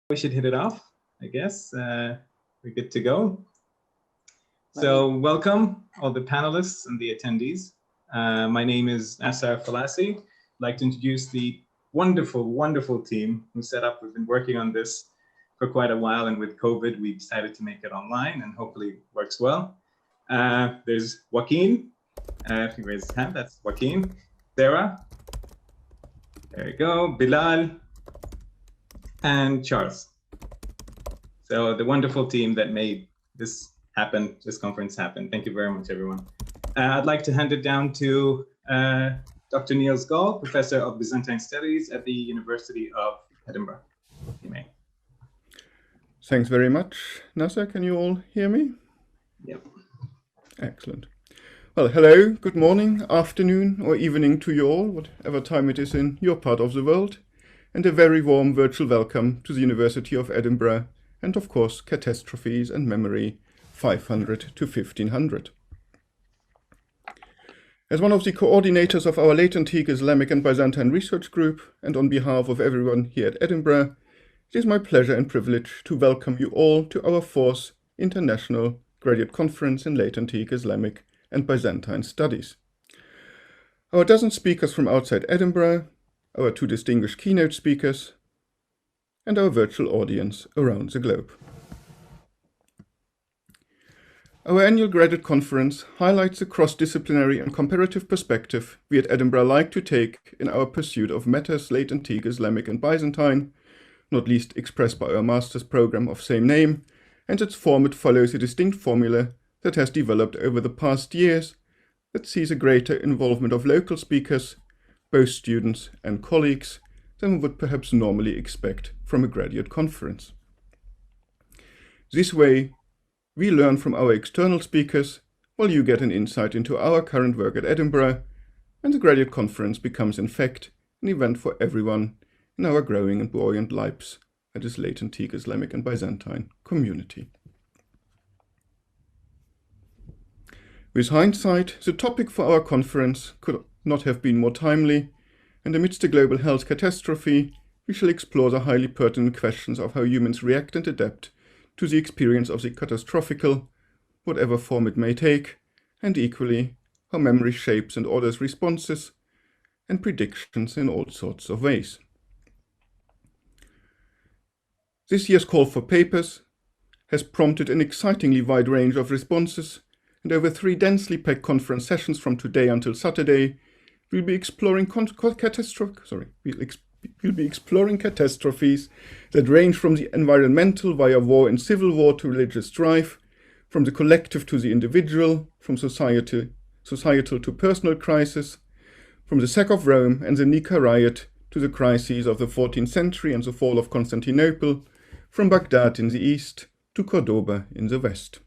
We should hit it off, I guess. We're good to go. So welcome all the panelists and the attendees. My name is Nasser al-Falasi. I'd like to introduce the wonderful, wonderful team who set up. We've been working on this for quite a while, and with COVID, we decided to make it online and hopefully it works well. There's Joaquin. If you raise his hand, that's Joaquin. Sarah. There you go. Bilal. And Charles. So the wonderful team that made this happen, this conference happen. Thank you very much, everyone. I'd like to hand it down to Dr. Niels Gall, Professor of Byzantine Studies at the University of Edinburgh. You may. Thanks very much, Nasser. Can you all hear me? Yep. Excellent. Well, hello, good morning, afternoon, or evening to you all, whatever time it is in your part of the world. And a very warm virtual welcome to the University of Edinburgh and, of course, Catastrophes and Memory 500 to 1500. As one of the coordinators of our late antique Islamic and Byzantine research group, and on behalf of everyone here at Edinburgh, it is my pleasure and privilege to welcome you all to our 4th International Graduate Conference in Late Antique Islamic and Byzantine Studies. Our dozen speakers from outside Edinburgh, our 2 distinguished keynote speakers, and our virtual audience around the globe. Our annual graduate conference highlights the cross-disciplinary and comparative perspective we at Edinburgh like to take in our pursuit of matters late antique Islamic and Byzantine, not least expressed by our master's program of same name, and its format follows a distinct formula that has developed over the past years that sees a greater involvement of local speakers, both students and colleagues, than we would perhaps normally expect from a graduate conference. This way, we learn from our external speakers, while you get an insight into our current work at Edinburgh, and the graduate conference becomes in fact an event for everyone in our growing and buoyant LAIBS, that is late antique Islamic and Byzantine community. With hindsight, the topic for our conference could not have been more timely, and amidst the global health catastrophe, we shall explore the highly pertinent questions of how humans react and adapt to the experience of the catastrophical, whatever form it may take, and equally, how memory shapes and orders responses and predictions in all sorts of ways. This year's call for papers has prompted an excitingly wide range of responses, and over 3 densely packed conference sessions from today until Saturday, we'll be exploring catastrophes that range from the environmental via war and civil war to religious strife, from the collective to the individual, from societal to personal crisis, from the sack of Rome and the Nika riot to the crises of the 14th century and the fall of Constantinople, from Baghdad in the east to Cordoba in the west.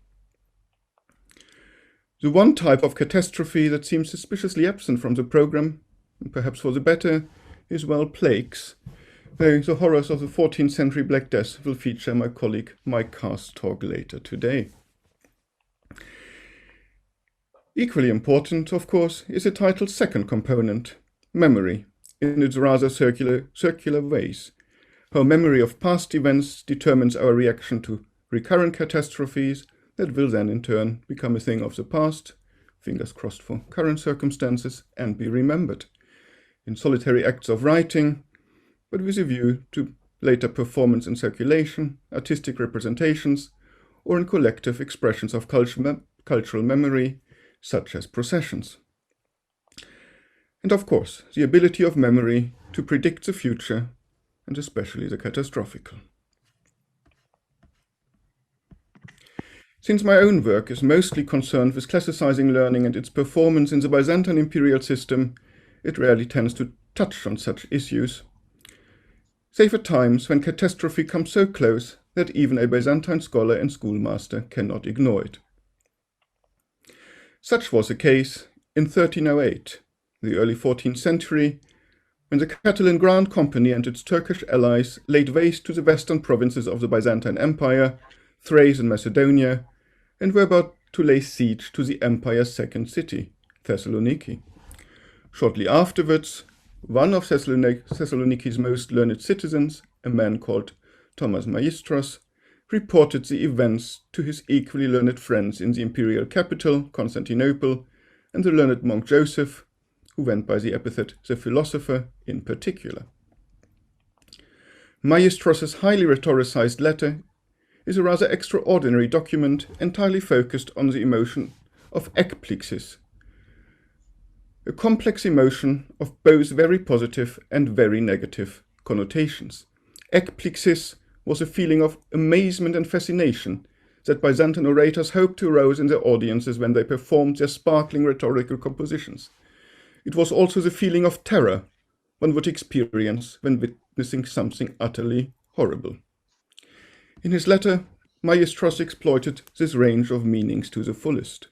The one type of catastrophe that seems suspiciously absent from the program, and perhaps for the better, is, well, plagues, though the horrors of the 14th century Black Death will feature my colleague Mike Carr's talk later today. Equally important, of course, is the title's second component, memory, in its rather circular ways, how memory of past events determines our reaction to recurrent catastrophes that will then in turn become a thing of the past, fingers crossed for current circumstances, and be remembered in solitary acts of writing, but with a view to later performance in circulation, artistic representations, or in collective expressions of cultural memory, such as processions. And of course, the ability of memory to predict the future, and especially the catastrophical. Since my own work is mostly concerned with classicizing learning and its performance in the Byzantine imperial system, it rarely tends to touch on such issues, save at times when catastrophe comes so close that even a Byzantine scholar and schoolmaster cannot ignore it. Such was the case in 1308, the early 14th century, when the Catalan Grand Company and its Turkish allies laid waste to the western provinces of the Byzantine Empire, Thrace and Macedonia, and were about to lay siege to the empire's second city, Thessaloniki. Shortly afterwards, one of Thessaloniki's most learned citizens, a man called Thomas Maistros, reported the events to his equally learned friends in the imperial capital, Constantinople, and the learned monk Joseph, who went by the epithet the philosopher in particular. Maistros' highly rhetoricized letter is a rather extraordinary document entirely focused on the emotion of ekplixis, a complex emotion of both very positive and very negative connotations. Ekplixis was a feeling of amazement and fascination that Byzantine orators hoped to arouse in their audiences when they performed their sparkling rhetorical compositions. It was also the feeling of terror one would experience when witnessing something utterly horrible. In his letter, Maistros exploited this range of meanings to the fullest.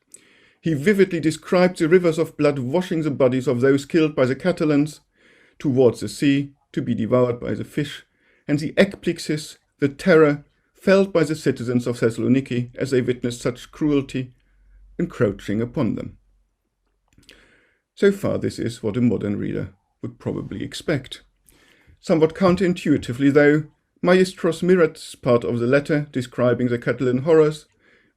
He vividly described the rivers of blood washing the bodies of those killed by the Catalans towards the sea to be devoured by the fish, and the ekplixis, the terror, felt by the citizens of Thessaloniki as they witnessed such cruelty encroaching upon them. So far, this is what a modern reader would probably expect. Somewhat counterintuitively, though, Maistros mirrored this part of the letter describing the Catalan horrors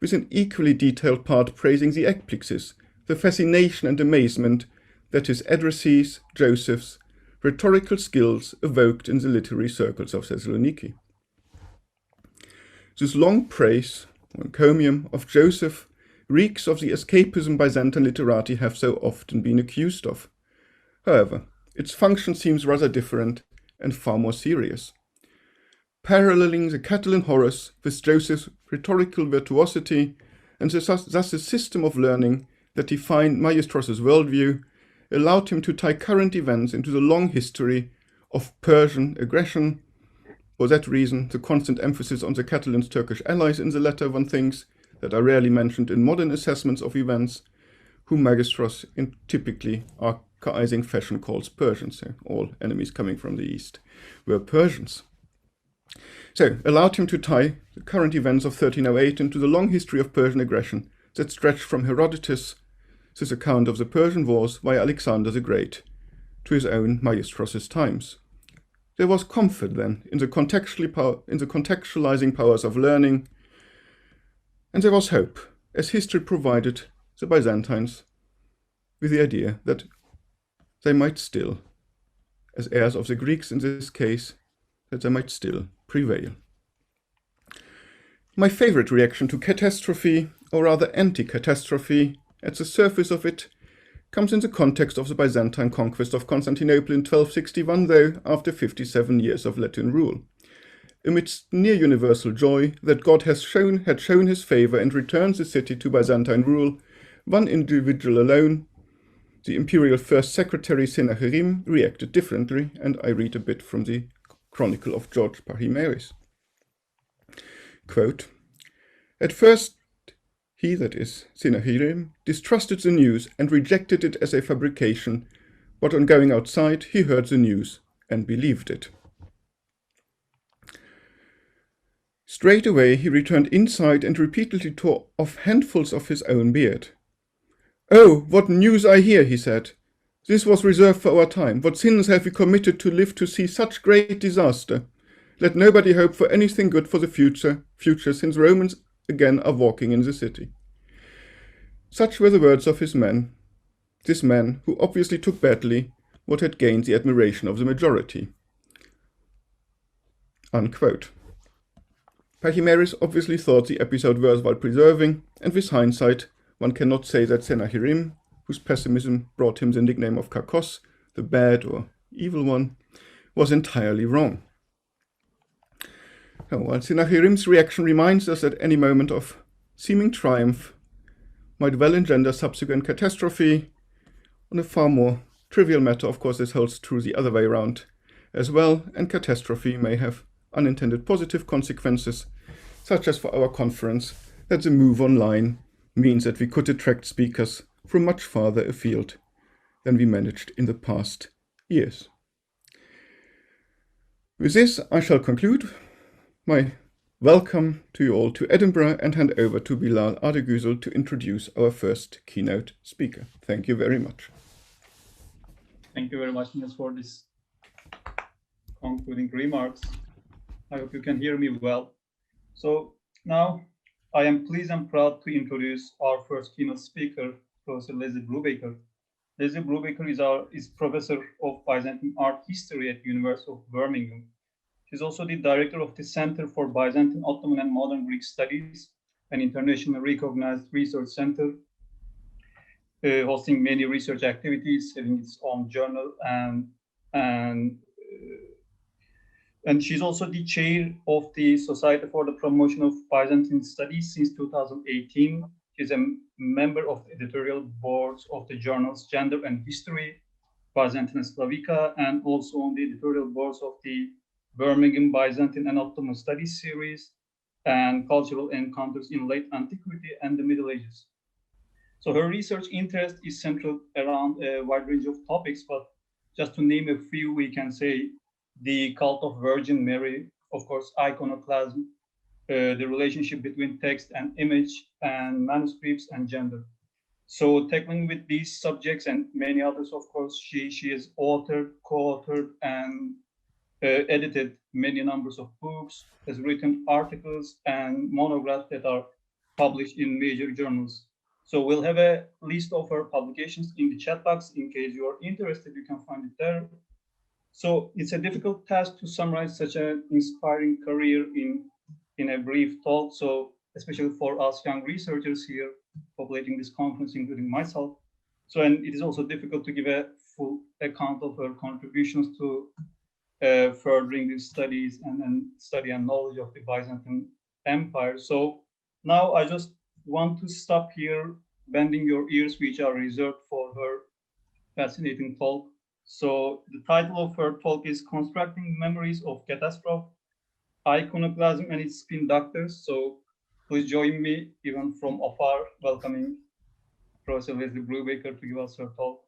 with an equally detailed part praising the ekplixis, the fascination and amazement that his addressees, Joseph's, rhetorical skills evoked in the literary circles of Thessaloniki. This long praise, or encomium, of Joseph reeks of the escapism Byzantine literati have so often been accused of. However, its function seems rather different and far more serious. Paralleling the Catalan horrors with Joseph's rhetorical virtuosity and thus a system of learning that defined Maistros' worldview allowed him to tie current events into the long history of Persian aggression. For that reason, the constant emphasis on the Catalans' Turkish allies in the letter, one thinks, that are rarely mentioned in modern assessments of events, whom Maistros in typically archaizing fashion calls Persians, so all enemies coming from the east were Persians. So, allowed him to tie the current events of 1308 into the long history of Persian aggression that stretched from Herodotus' account of the Persian wars via Alexander the Great to his own Maistros' times. There was comfort then in the contextualizing powers of learning, and there was hope, as history provided the Byzantines with the idea that they might still, as heirs of the Greeks in this case, that they might still prevail. My favorite reaction to catastrophe, or rather anti-catastrophe, at the surface of it, comes in the context of the Byzantine conquest of Constantinople in 1261, though after 57 years of Latin rule. Amidst near-universal joy that God had shown his favour and returned the city to Byzantine rule, one individual alone, the imperial first secretary Sennacherib, reacted differently, and I read a bit from the Chronicle of George Pachymeres. Quote, "At first he, that is, Sennacherib, distrusted the news and rejected it as a fabrication, but on going outside he heard the news and believed it. Straight away he returned inside and repeatedly tore off handfuls of his own beard. 'Oh, what news I hear,' he said. 'This was reserved for our time. What sins have we committed to live to see such great disaster? Let nobody hope for anything good for the future, since Romans again are walking in the city.' Such were the words of this man, who obviously took badly what had gained the admiration of the majority." Unquote. Pachymeres obviously thought the episode worthwhile preserving, and with hindsight, one cannot say that Sennacherib, whose pessimism brought him the nickname of Kakos, the bad or evil one, was entirely wrong. While Sennacherib's reaction reminds us that any moment of seeming triumph might well engender subsequent catastrophe, on a far more trivial matter, of course, this holds true the other way around as well, and catastrophe may have unintended positive consequences, such as for our conference, that the move online means that we could attract speakers from much farther afield than we managed in the past years. With this, I shall conclude my welcome to you all to Edinburgh and hand over to Bilal Abiguzel to introduce our first keynote speaker. Thank you very much. Thank you very much, Niels, for this concluding remarks. I hope you can hear me well. So now I am pleased and proud to introduce our first keynote speaker, Professor Leslie Brubaker. Leslie Brubaker is professor of Byzantine art history at the University of Birmingham. She's also the director of the Center for Byzantine, Ottoman, and Modern Greek Studies, an internationally recognized research center hosting many research activities, having its own journal, and she's also the chair of the Society for the Promotion of Byzantine Studies since 2018. She's a member of the editorial boards of the journals Gender and History, Byzantine Slavica, and also on the editorial boards of the Birmingham Byzantine and Ottoman Studies series and Cultural Encounters in Late Antiquity and the Middle Ages. So her research interest is centered around a wide range of topics, but just to name a few, we can say the cult of Virgin Mary, of course, iconoclasm, the relationship between text and image, and manuscripts and gender. So tackling with these subjects and many others, of course, she has authored, co-authored, and edited many numbers of books, has written articles and monographs that are published in major journals. So we'll have a list of her publications in the chat box. In case you are interested, you can find it there. So it's a difficult task to summarize such an inspiring career in a brief talk. So especially for us young researchers here populating this conference, including myself. So, and it is also difficult to give a full account of her contributions to furthering these studies and study and knowledge of the Byzantine Empire. So now I just want to stop here, bending your ears, which are reserved for her fascinating talk. So the title of her talk is Constructing Memories of Catastrophe, Iconoclasm and its Spin Doctors. So please join me, even from afar, welcoming Professor Leslie Brubaker to give us her talk.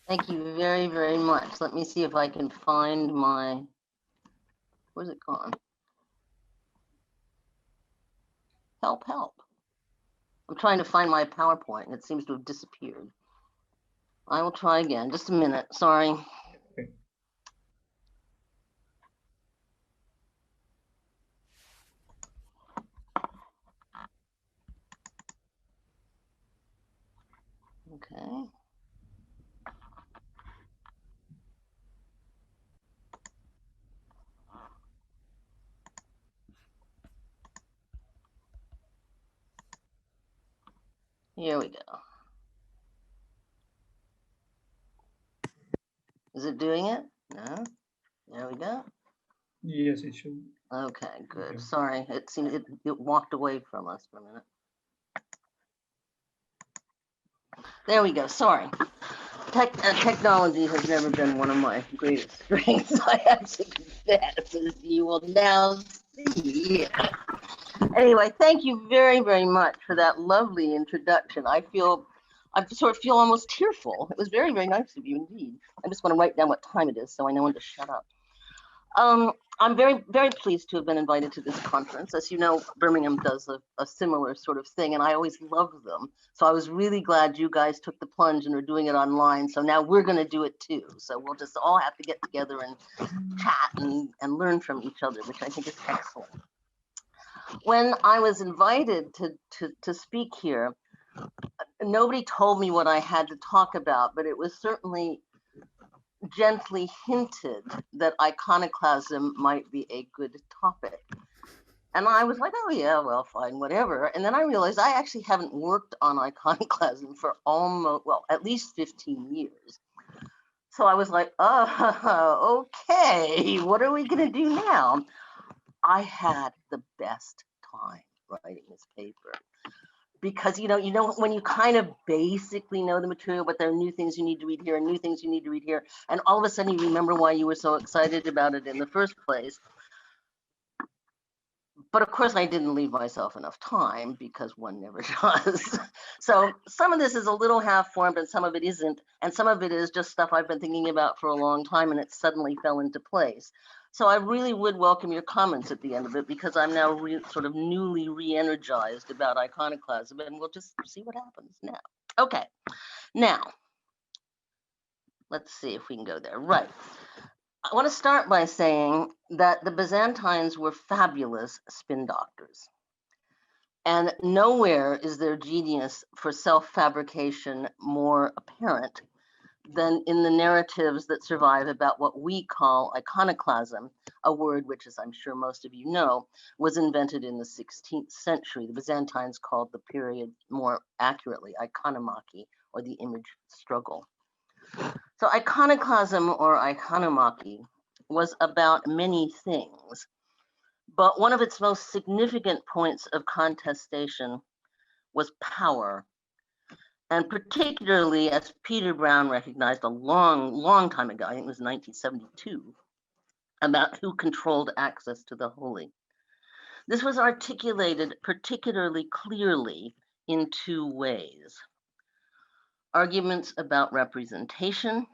Thank you very, very much. Let me see if I can find my, where's it gone? Help, help. I'm trying to find my PowerPoint and it seems to have disappeared. I will try again. Just a minute, sorry. Okay. Okay. Here we go. Is it doing it? No. There we go. Yes, it should. Okay, good. Okay. Sorry, it seemed it walked away from us for a minute. There we go. Sorry. Technology has never been one of my greatest strengths. I have to confess, as you will now see. Anyway, thank you very, very much for that lovely introduction. I sort of feel almost tearful. It was very, very nice of you indeed. I just want to write down what time it is so I know when to shut up. I'm very, very pleased to have been invited to this conference. As you know, Birmingham does a similar sort of thing, and I always love them. So I was really glad you guys took the plunge and are doing it online. So now we're going to do it too. So we'll just all have to get together and chat and learn from each other, which I think is excellent. When I was invited to speak here, nobody told me what I had to talk about, but it was certainly gently hinted that iconoclasm might be a good topic. And I was like, oh yeah, well, fine, whatever. And then I realized I actually haven't worked on iconoclasm for almost, well, at least 15 years. So I was like, oh, okay, what are we gonna do now? I had the best time writing this paper. Because you know when you kind of basically know the material, but there are new things you need to read here and new things you need to read here, and all of a sudden you remember why you were so excited about it in the first place. But of course I didn't leave myself enough time, because one never does. So some of this is a little half-formed and some of it isn't, and some of it is just stuff I've been thinking about for a long time and it suddenly fell into place. So I really would welcome your comments at the end of it, because I'm now sort of newly re-energized about iconoclasm, and we'll just see what happens now. Okay, now, let's see if we can go there. Right. I want to start by saying that the Byzantines were fabulous spin doctors. And nowhere is their genius for self-fabrication more apparent than in the narratives that survive about what we call iconoclasm, a word which, as I'm sure most of you know, was invented in the 16th century. The Byzantines called the period more accurately iconomachy, or the image struggle. So iconoclasm or iconomachy was about many things, but one of its most significant points of contestation was power. And particularly, as Peter Brown recognized a long time ago, I think it was 1972, about who controlled access to the holy. This was articulated particularly clearly in two ways: arguments about representation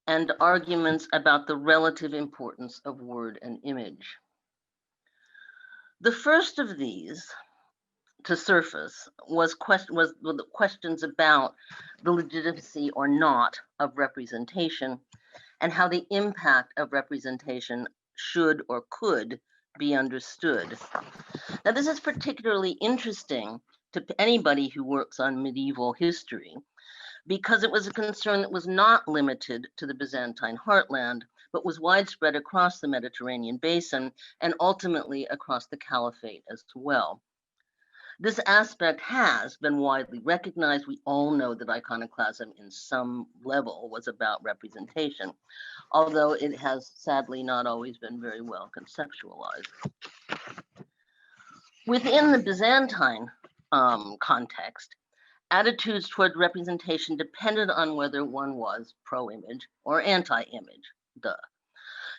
and arguments about the relative importance of word and image. The first of these to surface was the questions about the legitimacy or not of representation and how the impact of representation should or could be understood. Now, this is particularly interesting to anybody who works on medieval history, because it was a concern that was not limited to the Byzantine heartland, but was widespread across the Mediterranean basin and ultimately across the Caliphate as well. This aspect has been widely recognized. We all know that iconoclasm in some level was about representation, although it has sadly not always been very well conceptualized. Within the Byzantine context, attitudes toward representation depended on whether one was pro-image or anti-image, duh.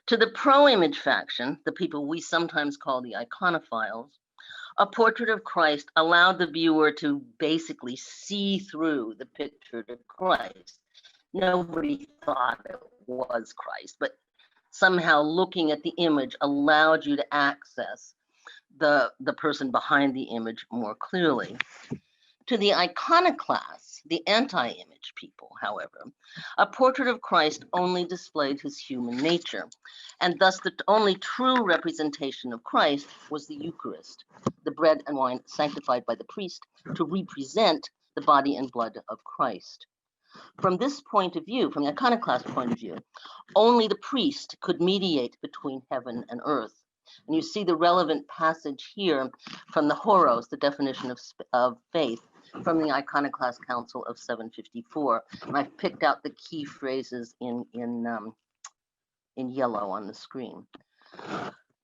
To the pro-image faction, the people we sometimes call the iconophiles, a portrait of Christ allowed the viewer to basically see through the picture to Christ. Nobody thought it was Christ, but somehow looking at the image allowed you to access the person behind the image more clearly. To the iconoclasts, the anti-image people, however, a portrait of Christ only displayed his human nature, and thus the only true representation of Christ was the Eucharist, the bread and wine sanctified by the priest to represent the body and blood of Christ. From this point of view, from the iconoclast point of view, only the priest could mediate between heaven and earth. And you see the relevant passage here from the Horos, the definition of faith, from the Iconoclast Council of 754. And I've picked out the key phrases in yellow on the screen.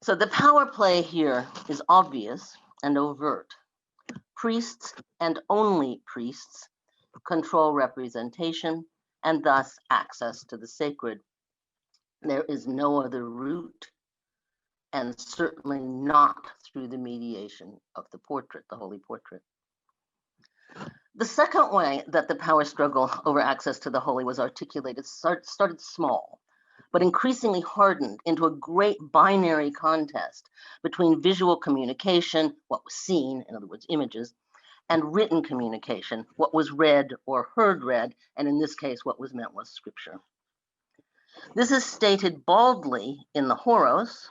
So the power play here is obvious and overt. Priests and only priests control representation and thus access to the sacred. There is no other route, and certainly not through the mediation of the portrait, the holy portrait. The second way that the power struggle over access to the holy was articulated started small, but increasingly hardened into a great binary contest between visual communication, what was seen, in other words, images, and written communication, what was read or heard read, and in this case, what was meant was scripture. This is stated baldly in the Horos,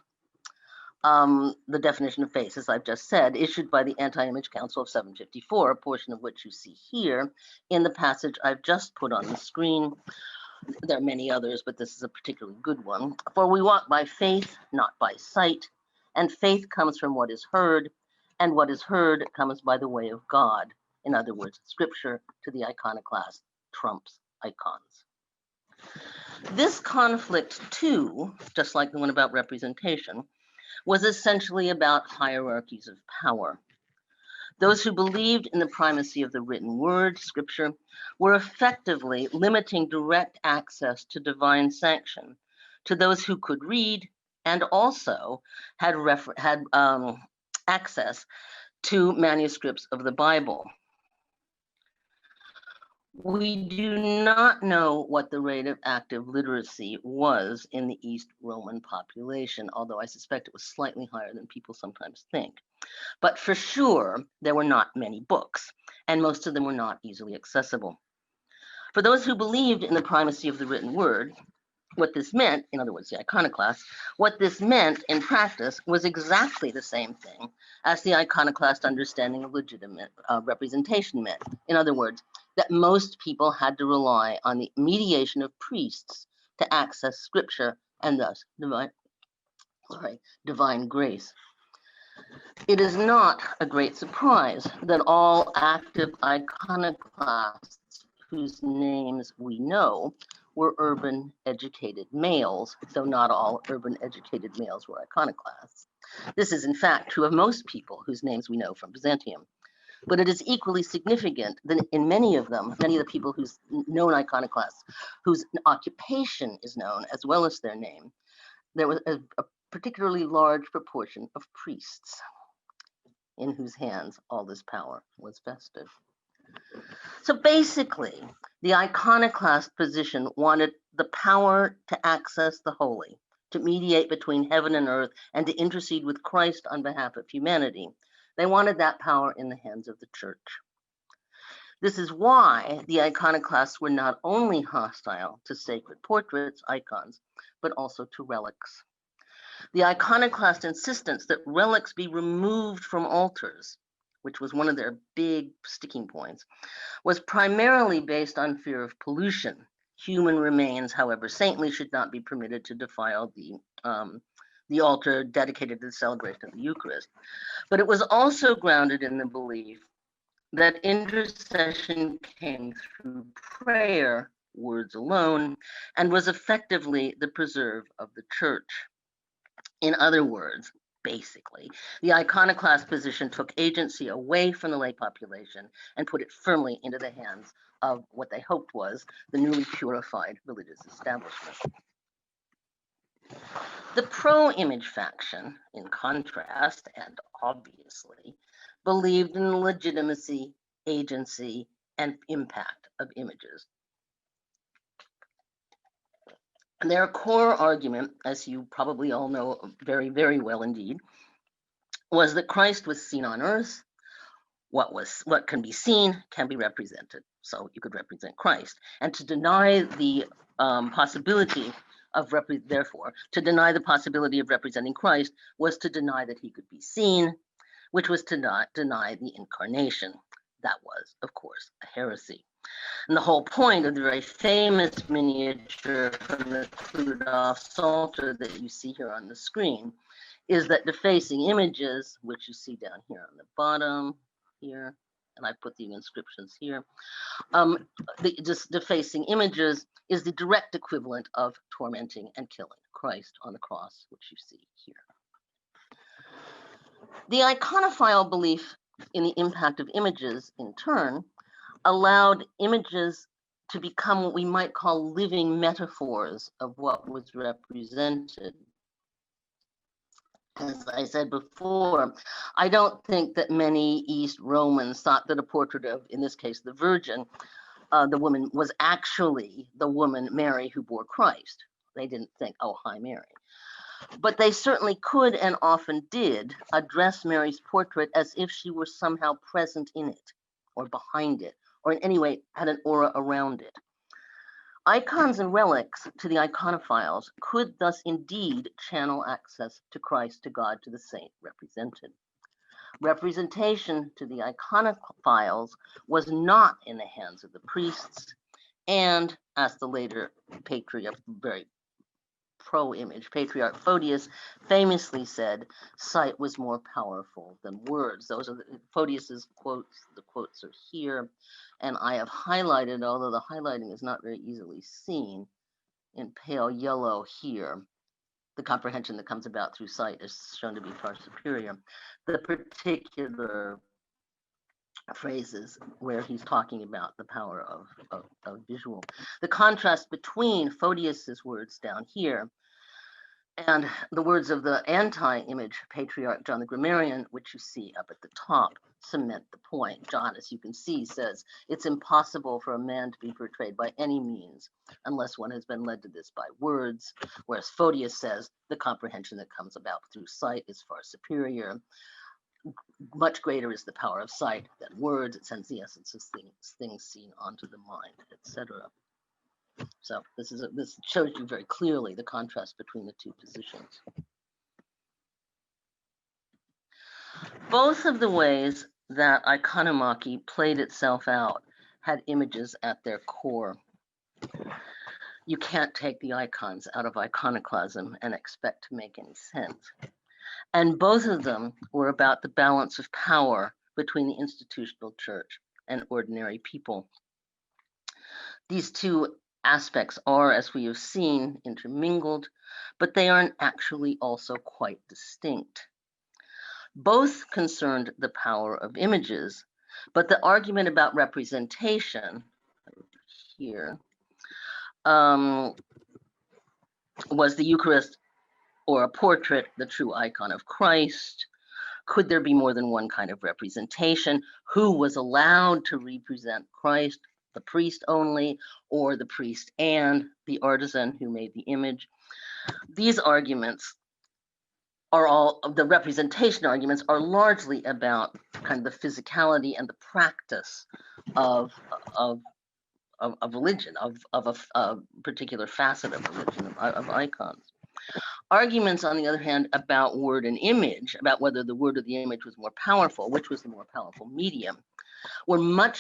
the definition of faith, as I've just said, issued by the Anti-Image Council of 754, a portion of which you see here in the passage I've just put on the screen. There are many others, but this is a particularly good one. For we walk by faith, not by sight, and faith comes from what is heard, and what is heard comes by the way of God. In other words, scripture to the iconoclast trumps icons. This conflict too, just like the one about representation, was essentially about hierarchies of power. Those who believed in the primacy of the written word, scripture, were effectively limiting direct access to divine sanction to those who could read and also had access to manuscripts of the Bible. We do not know what the rate of active literacy was in the East Roman population, although I suspect it was slightly higher than people sometimes think. But for sure, there were not many books, and most of them were not easily accessible. For those who believed in the primacy of the written word, What this meant, in other words, the iconoclast, what this meant in practice was exactly the same thing as the iconoclast understanding of legitimate representation meant. In other words, that most people had to rely on the mediation of priests to access scripture and thus divine grace. It is not a great surprise that all active iconoclasts whose names we know were urban educated males, though not all urban educated males were iconoclasts. This is in fact true of most people whose names we know from Byzantium. But it is equally significant that in many of the people whose known iconoclasts, whose occupation is known as well as their name, there was a particularly large proportion of priests in whose hands all this power was vested. So basically, the iconoclast position wanted the power to access the holy, to mediate between heaven and earth, and to intercede with Christ on behalf of humanity. They wanted that power in the hands of the church. This is why the iconoclasts were not only hostile to sacred portraits, icons, but also to relics. The iconoclast insistence that relics be removed from altars, which was one of their big sticking points, was primarily based on fear of pollution. Human remains, however saintly, should not be permitted to defile the altar dedicated to the celebration of the Eucharist. But it was also grounded in the belief that intercession came through prayer, words alone, and was effectively the preserve of the church. In other words, basically, the iconoclast position took agency away from the lay population and put it firmly into the hands of what they hoped was the newly purified religious establishment. The pro-image faction, in contrast, and obviously, believed in the legitimacy, agency, and impact of images. Their core argument, as you probably all know very, very well indeed, was that Christ was seen on earth. What can be seen can be represented. So you could represent Christ. And to deny the possibility of to deny the possibility of representing Christ was to deny that he could be seen, which was to not deny the incarnation. That was, of course, a heresy. And the whole point of the very famous miniature from the Kludov Psalter that you see here on the screen is that defacing images, which you see down here on the bottom here, and I put the inscriptions here, just defacing images is the direct equivalent of tormenting and killing Christ on the cross, which you see here. The iconophile belief in the impact of images, in turn, allowed images to become what we might call living metaphors of what was represented. As I said before, I don't think that many East Romans thought that a portrait of, in this case, the Virgin, the woman, was actually the woman Mary who bore Christ. They didn't think, oh, hi, Mary. But they certainly could and often did address Mary's portrait as if she were somehow present in it or behind it, or in any way had an aura around it. Icons and relics to the iconophiles could thus indeed channel access to Christ, to God, to the saint represented. Representation to the iconophiles was not in the hands of the priests, and as the later patriarch, very pro-image patriarch Photius famously said, sight was more powerful than words. Those are Photius's quotes. The quotes are here, and I have highlighted, although the highlighting is not very easily seen, in pale yellow here. The comprehension that comes about through sight is shown to be far superior. The particular phrases where he's talking about the power of visual. The contrast between Photius's words down here and the words of the anti-image patriarch John the Grammarian, which you see up at the top, cement the point. John, as you can see, says it's impossible for a man to be portrayed by any means unless one has been led to this by words, whereas Photius says the comprehension that comes about through sight is far superior. Much greater is the power of sight than words. It sends the essence of things seen onto the mind, etc. So this shows you very clearly the contrast between the two positions. Both of the ways that iconomachy played itself out had images at their core. You can't take the icons out of iconoclasm and expect to make any sense. And both of them were about the balance of power between the institutional church and ordinary people. These two aspects are, as we have seen, intermingled, but they aren't actually also quite distinct. Both concerned the power of images, but the argument about representation here was the Eucharist or a portrait the true icon of Christ? Could there be more than one kind of representation? Who was allowed to represent Christ? The priest only, or the priest and the artisan who made the image? These arguments are all, the representation arguments are largely about kind of the physicality and the practice of religion, of a particular facet of religion, of icons. Arguments, on the other hand, about word and image, about whether the word or the image was more powerful, which was the more powerful medium,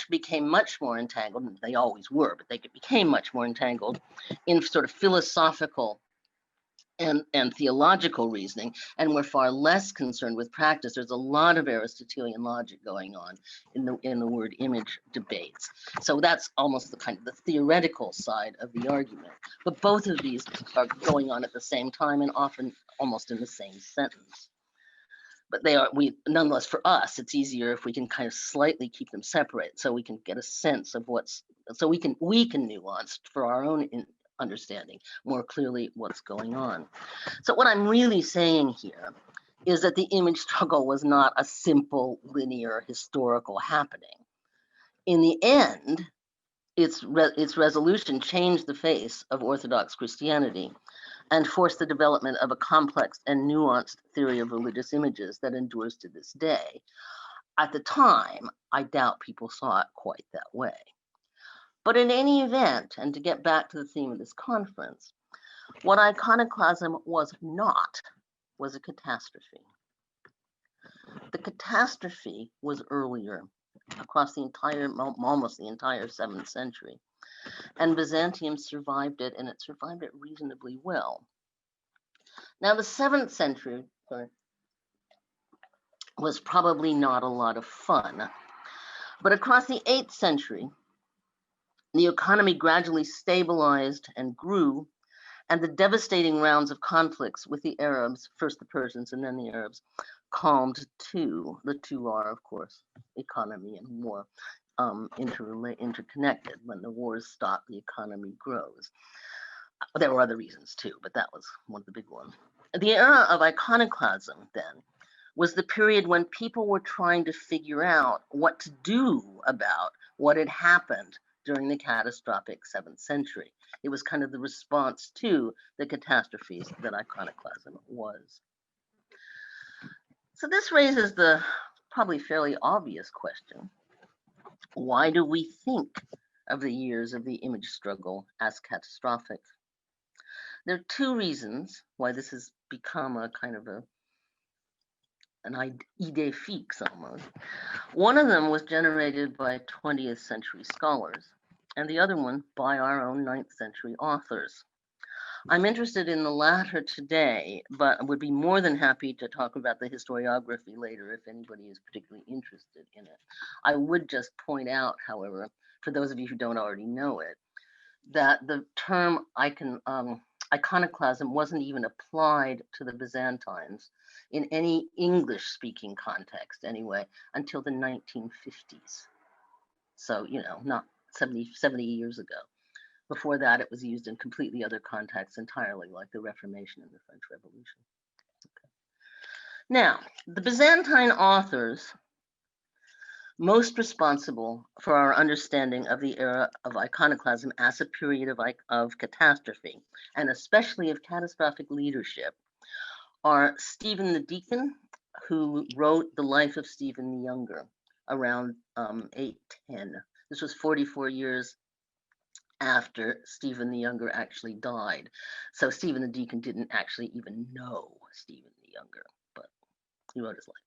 became much more entangled, and they always were, but they became much more entangled in sort of philosophical and theological reasoning, and were far less concerned with practice. There's a lot of Aristotelian logic going on in the word image debates. So that's almost the kind of the theoretical side of the argument. But both of these are going on at the same time and often almost in the same sentence. But nonetheless, for us, it's easier if we can kind of slightly keep them separate, so we can get a sense of so we can nuance for our own understanding more clearly what's going on. So what I'm really saying here is that the image struggle was not a simple linear historical happening. In the end, its resolution changed the face of Orthodox Christianity and forced the development of a complex and nuanced theory of religious images that endures to this day. At the time, I doubt people saw it quite that way. But in any event, and to get back to the theme of this conference, what iconoclasm was not was a catastrophe. The catastrophe was earlier, across the entire, almost the entire 7th century, and Byzantium survived it, and it survived it reasonably well. Now, the 7th century was probably not a lot of fun, but across the 8th century, the economy gradually stabilized and grew, and the devastating rounds of conflicts with the Arabs, first the Persians and then the Arabs, calmed too. The two are, of course, economy and war, interconnected. When the wars stop, the economy grows. There were other reasons too, but that was one of the big ones. The era of iconoclasm, then, was the period when people were trying to figure out what to do about what had happened during the catastrophic 7th century. It was kind of the response to the catastrophes that iconoclasm was. So this raises the probably fairly obvious question: why do we think of the years of the image struggle as catastrophic? There are two reasons why this has become a kind of an idée fixe almost. One of them was generated by 20th century scholars, and the other one by our own 9th century authors. I'm interested in the latter today, but would be more than happy to talk about the historiography later if anybody is particularly interested in it. I would just point out, however, for those of you who don't already know it, that the term iconoclasm wasn't even applied to the Byzantines in any English-speaking context anyway until the 1950s. So, not 70 years ago. Before that, it was used in completely other contexts entirely, like the Reformation and the French Revolution. Okay. Now, the Byzantine authors most responsible for our understanding of the era of iconoclasm as a period of catastrophe, and especially of catastrophic leadership, are Stephen the Deacon, who wrote the life of Stephen the Younger around 810. This was 44 years after Stephen the Younger actually died. So Stephen the Deacon didn't actually even know Stephen the Younger, but he wrote his life.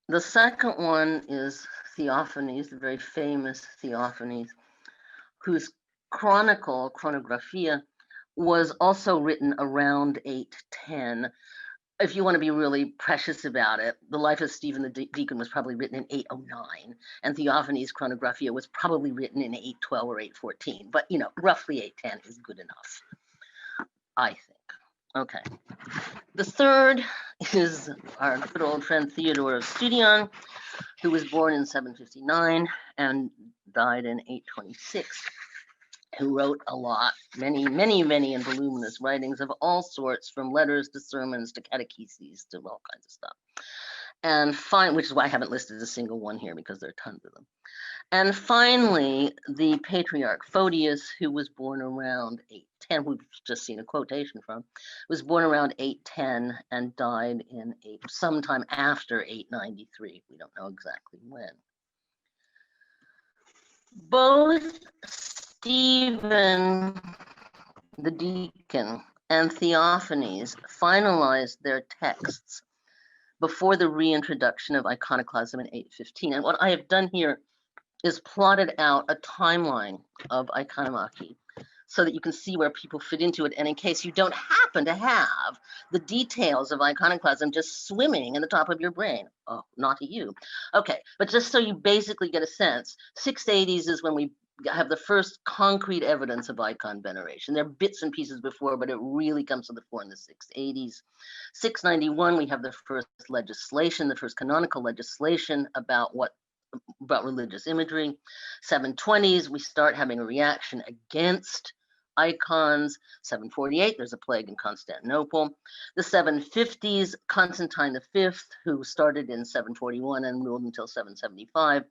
The second one is Theophanes, the very famous Theophanes, whose chronicle, Chronographia, was also written around 810. If you want to be really precious about it, the life of Stephen the Deacon was probably written in 809, and Theophanes' Chronographia was probably written in 812 or 814. But, you know, roughly 810 is good enough, I think. Okay. The third is our good old friend Theodore of Studion, who was born in 759 and died in 826. Who wrote a lot, many and voluminous writings of all sorts, from letters to sermons to catecheses to all kinds of stuff. And which is why I haven't listed a single one here, because there are tons of them. And finally, the patriarch Photius, who was born around 810, we've just seen a quotation from, was born around 810 and died in sometime after 893. We don't know exactly when. Both Stephen the Deacon and Theophanes finalized their texts before the reintroduction of iconoclasm in 815. And what I have done here is plotted out a timeline of iconomachy so that you can see where people fit into it. And in case you don't happen to have the details of iconoclasm just swimming in the top of your brain, oh, naughty you. Okay, but just so you basically get a sense, 680s is when we have the first concrete evidence of icon veneration. There are bits and pieces before, but it really comes to the fore in the 680s. 691, we have the first legislation, the first canonical legislation about religious imagery. 720s, we start having a reaction against icons. 748, there's a plague in Constantinople. The 750s, Constantine V, who started in 741 and ruled until 775,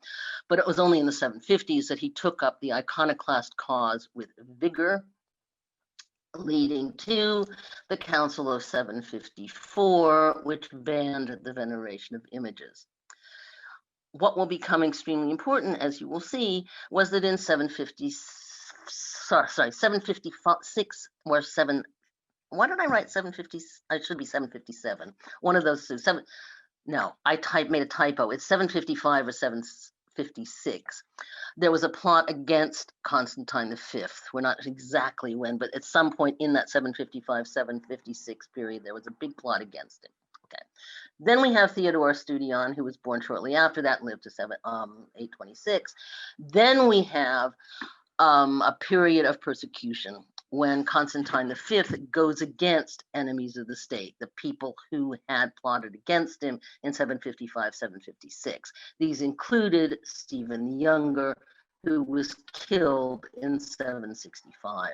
but it was only in the 750s that he took up the iconoclast cause with vigor, leading to the Council of 754, which banned the veneration of images. What will become extremely important, as you will see, was that in 756 or 7, why did I write 750? I should be 757. One of those two. No, I made a typo. It's 755 or 756. There was a plot against Constantine V. We're not exactly when, but at some point in that 755, 756 period, there was a big plot against him. Okay. Then we have Theodore Studion, who was born shortly after that, lived to 826. Then we have a period of persecution when Constantine V goes against enemies of the state, the people who had plotted against him in 755, 756. These included Stephen the Younger, who was killed in 765.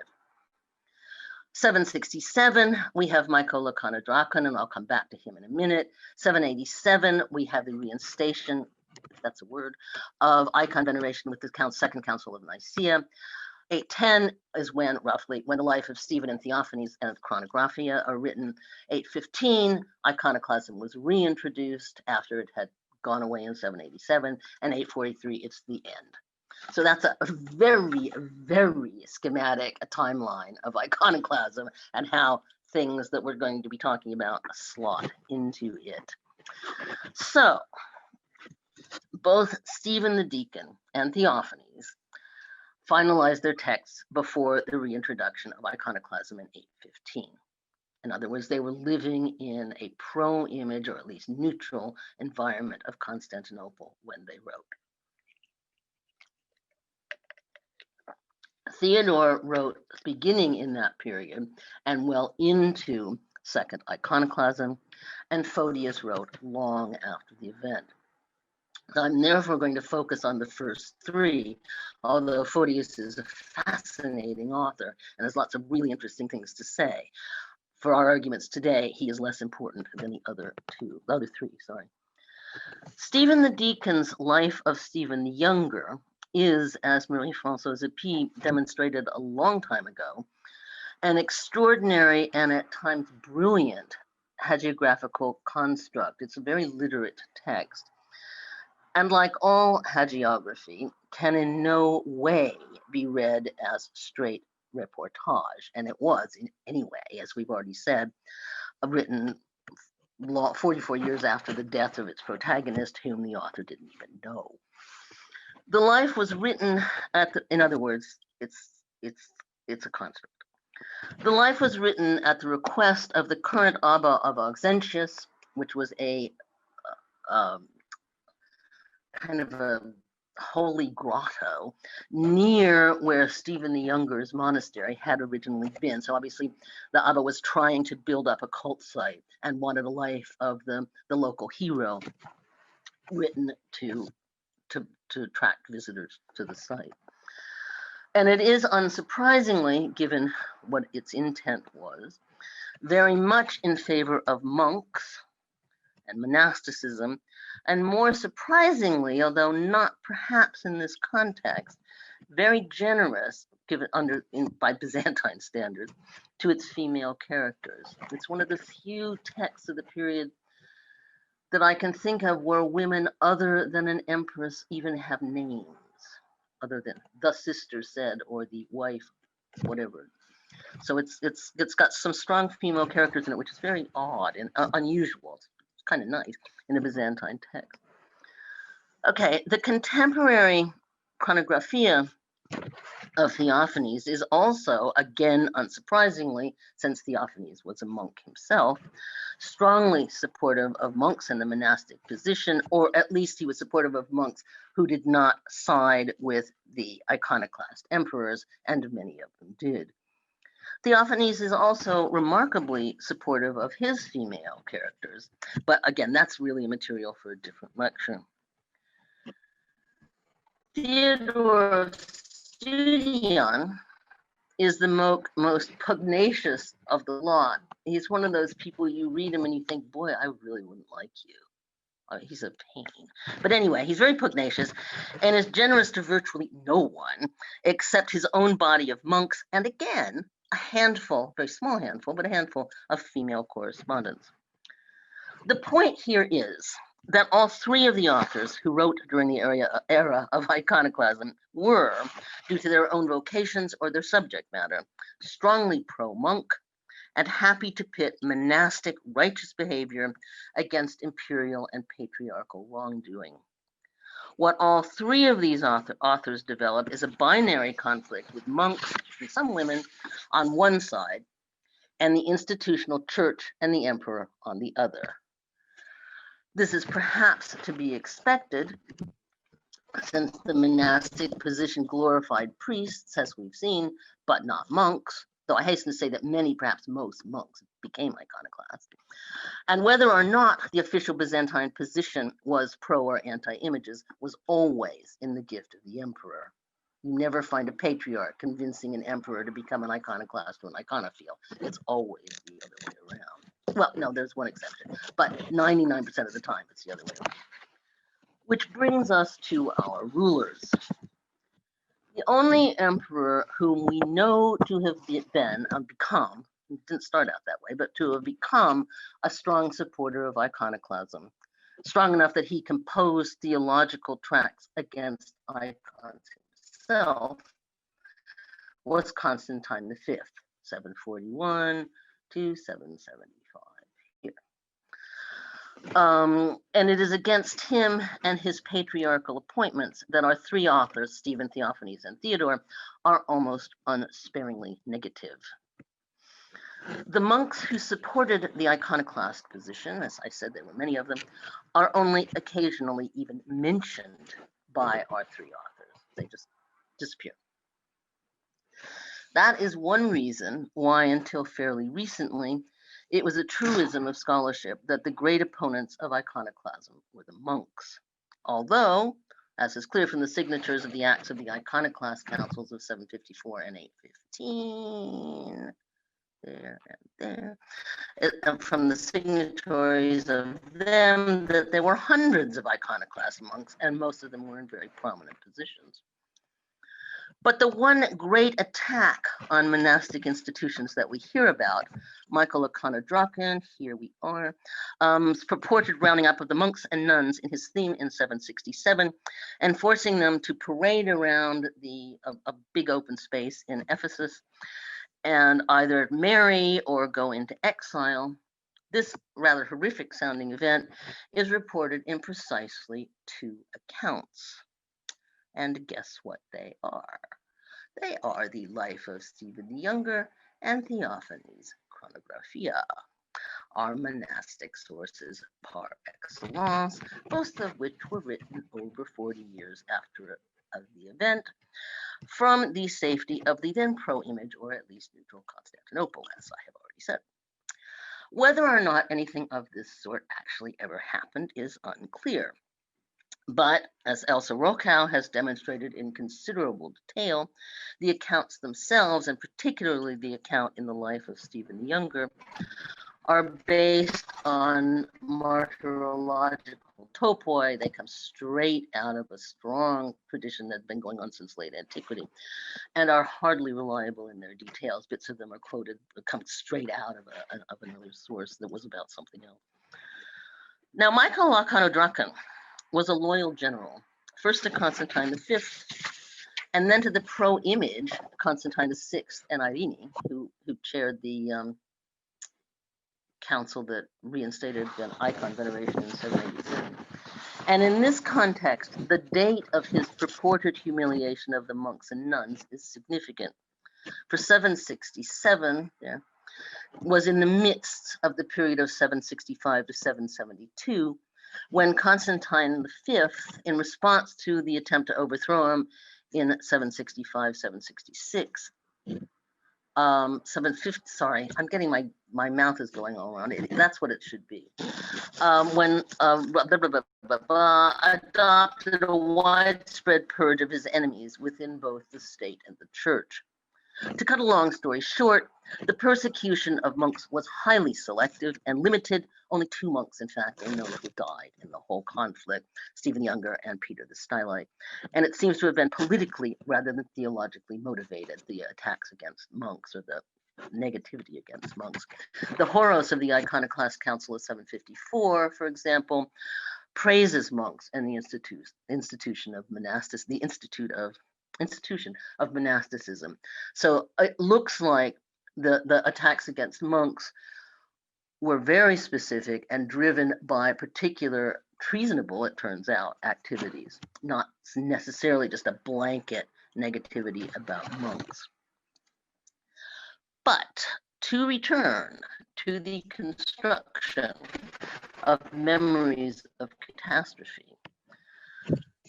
767, we have Mykola Kondrakan, and I'll come back to him in a minute. 787, we have the reinstation, if that's a word, of icon veneration with the Second Council of Nicaea. 810 is when the life of Stephen and Theophanes and Chronographia are written. 815, iconoclasm was reintroduced after it had gone away in 787, and 843, it's the end. So that's a very, very schematic timeline of iconoclasm and how things that we're going to be talking about slot into it. So both Stephen the Deacon and Theophanes finalized their texts before the reintroduction of iconoclasm in 815. In other words, they were living in a pro-image, or at least neutral, environment of Constantinople when they wrote. Theodore wrote beginning in that period and well into Second Iconoclasm, and Photius wrote long after the event. I'm therefore going to focus on the first three, although Photius is a fascinating author and has lots of really interesting things to say. For our arguments today, he is less important than the other three. Stephen the Deacon's Life of Stephen the Younger is, as Marie-Françoise Epi demonstrated a long time ago, an extraordinary and at times brilliant hagiographical construct. It's a very literate text. and like all hagiography, can in no way be read as straight reportage. And it was, in any way, as we've already said, written 44 years after the death of its protagonist, whom the author didn't even know. The life was written in other words, it's a construct. The life was written at the request of the current Abba of Auxentius, which was a kind of a holy grotto near where Stephen the Younger's monastery had originally been. So obviously the Abba was trying to build up a cult site and wanted a life of the local hero written to attract visitors to the site. And it is, unsurprisingly, given what its intent was, very much in favor of monks and monasticism, and more surprisingly, although not perhaps in this context, very generous, given by Byzantine standards, to its female characters. It's one of the few texts of the period that I can think of where women other than an empress even have names, other than the sister said or the wife, whatever. So it's got some strong female characters in it, which is very odd and unusual. It's kind of nice in a Byzantine text. Okay, the contemporary chronographia of Theophanes is also, again, unsurprisingly, since Theophanes was a monk himself, strongly supportive of monks in the monastic position, or at least he was supportive of monks who did not side with the iconoclast emperors, and many of them did. Theophanes is also remarkably supportive of his female characters, but again, that's really a material for a different lecture. Theodore of Studion is the most pugnacious of the lot. He's one of those people you read him and you think, boy, I really wouldn't like you. He's a pain. But anyway, he's very pugnacious and is generous to virtually no one except his own body of monks, and again, a handful, very small handful, but a handful of female correspondents. The point here is that all three of the authors who wrote during the era of iconoclasm were, due to their own vocations or their subject matter, strongly pro-monk and happy to pit monastic righteous behavior against imperial and patriarchal wrongdoing. What all three of these authors develop is a binary conflict with monks and some women on one side, and the institutional church and the emperor on the other. This is perhaps to be expected, since the monastic position glorified priests, as we've seen, but not monks, though I hasten to say that many, perhaps most monks became iconoclasts. And whether or not the official Byzantine position was pro or anti-images was always in the gift of the emperor. You never find a patriarch convincing an emperor to become an iconoclast or an iconophile. It's always the other way around. Well, no, there's one exception, but 99% of the time it's the other way around. Which brings us to our rulers. The only emperor whom we know to have been and become, it didn't start out that way, but to have become a strong supporter of iconoclasm, strong enough that he composed theological tracts against icons himself, was Constantine V, 741 to 775 here. And it is against him and his patriarchal appointments that our three authors, Stephen, Theophanes, and Theodore, are almost unsparingly negative. The monks who supported the iconoclast position, as I said, there were many of them, are only occasionally even mentioned by our three authors. They just disappear. That is one reason why, until fairly recently, it was a truism of scholarship that the great opponents of iconoclasm were the monks. Although, as is clear from the signatures of the Acts of the Iconoclast Councils of 754 and 815, there and there, from the signatories of them, that there were hundreds of iconoclast monks, and most of them were in very prominent positions. But the one great attack on monastic institutions that we hear about Michael O'Connor-Draken, here we are, purported rounding up of the monks and nuns in his theme in 767 and forcing them to parade around a big open space in Ephesus and either marry or go into exile. This rather horrific sounding event is reported in precisely 2 accounts. And guess what they are? They are the life of Stephen the Younger and Theophanes Chronographia, our monastic sources par excellence, both of which were written over 40 years after the event, from the safety of the then pro-image, or at least neutral Constantinople, as I have already said. Whether or not anything of this sort actually ever happened is unclear. But as Elsa Rochow has demonstrated in considerable detail, the accounts themselves, and particularly the account in the life of Stephen the Younger, are based on martyrological topoi. They come straight out of a strong tradition that's been going on since late antiquity and are hardly reliable in their details. Bits of them are quoted, come straight out of another source that was about something else. Now, Michael O'Connor-Draken was a loyal general, first to Constantine V, and then to the pro-image Constantine VI and Irene, who chaired the council that reinstated the icon veneration in 787. And in this context, the date of his purported humiliation of the monks and nuns is significant. For 767, there was in the midst of the period of 765 to 772, when Constantine V, in response to the attempt to overthrow him in 765, 766, 750, sorry, I'm getting my mouth is going all around it. That's what it should be. When adopted a widespread purge of his enemies within both the state and the church. To cut a long story short, the persecution of monks was highly selective and limited. Only 2 monks, in fact, are known to have died in the whole conflict, Stephen the Younger and Peter the Stylite. And it seems to have been politically rather than theologically motivated, the attacks against monks or the negativity against monks. The Horos of the Iconoclast Council of 754, for example, praises monks and the institution of monasticism. So it looks like the attacks against monks were very specific and driven by particular treasonable, it turns out, activities, not necessarily just a blanket negativity about monks. But to return to the construction of memories of catastrophe,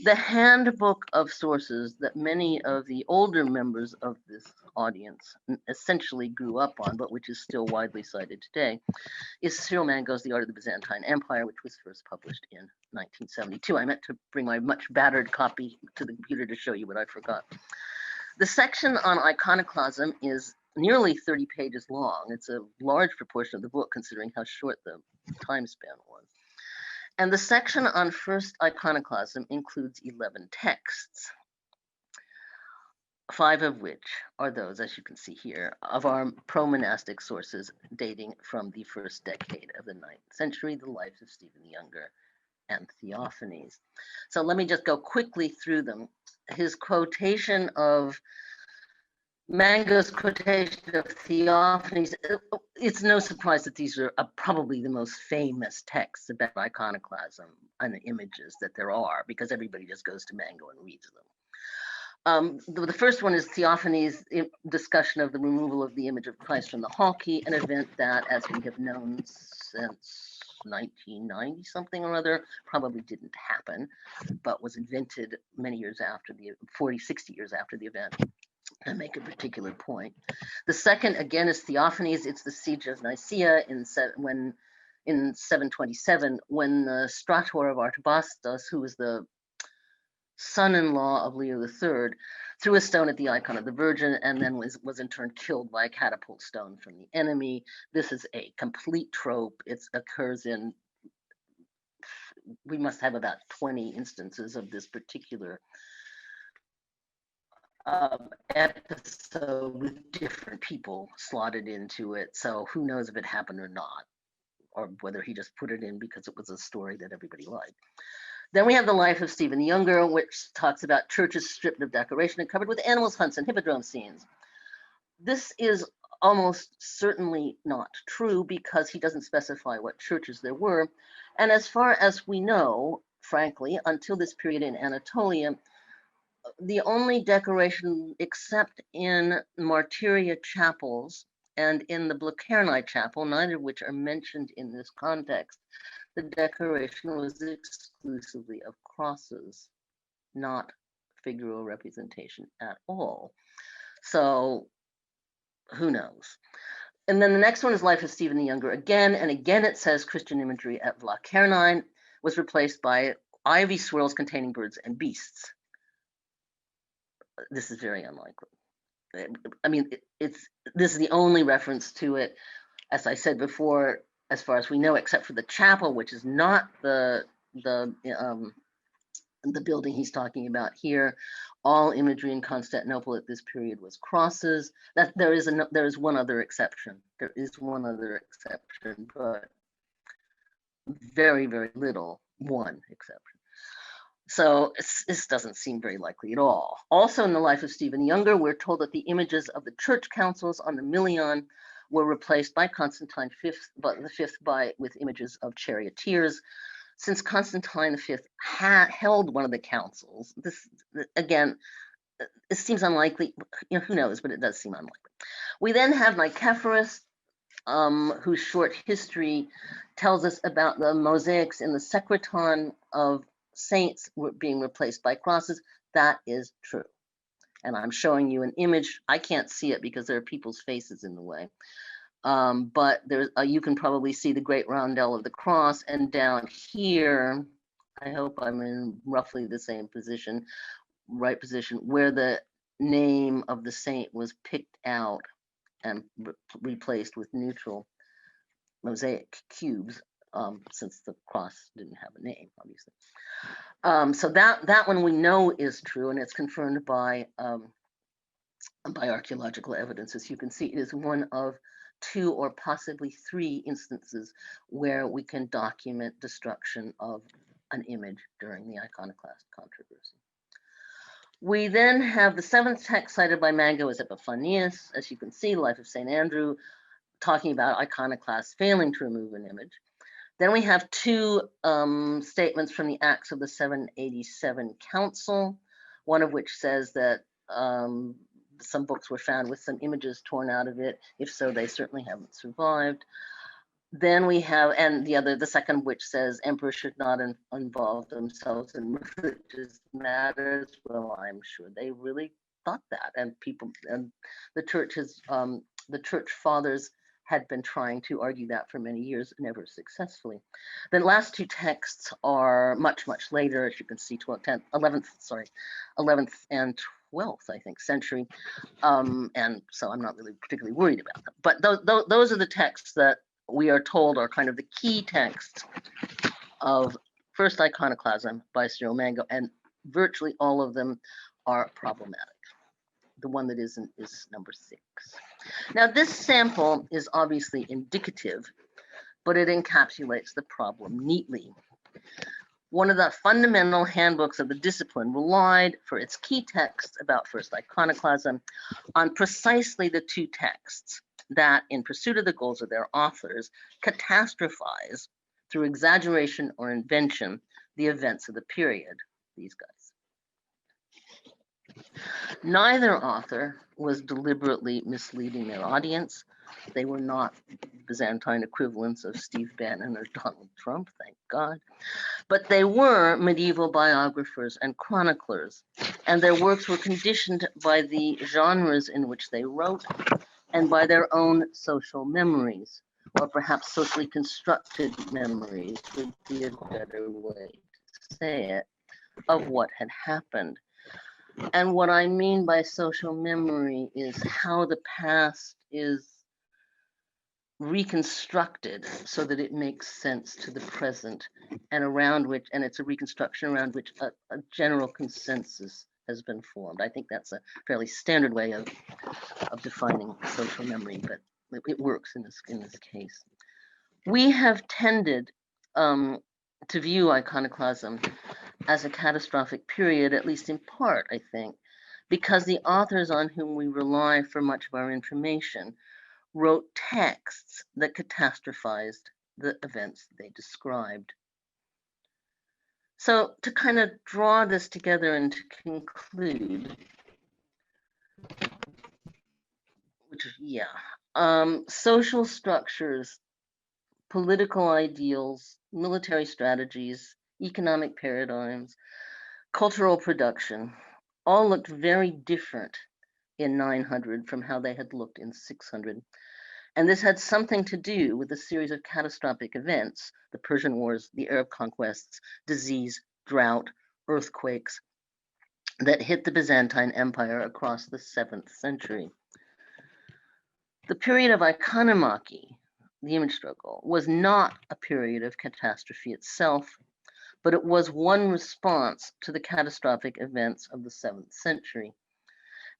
the handbook of sources that many of the older members of this audience essentially grew up on, but which is still widely cited today, is Cyril Mango's The Art of the Byzantine Empire, which was first published in 1972. I meant to bring my much battered copy to the computer to show you, but I forgot. The section on iconoclasm is nearly 30 pages long. It's a large proportion of the book, considering how short the time span was. And the section on first iconoclasm includes 11 texts, 5 of which are those, as you can see here, of our pro-monastic sources dating from the first decade of the 9th century, the lives of Stephen the Younger and Theophanes. So let me just go quickly through them. His quotation of Mango's quotation of Theophanes, it's no surprise that these are probably the most famous texts about iconoclasm and images that there are, because everybody just goes to Mango and reads them. The first one is Theophanes' discussion of the removal of the image of Christ from the Halki, an event that, as we have known since 1990 something or other, probably didn't happen, but was invented many years after 60 years after the event. And make a particular point. The second, again, is Theophanes. It's the siege of Nicaea in 727, when the Strator of Artabasdos, who was the son-in-law of Leo III, threw a stone at the icon of the Virgin and then was in turn killed by a catapult stone from the enemy. This is a complete trope. It occurs in, we must have about 20 instances of this particular episode with different people slotted into it. So who knows if it happened or not, or whether he just put it in because it was a story that everybody liked. Then we have the life of Stephen the Younger, which talks about churches stripped of decoration and covered with animals, hunts, and hippodrome scenes. This is almost certainly not true because he doesn't specify what churches there were. And as far as we know, frankly, until this period in Anatolia, the only decoration except in martyria chapels and in the Blecherni chapel, neither of which are mentioned in this context, the decoration was exclusively of crosses, not figural representation at all. So who knows? And then the next one is Life of Stephen the Younger again, and again it says Christian imagery at Blecherni was replaced by ivy swirls containing birds and beasts. This is very unlikely. I mean, this is the only reference to it, as I said before, as far as we know, except for the chapel, which is not the building he's talking about here. All imagery in Constantinople at this period was crosses. That there is one other exception. There is one other exception, but very, very little. One exception. So this doesn't seem very likely at all. Also in the life of Stephen the Younger, we're told that the images of the church councils on the Milion were replaced by Constantine V, with images of charioteers. Since Constantine V held one of the councils, this again, it seems unlikely. You know, who knows, but it does seem unlikely. We then have Nicephorus, whose short history tells us about the mosaics in the Secreton of saints were being replaced by crosses. That is true. And I'm showing you an image. I can't see it because there are people's faces in the way. But there's you can probably see the great roundel of the cross, and down here, I hope I'm in roughly the same position, right position, where the name of the saint was picked out and replaced with neutral mosaic cubes, since the cross didn't have a name, obviously. So that one we know is true, and it's confirmed by archaeological evidence. As you can see, it is one of 2 or possibly 3 instances where we can document destruction of an image during the iconoclast controversy. We then have the 7th text cited by Mango is Epiphanius. As you can see, Life of St. Andrew, talking about iconoclasts failing to remove an image. Then we have 2 statements from the Acts of the 787 Council, one of which says that some books were found with some images torn out of it. If so, they certainly haven't survived. Then we have, and the second which says emperors should not involve themselves in religious matters. Well, I'm sure they really thought that, and the church fathers had been trying to argue that for many years, never successfully. The last 2 texts are much, much later, as you can see, 11th and 12th, I think, century. And so I'm not really particularly worried about them. But those are the texts that we are told are kind of the key texts of first iconoclasm by Cyril Mango, and virtually all of them are problematic. The one that isn't is number 6. Now, this sample is obviously indicative, but it encapsulates the problem neatly. One of the fundamental handbooks of the discipline relied for its key texts about first iconoclasm on precisely the 2 texts that, in pursuit of the goals of their authors, catastrophize through exaggeration or invention the events of the period, these guys. Neither author was deliberately misleading their audience. They were not Byzantine equivalents of Steve Bannon or Donald Trump, thank God. But they were medieval biographers and chroniclers, and their works were conditioned by the genres in which they wrote and by their own social memories, or perhaps socially constructed memories would be a better way to say it, of what had happened. And what I mean by social memory is how the past is reconstructed so that it makes sense to the present, and it's a reconstruction around which a general consensus has been formed. I think that's a fairly standard way of defining social memory, but it works in this case. We have tended to view iconoclasm as a catastrophic period, at least in part, I think, because the authors on whom we rely for much of our information wrote texts that catastrophized the events they described. So to kind of draw this together and to conclude, social structures, political ideals, military strategies, economic paradigms, cultural production, all looked very different in 900 from how they had looked in 600. And this had something to do with a series of catastrophic events, the Persian Wars, the Arab conquests, disease, drought, earthquakes, that hit the Byzantine Empire across the 7th century. The period of iconomachy, the image struggle, was not a period of catastrophe itself, but it was one response to the catastrophic events of the 7th century.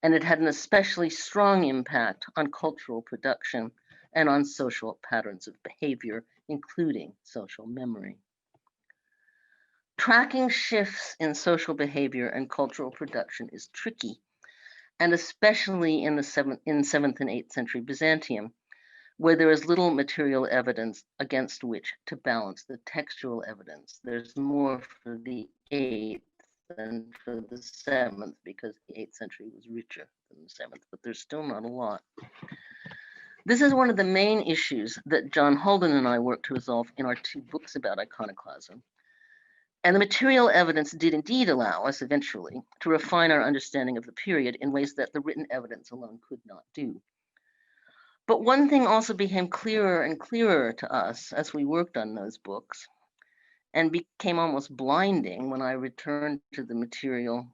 And it had an especially strong impact on cultural production and on social patterns of behavior, including social memory. Tracking shifts in social behavior and cultural production is tricky, and especially in 7th and 8th century Byzantium, where there is little material evidence against which to balance the textual evidence. There's more for the 8th than for the 7th, because the 8th century was richer than the 7th, but there's still not a lot. This is one of the main issues that John Holden and I worked to resolve in our 2 books about iconoclasm. And the material evidence did indeed allow us eventually to refine our understanding of the period in ways that the written evidence alone could not do. But one thing also became clearer and clearer to us as we worked on those books, and became almost blinding when I returned to the material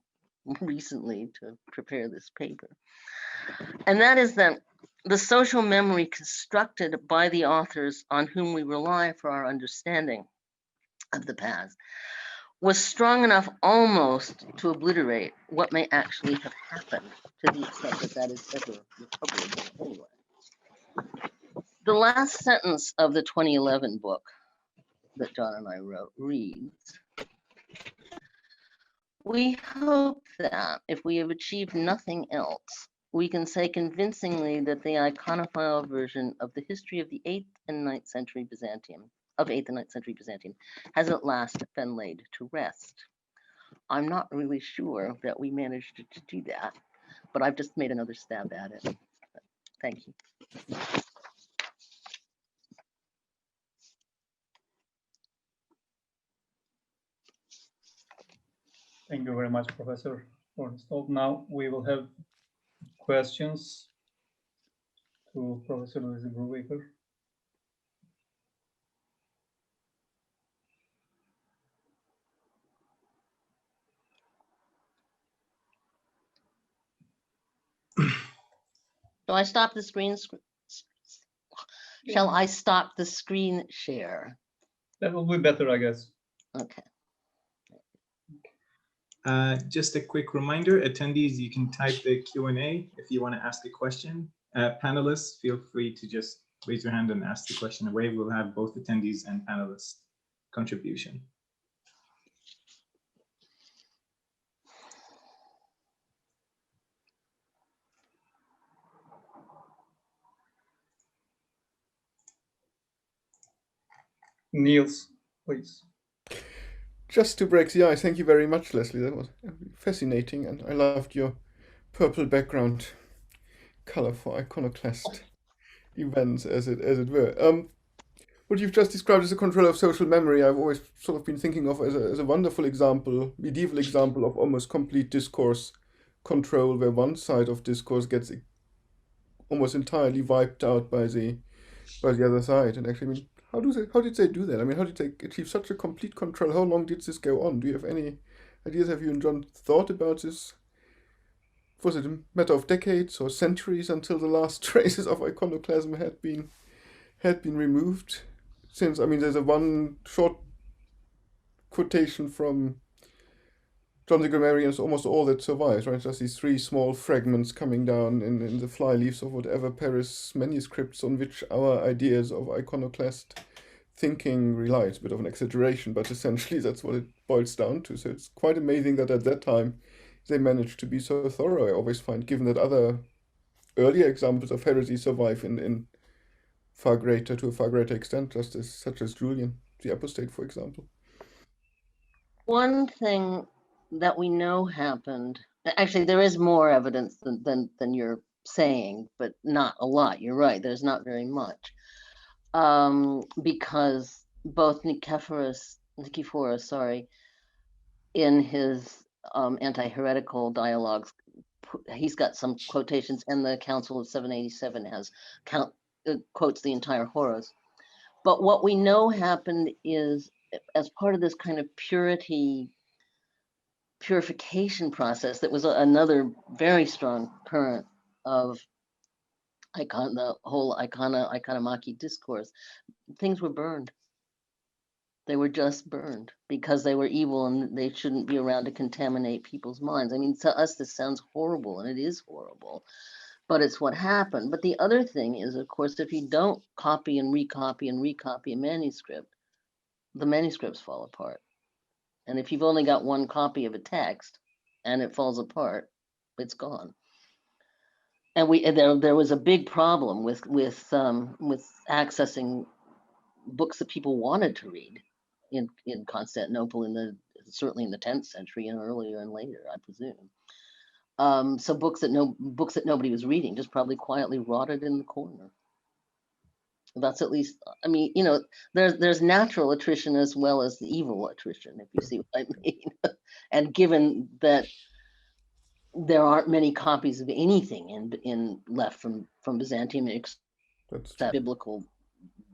recently to prepare this paper. And that is that the social memory constructed by the authors on whom we rely for our understanding of the past was strong enough almost to obliterate what may actually have happened, to the extent that that is ever recoverable anyway. The last sentence of the 2011 book that John and I wrote reads, "We hope that if we have achieved nothing else, we can say convincingly that the iconophile version of the history of the 8th and 9th century Byzantium, has at last been laid to rest." I'm not really sure that we managed to do that, but I've just made another stab at it. Thank you. Thank you very much, Professor, for this talk. Now we will have questions to Professor Leslie Brubaker. Do I stop the screen? Shall I stop the screen share? That will be better, I guess. Okay. Just a quick reminder, attendees, you can type the Q&A if you want to ask a question. Panelists, feel free to just raise your hand and ask the question away. We'll have both attendees and panelists contribution. Niels, please. Just to break the ice, thank you very much, Leslie. That was fascinating, and I loved your purple background color for iconoclast events, as it were. What you've just described as a control of social memory, I've always sort of been thinking of as a wonderful example, medieval example of almost complete discourse control, where one side of discourse gets almost entirely wiped out by the other side. And actually, I mean, how did they do that? I mean, how did they achieve such a complete control? How long did this go on? Do you have any ideas? Have you and John thought about this? Was it a matter of decades or centuries until the last traces of iconoclasm had been removed? Since, I mean, there's a one short quotation from John the Grammarian is almost all that survives, right? Just these three small fragments coming down in the flyleaves of whatever Paris manuscripts on which our ideas of iconoclast thinking rely. It's a bit of an exaggeration, but essentially that's what it boils down to. So it's quite amazing that at that time they managed to be so thorough. I always find, given that other earlier examples of heresy survive to a far greater extent, such as Julian, the apostate, for example. One thing that we know happened, actually there is more evidence than you're saying, but not a lot. You're right, there's not very much. Because both Nicephorus, in his anti-heretical dialogues, he's got some quotations, and the Council of 787 has quotes the entire Horos. But what we know happened is, as part of this kind of purification process, that was another very strong current of the whole iconomachy discourse, things were burned. They were just burned because they were evil and they shouldn't be around to contaminate people's minds. I mean, to us, this sounds horrible, and it is horrible, but it's what happened. But the other thing is, of course, if you don't copy and recopy a manuscript, the manuscripts fall apart. And if you've only got one copy of a text and it falls apart, it's gone. And there was a big problem with accessing books that people wanted to read in Constantinople certainly in the 10th century and earlier and later, I presume. So books that nobody was reading just probably quietly rotted in the corner. That's at least, I mean, you know, there's natural attrition as well as the evil attrition, if you see what I mean. And given that there aren't many copies of anything left from Byzantium except biblical,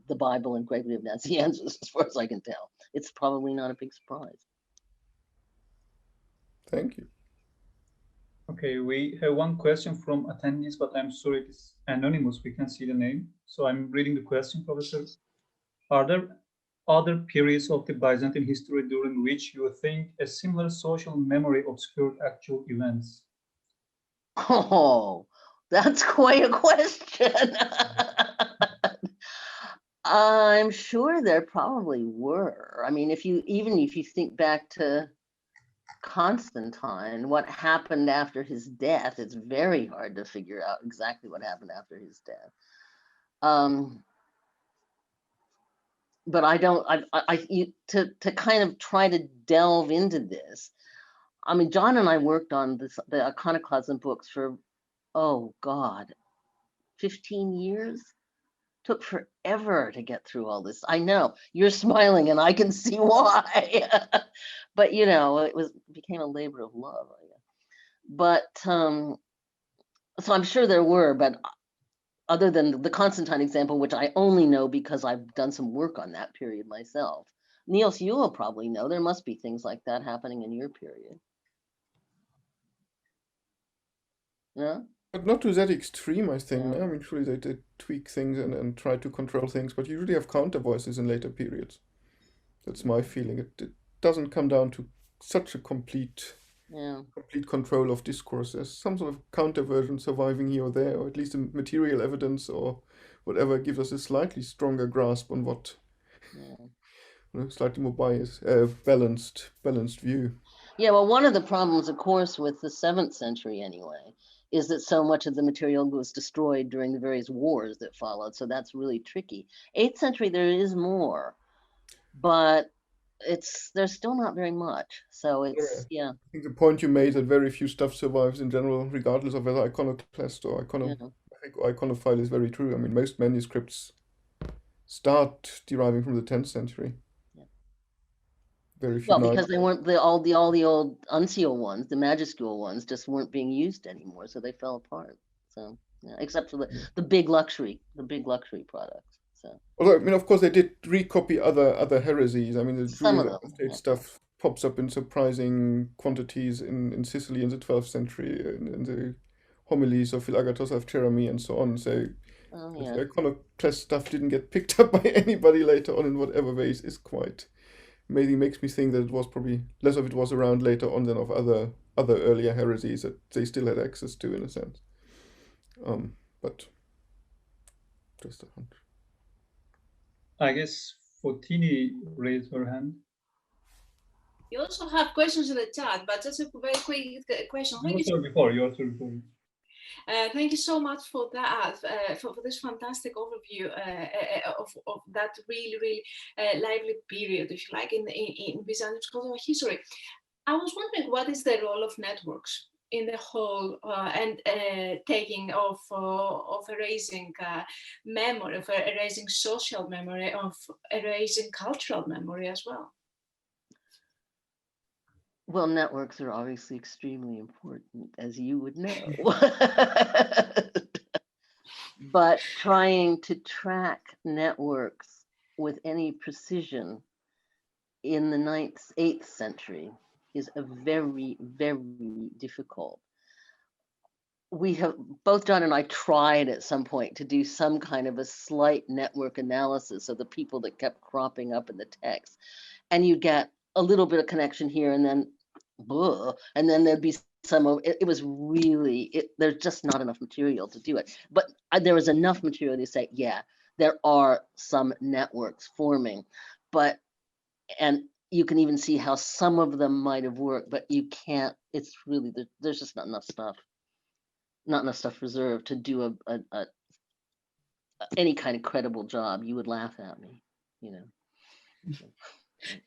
the Bible and Gregory of Nazianzus, as far as I can tell, it's probably not a big surprise. Thank you. Okay, we have one question from attendees, but I'm sorry it is anonymous. We can't see the name. So I'm reading the question, Professor. Are there other periods of the Byzantine history during which you think a similar social memory obscured actual events? Oh, that's quite a question. I'm sure there probably were. I mean, if you think back to Constantine, what happened after his death, it's very hard to figure out exactly what happened after his death. But to kind of try to delve into this, I mean, John and I worked on the Iconoclasm books for, oh God, 15 years? Took forever to get through all this. I know, you're smiling and I can see why. But you know, it became a labor of love, I guess. But so I'm sure there were, but other than the Constantine example, which I only know because I've done some work on that period myself. Niels, you'll probably know there must be things like that happening in your period. Yeah? But not to that extreme, I think. Yeah. I mean, surely they did tweak things and try to control things, but you usually have counter voices in later periods. That's my feeling. It doesn't come down to such a complete control of discourse. There's some sort of counter version surviving here or there, or at least the material evidence or whatever gives us a slightly stronger grasp on what, slightly more balanced view. Yeah, well, one of the problems, of course, with the 7th century anyway, is that so much of the material was destroyed during the various wars that followed. So that's really tricky. 8th century, there is more, but there's still not very much. So it's, I think the point you made that very few stuff survives in general, regardless of whether iconoclast or iconophile, is very true. I mean, most manuscripts start deriving from the 10th century. Very few. Well, because they weren't all the old uncial ones, the majuscule ones, just weren't being used anymore, so they fell apart. So except for the big luxury products. So, although I mean, of course, they did recopy other heresies. I mean, the Julian state stuff pops up in surprising quantities in Sicily in the 12th century, in the homilies of Philagatos of Cherami and so on. So the iconoclast stuff didn't get picked up by anybody later on in whatever ways is quite maybe makes me think that it was probably less of it was around later on than of other earlier heresies that they still had access to in a sense. But just a hunch. I guess Foteini raised her hand. You also have questions in the chat, but just a very quick question. Yours were before. Thank you so much for that, for this fantastic overview of that really lively period, if you like, in Byzantine cultural history. I was wondering, what is the role of networks in the whole and taking of erasing memory, of erasing social memory, of erasing cultural memory as well? Well, networks are obviously extremely important, as you would know. But trying to track networks with any precision in the 8th century is a very difficult. We have, both John and I tried at some point to do some kind of a slight network analysis of the people that kept cropping up in the text. And you get a little bit of connection here and then, and then there'd be some of it. It was really, there's just not enough material to do it. But there was enough material to say, yeah, there are some networks forming, and you can even see how some of them might have worked, but you can't, it's really, there's just not enough stuff reserved to do any kind of credible job. You would laugh at me, you know.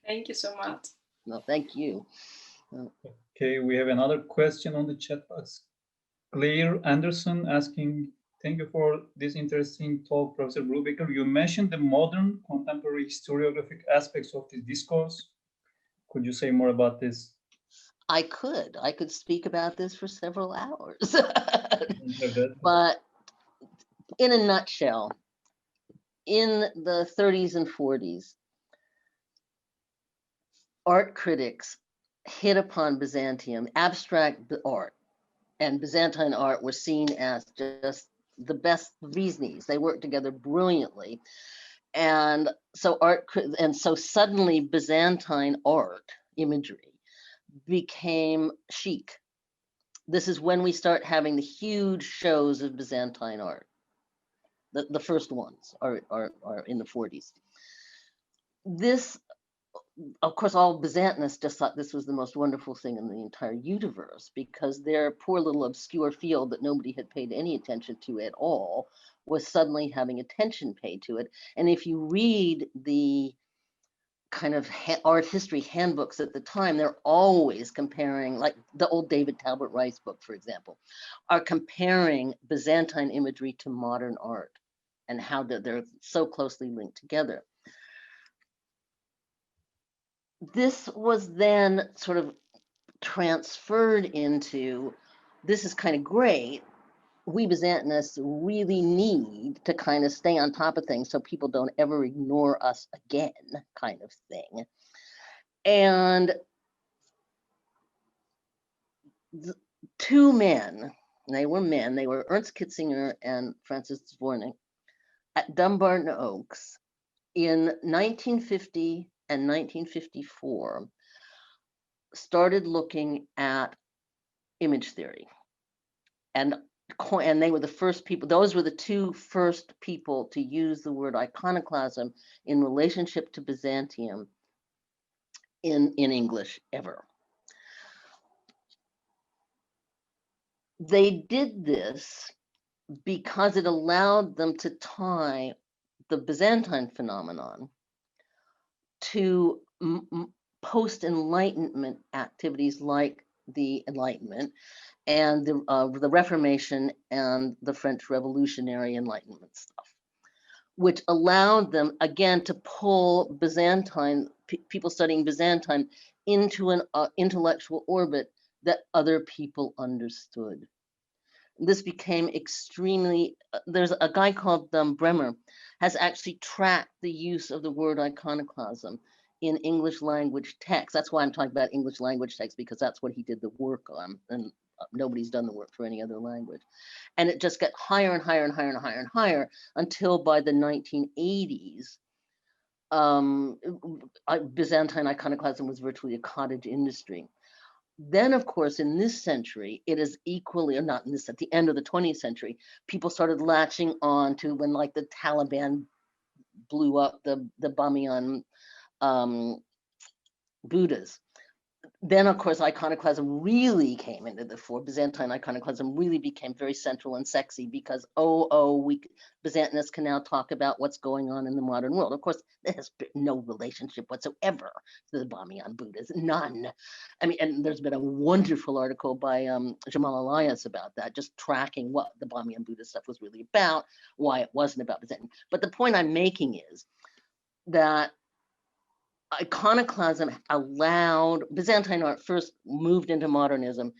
Thank you so much. No, thank you. Okay, we have another question on the chat box. Claire Anderson asking, thank you for this interesting talk, Professor Brubaker. You mentioned the modern contemporary historiographic aspects of this discourse. Could you say more about this? I could speak about this for several hours. But in a nutshell, in the 30s and 40s, art critics hit upon Byzantium, abstract art, and Byzantine art were seen as just the best reasons. They worked together brilliantly. And so suddenly Byzantine art imagery became chic. This is when we start having the huge shows of Byzantine art. The first ones are in the 40s. This, of course, all Byzantinists just thought this was the most wonderful thing in the entire universe, because their poor little obscure field that nobody had paid any attention to at all was suddenly having attention paid to it. And if you read the kind of art history handbooks at the time, they're always comparing, like the old David Talbot Rice book, for example, are comparing Byzantine imagery to modern art and how they're so closely linked together. This was then sort of transferred into, this is kind of great. We Byzantinists really need to kind of stay on top of things so people don't ever ignore us again, kind of thing. And two men, they were Ernst Kitzinger and Francis Zvornik, at Dumbarton Oaks in 1950 and 1954, started looking at image theory. And they were the first people, those were the two first people to use the word iconoclasm in relationship to Byzantium in English ever. They did this because it allowed them to tie the Byzantine phenomenon to post-Enlightenment activities like the Enlightenment and the Reformation and the French Revolutionary Enlightenment stuff, which allowed them, again, to pull Byzantine, people studying Byzantine, into an intellectual orbit that other people understood. This became extremely, there's a guy called Bremer, has actually tracked the use of the word iconoclasm in English language text. That's why I'm talking about English language text, because that's what he did the work on, and nobody's done the work for any other language. And it just got higher and higher and higher and higher and higher until by the 1980s, Byzantine iconoclasm was virtually a cottage industry. Then, of course, in this century, it is equally, or not in this, at the end of the 20th century, people started latching on to when like the Taliban blew up the Bamiyan Buddhas. Then, of course, iconoclasm really came into the fore. Byzantine iconoclasm really became very central and sexy because, Byzantinists can now talk about what's going on in the modern world. Of course, there has been no relationship whatsoever to the Bamiyan Buddhas, none. I mean, and there's been a wonderful article by Jamal Elias about that, just tracking what the Bamiyan Buddha stuff was really about, why it wasn't about Byzantine. But the point I'm making is that iconoclasm allowed Byzantine art first moved into modernism,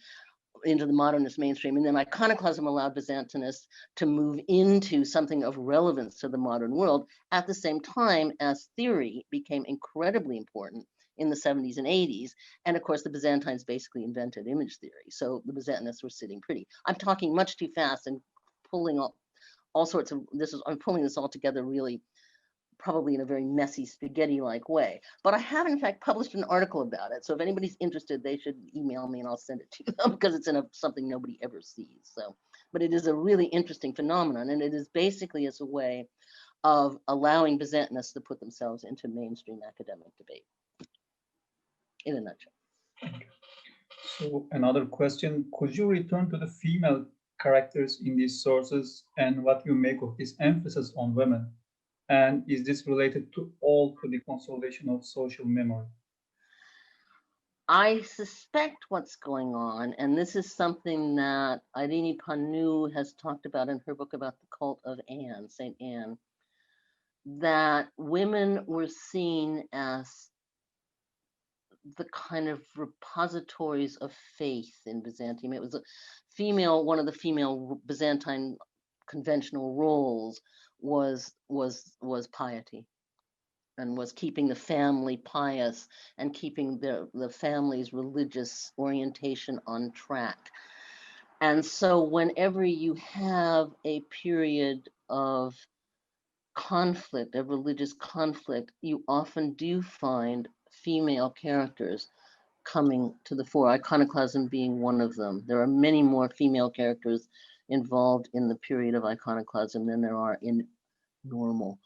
into the modernist mainstream, and then iconoclasm allowed Byzantinists to move into something of relevance to the modern world at the same time as theory became incredibly important in the 70s and 80s. And of course, the Byzantines basically invented image theory. So the Byzantinists were sitting pretty. I'm talking much too fast and pulling all sorts of, I'm pulling this all together really probably in a very messy spaghetti-like way. But I have in fact published an article about it. So if anybody's interested, they should email me and I'll send it to them because it's in something nobody ever sees. So, but it is a really interesting phenomenon, and it is basically as a way of allowing Byzantinists to put themselves into mainstream academic debate, in a nutshell. So another question, could you return to the female characters in these sources and what you make of this emphasis on women? And is this related to the consolidation of social memory? I suspect what's going on, and this is something that Irene Panu has talked about in her book about the cult of Anne, Saint Anne, that women were seen as the kind of repositories of faith in Byzantium. It was one of the female Byzantine conventional roles was piety, and was keeping the family pious and keeping the family's religious orientation on track. And so whenever you have a period of conflict, of religious conflict, you often do find female characters coming to the fore, iconoclasm being one of them. There are many more female characters involved in the period of iconoclasm than there are in normal.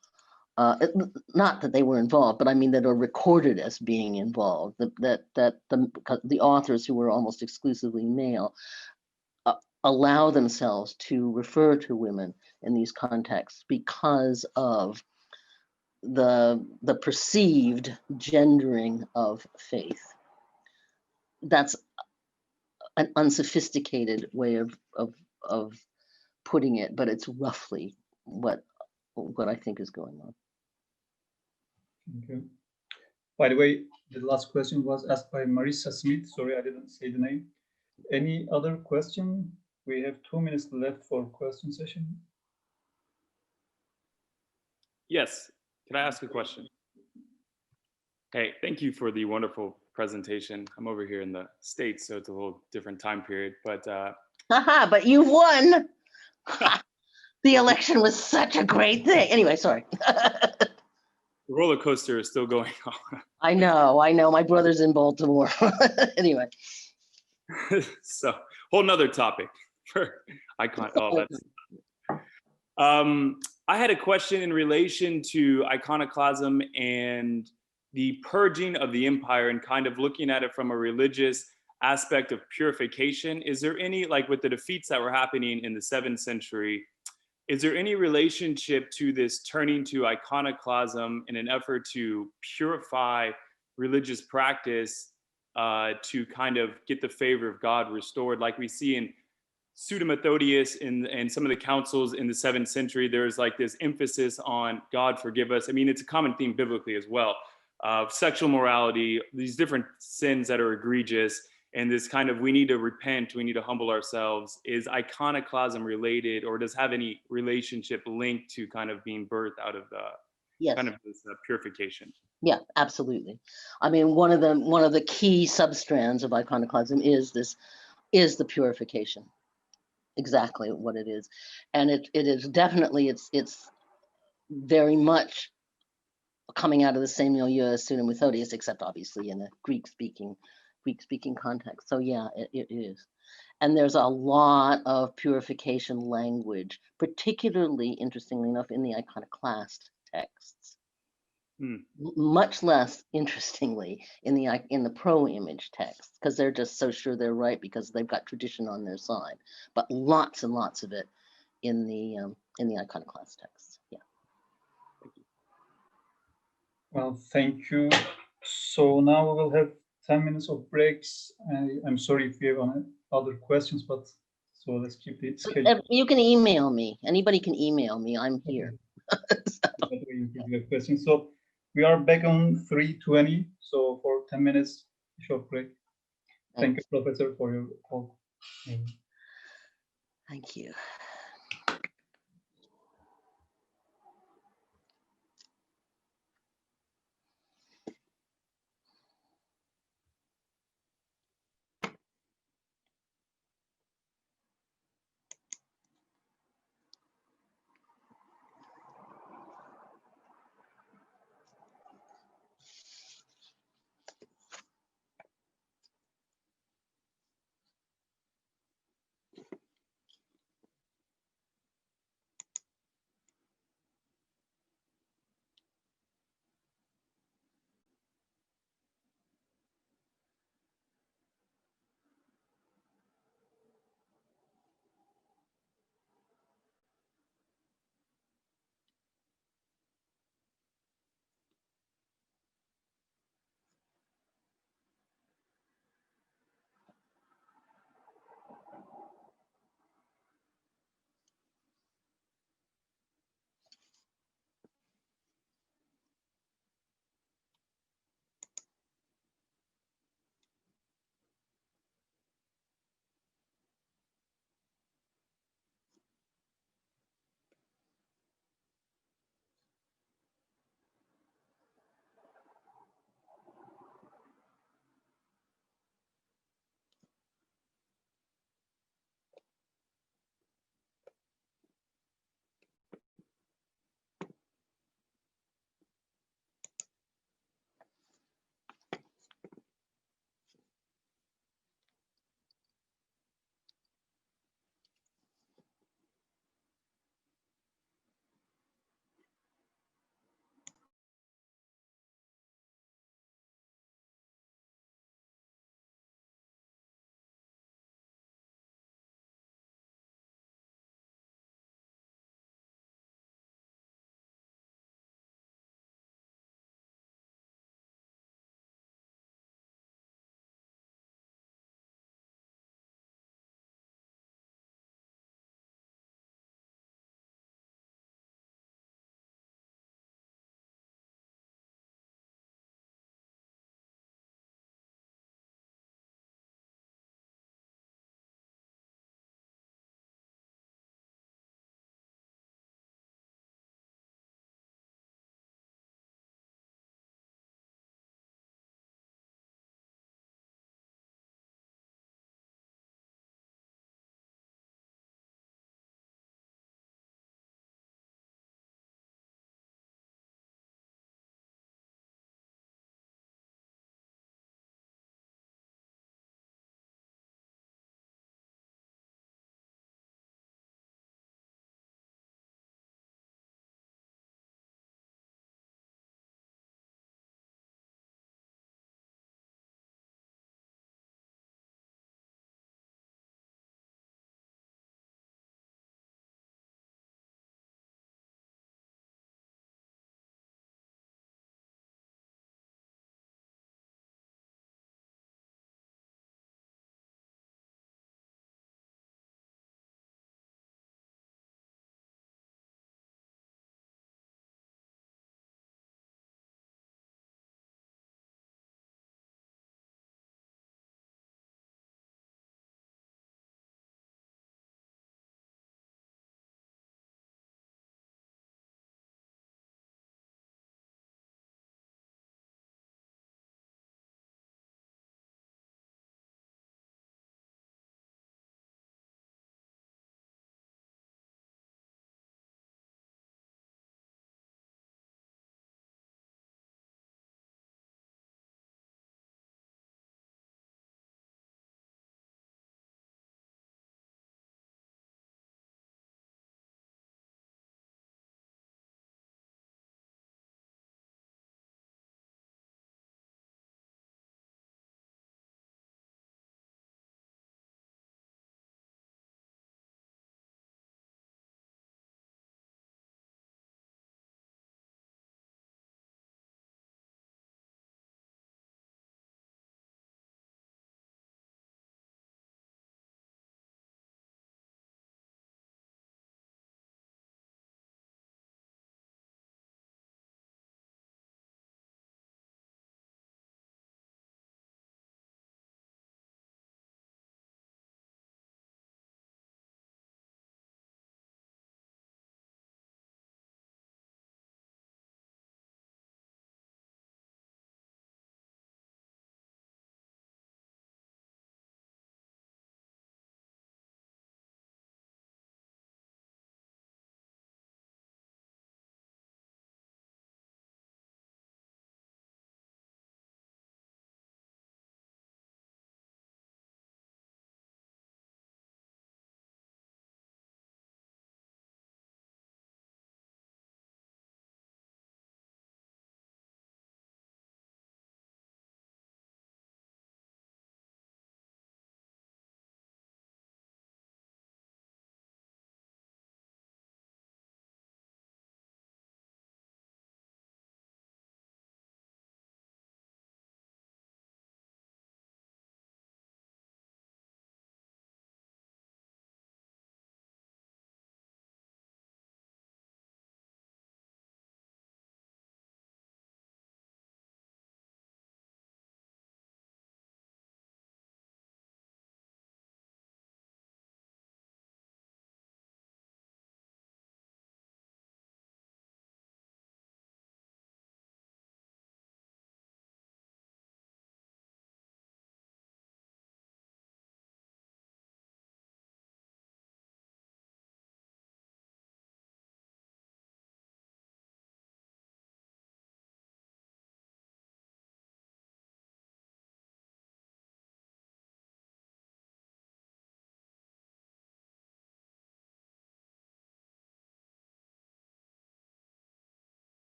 Not that they were involved, but I mean that are recorded as being involved, that the authors, who were almost exclusively male, allow themselves to refer to women in these contexts because of the perceived gendering of faith. That's an unsophisticated way of putting it, but it's roughly what I think is going on. Okay. By the way, the last question was asked by Marissa Smith. Sorry, I didn't say the name. Any other question? We have 2 minutes left for question session. Yes, can I ask a question? Hey, thank you for the wonderful presentation. I'm over here in the States, so it's a little different time period, but but you won. The election was such a great thing. Anyway, sorry. The roller coaster is still going on. I know. My brother's in Baltimore. Anyway. So, whole nother topic for icon. Oh, that's. I had a question in relation to iconoclasm and the purging of the empire and kind of looking at it from a religious aspect of purification. Is there any, like with the defeats that were happening in the 7th century, is there any relationship to this turning to iconoclasm in an effort to purify religious practice to kind of get the favor of God restored? Like we see in Pseudo-Methodius and some of the councils in the 7th century, there's like this emphasis on God forgive us. I mean, it's a common theme biblically as well. Sexual morality, these different sins that are egregious, and this kind of, we need to repent, we need to humble ourselves. Is iconoclasm related, or does have any relationship linked to kind of being birthed out of the kind of this purification? Yeah, absolutely. I mean, one of the key substrands of iconoclasm is the purification. Exactly what it is, and it is definitely it's very much coming out of the same milieu as Sunan Methodius, except obviously in a Greek-speaking context. So yeah, it is. And there's a lot of purification language, particularly, interestingly enough, in the iconoclast texts. Much less interestingly in the pro-image texts, because they're just so sure they're right because they've got tradition on their side. But lots and lots of it in the iconoclast texts. Yeah. Well, thank you. So now we will have 10 minutes of breaks. I'm sorry if you have other questions, but so let's keep it scheduled. You can email me. Anybody can email me. I'm here. Questions. So we are back on 3:20. So for 10 minutes, short break. Thank you, Professor, for your call. Thank you.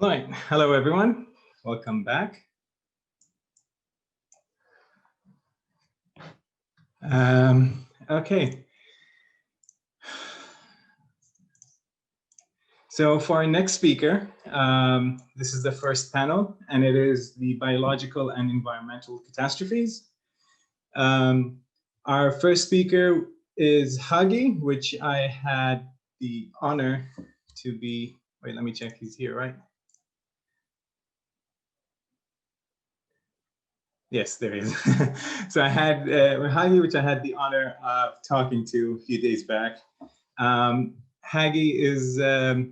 All right, hello everyone, welcome back. Okay. So for our next speaker, this is the first panel, and it is the biological and environmental catastrophes. Our first speaker is Haggai, which I had the honor to be, wait, let me check, he's here, right? Yes, there is. So I had Haggai, which I had the honor of talking to a few days back. Haggai is a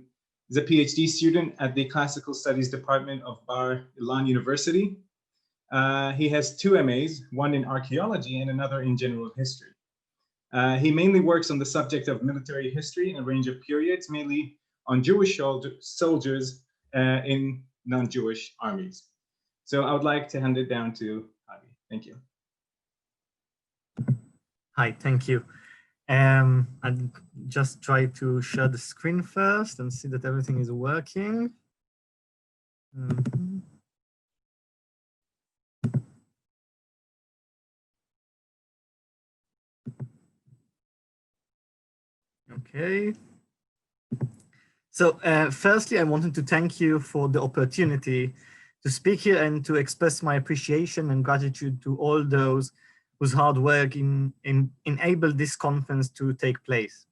PhD student at the Classical Studies Department of Bar Ilan University. He has 2 MAs, one in archaeology and another in general history. He mainly works on the subject of military history in a range of periods, mainly on Jewish soldiers in non-Jewish armies. So I would like to hand it down to Haggai. Thank you. Hi, thank you. I'll just try to share the screen first and see that everything is working. Okay. So firstly, I wanted to thank you for the opportunity to speak here and to express my appreciation and gratitude to all those whose hard work enabled this conference to take place.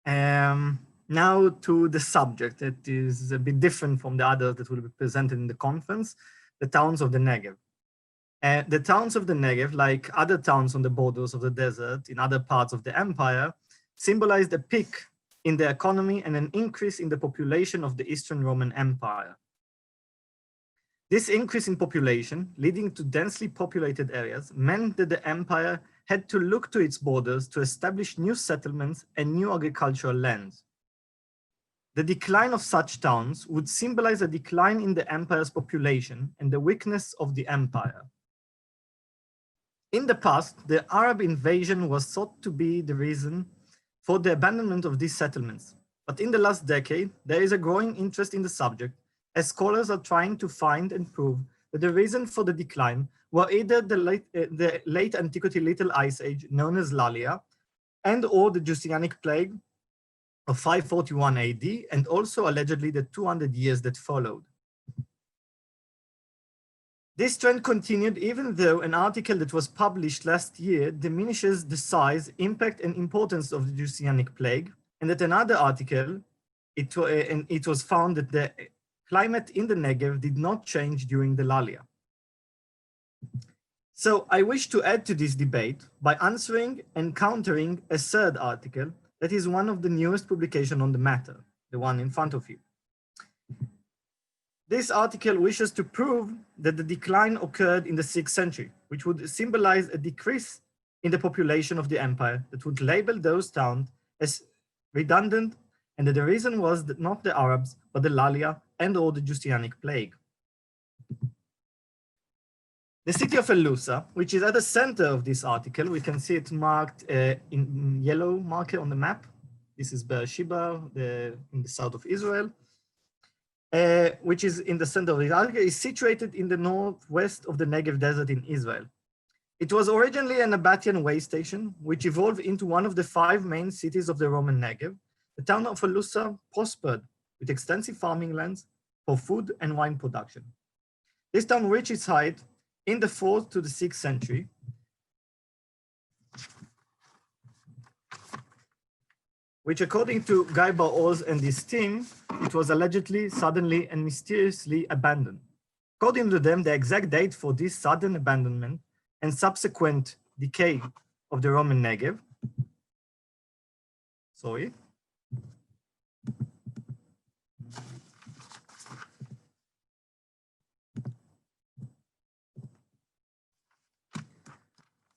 Now to the subject that is a bit different from the others that will be presented in the conference, the towns of the Negev. The towns of the Negev, like other towns on the borders of the desert in other parts of the empire, symbolized a peak in the economy and an increase in the population of the Eastern Roman Empire. This increase in population, leading to densely populated areas, meant that the empire had to look to its borders to establish new settlements and new agricultural lands. The decline of such towns would symbolize a decline in the empire's population and the weakness of the empire. In the past, the Arab invasion was thought to be the reason for the abandonment of these settlements. But in the last decade, there is a growing interest in the subject, as scholars are trying to find and prove that the reason for the decline were either the late antiquity Little Ice Age, known as Lalia, and or the Justinianic plague of 541 AD, and also allegedly the 200 years that followed. This trend continued even though an article that was published last year diminishes the size, impact, and importance of the Justinianic plague, and that another article, it was found that the climate in the Negev did not change during the Lalia. So I wish to add to this debate by answering and countering a third article that is one of the newest publications on the matter, the one in front of you. This article wishes to prove that the decline occurred in the 6th century, which would symbolize a decrease in the population of the empire that would label those towns as redundant, and that the reason was that not the Arabs, but the Lalia and or the Justinianic plague. The city of El-Lusa, which is at the center of this article, we can see it marked in yellow marker on the map. This is Beersheba in the south of Israel, which is in the center of the article, is situated in the northwest of the Negev desert in Israel. It was originally an Nabatean way station, which evolved into one of the 5 main cities of the Roman Negev. The town of El-Lusa prospered with extensive farming lands for food and wine production. This town reached its height in the 4th to the 6th century, which according to Guy Bar-Oz and his team, it was allegedly, suddenly, and mysteriously abandoned. According to them, the exact date for this sudden abandonment and subsequent decay of the Roman Negev,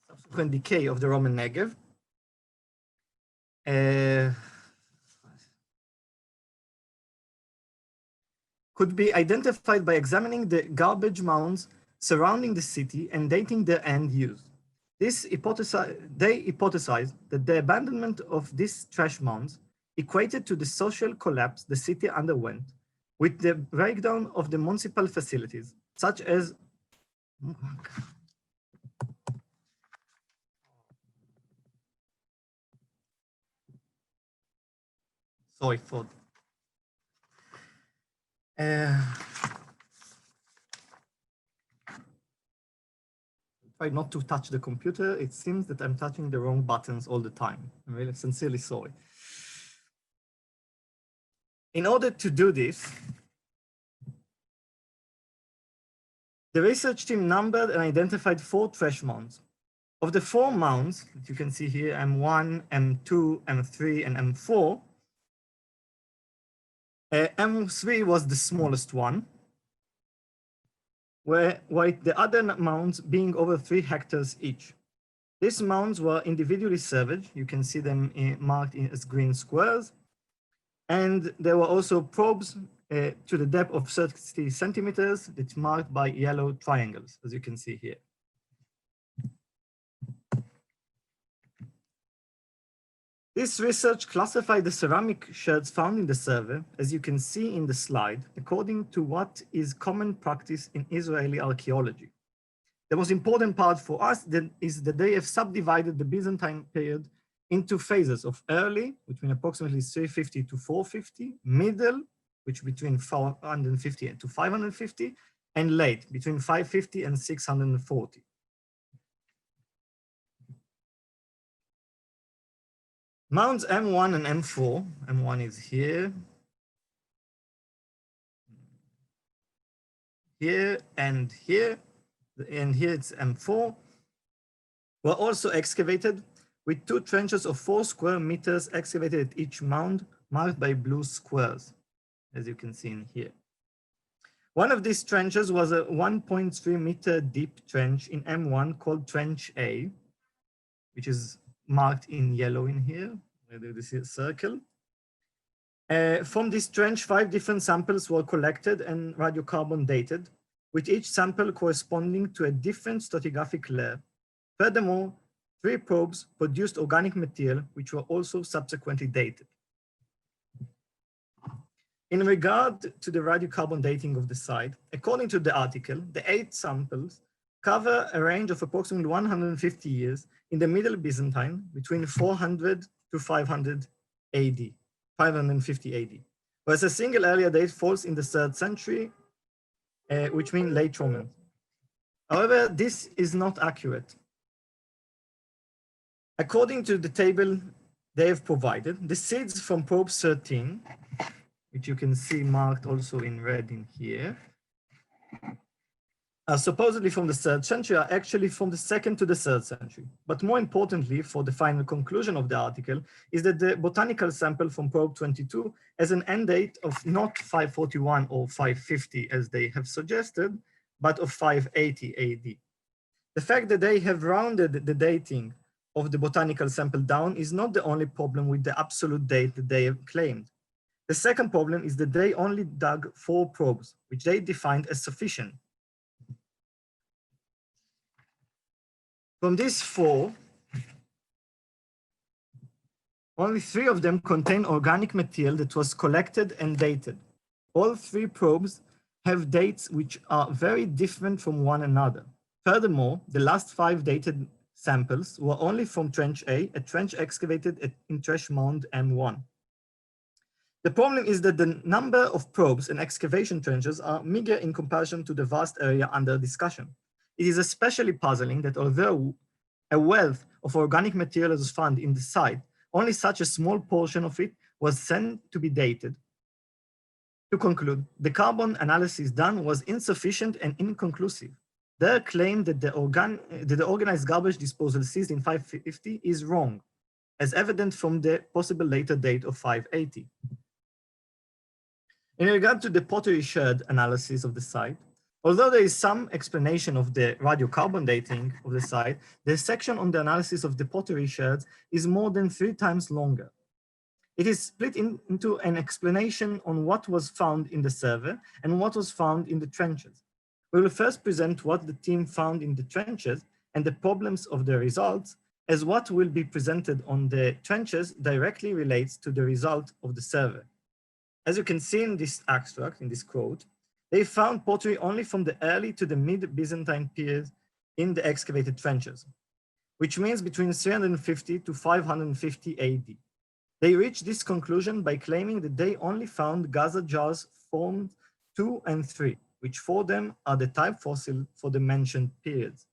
subsequent decay of the Roman Negev, could be identified by examining the garbage mounds surrounding the city and dating their end use. They hypothesized that the abandonment of these trash mounds equated to the social collapse the city underwent, with the breakdown of the municipal facilities, such as sorry for try not to touch the computer. It seems that I'm touching the wrong buttons all the time. I'm really sincerely sorry. In order to do this, the research team numbered and identified 4 trash mounds. Of the 4 mounds that you can see here, M1, M2, M3, and M4, M3 was the smallest one, while the other mounds being over 3 hectares each. These mounds were individually surveyed. You can see them marked as green squares. And there were also probes to the depth of 30 centimeters that's marked by yellow triangles, as you can see here. This research classified the ceramic sherds found in the survey, as you can see in the slide, according to what is common practice in Israeli archaeology. The most important part for us is that they have subdivided the Byzantine period into phases of early, between approximately 350 to 450, middle, which between 450 to 550, and late, between 550 and 640. Mounds M1 and M4, M1 is here, and here it's M4, were also excavated with 2 trenches of 4 square meters excavated at each mound, marked by blue squares, as you can see in here. One of these trenches was a 1.3 meter deep trench in M1 called Trench A, which is marked in yellow in here, where this is a circle. From this trench, 5 different samples were collected and radiocarbon dated, with each sample corresponding to a different stratigraphic layer. Furthermore, 3 probes produced organic material, which were also subsequently dated. In regard to the radiocarbon dating of the site, according to the article, the 8 samples cover a range of approximately 150 years in the Middle Byzantine, between 400 to 500 AD, 550 AD, whereas a single earlier date falls in the 3rd century, which means late Roman. However, this is not accurate. According to the table they have provided, the seeds from probe 13, which you can see marked also in red in here, are supposedly from the 3rd century, are actually from the 2nd to the 3rd century. But more importantly, for the final conclusion of the article, is that the botanical sample from probe 22 has an end date of not 541 or 550 as they have suggested, but of 580 AD. The fact that they have rounded the dating of the botanical sample down is not the only problem with the absolute date that they have claimed. The second problem is that they only dug 4 probes, which they defined as sufficient. From these 4, only 3 of them contain organic material that was collected and dated. All 3 probes have dates which are very different from one another. Furthermore, the last 5 dated samples were only from Trench A, a trench excavated in Trash Mound M1. The problem is that the number of probes and excavation trenches are meager in comparison to the vast area under discussion. It is especially puzzling that although a wealth of organic material was found in the site, only such a small portion of it was sent to be dated. To conclude, the carbon analysis done was insufficient and inconclusive. Their claim that the organized garbage disposal seized in 550 is wrong, as evident from the possible later date of 580. In regard to the pottery sherd analysis of the site, although there is some explanation of the radiocarbon dating of the site, the section on the analysis of the pottery sherds is more than 3 times longer. It is split into an explanation on what was found in the survey and what was found in the trenches. We will first present what the team found in the trenches and the problems of the results, as what will be presented on the trenches directly relates to the result of the survey. As you can see in this extract, in this quote, they found pottery only from the early to the mid-Byzantine period in the excavated trenches, which means between 350 to 550 AD. They reached this conclusion by claiming that they only found Gaza jars formed 2 and 3, which for them are the type fossil for the mentioned periods.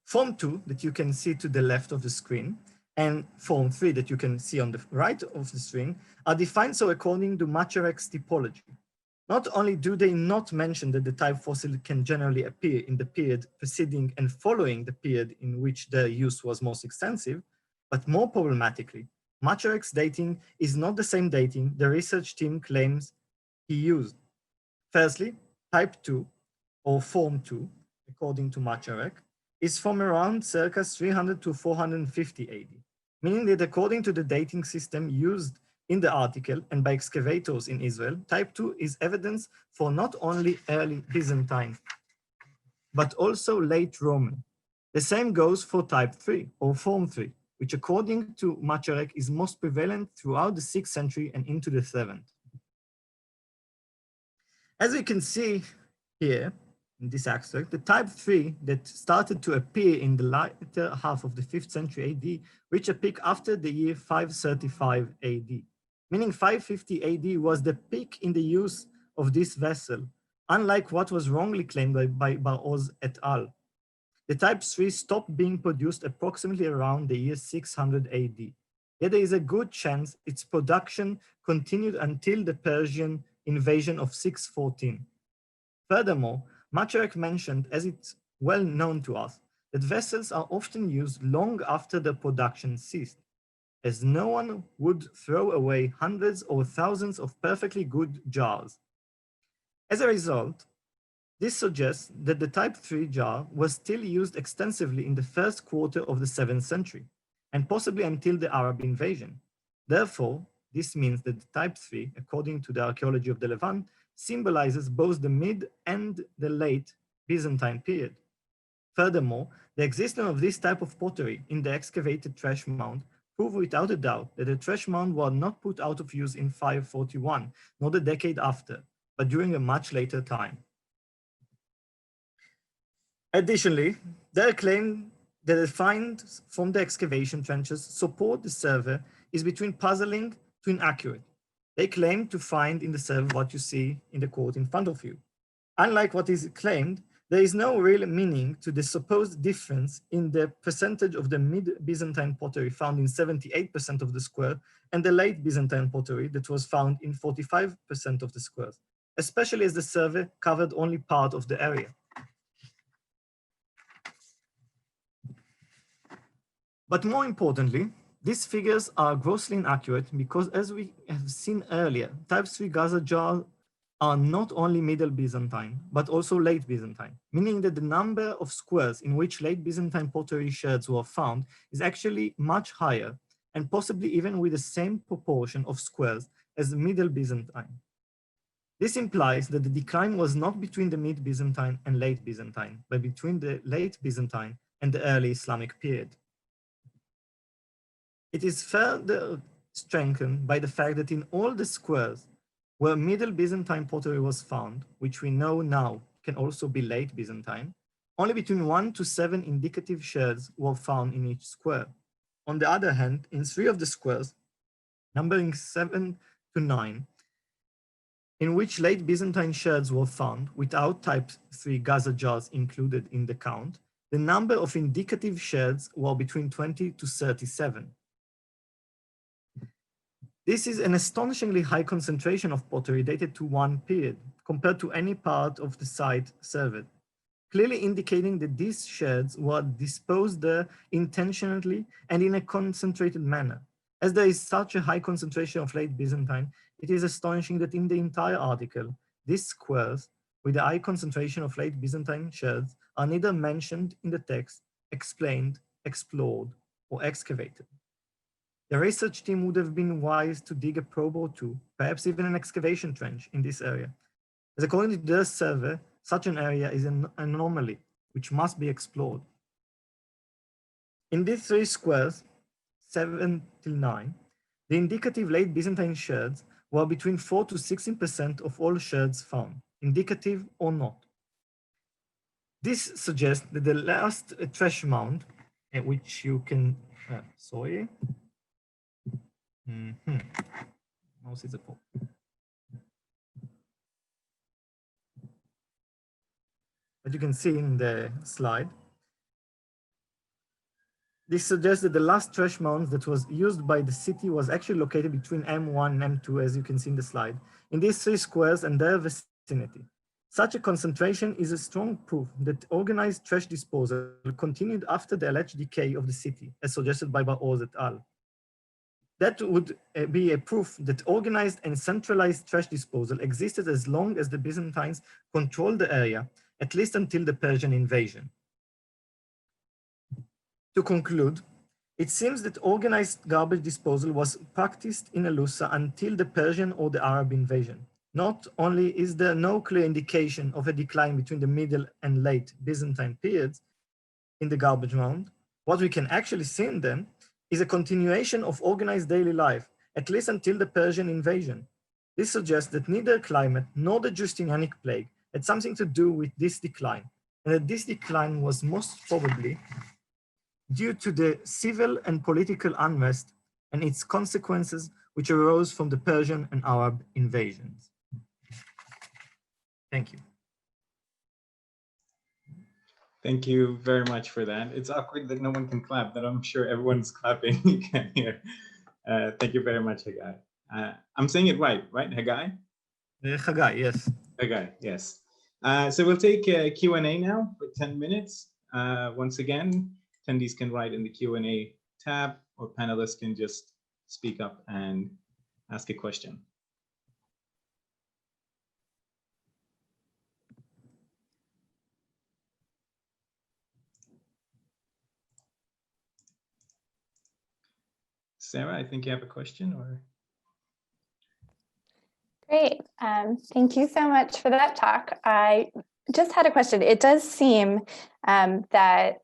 Form 2 that you can see to the left of the screen and form 3 that you can see on the right of the screen are defined so according to Macharek's typology. Not only do they not mention that the type fossil can generally appear in the period preceding and following the period in which their use was most extensive, but more problematically, Macharek's dating is not the same dating the research team claims he used. Firstly, type 2 or form 2, according to Macharek, is from around circa 300 to 450 AD, meaning that according to the dating system used in the article and by excavators in Israel, type 2 is evidence for not only early Byzantine, but also late Roman. The same goes for type 3 or form 3, which according to Macharek is most prevalent throughout the 6th century and into the 7th. As you can see here in this extract, the type 3 that started to appear in the later half of the 5th century AD reached a peak after the year 535 AD, meaning 550 AD was the peak in the use of this vessel, unlike what was wrongly claimed by Bar-Oz et al. The type 3 stopped being produced approximately around the year 600 AD, yet there is a good chance its production continued until the Persian invasion of 614. Furthermore, Macharek mentioned, as it's well known to us, that vessels are often used long after the production ceased, as no one would throw away hundreds or thousands of perfectly good jars. As a result, this suggests that the type 3 jar was still used extensively in the first quarter of the 7th century, and possibly until the Arab invasion. Therefore, this means that the type 3, according to the archaeology of the Levant, symbolizes both the mid and the late Byzantine period. Furthermore, the existence of this type of pottery in the excavated trash mound prove without a doubt that the trash mound was not put out of use in 541, nor the decade after, but during a much later time. Additionally, their claim that the finds from the excavation trenches support the survey is between puzzling to inaccurate. They claim to find in the survey what you see in the quote in front of you. Unlike what is claimed, there is no real meaning to the supposed difference in the percentage of the mid-Byzantine pottery found in 78% of the square and the late Byzantine pottery that was found in 45% of the squares, especially as the survey covered only part of the area. But more importantly, these figures are grossly inaccurate because, as we have seen earlier, type 3 Gaza jars are not only Middle Byzantine, but also late Byzantine, meaning that the number of squares in which late Byzantine pottery sherds were found is actually much higher, and possibly even with the same proportion of squares as the Middle Byzantine. This implies that the decline was not between the mid-Byzantine and late Byzantine, but between the late Byzantine and the early Islamic period. It is further strengthened by the fact that in all the squares where Middle Byzantine pottery was found, which we know now can also be late Byzantine, only between 1 to 7 indicative sherds were found in each square. On the other hand, in 3 of the squares, numbering 7 to 9, in which late Byzantine sherds were found without type 3 Gaza jars included in the count, the number of indicative sherds were between 20 to 37. This is an astonishingly high concentration of pottery dated to one period compared to any part of the site surveyed, clearly indicating that these sherds were disposed there intentionally and in a concentrated manner. As there is such a high concentration of late Byzantine, it is astonishing that in the entire article, these squares with a high concentration of late Byzantine sherds are neither mentioned in the text, explained, explored, or excavated. The research team would have been wise to dig a probe or two, perhaps even an excavation trench in this area, as according to their survey, such an area is an anomaly which must be explored. In these 3 squares, 7 till 9, The indicative late Byzantine sherds were between 4 to 16% of all sherds found, indicative or not. This suggests that the last trash mound, which you can, sorry. Mouse is a pop. As you can see in the slide, this suggests that the last trash mound that was used by the city was actually located between M1 and M2, as you can see in the slide, in these 3 squares and their vicinity. Such a concentration is a strong proof that organized trash disposal continued after the alleged decay of the city, as suggested by Ba'oz et al. That would be a proof that organized and centralized trash disposal existed as long as the Byzantines controlled the area, at least until the Persian invasion. To conclude, it seems that organized garbage disposal was practiced in Alusa until the Persian or the Arab invasion. Not only is there no clear indication of a decline between the middle and late Byzantine periods in the garbage mound, what we can actually see in them is a continuation of organized daily life, at least until the Persian invasion. This suggests that neither climate nor the Justinianic plague had something to do with this decline, and that this decline was most probably due to the civil and political unrest and its consequences which arose from the Persian and Arab invasions. Thank you. Thank you very much for that. It's awkward that no one can clap, but I'm sure everyone's clapping. You can hear. Thank you very much, Haggai. I'm saying it right, Haggai? Haggai, yes. Haggai, yes. So we'll take Q&A now for 10 minutes. Once again, attendees can write in the Q&A tab, or panelists can just speak up and ask a question. Sarah, I think you have a question, or? Great. Thank you so much for that talk. I just had a question. It does seem that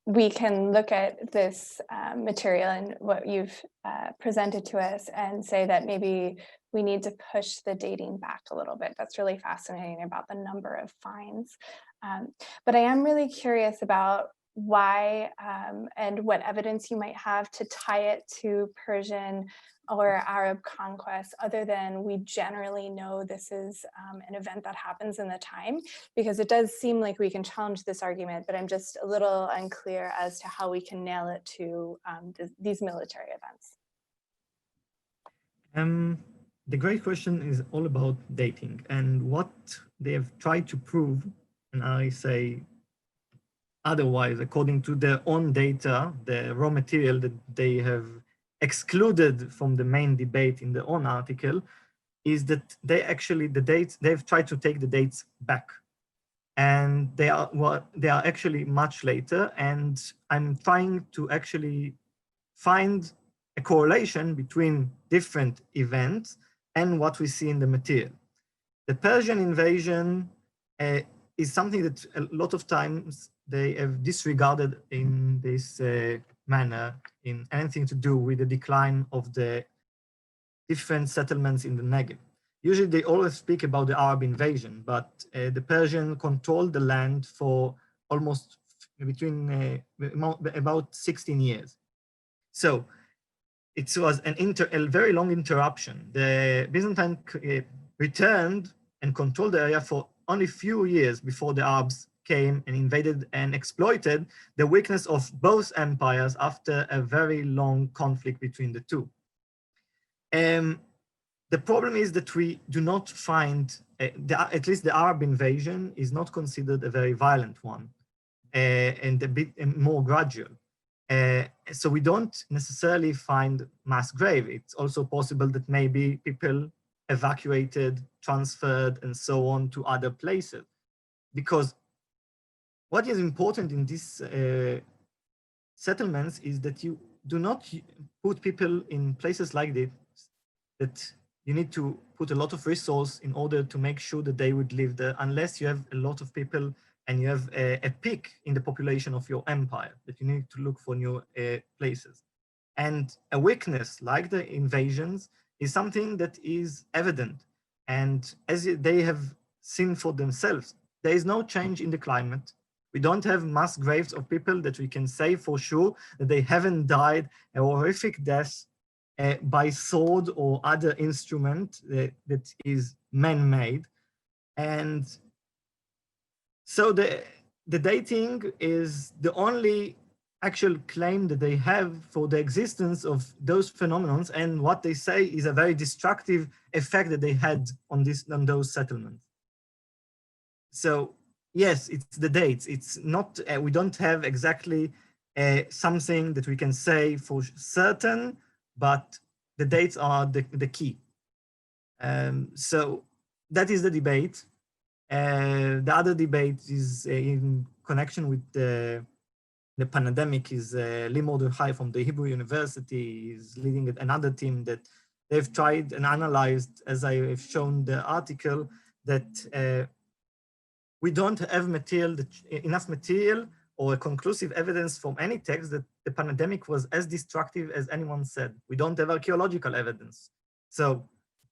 we can look at this material and what you've presented to us and say that maybe we need to push the dating back a little bit. That's really fascinating about the number of finds. But I am really curious about why and what evidence you might have to tie it to Persian or Arab conquest, other than we generally know this is an event that happens in the time, because it does seem like we can challenge this argument, but I'm just a little unclear as to how we can nail it to these military events. The great question is all about dating, and what they have tried to prove, and I say otherwise, according to their own data, the raw material that they have excluded from the main debate in their own article, is that they actually, the dates, they've tried to take the dates back. And they are actually much later. And I'm trying to actually find a correlation between different events and what we see in the material. The Persian invasion is something that a lot of times they have disregarded in this manner, in anything to do with the decline of the different settlements in the Negev. Usually they always speak about the Arab invasion, but the Persian controlled the land for almost between about 16 years. So it was a very long interruption. The Byzantine returned and controlled the area for only a few years before the Arabs came and invaded and exploited the weakness of both empires after a very long conflict between the two. The problem is that we do not find, at least the Arab invasion is not considered a very violent one and a bit more gradual. So we don't necessarily find mass grave. It's also possible that maybe people evacuated, transferred, and so on to other places. Because what is important in these settlements is that you do not put people in places like this, that you need to put a lot of resource in order to make sure that they would live there, unless you have a lot of people and you have a peak in the population of your empire, that you need to look for new places. And a weakness like the invasions is something that is evident. And as they have seen for themselves, there is no change in the climate. We don't have mass graves of people that we can say for sure that they haven't died a horrific death by sword or other instrument that is man-made. And so the dating is the only actual claim that they have for the existence of those phenomena, and what they say is a very destructive effect that they had on those settlements. So yes, it's the dates. It's not, we don't have exactly something that we can say for certain, but the dates are the key. So that is the debate. The other debate is in connection with the pandemic is Lee Mordechai from the Hebrew University is leading another team that they've tried and analyzed, as I have shown the article, that we don't have enough material or conclusive evidence from any text that the pandemic was as destructive as anyone said. We don't have archaeological evidence. So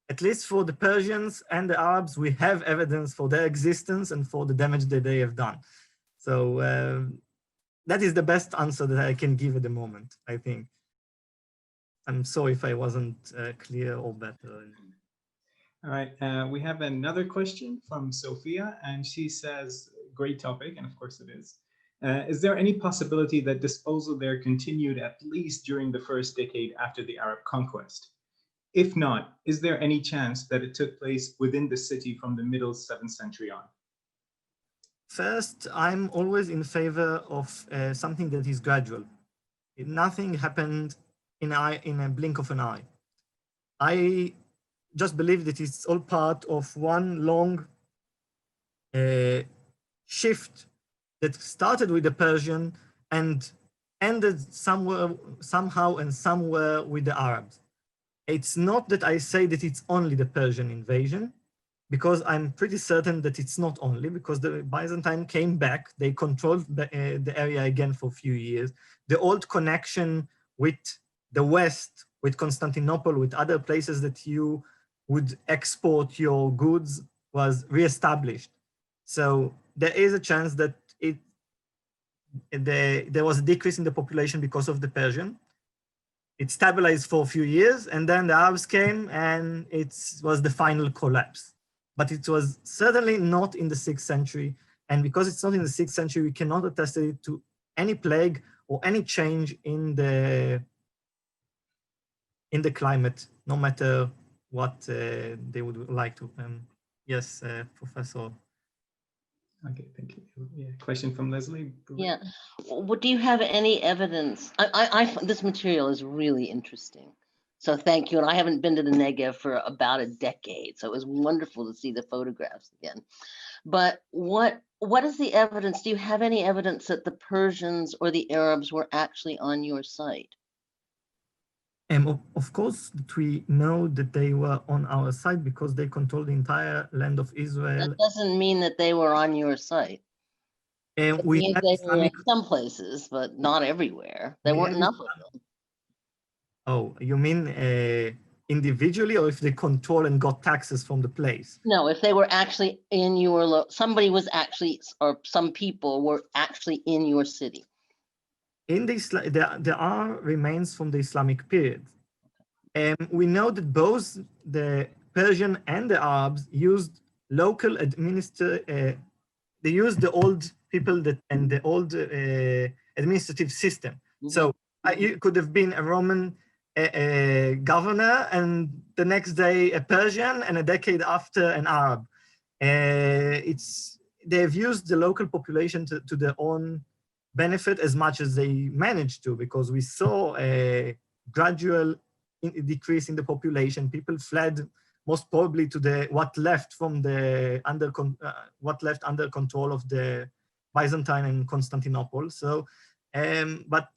at least for the Persians and the Arabs, we have evidence for their existence and for the damage that they have done. So that is the best answer that I can give at the moment, I think. I'm sorry if I wasn't clear or better. All right, we have another question from Sophia, and she says, great topic, and of course it is. Is there any possibility that disposal there continued at least during the first decade after the Arab conquest? If not, is there any chance that it took place within the city from the middle 7th century on? First, I'm always in favor of something that is gradual. Nothing happened in a blink of an eye. I just believe that it's all part of one long shift that started with the Persian and ended somehow and somewhere with the Arabs. It's not that I say that it's only the Persian invasion, because I'm pretty certain that it's not only, because the Byzantine came back, they controlled the area again for a few years. The old connection with the West, with Constantinople, with other places that you would export your goods was reestablished. So there is a chance that there was a decrease in the population because of the Persian. It stabilized for a few years, and then the Arabs came and it was the final collapse. But it was certainly not in the 6th century. And because it's not in the 6th century, we cannot attest it to any plague or any change in the climate, no matter what they would like to. Yes, Professor. Okay, thank you. Yeah, question from Leslie. Yeah. Well, do you have any evidence? This material is really interesting. So thank you. And I haven't been to the Negev for about a decade. So it was wonderful to see the photographs again. But what is the evidence? Do you have any evidence that the Persians or the Arabs were actually on your site? Of course, we know that they were on our side because they controlled the entire land of Israel. That doesn't mean that they were on your site. And It means they were in some places, but not everywhere. There weren't enough of them. Oh, you mean individually, or if they control and got taxes from the place? No, if they were actually in your, somebody was actually, or some people were actually in your city. In there are remains from the Islamic period. We know that both the Persian and the Arabs used local they used the old people and the old administrative system. Mm-hmm. So you could have been a Roman governor, and the next day a Persian, and a decade after an Arab. They've used the local population to their own benefit as much as they managed to, because we saw a gradual decrease in the population. People fled most probably to what left under control of the Byzantine and Constantinople. So, but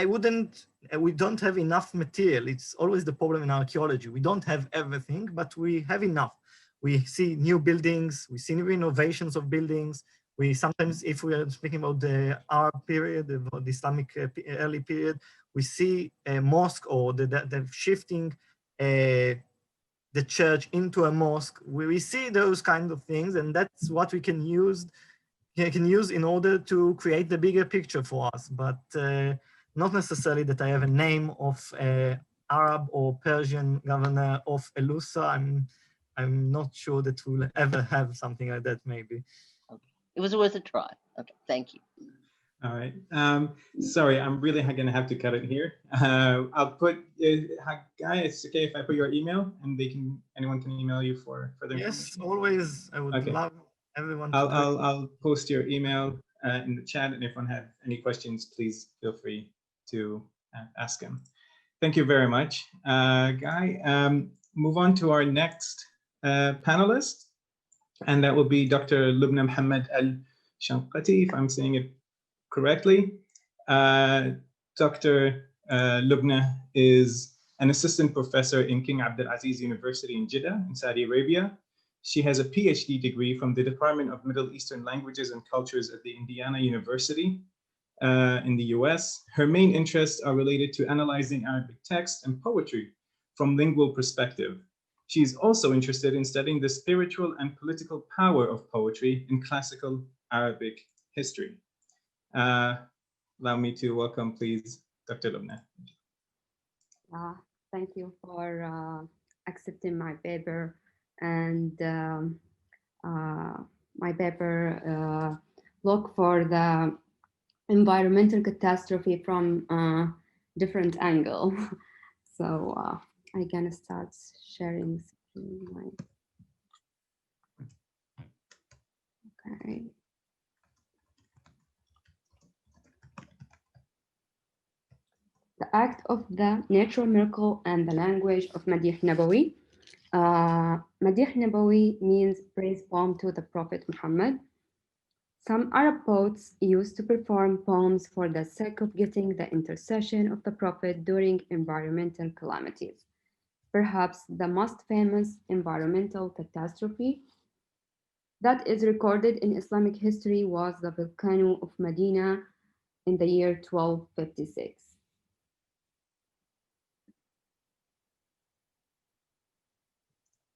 we don't have enough material. It's always the problem in archaeology. We don't have everything, but we have enough. We see new buildings, we see renovations of buildings, We sometimes, if we are speaking about the Arab period, about the Islamic early period, we see a mosque or the shifting the church into a mosque. We see those kind of things, and that's what we can use in order to create the bigger picture for us, but not necessarily that I have a name of Arab or Persian governor of Elusa. I'm not sure that we'll ever have something like that, maybe. Okay. It was worth a try. Okay, thank you. All right. Sorry, I'm really going to have to cut it here. I'll put Haggai, it's okay if I put your email and anyone can email you for further information? Yes, always. I would love everyone to I'll post your email in the chat, and if anyone has any questions, please feel free to ask him. Thank you very much, Guy. Move on to our next panelist, and that will be Dr. Lubna Muḥammad al-Shanquitiy, if I'm saying it correctly. Dr. Lubna is an assistant professor in King Abdulaziz University in Jeddah in Saudi Arabia. She has a PhD degree from the Department of Middle Eastern Languages and Cultures at the Indiana University in the US. Her main interests are related to analyzing Arabic text and poetry from lingual perspective. She is also interested in studying the spiritual and political power of poetry in classical Arabic history. Allow me to welcome, please, Dr. Lubna. Thank you for accepting my paper. And my paper look for the environmental catastrophe from a different angle. So I'm gonna start sharing screen. Okay. The act of the natural miracle and the language of Madih Nabawī. Madih Nabawī means praise poem to the Prophet Muhammad. Some Arab poets used to perform poems for the sake of getting the intercession of the Prophet during environmental calamities. Perhaps the most famous environmental catastrophe that is recorded in Islamic history was the volcano of Medina in the year 1256.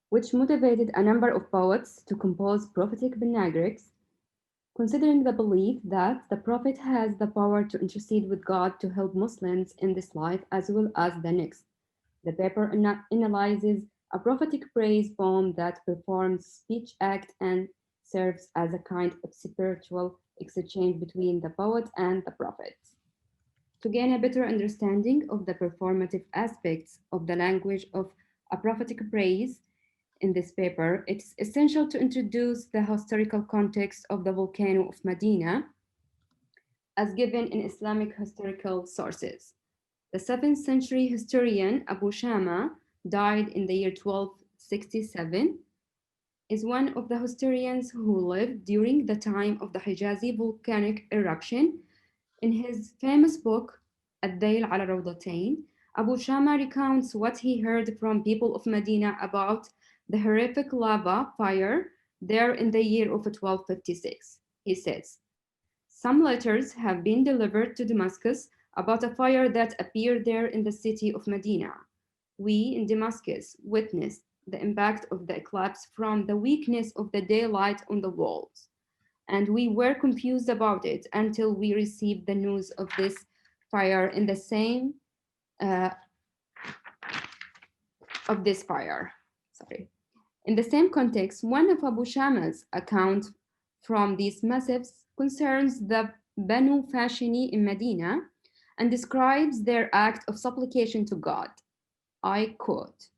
Which motivated a number of poets to compose prophetic panegyrics, considering the belief that the Prophet has the power to intercede with God to help Muslims in this life as well as the next. The paper analyzes a prophetic praise poem that performs speech act and serves as a kind of spiritual exchange between the poet and the Prophet. To gain a better understanding of the performative aspects of the language of a prophetic praise, in this paper, it's essential to introduce the historical context of the volcano of Medina as given in Islamic historical sources. The 7th century historian Abu Shama died in the year 1267, is one of the historians who lived during the time of the Hijazi volcanic eruption. In his famous book, Ad-Dayl ala Rawdatain, Abu Shama recounts what he heard from people of Medina about the horrific lava fire there in the year of 1256. He says, some letters have been delivered to Damascus about a fire that appeared there in the city of Medina. We in Damascus witnessed the impact of the eclipse from the weakness of the daylight on the walls, and we were confused about it until we received the news of this fire in the same In the same context, one of Abu Shama's accounts from these massives concerns the Banu Fashini in Medina and describes their act of supplication to God. I quote,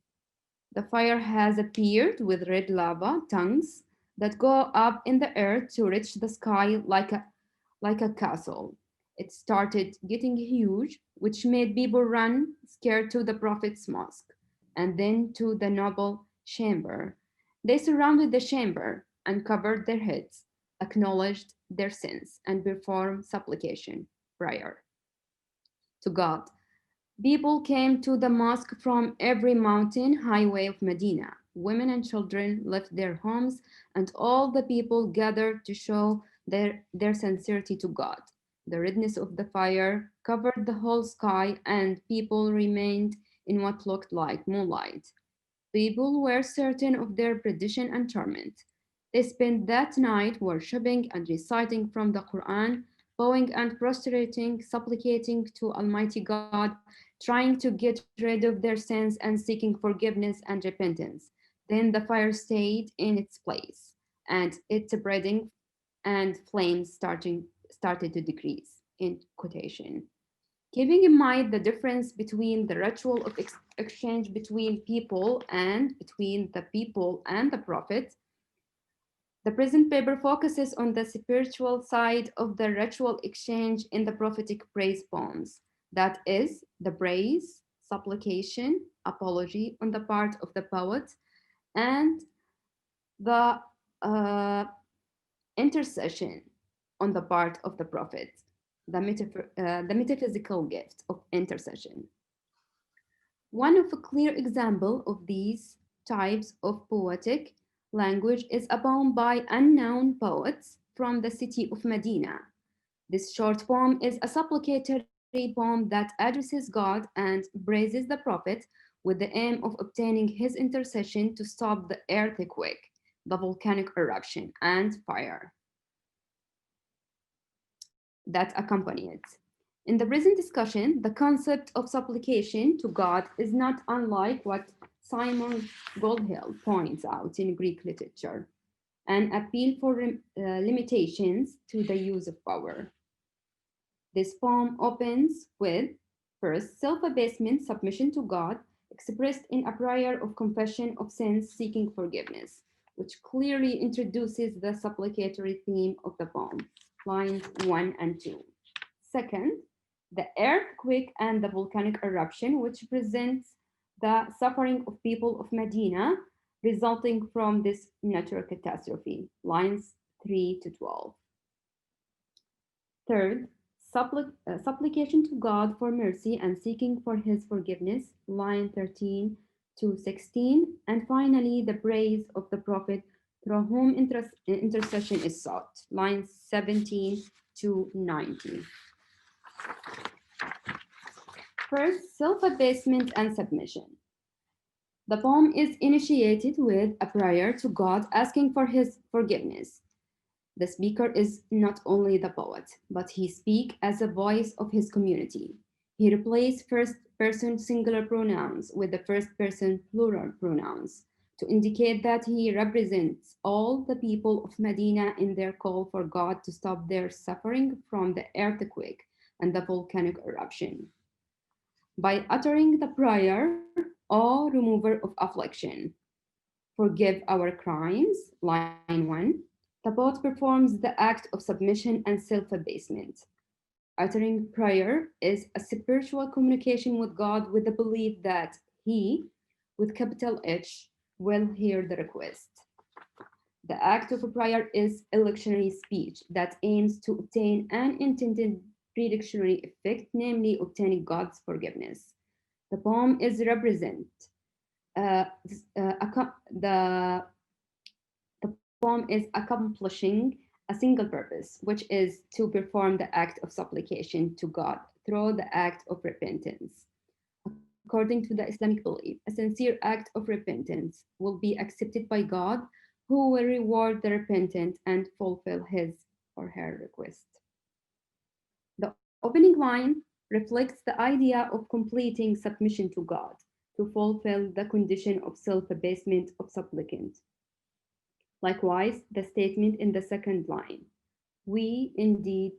the fire has appeared with red lava tongues that go up in the air to reach the sky like a castle. It started getting huge, which made people run scared to the Prophet's mosque and then to the noble chamber. They surrounded the chamber and covered their heads, acknowledged their sins, and performed supplication, prayer to God. People came to the mosque from every mountain highway of Medina. Women and children left their homes, and all the people gathered to show their sincerity to God. The redness of the fire covered the whole sky, and people remained in what looked like moonlight. People were certain of their perdition and torment. They spent that night worshipping and reciting from the Quran, bowing and prostrating, supplicating to Almighty God, trying to get rid of their sins and seeking forgiveness and repentance. Then the fire stayed in its place, and its spreading and flames started to decrease, in quotation. Keeping in mind the difference between the ritual of exchange between people and between the people and the prophet, the present paper focuses on the spiritual side of the ritual exchange in the prophetic praise poems. That is, the praise, supplication, apology on the part of the poet, and the intercession on the part of the prophet, the metaphysical gift of intercession. One of a clear example of these types of poetic language is a poem by unknown poets from the city of Medina. This short poem is a supplicatory poem that addresses God and praises the prophet with the aim of obtaining his intercession to stop the earthquake, the volcanic eruption, and fire that accompany it. In the present discussion, the concept of supplication to God is not unlike what Simon Goldhill points out in Greek literature, an appeal for limitations to the use of power. This poem opens with, first, self-abasement, submission to God, expressed in a prayer of confession of sins, seeking forgiveness, which clearly introduces the supplicatory theme of the poem, lines 1 and 2. Second, the earthquake and the volcanic eruption, which presents the suffering of people of Medina resulting from this natural catastrophe, lines 3 to 12. Third, supplication to God for mercy and seeking for his forgiveness, line 13 to 16. And finally, the praise of the prophet through whom intercession is sought, lines 17 to 19. First, self-abasement and submission. The poem is initiated with a prayer to God asking for his forgiveness. The speaker is not only the poet, but he speaks as a voice of his community. He replaced first-person singular pronouns with the first-person plural pronouns to indicate that he represents all the people of Medina in their call for God to stop their suffering from the earthquake and the volcanic eruption. By uttering the prayer, O remover of affliction, forgive our crimes, line 1, the poet performs the act of submission and self-abasement. Uttering prayer is a spiritual communication with God with the belief that he, with capital H, will hear the request. The act of a prayer is electionary speech that aims to obtain an intended predictionary effect, namely obtaining God's forgiveness. The poem is the poem is accomplishing a single purpose, which is to perform the act of supplication to God through the act of repentance. According to the Islamic belief, a sincere act of repentance will be accepted by God, who will reward the repentant and fulfill his or her request. The opening line reflects the idea of completing submission to God to fulfill the condition of self-abasement of supplicant. Likewise, the statement in the second line, we indeed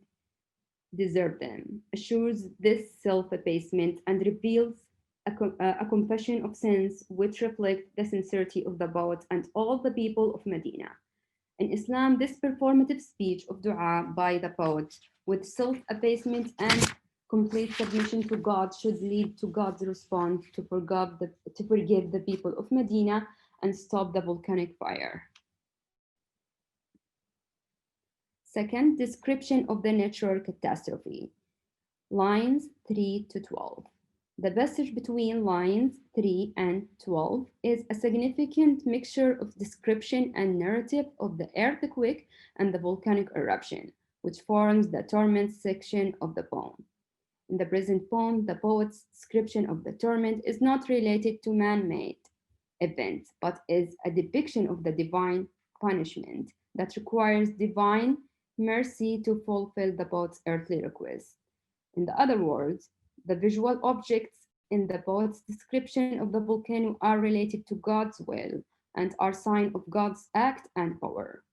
deserve them, assures this self-abasement and reveals a confession of sins which reflect the sincerity of the poet and all the people of Medina. In Islam, this performative speech of dua by the poet with self-abasement and complete submission to God should lead to God's response to forgive the people of Medina and stop the volcanic fire. Second, description of the natural catastrophe, lines 3 to 12. The passage between lines 3 and 12 is a significant mixture of description and narrative of the earthquake and the volcanic eruption, which forms the torment section of the poem. In the present poem, the poet's description of the torment is not related to man-made events, but is a depiction of the divine punishment that requires divine mercy to fulfill the poet's earthly request. In other words, the visual objects in the poet's description of the volcano are related to God's will and are sign of God's act and power.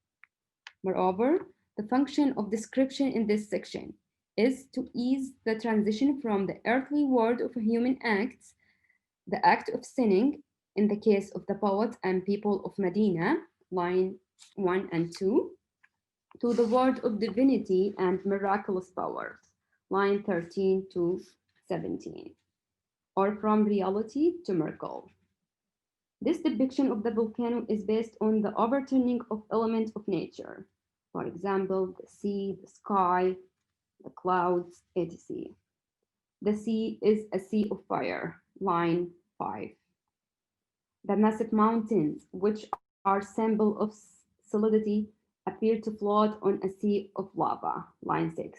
Moreover, the function of description in this section is to ease the transition from the earthly world of human acts, the act of sinning, in the case of the poet and people of Medina, line 1 and 2, to the world of divinity and miraculous power, line 13 to 17, or from reality to miracle. This depiction of the volcano is based on the overturning of elements of nature, for example, the sea, the sky, the clouds, etc. The sea is a sea of fire, line 5. The massive mountains, which are symbol of solidity, appear to float on a sea of lava, line 6.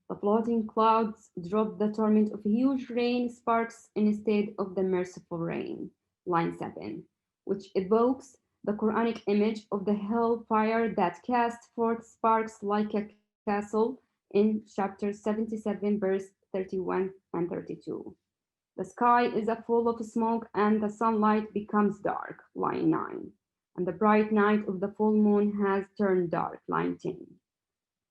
The floating clouds drop the torment of huge rain sparks instead of the merciful rain, line 7, which evokes the Quranic image of the hellfire that casts forth sparks like a castle in chapter 77, verse 31 and 32. The sky is full of smoke and the sunlight becomes dark, line 9. And the bright night of the full moon has turned dark, line 10.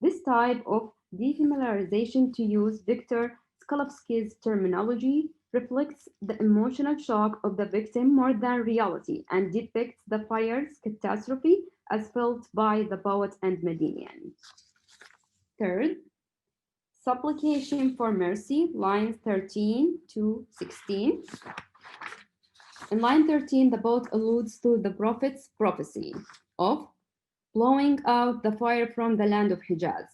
This type of defamiliarization, to use Viktor Shklovsky's terminology, reflects the emotional shock of the victim more than reality and depicts the fire's catastrophe as felt by the poet and Medinian. Third, supplication for mercy, lines 13 to 16. In line 13, the poet alludes to the prophet's prophecy of blowing out the fire from the land of Hijaz,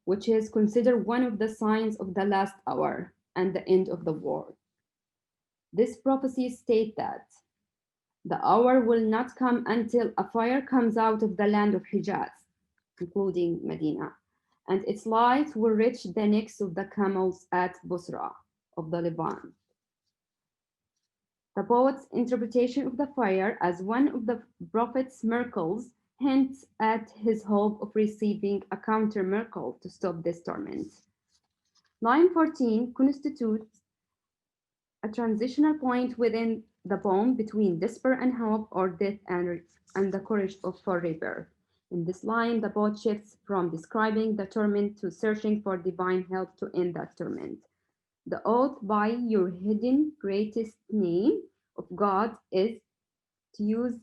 which is considered one of the signs of the last hour and the end of the world. This prophecy states that the hour will not come until a fire comes out of the land of Hijaz, including Medina, and its light will reach the necks of the camels at Busra of the Levant. The poet's interpretation of the fire as one of the prophet's miracles hints at his hope of receiving a counter miracle to stop this torment. Line 14 constitutes a transitional point within the poem between despair and hope, or death and the courage for rebirth. In this line, the poet shifts from describing the torment to searching for divine help to end that torment. The oath by your hidden greatest name of God is, to use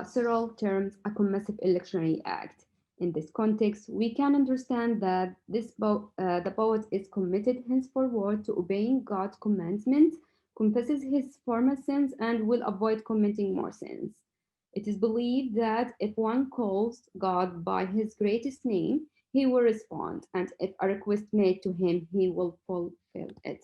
several terms, a commissive electionary act. In this context, we can understand that the poet is committed henceforward to obeying God's commandments, confesses his former sins, and will avoid committing more sins. It is believed that if one calls God by his greatest name, he will respond, and if a request made to him, he will fulfill it.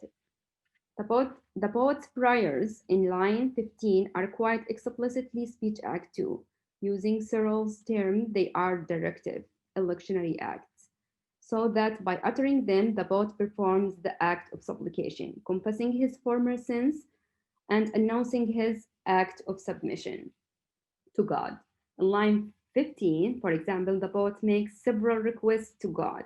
The poet's prayers in line 15 are quite explicitly speech act too. Using Searle's term, they are directive, electionary acts, so that by uttering them, the poet performs the act of supplication, confessing his former sins and announcing his act of submission to God. In line 15, for example, the poet makes several requests to God,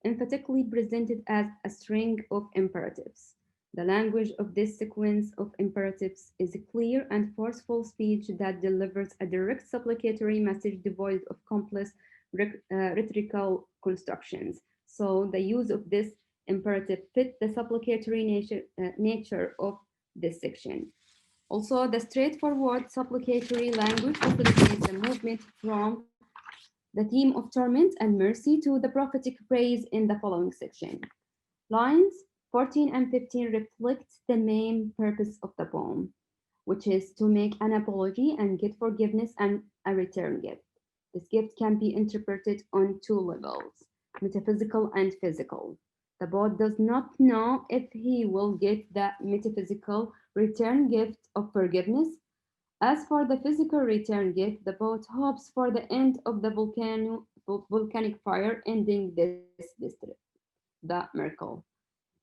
emphatically presented as a string of imperatives. The language of this sequence of imperatives is a clear and forceful speech that delivers a direct supplicatory message devoid of complex rhetorical constructions. So the use of this imperative fits the supplicatory nature of this section. Also, the straightforward supplicatory language facilitates the movement from the theme of torment and mercy to the prophetic praise in the following section. Lines 14 and 15 reflect the main purpose of the poem, which is to make an apology and get forgiveness and a return gift. This gift can be interpreted on two levels, metaphysical and physical. The poet does not know if he will get the metaphysical return gift of forgiveness. As for the physical return gift, the poet hopes for the end of the volcanic fire ending this district, the miracle.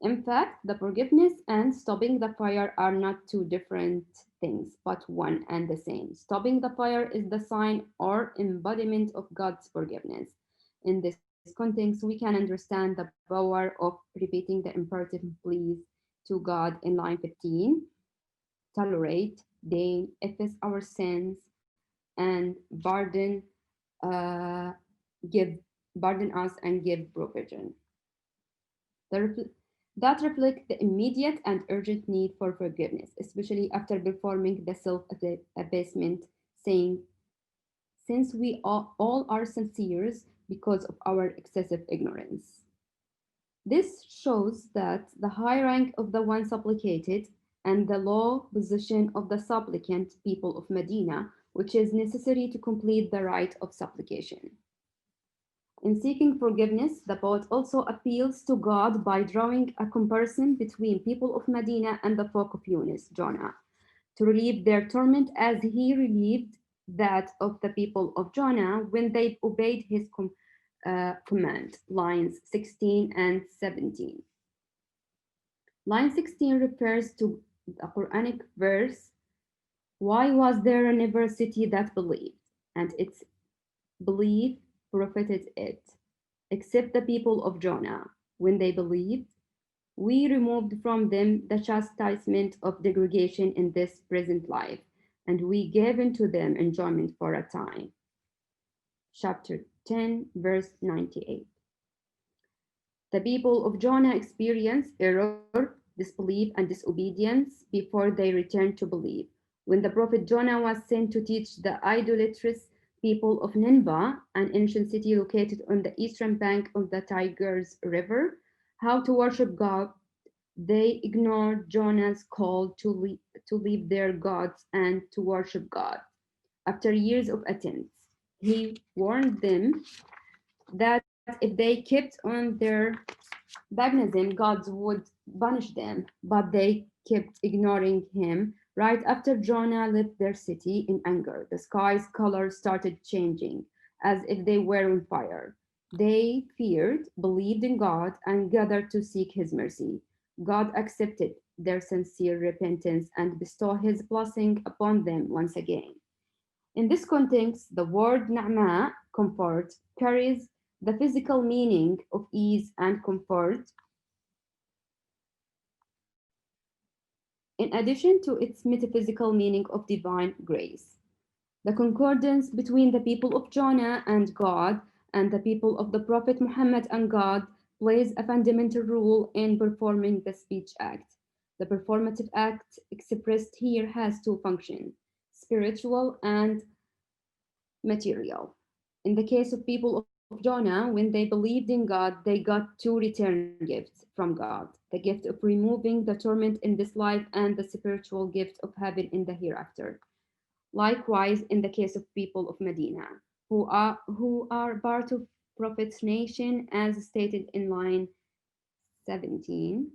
In fact, the forgiveness and stopping the fire are not two different things, but one and the same. Stopping the fire is the sign or embodiment of God's forgiveness. In this context, we can understand the power of repeating the imperative please to God in line 15, tolerate, deign, efface our sins, and uh, pardon us and give provision. That reflect the immediate and urgent need for forgiveness, especially after performing the self-abasement, saying, since we all are sincere because of our excessive ignorance. This shows that the high rank of the one supplicated and the low position of the supplicant people of Medina, which is necessary to complete the rite of supplication. In seeking forgiveness, the poet also appeals to God by drawing a comparison between people of Medina and the folk of Yunus, Jonah, to relieve their torment as he relieved that of the people of Jonah when they obeyed his command, lines 16 and 17. Line 16 refers to the Quranic verse, why was there never a city that believed, and its belief profited it, except the people of Jonah. When they believed, we removed from them the chastisement of degradation in this present life, and we gave unto them enjoyment for a time. Chapter 10, verse 98. The people of Jonah experienced error, disbelief, and disobedience before they returned to believe. When the prophet Jonah was sent to teach the idolatrous people of Nineveh, an ancient city located on the eastern bank of the Tigris River, how to worship God, they ignored Jonah's call to leave their gods and to worship God. After years of attempts, he warned them that if they kept on their paganism, gods would punish them, but they kept ignoring him. Right after Jonah left their city in anger, the sky's color started changing, as if they were on fire. They feared, believed in God, and gathered to seek his mercy. God accepted their sincere repentance and bestowed his blessing upon them once again. In this context, the word na'ma, comfort, carries the physical meaning of ease and comfort, in addition to its metaphysical meaning of divine grace. The concordance between the people of Jonah and God and the people of the Prophet Muhammad and God plays a fundamental role in performing the speech act. The performative act expressed here has two functions, spiritual and material. In the case of people of Jonah, when they believed in God, they got two return gifts from God, the gift of removing the torment in this life and the spiritual gift of heaven in the hereafter. Likewise, in the case of people of Medina, who are part of Prophet's nation, as stated in line 17,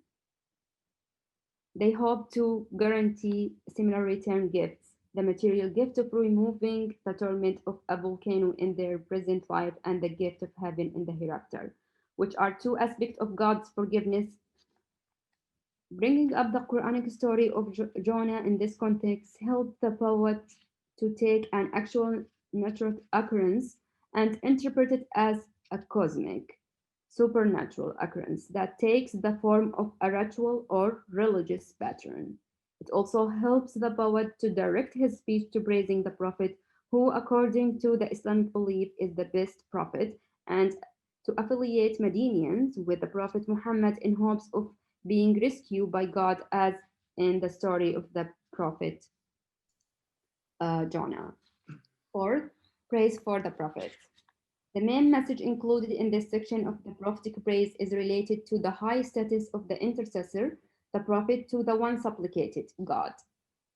they hope to guarantee similar return gifts, the material gift of removing the torment of a volcano in their present life and the gift of heaven in the hereafter, which are two aspects of God's forgiveness. Bringing up the Quranic story of Jonah in this context helped the poet to take an actual natural occurrence and interpret it as a cosmic, supernatural occurrence that takes the form of a ritual or religious pattern. It also helps the poet to direct his speech to praising the prophet, who, according to the Islamic belief, is the best prophet, and to affiliate Medinians with the Prophet Muhammad in hopes of being rescued by God, as in the story of the prophet Jonah. Fourth, praise for the prophet. The main message included in this section of the prophetic praise is related to the high status of the intercessor, the prophet, to the one supplicated, God.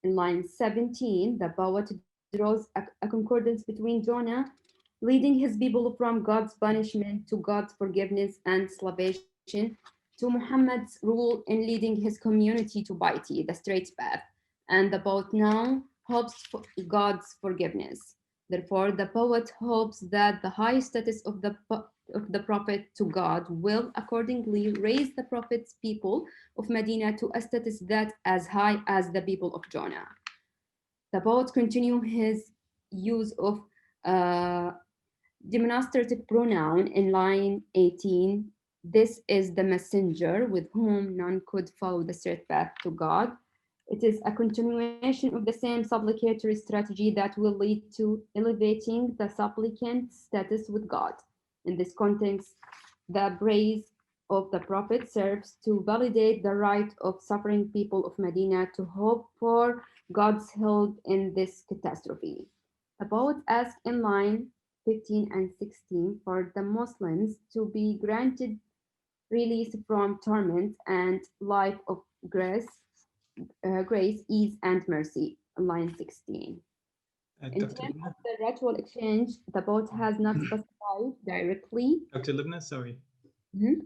In line 17, the poet draws a concordance between Jonah leading his people from God's punishment to God's forgiveness and salvation, to Muhammad's rule in leading his community to piety, the straight path, and the poet now hopes for God's forgiveness. Therefore, the poet hopes that the high status of the prophet to God will accordingly raise the prophet's people of Medina to a status that as high as the people of Jonah. The poet continues his use of demonstrative pronoun in line 18. This is the messenger with whom none could follow the straight path to God. It is a continuation of the same supplicatory strategy that will lead to elevating the supplicant's status with God. In this context, the praise of the prophet serves to validate the right of suffering people of Medina to hope for God's help in this catastrophe. The poet asks in line 15 and 16 for the Muslims to be granted release from torment and life of grace, ease, and mercy. Line 16. In terms of the ritual exchange, the poet has not specified directly. Dr. Lubna, sorry. Mm-hmm.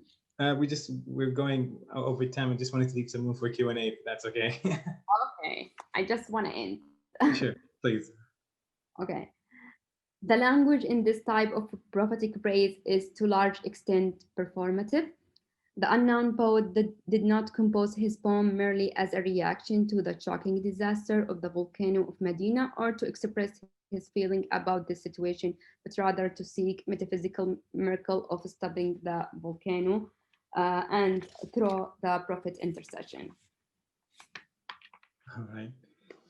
We're going over time. I just wanted to leave some room for Q&A, if that's okay. Okay, I just want to end. Sure, please. Okay. The language in this type of prophetic praise is to large extent performative. The unknown poet did not compose his poem merely as a reaction to the shocking disaster of the volcano of Medina or to express his feeling about this situation, but rather to seek metaphysical miracle of stopping the volcano and through the prophet's intercession. All right.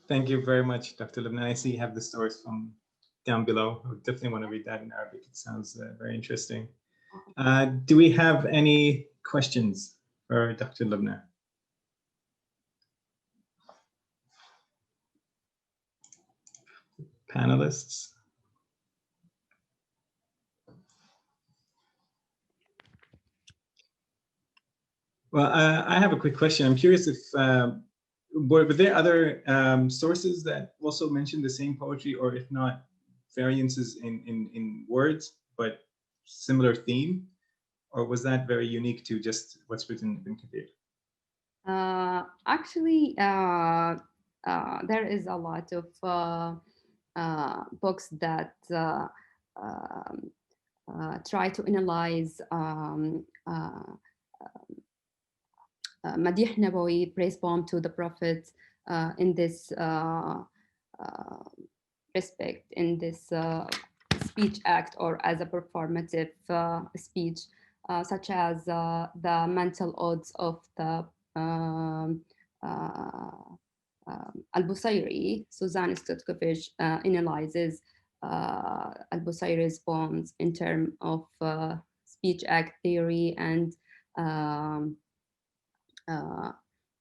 Thank you very much, Dr. Lubna. I see you have the stories from down below. I definitely want to read that in Arabic. It sounds very interesting. Do we have any questions for Dr. Lubna? Panelists? Well, I have a quick question. I'm curious if, were there other sources that also mentioned the same poetry, or if not, variances in words, but similar theme? Or was that very unique to just what's written in Ibn Kathir? Actually, there is a lot of books that try to analyze Madih Nabawī, praise poem to the Prophet in this respect, in this speech act or as a performative speech, such as the mental odds of the al-Busayri. Suzanne Stutkovich analyzes al-Busayri's poems in terms of speech act theory and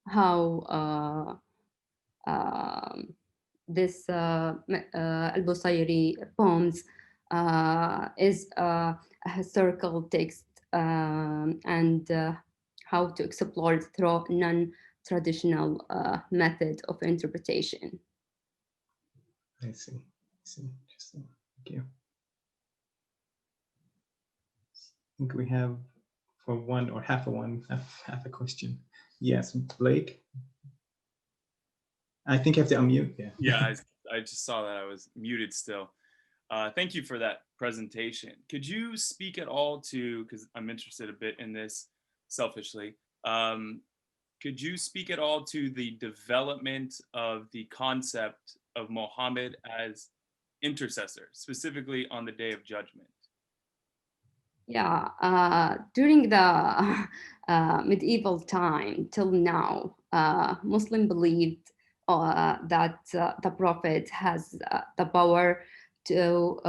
how this al-Busayri poems is a historical text and how to explore it through non-traditional method of interpretation. I see. Interesting. Thank you. I think we have for one or half a question. Yes, Blake. I think you have to unmute. Yeah, I just saw that I was muted still. Thank you for that presentation. Could you speak at all to, because I'm interested a bit in this selfishly, could you speak at all to the development of the concept of Muhammad as intercessor, specifically on the Day of Judgment? Yeah, during the medieval time till now, Muslim believed that the Prophet has the power to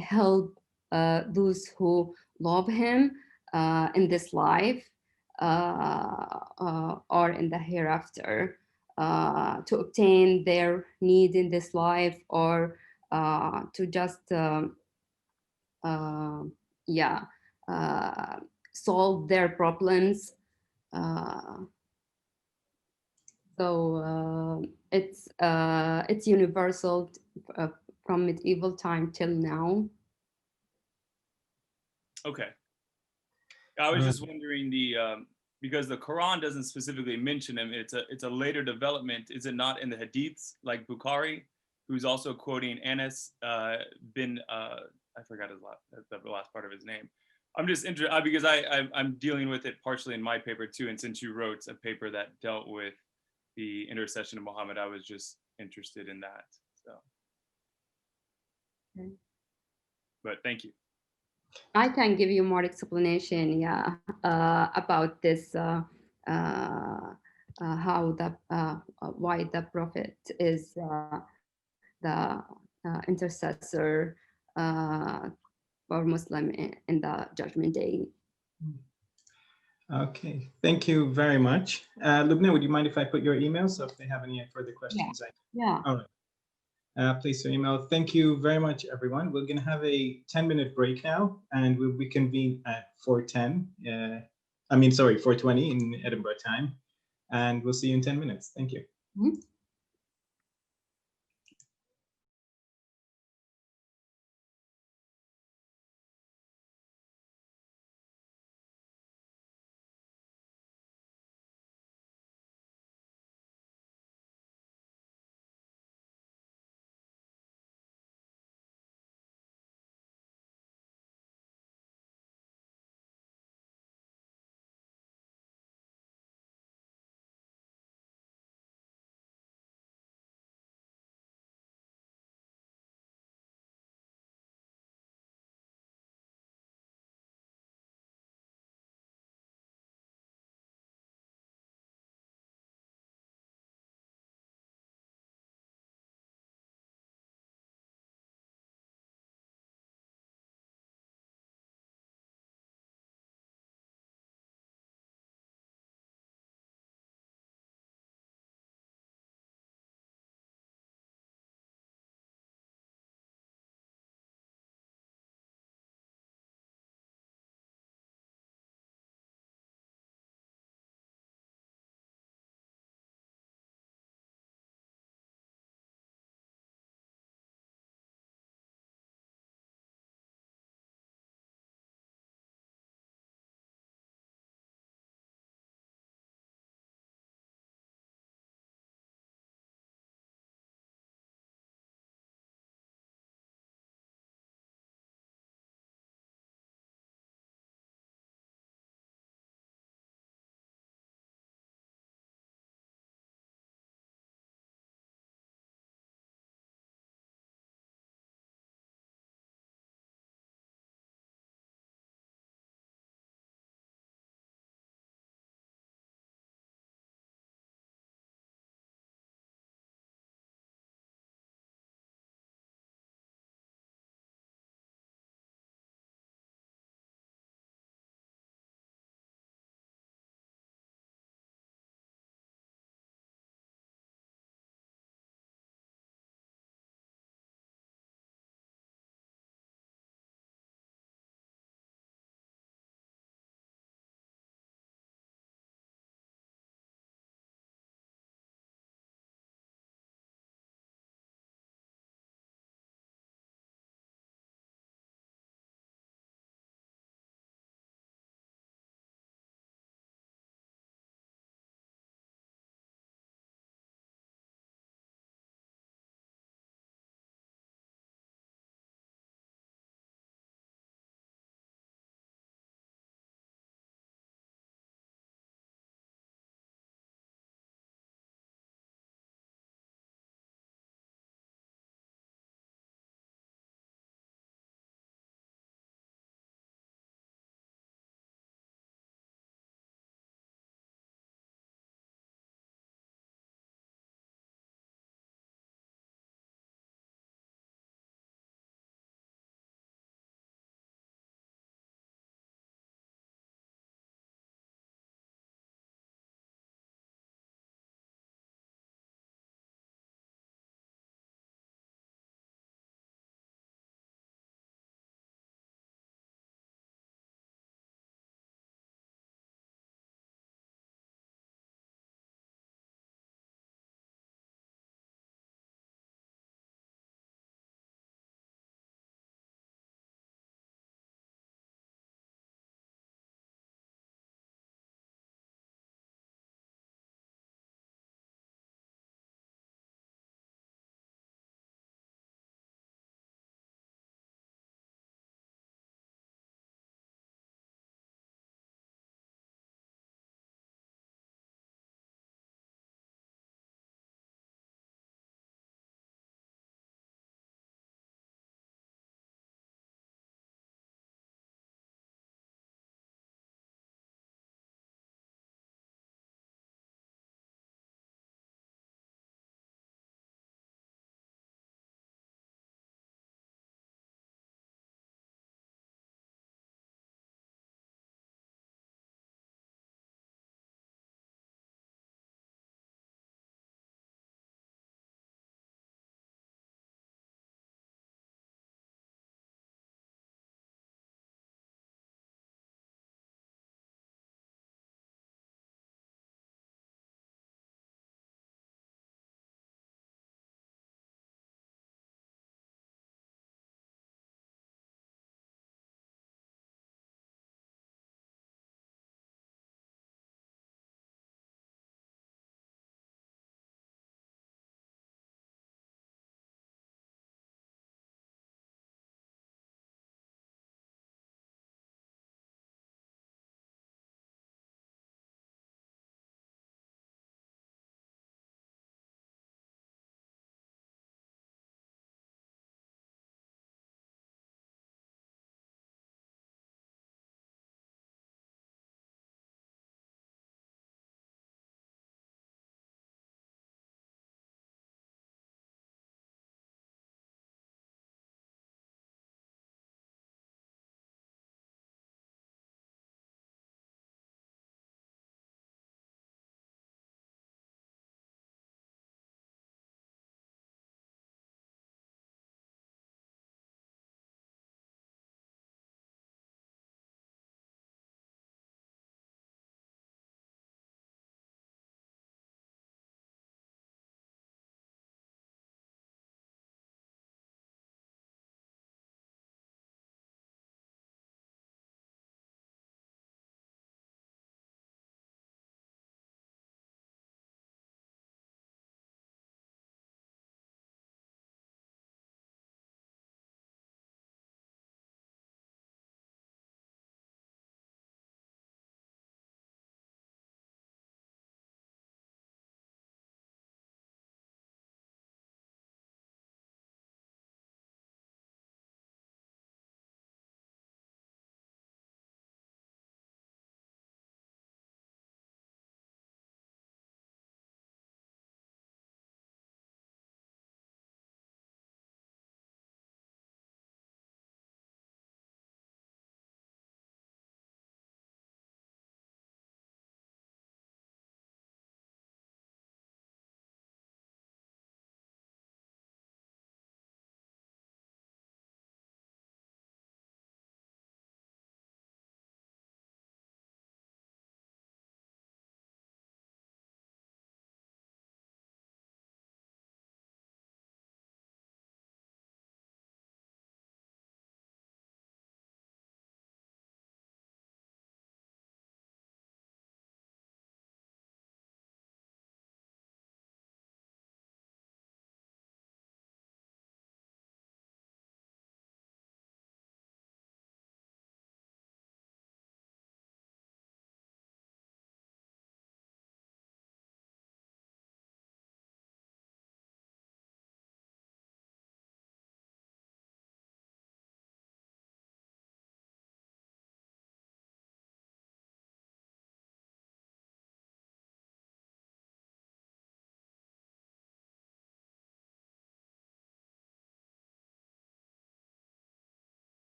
help those who love him in this life or in the hereafter to obtain their need in this life or to just solve their problems. So it's universal from medieval time till now. Okay. I was just wondering because the Quran doesn't specifically mention him. It's a later development. Is it not in the Hadiths, like Bukhari, who's also quoting Anas bin, I forgot the last part of his name. I'm just interested because I'm dealing with it partially in my paper too. And since you wrote a paper that dealt with the intercession of Muhammad, I was just interested in that. So, Okay. But thank you. I can give you more explanation, yeah, about this, how why the prophet is the intercessor for Muslim in the Judgment Day. Okay, thank you very much. Lubna, would you mind if I put your email? So if they have any further questions, Yeah. All right. Please your email. Thank you very much, everyone. We're going to have a 10-minute break now, and we'll reconvene at 4:10. 4:20 in Edinburgh time, and we'll see you in 10 minutes. Thank you. Mhm.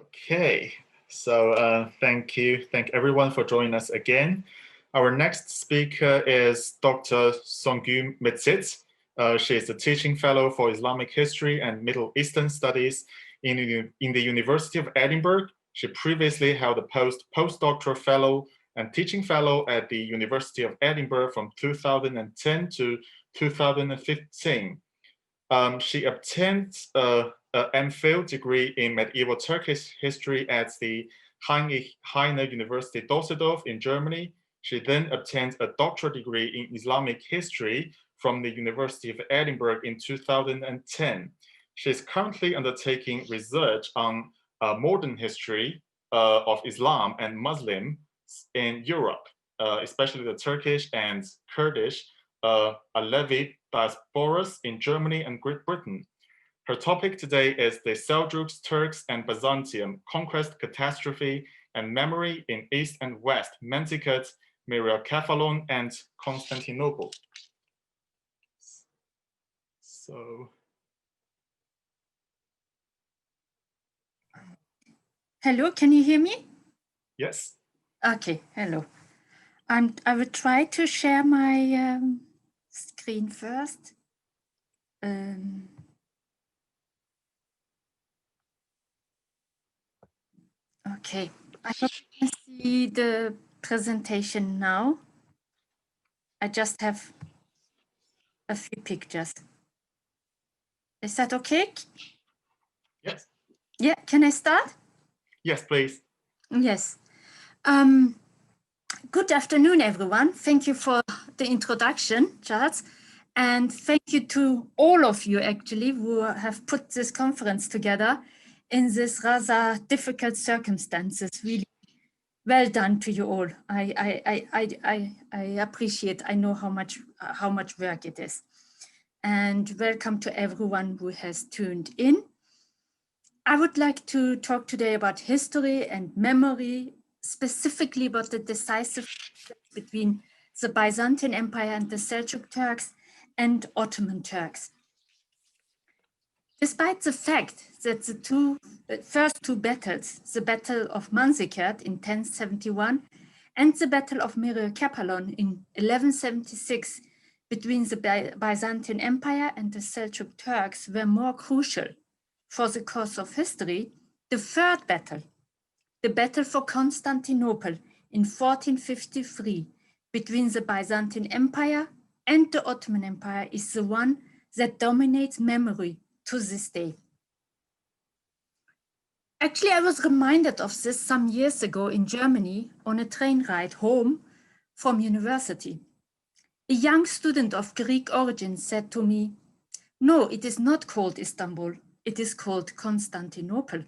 Okay, so thank everyone for joining us again. Our next speaker is Dr. Songul Mecik. She is a teaching fellow for Islamic history and Middle Eastern studies in the University of Edinburgh. She previously held a postdoctoral fellow and teaching fellow at the University of Edinburgh from 2010 to 2015. She obtained an MPhil degree in medieval Turkish history at the Heine University Düsseldorf in Germany. She then obtained a doctoral degree in Islamic history from the University of Edinburgh in 2010. She is currently undertaking research on modern history of Islam and Muslims in Europe, especially the Turkish and Kurdish Alevi diasporas in Germany and Great Britain. Her topic today is the Seljuqs, Turks, and Byzantium, Conquest, Catastrophe, and Memory in East and West, Mecik, Myriokephalon, and Constantinople. So, hello, can you hear me? Yes. Okay, hello. I will try to share my screen first. Okay, I hope you can see the presentation now. I just have a few pictures. Is that okay? Yes. Yeah, can I start? Yes, please. Yes. Good afternoon, everyone. Thank you for the introduction, Charles. And thank you to all of you, actually, who have put this conference together in this rather difficult circumstances. Really well done to you all. I appreciate, I know how much work it is. And welcome to everyone who has tuned in. I would like to talk today about history and memory, specifically about the decisive between the Byzantine Empire and the Seljuk Turks and Ottoman Turks. Despite the fact that the first two battles, the Battle of Manzikert in 1071 and the Battle of Myriokephalon in 1176 between the Byzantine Empire and the Seljuk Turks were more crucial for the course of history, the third battle, the Battle for Constantinople in 1453 between the Byzantine Empire and the Ottoman Empire is the one that dominates memory to this day. Actually, I was reminded of this some years ago in Germany on a train ride home from university. A young student of Greek origin said to me, "No, it is not called Istanbul, it is called Constantinople."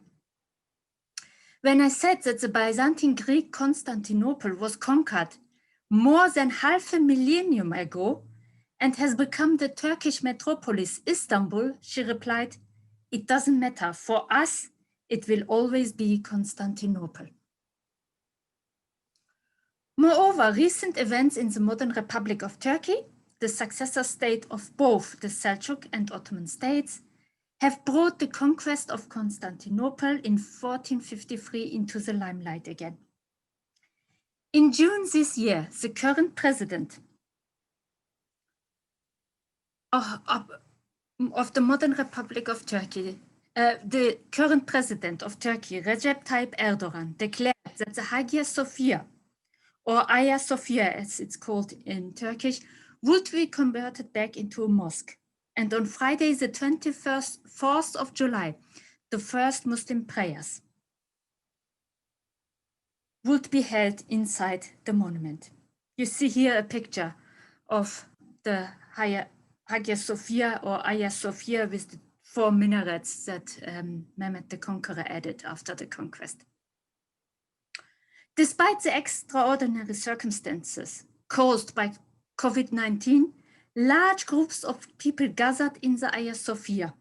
When I said that the Byzantine Greek Constantinople was conquered more than half a millennium ago and has become the Turkish metropolis Istanbul, she replied, "It doesn't matter. For us, it will always be Constantinople." Moreover, recent events in the modern Republic of Turkey, the successor state of both the Seljuk and Ottoman states, have brought the conquest of Constantinople in 1453 into the limelight again. In June this year, the current president of the modern Republic of Turkey, the current president of Turkey, Recep Tayyip Erdogan, declared that the Hagia Sophia, or Hagia Sophia as it's called in Turkish, would be converted back into a mosque. And on Friday, the 4th of July, the first Muslim prayers would be held inside the monument. You see here a picture of the Hagia Sophia or Hagia Sophia with the 4 minarets that Mehmed the Conqueror added after the conquest. Despite the extraordinary circumstances caused by COVID-19, large groups of people gathered in the Hagia Sophia.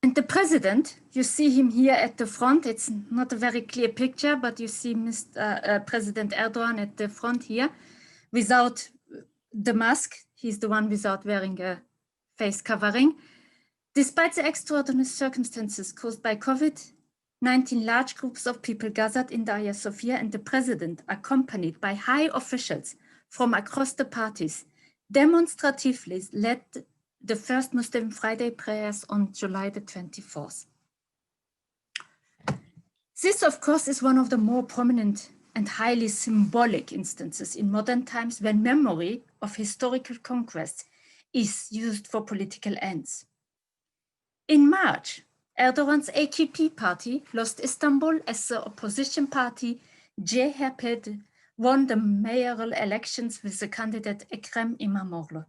And the president, you see him here at the front. It's not a very clear picture, but you see President Erdogan at the front here. without the mask. He's the one without wearing a face covering. Despite the extraordinary circumstances caused by COVID-19, large groups of people gathered in the Hagia Sophia, and the president, accompanied by high officials from across the parties, demonstratively led the first Muslim Friday prayers on July the 24th. This, of course, is one of the more prominent and highly symbolic instances in modern times when memory of historical conquest is used for political ends. In March, Erdogan's AKP party lost Istanbul as the opposition party CHP won the mayoral elections with the candidate Ekrem İmamoğlu.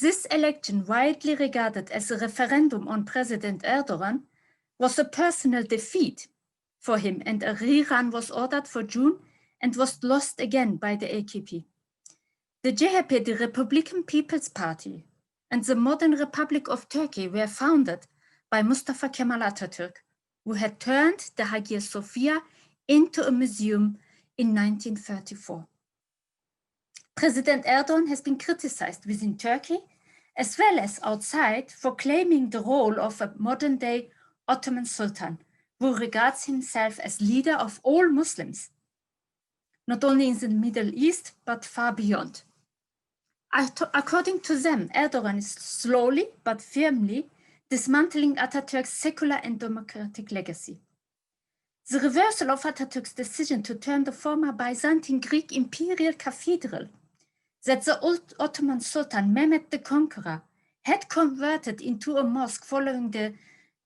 This election, widely regarded as a referendum on President Erdogan, was a personal defeat for him, and a rerun was ordered for June and was lost again by the AKP. The CHP, the Republican People's Party, and the modern Republic of Turkey were founded by Mustafa Kemal Atatürk, who had turned the Hagia Sophia into a museum in 1934. President Erdogan has been criticized within Turkey as well as outside for claiming the role of a modern-day Ottoman Sultan, who regards himself as leader of all Muslims, not only in the Middle East, but far beyond. According to them, Erdogan is slowly but firmly dismantling Atatürk's secular and democratic legacy. The reversal of Atatürk's decision to turn the former Byzantine Greek imperial cathedral that the old Ottoman Sultan Mehmed the Conqueror had converted into a mosque following the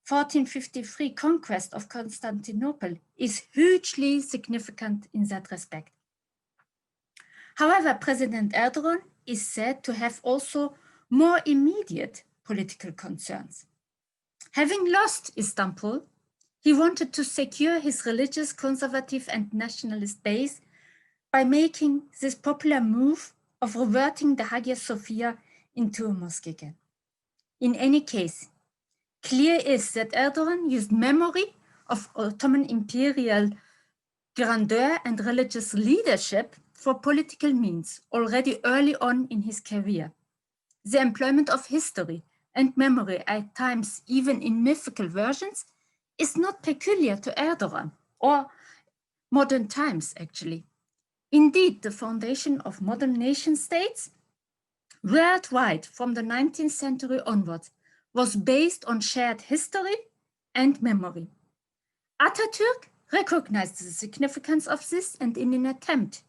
1453 conquest of Constantinople is hugely significant in that respect. However, President Erdogan is said to have also more immediate political concerns. Having lost Istanbul, he wanted to secure his religious, conservative, and nationalist base by making this popular move of reverting the Hagia Sophia into a mosque again. In any case, clear is that Erdogan used memory of Ottoman imperial grandeur and religious leadership for political means already early on in his career. The employment of history and memory, at times even in mythical versions, is not peculiar to Erdogan or modern times, actually. Indeed, the foundation of modern nation states worldwide from the 19th century onwards was based on shared history and memory. Atatürk recognized the significance of this, and in an attempt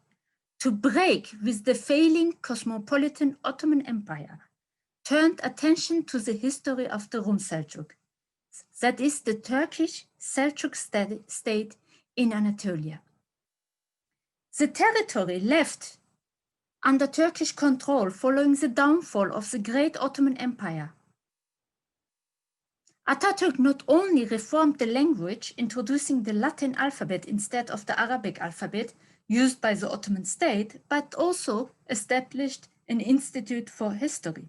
to break with the failing cosmopolitan Ottoman Empire, turned attention to the history of the Rum Seljuk, that is the Turkish Seljuk state in Anatolia. The territory left under Turkish control following the downfall of the great Ottoman Empire. Atatürk not only reformed the language, introducing the Latin alphabet instead of the Arabic alphabet used by the Ottoman state, but also established an institute for history.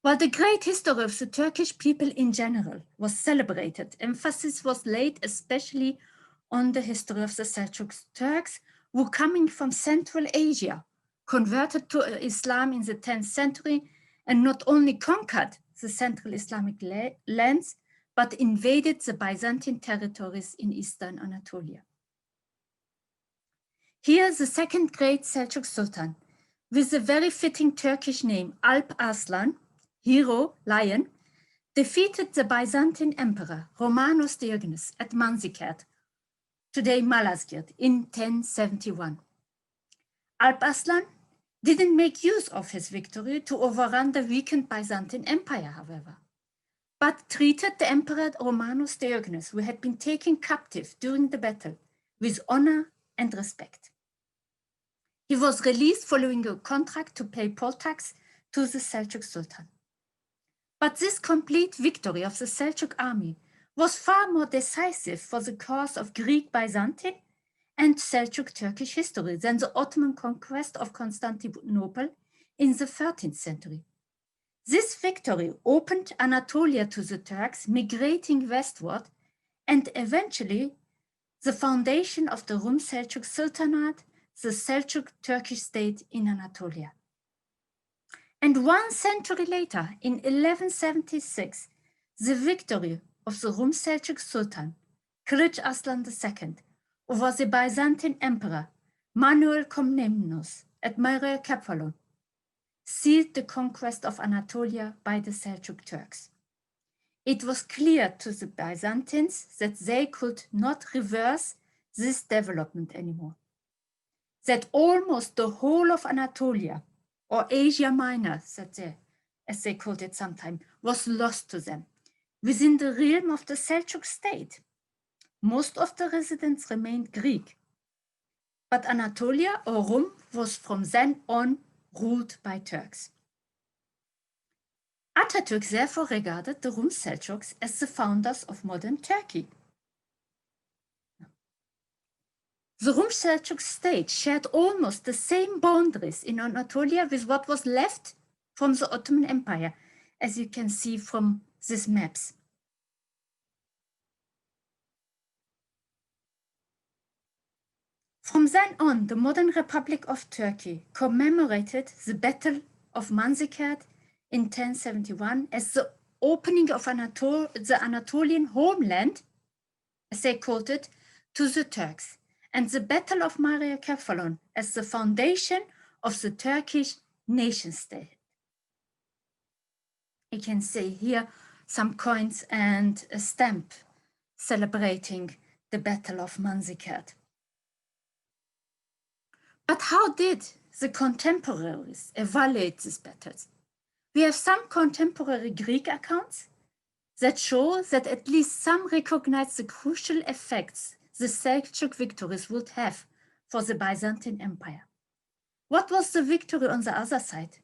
While the great history of the Turkish people in general was celebrated, emphasis was laid especially on the history of the Seljuqs Turks, who, coming from Central Asia, converted to Islam in the 10th century and not only conquered the Central Islamic lands, but invaded the Byzantine territories in Eastern Anatolia. Here, the second great Seljuk Sultan, with the very fitting Turkish name Alp Arslan, hero, lion, defeated the Byzantine emperor Romanos Diogenes at Manzikert, today Malazgirt, in 1071. Alp Arslan didn't make use of his victory to overrun the weakened Byzantine Empire, however, but treated the Emperor Romanos Diogenes, who had been taken captive during the battle, with honor and respect. He was released following a contract to pay poll tax to the Seljuk Sultan. But this complete victory of the Seljuk army was far more decisive for the cause of Greek Byzantine and Seljuk Turkish history than the Ottoman conquest of Constantinople in the 13th century. This victory opened Anatolia to the Turks migrating westward, and eventually the foundation of the Rum Seljuk Sultanate the Seljuk Turkish state in Anatolia. And 1 century later, in 1176, the victory of the Rum Seljuk Sultan, Kılıç Arslan II, over the Byzantine Emperor, Manuel Komnenos at Myriokephalon, sealed the conquest of Anatolia by the Seljuk Turks. It was clear to the Byzantines that they could not reverse this development anymore, that almost the whole of Anatolia, or Asia Minor, as they called it sometimes, was lost to them. Within the realm of the Seljuk state, most of the residents remained Greek, but Anatolia or Rum was from then on ruled by Turks. Atatürk therefore regarded the Rum Seljuks as the founders of modern Turkey. The Rum Seljuk state shared almost the same boundaries in Anatolia with what was left from the Ottoman Empire, as you can see from these maps. From then on, the modern Republic of Turkey commemorated the Battle of Manzikert in 1071 as the opening of the Anatolian homeland, as they called it, to the Turks, and the Battle of Myriokephalon as the foundation of the Turkish nation state. You can see here some coins and a stamp celebrating the Battle of Manzikert. But how did the contemporaries evaluate these battles? We have some contemporary Greek accounts that show that at least some recognize the crucial effects the Seljuk victories would have for the Byzantine Empire. What was the victory on the other side?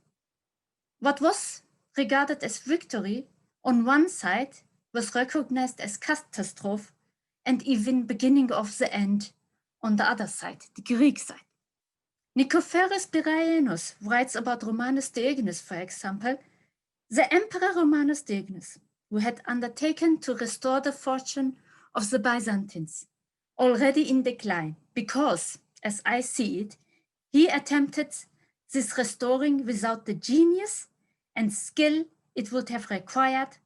What was regarded as victory on one side was recognized as catastrophe and even beginning of the end on the other side, the Greek side. Nikephoros Piraeus writes about Romanus Diogenes, for example, the Emperor Romanus Diogenes, who had undertaken to restore the fortune of the Byzantines, already in decline, because, as I see it, he attempted this restoring without the genius and skill it would have required,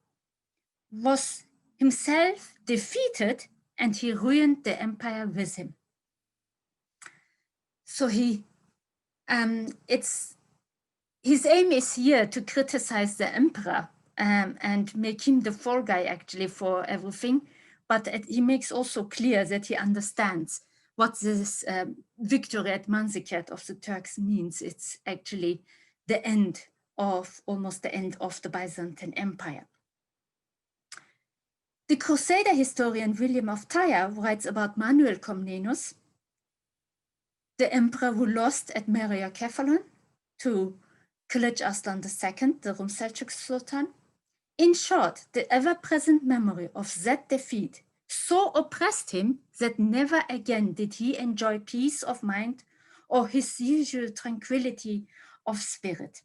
was himself defeated, and he ruined the empire with him. So his aim is here to criticize the emperor and make him the fall guy actually for everything, but he makes also clear that he understands what this victory at Manzikert of the Turks means. It's actually the end of, almost the end of the Byzantine Empire. The Crusader historian William of Tyre writes about Manuel Komnenos, the emperor who lost at Myriokephalon to Kılıç Arslan II, the Rum Seljuk Sultan. In short, the ever-present memory of that defeat so oppressed him that never again did he enjoy peace of mind or his usual tranquility of spirit.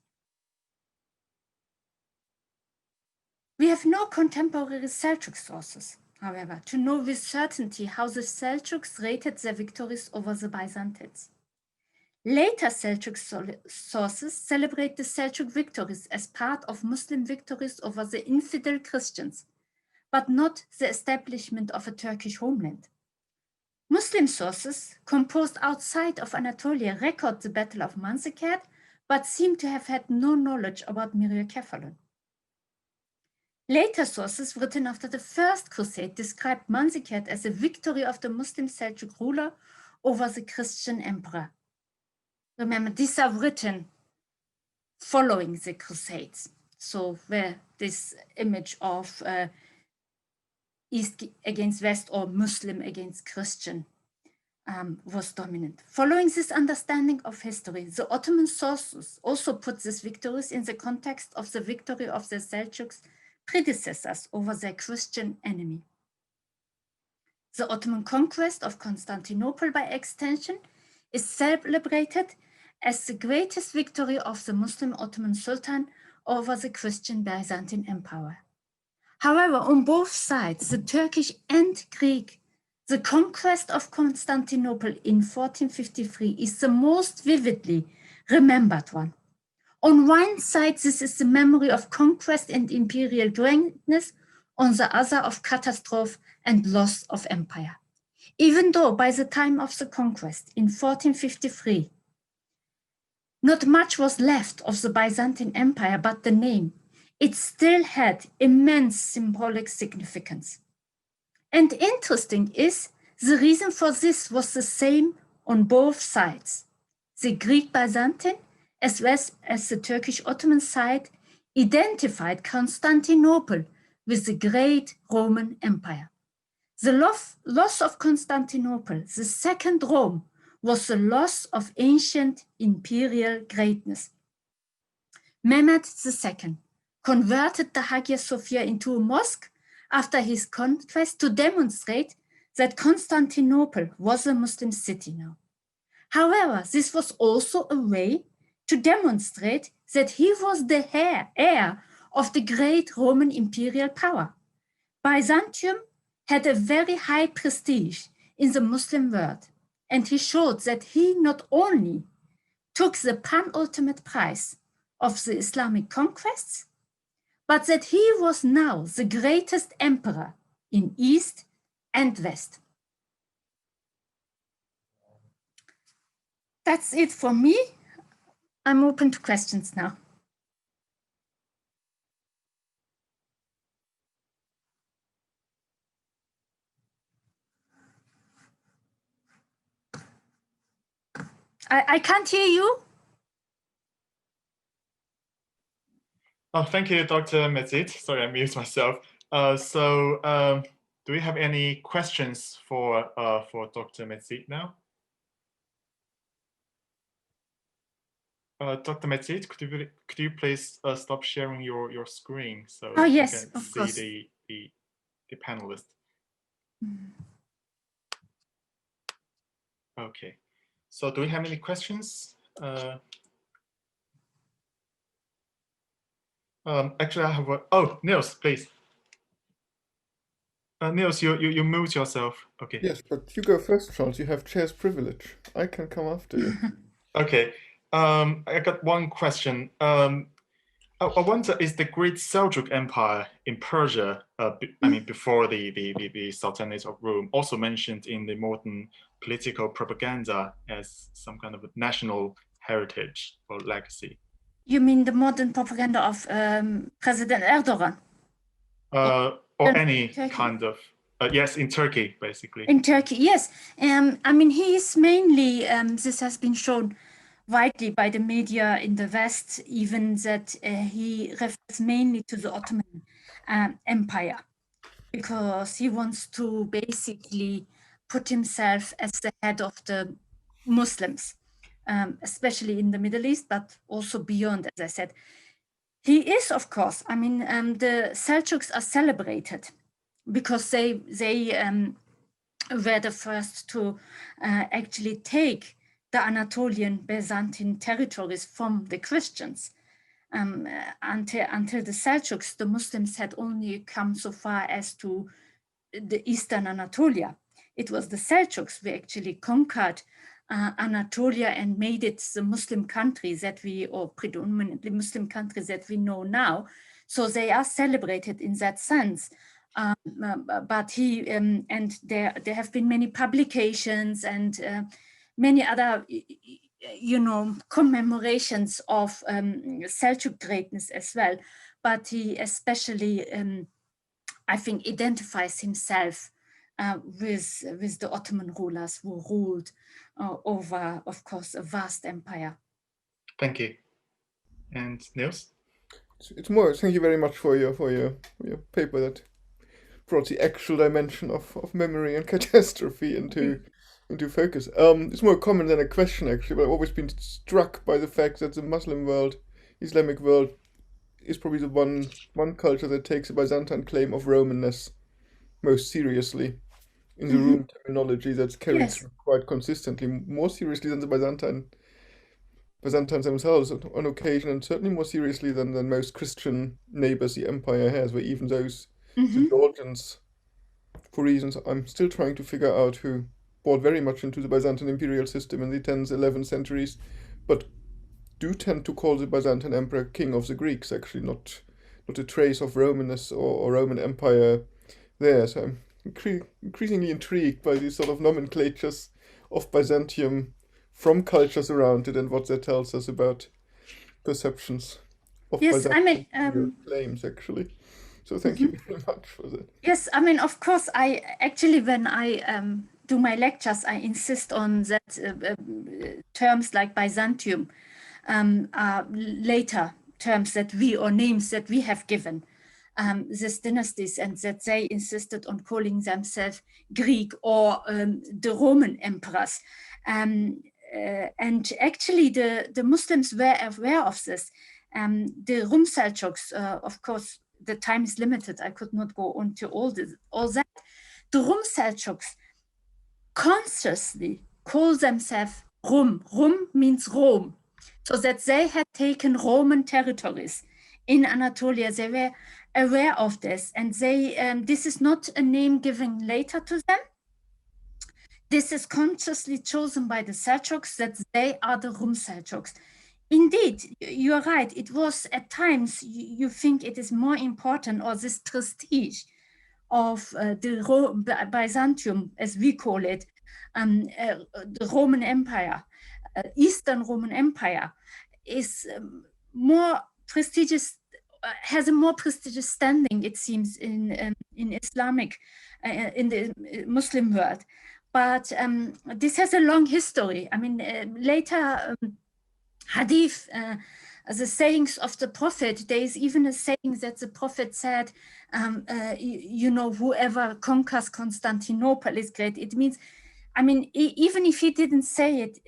We have no contemporary Seljuk sources, however, to know with certainty how the Seljuks rated their victories over the Byzantines. Later Seljuk sources celebrate the Seljuk victories as part of Muslim victories over the infidel Christians, but not the establishment of a Turkish homeland. Muslim sources composed outside of Anatolia record the Battle of Manzikert, but seem to have had no knowledge about Myriokephalon. Later sources written after the First Crusade described Manzikert as a victory of the Muslim Seljuk ruler over the Christian emperor. Remember, these are written following the Crusades. So where this image of East against West or Muslim against Christian was dominant. Following this understanding of history, the Ottoman sources also put these victories in the context of the victory of the Seljuks' predecessors over their Christian enemy. The Ottoman conquest of Constantinople, by extension, is celebrated as the greatest victory of the Muslim Ottoman Sultan over the Christian Byzantine Empire. However, on both sides, the Turkish and Greek, the conquest of Constantinople in 1453 is the most vividly remembered one. On one side, this is the memory of conquest and imperial greatness, on the other of catastrophe and loss of empire. Even though by the time of the conquest in 1453, not much was left of the Byzantine Empire but the name, it still had immense symbolic significance. And interesting is, the reason for this was the same on both sides. The Greek Byzantine, as well as the Turkish Ottoman side, identified Constantinople with the great Roman Empire. The loss of Constantinople, the second Rome, was the loss of ancient imperial greatness. Mehmed II converted the Hagia Sophia into a mosque after his conquest to demonstrate that Constantinople was a Muslim city now. However, this was also a way to demonstrate that he was the heir of the great Roman imperial power. Byzantium had a very high prestige in the Muslim world, and he showed that he not only took the penultimate prize of the Islamic conquests, but that he was now the greatest emperor in East and West. That's it for me. I'm open to questions now. I can't hear you. Oh, thank you, Dr. Mecik. Sorry, I muted myself. Do we have any questions for Dr. Mecik now? Dr. Mecik, could you please stop sharing your screen so yes, you can of course. see the panelists? Okay. So do we have any questions? Actually, I have a, oh, Niels, please. Niels, you moved yourself. Okay. Yes, but you go first, Charles. You have chair's privilege. I can come after you. Okay. I got one question. I wonder, is the Great Seljuk Empire in Persia, I mean, before the Sultanate of Rome, also mentioned in the modern political propaganda as some kind of a national heritage or legacy? You mean the modern propaganda of President Erdogan? Or any Turkey. kind of, yes, in Turkey, basically. In Turkey, yes. I mean, he is mainly, this has been shown widely by the media in the West, even that he refers mainly to the Ottoman Empire, because he wants to basically put himself as the head of the Muslims, especially in the Middle East, but also beyond, as I said. He is, of course, I mean, the Seljuqs are celebrated because they were the first to actually take the Anatolian Byzantine territories from the Christians. Until the Seljuqs, the Muslims had only come so far as to the Eastern Anatolia. It was the Seljuqs who actually conquered Anatolia and made it the Muslim country that we, or predominantly Muslim countries that we know now. So they are celebrated in that sense. But he, and there have been many publications and many other, commemorations of Seljuk greatness as well. But he especially, I think, identifies himself with the Ottoman rulers who ruled over, of course, a vast empire. Thank you. And Niels? It's more, thank you very much for your paper that brought the actual dimension of memory and catastrophe into focus. It's more a comment than a question, actually, but I've always been struck by the fact that the Muslim world, Islamic world, is probably the one culture that takes the Byzantine claim of Romanness most seriously in the room terminology that's carried through quite consistently, more seriously than the Byzantines themselves on occasion, and certainly more seriously than most Christian neighbors the empire has, where even those the Georgians for reasons I'm still trying to figure out, who bought very much into the Byzantine imperial system in the 10th, 11th centuries, but do tend to call the Byzantine emperor king of the Greeks, actually, not a trace of Romanness or Roman Empire there. So I'm increasingly intrigued by these sort of nomenclatures of Byzantium from cultures around it and what that tells us about perceptions of Yes, I mean, claims, actually. So thank you very much for that. Yes, I mean, of course, I actually, when I do my lectures, I insist on that terms like Byzantium are later terms that we, or names that we have given these dynasties, and that they insisted on calling themselves Greek or the Roman emperors. And actually, the Muslims were aware of this. The Rum Seljuqs, of course, the time is limited. I could not go on to all that. The Rum Seljuqs consciously call themselves Rum. Rum means Rome. So that they had taken Roman territories in Anatolia. They were aware of this, and they this is not a name given later to them. This is consciously chosen by the Seljuqs, that they are the Rum Seljuqs. Indeed, you are right. It was at times, you think it is more important, or this prestige of the Byzantium, as we call it, the Roman Empire, Eastern Roman Empire, is more prestigious, has a more prestigious standing, it seems, in Islamic, in the Muslim world. But this has a long history. I mean, later hadith, the sayings of the Prophet, there is even a saying that the Prophet said, you know, whoever conquers Constantinople is great. It means, I mean, even if he didn't say it,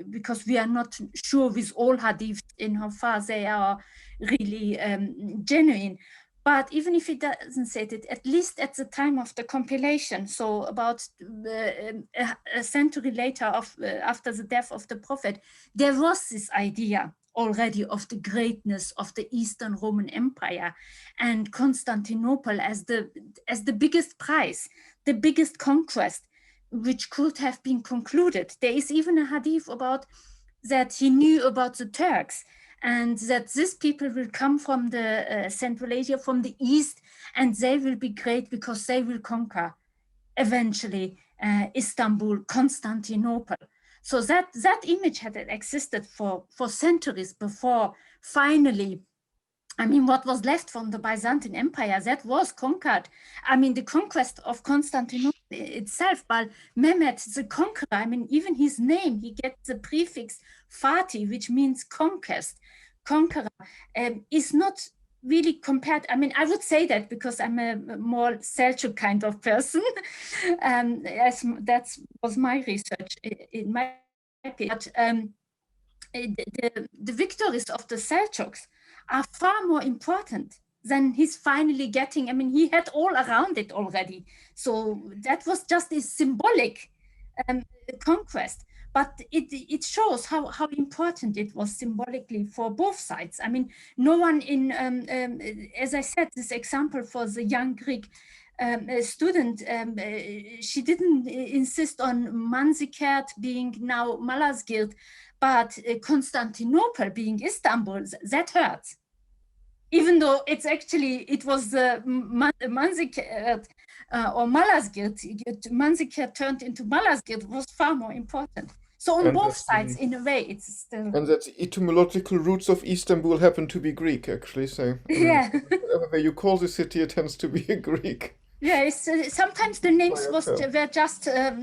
because we are not sure with all hadiths in how far they are really genuine, but even if he doesn't say it, at least at the time of the compilation, so about a century later, after the death of the Prophet, there was this idea already of the greatness of the Eastern Roman Empire, and Constantinople as the biggest prize, the biggest conquest which could have been concluded. There is even a hadith about that he knew about the Turks, and that these people will come from the Central Asia, from the East, and they will be great because they will conquer eventually Istanbul, Constantinople. So that image had existed for centuries before finally, I mean, what was left from the Byzantine Empire, that was conquered. I mean, the conquest of Constantinople itself, but Mehmed the Conqueror, I mean, even his name, he gets the prefix Fatih, which means conquest, conqueror, is not really compared. I mean, I would say that because I'm a more Seljuk kind of person, as that was my research in my opinion. But the victories of the Seljuks are far more important than he's finally getting. I mean, he had all around it already. So that was just a symbolic conquest. But it shows how important it was symbolically for both sides. I mean, no one in, as I said, this example for the young Greek student, she didn't insist on Manzikert being now Malazgirt, but Constantinople being Istanbul. That hurts. Even though it's actually, it was the Manzikert or Malazgirt, Manzikert turned into Malazgirt was far more important. So on both sides, in a way, it's still... And that the etymological roots of Istanbul happen to be Greek, actually. So yeah, whatever way you call the city, it tends to be a Greek. Yeah, it's, sometimes the names were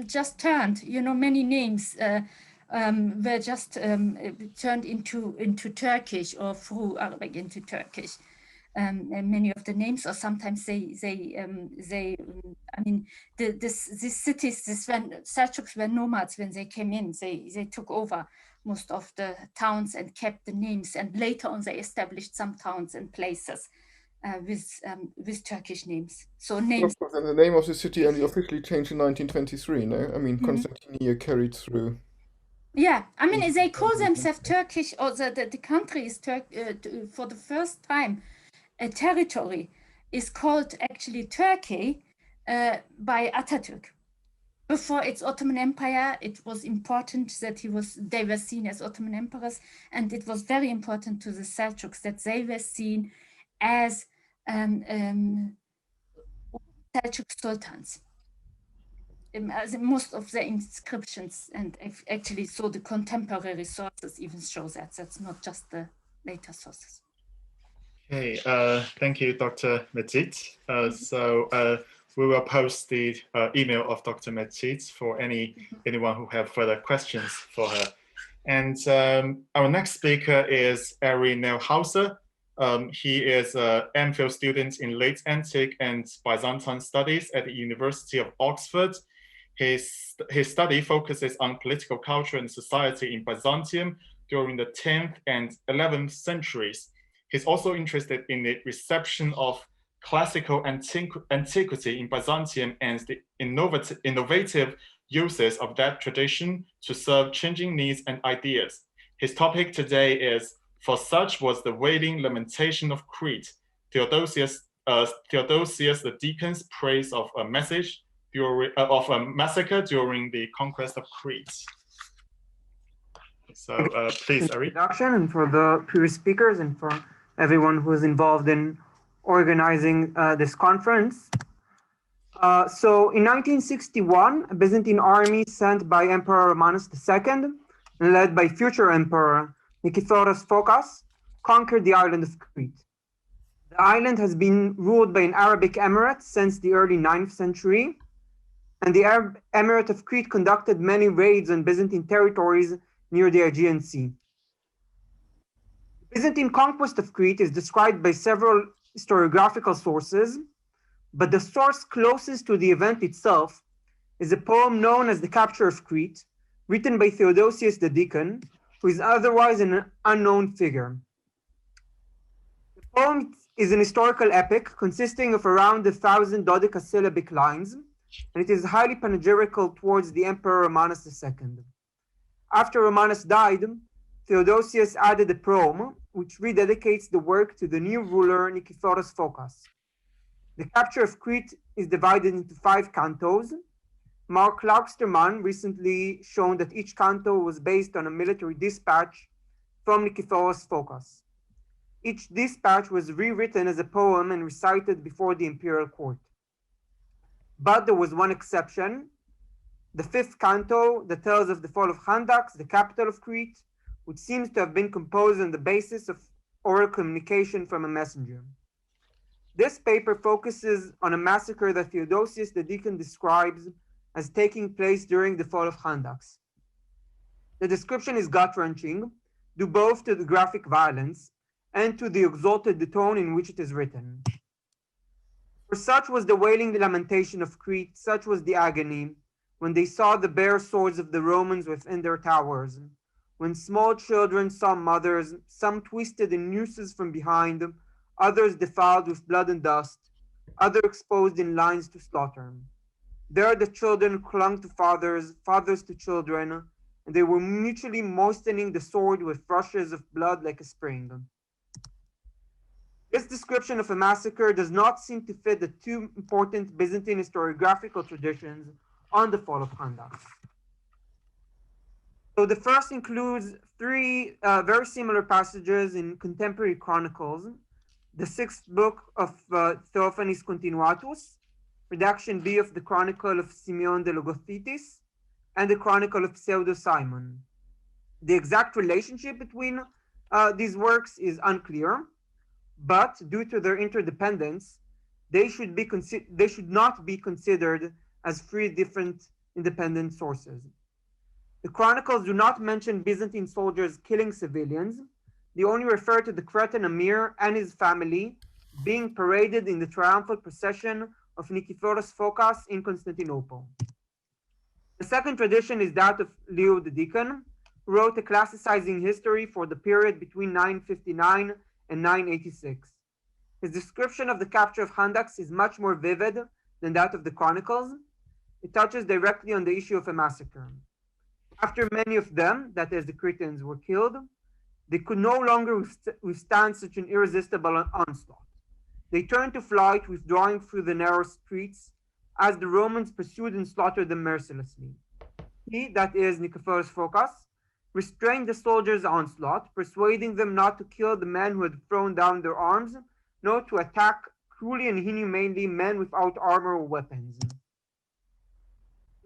just turned. You know, many names were just turned into Turkish or through Arabic into Turkish. And many of the names, or sometimes they I mean, these cities, Seljuks were nomads when they came in. They took over most of the towns and kept the names, and later on they established some towns and places with Turkish names. So names. Of course, and the name of the city only officially changed in 1923. No, I mean, Constantinople carried through. Yeah, I mean, they call themselves Turkish, or the country is for the first time a territory is called actually Turkey by Atatürk. Before its Ottoman Empire, it was important that they were seen as Ottoman emperors, and it was very important to the Seljuqs that they were seen as Seljuk sultans. As most of the inscriptions, and actually so the contemporary sources even show that. That's not just the later sources. Okay, thank you, Dr. Mecik. We will post the email of Dr. Mecik for anyone who have further questions for her. And our next speaker is Ari Neuhauser. He is an MPhil student in late antique and Byzantine studies at the University of Oxford. His study focuses on political culture and society in Byzantium during the 10th and 11th centuries. He's also interested in the reception of classical antiquity in Byzantium and the innovative uses of that tradition to serve changing needs and ideas. His topic today is "For such was the wailing lamentation of Crete, Theodosius the deacon's praise of a massacre during the conquest of Crete." So please, Ari. Introduction, and for the previous speakers and for everyone who is involved in organizing this conference. So in 1961, a Byzantine army sent by Emperor Romanus II and led by future Emperor Nikephoros Phokas conquered the island of Crete. The island has been ruled by an Arabic emirate since the early 9th century, and the Arab Emirate of Crete conducted many raids on Byzantine territories near the Aegean Sea. The Byzantine conquest of Crete is described by several historiographical sources, but the source closest to the event itself is a poem known as The Capture of Crete, written by Theodosius the Deacon, who is otherwise an unknown figure. The poem is an historical epic consisting of around 1,000 dodecasyllabic lines, and it is highly panegyrical towards the Emperor Romanus II. After Romanus died, Theodosius added a poem which rededicates the work to the new ruler Nikephoros Phokas. The Capture of Crete is divided into 5 cantos. Mark Lauxterman recently shown that each canto was based on a military dispatch from Nikephoros Phokas. Each dispatch was rewritten as a poem and recited before the imperial court. But there was one exception, the 5th canto that tells of the fall of Handax, the capital of Crete, which seems to have been composed on the basis of oral communication from a messenger. This paper focuses on a massacre that Theodosius the Deacon describes as taking place during the fall of Handax. The description is gut-wrenching, due both to the graphic violence and to the exalted tone in which it is written. For such was the wailing lamentation of Crete, such was the agony, when they saw the bare swords of the Romans within their towers, when small children saw mothers, some twisted in nooses from behind, others defiled with blood and dust, others exposed in lines to slaughter. There the children clung to fathers, fathers to children, and they were mutually moistening the sword with rushes of blood like a spring. This description of a massacre does not seem to fit the 2 important Byzantine historiographical traditions on the fall of Handax. So the first includes 3 very similar passages in contemporary chronicles: the 6th book of Theophanes Continuatus, redaction B of the Chronicle of Simeon de Logothitis, and the Chronicle of Pseudo-Simon. The exact relationship between these works is unclear, but due to their interdependence, they should not be considered as 3 different independent sources. The chronicles do not mention Byzantine soldiers killing civilians. They only refer to the Cretan emir and his family being paraded in the triumphal procession of Nikephoros Phokas in Constantinople. The second tradition is that of Leo the Deacon, who wrote a classicizing history for the period between 959 and 986. His description of the capture of Handax is much more vivid than that of the chronicles. It touches directly on the issue of a massacre. After many of them, that is the Cretans, were killed, they could no longer withstand such an irresistible onslaught. They turned to flight, withdrawing through the narrow streets as the Romans pursued and slaughtered them mercilessly. He, that is Nicephorus Phocas, restrained the soldiers' onslaught, persuading them not to kill the men who had thrown down their arms, nor to attack cruelly and inhumanely men without armor or weapons.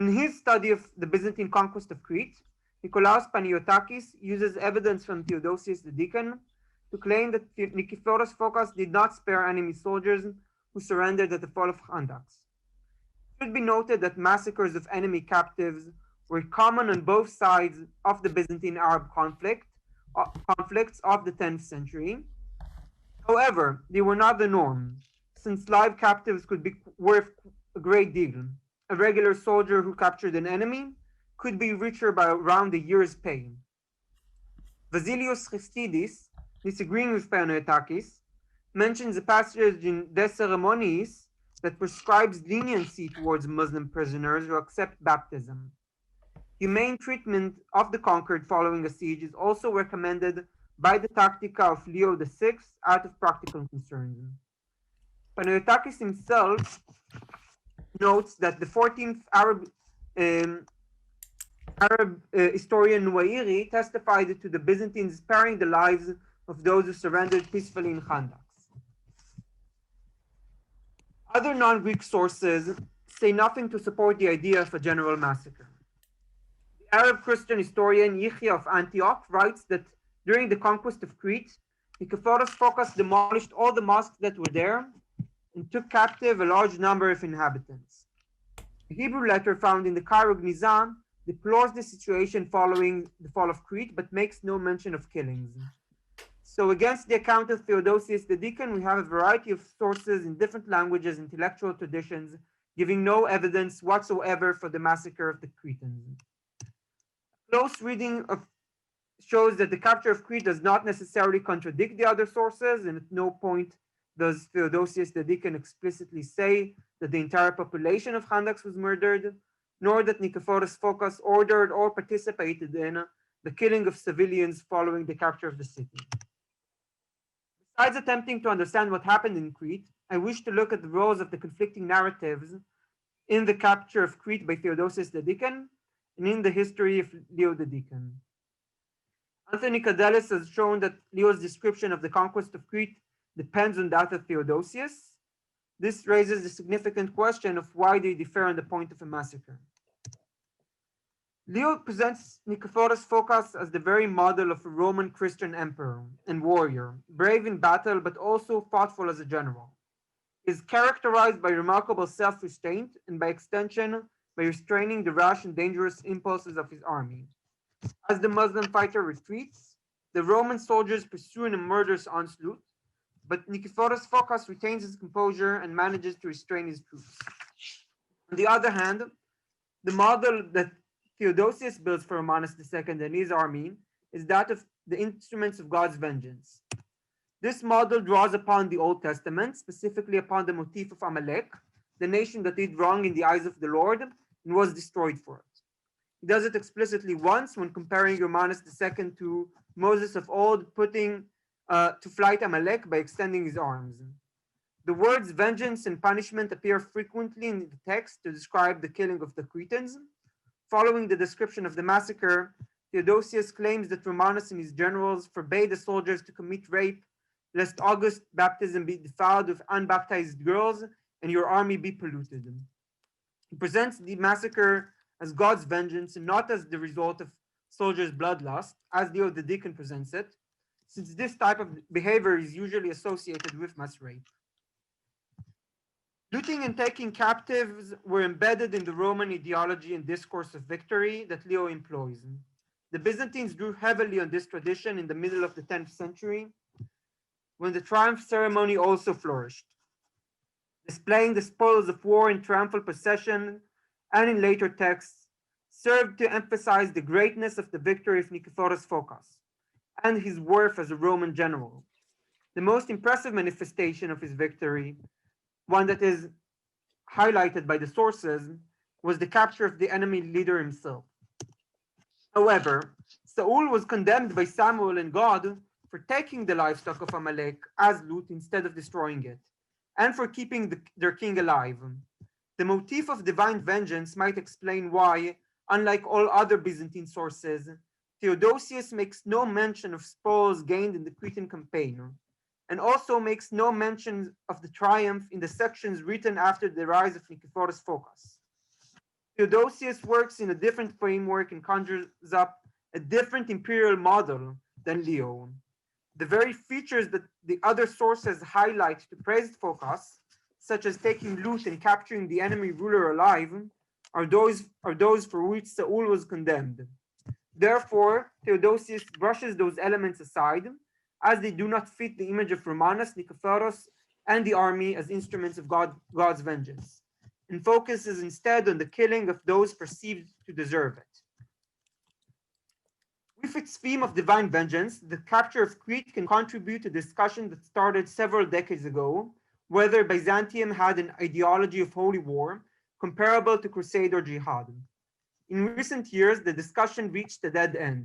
In his study of the Byzantine conquest of Crete, Nikolaos Paniotakis uses evidence from Theodosius the Deacon to claim that Nicephorus Phocas did not spare enemy soldiers who surrendered at the fall of Khandaqs. It should be noted that massacres of enemy captives were common on both sides of the Byzantine-Arab conflicts of the 10th century. However, they were not the norm, since live captives could be worth a great deal. A regular soldier who captured an enemy could be richer by around a year's pay. Vasilios Christidis, disagreeing with Paniotakis, mentions a passage in De Ceremoniis that prescribes leniency towards Muslim prisoners who accept baptism. Humane treatment of the conquered following a siege is also recommended by the Tactica of Leo VI out of practical concerns. Paniotakis himself notes that the 14th Arab historian Nuwairi testified to the Byzantines sparing the lives of those who surrendered peacefully in Khandaqs. Other non-Greek sources say nothing to support the idea of a general massacre. The Arab Christian historian Yihya of Antioch writes that during the conquest of Crete, Nicephorus Phocas demolished all the mosques that were there and took captive a large number of inhabitants. A Hebrew letter found in the Cairo Gnizan deplores the situation following the fall of Crete, but makes no mention of killings. So against the account of Theodosius the Deacon, we have a variety of sources in different languages, intellectual traditions, giving no evidence whatsoever for the massacre of the Cretans. Close reading shows that the capture of Crete does not necessarily contradict the other sources, and at no point does Theodosius the Deacon explicitly say that the entire population of Khandaqs was murdered, nor that Nicephorus Phocas ordered or participated in the killing of civilians following the capture of the city. Besides attempting to understand what happened in Crete, I wish to look at the roles of the conflicting narratives in the capture of Crete by Theodosius the Deacon and in the history of Leo the Deacon. Anthony Cadelis has shown that Leo's description of the conquest of Crete depends on that of Theodosius. This raises the significant question of why they differ on the point of a massacre. Leo presents Nicephorus Phocas as the very model of a Roman Christian emperor and warrior, brave in battle but also thoughtful as a general. He is characterized by remarkable self-restraint and by extension by restraining the rash and dangerous impulses of his army. As the Muslim fighter retreats, the Roman soldiers pursue in a murderous onslaught, but Nicephorus Phocas retains his composure and manages to restrain his troops. On the other hand, the model that Theodosius builds for Romanus II and his army is that of the instruments of God's vengeance. This model draws upon the Old Testament, specifically upon the motif of Amalek, the nation that did wrong in the eyes of the Lord and was destroyed for it. He does it explicitly once when comparing Romanus II to Moses of old, putting to flight Amalek by extending his arms. The words vengeance and punishment appear frequently in the text to describe the killing of the Cretans. Following the description of the massacre, Theodosius claims that Romanus and his generals forbade the soldiers to commit rape, lest August baptism be defiled with unbaptized girls and your army be polluted. He presents the massacre as God's vengeance and not as the result of soldiers' bloodlust, as Leo the Deacon presents it, since this type of behavior is usually associated with mass rape. Looting and taking captives were embedded in the Roman ideology and discourse of victory that Leo employs. The Byzantines drew heavily on this tradition in the middle of the 10th century, when the triumph ceremony also flourished, displaying the spoils of war in triumphal procession and in later texts, served to emphasize the greatness of the victory of Nicephorus Phocas and his worth as a Roman general. The most impressive manifestation of his victory, one that is highlighted by the sources, was the capture of the enemy leader himself. However, Saul was condemned by Samuel and God for taking the livestock of Amalek as loot instead of destroying it, and for keeping their king alive. The motif of divine vengeance might explain why, unlike all other Byzantine sources, Theodosius makes no mention of spoils gained in the Cretan campaign, and also makes no mention of the triumph in the sections written after the rise of Nikephoros Phocas. Theodosius works in a different framework and conjures up a different imperial model than Leo. The very features that the other sources highlight to praise Phocas, such as taking loot and capturing the enemy ruler alive, are those for which Saul was condemned. Therefore, Theodosius brushes those elements aside, as they do not fit the image of Romanus, Nikephoros, and the army as instruments of God's vengeance, and focuses instead on the killing of those perceived to deserve it. With its theme of divine vengeance, the capture of Crete can contribute to a discussion that started several decades ago, whether Byzantium had an ideology of holy war comparable to crusade or jihad. In recent years, the discussion reached a dead end.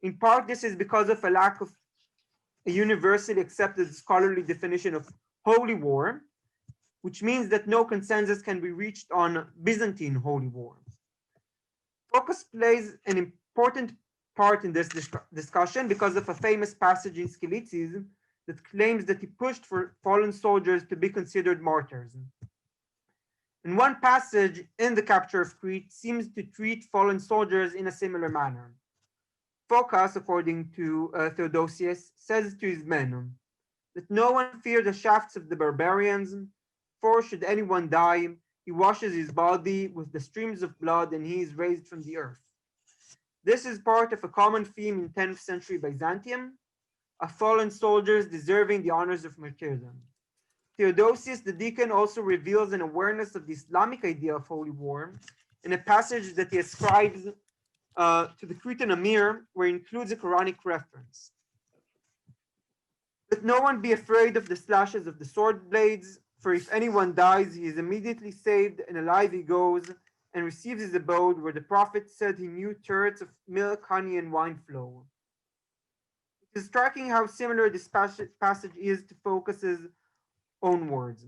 In part, this is because of a lack of a universally accepted scholarly definition of holy war, which means that no consensus can be reached on Byzantine holy war. Phocas plays an important part in this discussion because of a famous passage in Skylitzes that claims that he pushed for fallen soldiers to be considered martyrs. And one passage in the capture of Crete seems to treat fallen soldiers in a similar manner. Phocas, according to Theodosius, says to his men, "Let no one fear the shafts of the barbarians, for should anyone die, he washes his body with the streams of blood and he is raised from the earth." This is part of a common theme in 10th century Byzantium, of fallen soldiers deserving the honors of martyrdom. Theodosius the deacon also reveals an awareness of the Islamic idea of holy war in a passage that he ascribes to the Cretan Emir, where he includes a Quranic reference. "Let no one be afraid of the slashes of the sword blades, for if anyone dies, he is immediately saved, and alive he goes, and receives his abode where the prophet said he knew turrets of milk, honey, and wine flow." It is striking how similar this passage is to Phocas's own words.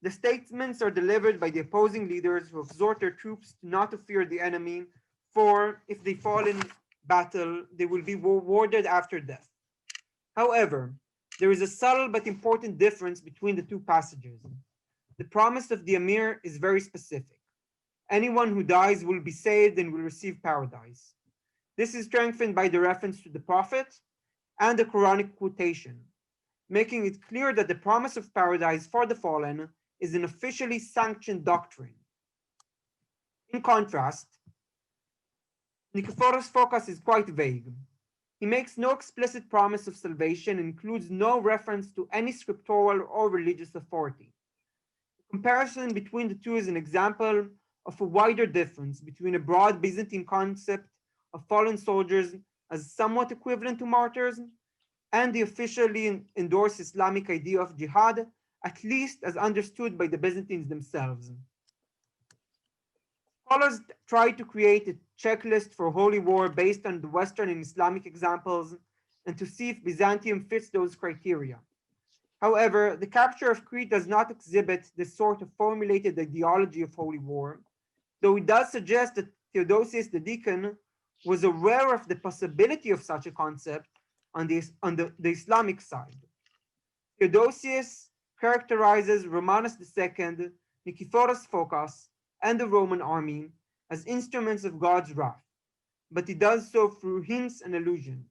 The statements are delivered by the opposing leaders who exhort their troops not to fear the enemy, for if they fall in battle, they will be rewarded after death. However, there is a subtle but important difference between the two passages. The promise of the Emir is very specific. Anyone who dies will be saved and will receive paradise. This is strengthened by the reference to the prophet and the Quranic quotation, making it clear that the promise of paradise for the fallen is an officially sanctioned doctrine. In contrast, Nikephoros Phocas is quite vague. He makes no explicit promise of salvation and includes no reference to any scriptural or religious authority. The comparison between the two is an example of a wider difference between a broad Byzantine concept of fallen soldiers as somewhat equivalent to martyrs and the officially endorsed Islamic idea of jihad, at least as understood by the Byzantines themselves. Scholars try to create a checklist for holy war based on the Western and Islamic examples and to see if Byzantium fits those criteria. However, the capture of Crete does not exhibit this sort of formulated ideology of holy war, though it does suggest that Theodosius the deacon was aware of the possibility of such a concept on the Islamic side. Theodosius characterizes Romanus II, Nikephoros Phocas, and the Roman army as instruments of God's wrath, but he does so through hints and allusion.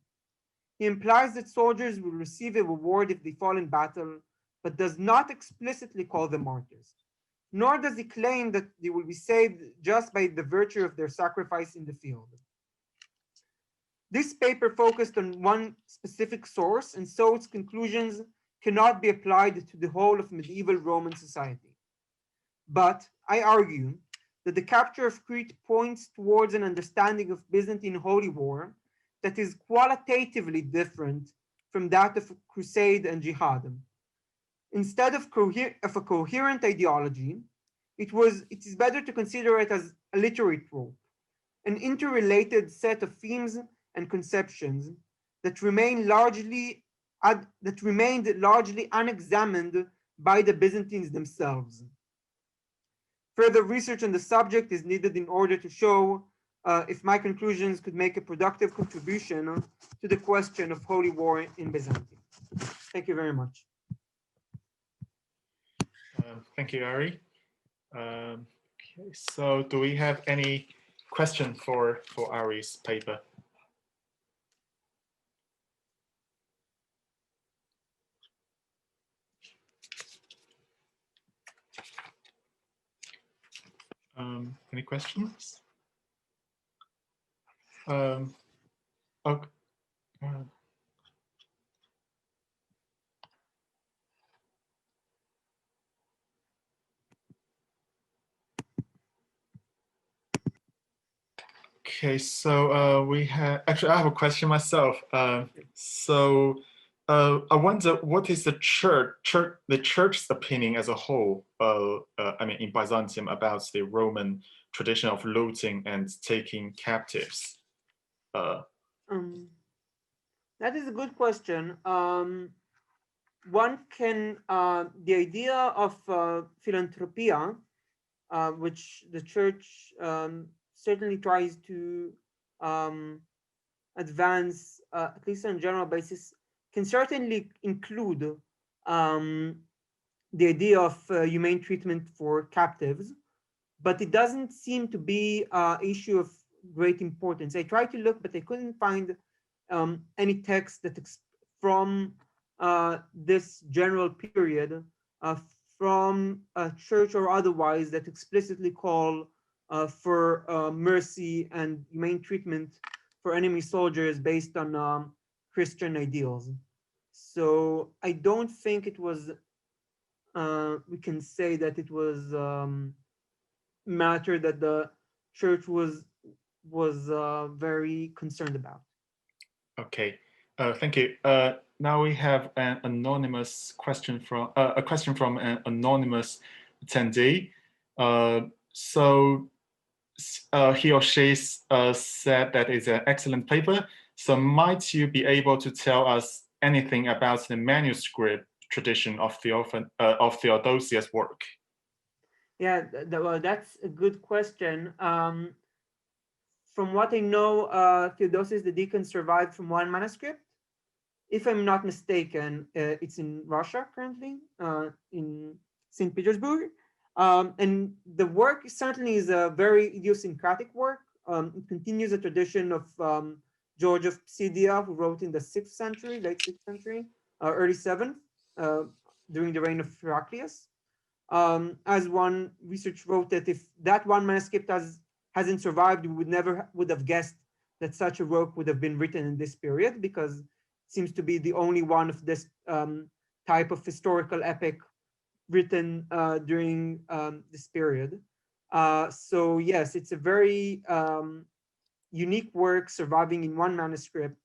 He implies that soldiers will receive a reward if they fall in battle, but does not explicitly call them martyrs, nor does he claim that they will be saved just by the virtue of their sacrifice in the field. This paper focused on one specific source, and so its conclusions cannot be applied to the whole of medieval Roman society. But I argue that the capture of Crete points towards an understanding of Byzantine holy war that is qualitatively different from that of crusade and jihad. Instead of a coherent ideology, it is better to consider it as a literary trope, an interrelated set of themes and conceptions that remained largely unexamined by the Byzantines themselves. Further research on the subject is needed in order to show if my conclusions could make a productive contribution to the question of holy war in Byzantium. Thank you very much. Thank you, Ari. Okay, so do we have any question for Ari's paper? Any questions? Okay. Okay, so we have, actually I have a question myself. I wonder what is the church's opinion as a whole, I mean in Byzantium, about the Roman tradition of looting and taking captives? That is a good question. One can, the idea of philanthropia, which the church certainly tries to advance, at least on a general basis, can certainly include the idea of humane treatment for captives, but it doesn't seem to be an issue of great importance. I tried to look, but I couldn't find any text that from this general period from a church or otherwise that explicitly call for mercy and humane treatment for enemy soldiers based on Christian ideals. So I don't think it was, we can say that it was matter that the church was very concerned about. Okay, thank you. Now we have an anonymous question from an anonymous attendee. So he or she said that it's an excellent paper. So might you be able to tell us anything about the manuscript tradition of Theodosius' work? Yeah, well, that's a good question. From what I know, Theodosius the Deacon survived from one manuscript. If I'm not mistaken, it's in Russia currently, in St. Petersburg. And the work certainly is a very idiosyncratic work. It continues a tradition of George of Pisidia, who wrote in the 6th century, late 6th century, early 7th, during the reign of Heraclius. As one research wrote that if that one manuscript hasn't survived, we would have guessed that such a work would have been written in this period, because it seems to be the only one of this type of historical epic written during this period. So yes, it's a very unique work surviving in one manuscript.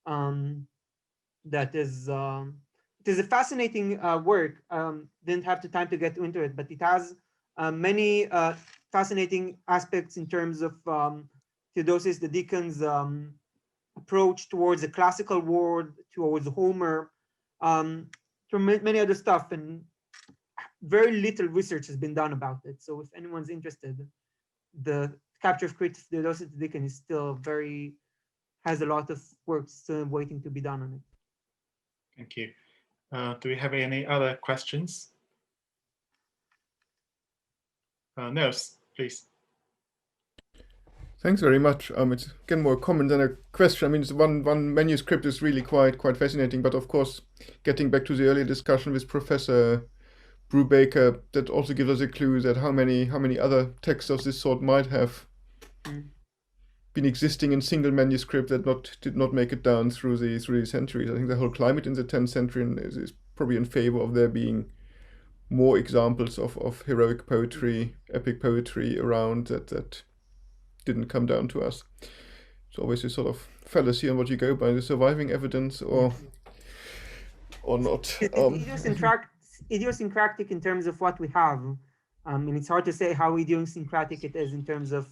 That is, it is a fascinating work. Didn't have the time to get into it, but it has many fascinating aspects in terms of Theodosius the Deacon's approach towards the classical world, towards Homer, to many other stuff, and very little research has been done about it. So if anyone's interested, the Capture of Crete of Theodosius the Deacon is still has a lot of work still waiting to be done on it. Thank you. Do we have any other questions? Nils, please. Thanks very much. It's again more a comment than a question. I mean, it's one manuscript is really quite fascinating, but of course, getting back to the earlier discussion with Professor Brubaker, that also gives us a clue that how many other texts of this sort might have been existing in single manuscript that did not make it down through the centuries. I think the whole climate in the 10th century is probably in favor of there being more examples of heroic poetry, epic poetry around that didn't come down to us. It's always a sort of fallacy on what you go by, the surviving evidence or not. Idiosyncratic in terms of what we have. And it's hard to say how idiosyncratic it is in terms of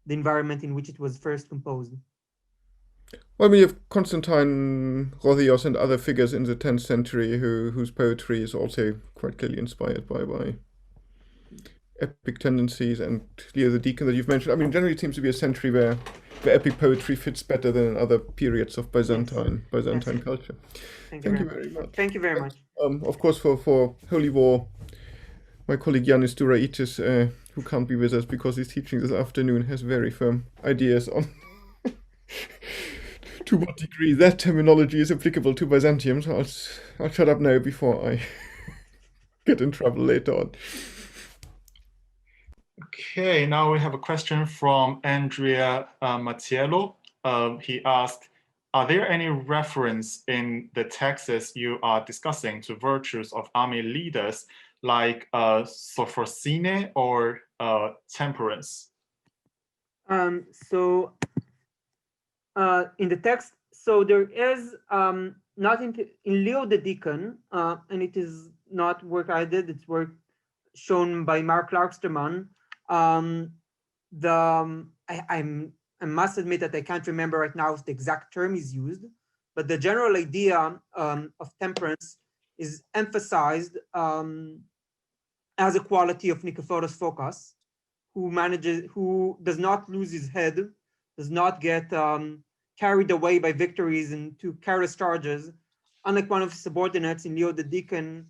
the environment in which it was first composed. Well, I mean, you have Constantine Rothios and other figures in the 10th century whose poetry is also quite clearly inspired by epic tendencies, and Leo the Deacon that you've mentioned. I mean, generally it seems to be a century where epic poetry fits better than in other periods of Byzantine culture. Thank you very much. Thank you very much. Of course, for Holy War, my colleague Yanis Duraitis, who can't be with us because he's teaching this afternoon, has very firm ideas on to what degree that terminology is applicable to Byzantium. So I'll shut up now before I get in trouble later on. Okay, now we have a question from Andrea Mattiello. He asked, are there any reference in the texts you are discussing to virtues of army leaders like sophrosyne or temperance? So in the text, so there is nothing in Leo the Deacon, and it is not work I did, it's work shown by Mark Larksterman. I must admit that I can't remember right now if the exact term is used, but the general idea of temperance is emphasized as a quality of Nikephoros Phokas, who does not lose his head, does not get carried away by victories and to careless charges, unlike one of his subordinates in Leo the Deacon,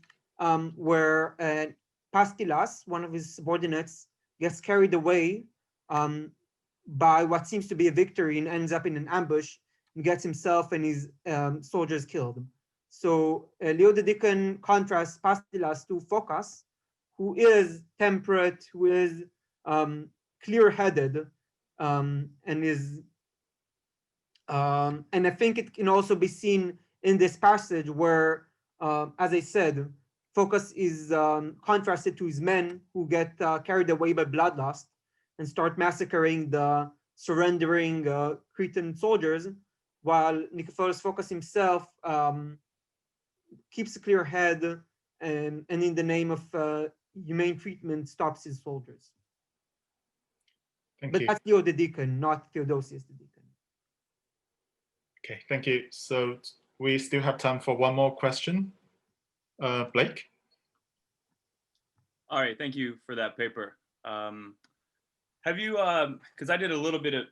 where Pastilas, one of his subordinates, gets carried away by what seems to be a victory and ends up in an ambush and gets himself and his soldiers killed. So Leo the Deacon contrasts Pastilas to Phokas, who is temperate, who is clear-headed, and I think it can also be seen in this passage where, as I said, Phokas is contrasted to his men who get carried away by bloodlust and start massacring the surrendering Cretan soldiers, while Nikephoros Phokas himself keeps a clear head and in the name of humane treatment stops his soldiers. But that's Leo the Deacon, not Theodosius the Deacon. Okay, thank you. So we still have time for one more question. Blake? All right, thank you for that paper. Have you, because I did a little bit of,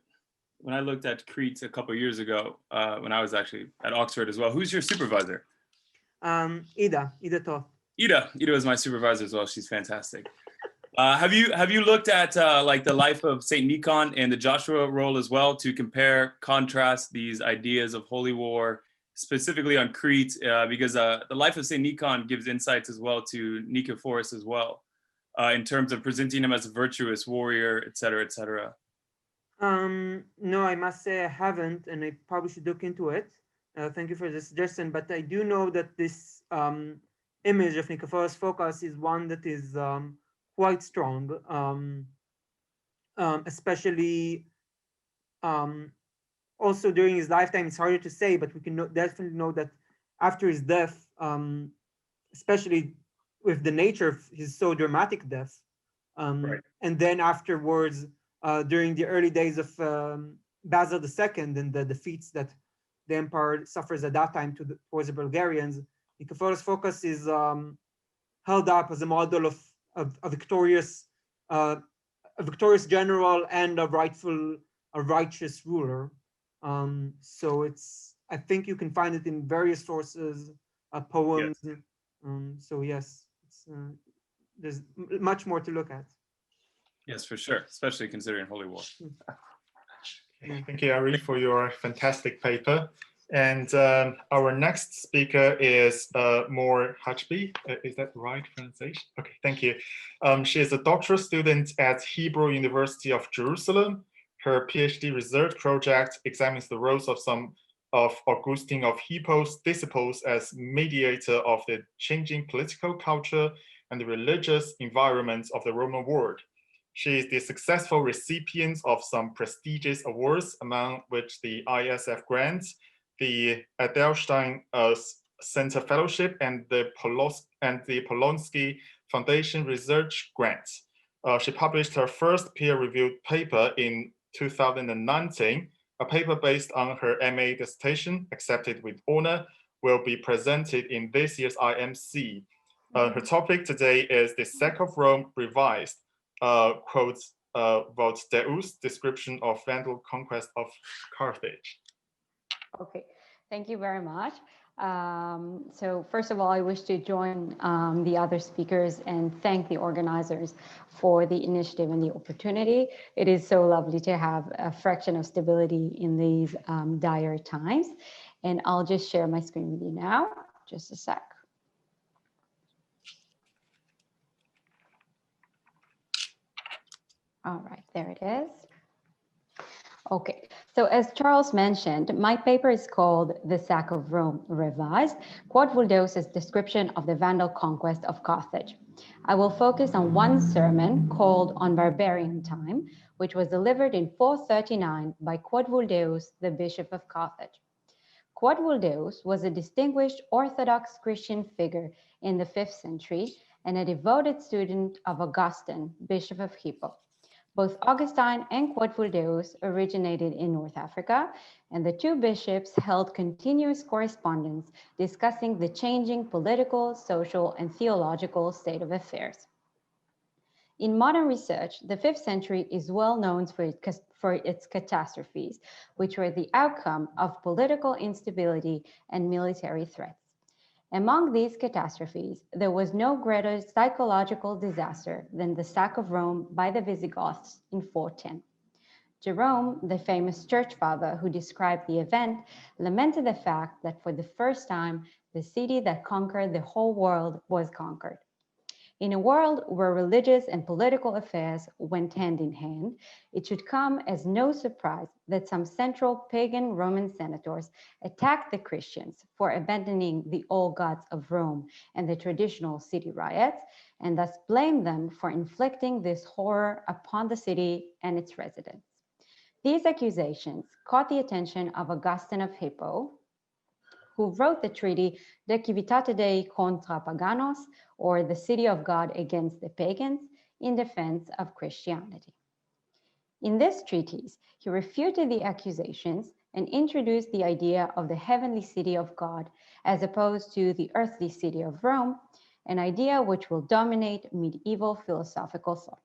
when I looked at Crete a couple of years ago, when I was actually at Oxford as well. Who's your supervisor? Ida Toth. Ida was my supervisor as well. She's fantastic. Have you looked at like the life of Saint Nikon and the Joshua role as well to compare, contrast these ideas of holy war, specifically on Crete, because the life of Saint Nikon gives insights as well to Nikephoros as well, in terms of presenting him as a virtuous warrior, et cetera, et cetera. No, I must say I haven't, and I probably should look into it. Thank you for the suggestion, but I do know that this image of Nikephoros Phokas is one that is quite strong, especially also during his lifetime. It's harder to say, but we can definitely know that after his death, especially with the nature of his so dramatic death, Right. and then afterwards, during the early days of Basil II and the defeats that the empire suffers at that time towards the Bulgarians, Nikephoros Phokas is held up as a model of a victorious general and a righteous ruler. So I think you can find it in various sources, poems. Yes. So yes, there's much more to look at. Yes, for sure, especially considering Holy War. Thank you, Ari, for your fantastic paper. And our next speaker is Mor Hajbi. Is that the right pronunciation? Okay, thank you. She is a doctoral student at Hebrew University of Jerusalem. Her PhD research project examines the roles of some of Augustine of Hippo's disciples as mediator of the changing political culture and the religious environment of the Roman world. She is the successful recipient of some prestigious awards, among which the ISF grant, the Edelstein Center Fellowship, and the Polonsky Foundation Research Grant. She published her first peer-reviewed paper in 2019 a paper based on her MA dissertation, accepted with honor, will be presented in this year's IMC. Her topic today is the Sack of Rome revised, quotes, Vult Deus, description of Vandal conquest of Carthage. Okay, thank you very much. So first of all, I wish to join the other speakers and thank the organizers for the initiative and the opportunity. It is so lovely to have a fraction of stability in these dire times. And I'll just share my screen with you now, just a sec. All right, there it is. Okay, so as Charles mentioned, my paper is called The Sack of Rome Revised, Quod Vuldeus' description of the Vandal conquest of Carthage. I will focus on one sermon called On Barbarian Time, which was delivered in 439 by Quod Vuldeus, the Bishop of Carthage. Quod Vuldeus was a distinguished Orthodox Christian figure in the 5th century and a devoted student of Augustine, Bishop of Hippo. Both Augustine and Quod Vuldeus originated in North Africa, and the two bishops held continuous correspondence discussing the changing political, social, and theological state of affairs. In modern research, the 5th century is well known for its catastrophes, which were the outcome of political instability and military threats. Among these catastrophes, there was no greater psychological disaster than the sack of Rome by the Visigoths in 410. Jerome, the famous church father who described the event, lamented the fact that for the first time, the city that conquered the whole world was conquered. In a world where religious and political affairs went hand in hand, it should come as no surprise that some central pagan Roman senators attacked the Christians for abandoning the old gods of Rome and the traditional city riots, and thus blamed them for inflicting this horror upon the city and its residents. These accusations caught the attention of Augustine of Hippo, who wrote the treaty De Civitate Dei contra Paganos, or the City of God against the pagans, in defense of Christianity. In this treatise, he refuted the accusations and introduced the idea of the heavenly city of God as opposed to the earthly city of Rome, an idea which will dominate medieval philosophical thought.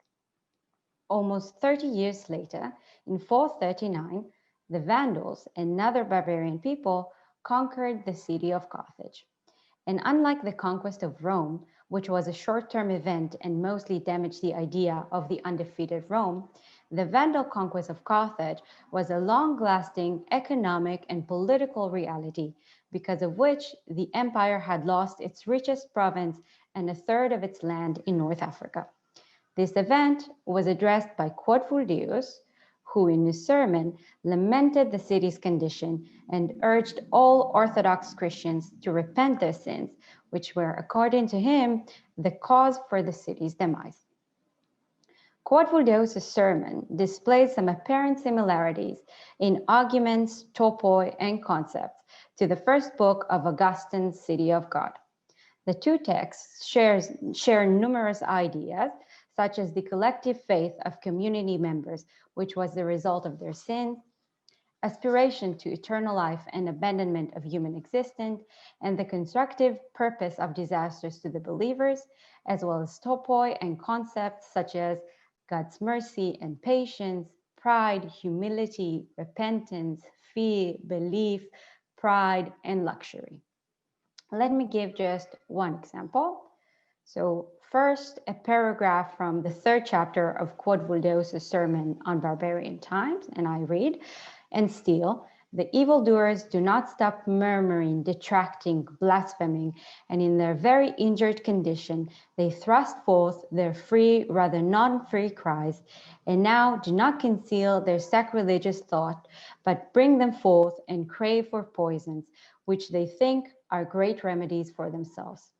Almost 30 years later, in 439, the Vandals, another barbarian people, conquered the city of Carthage. And unlike the conquest of Rome, which was a short-term event and mostly damaged the idea of the undefeated Rome, the Vandal conquest of Carthage was a long-lasting economic and political reality, because of which the empire had lost its richest province and a third of its land in North Africa. This event was addressed by Quod Vuldeus, who in his sermon lamented the city's condition and urged all Orthodox Christians to repent their sins, which were, according to him, the cause for the city's demise. Quod Vuldeus' sermon displays some apparent similarities in arguments, topoi, and concepts to the first book of Augustine's City of God. The two texts share numerous ideas, such as the collective faith of community members, which was the result of their sin, aspiration to eternal life and abandonment of human existence, and the constructive purpose of disasters to the believers, as well as topoi and concepts such as God's mercy and patience, pride, humility, repentance, fear, belief, pride, and luxury. Let me give just one example. So first, a paragraph from the 3rd chapter of Quod Vuldeus' sermon on barbarian times, and I read, "And still, the evildoers do not stop murmuring, detracting, blaspheming, and in their very injured condition, they thrust forth their free, rather non-free cries, and now do not conceal their sacrilegious thought, but bring them forth and crave for poisons, which they think are great remedies for themselves.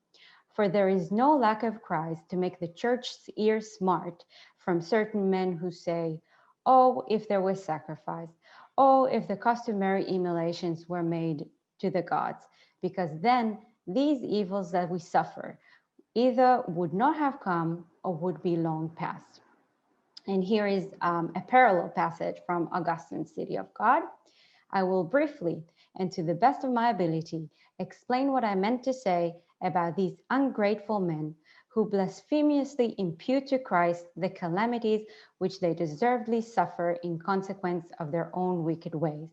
For there is no lack of cries to make the church's ears smart from certain men who say, 'Oh, if there was sacrifice, oh, if the customary immolations were made to the gods, because then these evils that we suffer either would not have come or would be long past.'" And here is a parallel passage from Augustine's City of God. I will briefly, and to the best of my ability, explain what I meant to say about these ungrateful men who blasphemously impute to Christ the calamities which they deservedly suffer in consequence of their own wicked ways,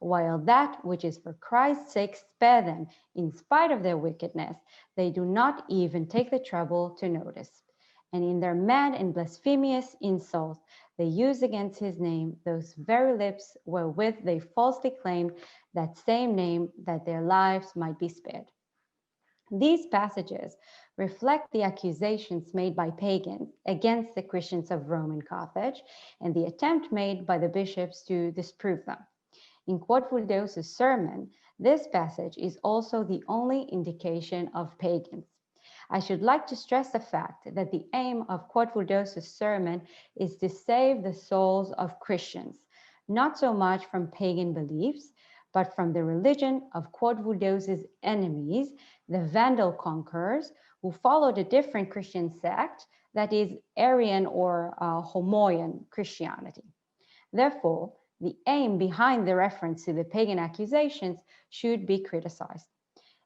while that which is for Christ's sake spare them in spite of their wickedness, they do not even take the trouble to notice. And in their mad and blasphemous insults, they use against his name those very lips wherewith they falsely claimed that same name, that their lives might be spared. These passages reflect the accusations made by pagans against the Christians of Rome and Carthage, and the attempt made by the bishops to disprove them. In Quodvuldeus' sermon, this passage is also the only indication of pagans. I should like to stress the fact that the aim of Quodvuldeus' sermon is to save the souls of Christians, not so much from pagan beliefs, but from the religion of Quodvuldeus' enemies, the Vandal conquerors, who followed a different Christian sect, that is Arian or Homoian Christianity. Therefore, the aim behind the reference to the pagan accusations should be criticized.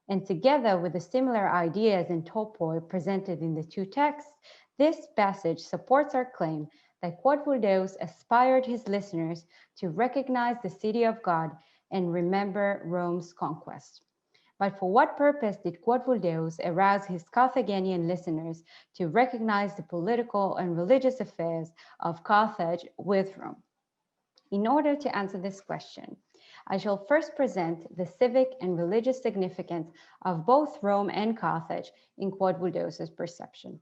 And together with the similar ideas and topoi presented in the two texts, this passage supports our claim that Quodvuldeus aspired his listeners to recognize the city of God and remember Rome's conquest. But for what purpose did Quodvuldeus arouse his Carthaginian listeners to recognize the political and religious affairs of Carthage with Rome? In order to answer this question, I shall first present the civic and religious significance of both Rome and Carthage in Quodvuldeus' perception.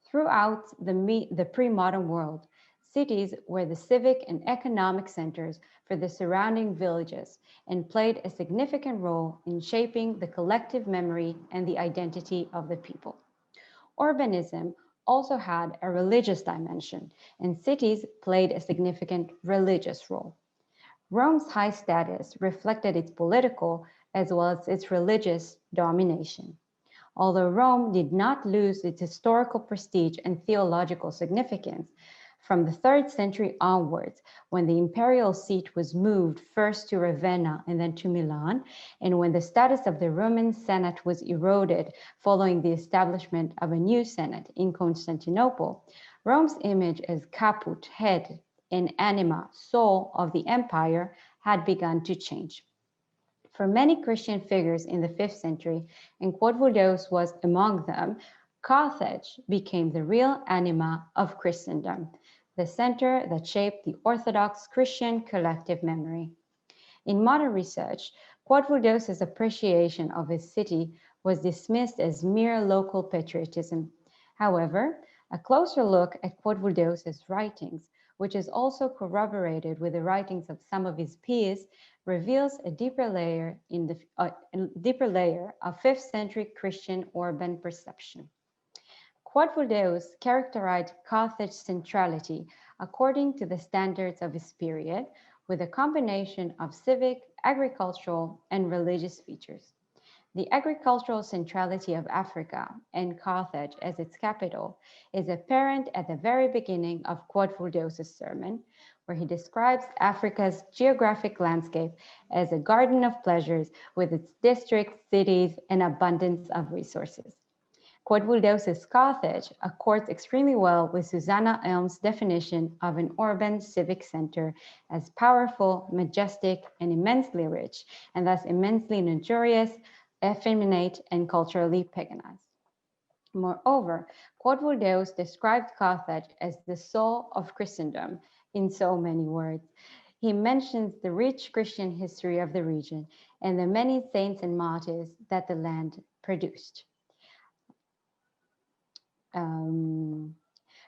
Throughout the pre-modern world, cities were the civic and economic centers for the surrounding villages and played a significant role in shaping the collective memory and the identity of the people. Urbanism also had a religious dimension, and cities played a significant religious role. Rome's high status reflected its political as well as its religious domination. Although Rome did not lose its historical prestige and theological significance, from the 3rd century onwards, when the imperial seat was moved first to Ravenna and then to Milan, and when the status of the Roman Senate was eroded following the establishment of a new Senate in Constantinople, Rome's image as caput, head, and anima, soul of the empire had begun to change. For many Christian figures in the 5th century, and Quodvuldeus was among them, Carthage became the real anima of Christendom, the center that shaped the Orthodox Christian collective memory. In modern research, Quodvuldeus' appreciation of his city was dismissed as mere local patriotism. However, a closer look at Quodvuldeus' writings, which is also corroborated with the writings of some of his peers, reveals a deeper layer of 5th century Christian urban perception. Quodvuldeus characterized Carthage's centrality according to the standards of his period, with a combination of civic, agricultural, and religious features. The agricultural centrality of Africa and Carthage as its capital is apparent at the very beginning of Quodvuldeus' sermon, where he describes Africa's geographic landscape as a garden of pleasures with its districts, cities, and abundance of resources. Quodvuldeus' Carthage accords extremely well with Susanna Elm's definition of an urban civic center as powerful, majestic, and immensely rich, and thus immensely luxurious, effeminate, and culturally paganized. Moreover, Quodvuldeus described Carthage as the soul of Christendom in so many words. He mentions the rich Christian history of the region and the many saints and martyrs that the land produced.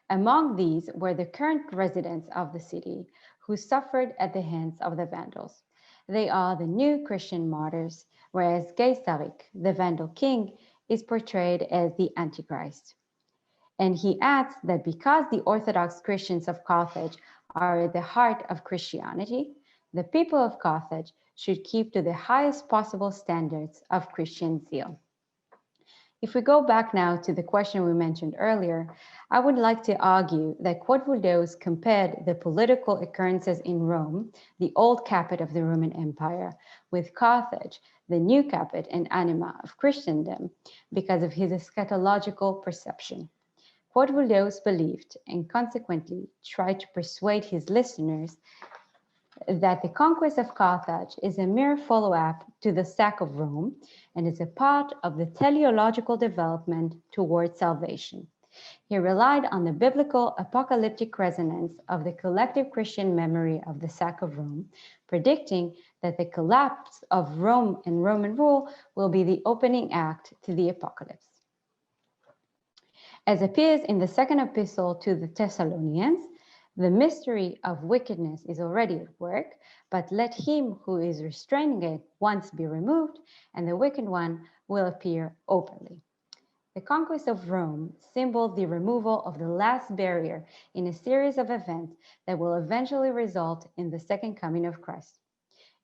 Among these were the current residents of the city who suffered at the hands of the Vandals. They are the new Christian martyrs, whereas Geisarik, the Vandal king, is portrayed as the Antichrist. And he adds that because the Orthodox Christians of Carthage are at the heart of Christianity, the people of Carthage should keep to the highest possible standards of Christian zeal. If we go back now to the question we mentioned earlier, I would like to argue that Quodvuldeus compared the political occurrences in Rome, the old caput of the Roman Empire, with Carthage, the new caput and anima of Christendom, because of his eschatological perception. Quodvuldeus believed, and consequently tried to persuade his listeners, that the conquest of Carthage is a mere follow-up to the sack of Rome and is a part of the teleological development towards salvation. He relied on the biblical apocalyptic resonance of the collective Christian memory of the sack of Rome, predicting that the collapse of Rome and Roman rule will be the opening act to the apocalypse. As appears in the second epistle to the Thessalonians, the mystery of wickedness is already at work, but let him who is restraining it once be removed, and the wicked one will appear openly. The conquest of Rome symboled the removal of the last barrier in a series of events that will eventually result in the second coming of Christ.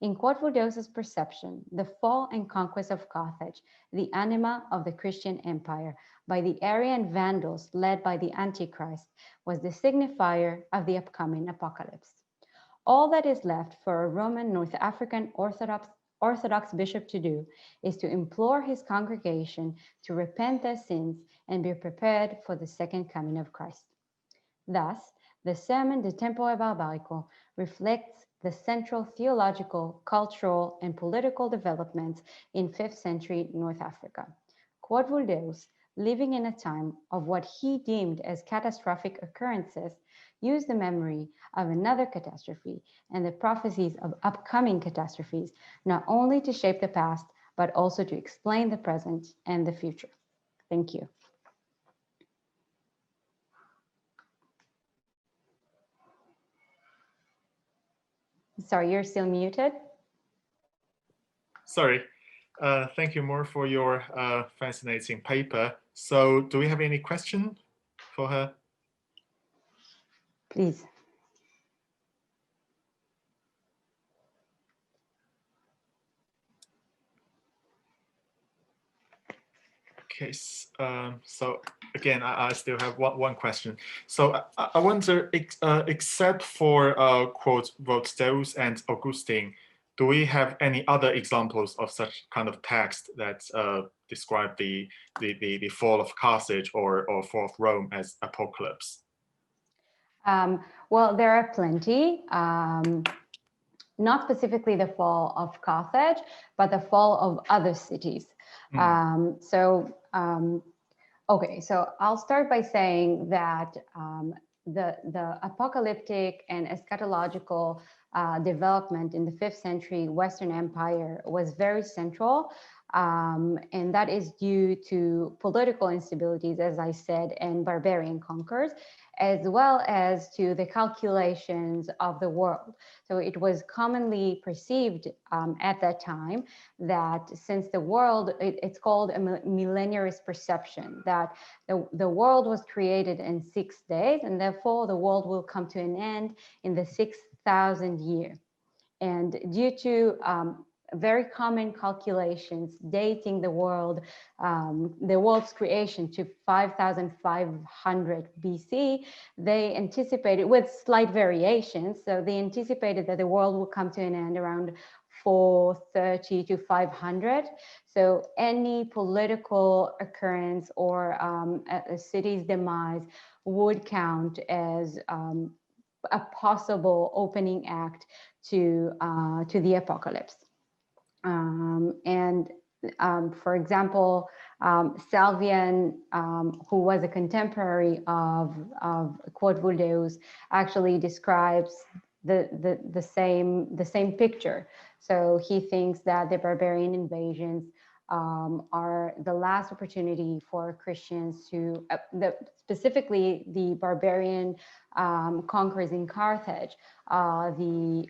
In Quodvuldeus's perception, the fall and conquest of Carthage, the anima of the Christian empire, by the Arian Vandals led by the Antichrist, was the signifier of the upcoming apocalypse. All that is left for a Roman North African Orthodox bishop to do is to implore his congregation to repent their sins and be prepared for the second coming of Christ. Thus, the Sermon de Tempore Barbarico reflects the central theological, cultural, and political developments in 5th century North Africa. Quodvuldeus, living in a time of what he deemed as catastrophic occurrences, used the memory of another catastrophe and the prophecies of upcoming catastrophes, not only to shape the past, but also to explain the present and the future. Thank you. Sorry, you're still muted. Sorry. Thank you, Mor, for your fascinating paper. So do we have any question for her? Please. Okay, so again, I still have one question. So I wonder, except for quote Quodvuldeus and Augustine, do we have any other examples of such kind of text that describe the fall of Carthage or fall of Rome as apocalypse? Well, there are plenty. Not specifically the fall of Carthage, but the fall of other cities. Okay, so I'll start by saying that the apocalyptic and eschatological development in the 5th century Western Empire was very central, and that is due to political instabilities, as I said, and barbarian conquerors, as well as to the calculations of the world. So it was commonly perceived at that time that since the world, it's called a millenarist perception, that the world was created in 6 days, and therefore the world will come to an end in the 6,000th year. And due to very common calculations dating the world's creation to 5,500 BC, they anticipated, with slight variations, so they anticipated that the world will come to an end around 430 to 500. So any political occurrence or a city's demise would count as a possible opening act to the apocalypse. For example, Salvian, who was a contemporary of Quodvuldeus, actually describes the same picture. So he thinks that the barbarian invasions are the last opportunity for Christians to, specifically the barbarian conquerors in Carthage, the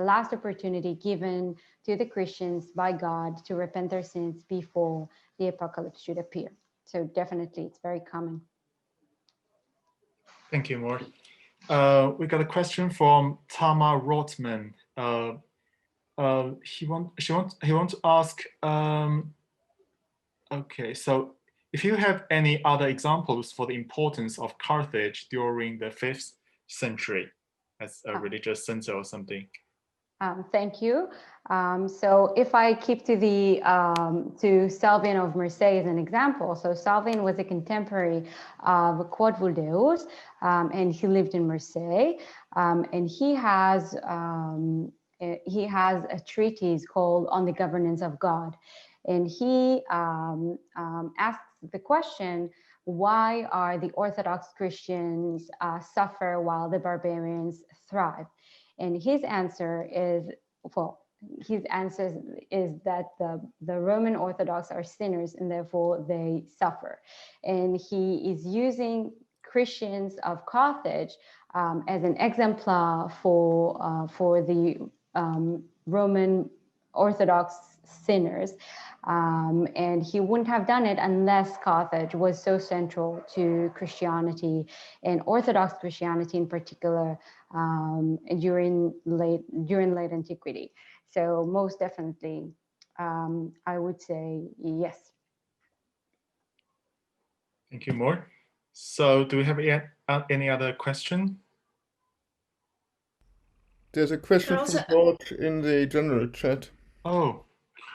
last opportunity given to the Christians by God to repent their sins before the apocalypse should appear. So definitely, it's very common. Thank you, Mor. We got a question from Tamar Rotman. He wants to ask Okay, so if you have any other examples for the importance of Carthage during the 5th century as a religious center or something. Thank you. So if I keep to the to Salvian of Marseille as an example, so Salvian was a contemporary of Quod Vuldeus, and he lived in Marseille, and he has a treatise called On the Governance of God, and he asks the question, why are the Orthodox Christians suffer while the barbarians thrive? And his answer is, well, his answer is that the Roman Orthodox are sinners and therefore they suffer. And he is using Christians of Carthage as an exemplar for the Roman Orthodox sinners. And he wouldn't have done it unless Carthage was so central to Christianity and Orthodox Christianity in particular during late antiquity. So most definitely, I would say yes. Thank you, Mor. So do we have any other question? There's a question from George in the general chat. Oh,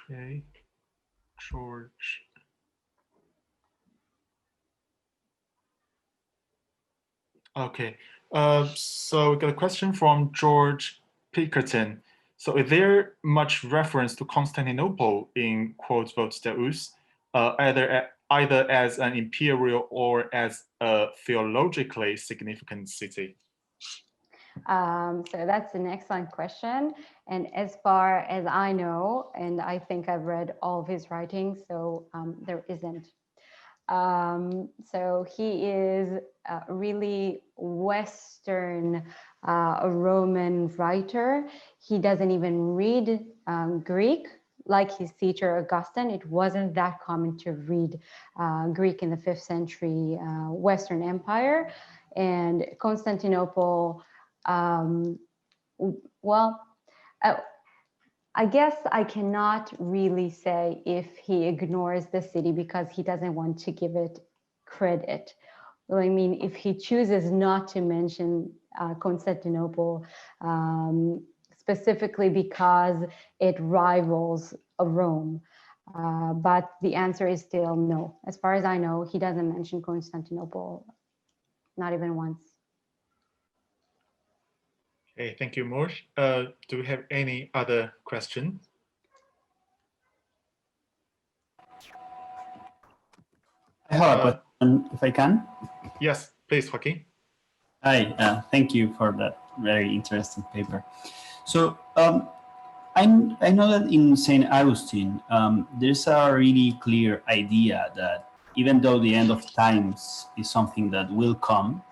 okay. George. Okay, so we got a question from George Pinkerton. So is there much reference to Constantinople in Quod Deus, either as an imperial or as a theologically significant city? So that's an excellent question. And as far as I know, and I think I've read all of his writings, so there isn't. So he is a really Western Roman writer. He doesn't even read Greek like his teacher Augustine. It wasn't that common to read Greek in the 5th century Western Empire. And Constantinople, well, I guess I cannot really say if he ignores the city because he doesn't want to give it credit. Well, I mean, if he chooses not to mention Constantinople specifically because it rivals Rome. But the answer is still no. As far as I know, he doesn't mention Constantinople, not even once. Okay, thank you, Mor. Do we have any other question? I have a question, if I can. Yes, please, Joaquin. Hi, thank you for that very interesting paper. So I know that in St. Augustine, there's a really clear idea that even though the end of times is something that will come,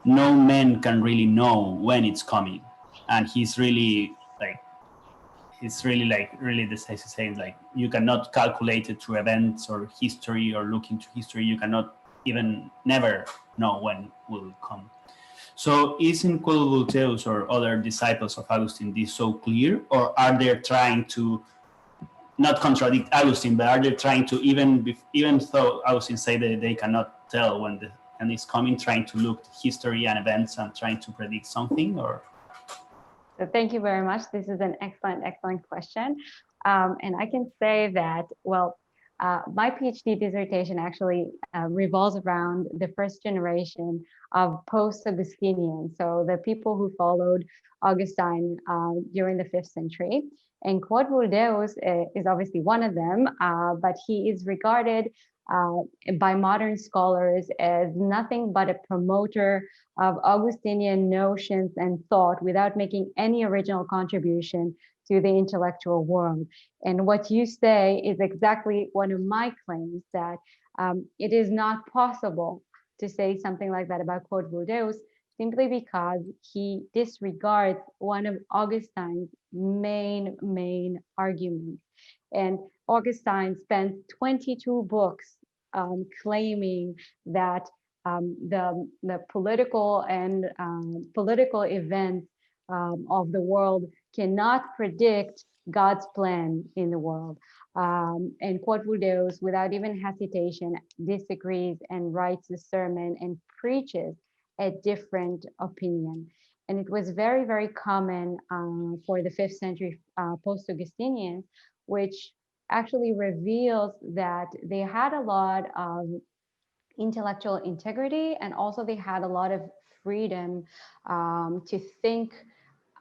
no man can really know when it's coming. And he's really decisive, saying like, you cannot calculate it through events or history or look into history. You cannot even never know when it will come. So is in Quod Vuldeus or other disciples of Augustine this so clear, or are they trying to not contradict Augustine, but are they trying to, even though Augustine say that they cannot tell when the end is coming, trying to look at history and events and trying to predict something? Or so thank you very much. This is an excellent question. And I can say that, well, my PhD dissertation actually revolves around the first generation of post-Augustinians, so the people who followed Augustine during the 5th century. And Quod Vuldeus is obviously one of them, but he is regarded by modern scholars as nothing but a promoter of Augustinian notions and thought without making any original contribution to the intellectual world. And what you say is exactly one of my claims, that it is not possible to say something like that about Quod Vuldeus simply because he disregards one of Augustine's main arguments. And Augustine spent 22 books claiming that the political and political events of the world cannot predict God's plan in the world. And Quodvudeus, without even hesitation, disagrees and writes a sermon and preaches a different opinion. And it was very, very common for the 5th century post-Augustinians, which actually reveals that they had a lot of intellectual integrity, and also they had a lot of freedom to think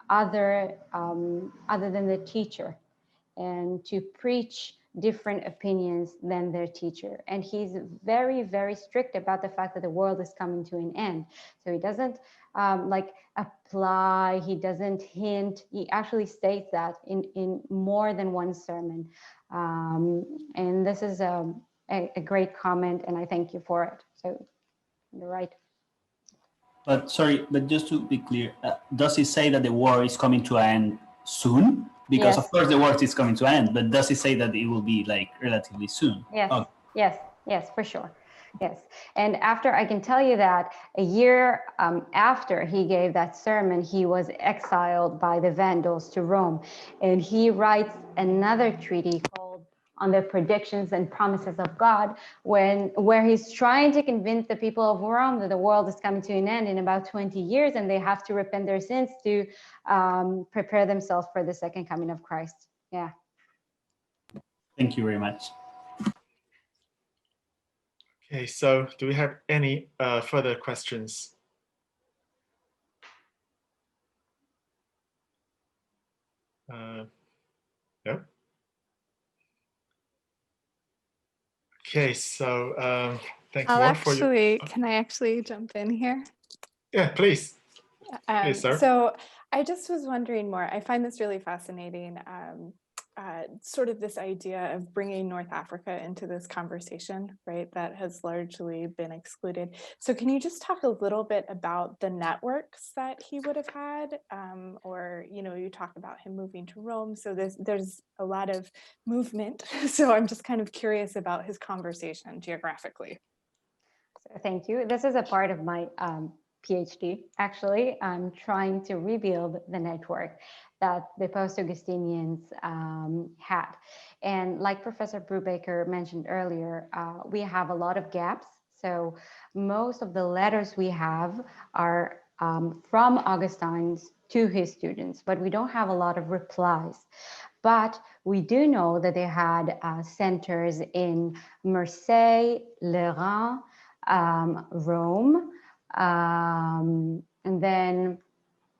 other than the teacher, and to preach different opinions than their teacher. And he's very, very strict about the fact that the world is coming to an end. So he doesn't like apply, he doesn't hint, he actually states that in more than one sermon. And this is a great comment, and I thank you for it. So you're right. But sorry, but just to be clear, does he say that the war is coming to an end soon? Because of course the war is coming to an end, but does he say that it will be like relatively soon? Yes, Oh. yes, for sure. Yes, and after, I can tell you that a year after he gave that sermon, he was exiled by the Vandals to Rome, and he writes another treaty called On the Predictions and Promises of God, where he's trying to convince the people of Rome that the world is coming to an end in about 20 years, and they have to repent their sins to prepare themselves for the second coming of Christ. Yeah. Thank you very much. Okay, so do we have any further questions? No? Okay, so thank you, Mor, for your... Can I actually jump in here? Yeah, please. Please, sir. So I just was wondering more. I find this really fascinating, sort of this idea of bringing North Africa into this conversation, right? That has largely been excluded. So can you just talk a little bit about the networks that he would have had? Or, you know, you talk about him moving to Rome. So there's a lot of movement. So I'm just kind of curious about his conversation geographically. So thank you. This is a part of my PhD, actually. I'm trying to rebuild the network that the post-Augustinians had. And like Professor Brubaker mentioned earlier, we have a lot of gaps. So most of the letters we have are from Augustines to his students, but we don't have a lot of replies. But we do know that they had centers in Marseille, Leone, Rome, and then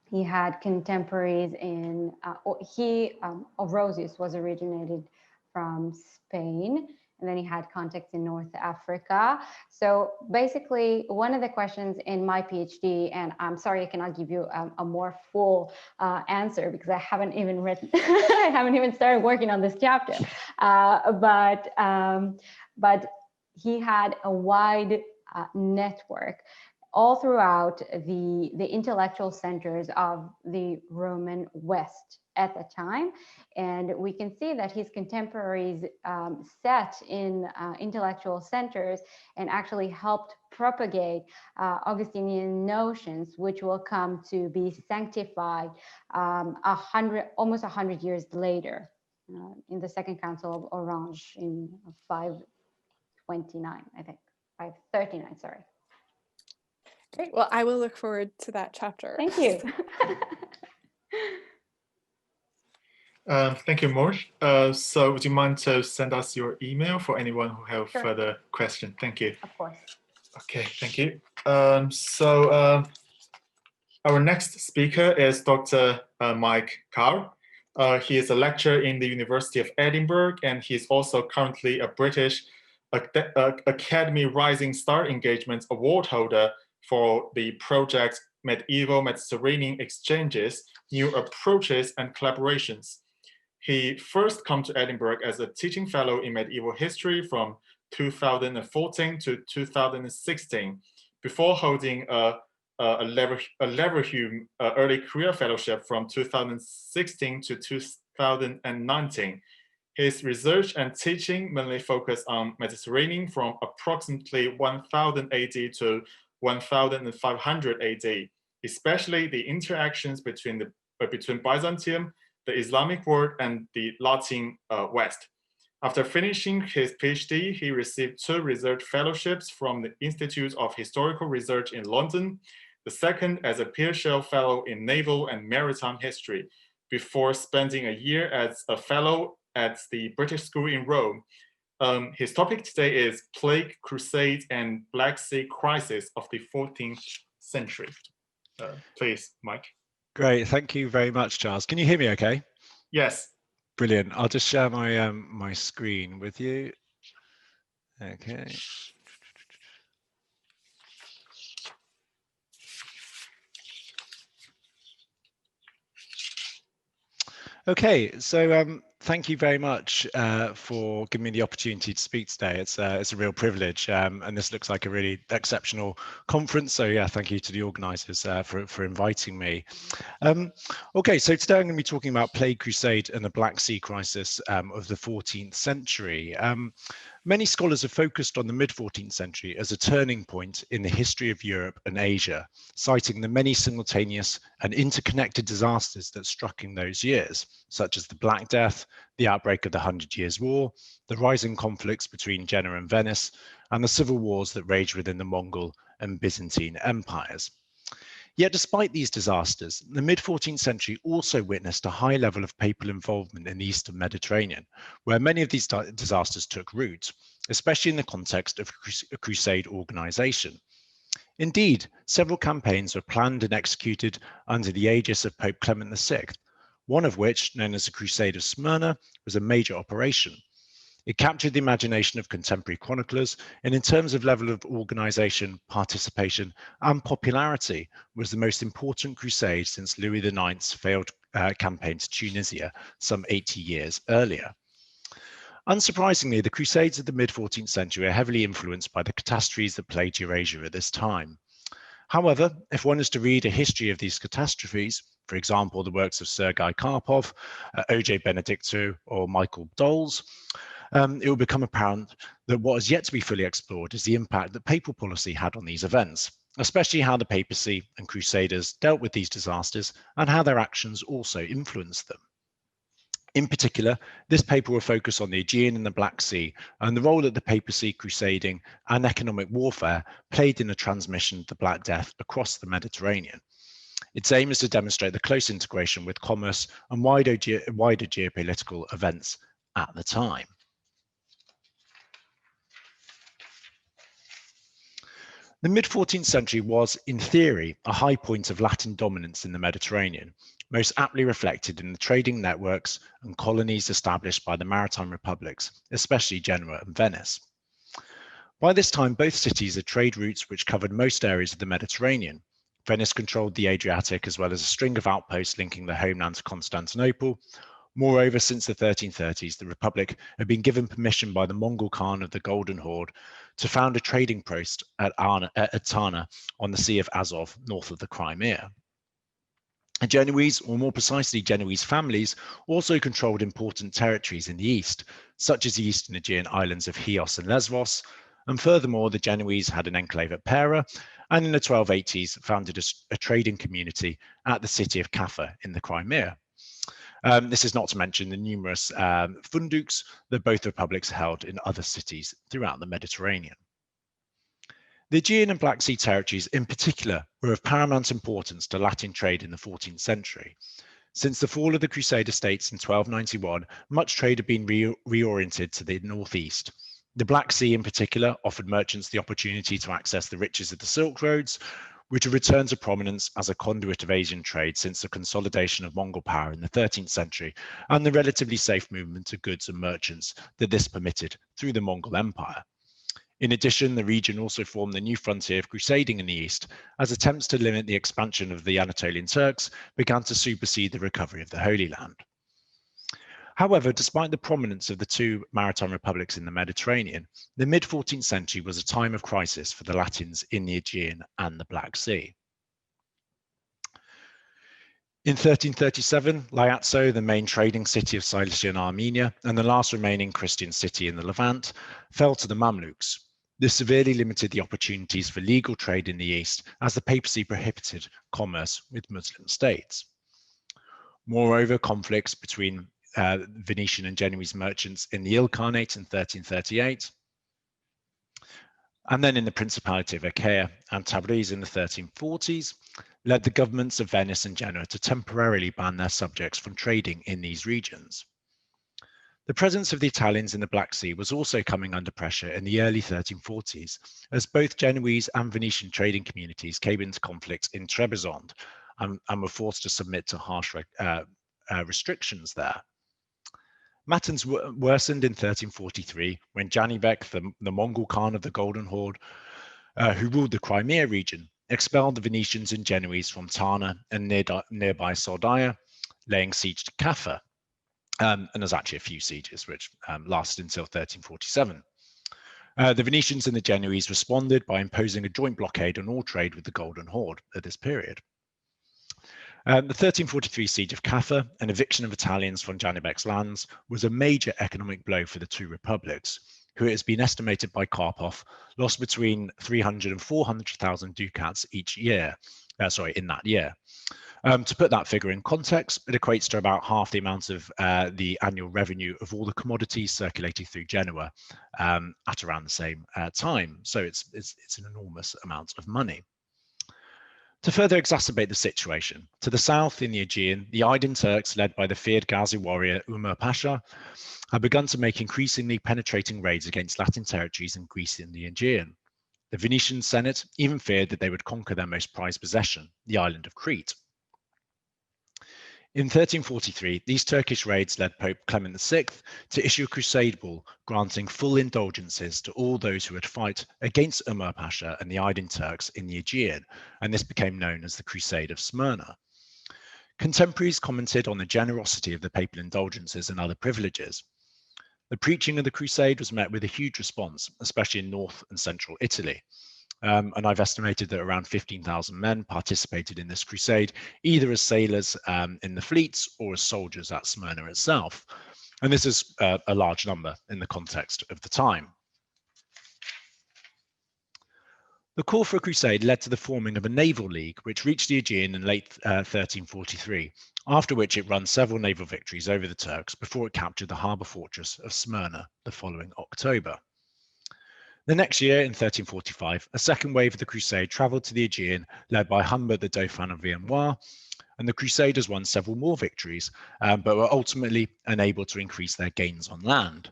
he had contemporaries in, Orosius was originated from Spain, and then he had contacts in North Africa. So basically, one of the questions in my PhD, and I'm sorry I cannot give you a more full answer because I haven't even written, I haven't even started working on this chapter, but he had a wide network all throughout the intellectual centers of the Roman West at the time. And we can see that his contemporaries sat in intellectual centers and actually helped propagate Augustinian notions, which will come to be sanctified almost 100 years later in the Second Council of Orange in 529, I think, 539, sorry. Great. Well, I will look forward to that chapter. Thank you. Thank you, Mor. So would you mind to send us your email for anyone who have further questions? Thank you. Of course. Okay, thank you. Our next speaker is Dr. Mike Carr. He is a lecturer in the University of Edinburgh, and he is also currently a British Academy Rising Star Engagement Award holder for the project Medieval Mediterranean Exchanges, New Approaches and Collaborations. He first came to Edinburgh as a teaching fellow in medieval history from 2014 to 2016, before holding a Leverhulme early career fellowship from 2016 to 2019. His research and teaching mainly focus on Mediterranean from approximately 1000 AD to 1500 AD, especially the interactions between Byzantium, the Islamic world and the Latin West. After finishing his PhD, he received 2 research fellowships from the Institute of Historical Research in London, the second as a Pearshell Fellow in Naval and Maritime History, before spending a year as a fellow at the British School in Rome. His topic today is Plague, Crusade, and Black Sea Crisis of the 14th century. Please, Mike. Great, thank you very much, Charles. Can you hear me okay? Yes. Brilliant. I'll just share my my screen with you. Okay. Okay, so thank you very much for giving me the opportunity to speak today. It's a real privilege, and this looks like a really exceptional conference. So yeah, thank you to the organisers for inviting me. Okay, so today I'm going to be talking about Plague Crusade and the Black Sea Crisis of the 14th century. Many scholars have focused on the mid-14th century as a turning point in the history of Europe and Asia, citing the many simultaneous and interconnected disasters that struck in those years, such as the Black Death, the outbreak of the 100 Years' War, the rising conflicts between Genoa and Venice, and the civil wars that raged within the Mongol and Byzantine empires. Yet despite these disasters, the mid-14th century also witnessed a high level of papal involvement in the Eastern Mediterranean, where many of these disasters took root, especially in the context of a crusade organization. Indeed, several campaigns were planned and executed under the aegis of Pope Clement VI, one of which, known as the Crusade of Smyrna, was a major operation. It captured the imagination of contemporary chroniclers, and in terms of level of organization, participation, and popularity, was the most important crusade since Louis IX's failed campaign to Tunisia some 80 years earlier. Unsurprisingly, the crusades of the mid-14th century are heavily influenced by the catastrophes that plagued Eurasia at this time. However, if one is to read a history of these catastrophes, for example, the works of Sergei Karpov, O.J. Benedicto, or Michael Doles, it will become apparent that what is yet to be fully explored is the impact that papal policy had on these events, especially how the papacy and crusaders dealt with these disasters and how their actions also influenced them. In particular, this paper will focus on the Aegean and the Black Sea and the role that the papacy, crusading, and economic warfare played in the transmission of the Black Death across the Mediterranean. Its aim is to demonstrate the close integration with commerce and wider geopolitical events at the time. The mid-14th century was, in theory, a high point of Latin dominance in the Mediterranean, most aptly reflected in the trading networks and colonies established by the maritime republics, especially Genoa and Venice. By this time, both cities had trade routes which covered most areas of the Mediterranean. Venice controlled the Adriatic as well as a string of outposts linking the homeland to Constantinople. Moreover, since the 1330s, the Republic had been given permission by the Mongol Khan of the Golden Horde to found a trading post at Tana on the Sea of Azov, north of the Crimea. Genoese, or more precisely Genoese families, also controlled important territories in the east, such as the eastern Aegean islands of Chios and Lesvos, and furthermore, the Genoese had an enclave at Pera, and in the 1280s founded a trading community at the city of Kaffa in the Crimea. This is not to mention the numerous funduks that both republics held in other cities throughout the Mediterranean. The Aegean and Black Sea territories in particular were of paramount importance to Latin trade in the 14th century. Since the fall of the Crusader states in 1291, much trade had been reoriented to the northeast. The Black Sea in particular offered merchants the opportunity to access the riches of the Silk Roads, which have returned to prominence as a conduit of Asian trade since the consolidation of Mongol power in the 13th century and the relatively safe movement of goods and merchants that this permitted through the Mongol Empire. In addition, the region also formed the new frontier of crusading in the east, as attempts to limit the expansion of the Anatolian Turks began to supersede the recovery of the Holy Land. However, despite the prominence of the two maritime republics in the Mediterranean, the mid-14th century was a time of crisis for the Latins in the Aegean and the Black Sea. In 1337, Liazzo, the main trading city of Cilicia and Armenia, and the last remaining Christian city in the Levant, fell to the Mamluks. This severely limited the opportunities for legal trade in the east, as the papacy prohibited commerce with Muslim states. Moreover, conflicts between Venetian and Genoese merchants in the Ilkhanate in 1338, and then in the Principality of Achaia and Tabriz in the 1340s, led the governments of Venice and Genoa to temporarily ban their subjects from trading in these regions. The presence of the Italians in the Black Sea was also coming under pressure in the early 1340s, as both Genoese and Venetian trading communities came into conflict in Trebizond and were forced to submit to harsh restrictions there. Matters worsened in 1343 when Janibek, the Mongol Khan of the Golden Horde, who ruled the Crimea region, expelled the Venetians and Genoese from Tana and nearby Sardaya, laying siege to Kaffa. And there's actually a few sieges which lasted until 1347. The Venetians and the Genoese responded by imposing a joint blockade on all trade with the Golden Horde at this period. The 1343 siege of Kaffa, an eviction of Italians from Janibek's lands, was a major economic blow for the two republics, who it has been estimated by Karpov lost between 300 and 400,000 ducats each year, in that year. To put that figure in context, it equates to about half the amount of the annual revenue of all the commodities circulating through Genoa at around the same time. So it's an enormous amount of money. To further exacerbate the situation, to the south in the Aegean, the Aydin Turks, led by the feared Ghazi warrior Umar Pasha, had begun to make increasingly penetrating raids against Latin territories in Greece and the Aegean. The Venetian Senate even feared that they would conquer their most prized possession, the island of Crete. In 1343, these Turkish raids led Pope Clement VI to issue a crusade bull granting full indulgences to all those who would fight against Umar Pasha and the Aydin Turks in the Aegean, and this became known as the Crusade of Smyrna. Contemporaries commented on the generosity of the papal indulgences and other privileges. The preaching of the crusade was met with a huge response, especially in north and central Italy. And I've estimated that around 15,000 men participated in this crusade, either as sailors in the fleets or as soldiers at Smyrna itself. And this is a large number in the context of the time. The call for a crusade led to the forming of a naval league, which reached the Aegean in late 1343, after which it won several naval victories over the Turks before it captured the harbour fortress of Smyrna the following October. The next year, in 1345, a second wave of the crusade travelled to the Aegean, led by Humbert, the Dauphin of Viennois, and the Crusaders won several more victories, but were ultimately unable to increase their gains on land.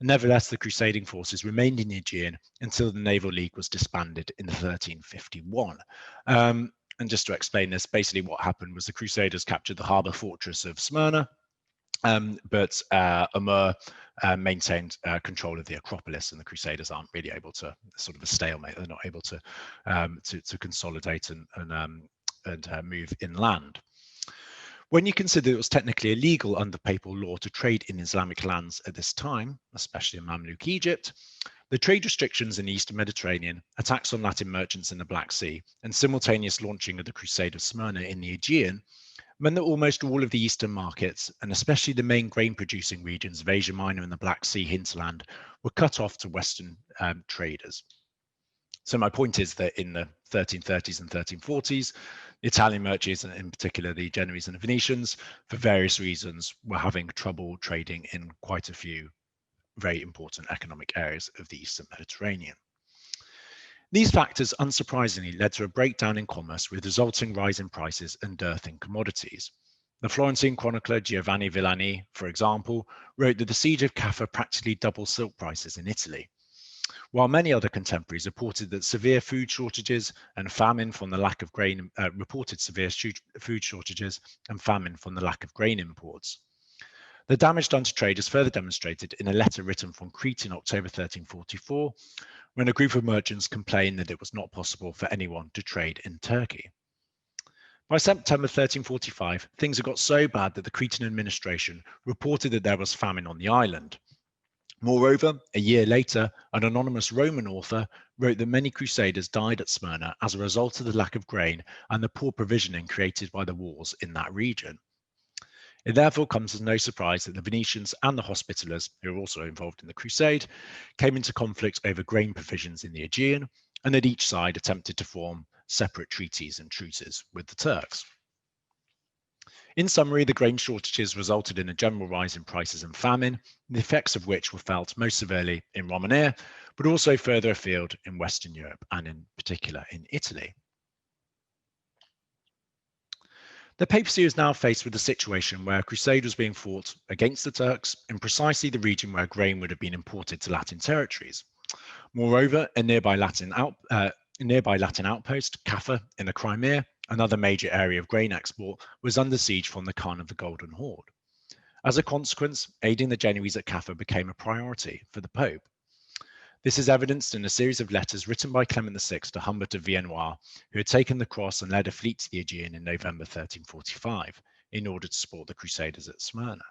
Nevertheless, the crusading forces remained in the Aegean until the Naval League was disbanded in 1351. And just to explain this, basically what happened was the Crusaders captured the harbour fortress of Smyrna, but Umar maintained control of the Acropolis, and the Crusaders aren't really able to, sort of a stalemate, they're not able to consolidate and move inland. When you consider it was technically illegal under papal law to trade in Islamic lands at this time, especially in Mamluk Egypt, the trade restrictions in the Eastern Mediterranean, attacks on Latin merchants in the Black Sea, and simultaneous launching of the Crusade of Smyrna in the Aegean meant that almost all of the Eastern markets, and especially the main grain-producing regions of Asia Minor and the Black Sea hinterland, were cut off to Western traders. So my point is that in the 1330s and 1340s, the Italian merchants, and in particular the Genoese and the Venetians, for various reasons, were having trouble trading in quite a few very important economic areas of the Eastern Mediterranean. These factors, unsurprisingly, led to a breakdown in commerce with resulting rise in prices and dearth in commodities. The Florentine chronicler Giovanni Villani, for example, wrote that the siege of Kaffa practically doubled silk prices in Italy, while many other contemporaries reported that severe food shortages and famine from the lack of grain imports. The damage done to trade is further demonstrated in a letter written from Crete in October 1344, when a group of merchants complained that it was not possible for anyone to trade in Turkey. By September 1345, things had got so bad that the Cretan administration reported that there was famine on the island. Moreover, a year later, an anonymous Roman author wrote that many crusaders died at Smyrna as a result of the lack of grain and the poor provisioning created by the wars in that region. It therefore comes as no surprise that the Venetians and the Hospitallers, who were also involved in the crusade, came into conflict over grain provisions in the Aegean, and that each side attempted to form separate treaties and truces with the Turks. In summary, the grain shortages resulted in a general rise in prices and famine, the effects of which were felt most severely in Romania, but also further afield in Western Europe and in particular in Italy. The papacy is now faced with a situation where a crusade was being fought against the Turks in precisely the region where grain would have been imported to Latin territories. Moreover, a nearby Latin outpost, Kaffa in the Crimea, another major area of grain export, was under siege from the Khan of the Golden Horde. As a consequence, aiding the Genoese at Kaffa became a priority for the Pope. This is evidenced in a series of letters written by Clement VI to Humbert of Viennois, who had taken the cross and led a fleet to the Aegean in November 1345 in order to support the Crusaders at Smyrna.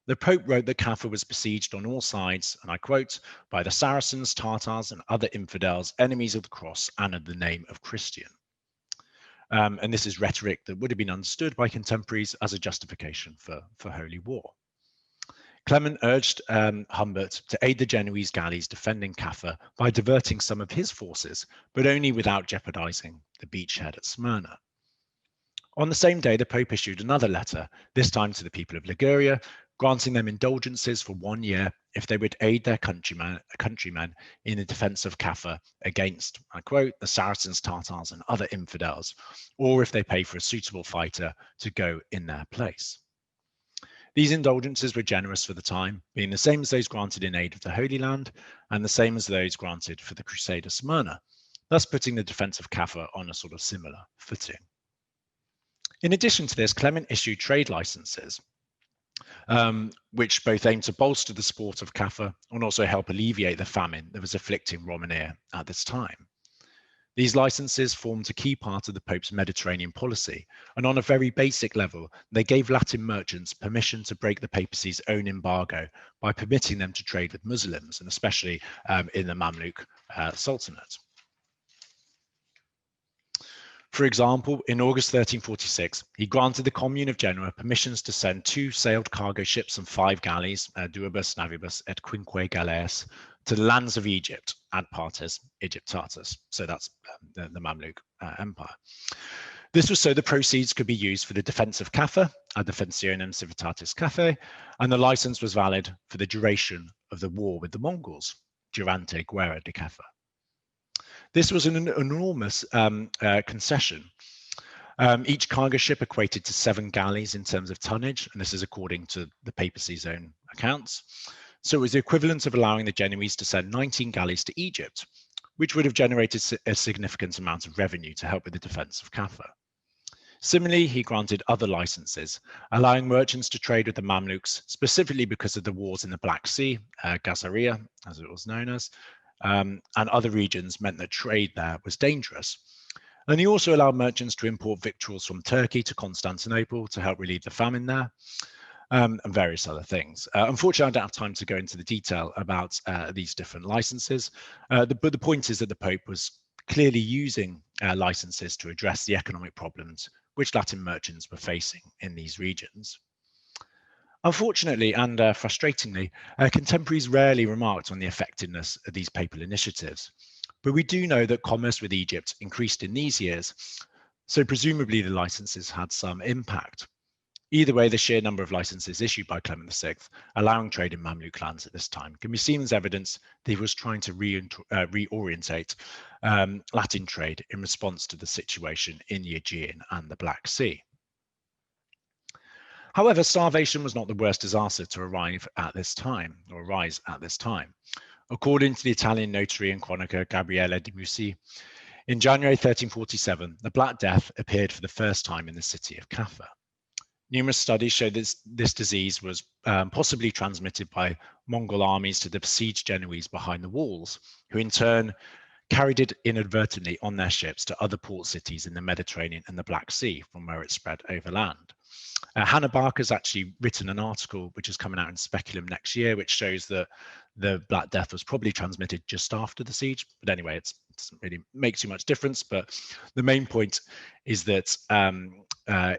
The Pope wrote that Kaffa was besieged on all sides, and I quote, by the Saracens, Tartars, and other infidels, enemies of the cross and of the name of Christian. And this is rhetoric that would have been understood by contemporaries as a justification for holy war. Clement urged Humbert to aid the Genoese galleys defending Kaffa by diverting some of his forces, but only without jeopardizing the beachhead at Smyrna. On the same day, the Pope issued another letter, this time to the people of Liguria, granting them indulgences for 1 year if they would aid their countrymen in the defense of Kaffa against, I quote, the Saracens, Tartars, and other infidels, or if they pay for a suitable fighter to go in their place. These indulgences were generous for the time, being the same as those granted in aid of the Holy Land and the same as those granted for the Crusade of Smyrna, thus putting the defense of Kaffa on a sort of similar footing. In addition to this, Clement issued trade licenses, which both aimed to bolster the support of Kaffa and also help alleviate the famine that was afflicting Romania at this time. These licenses formed a key part of the Pope's Mediterranean policy, and on a very basic level, they gave Latin merchants permission to break the papacy's own embargo by permitting them to trade with Muslims, and especially in the Mamluk Sultanate. For example, in August 1346, he granted the Commune of Genoa permissions to send 2 sailed cargo ships and 5 galleys, duibus, navibus, et quinque galeas, to the lands of Egypt, ad partes Egyptatus. So that's the Mamluk Empire. This was so the proceeds could be used for the defense of Kaffa, ad defensionem civitatis Kaffae, and the license was valid for the duration of the war with the Mongols, durante guerra de Kaffa. This was an enormous concession. Each cargo ship equated to 7 galleys in terms of tonnage, and this is according to the papacy's own accounts. So it was the equivalent of allowing the Genoese to send 19 galleys to Egypt, which would have generated a significant amount of revenue to help with the defense of Kaffa. Similarly, he granted other licenses, allowing merchants to trade with the Mamluks, specifically because of the wars in the Black Sea, Gazaria, as it was known as, and other regions meant that trade there was dangerous. And he also allowed merchants to import victuals from Turkey to Constantinople to help relieve the famine there, and various other things. Unfortunately, I don't have time to go into the detail about these different licenses, but the point is that the Pope was clearly using licenses to address the economic problems which Latin merchants were facing in these regions. Unfortunately and frustratingly, contemporaries rarely remarked on the effectiveness of these papal initiatives, but we do know that commerce with Egypt increased in these years, so presumably the licenses had some impact. Either way, the sheer number of licenses issued by Clement VI, allowing trade in Mamluk lands at this time, can be seen as evidence that he was trying to reorientate Latin trade in response to the situation in the Aegean and the Black Sea. However, starvation was not the worst disaster to rise at this time. According to the Italian notary and chronicler Gabriele de Mussi, in January 1347, the Black Death appeared for the first time in the city of Kaffa. Numerous studies show that this disease was possibly transmitted by Mongol armies to the besieged Genoese behind the walls, who in turn carried it inadvertently on their ships to other port cities in the Mediterranean and the Black Sea, from where it spread overland. Hannah Barker's actually written an article which is coming out in Speculum next year, which shows that the Black Death was probably transmitted just after the siege. But anyway, it doesn't really make too much difference. But the main point is that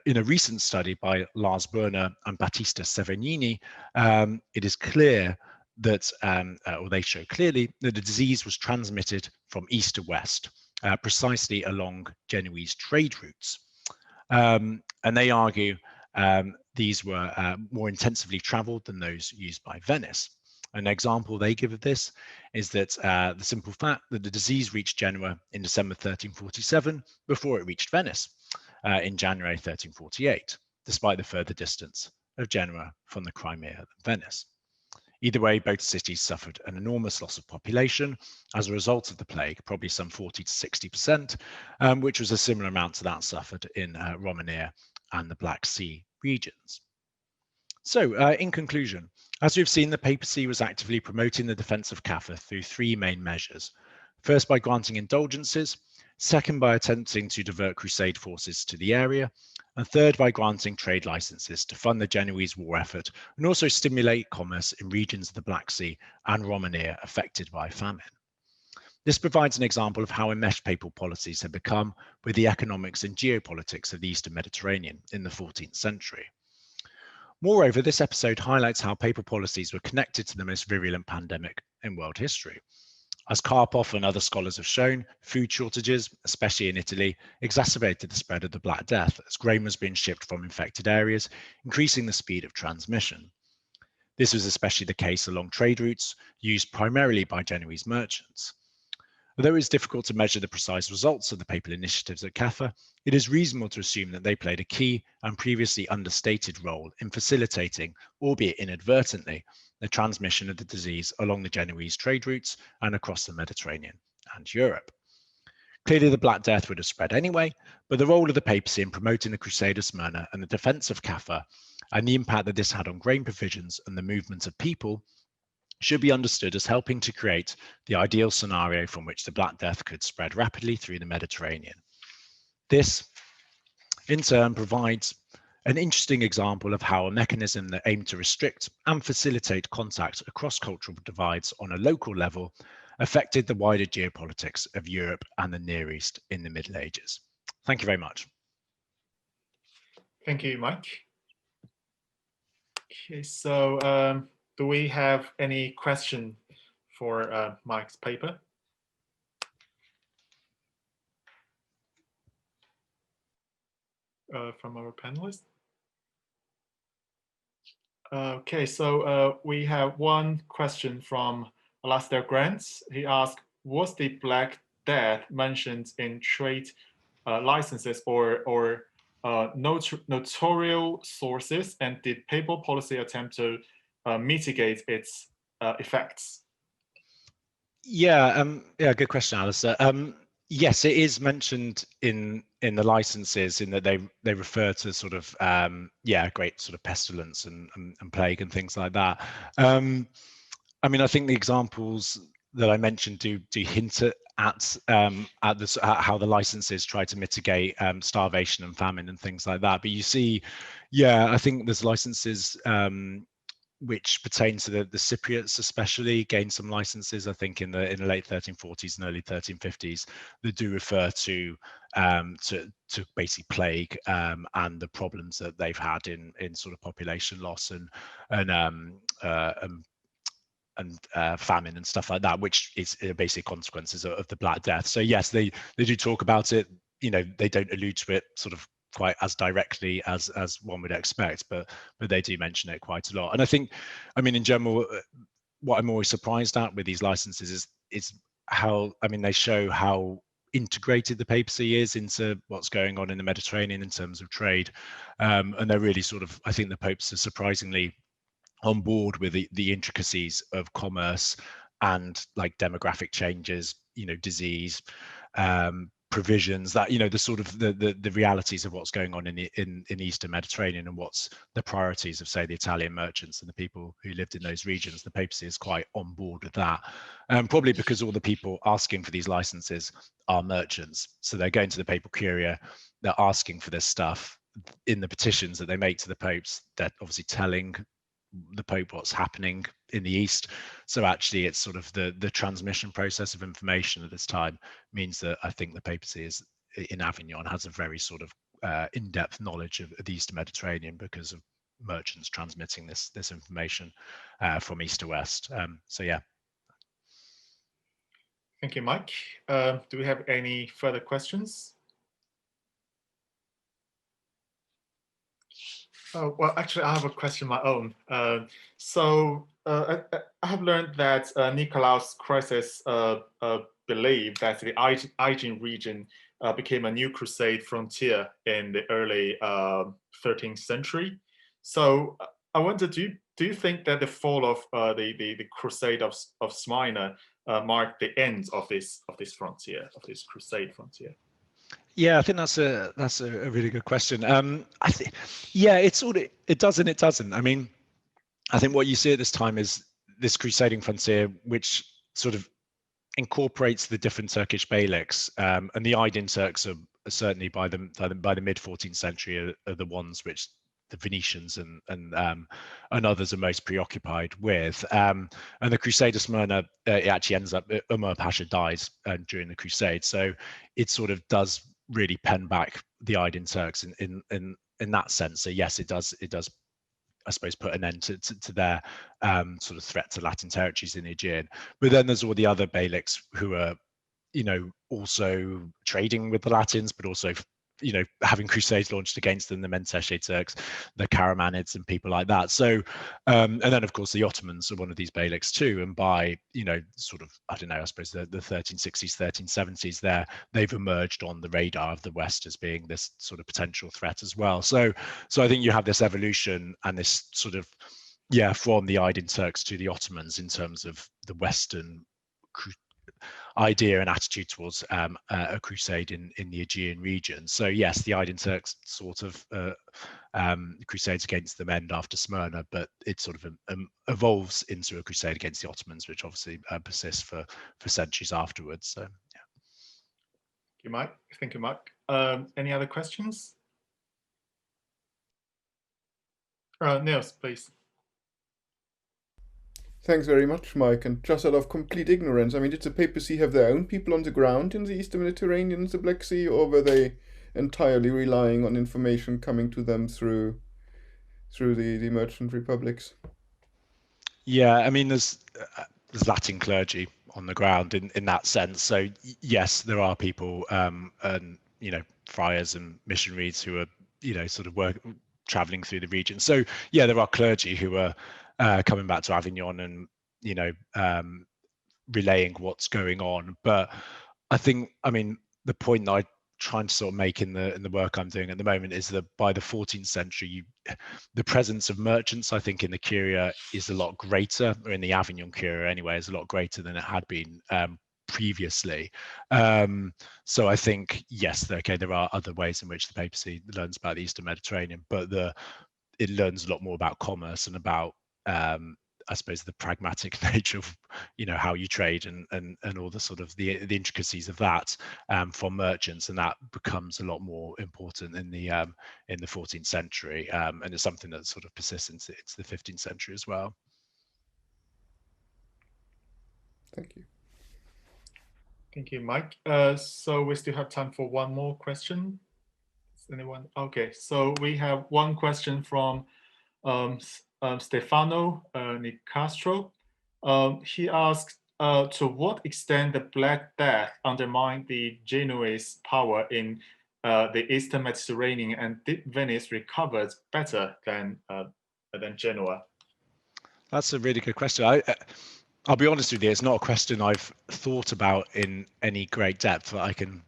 in a recent study by Lars Berner and Battista Severnini, it is clear that, or they show clearly, that the disease was transmitted from east to west, precisely along Genoese trade routes. And they argue these were more intensively traveled than those used by Venice. An example they give of this is that the simple fact that the disease reached Genoa in December 1347 before it reached Venice in January 1348, despite the further distance of Genoa from the Crimea than Venice. Either way, both cities suffered an enormous loss of population as a result of the plague, probably some 40 to 60%, which was a similar amount to that suffered in Romania and the Black Sea regions. So, in conclusion, as we've seen, the papacy was actively promoting the defense of Kaffa through three main measures. First, by granting indulgences, second, by attempting to divert crusade forces to the area, and third, by granting trade licenses to fund the Genoese war effort and also stimulate commerce in regions of the Black Sea and Romania affected by famine. This provides an example of how enmeshed papal policies had become with the economics and geopolitics of the Eastern Mediterranean in the 14th century. Moreover, this episode highlights how papal policies were connected to the most virulent pandemic in world history. As Karpov and other scholars have shown, food shortages, especially in Italy, exacerbated the spread of the Black Death as grain was being shipped from infected areas, increasing the speed of transmission. This was especially the case along trade routes used primarily by Genoese merchants. Although it is difficult to measure the precise results of the papal initiatives at Kaffa, it is reasonable to assume that they played a key and previously understated role in facilitating, albeit inadvertently, the transmission of the disease along the Genoese trade routes and across the Mediterranean and Europe. Clearly, the Black Death would have spread anyway, but the role of the papacy in promoting the Crusade of Smyrna and the defense of Kaffa, and the impact that this had on grain provisions and the movement of people, should be understood as helping to create the ideal scenario from which the Black Death could spread rapidly through the Mediterranean. This, in turn, provides an interesting example of how a mechanism that aimed to restrict and facilitate contact across cultural divides on a local level affected the wider geopolitics of Europe and the Near East in the Middle Ages. Thank you very much. Thank you, Mike. Okay, so do we have any question for Mike's paper? From our panelists? Okay, so we have one question from Alastair Grant. He asked, was the Black Death mentioned in trade licenses or notarial sources, and did papal policy attempt to mitigate its effects? Yeah, good question, Alistair. Yes, it is mentioned in the licenses in that they refer to sort of great sort of pestilence and plague and things like that. I mean, I think the examples that I mentioned do hint at how the licenses try to mitigate starvation and famine and things like that. But you see, I think there's licenses which pertain to the Cypriots, especially gained some licenses, I think, in the late 1340s and early 1350s, that do refer to basically plague and the problems that they've had in sort of population loss and famine and stuff like that, which is basic consequences of the Black Death. So yes, they do talk about it. You know, they don't allude to it sort of quite as directly as one would expect, but they do mention it quite a lot. And I think, I mean, in general, what I'm always surprised at with these licenses is how, I mean, they show how integrated the papacy is into what's going on in the Mediterranean in terms of trade, and they're really sort of, I think the popes are surprisingly on board with the intricacies of commerce and like demographic changes, you know, disease, provisions, that, you know, the sort of the realities of what's going on in the Eastern Mediterranean and what's the priorities of, say, the Italian merchants and the people who lived in those regions. The papacy is quite on board with that, probably because all the people asking for these licenses are merchants, so they're going to the papal curia, they're asking for this stuff. In the petitions that they make to the popes, they're obviously telling the Pope what's happening in the East. So actually it's sort of the transmission process of information at this time means that I think the papacy is in Avignon has a very sort of in-depth knowledge of the Eastern Mediterranean because of merchants transmitting this information from east to west. So yeah. Thank you, Mike. Do we have any further questions? Oh, well, actually, I have a question of my own. I have learned that Nicolaus Croesus believed that the Aegean region became a new crusade frontier in the early 13th century. So I wonder, do you think that the fall of the crusade of Smyrna marked the end of this frontier, of this crusade frontier? Yeah, I think that's a really good question. I think, yeah, it's all it does and it doesn't. I mean, I think what you see at this time is this crusading frontier, which sort of incorporates the different Turkish beyliks, and the Aydin Turks are certainly by the mid 14th century are the ones which the Venetians and others are most preoccupied with. And the Crusade of Smyrna, it actually ends up Umar Pasha dies during the Crusade, so it sort of does really pen back the Aydin Turks in that sense. So yes, it does, I suppose, put an end to their sort of threat to Latin territories in the Aegean. But then there's all the other beyliks who are, you know, also trading with the Latins, but also, you know, having crusades launched against them, the Menteşe Turks, the Karamanids and people like that. So, and then of course the Ottomans are one of these beyliks too. And by, you know, sort of, I don't know, I suppose the 1360s, 1370s they've emerged on the radar of the West as being this sort of potential threat as well. So I think you have this evolution and this sort of, yeah, from the Aydin Turks to the Ottomans in terms of the Western idea and attitude towards a crusade in the Aegean region. So yes, the Aydin Turks sort of crusades against them end after Smyrna, but it sort of evolves into a crusade against the Ottomans, which obviously persists for centuries afterwards. So yeah. Thank you, Mike. Thank you, Mike. Any other questions? Niels, please. Thanks very much, Mike. And just out of complete ignorance, I mean, did the papacy have their own people on the ground in the Eastern Mediterranean and the Black Sea, or were they entirely relying on information coming to them through the merchant republics? Yeah, I mean, there's Latin clergy on the ground in that sense. So yes, there are people, and you know, friars and missionaries who are, you know, sort of traveling through the region. So yeah, there are clergy who are coming back to Avignon and, you know, relaying what's going on. But I think, I mean, the point that I trying to sort of make in the work I'm doing at the moment is that by the 14th century, the presence of merchants, I think, in the Curia is a lot greater, or in the Avignon Curia anyway, is a lot greater than it had been previously. So I think, yes, okay, there are other ways in which the papacy learns about the Eastern Mediterranean, but it learns a lot more about commerce and about I suppose the pragmatic nature of, you know, how you trade and all the sort of the intricacies of that from merchants, and that becomes a lot more important in the 14th century, and it's something that sort of persists into the 15th century as well. Thank you. Thank you, Mike. So we still have time for one more question. Is anyone? Okay, so we have one question from Stefano Nicastro. He asks, to what extent the Black Death undermined the Genoese power in the Eastern Mediterranean, and did Venice recover better than Genoa? That's a really good question. I'll be honest with you, it's not a question I've thought about in any great depth, but I can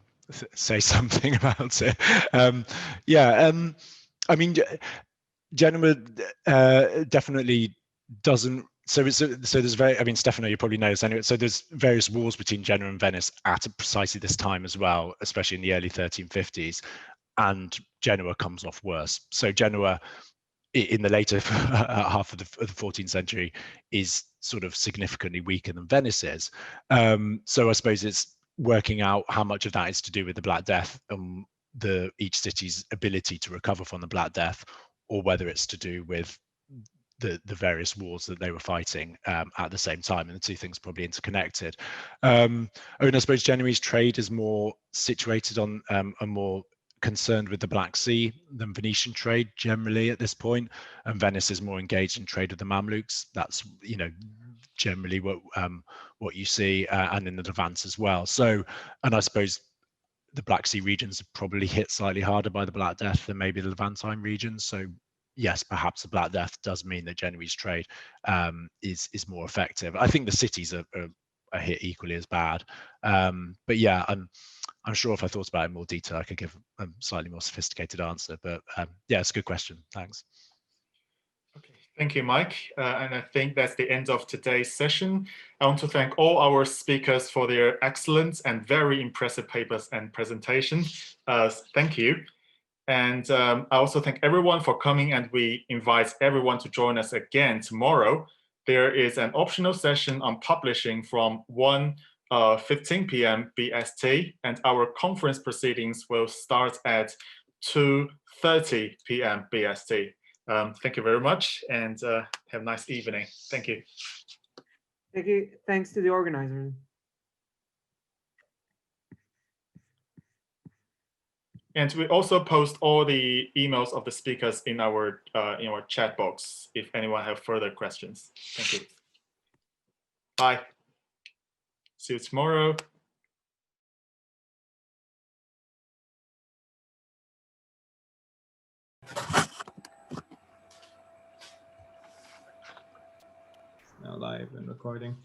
say something about it. I mean, Genoa definitely doesn't. So there's I mean, Stefano, you probably know this anyway. So there's various wars between Genoa and Venice at precisely this time as well, especially in the early 1350s, and Genoa comes off worse. So Genoa, in the later half of the 14th century, is sort of significantly weaker than Venice is. So I suppose it's working out how much of that is to do with the Black Death and each city's ability to recover from the Black Death, or whether it's to do with the various wars that they were fighting at the same time, and the two things probably interconnected. And I suppose Genoese trade is more situated on and more concerned with the Black Sea than Venetian trade generally at this point, and Venice is more engaged in trade with the Mamluks. That's, you know, generally what you see, and in the Levant as well. So, and I suppose the Black Sea regions are probably hit slightly harder by the Black Death than maybe the Levantine regions. So yes, perhaps the Black Death does mean that Genoese trade is more effective. I think the cities are hit equally as bad. But yeah, I'm sure if I thought about it in more detail, I could give a slightly more sophisticated answer. But yeah, it's a good question. Thanks. Okay, thank you, Mike. And I think that's the end of today's session. I want to thank all our speakers for their excellent and very impressive papers and presentations. Thank you. And I also thank everyone for coming, and we invite everyone to join us again tomorrow. There is an optional session on publishing from 1:15 p.m. BST, and our conference proceedings will start at 2:30 p.m. BST. Thank you very much, and have a nice evening. Thank you. Thank you. Thanks to the organizers. And we also post all the emails of the speakers in our chat box if anyone have further questions. Thank you. Bye. See you tomorrow. Now live and recording.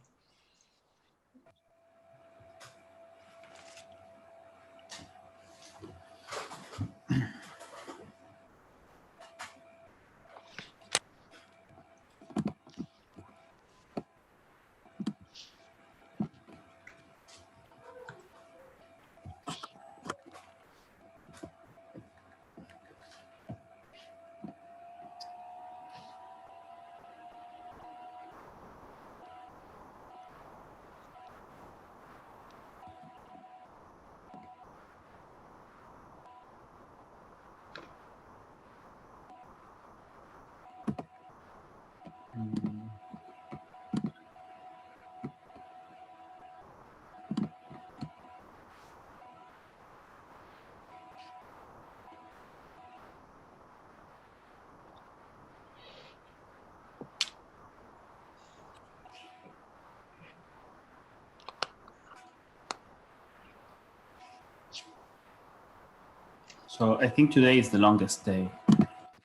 So I think today is the longest day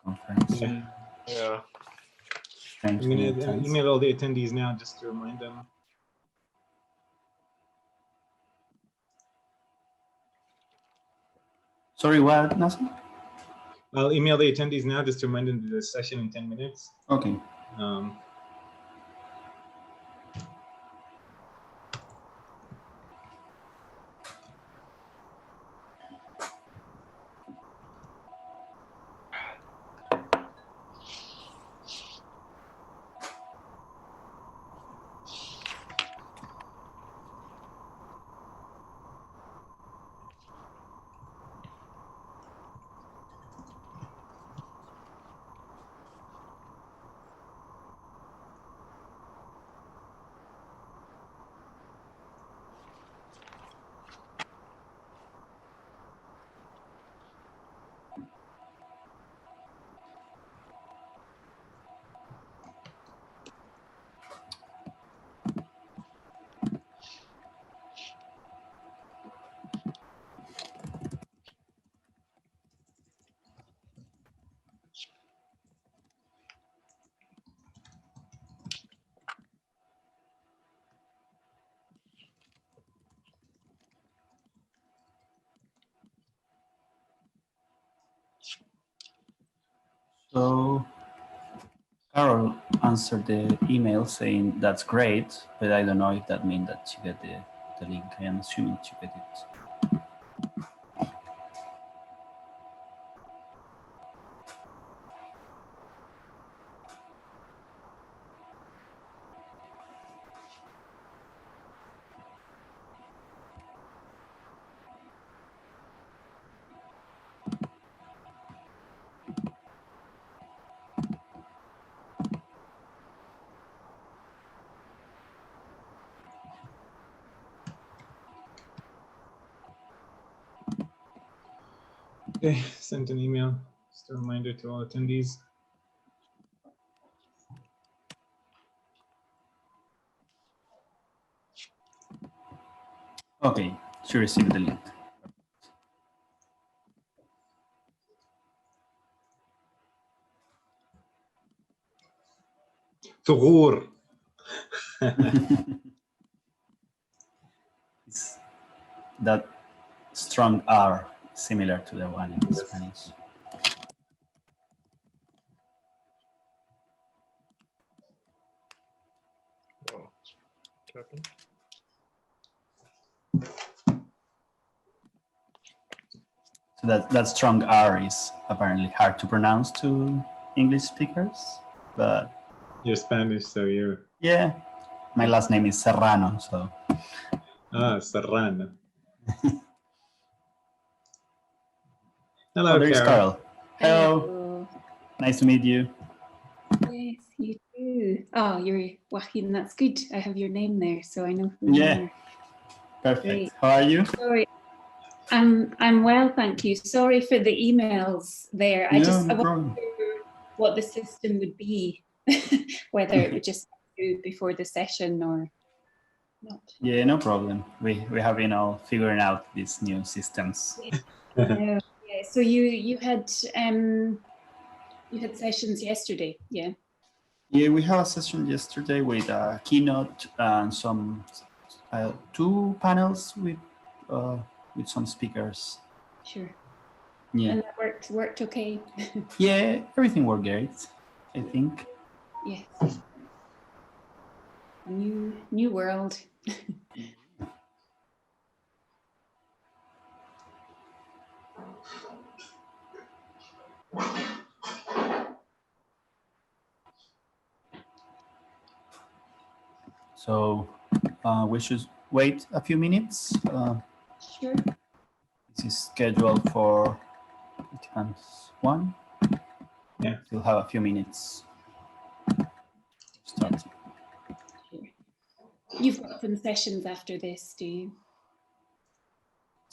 conference. Yeah. I'm going to email all the attendees now just to remind them. Sorry, what, Nasser? I'll email the attendees now just to remind them to do the session in 10 minutes. Okay. So Carol answered the email saying that's great, but I don't know if that means that you get the link. I am assuming that you get it. Okay, sent an email. Just a reminder to all attendees. Okay, she received the link. ثغور. It's that strong R, similar to the one in Spanish. So that strong R is apparently hard to pronounce to English speakers, but you're Spanish, so you're... Yeah, my last name is Serrano, so... Ah, Serrano. Hello, oh, there's Carol. Hello. Nice to meet you. Yes, you too. Oh, you're Joaquin. That's good. I have your name there, so I know who you are. Perfect. Great. How are you? Sorry, I'm well, thank you. Sorry for the emails there. I wasn't sure what the system would be, whether it would just do before the session or not. Yeah, no problem. We have been all figuring out these new systems. Yeah. So you had sessions yesterday, yeah? Yeah, we had a session yesterday with a keynote and some 2 panels with some speakers. Sure. Yeah. And that worked okay. Yeah, everything worked great, I think. Yes. New world. So we should wait a few minutes. Sure. This is scheduled for 1. Yeah. We'll have a few minutes. Start. Sure. You've got some sessions after this, do you?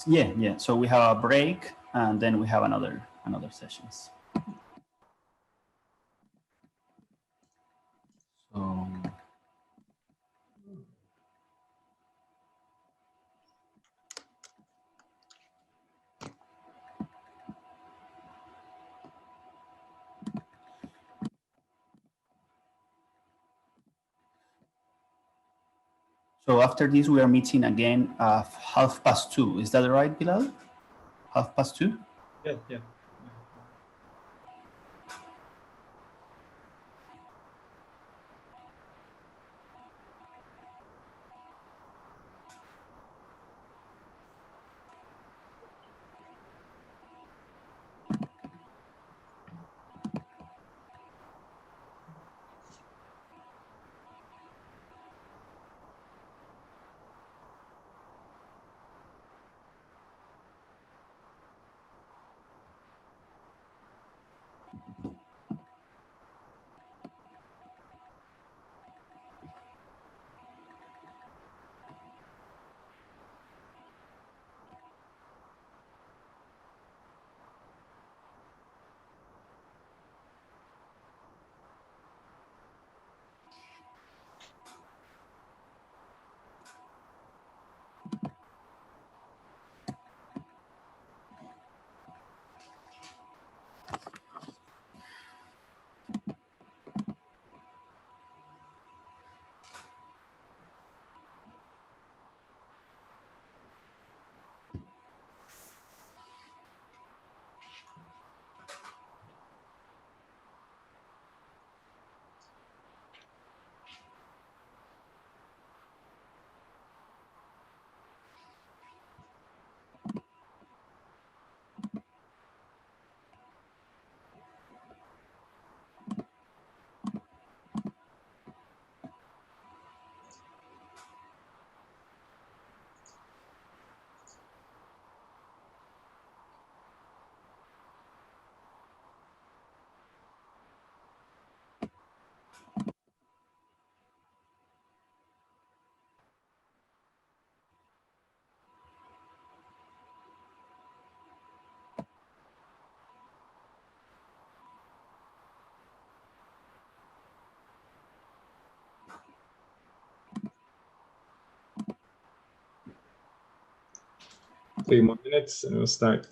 Yeah. So we have a break, and then we have another sessions. So. So after this, we are meeting again at 2:30. Is that right, Bilal? 2:30? Yeah. Three more minutes and we'll start.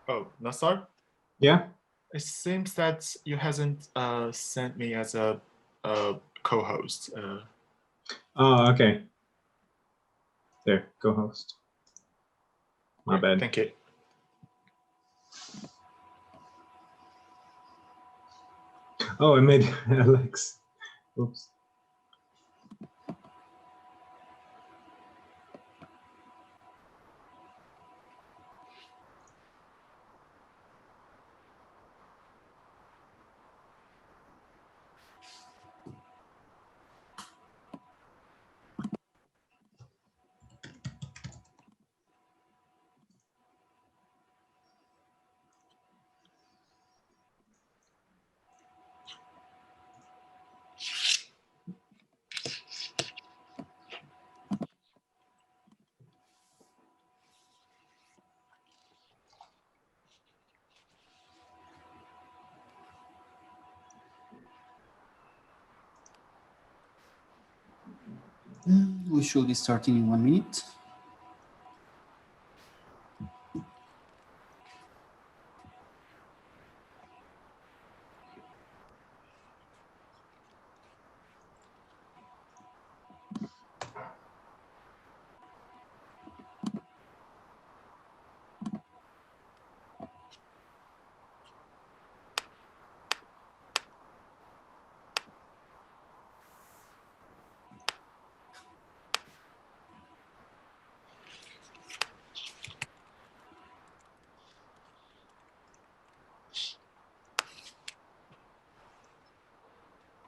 Oh, Nasser? Yeah? It seems that you hasn't sent me as a co-host. Oh, okay. There, co-host. My bad. Thank you. Oh, I made Alex. Oops. We should be starting in 1 minute.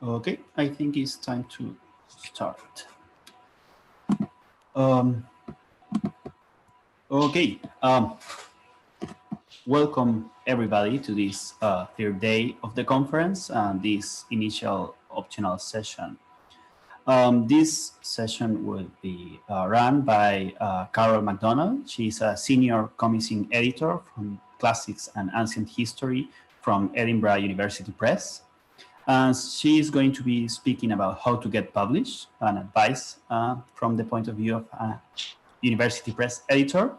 Okay, I think it's time to start. Okay, welcome everybody to this third day of the conference and this initial optional session. This session will be run by Carol MacDonald. She's a senior commissioning editor from Classics and Ancient History from Edinburgh University Press. And she is going to be speaking about how to get published and advice from the point of view of a University Press editor.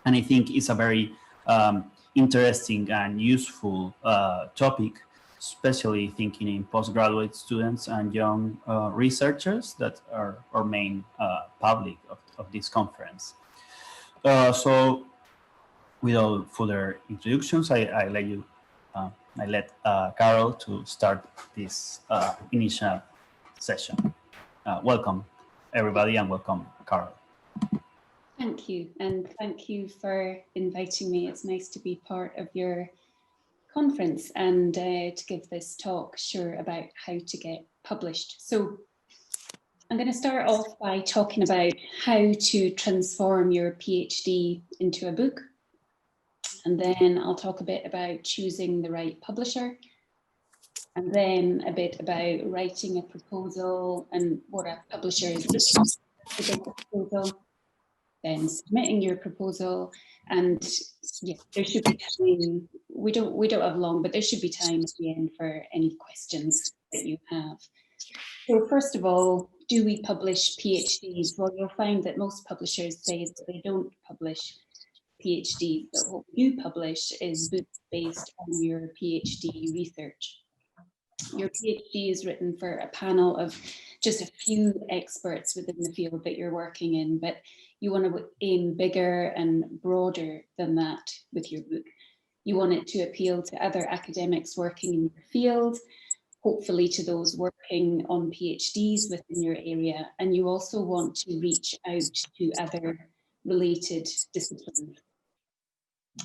And I think it's a very interesting and useful topic, especially thinking in postgraduate students and young researchers that are our main public of this conference. So without further introductions, I let Carol to start this initial session. Welcome, everybody, and welcome, Carol. Thank you, and thank you for inviting me. It's nice to be part of your conference and to give this talk, about how to get published. So I'm going to start off by talking about how to transform your PhD into a book. And then I'll talk a bit about choosing the right publisher. And then a bit about writing a proposal and what a publisher is to get a proposal. Then submitting your proposal, and yeah, there should be time. We don't have long, but there should be time at the end for any questions that you have. So first of all, do we publish PhDs? Well, you'll find that most publishers say that they don't publish PhD, but what we do publish is books based on your PhD research. Your PhD is written for a panel of just a few experts within the field that you're working in, but you want to aim bigger and broader than that with your book. You want it to appeal to other academics working in your field, hopefully to those working on PhDs within your area, and you also want to reach out to other related disciplines.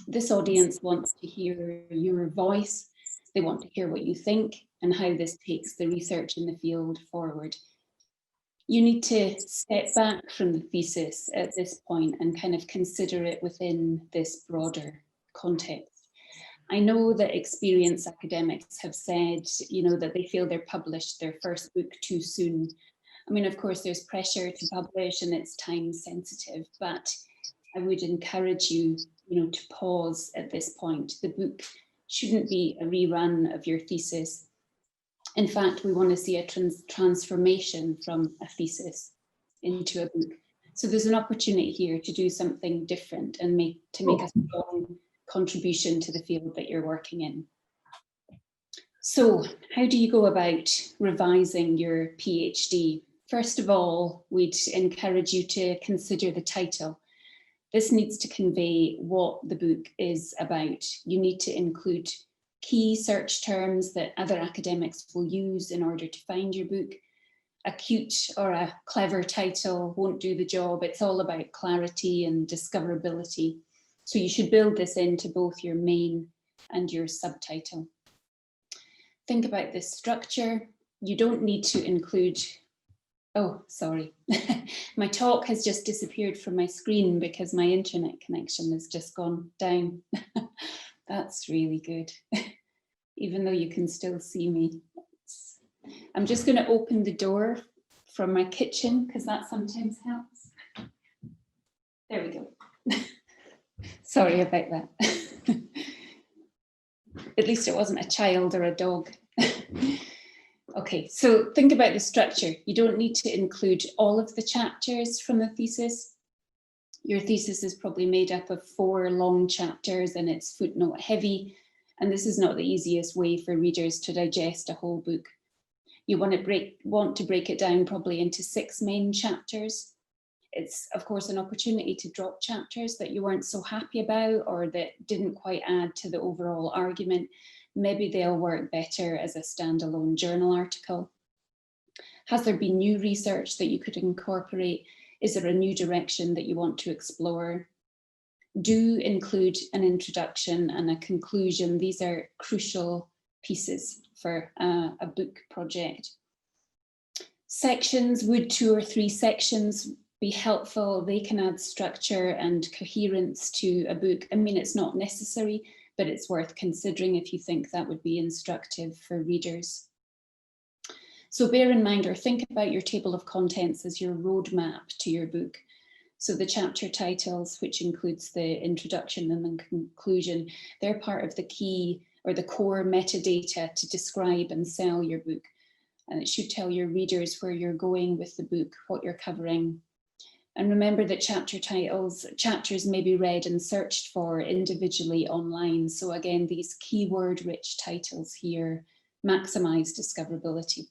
This audience wants to hear your voice. They want to hear what you think and how this takes the research in the field forward. You need to step back from the thesis at this point and kind of consider it within this broader context. I know that experienced academics have said, that they feel they're published their first book too soon. I mean, of course, there's pressure to publish and it's time sensitive, but I would encourage you, to pause at this point. The book shouldn't be a rerun of your thesis. In fact, we want to see a transformation from a thesis into a book. So there's an opportunity here to do something different and make a strong contribution to the field that you're working in. So how do you go about revising your PhD? First of all, we'd encourage you to consider the title. This needs to convey what the book is about. You need to include key search terms that other academics will use in order to find your book. A cute or a clever title won't do the job. It's all about clarity and discoverability. So you should build this into both your main and your subtitle. Think about this structure. You don't need to include, oh, sorry. My talk has just disappeared from my screen because my internet connection has just gone down. That's really good. Even though you can still see me. I'm just going to open the door from my kitchen because that sometimes helps. There we go. Sorry about that. At least it wasn't a child or a dog. Okay, so think about the structure. You don't need to include all of the chapters from the thesis. Your thesis is probably made up of 4 long chapters and it's footnote heavy. And this is not the easiest way for readers to digest a whole book. You want to break it down probably into 6 main chapters. It's of course an opportunity to drop chapters that you weren't so happy about or that didn't quite add to the overall argument. Maybe they'll work better as a standalone journal article. Has there been new research that you could incorporate? Is there a new direction that you want to explore? Do include an introduction and a conclusion. These are crucial pieces for a book project. Sections, would 2 or 3 sections be helpful? They can add structure and coherence to a book. I mean, it's not necessary, but it's worth considering if you think that would be instructive for readers. So bear in mind or think about your table of contents as your roadmap to your book. So the chapter titles, which includes the introduction and the conclusion, they're part of the key or the core metadata to describe and sell your book. And it should tell your readers where you're going with the book, what you're covering. And remember that chapters may be read and searched for individually online. So again, these keyword-rich titles here maximize discoverability.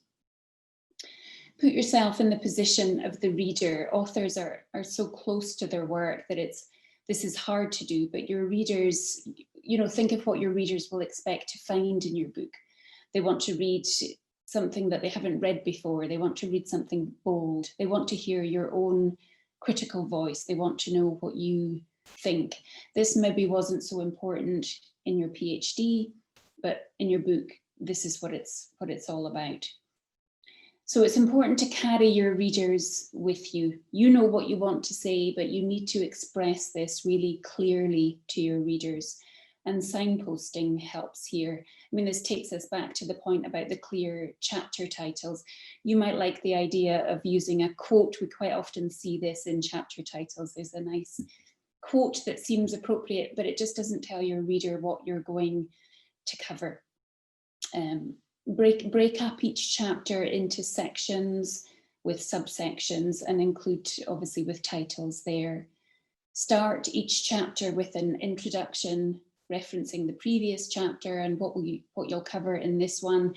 Put yourself in the position of the reader. Authors are so close to their work that this is hard to do, but your readers, think of what your readers will expect to find in your book. They want to read something that they haven't read before. They want to read something bold. They want to hear your own critical voice. They want to know what you think. This maybe wasn't so important in your PhD, but in your book, this is what it's all about. So it's important to carry your readers with you. You know what you want to say, but you need to express this really clearly to your readers. And signposting helps here. I mean, this takes us back to the point about the clear chapter titles. You might like the idea of using a quote. We quite often see this in chapter titles. There's a nice quote that seems appropriate, but it just doesn't tell your reader what you're going to cover. Break up each chapter into sections with subsections and include, obviously, with titles there. Start each chapter with an introduction referencing the previous chapter and what you'll cover in this one,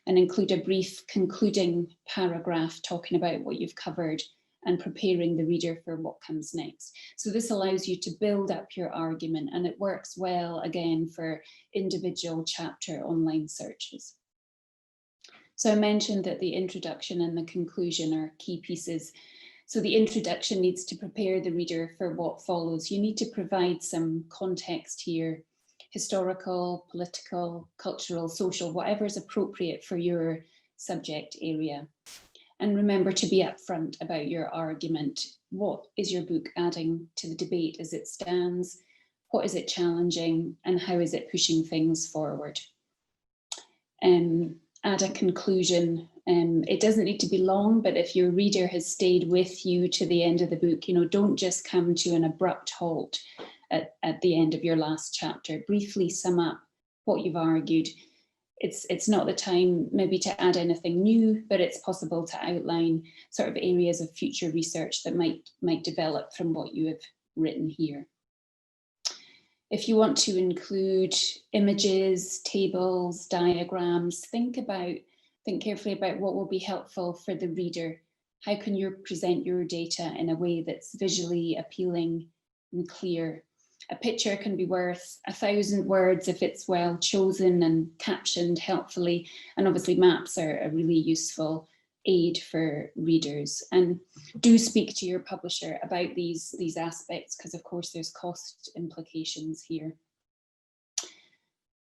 and include a brief concluding paragraph talking about what you've covered and preparing the reader for what comes next. So this allows you to build up your argument, and it works well, again, for individual chapter online searches. So I mentioned that the introduction and the conclusion are key pieces. So the introduction needs to prepare the reader for what follows. You need to provide some context here, historical, political, cultural, social, whatever is appropriate for your subject area. And remember to be upfront about your argument. What is your book adding to the debate as it stands? What is it challenging, and how is it pushing things forward? Add a conclusion. It doesn't need to be long, but if your reader has stayed with you to the end of the book, don't just come to an abrupt halt at the end of your last chapter. Briefly sum up what you've argued. It's not the time maybe to add anything new, but it's possible to outline sort of areas of future research that might develop from what you have written here. If you want to include images, tables, diagrams, think carefully about what will be helpful for the reader. How can you present your data in a way that's visually appealing and clear? A picture can be worth 1,000 words if it's well chosen and captioned helpfully. And obviously maps are a really useful aid for readers. And do speak to your publisher about these aspects, because of course there's cost implications here.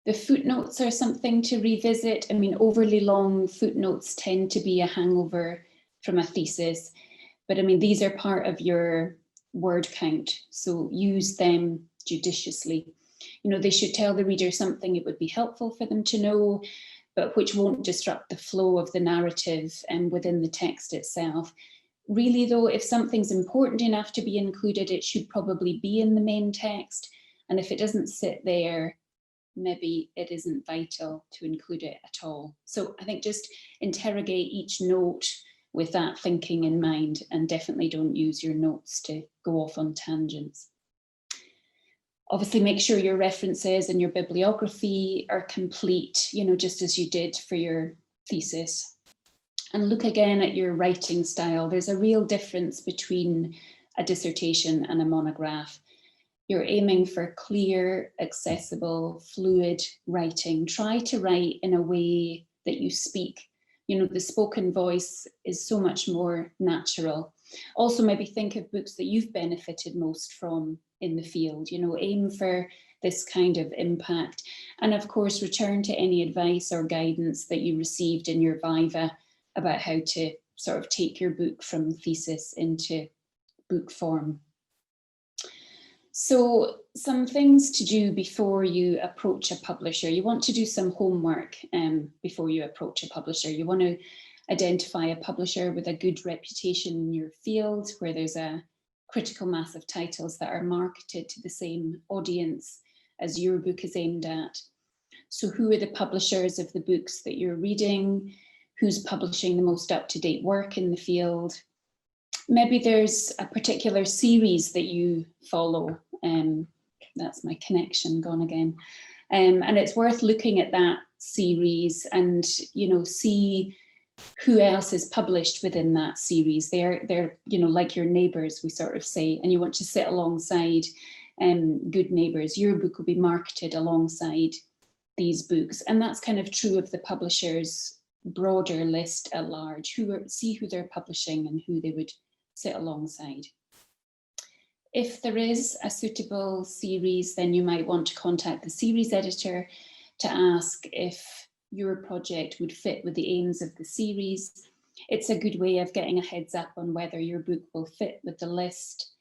The footnotes are something to revisit. I mean, overly long footnotes tend to be a hangover from a thesis, but I mean, these are part of your word count, so use them judiciously. You know, they should tell the reader something it would be helpful for them to know, but which won't disrupt the flow of the narrative and within the text itself. Really though, if something's important enough to be included, it should probably be in the main text. And if it doesn't sit there, maybe it isn't vital to include it at all. So I think just interrogate each note with that thinking in mind, and definitely don't use your notes to go off on tangents. Obviously make sure your references and your bibliography are complete, you know, just as you did for your thesis. And look again at your writing style. There's a real difference between a dissertation and a monograph. You're aiming for clear, accessible, fluid writing. Try to write in a way that you speak. You know, the spoken voice is so much more natural. Also, maybe think of books that you've benefited most from in the field. You know, aim for this kind of impact. And of course, return to any advice or guidance that you received in your Viva about how to sort of take your book from thesis into book form. So some things to do before you approach a publisher. You want to do some homework before you approach a publisher. You want to identify a publisher with a good reputation in your field, where there's a critical mass of titles that are marketed to the same audience as your book is aimed at. So who are the publishers of the books that you're reading? Who's publishing the most up-to-date work in the field? Maybe there's a particular series that you follow. That's my connection gone again. And it's worth looking at that series and, you know, see who else is published within that series. They're you know, like your neighbours, we sort of say, and you want to sit alongside good neighbours. Your book will be marketed alongside these books. And that's kind of true of the publishers' broader list at large. See who they're publishing and who they would sit alongside. If there is a suitable series, then you might want to contact the series editor to ask if your project would fit with the aims of the series. It's a good way of getting a heads up on whether your book will fit with the list,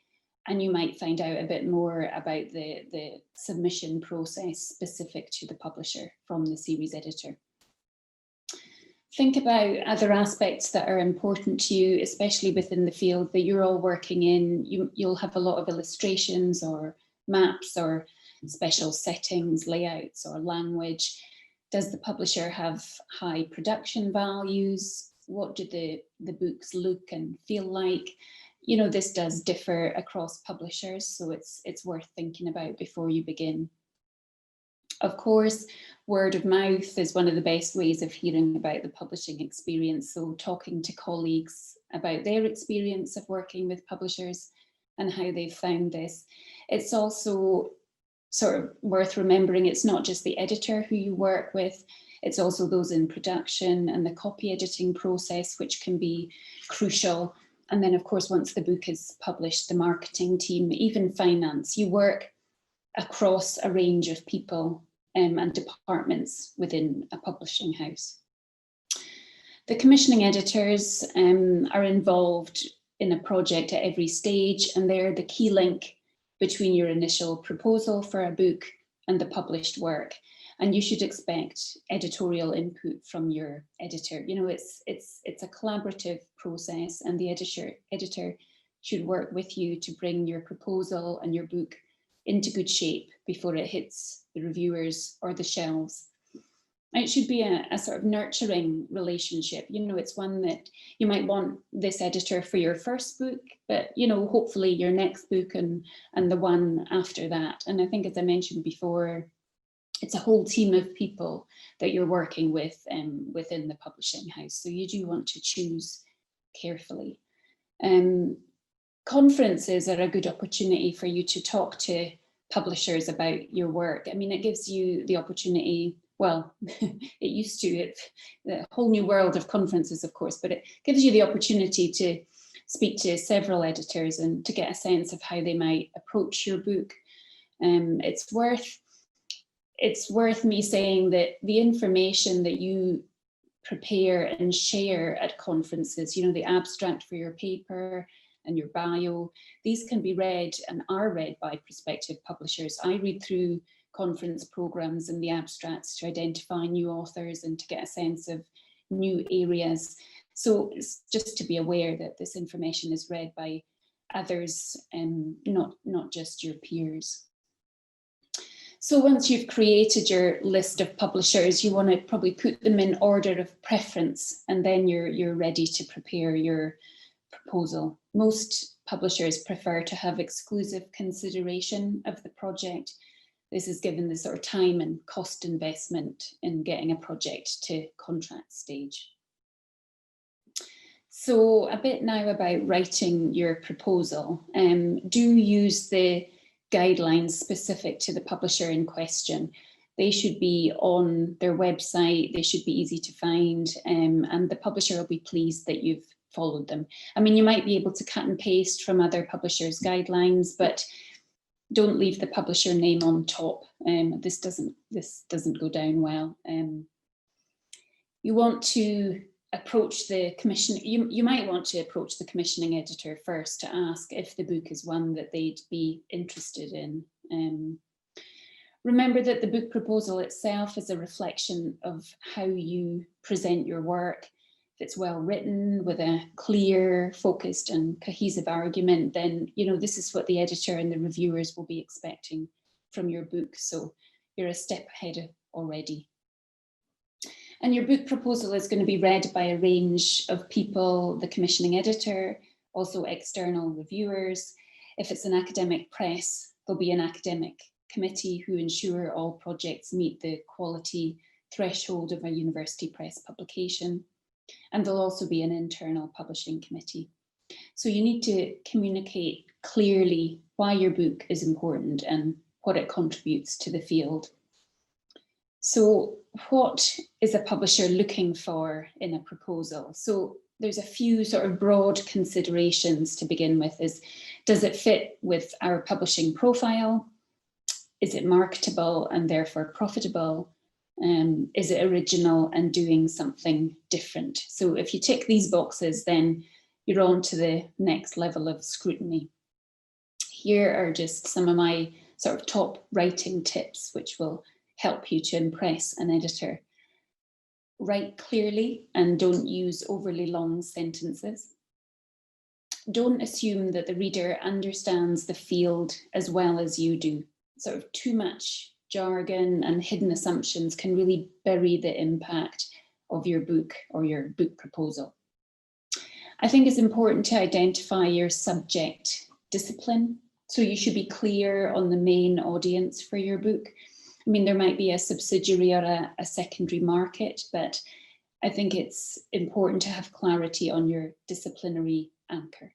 and you might find out a bit more about the submission process specific to the publisher from the series editor. Think about other aspects that are important to you, especially within the field that you're all working in. You'll have a lot of illustrations or maps or special settings, layouts or language. Does the publisher have high production values? What do the books look and feel like? You know, this does differ across publishers, so it's worth thinking about before you begin. Of course, word of mouth is one of the best ways of hearing about the publishing experience. So talking to colleagues about their experience of working with publishers and how they've found this. It's also sort of worth remembering it's not just the editor who you work with, it's also those in production and the copy editing process, which can be crucial. And then of course, once the book is published, the marketing team, even finance, you work across a range of people and departments within a publishing house. The commissioning editors are involved in a project at every stage, and they're the key link between your initial proposal for a book and the published work. And you should expect editorial input from your editor. You know, it's a collaborative process, and the editor should work with you to bring your proposal and your book into good shape before it hits the reviewers or the shelves. It should be a sort of nurturing relationship. You know, it's one that you might want this editor for your first book, but, you know, hopefully your next book and the one after that. And I think, as I mentioned before, it's a whole team of people that you're working with within the publishing house. So you do want to choose carefully. Conferences are a good opportunity for you to talk to publishers about your work. I mean, it gives you the opportunity, well, it used to, the whole new world of conferences, of course, but it gives you the opportunity to speak to several editors and to get a sense of how they might approach your book. It's worth me saying that the information that you prepare and share at conferences, you know, the abstract for your paper and your bio, these can be read and are read by prospective publishers. I read through conference programs and the abstracts to identify new authors and to get a sense of new areas. So it's just to be aware that this information is read by others and not just your peers. So once you've created your list of publishers, you want to probably put them in order of preference, and then you're ready to prepare your proposal. Most publishers prefer to have exclusive consideration of the project. This is given the sort of time and cost investment in getting a project to contract stage. So a bit now about writing your proposal. Do use the guidelines specific to the publisher in question. They should be on their website, they should be easy to find, and the publisher will be pleased that you've followed them. I mean, you might be able to cut and paste from other publishers' guidelines, but don't leave the publisher name on top. This doesn't go down well. You want to approach the commissioning, you might want to approach the commissioning editor first to ask if the book is one that they'd be interested in. Remember that the book proposal itself is a reflection of how you present your work. If it's well written with a clear, focused and cohesive argument, then, you know, this is what the editor and the reviewers will be expecting from your book. So you're a step ahead already. And your book proposal is going to be read by a range of people, the commissioning editor, also external reviewers. If it's an academic press, there'll be an academic committee who ensure all projects meet the quality threshold of a university press publication. And there'll also be an internal publishing committee. So you need to communicate clearly why your book is important and what it contributes to the field. So what is a publisher looking for in a proposal? So there's a few sort of broad considerations to begin with. Does it fit with our publishing profile? Is it marketable and therefore profitable? Is it original and doing something different? So if you tick these boxes, then you're on to the next level of scrutiny. Here are just some of my sort of top writing tips, which will help you to impress an editor. Write clearly and don't use overly long sentences. Don't assume that the reader understands the field as well as you do. Sort of too much jargon and hidden assumptions can really bury the impact of your book or your book proposal. I think it's important to identify your subject discipline. So you should be clear on the main audience for your book. I mean, there might be a subsidiary or a secondary market, but I think it's important to have clarity on your disciplinary anchor.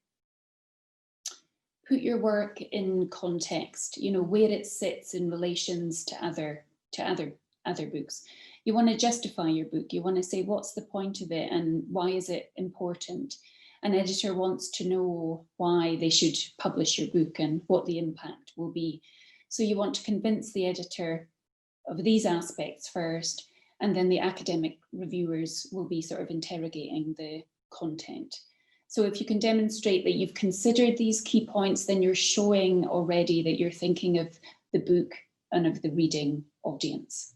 Put your work in context, you know, where it sits in relations to other books. You want to justify your book. You want to say, what's the point of it and why is it important? An editor wants to know why they should publish your book and what the impact will be. So you want to convince the editor of these aspects first, and then the academic reviewers will be sort of interrogating the content. So if you can demonstrate that you've considered these key points, then you're showing already that you're thinking of the book and of the reading audience.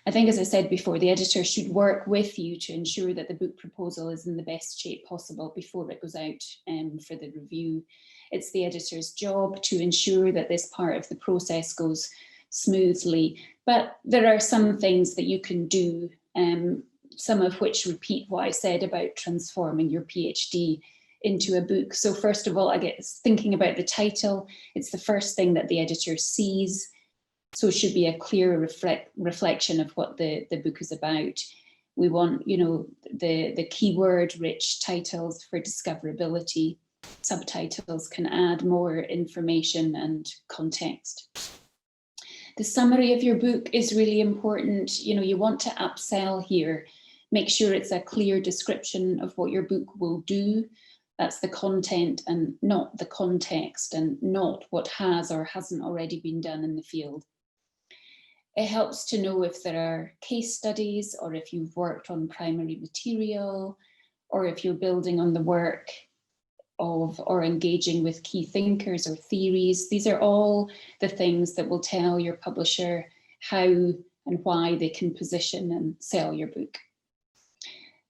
I think, as I said before, the editor should work with you to ensure that the book proposal is in the best shape possible before it goes out for the review. It's the editor's job to ensure that this part of the process goes smoothly. But there are some things that you can do, some of which repeat what I said about transforming your PhD into a book. So first of all, I guess thinking about the title, it's the first thing that the editor sees. So it should be a clear reflection of what the book is about. We want, you know, the keyword-rich titles for discoverability. Subtitles can add more information and context. The summary of your book is really important. You know, you want to upsell here. Make sure it's a clear description of what your book will do. That's the content and not the context, and not what has or hasn't already been done in the field. It helps to know if there are case studies, or if you've worked on primary material, or if you're building on the work of or engaging with key thinkers or theories. These are all the things that will tell your publisher how and why they can position and sell your book.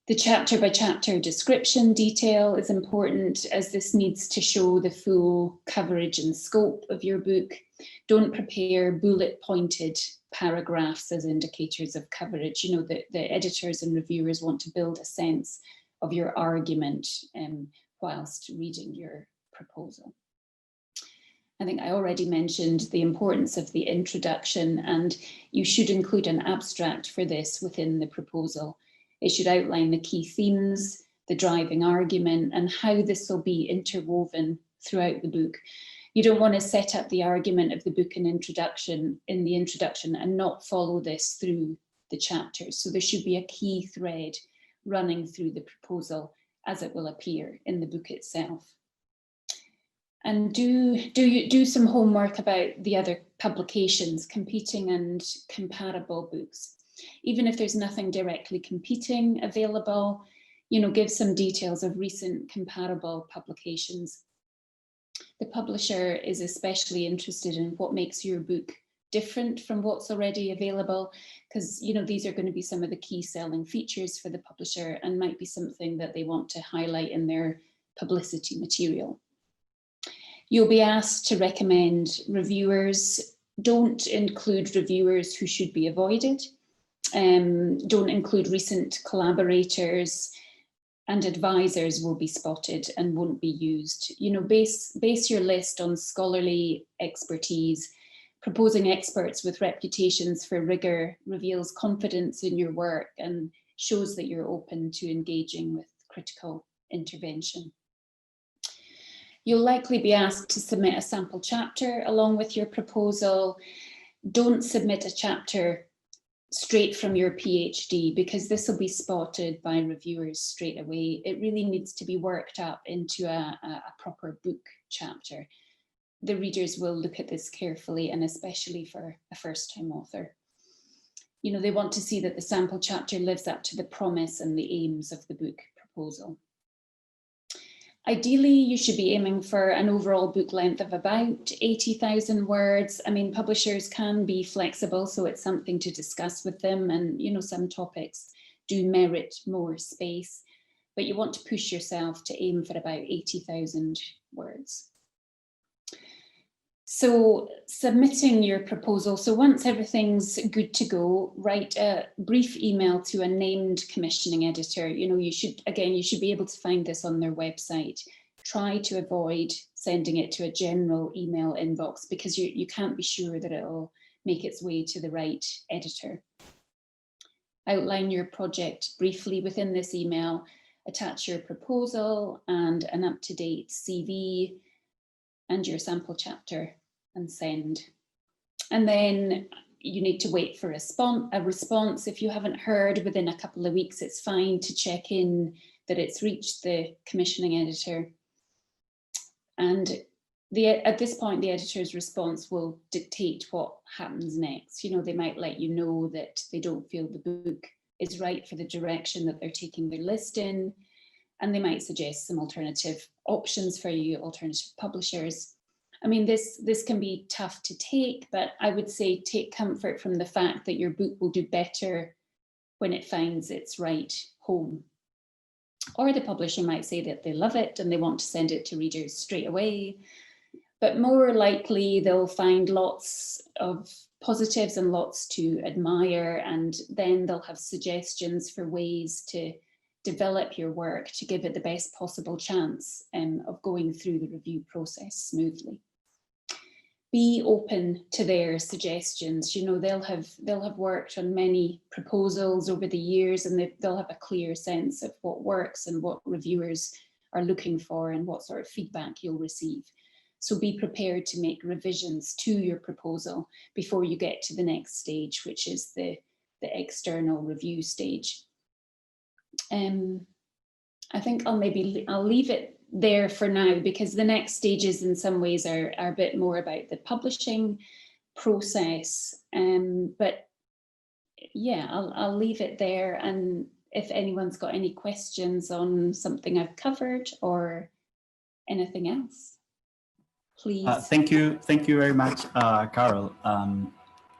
The chapter by chapter description detail is important, as this needs to show the full coverage and scope of your book. Don't prepare bullet pointed paragraphs as indicators of coverage. You know, the editors and reviewers want to build a sense of your argument whilst reading your proposal. I think I already mentioned the importance of the introduction, and you should include an abstract for this within the proposal. It should outline the key themes, the driving argument, and how this will be interwoven throughout the book. You don't want to set up the argument of the book in the introduction and not follow this through the chapters. So there should be a key thread running through the proposal as it will appear in the book itself. And do some homework about the other publications, competing and comparable books. Even if there's nothing directly competing available, you know, give some details of recent comparable publications. The publisher is especially interested in what makes your book different from what's already available, because, you know, these are going to be some of the key selling features for the publisher and might be something that they want to highlight in their publicity material. You'll be asked to recommend reviewers. Don't include reviewers who should be avoided. Don't include recent collaborators, and advisors will be spotted and won't be used. You know, base your list on scholarly expertise. Proposing experts with reputations for rigor reveals confidence in your work and shows that you're open to engaging with critical intervention. You'll likely be asked to submit a sample chapter along with your proposal. Don't submit a chapter straight from your PhD, because this will be spotted by reviewers straight away. It really needs to be worked up into a proper book chapter. The readers will look at this carefully, and especially for a first-time author. You know, they want to see that the sample chapter lives up to the promise and the aims of the book proposal. Ideally, you should be aiming for an overall book length of about 80,000 words. I mean, publishers can be flexible, so it's something to discuss with them. And, you know, some topics do merit more space, but you want to push yourself to aim for about 80,000 words. So submitting your proposal. So once everything's good to go, write a brief email to a named commissioning editor. You know, you should be able to find this on their website. Try to avoid sending it to a general email inbox, because you can't be sure that it'll make its way to the right editor. Outline your project briefly within this email, attach your proposal and an up-to-date CV and your sample chapter, and send. And then you need to wait for a response. If you haven't heard within a couple of weeks, it's fine to check in that it's reached the commissioning editor. And at this point, the editor's response will dictate what happens next. You know, they might let you know that they don't feel the book is right for the direction that they're taking their list in, and they might suggest some alternative options for you, alternative publishers. I mean, this can be tough to take, but I would say take comfort from the fact that your book will do better when it finds its right home. Or the publisher might say that they love it and they want to send it to readers straight away, but more likely they'll find lots of positives and lots to admire, and then they'll have suggestions for ways to develop your work to give it the best possible chance of going through the review process smoothly. Be open to their suggestions. You know, they'll have worked on many proposals over the years, and they'll have a clear sense of what works and what reviewers are looking for and what sort of feedback you'll receive. So be prepared to make revisions to your proposal before you get to the next stage, which is the external review stage. I think I'll leave it there for now, because the next stages in some ways are a bit more about the publishing process. But yeah, I'll leave it there. And if anyone's got any questions on something I've covered or anything else, please. Thank you very much, Carol.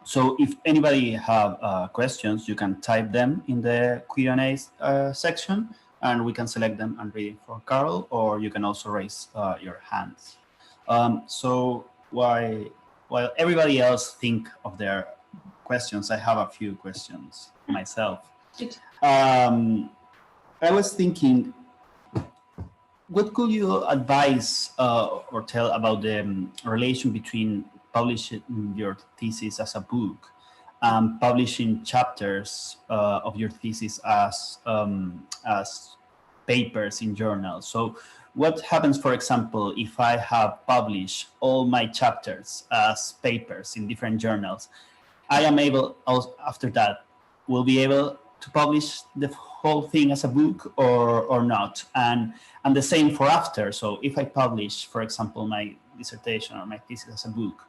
So if anybody have questions, you can type them in the Q&A section, and we can select them and read it for Carol, or you can also raise your hands. So while everybody else think of their questions, I have a few questions myself. I was thinking, what could you advise or tell about the relation between publishing your thesis as a book and publishing chapters of your thesis as papers in journals? So what happens, for example, if I have published all my chapters as papers in different journals? I am able, after that, will be able to publish the whole thing as a book or not? And the same for after. So if I publish, for example, my dissertation or my thesis as a book,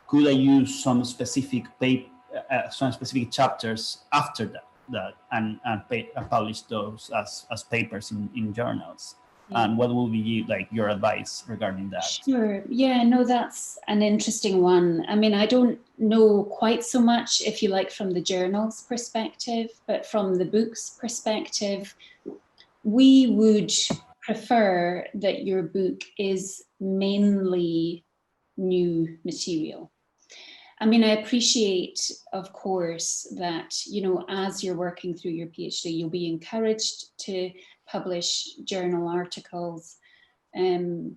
could I use some specific chapters after that and publish those as papers in journals? Yeah. And what will be like your advice regarding that? Sure. Yeah, no, that's an interesting one. I mean, I don't know quite so much, if you like, from the journal's perspective, but from the book's perspective, we would prefer that your book is mainly new material. I mean, I appreciate, of course, that, you know, as you're working through your PhD, you'll be encouraged to publish journal articles. And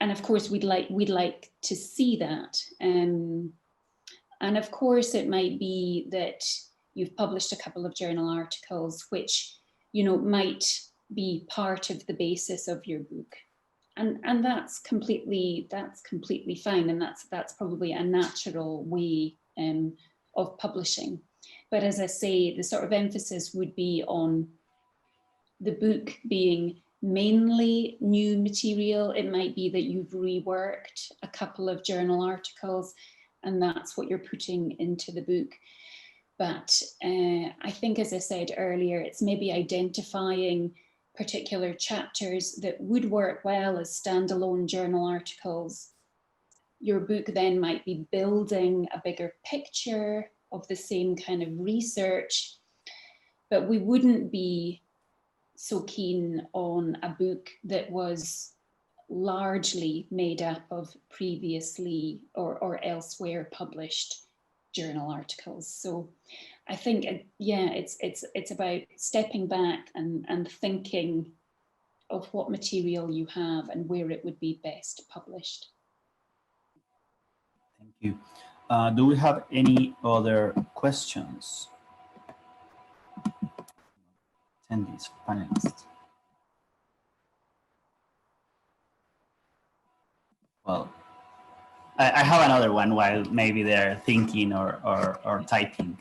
of course, we'd like to see that. And of course, it might be that you've published a couple of journal articles, which, you know, might be part of the basis of your book. And that's completely fine, and that's probably a natural way of publishing. But as I say, the sort of emphasis would be on the book being mainly new material. It might be that you've reworked a couple of journal articles, and that's what you're putting into the book. But I think, as I said earlier, it's maybe identifying particular chapters that would work well as standalone journal articles. Your book then might be building a bigger picture of the same kind of research, but we wouldn't be so keen on a book that was largely made up of previously or elsewhere published journal articles. So I think, yeah, it's about stepping back and thinking of what material you have and where it would be best published. Thank you. Do we have any other questions? Attendees, panelists. Well, I have another one while maybe they're thinking or typing.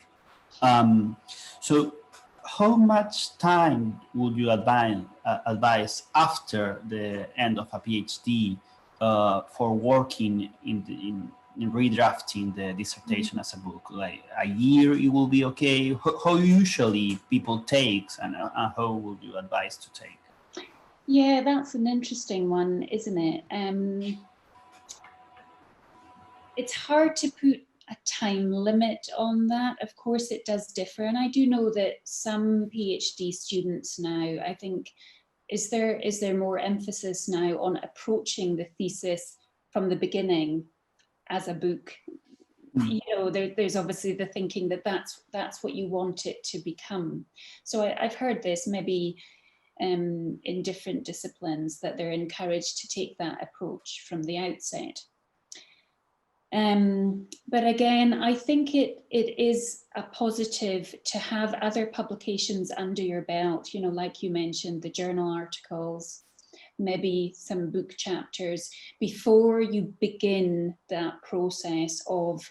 So how much time would you advise after the end of a PhD for working in redrafting the dissertation as a book? Like a year, it will be okay? How usually people take, and how would you advise to take? Yeah, that's an interesting one, isn't it? It's hard to put a time limit on that. Of course, it does differ. And I do know that some PhD students now, I think, is there more emphasis now on approaching the thesis from the beginning as a book you know, there's obviously the thinking that that's what you want it to become. So I've heard this maybe in different disciplines, that they're encouraged to take that approach from the outset. But again, I think it is a positive to have other publications under your belt, you know, like you mentioned, the journal articles, maybe some book chapters, before you begin that process of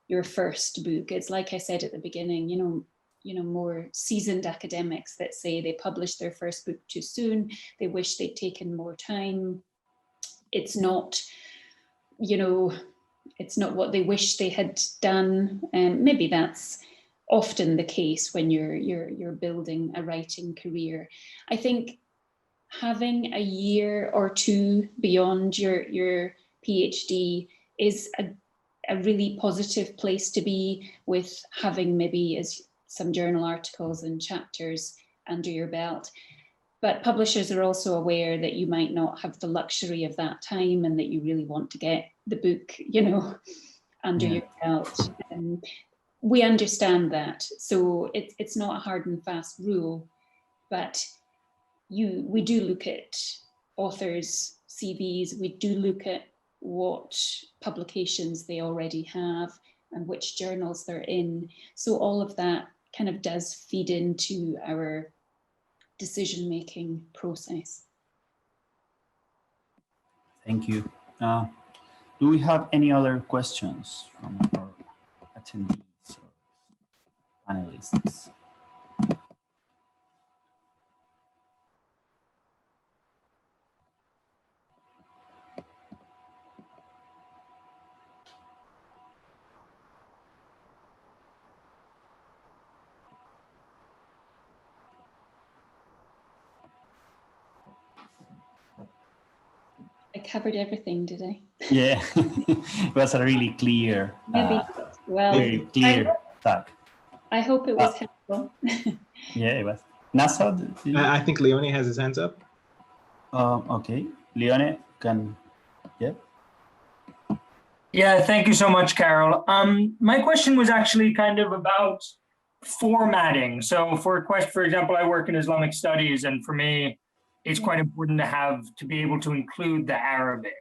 your first book. It's like I said at the beginning, you know, more seasoned academics that say they published their first book too soon, they wish they'd taken more time. It's not, you know, it's not what they wish they had done. And maybe that's often the case when you're building a writing career. I think having a year or two beyond your PhD is a really positive place to be, with having maybe as some journal articles and chapters under your belt. But publishers are also aware that you might not have the luxury of that time, and that you really want to get the book, you know, under your belt. And we understand that. So it's not a hard and fast rule, but we do look at authors' CVs, we do look at what publications they already have and which journals they're in. So all of that kind of does feed into our decision-making process. Thank you. Do we have any other questions from our attendees or panelists? I covered everything, did I? Yeah, it was a really clear, very clear talk. I hope it was helpful. Yeah, it was. Nasser? I think Leone has his hands up. Okay, Leone can, yeah. Yeah, thank you so much, Carol. My question was actually kind of about formatting. So for example, I work in Islamic studies, and for me, it's quite important to be able to include the Arabic.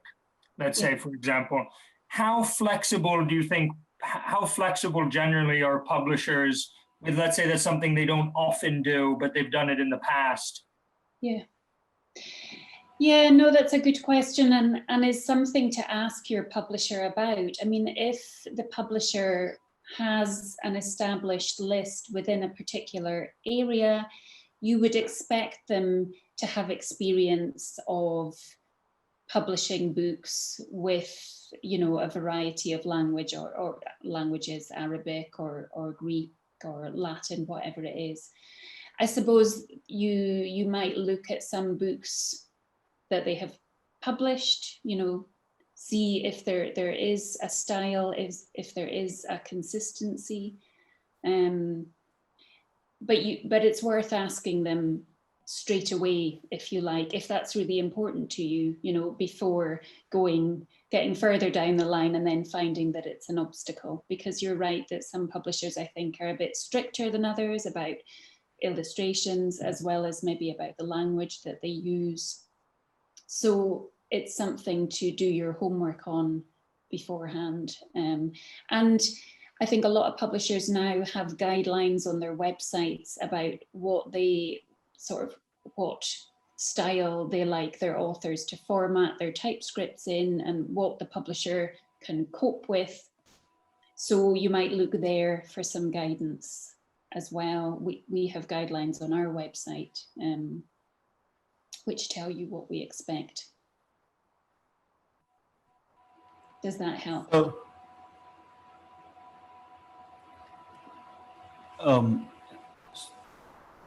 Let's say, for example, how flexible generally are publishers with, let's say that's something they don't often do, but they've done it in the past? Yeah, no, that's a good question, and is something to ask your publisher about. I mean, if the publisher has an established list within a particular area, you would expect them to have experience of publishing books with, you know, a variety of language or languages, Arabic or Greek or Latin, whatever it is. I suppose you might look at some books that they have published, you know, see if there is a style, if there is a consistency. But it's worth asking them straight away, if you like, if that's really important to you, you know, before getting further down the line and then finding that it's an obstacle. Because you're right that some publishers, I think, are a bit stricter than others about illustrations, as well as maybe about the language that they use. So it's something to do your homework on beforehand. And I think a lot of publishers now have guidelines on their websites about what style they like their authors to format their typescripts in, and what the publisher can cope with. So you might look there for some guidance as well. We have guidelines on our website which tell you what we expect. Does that help?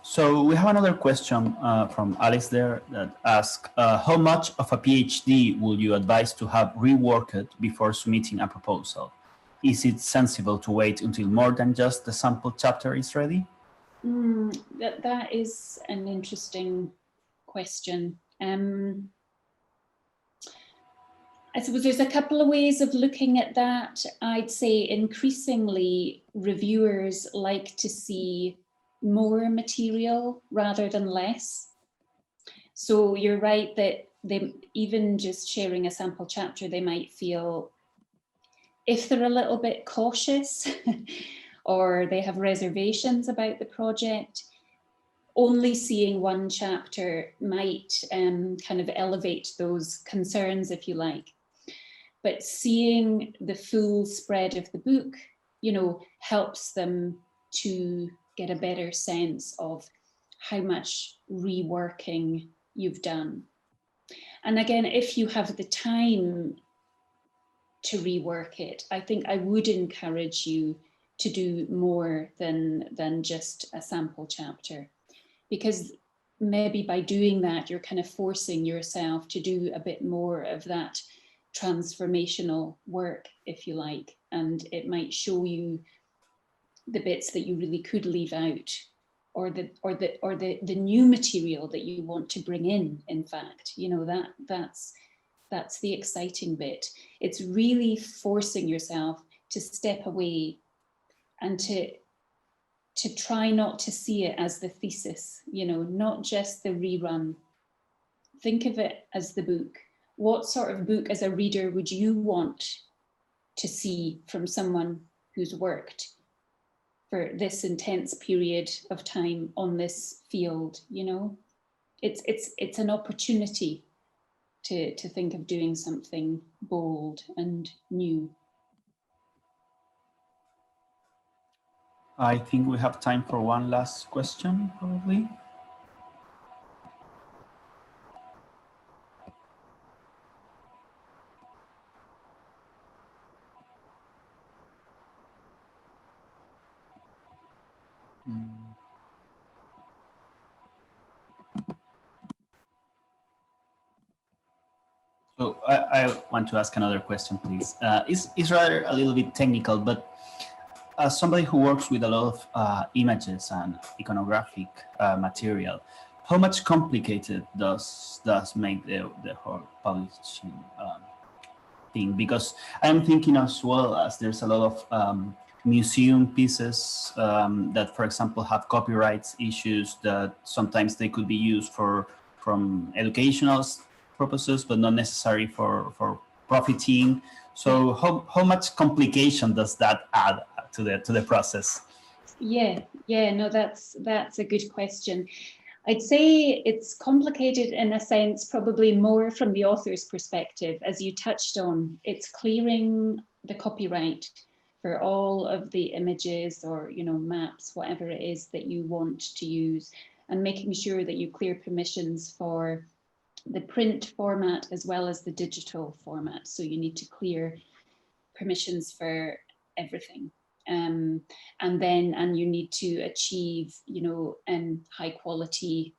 So we have another question from Alice there that asks, how much of a PhD would you advise to have reworked before submitting a proposal? Is it sensible to wait until more than just the sample chapter is ready? That is an interesting question. I suppose there's a couple of ways of looking at that. I'd say increasingly reviewers like to see more material rather than less. So you're right that they, even just sharing a sample chapter, they might feel, if they're a little bit cautious or they have reservations about the project, only seeing one chapter might kind of elevate those concerns, if you like. But seeing the full spread of the book, you know, helps them to get a better sense of how much reworking you've done. And again, if you have the time to rework it, I think I would encourage you to do more than just a sample chapter, because maybe by doing that, you're kind of forcing yourself to do a bit more of that transformational work, if you like, and it might show you the bits that you really could leave out, or the new material that you want to bring in fact, you know, that's the exciting bit. It's really forcing yourself to step away and to try not to see it as the thesis, you know, not just the rerun. Think of it as the book. What sort of book as a reader would you want to see from someone who's worked for this intense period of time on this field, you know? It's an opportunity to think of doing something bold and new. I think we have time for one last question, probably. So I want to ask another question, please. It's rather a little bit technical, but as somebody who works with a lot of images and iconographic material, how much complicated does make the whole publishing thing? Because I'm thinking as well as there's a lot of museum pieces that, for example, have copyrights issues that sometimes they could be used from educational purposes, but not necessary for profiting. So how much complication does that add to the process? Yeah, no, that's a good question. I'd say it's complicated in a sense, probably more from the author's perspective, as you touched on. It's clearing the copyright for all of the images or, you know, maps, whatever it is that you want to use, and making sure that you clear permissions for the print format as well as the digital format. So you need to clear permissions for everything. And you need to achieve, you know, high quality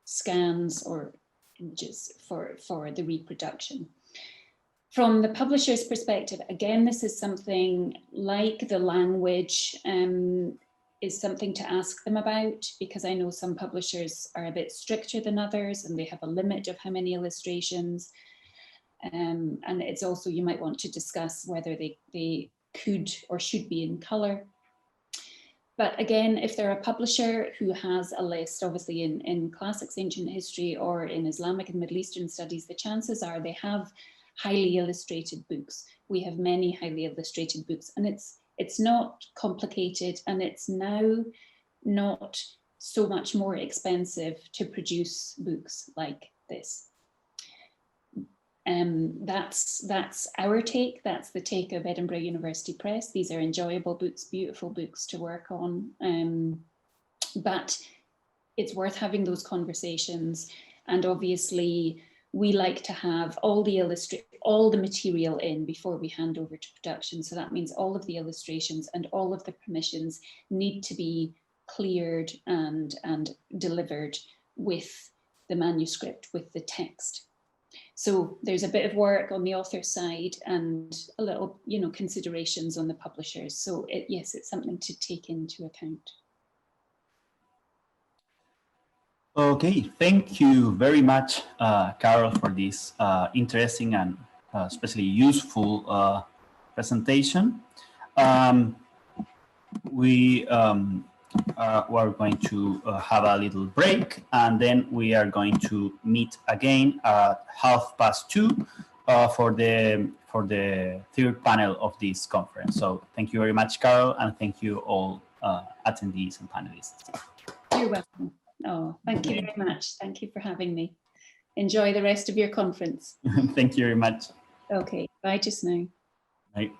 scans or images for the reproduction. From the publisher's perspective, again, this is something like the language is something to ask them about, because I know some publishers are a bit stricter than others and they have a limit of how many illustrations. And it's also, you might want to discuss whether they could or should be in color. But again, if they're a publisher who has a list, obviously in classics, ancient history, or in Islamic and Middle Eastern studies, the chances are they have highly illustrated books. We have many highly illustrated books, and it's not complicated, and it's now not so much more expensive to produce books like this. That's our take. That's the take of Edinburgh University Press. These are enjoyable books, beautiful books to work on. But it's worth having those conversations. And obviously, we like to have all the material in before we hand over to production. So that means all of the illustrations and all of the permissions need to be cleared and delivered with the manuscript, with the text. So there's a bit of work on the author's side and a little, you know, considerations on the publishers. So yes, it's something to take into account. Okay, thank you very much, Carol, for this interesting and especially useful presentation. We are going to have a little break, and then we are going to meet again at 2:30 for the third panel of this conference. So thank you very much, Carol, and thank you all attendees and panelists. You're welcome. Oh, thank you very much. Thank you for having me. Enjoy the rest of your conference. Thank you very much. Okay, bye just now. Bye.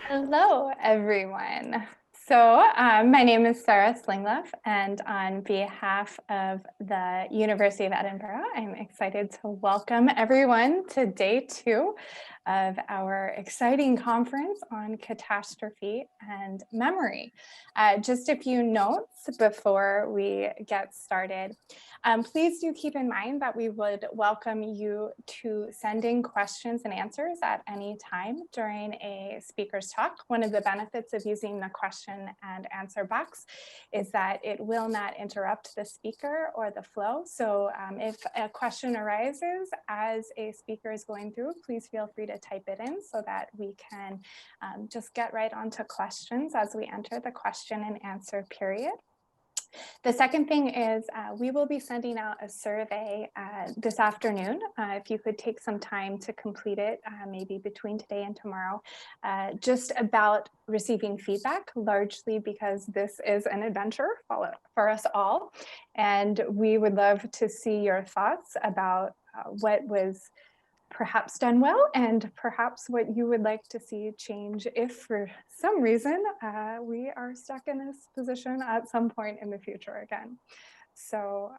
Hello, everyone. So my name is Sarah Slingluff, and on behalf of the University of Edinburgh, I'm excited to welcome everyone to day 2 of our exciting conference on catastrophe and memory. Just a few notes before we get started. Please do keep in mind that we would welcome you to send in questions and answers at any time during a speaker's talk. One of the benefits of using the question and answer box is that it will not interrupt the speaker or the flow. So if a question arises as a speaker is going through, please feel free to type it in so that we can just get right onto questions as we enter the question and answer period. The second thing is we will be sending out a survey this afternoon. If you could take some time to complete it, maybe between today and tomorrow, just about receiving feedback, largely because this is an adventure for us all. And we would love to see your thoughts about what was perhaps done well, and perhaps what you would like to see change if for some reason we are stuck in this position at some point in the future again. So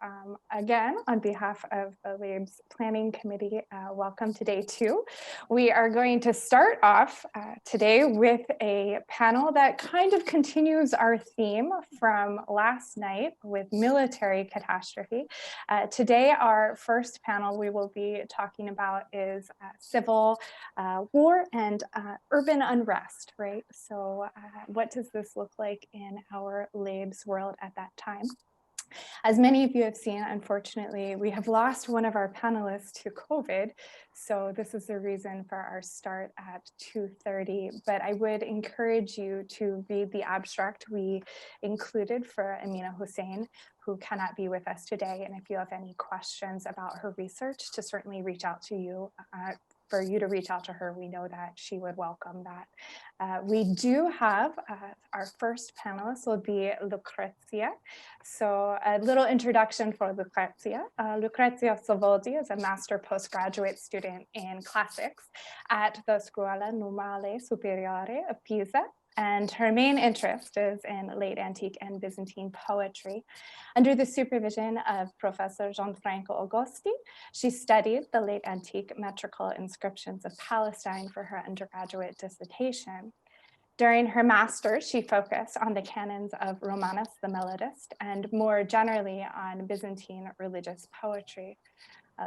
again, on behalf of the LAIBS Planning Committee, welcome to day 2. We are going to start off today with a panel that kind of continues our theme from last night with military catastrophe. Today, our first panel we will be talking about is civil war and urban unrest, right? So what does this look like in our LAIBS world at that time? As many of you have seen, unfortunately, we have lost one of our panelists to COVID. So this is the reason for our start at 2:30. But I would encourage you to read the abstract we included for Amina Hussein, who cannot be with us today. And if you have any questions about her research, to certainly reach out to you. For you to reach out to her, we know that she would welcome that. We do have our first panelist will be Lucrezia. So a little introduction for Lucrezia. Lucrezia Savoldi is a master postgraduate student in classics at the Scuola Normale Superiore of Pisa. And her main interest is in late antique and Byzantine poetry. Under the supervision of Professor Gianfranco Augusti, she studied the late antique metrical inscriptions of Palestine for her undergraduate dissertation. During her master's, she focused on the canons of Romanus the Melodist and more generally on Byzantine religious poetry.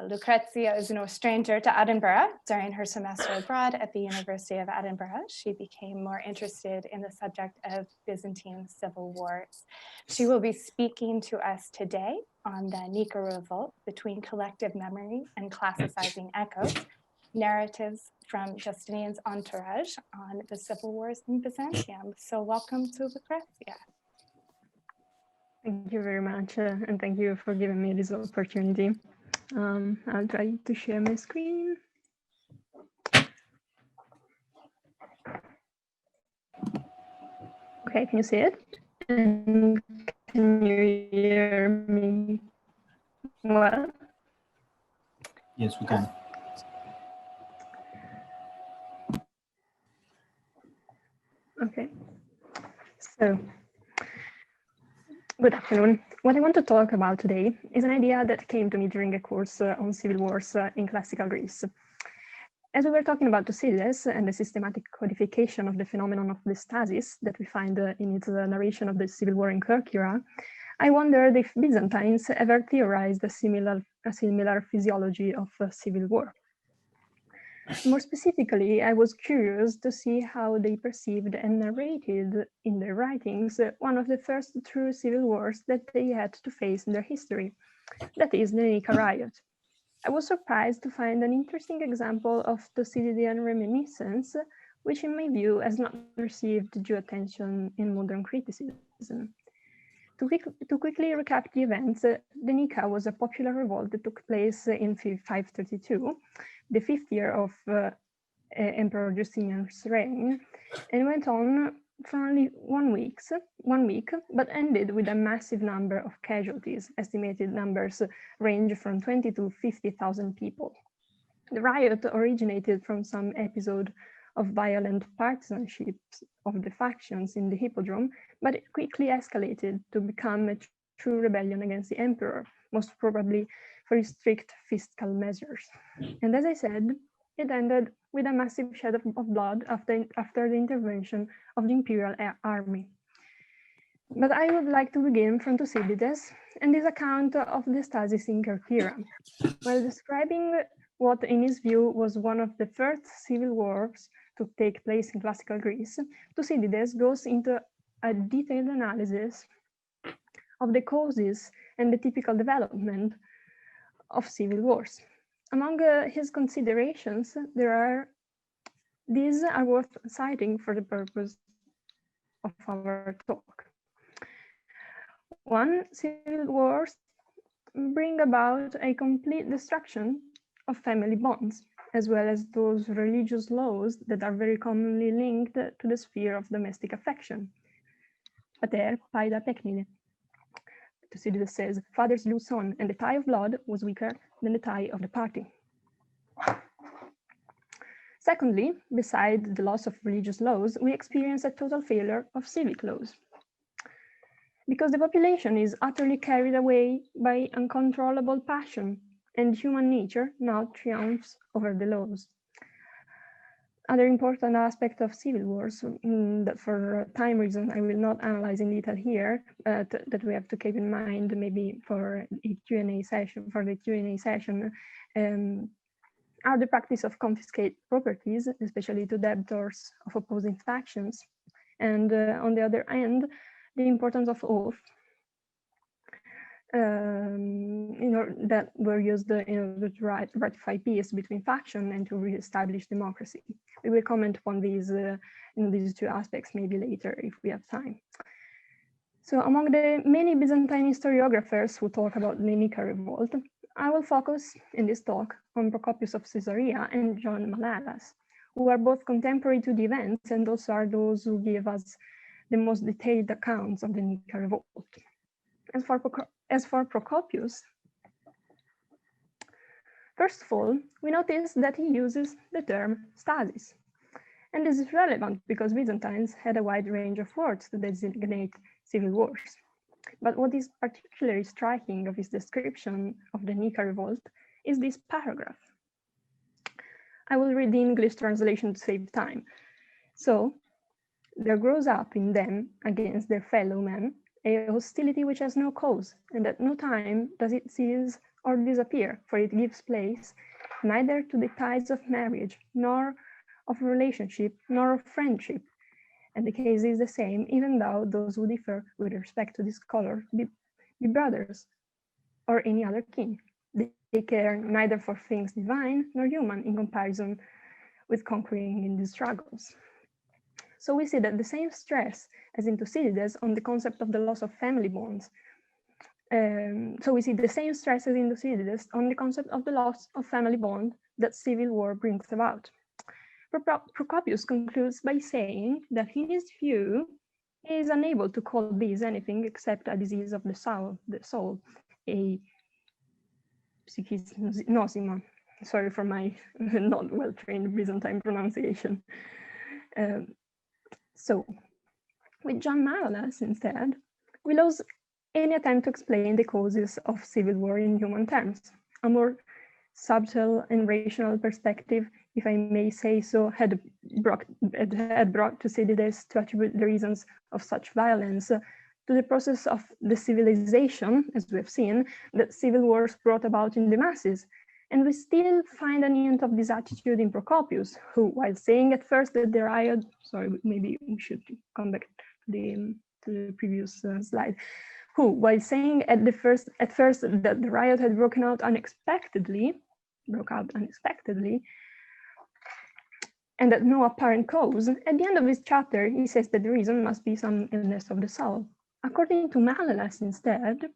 Lucrezia is no stranger to Edinburgh. During her semester abroad at the University of Edinburgh, she became more interested in the subject of Byzantine civil wars. She will be speaking to us today on the Nika revolt between collective memory and classicizing echoes, narratives from Justinian's entourage on the civil wars in Byzantium. So welcome to Lucrezia. Thank you very much, and thank you for giving me this opportunity. I'll try to share my screen. Okay, can you see it? And can you hear me well? Yes, we can. Okay, so good afternoon. What I want to talk about today is an idea that came to me during a course on civil wars in classical Greece. As we were talking about Thucydides and the systematic codification of the phenomenon of the stasis that we find in its narration of the civil war in Kerkyra, I wondered if Byzantines ever theorized a similar physiology of civil war. More specifically, I was curious to see how they perceived and narrated in their writings one of the first true civil wars that they had to face in their history, that is the Nika riot. I was surprised to find an interesting example of Thucydidean reminiscence, which in my view has not received due attention in modern criticism. To quickly recap the events, the Nika was a popular revolt that took place in 532, the 5th year of Emperor Justinian's reign, and went on for only 1 week, but ended with a massive number of casualties. Estimated numbers range from 20 to 50,000 people. The riot originated from some episode of violent partisanships of the factions in the hippodrome, but it quickly escalated to become a true rebellion against the emperor, most probably for his strict fiscal measures. And as I said, it ended with a massive shed of blood after the intervention of the imperial army. But I would like to begin from Thucydides and his account of the stasis in Kerkyra. While describing what in his view was one of the first civil wars to take place in classical Greece, Thucydides goes into a detailed analysis of the causes and the typical development of civil wars. Among his considerations, these are worth citing for the purpose of our talk. One, civil wars bring about a complete destruction of family bonds, as well as those religious laws that are very commonly linked to the sphere of domestic affection. Pater, paida pecnine. Thucydides says, father slew son, and the tie of blood was weaker than the tie of the party. Secondly, beside the loss of religious laws, we experience a total failure of civic laws, because the population is utterly carried away by uncontrollable passion, and human nature now triumphs over the laws. Other important aspect of civil wars that for time reasons I will not analyze in detail here, that we have to keep in mind maybe for a Q&A session, are the practice of confiscate properties, especially to debtors of opposing factions, and on the other hand, the importance of oath that were used in order to ratify peace between factions and to re-establish democracy. We will comment upon these in these two aspects maybe later if we have time. So among the many Byzantine historiographers who talk about the Nika revolt, I will focus in this talk on Procopius of Caesarea and John Malalas, who are both contemporary to the events and also are those who give us the most detailed accounts of the Nika revolt. As for Procopius, first of all, we notice that he uses the term stasis. And this is relevant because Byzantines had a wide range of words to designate civil wars. But what is particularly striking of his description of the Nika revolt is this paragraph. I will read the English translation to save time. So, there grows up in them against their fellow men a hostility which has no cause, and at no time does it cease or disappear, for it gives place neither to the ties of marriage, nor of relationship, nor of friendship. And the case is the same, even though those who differ with respect to this color be brothers or any other kin. They care neither for things divine nor human in comparison with conquering in these struggles. So we see that the same stress as in Thucydides on the concept of the loss of family bonds. So we see the same stress as in Thucydides on the concept of the loss of family bond that civil war brings about. Procopius concludes by saying that in his view, he is unable to call this anything except a disease of the soul, a psychisnosima. Sorry for my not well-trained Byzantine pronunciation. So, with John Malalas instead, we lose any attempt to explain the causes of civil war in human terms. A more subtle and rational perspective, if I may say so, had brought Thucydides to attribute the reasons of such violence to the process of the civilization, as we have seen, that civil wars brought about in the masses. And we still find an hint of this attitude in Procopius, who, while saying at first that the riot, sorry, maybe we should come back to the previous slide, who, while saying at first that the riot had broke out unexpectedly, and at no apparent cause, at the end of his chapter, he says that the reason must be some illness of the soul. According to Malalas, instead,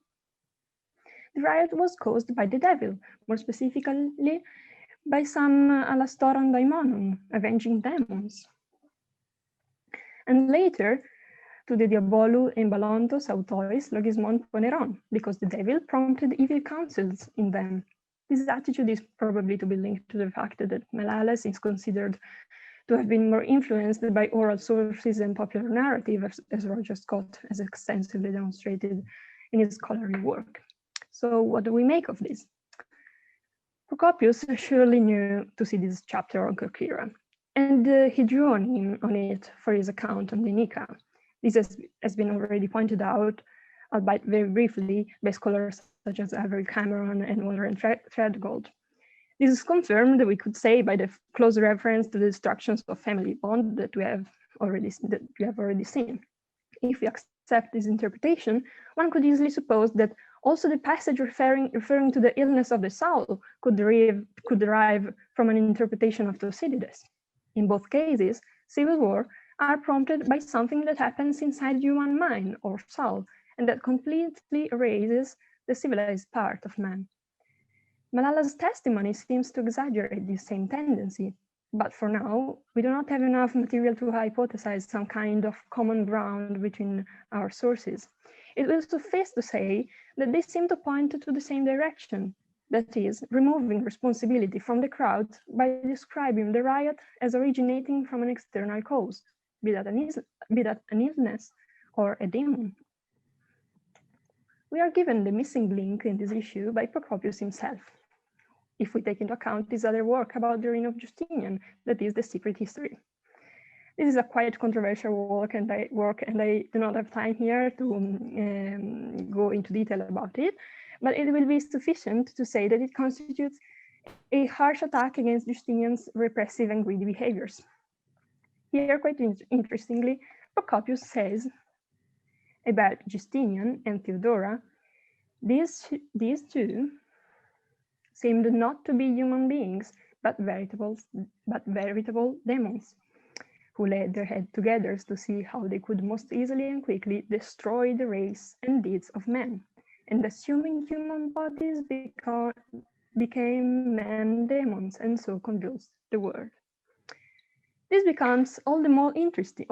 the riot was caused by the devil, more specifically by some alastoron daimonon, avenging demons. And later, to the diabolu embalontos autois logismon poneron, because the devil prompted evil counsels in them. This attitude is probably to be linked to the fact that Malalas is considered to have been more influenced by oral sources and popular narrative, as Roger Scott has extensively demonstrated in his scholarly work. So what do we make of this? Procopius surely knew Thucydid's chapter on Corcyra, and he drew on it for his account on the Nika. This has been already pointed out, albeit very briefly, by scholars such as Avery Cameron and Warren Threadgold. This is confirmed, we could say, by the close reference to the destructions of family bond that we have already seen. If we accept this interpretation, one could easily suppose that also the passage referring to the illness of the soul could derive from an interpretation of Thucydides. In both cases, civil war are prompted by something that happens inside human mind or soul, and that completely erases the civilized part of man. Malala's testimony seems to exaggerate this same tendency, but for now, we do not have enough material to hypothesize some kind of common ground between our sources. It will suffice to say that they seem to point to the same direction, that is, removing responsibility from the crowd by describing the riot as originating from an external cause, be that an illness or a demon. We are given the missing link in this issue by Procopius himself, if we take into account his other work about the reign of Justinian, that is, The Secret History. This is a quite controversial work, and I do not have time here to go into detail about it, but it will be sufficient to say that it constitutes a harsh attack against Justinian's repressive and greedy behaviors. Here, quite interestingly, Procopius says about Justinian and Theodora, these two seemed not to be human beings, but veritable demons, who laid their heads together to see how they could most easily and quickly destroy the race and deeds of men, and assuming human bodies became man demons, and so convulsed the world. This becomes all the more interesting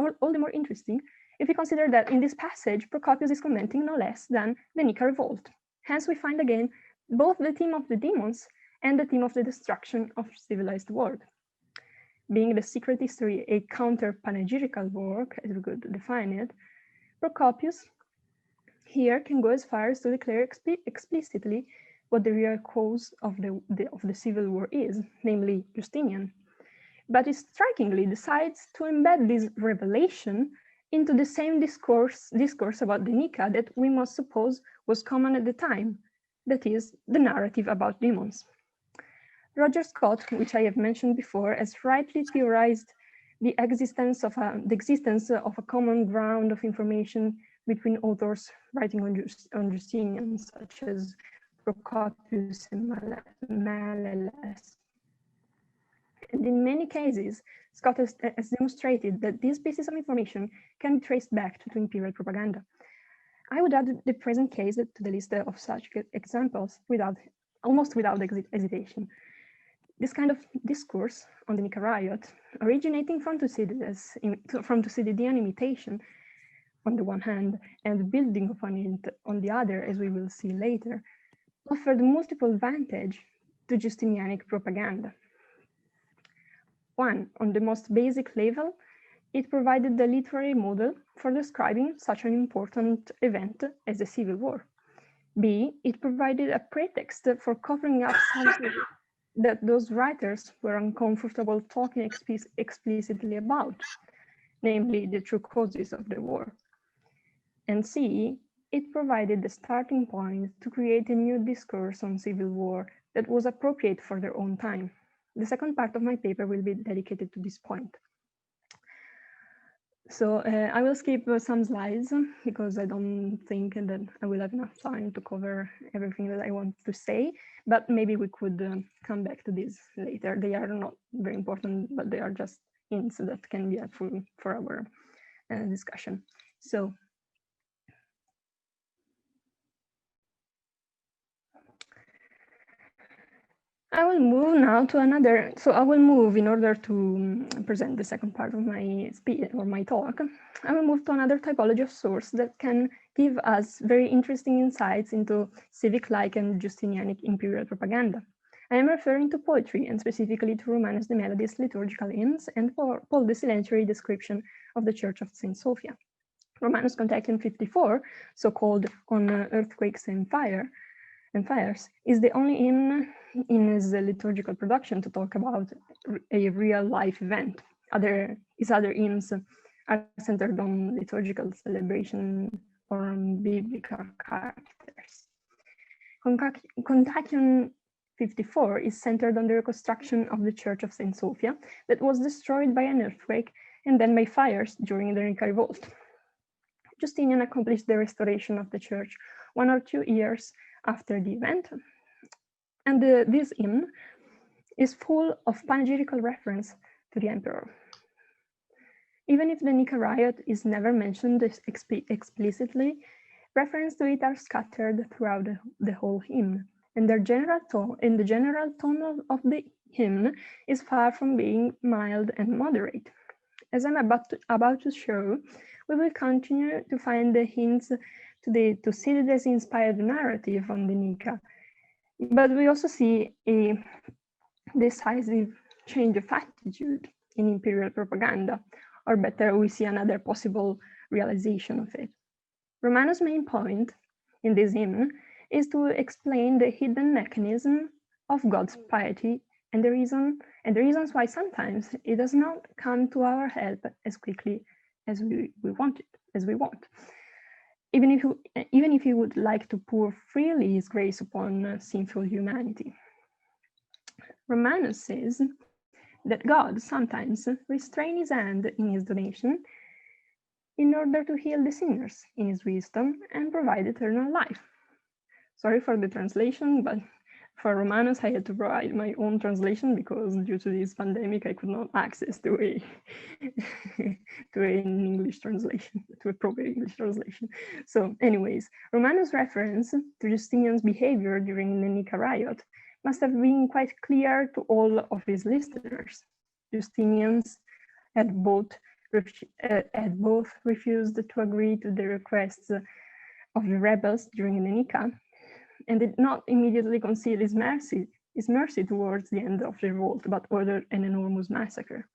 if we consider that in this passage, Procopius is commenting no less than the Nika revolt. Hence, we find again both the theme of the demons and the theme of the destruction of civilized world. Being The Secret History a counter-panegyrical work, as we could define it, Procopius here can go as far as to declare explicitly what the real cause of the civil war is, namely Justinian. But he strikingly decides to embed this revelation into the same discourse about the Nika that we must suppose was common at the time, that is, the narrative about demons. Roger Scott, which I have mentioned before, has rightly theorized the existence of a common ground of information between authors writing on Justinian, such as Procopius and Malalas. And in many cases, Scott has demonstrated that these pieces of information can be traced back to imperial propaganda. I would add the present case to the list of such examples almost without hesitation. This kind of discourse on the Nika riot, originating from Thucydidean imitation on the one hand, and building upon it on the other, as we will see later, offered multiple advantage to Justinianic propaganda. One, on the most basic level, it provided the literary model for describing such an important event as a civil war. B, it provided a pretext for covering up something that those writers were uncomfortable talking explicitly about, namely the true causes of the war. And C, it provided the starting point to create a new discourse on civil war that was appropriate for their own time. The second part of my paper will be dedicated to this point. So I will skip some slides because I don't think that I will have enough time to cover everything that I want to say, but maybe we could come back to this later. They are not very important, but they are just hints that can be helpful for our discussion. So I will move now to another, so I will move in order to present the second part of my speech or my talk. I will move to another typology of source that can give us very interesting insights into civic-like and Justinianic imperial propaganda. I am referring to poetry, and specifically to Romanus de Melodis liturgical hymns and Paul de Silentiary description of the Church of St. Sophia. Romanus Contagion 54, so-called On Earthquakes and Fires, is the only hymn in his liturgical production to talk about a real-life event. His other hymns are centered on liturgical celebration or on biblical characters. Contagion 54 is centered on the reconstruction of the Church of St. Sophia that was destroyed by an earthquake and then by fires during the Nika revolt. Justinian accomplished the restoration of the church 1 or 2 years after the event, and this hymn is full of panegyrical reference to the emperor. Even if the Nika riot is never mentioned explicitly, references to it are scattered throughout the whole hymn, and the general tone of the hymn is far from being mild and moderate. As I'm about to show, we will continue to find the hints to the Thucydides-inspired narrative on the Nika, but we also see a decisive change of attitude in imperial propaganda, or better, we see another possible realization of it. Romanus' main point in this hymn is to explain the hidden mechanism of God's piety and the reasons why sometimes it does not come to our help as quickly as we want. Even if he would like to pour freely his grace upon sinful humanity. Romanus says that God sometimes restrains his hand in his donation in order to heal the sinners in his wisdom and provide eternal life. Sorry for the translation, but for Romanus, I had to provide my own translation because due to this pandemic, I could not access to an English translation, to a proper English translation. So anyways, Romanus' reference to Justinian's behavior during the Nika riot must have been quite clear to all of his listeners. Justinian had both refused to agree to the requests of the rebels during the Nika, and did not immediately conceal his mercy towards the end of the revolt, but ordered an enormous massacre.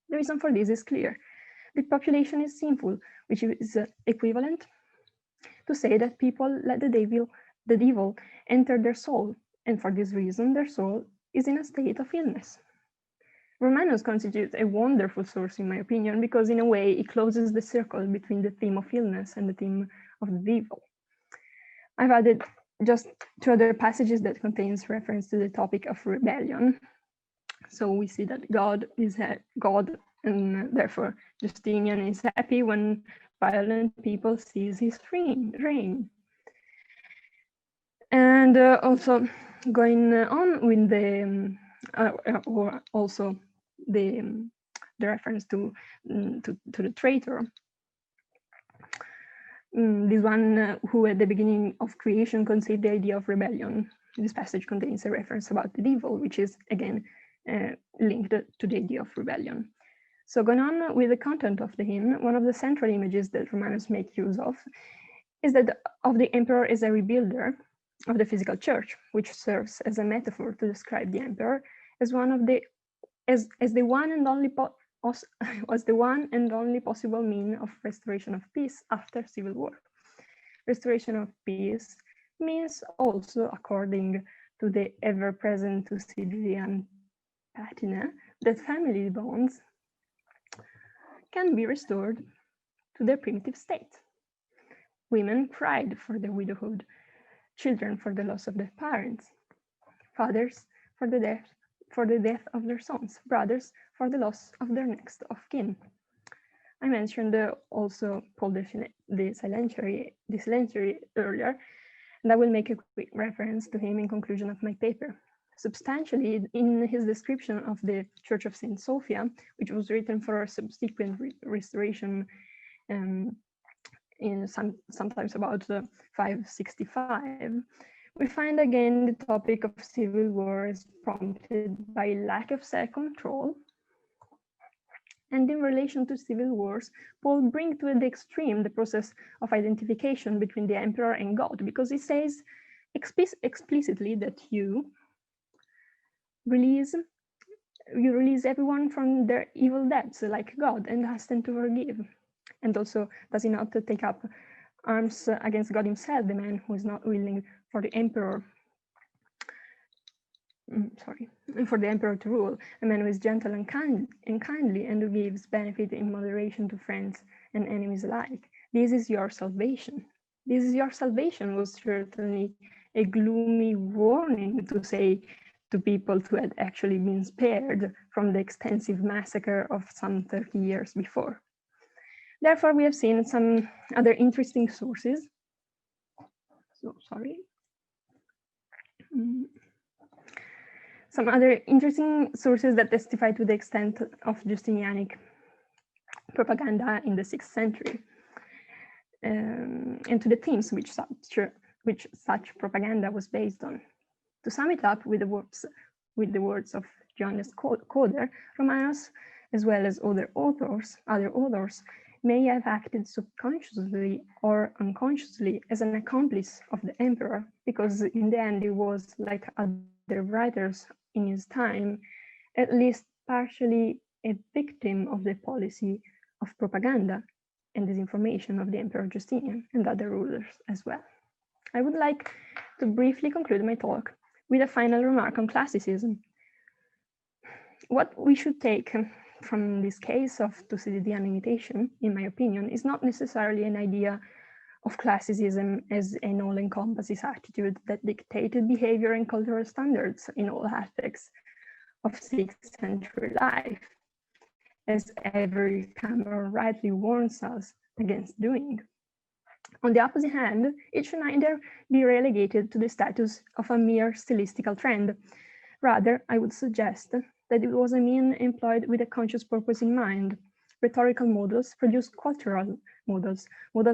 The reason for this is clear. The population is sinful, which is equivalent to say that people let the devil enter their soul, and for this reason, their soul is in a state of illness. Romanus constitutes a wonderful source, in my opinion, because in a way, it closes the circle between the theme of illness and the theme of the devil. I've added just 2 other passages that contains reference to the topic of rebellion. So we see that God is God, and therefore Justinian is happy when violent people seize his reign. And also going on with the the reference to the traitor. This one who at the beginning of creation conceived the idea of rebellion. This passage contains a reference about the devil, which is again linked to the idea of rebellion. So going on with the content of the hymn, one of the central images that Romanus makes use of is that of the emperor as a rebuilder of the physical church, which serves as a metaphor to describe the emperor as one of the the one and only was the one and only possible means of restoration of peace after civil war. Restoration of peace means also, according to the ever-present Thucydidean patina, that family bonds can be restored to their primitive state. Women cried for their widowhood, children for the loss of their parents, fathers for the death of their sons, brothers for the loss of their next of kin. I mentioned also Paul de Silentiary earlier, and I will make a quick reference to him in conclusion of my paper. Substantially, in his description of the Church of St. Sophia, which was written for a subsequent restoration in sometimes about 565, we find again the topic of civil war is prompted by lack of self-control. And in relation to civil wars, Paul brings to the extreme the process of identification between the emperor and God, because he says explicitly that you, release everyone from their evil debts like God and ask them to forgive? And also, does he not take up arms against God himself, the man who is not willing for the emperor to rule, a man who is gentle and kindly and who gives benefit in moderation to friends and enemies alike? This is your salvation. This is your salvation was certainly a gloomy warning to say to people who had actually been spared from the extensive massacre of some 30 years before. Therefore, we have seen some other interesting sources. Some other interesting sources that testify to the extent of Justinianic propaganda in the 6th century, and to the themes which such propaganda was based on. To sum it up with the words of Johannes Coder, Romanos, as well as other authors, may have acted subconsciously or unconsciously as an accomplice of the emperor, because in the end he was, like other writers in his time, at least partially a victim of the policy of propaganda and disinformation of the Emperor Justinian and other rulers as well. I would like to briefly conclude my talk with a final remark on classicism. What we should take from this case of Thucydidean imitation, in my opinion, is not necessarily an idea of classicism as an all-encompassing attitude that dictated behavior and cultural standards in all aspects of 6th century life, as every Cameron rightly warns us against doing. On the opposite hand, it should neither be relegated to the status of a mere stylistical trend. Rather, I would suggest that it was a mean employed with a conscious purpose in mind. Rhetorical models produce cultural models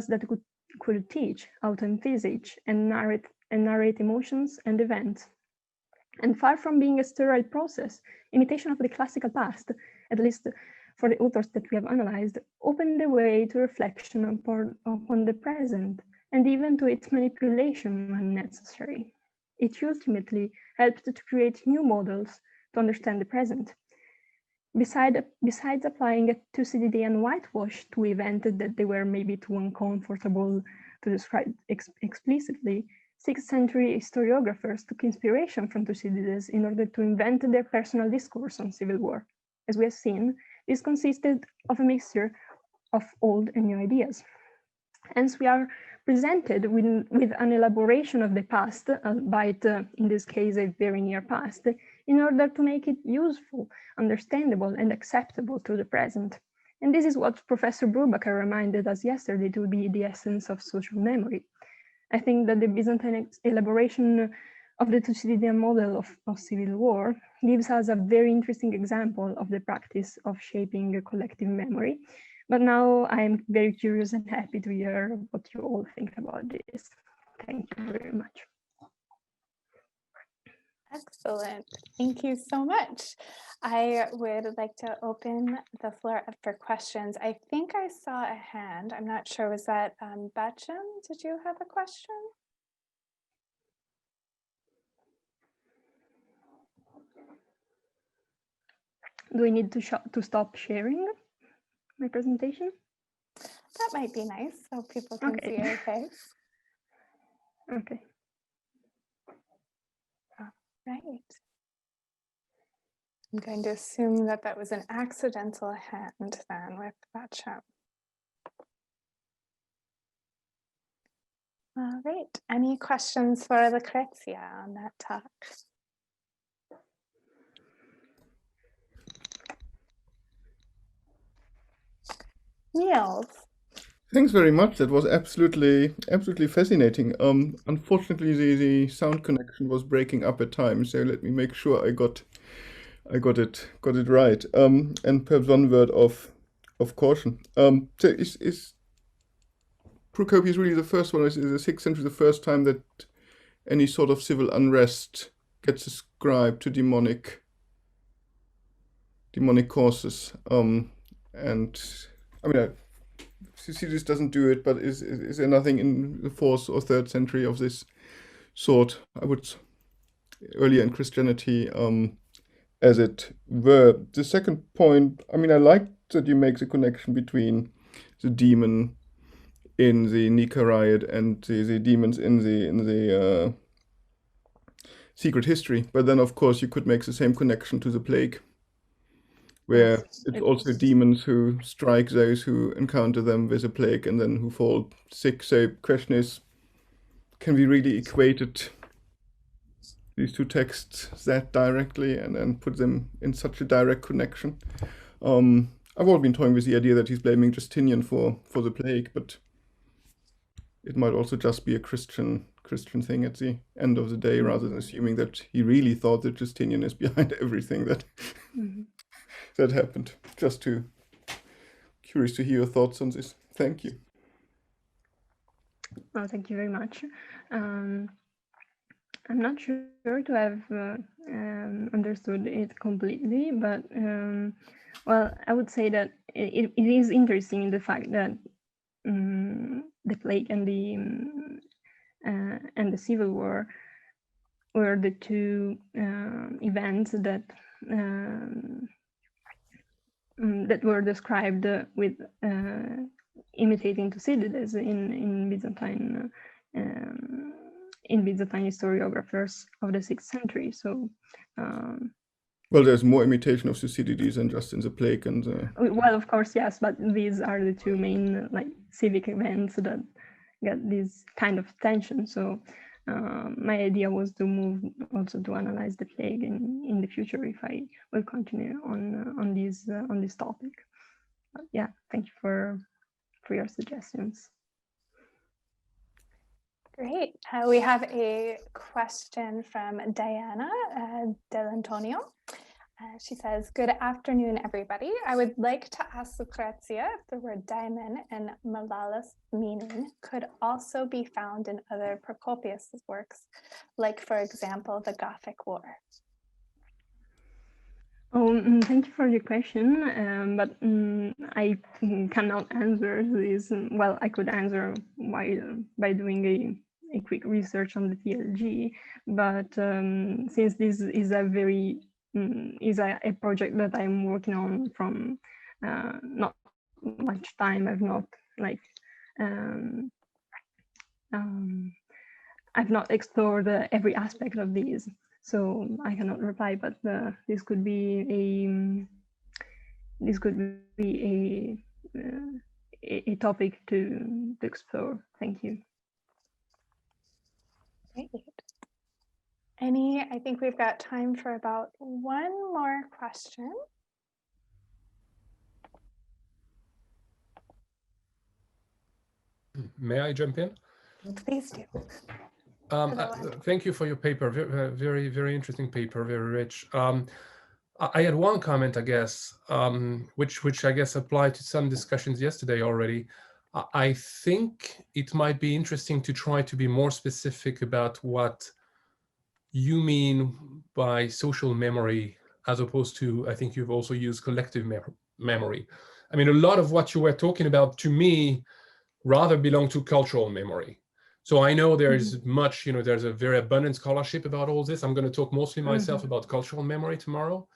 that could teach how to envisage and narrate emotions and events. And far from being a sterile process, imitation of the classical past, at least for the authors that we have analyzed, opened the way to reflection upon the present, and even to its manipulation when necessary. It ultimately helped to create new models to understand the present. Besides applying a Thucydidean whitewash to events that they were maybe too uncomfortable to describe explicitly, 6th century historiographers took inspiration from Thucydides in order to invent their personal discourse on civil war. As we have seen, this consisted of a mixture of old and new ideas. Hence, we are presented with an elaboration of the past, albeit in this case a very near past, in order to make it useful, understandable, and acceptable to the present. And this is what Professor Brubaker reminded us yesterday to be the essence of social memory. I think that the Byzantine elaboration of the Thucydidean model of civil war gives us a very interesting example of the practice of shaping a collective memory. But now I am very curious and happy to hear what you all think about this. Thank you very much. Excellent. Thank you so much. I would like to open the floor up for questions. I think I saw a hand. I'm not sure. Was that Bachem? Did you have a question? Do I need to stop sharing my presentation? That might be nice, so people can see your face. Okay. All right. I'm going to assume that that was an accidental hand then with Bachem. All right. Any questions for Lucrezia on that talk? Niels. Thanks very much. That was absolutely fascinating. Unfortunately, the sound connection was breaking up at times, so let me make sure I got it right. And perhaps one word of caution. So is Procopius really the first one? Is the 6th century the first time that any sort of civil unrest gets ascribed to demonic causes? And I mean, Thucydides doesn't do it, but is there nothing in the 4th or 3rd century of this sort? I would earlier in Christianity, as it were. The second point, I mean, I like that you make the connection between the demon in the Nika riot and the demons in the secret history. But then, of course, you could make the same connection to the plague, where it's also demons who strike those who encounter them with a plague and then who fall sick. So the question is, can we really equate these two texts that directly and then put them in such a direct connection? I've all been toying with the idea that he's blaming Justinian for the plague, but it might also just be a Christian thing at the end of the day, rather than assuming that he really thought that Justinian is behind everything that that happened. Just curious to hear your thoughts on this. Thank you. Well, thank you very much. I'm not sure to have understood it completely, but well, I would say that it is interesting in the fact that the plague and the civil war were the two events that that were described with imitating Thucydides in Byzantine historiographers of the 6th century. So, well, there's more imitation of Thucydides than just in the plague and well, of course, yes, but these are the two main like civic events that get this kind of attention. So my idea was to move also to analyze the plague in the future if I will continue on this topic. But yeah, thank you for your suggestions. Great. We have a question from Diana Del Antonio. She says, good afternoon, everybody. I would like to ask Lucrezia if the word daimon and Malalas meaning could also be found in other Procopius's works, like, for example, the Gothic War. Oh, thank you for your question, but I cannot answer this. Well, I could answer by doing a quick research on the TLG, but since this is a very a project that I'm working on from not much time, I've not like I've not explored every aspect of these, so I cannot reply. But this could be a topic to explore. Thank you. Great. I think we've got time for about one more question. May I jump in? Please do. Thank you for your paper. Very, very interesting paper, very rich. I had one comment, I guess, which I guess applied to some discussions yesterday already. I think it might be interesting to try to be more specific about what you mean by social memory, as opposed to, I think you've also used collective memory. I mean, a lot of what you were talking about, to me, rather belong to cultural memory. So I know there is much, there's a very abundant scholarship about all this. I'm going to talk mostly myself about cultural memory tomorrow.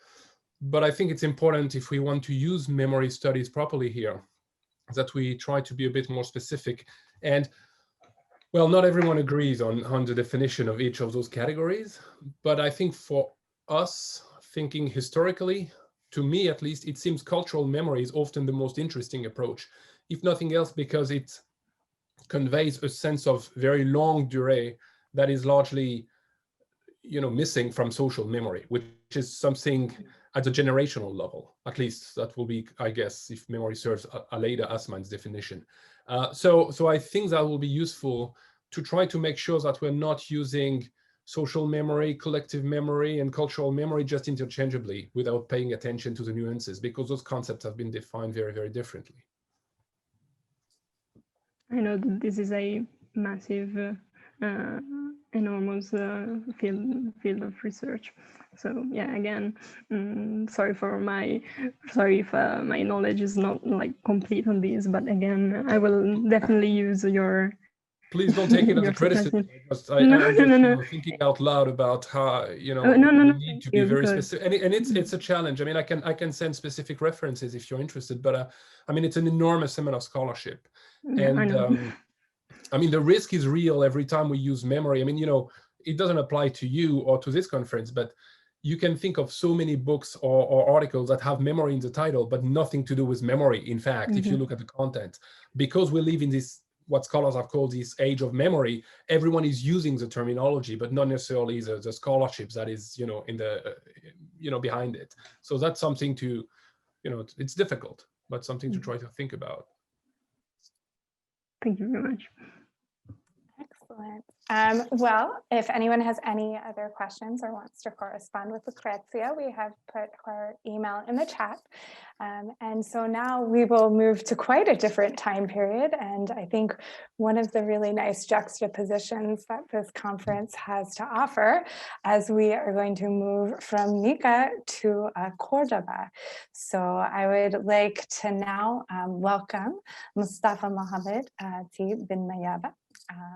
But I think it's important, if we want to use memory studies properly here, that we try to be a bit more specific. And well, not everyone agrees on the definition of each of those categories, but I think for us, thinking historically, to me at least, it seems cultural memory is often the most interesting approach, if nothing else because it conveys a sense of very longue durée that is largely, missing from social memory, which is something at a generational level. At least that will be, I guess, if memory serves Aleida Assmann's definition. So I think that will be useful to try to make sure that we're not using social memory, collective memory, and cultural memory just interchangeably without paying attention to the nuances, because those concepts have been defined very, very differently. I know that this is a massive, enormous field of research. So yeah, again, sorry if my knowledge is not like complete on this, but again, I will definitely use your Please don't take it as a criticism. I'm thinking out loud about how you need to be very specific, and it's a challenge. I mean, I can send specific references if you're interested, but I mean, it's an enormous amount of scholarship, and I mean, the risk is real every time we use memory. I mean, it doesn't apply to you or to this conference, but you can think of so many books or articles that have memory in the title, but nothing to do with memory. In fact, if you look at the content, because we live in this, what scholars have called this age of memory, everyone is using the terminology, but not necessarily the scholarships that is, in the, behind it. So that's something to, it's difficult, but something to try to think about. Thank you very much. Excellent. Well, if anyone has any other questions or wants to correspond with Lucrezia, we have put her email in the chat. And so now we will move to quite a different time period. And I think one of the really nice juxtapositions that this conference has to offer, as we are going to move from Nika to Cordoba. So I would like to now welcome Mustafa Mohammed bin Mayaba.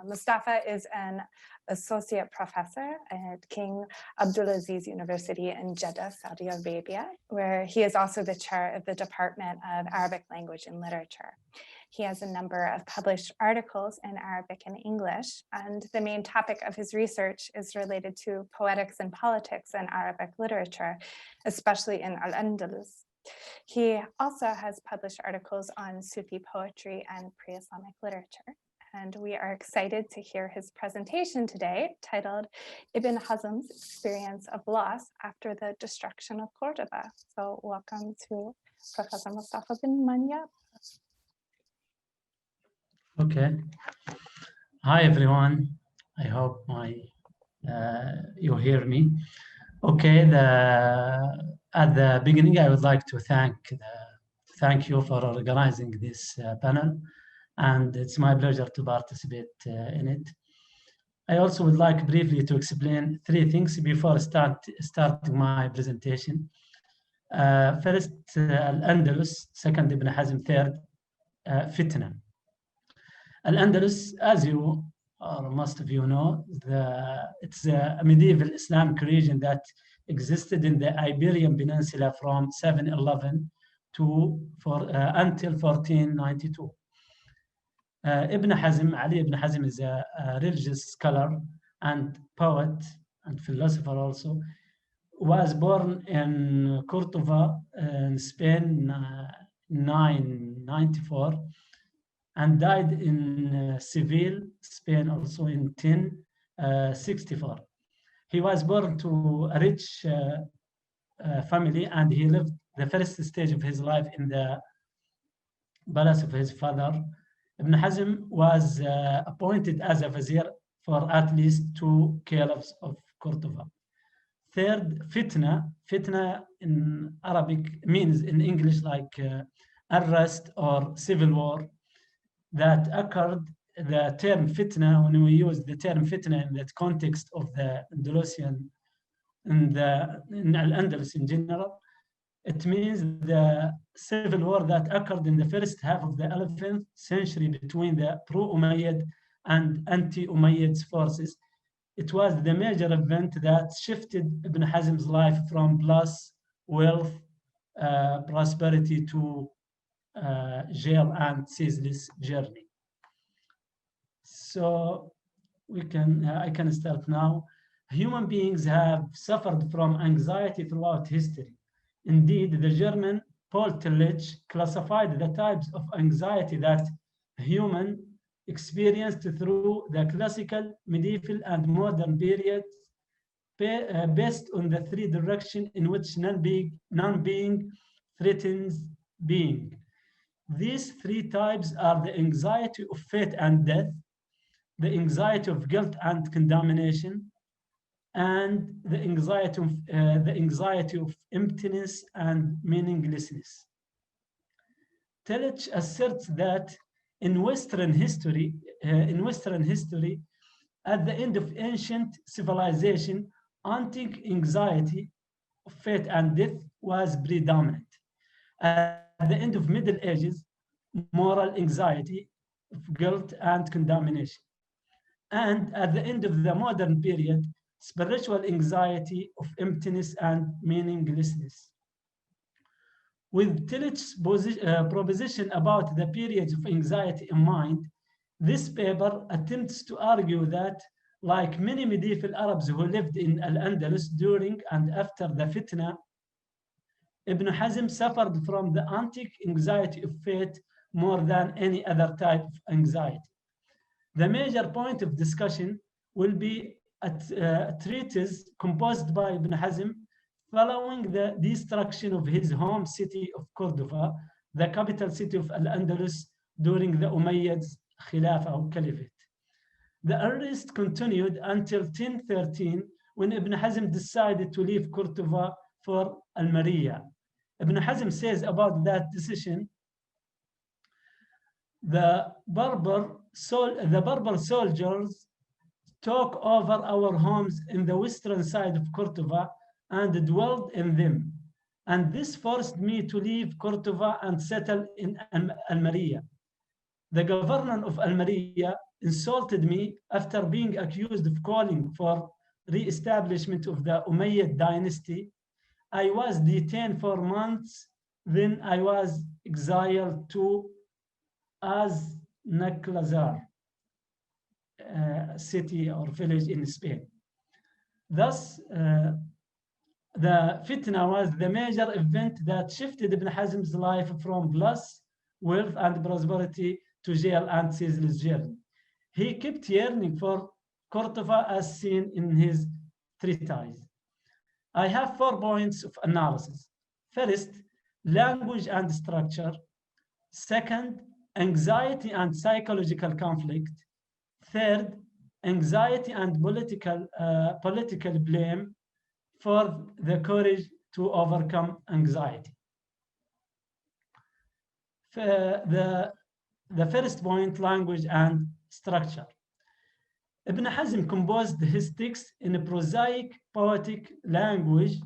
Mustafa is an associate professor at King Abdulaziz University in Jeddah, Saudi Arabia, where he is also the chair of the Department of Arabic Language and Literature. He has a number of published articles in Arabic and English, and the main topic of his research is related to poetics and politics in Arabic literature, especially in Al-Andalus. He also has published articles on Sufi poetry and pre-Islamic literature. And we are excited to hear his presentation today, titled Ibn Hazm's Experience of Loss After the Destruction of Cordoba. So welcome to Professor Mustafa bin Mayaba. Okay. Hi, everyone. I hope you hear me. Okay. At the beginning, I would like to thank you for organizing this panel. And it's my pleasure to participate in it. I also would like briefly to explain 3 things before starting my presentation. First, Al-Andalus, second, Ibn Hazm, third, Fitna. Al-Andalus, as you or most of you know, it's a medieval Islamic region that existed in the Iberian Peninsula from 711 until 1492. Ibn Hazm, Ali ibn Hazm, is a religious scholar and poet and philosopher also. Was born in Cordoba in Spain 994 and died in Seville, Spain also in 1064. He was born to a rich family, and he lived the first stage of his life in the palace of his father. Ibn Hazm was appointed as a vizier for at least 2 caliphs of Cordoba. Third, Fitna. Fitna in Arabic means in English like unrest or civil war that occurred. The term Fitna, when we use the term Fitna in the context of the Andalusian in Al-Andalus in general, it means the civil war that occurred in the first half of the 11th century between the pro-Umayyad and anti-Umayyad forces. It was the major event that shifted Ibn Hazm's life from plus wealth, prosperity to jail and ceaseless journey. So I can start now. Human beings have suffered from anxiety throughout history. Indeed, the German Paul Tillich classified the types of anxiety that human experienced through the classical, medieval, and modern periods based on the 3 directions in which non-being threatens being. These 3 types are the anxiety of fate and death, the anxiety of guilt and condemnation, and the anxiety of emptiness and meaninglessness. Tillich asserts that in Western history, at the end of ancient civilization, anti-anxiety of fate and death was predominant. At the end of Middle Ages, moral anxiety of guilt and condemnation. and at the end of the modern period, spiritual anxiety of emptiness and meaninglessness. With Tillich's proposition about the periods of anxiety in mind, this paper attempts to argue that, like many medieval Arabs who lived in Al-Andalus during and after the Fitna, Ibn Hazm suffered from the antique anxiety of fate more than any other type of anxiety. The major point of discussion will be a treatise composed by Ibn Hazm following the destruction of his home city of Cordoba, the capital city of Al-Andalus during the Umayyads Khilafah or Caliphate. The arrest continued until 1013 when Ibn Hazm decided to leave Cordoba for Almeria. Ibn Hazm says about that decision, the Berber soldiers took over our homes in the western side of Cordoba and dwelled in them. And this forced me to leave Cordoba and settle in Almeria. The governor of Almeria insulted me after being accused of calling for re-establishment of the Umayyad dynasty. I was detained for months. Then I was exiled to Aznalcázar, city or village in Spain. Thus, the fitna was the major event that shifted Ibn Hazm's life from bliss, wealth, and prosperity to jail and ceaseless journey. He kept yearning for Cordoba as seen in his treatise. I have 4 points of analysis. First, language and structure. Second, anxiety and psychological conflict. Third, anxiety and political blame. Fourth, the courage to overcome anxiety. The first point, language and structure. Ibn Hazm composed his text in a prosaic, poetic language.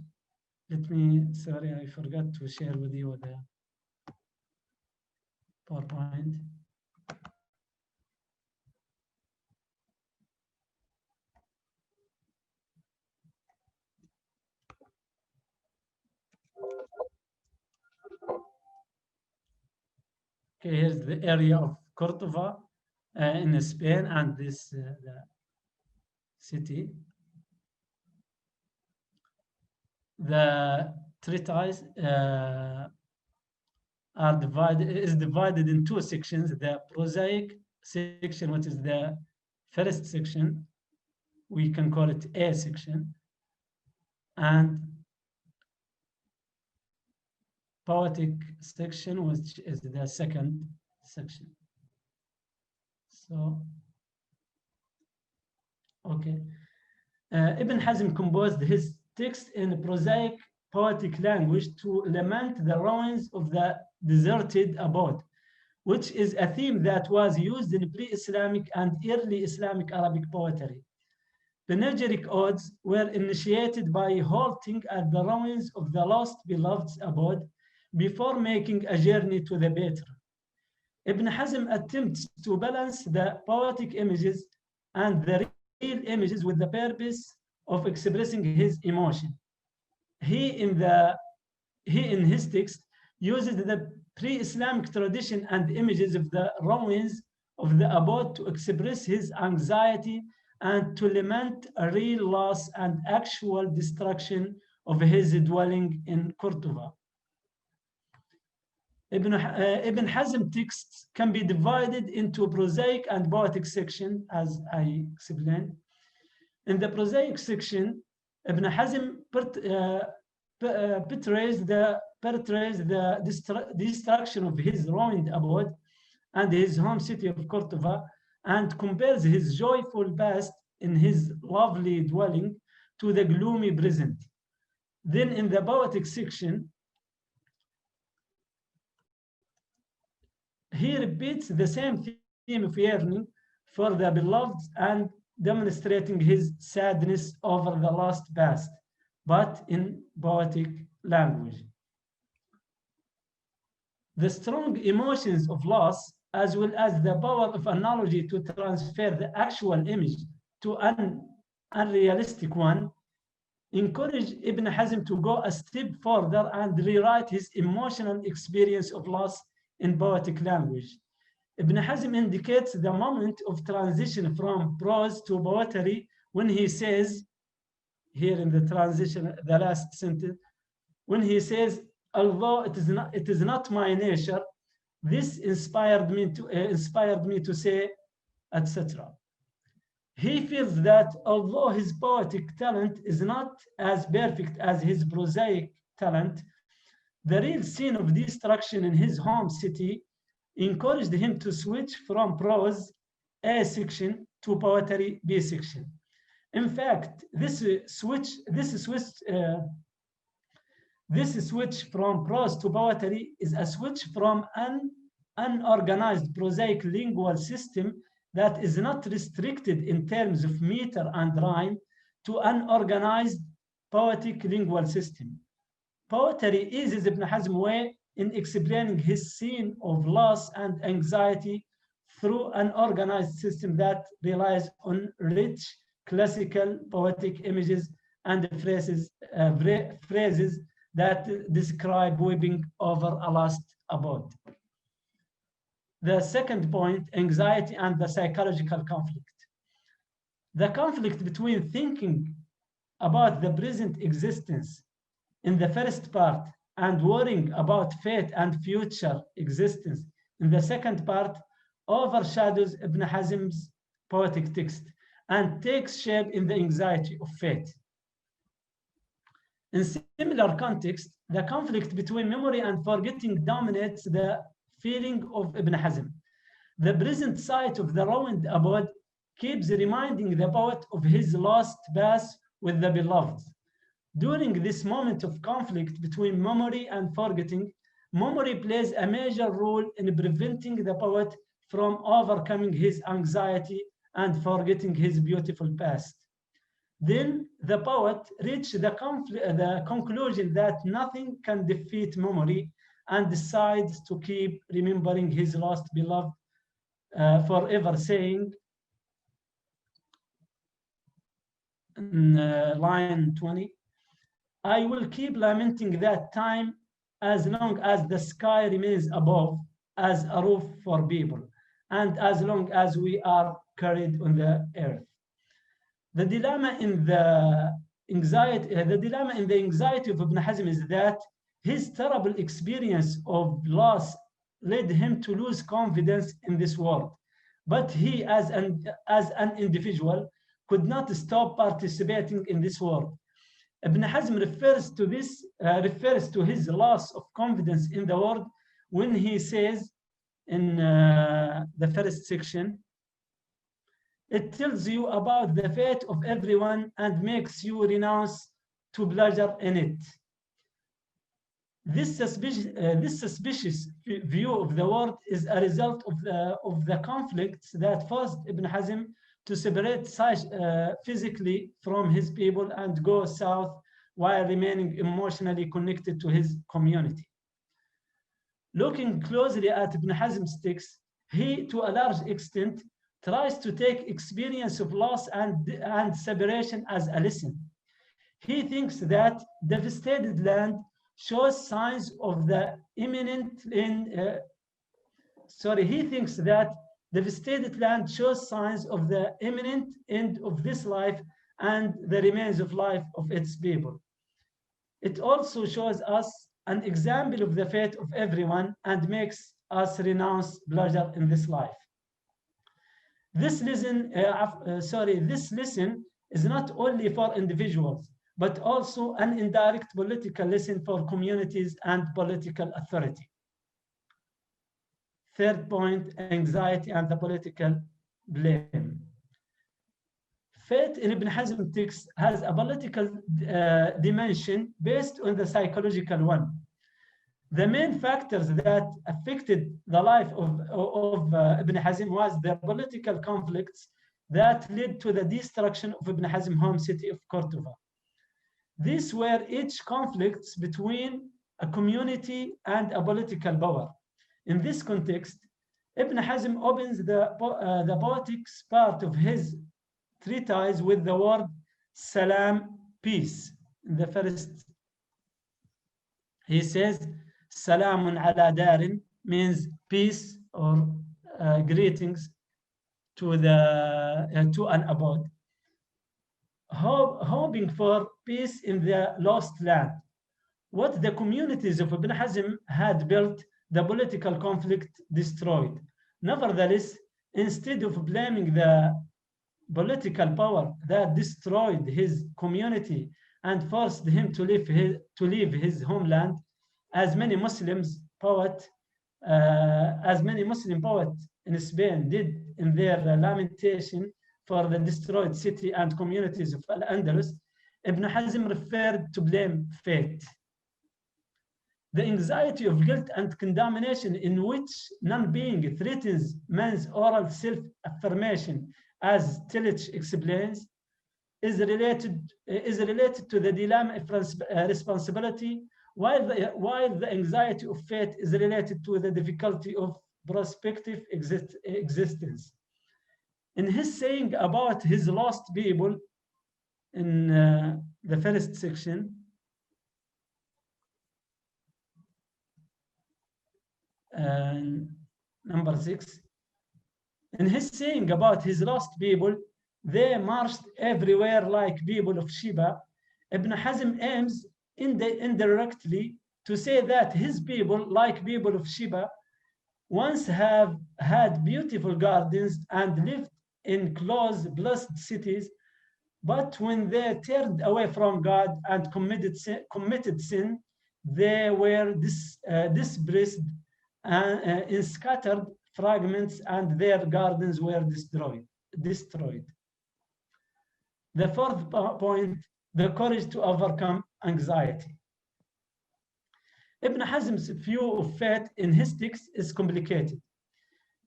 Sorry, I forgot to share with you the PowerPoint. Okay, here's the area of Cordoba in Spain, and this the city. The treatise is divided in 2 sections. The prosaic section, which is the first section, we can call it A section, and poetic section, which is the second section. So, okay. Ibn Hazm composed his text in prosaic, poetic language to lament the ruins of the deserted abode, which is a theme that was used in pre-Islamic and early Islamic Arabic poetry. Panegyric odes were initiated by halting at the ruins of the lost beloved's abode before making a journey to the better. Ibn Hazm attempts to balance the poetic images and the real images with the purpose of expressing his emotion. He in his text uses the pre-Islamic tradition and images of the ruins of the abode to express his anxiety and to lament a real loss and actual destruction of his dwelling in Cordoba. Ibn Hazm texts can be divided into prosaic and poetic section, as I explained. In the prosaic section, Ibn Hazm portrays the destruction of his ruined abode and his home city of Cordoba, and compares his joyful past in his lovely dwelling to the gloomy present. Then in the poetic section, he repeats the same theme of yearning for the beloved and demonstrating his sadness over the lost past, but in poetic language. The strong emotions of loss as well as the power of analogy to transfer the actual image to an unrealistic one, encourage Ibn Hazm to go a step further and rewrite his emotional experience of loss in poetic language. Ibn Hazm indicates the moment of transition from prose to poetry when he says, here in the transition, the last sentence, when he says, although it is not my nature, this inspired me to say, etc. He feels that although his poetic talent is not as perfect as his prosaic talent, the real scene of destruction in his home city encouraged him to switch from prose A section to poetry B section. In fact, this switch from prose to poetry is a switch from an unorganized prosaic lingual system that is not restricted in terms of meter and rhyme to an organized poetic lingual system. Poetry is Ibn Hazm's way in explaining his scene of loss and anxiety through an organized system that relies on rich classical poetic images and phrases that describe weeping over a lost abode. The second point, anxiety and the psychological conflict. The conflict between thinking about the present existence in the first part and worrying about fate and future existence in the second part overshadows Ibn Hazm's poetic text and takes shape in the anxiety of fate. In similar context, the conflict between memory and forgetting dominates the feeling of Ibn Hazm. The present sight of the ruined abode keeps reminding the poet of his lost past with the beloved. During this moment of conflict between memory and forgetting, memory plays a major role in preventing the poet from overcoming his anxiety and forgetting his beautiful past. Then the poet reaches the conclusion that nothing can defeat memory and decides to keep remembering his lost beloved forever, saying, in line 20, I will keep lamenting that time as long as the sky remains above as a roof for people, and as long as we are carried on the earth. The dilemma in the anxiety of Ibn Hazm is that his terrible experience of loss led him to lose confidence in this world. But he, as an individual, could not stop participating in this world. Ibn Hazm refers to his loss of confidence in the world when he says in the first section, it tells you about the fate of everyone and makes you renounce to pleasure in it. This suspicious view of the world is a result of the conflicts that forced Ibn Hazm to separate physically from his people and go south while remaining emotionally connected to his community. Looking closely at Ibn Hazm's text, he, to a large extent, tries to take experience of loss and separation as a lesson. He thinks that devastated land shows signs of the imminent end. He thinks that devastated land shows signs of the imminent end of this life and the remains of life of its people. It also shows us an example of the fate of everyone and makes us renounce pleasure in this life. This lesson is not only for individuals, but also an indirect political lesson for communities and political authority. Third point, anxiety and the political blame. Fate in Ibn Hazm's text has a political dimension based on the psychological one. The main factors that affected the life of Ibn Hazm was the political conflicts that led to the destruction of Ibn Hazm's home city of Cordoba. These were each conflicts between a community and a political power. In this context, Ibn Hazm opens the poetics part of his treatise with the word salam, peace. In the first, he says, salamun ala darin, means peace or greetings to an abode, hoping for peace in the lost land. What the communities of Ibn Hazm had built, the political conflict destroyed. Nevertheless, instead of blaming the political power that destroyed his community and forced him to leave his homeland, as many Muslim poets in Spain did in their lamentation for the destroyed city and communities of Al-Andalus, Ibn Hazm referred to blame fate. The anxiety of guilt and condemnation in which non-being threatens man's oral self-affirmation, as Tillich explains, is related to the dilemma of responsibility, while the anxiety of fate is related to the difficulty of prospective existence. In his saying about his lost people in the first section, number 6, in his saying about his lost people, they marched everywhere like people of Sheba, Ibn Hazm aims indirectly to say that his people, like people of Sheba, once have had beautiful gardens and lived in close, blessed cities, but when they turned away from God and committed sin, they were dispersed in scattered fragments, and their gardens were destroyed. The fourth point, the courage to overcome anxiety. Ibn Hazm's view of fate in his text is complicated.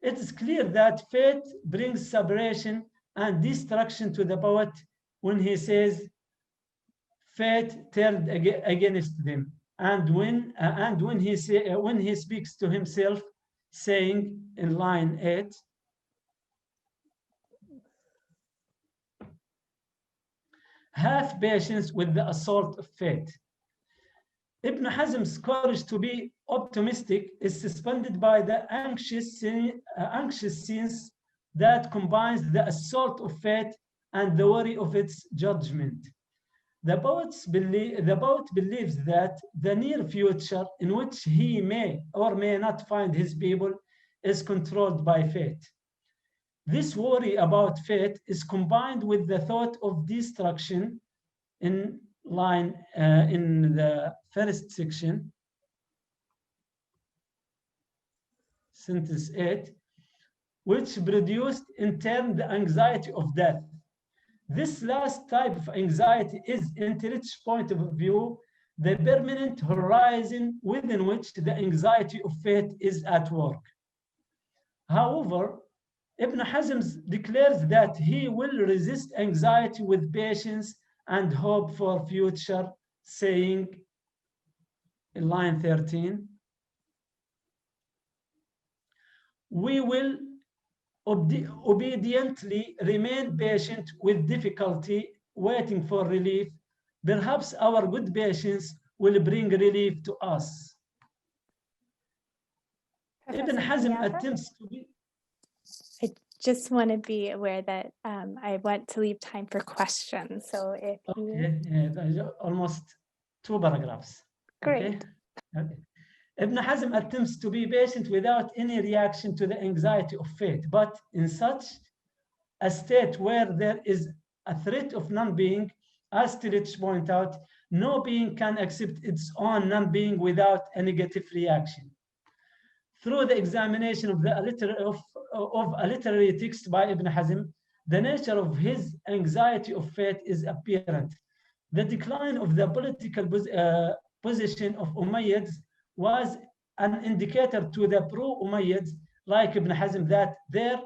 It is clear that fate brings separation and destruction to the poet when he says, fate turned against them. And when he speaks to himself, saying in line 8, have patience with the assault of fate. Ibn Hazm's courage to be optimistic is suspended by the anxious sense that combines the assault of fate and the worry of its judgment. The poet believes that the near future in which he may or may not find his people is controlled by fate. This worry about fate is combined with the thought of destruction in the first section, sentence 8, which produced in turn the anxiety of death. This last type of anxiety is, in Tillich's point of view, the permanent horizon within which the anxiety of fate is at work. However, Ibn Hazm declares that he will resist anxiety with patience and hope for future, saying in line 13, we will obediently remain patient with difficulty, waiting for relief. Perhaps our good patience will bring relief to us. Ibn Hazm attempts to be... I just want to be aware that I want to leave time for questions. So if you... almost 2 paragraphs. Great. Okay. Ibn Hazm attempts to be patient without any reaction to the anxiety of fate, but in such a state where there is a threat of non-being, as Tillich points out, no being can accept its own non-being without a negative reaction. Through the examination of a literary text by Ibn Hazm, the nature of his anxiety of fate is apparent. The decline of the political position of Umayyads was an indicator to the pro-Umayyads like Ibn Hazm that their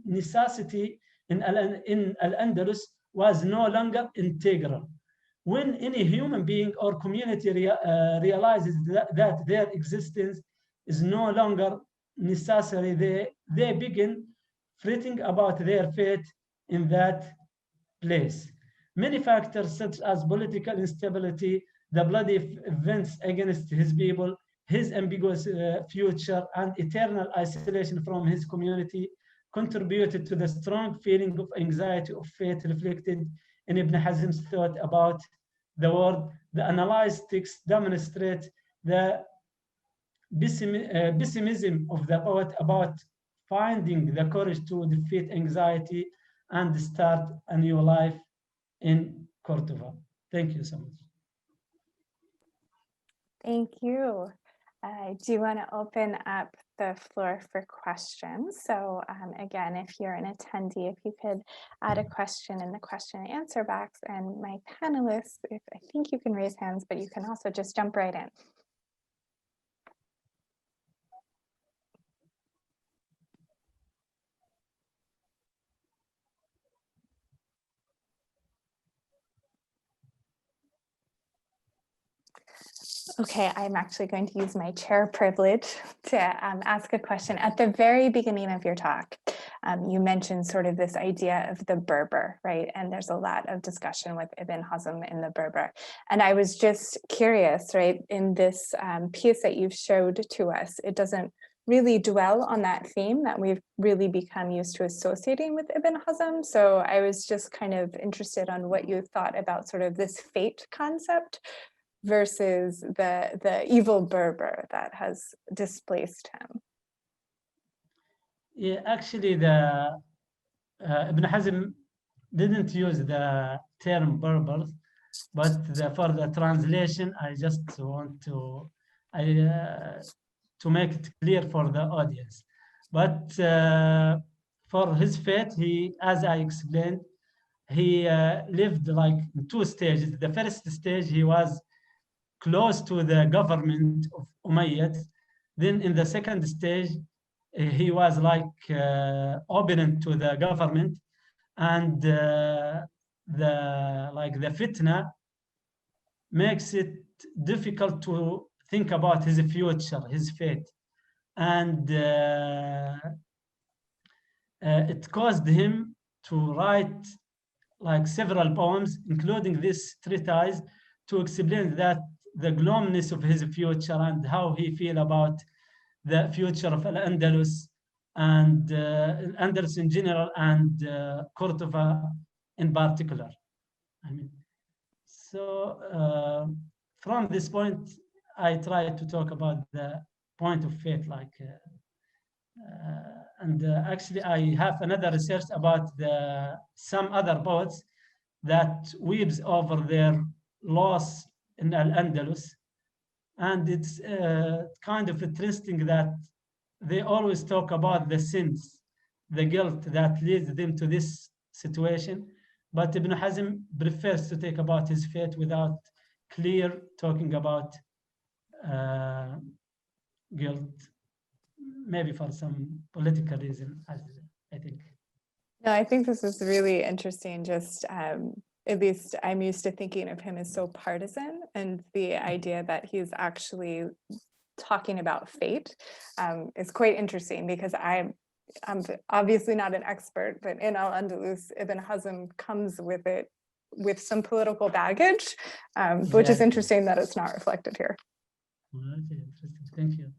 necessity in Al-Andalus was no longer integral. When any human being or community realizes that their existence is no longer necessary they begin fretting about their fate in that place. Many factors such as political instability, the bloody events against his people, his ambiguous future, and eternal isolation from his community contributed to the strong feeling of anxiety of fate reflected in Ibn Hazm's thought about the world. The analyzed text demonstrate the pessimism of the poet about finding the courage to defeat anxiety and start a new life in Cordova. Thank you so much. Thank you. I do want to open up the floor for questions. So again, if you're an attendee, if you could add a question in the question and answer box, and my panelists, I think you can raise hands, but you can also just jump right in. Okay, I'm actually going to use my chair privilege to ask a question. At the very beginning of your talk, you mentioned sort of this idea of the Berber, right? And there's a lot of discussion with Ibn Hazm in the Berber. And I was just curious, right? In this piece that you've showed to us, it doesn't really dwell on that theme that we've really become used to associating with Ibn Hazm. So I was just kind of interested on what you thought about sort of this fate concept versus the evil Berber that has displaced him. Yeah, actually, the Ibn Hazm didn't use the term Berbers, but for the translation, I just want to make it clear for the audience. But for his fate, he, as I explained, he lived like in two stages. The first stage, he was close to the government of Umayyad. Then in the second stage, he was like opponent to the government, and the fitna makes it difficult to think about his future, his fate, and it caused him to write like several poems, including this treatise, to explain that the gloominess of his future and how he feel about the future of Al-Andalus and Andalus in general and Cordova in particular. I mean, so from this point, I try to talk about the point of faith, like, and actually I have another research about some other poets that weeps over their loss in Al-Andalus, and it's kind of interesting that they always talk about the sins, the guilt that leads them to this situation, but Ibn Hazm prefers to talk about his fate without clear talking about guilt, maybe for some political reason, I think. No, I think this is really interesting. Just at least I'm used to thinking of him as so partisan, and the idea that he's actually talking about fate is quite interesting, because I'm obviously not an expert, but in Al-Andalus, Ibn Hazm comes with it with some political baggage, which is interesting that it's not reflected here. Okay, interesting. Thank you.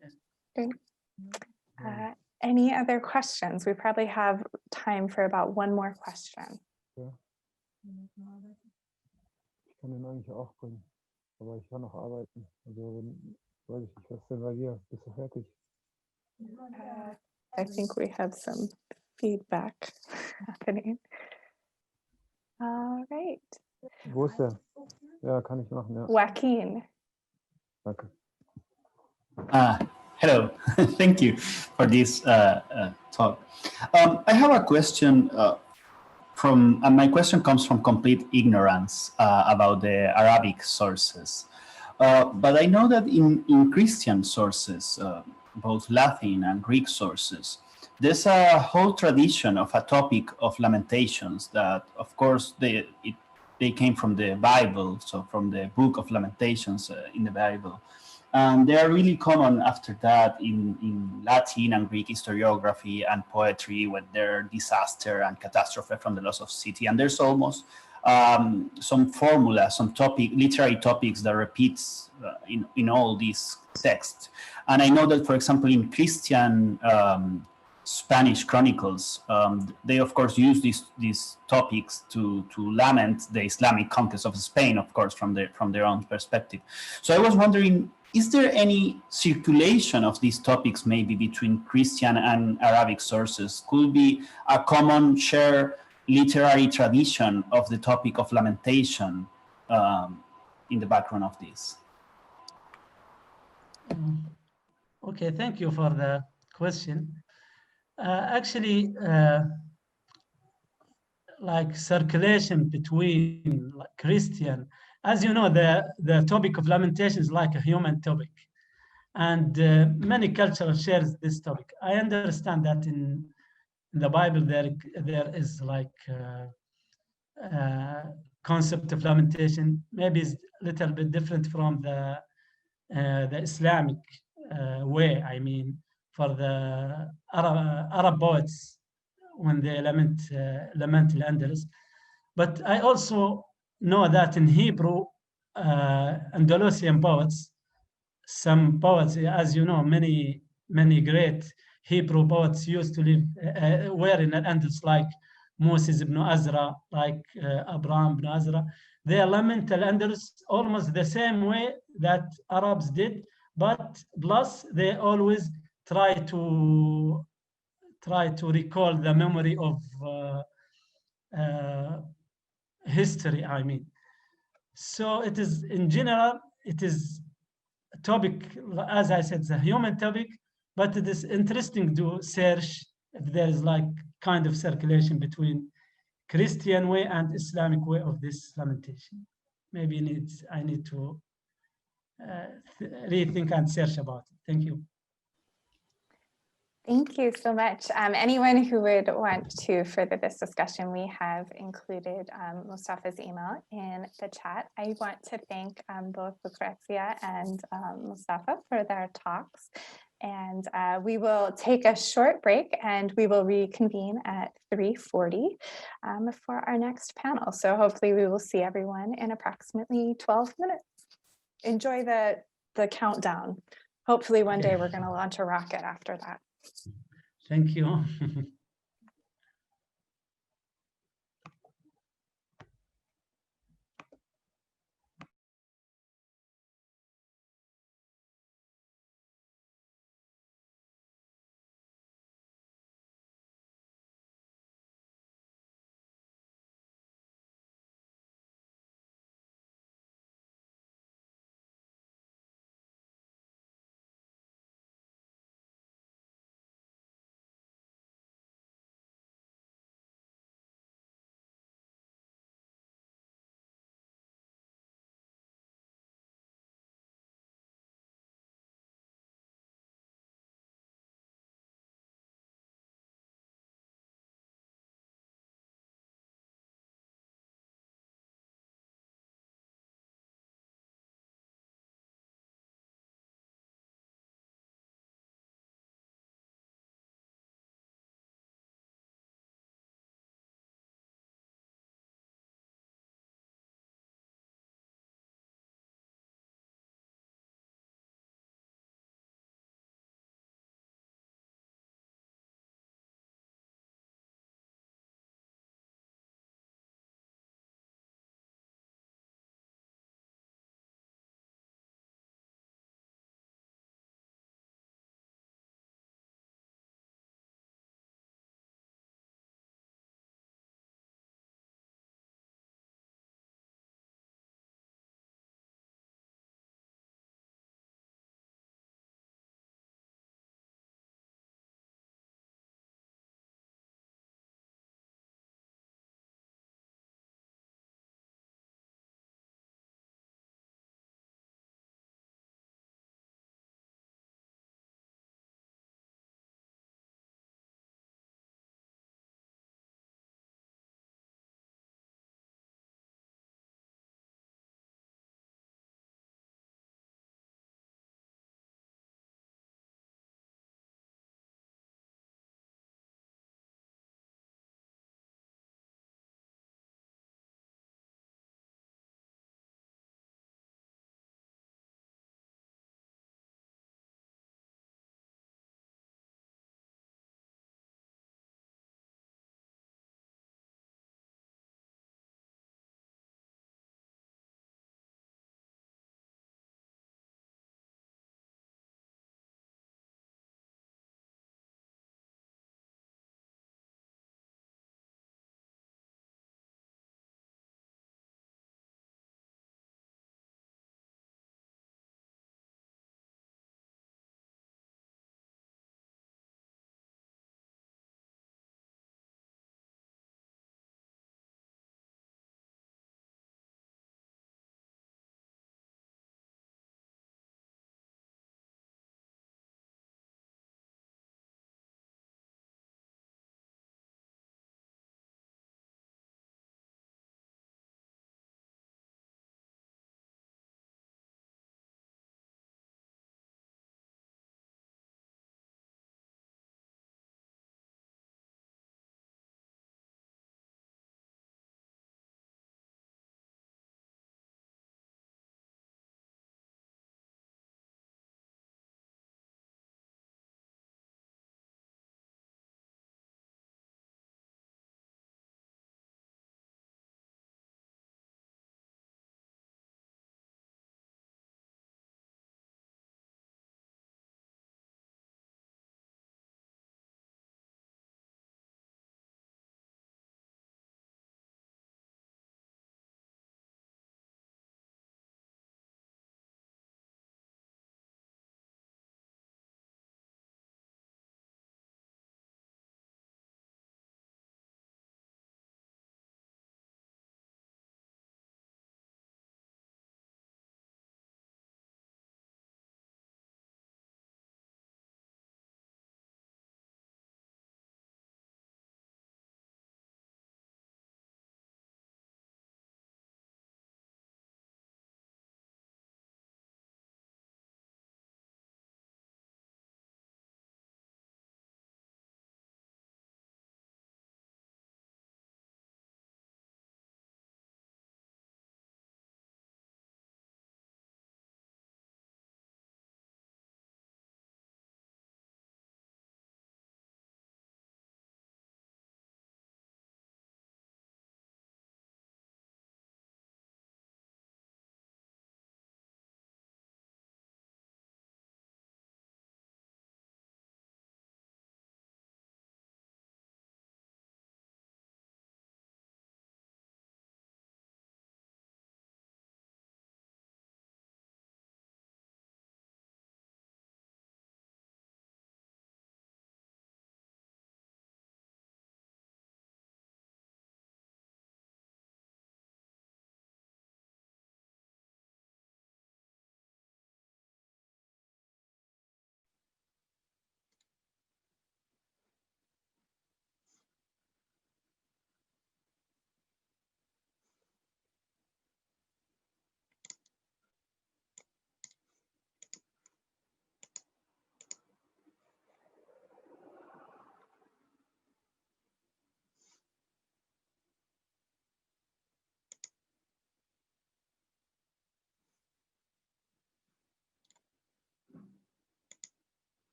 Great. Any other questions? We probably have time for about one more question. Ich kann den eigentlich auch bringen, aber ich kann noch arbeiten. Also weiß ich nicht, was denn bei dir? Bist du fertig? I think we have some feedback happening. All right. Wo ist der? Ja, kann ich machen, ja. Joaquin. Danke. Hello, thank you for this talk. I have a question my question comes from complete ignorance about the Arabic sources. But I know that in Christian sources, both Latin and Greek sources, there's a whole tradition of a topic of lamentations that, of course, they came from the Bible, so from the book of Lamentations in the Bible. And they are really common after that in Latin and Greek historiography and poetry, with their disaster and catastrophe from the loss of city. And there's almost some formula, some literary topics that repeats in all these texts. And I know that, for example, in Christian Spanish chronicles, they of course use these topics to lament the Islamic conquest of Spain, of course, from their own perspective. So I was wondering, is there any circulation of these topics maybe between Christian and Arabic sources? Could be a common shared literary tradition of the topic of lamentation in the background of this? Okay, thank you for the question. Actually, like circulation between Christian, as you know, the topic of lamentation is like a human topic, and many cultures share this topic. I understand that in the Bible there is like concept of lamentation, maybe is a little bit different from the Islamic way. I mean, for the Arab poets when they lament Al-Andalus. But I also know that in Hebrew, Andalusian poets, some poets, as you know, many great Hebrew poets used to live were in Al-Andalus, like Moses ibn Azra, like Abraham ibn Azra. They lament Al-Andalus almost the same way that Arabs did, but plus they always try to recall the memory of history, I mean. So it is, in general, it is a topic, as I said, it's a human topic, but it is interesting to search if there is like kind of circulation between Christian way and Islamic way of this lamentation. Maybe I need to rethink and search about it. Thank you. Thank you so much. Anyone who would want to further this discussion, we have included Mustafa's email in the chat. I want to thank both Lucrezia and Mustafa for their talks. And we will take a short break and we will reconvene at 3:40 for our next panel. So hopefully we will see everyone in approximately 12 minutes. Enjoy the countdown. Hopefully one day we're going to launch a rocket after that. Thank you.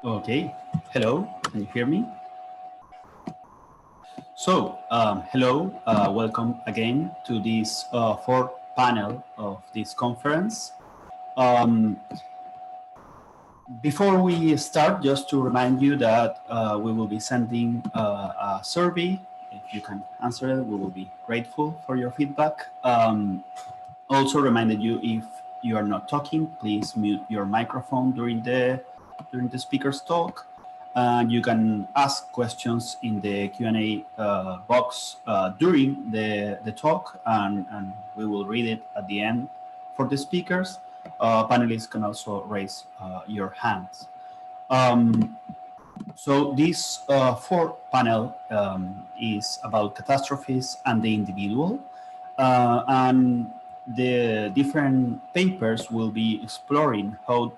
Okay, hello, can you hear me? So, hello, welcome again to this fourth panel of this conference. Before we start, just to remind you that we will be sending a survey. If you can answer it, we will be grateful for your feedback. Also reminded you, if you are not talking, please mute your microphone during the speaker's talk. And you can ask questions in the Q&A box during the talk, and we will read it at the end for the speakers. Panelists can also raise your hands. So this fourth panel is about catastrophes and the individual. And the different papers will be exploring how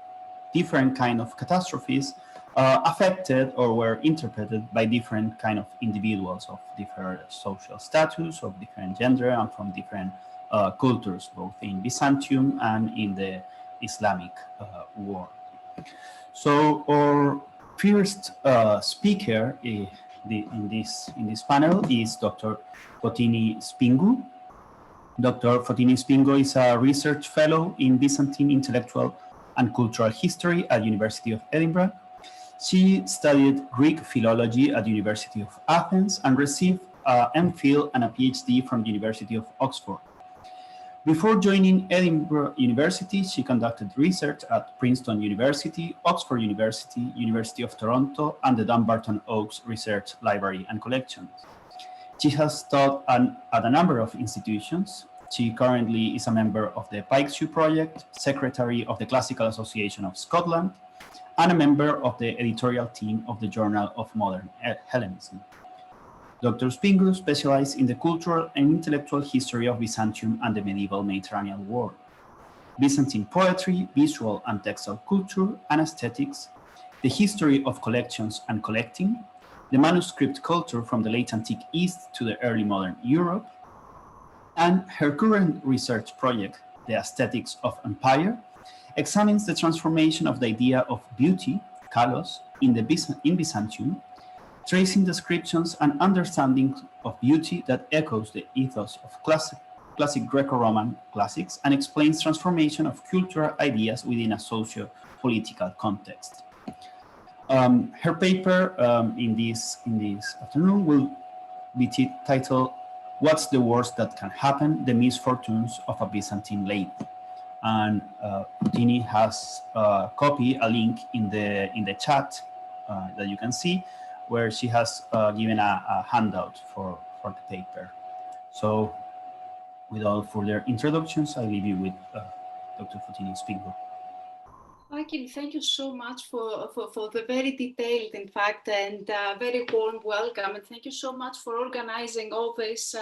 different kind of catastrophes affected or were interpreted by different kind of individuals of different social status, of different gender, and from different cultures, both in Byzantium and in the Islamic world. So our first speaker in this panel is Dr. Foteini Spingou. Dr. Foteini Spingou is a research fellow in Byzantine intellectual and cultural history at University of Edinburgh. She studied Greek philology at the University of Athens and received an MPhil and a PhD from the University of Oxford. Before joining Edinburgh University, she conducted research at Princeton University, Oxford University, University of Toronto, and the Dumbarton Oaks Research Library and Collections. She has taught at a number of institutions. She currently is a member of the Pike Shoe Project, secretary of the Classical Association of Scotland, and a member of the editorial team of the Journal of Modern Hellenism. Dr. Spingou specialized in the cultural and intellectual history of Byzantium and the medieval Mediterranean world, Byzantine poetry, visual and textile culture and aesthetics, the history of collections and collecting, the manuscript culture from the late antique East to the early modern Europe, and her current research project, The Aesthetics of Empire, examines the transformation of the idea of beauty, kalos, in Byzantium, tracing descriptions and understandings of beauty that echoes the ethos of classic Greco-Roman classics and explains transformation of cultural ideas within a socio-political context. Her paper in this afternoon will be titled "What's the Worst That Can Happen? The Misfortunes of a Byzantine Lady." And Foteini has copied a link in the chat that you can see, where she has given a handout for the paper. So without further introductions, I leave you with Dr. Foteini Spingou. Joaquin, thank you so much for the very detailed, in fact, and very warm welcome. And thank you so much for organizing all this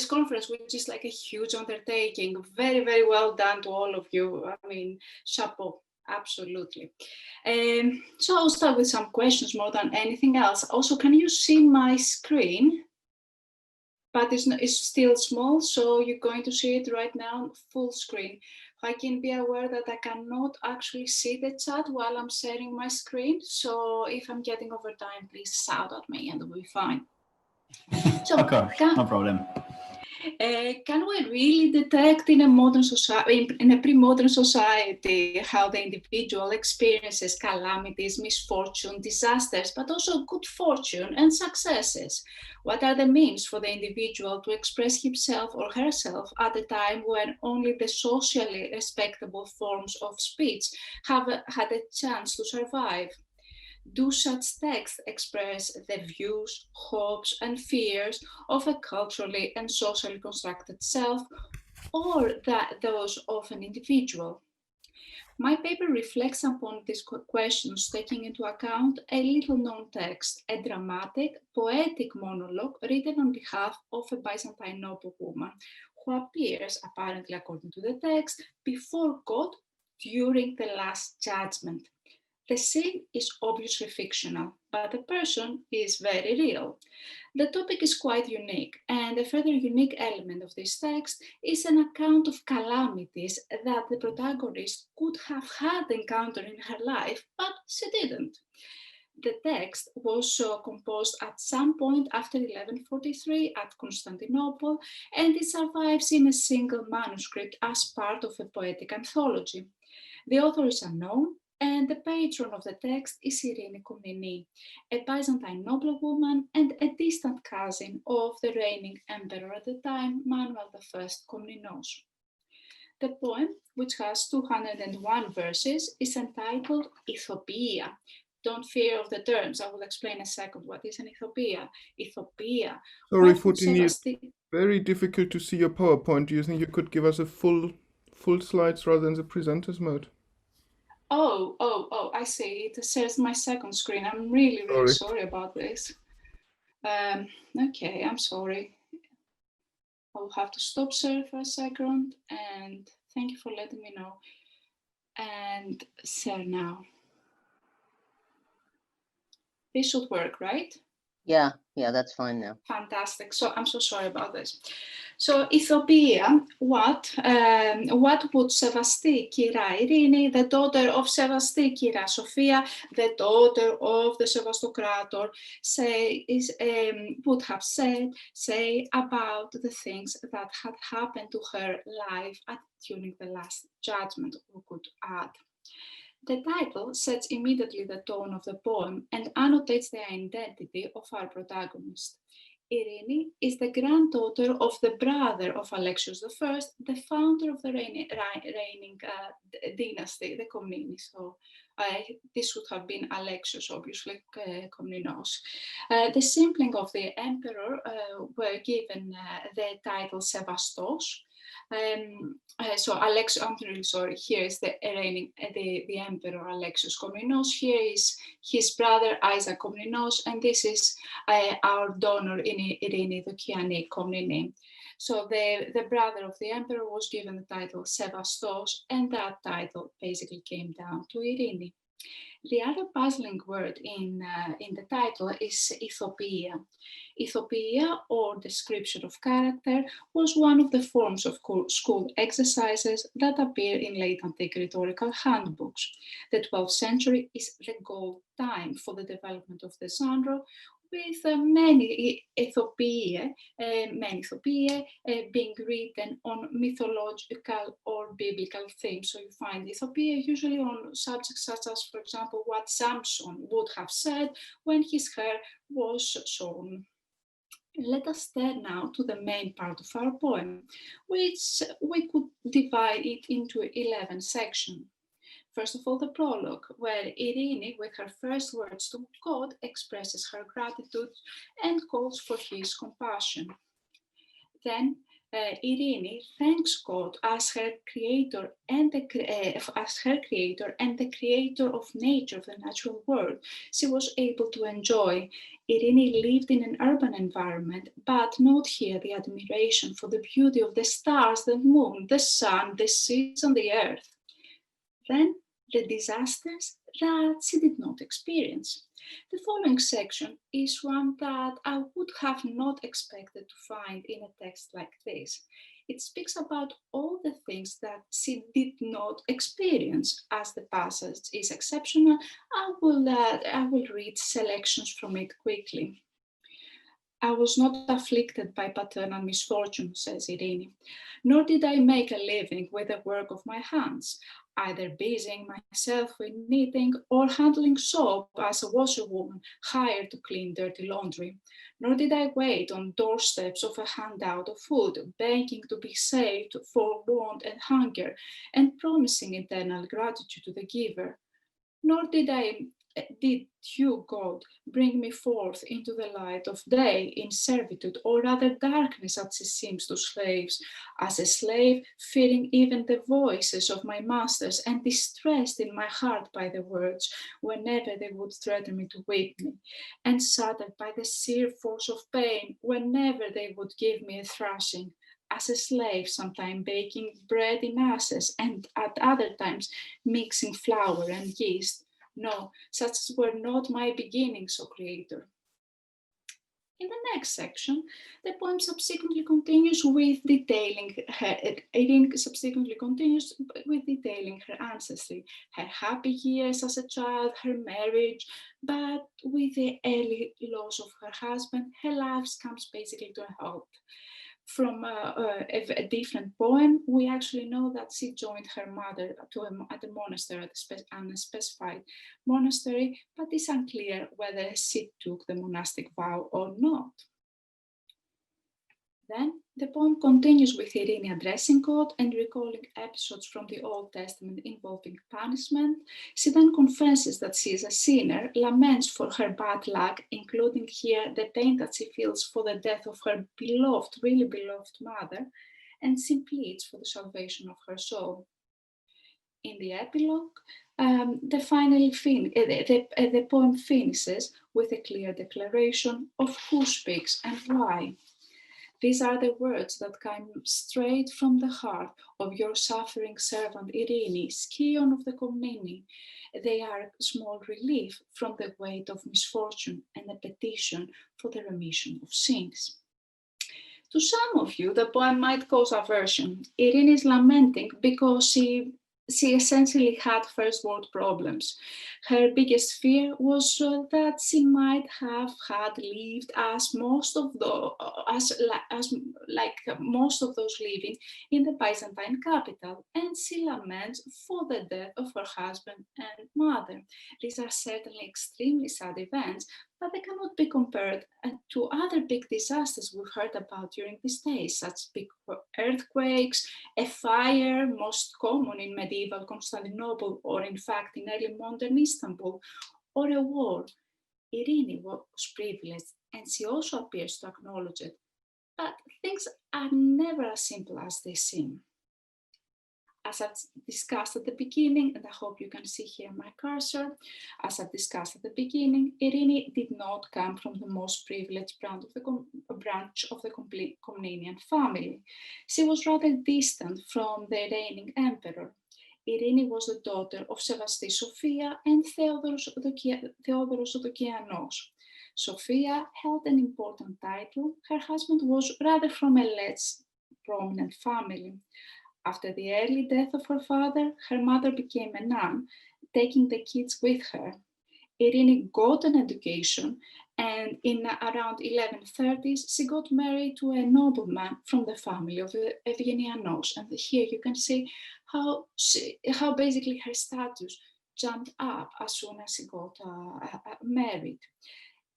conference, which is like a huge undertaking. Very, very well done to all of you. I mean, chapeau, absolutely. So I'll start with some questions more than anything else. Also, can you see my screen? But it's still small, so you're going to see it right now, full screen. I can be aware that I cannot actually see the chat while I'm sharing my screen. So if I'm getting over time, please shout at me and we'll be fine. So, okay, no problem. Can we really detect in a modern society, in a pre-modern society, how the individual experiences calamities, misfortune, disasters, but also good fortune and successes? What are the means for the individual to express himself or herself at a time when only the socially respectable forms of speech have had a chance to survive? Do such texts express the views, hopes, and fears of a culturally and socially constructed self, or those of an individual? My paper reflects upon these questions, taking into account a little-known text, a dramatic, poetic monologue written on behalf of a Byzantine noble woman, who appears, apparently according to the text, before God during the Last Judgment. The scene is obviously fictional, but the person is very real. The topic is quite unique, and a further unique element of this text is an account of calamities that the protagonist could have had encountered in her life, but she didn't. The text was composed at some point after 1143 at Constantinople, and it survives in a single manuscript as part of a poetic anthology. The author is unknown, and the patron of the text is Irini Komneni, a Byzantine noblewoman and a distant cousin of the reigning emperor at the time, Manuel I Komnenos. The poem, which has 201 verses, is entitled Ethiopia. Don't fear of the terms. I will explain in a second what is an Ethiopia. Ethiopia. Sorry, Foteini, it's very difficult to see your PowerPoint. Do you think you could give us a full slides rather than the presenter's mode? Oh, I see. It says my second screen. I'm really sorry about this. Okay, I'm sorry. I'll have to stop share for a second, and thank you for letting me know. And share now. This should work, right? Yeah, that's fine now. Fantastic. So I'm so sorry about this. So Ethiopia, what would Sevasti Kira Irini, the daughter of Sevasti Kira Sophia, the daughter of the Sevastokrator, would have say about the things that had happened to her life during the last judgment, we could add. The title sets immediately the tone of the poem and annotates the identity of our protagonist. Irini is the granddaughter of the brother of Alexios I, the founder of the reigning dynasty, the Komneni. So this would have been Alexios, obviously, Komnenos. The sibling of the emperor were given the title Sevastos. So I'm really sorry. Here is the emperor Alexios Komnenos. Here is his brother Isaac Komnenos, and this is our donor Irini the Kiani Komneni. So the brother of the emperor was given the title Sevastos, and that title basically came down to Irini. The other puzzling word in the title is Ethiopia. Ethiopia, or description of character, was one of the forms of school exercises that appear in late antique rhetorical handbooks. The 12th century is the gold time for the development of the genre, with many Ethiopiae being written on mythological or biblical themes. So you find Ethiopia usually on subjects such as, for example, what Samson would have said when his hair was shorn. Let us turn now to the main part of our poem, which we could divide it into 11 sections. First of all, the prologue, where Irini, with her first words to God, expresses her gratitude and calls for his compassion. Then Irini thanks God as her creator and the creator of nature, of the natural world she was able to enjoy. Irini lived in an urban environment, but note here the admiration for the beauty of the stars, the moon, the sun, the seas, and the earth. Then the disasters that she did not experience. The following section is one that I would have not expected to find in a text like this. It speaks about all the things that she did not experience. As the passage is exceptional, I will read selections from it quickly. I was not afflicted by paternal misfortune, says Irini, nor did I make a living with the work of my hands, either busying myself with knitting or handling soap as a washerwoman hired to clean dirty laundry. Nor did I wait on doorsteps of a handout of food, begging to be saved for want and hunger, and promising eternal gratitude to the giver. Nor did you, God, bring me forth into the light of day in servitude, or rather darkness as it seems to slaves, as a slave, fearing even the voices of my masters and distressed in my heart by the words, whenever they would threaten me to whip me, and saddened by the sheer force of pain, whenever they would give me a thrashing. As a slave, sometimes baking bread in ashes, and at other times mixing flour and yeast. No, such were not my beginnings, O Creator. In the next section, the poem subsequently continues with detailing her ancestry, her happy years as a child, her marriage, but with the early loss of her husband, her life comes basically to a halt. From a different poem, we actually know that she joined her mother at a monastery, at an unspecified monastery, but it's unclear whether she took the monastic vow or not. Then the poem continues with Irene addressing God and recalling episodes from the Old Testament involving punishment. She then confesses that she is a sinner, laments for her bad luck, including here the pain that she feels for the death of her beloved, really beloved mother, and she pleads for the salvation of her soul. In the epilogue, the poem finishes with a clear declaration of who speaks and why. These are the words that come straight from the heart of your suffering servant Irene, scion of the Komneni. They are a small relief from the weight of misfortune and a petition for the remission of sins. To some of you, the poem might cause aversion. Irene is lamenting because she essentially had first world problems. Her biggest fear was that she might have had lived as most of those living in the Byzantine capital, and she laments for the death of her husband and mother. These are certainly extremely sad events, but they cannot be compared to other big disasters we've heard about during these days, such as big earthquakes, a fire, most common in medieval Constantinople, or in fact in early modern Istanbul, or a war. Irene was privileged, and she also appears to acknowledge it. But things are never as simple as they seem. As I've discussed at the beginning, and I hope you can see here my cursor, as I've discussed at the beginning, Irene did not come from the most privileged branch of the Komnenian family. She was rather distant from the reigning emperor. Irene was the daughter of Sevasti Sophia and Theodoros Odokianos. Sophia held an important title. Her husband was rather from a less prominent family. After the early death of her father, her mother became a nun, taking the kids with her. Irene got an education, and in around 1130s, she got married to a nobleman from the family of the Evgenianos. And here you can see how basically her status jumped up as soon as she got married.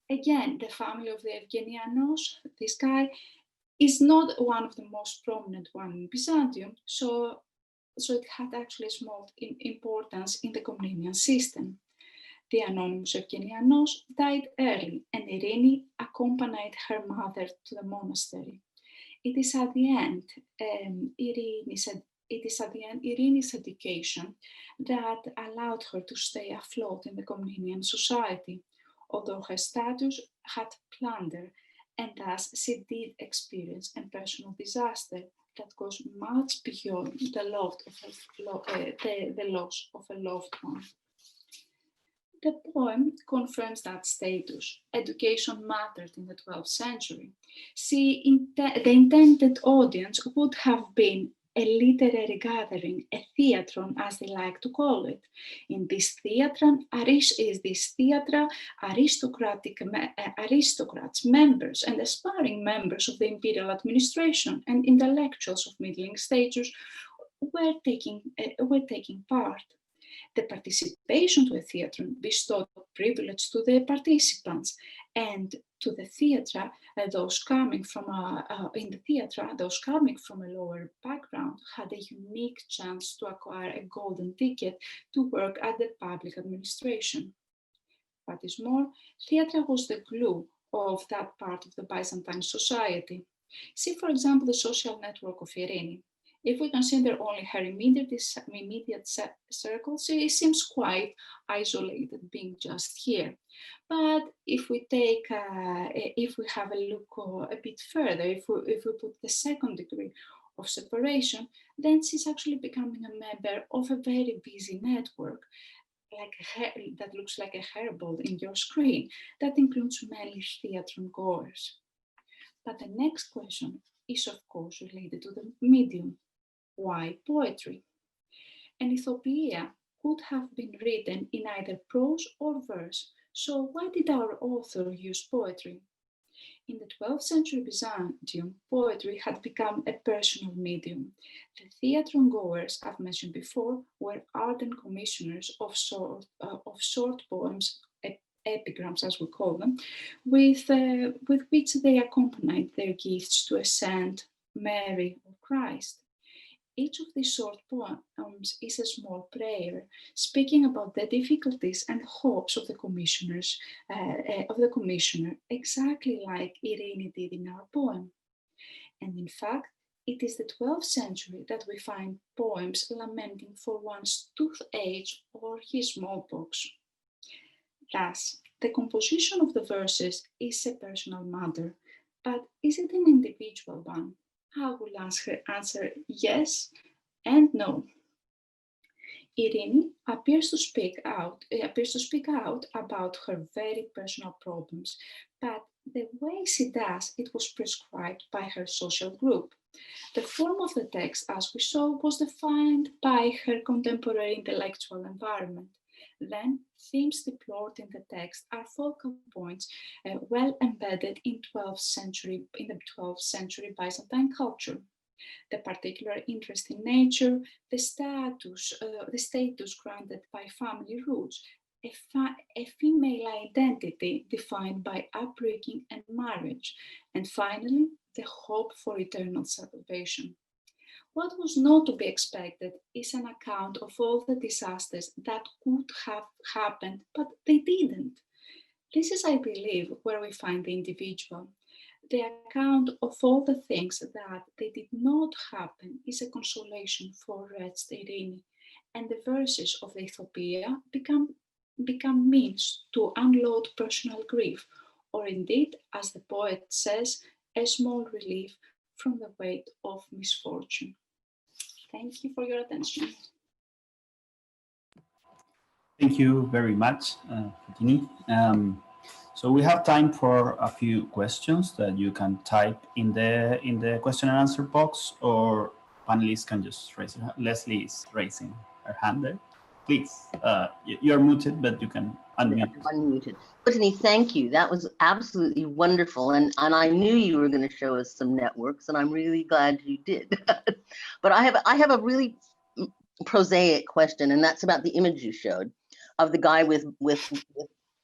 Again, the family of the Evgenianos, this guy, is not one of the most prominent one in Byzantium, so it had actually small importance in the Komnenian system. The anonymous Evgenianos died early, and Irene accompanied her mother to the monastery. It is at the end Irene's education that allowed her to stay afloat in the Komnenian society, although her status had plundered, and thus she did experience a personal disaster that goes much beyond the loss of a loved one. The poem confirms that status. Education mattered in the 12th century. The intended audience would have been a literary gathering, a theatron, as they like to call it. In this theatron, aristocrats, members, and aspiring members of the imperial administration and intellectuals of middling status were taking part. The participation to a theatron bestowed privilege to the participants, and to the theatre, those coming from a lower background had a unique chance to acquire a golden ticket to work at the public administration. What is more, theatre was the glue of that part of the Byzantine society. See, for example, the social network of Irene. If we consider only her immediate circle, she seems quite isolated, being just here. But if we have a look a bit further, if we put the second degree of separation, then she's actually becoming a member of a very busy network. that looks like a hairball in your screen. That includes mainly theatre goers. But the next question is of course related to the medium. Why poetry? An Ethiopia could have been written in either prose or verse, so why did our author use poetry? In the 12th century Byzantium, poetry had become a personal medium. The theatre-goers I've mentioned before were ardent commissioners of short poems, epigrams as we call them, with which they accompanied their gifts to a saint, Mary, or Christ. Each of these short poems is a small prayer, speaking about the difficulties and hopes of the commissioner, exactly like Irene did in our poem. And in fact, it is the 12th century that we find poems lamenting for one's toothache or his smallpox. Thus, the composition of the verses is a personal matter, but is it an individual one? I will answer yes and no. Irene appears to speak out about her very personal problems, but the way she does it was prescribed by her social group. The form of the text, as we saw, was defined by her contemporary intellectual environment. Then, themes deplored in the text are focal points well embedded in the 12th century Byzantine culture. The particular interest in nature, the status granted by family roots, a female identity defined by upbringing and marriage, and finally, the hope for eternal salvation. What was not to be expected is an account of all the disasters that could have happened, but they didn't. This is, I believe, where we find the individual. The account of all the things that they did not happen is a consolation for wretched Irene, and the verses of the Ethiopia become means to unload personal grief, or indeed, as the poet says, a small relief from the weight of misfortune. Thank you for your attention. Thank you very much, Foteini. So we have time for a few questions that you can type in the question and answer box, or panelists can just raise their hand. Leslie is raising her hand there. Please, you're muted, but you can unmute. Unmuted. Foteini, thank you. That was absolutely wonderful. And I knew you were going to show us some networks, and I'm really glad you did. But I have a really prosaic question, and that's about the image you showed of the guy with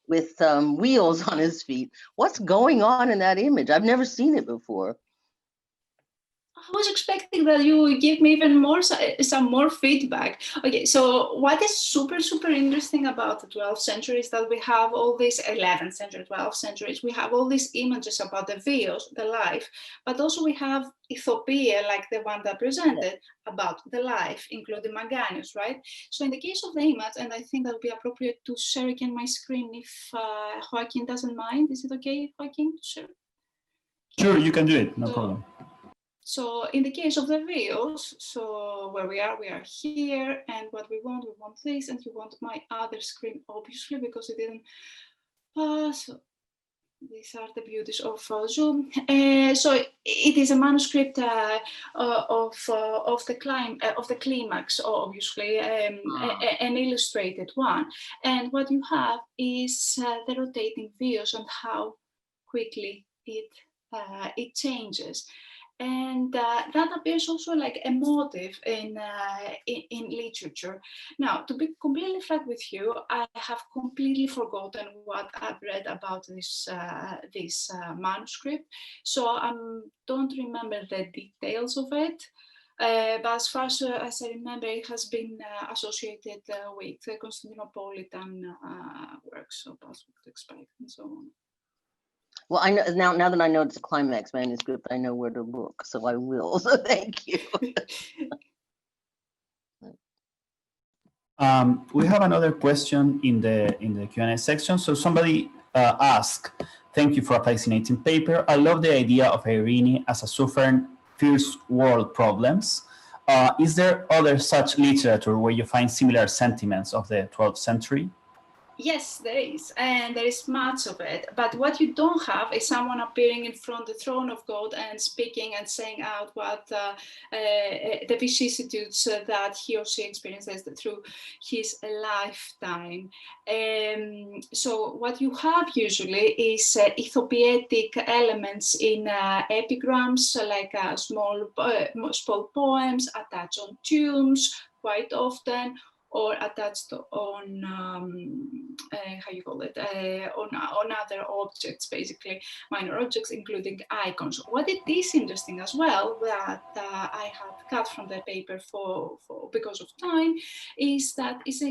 wheels on his feet. What's going on in that image? I've never seen it before. I was expecting that you would give me even more, some more feedback. Okay, so what is super interesting about the 12th century is that we have all these 11th century, 12th centuries, we have all these images about the Vios, the life, but also we have Ethiopia, like the one that presented, about the life, including Maganius, right? So in the case of the image, and I think that would be appropriate to share again my screen if Joaquin doesn't mind. Is it okay, Joaquin? Sure. Sure, you can do it, no problem. So in the case of the Vios, so where we are here, and what we want this, and you want my other screen, obviously, because it didn't pass. So these are the beauties of Zoom. So it is a manuscript of the climax, obviously, an illustrated one. And what you have is the rotating Vios and how quickly it changes. And that appears also like a motive in literature. Now, to be completely frank with you, I have completely forgotten what I've read about this manuscript, so I don't remember the details of it. But as far as I remember, it has been associated with the Constantinopolitan works, so that's what to expect, and so on. Well, I know now that I know it's a climax manuscript, I know where to look, so I will. So thank you. We have another question in the Q&A section. So somebody asked, "Thank you for a fascinating paper. I love the idea of Irene as a suffering first world problems. is there other such literature where you find similar sentiments of the 12th century? Yes, there is, and there is much of it. But what you don't have is someone appearing in front of the throne of God and speaking and saying out what the vicissitudes that he or she experiences through his lifetime. So what you have usually is ethopietic elements in epigrams, like small poems attached on tombs quite often, or attached on how you call it, on other objects, basically minor objects, including icons. What it is interesting as well that I had cut from the paper for because of time is that it's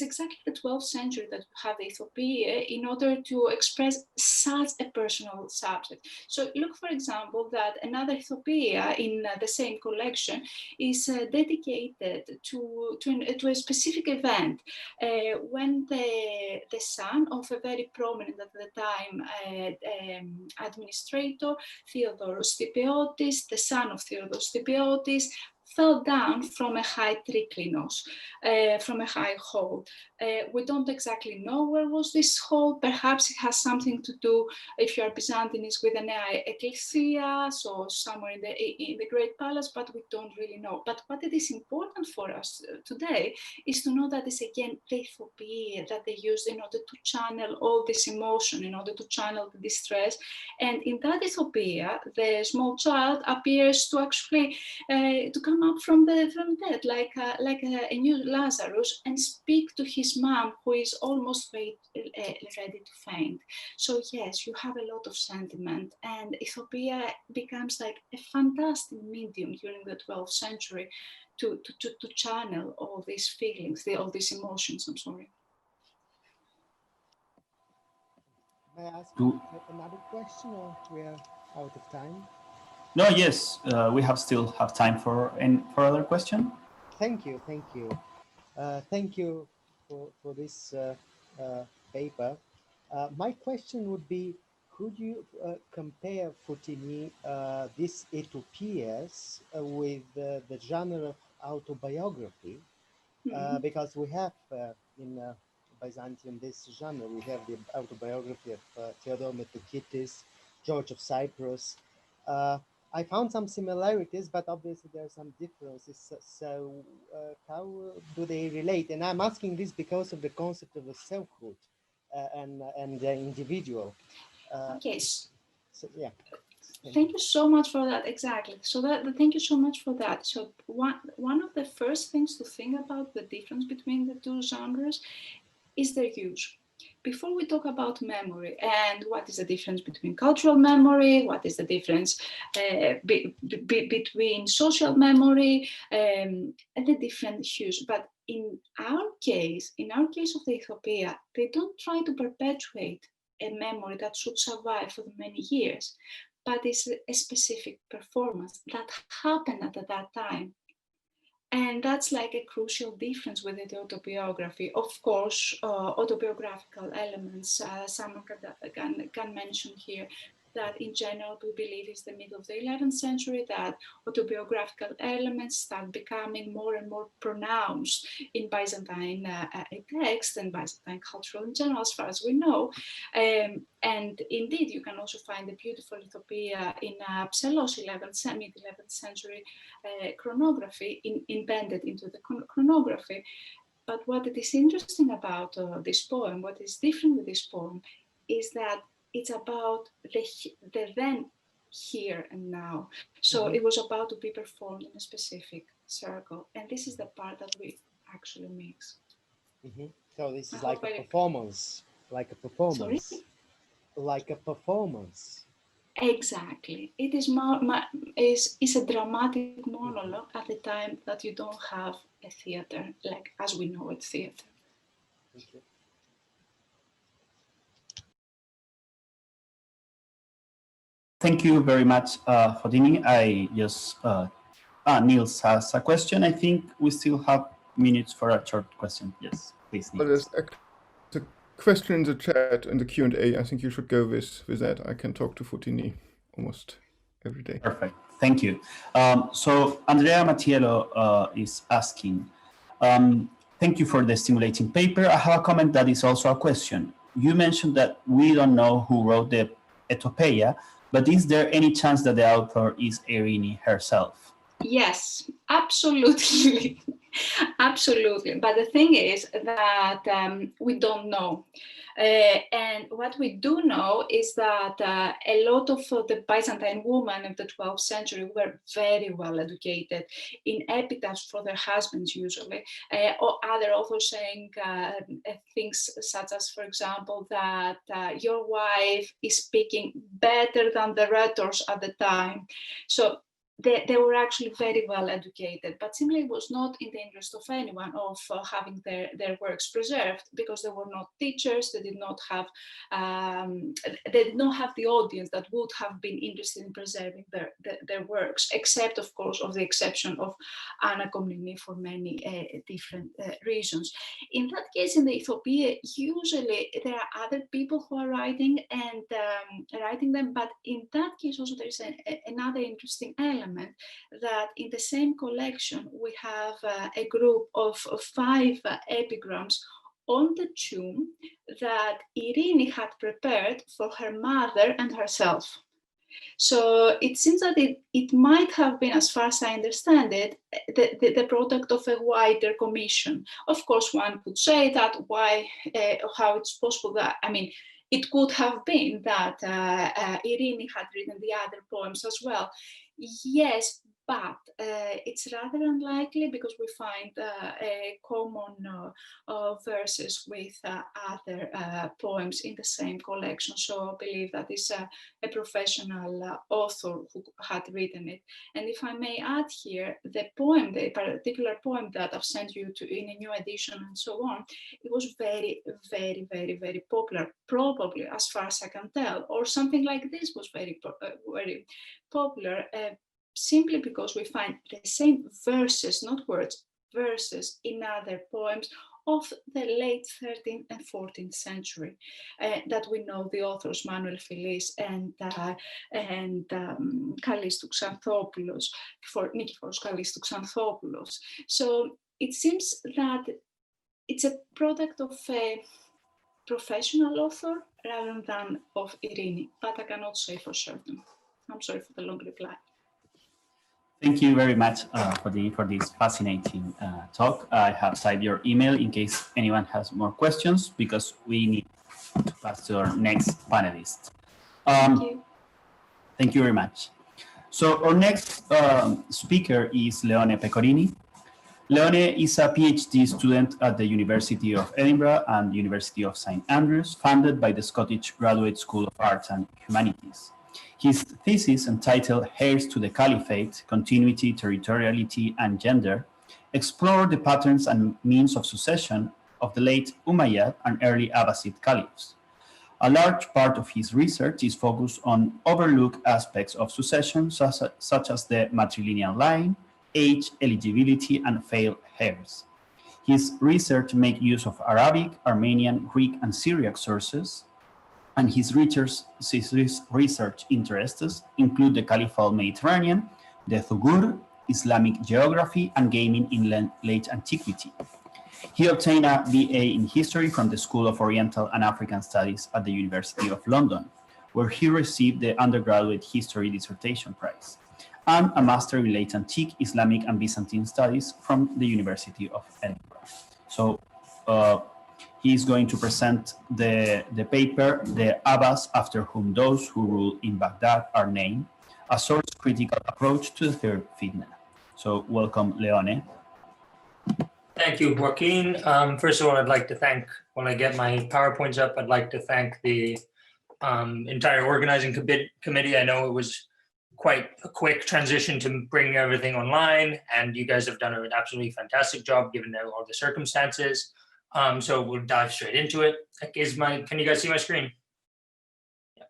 exactly the 12th century that you have the Ethiopia in order to express such a personal subject. So look, for example, that another Ethiopia in the same collection is dedicated to a specific event when the son of a very prominent at the time administrator, Theodore Stipiotis, the son of Theodore Stipiotis, fell down from a high triklinos, from a high hall. We don't exactly know where was this hall. Perhaps it has something to do, if you are Byzantine, with an ecclesia, so somewhere in the Great Palace, but we don't really know. But what it is important for us today is to know that it's again the Ethiopia that they used in order to channel all this emotion, in order to channel the distress. And in that Ethiopia, the small child appears to actually to come up from death, like a new Lazarus, and speak to his mom, who is almost ready to faint. So yes, you have a lot of sentiment, and Ethiopia becomes like a fantastic medium during the 12th century to channel all these feelings, all these emotions. I'm sorry. May I ask another question, or we are out of time? No, yes, we still have time for other question. Thank you, thank you. Thank you for this paper. My question would be, could you compare, Foteini, these utopias with the genre of autobiography? Because we have in Byzantium this genre, we have the autobiography of Theodore Metochitis, George of Cyprus. I found some similarities, but obviously there are some differences. So how do they relate? And I'm asking this because of the concept of the selfhood and the individual. Okay. So, yeah. Thank you so much for that. Exactly. So thank you so much for that. So one of the first things to think about the difference between the two genres is their use. Before we talk about memory and what is the difference between cultural memory, what is the difference between social memory, and the different hues. But in our case of the Ethiopia, they don't try to perpetuate a memory that should survive for many years, but it's a specific performance that happened at that time. And that's like a crucial difference with the autobiography. Of course, autobiographical elements, someone can mention here that in general we believe is the middle of the 11th century that autobiographical elements start becoming more and more pronounced in Byzantine text and Byzantine culture in general, as far as we know. And indeed, you can also find the beautiful Ethiopia in Pselos mid-11th century chronography embedded into the chronography. But what is interesting about this poem, what is different with this poem, is that it's about the then, here and now. So it was about to be performed in a specific circle. And this is the part that we actually mix. So this is like a performance, like a performance. Sorry? Like a performance. Exactly. It is is a dramatic monologue at the time that you don't have a theater, like as we know it, theater. Thank you. Thank you very much, Foteini. I just, Niels has a question. I think we still have minutes for a short question. Yes, please, Niels. The question in the chat, in the Q&A, I think you should go with that. I can talk to Foteini almost every day. Perfect. Thank you. So Andrea Mattiello is asking, thank you for the stimulating paper. I have a comment that is also a question. You mentioned that we don't know who wrote the Etopeia, but is there any chance that the author is Irini herself? Yes, absolutely. Absolutely. But the thing is that we don't know. And what we do know is that a lot of the Byzantine women of the 12th century were very well educated in epitaphs for their husbands usually, or other authors saying things such as, for example, that your wife is speaking better than the rhetors at the time. So they were actually very well educated, but simply it was not in the interest of anyone of having their works preserved, because they were not teachers. They did not have the audience that would have been interested in preserving their works, except of course of the exception of Anna Komnene for many different reasons. In that case, in the Ethopia, usually there are other people who are writing and writing them, but in that case also there is another interesting element, that in the same collection we have a group of 5 epigrams on the tomb that Irini had prepared for her mother and herself. So it seems that it might have been, as far as I understand it, the product of a wider commission. Of course, one could say that how it's possible that, I mean, it could have been that Irini had written the other poems as well. Yes, but it's rather unlikely, because we find common verses with other poems in the same collection. So I believe that is a professional author who had written it. And if I may add here, the particular poem that I've sent you to in a new edition and so on, it was very, very, very, very popular, probably as far as I can tell, or something like this was very, very popular. Simply because we find the same verses, not words, verses in other poems of the late 13th and 14th century that we know the authors Manuel Filis and Kallistou Xanthopoulos, Nikiforos Kallistou Xanthopoulos. So it seems that it's a product of a professional author rather than of Irini, but I cannot say for certain. I'm sorry for the long reply. Thank you very much for this fascinating talk. I have typed your email in case anyone has more questions, because we need to pass to our next panelist. Thank you very much. So our next speaker is Leone Pecorini. Leone is a PhD student at the University of Edinburgh and the University of St. Andrews, funded by the Scottish Graduate School of Arts and Humanities. His thesis, entitled Heirs to the Caliphate, Continuity, Territoriality, and Gender, explored the patterns and means of succession of the late Umayyad and early Abbasid caliphs. A large part of his research is focused on overlooked aspects of succession, such as the matrilineal line, age, eligibility, and failed heirs. His research makes use of Arabic, Armenian, Greek, and Syriac sources, and his research interests include the Caliphal Mediterranean, the Thugur, Islamic geography, and gaming in late antiquity. He obtained a BA in history from the School of Oriental and African Studies at the University of London, where he received the undergraduate history dissertation prize, and a master in late antique Islamic and Byzantine studies from the University of Edinburgh. So he's going to present the paper, The Abbas After Whom Those Who Rule in Baghdad Are Named, a source-critical approach to the third fitna. So welcome, Leone. Thank you, Joaquin. First of all, I'd like to thank, when I get my PowerPoints up, I'd like to thank the entire organizing committee. I know it was quite a quick transition to bring everything online, and you guys have done an absolutely fantastic job given all the circumstances. So we'll dive straight into it. Can you guys see my screen? Yeah.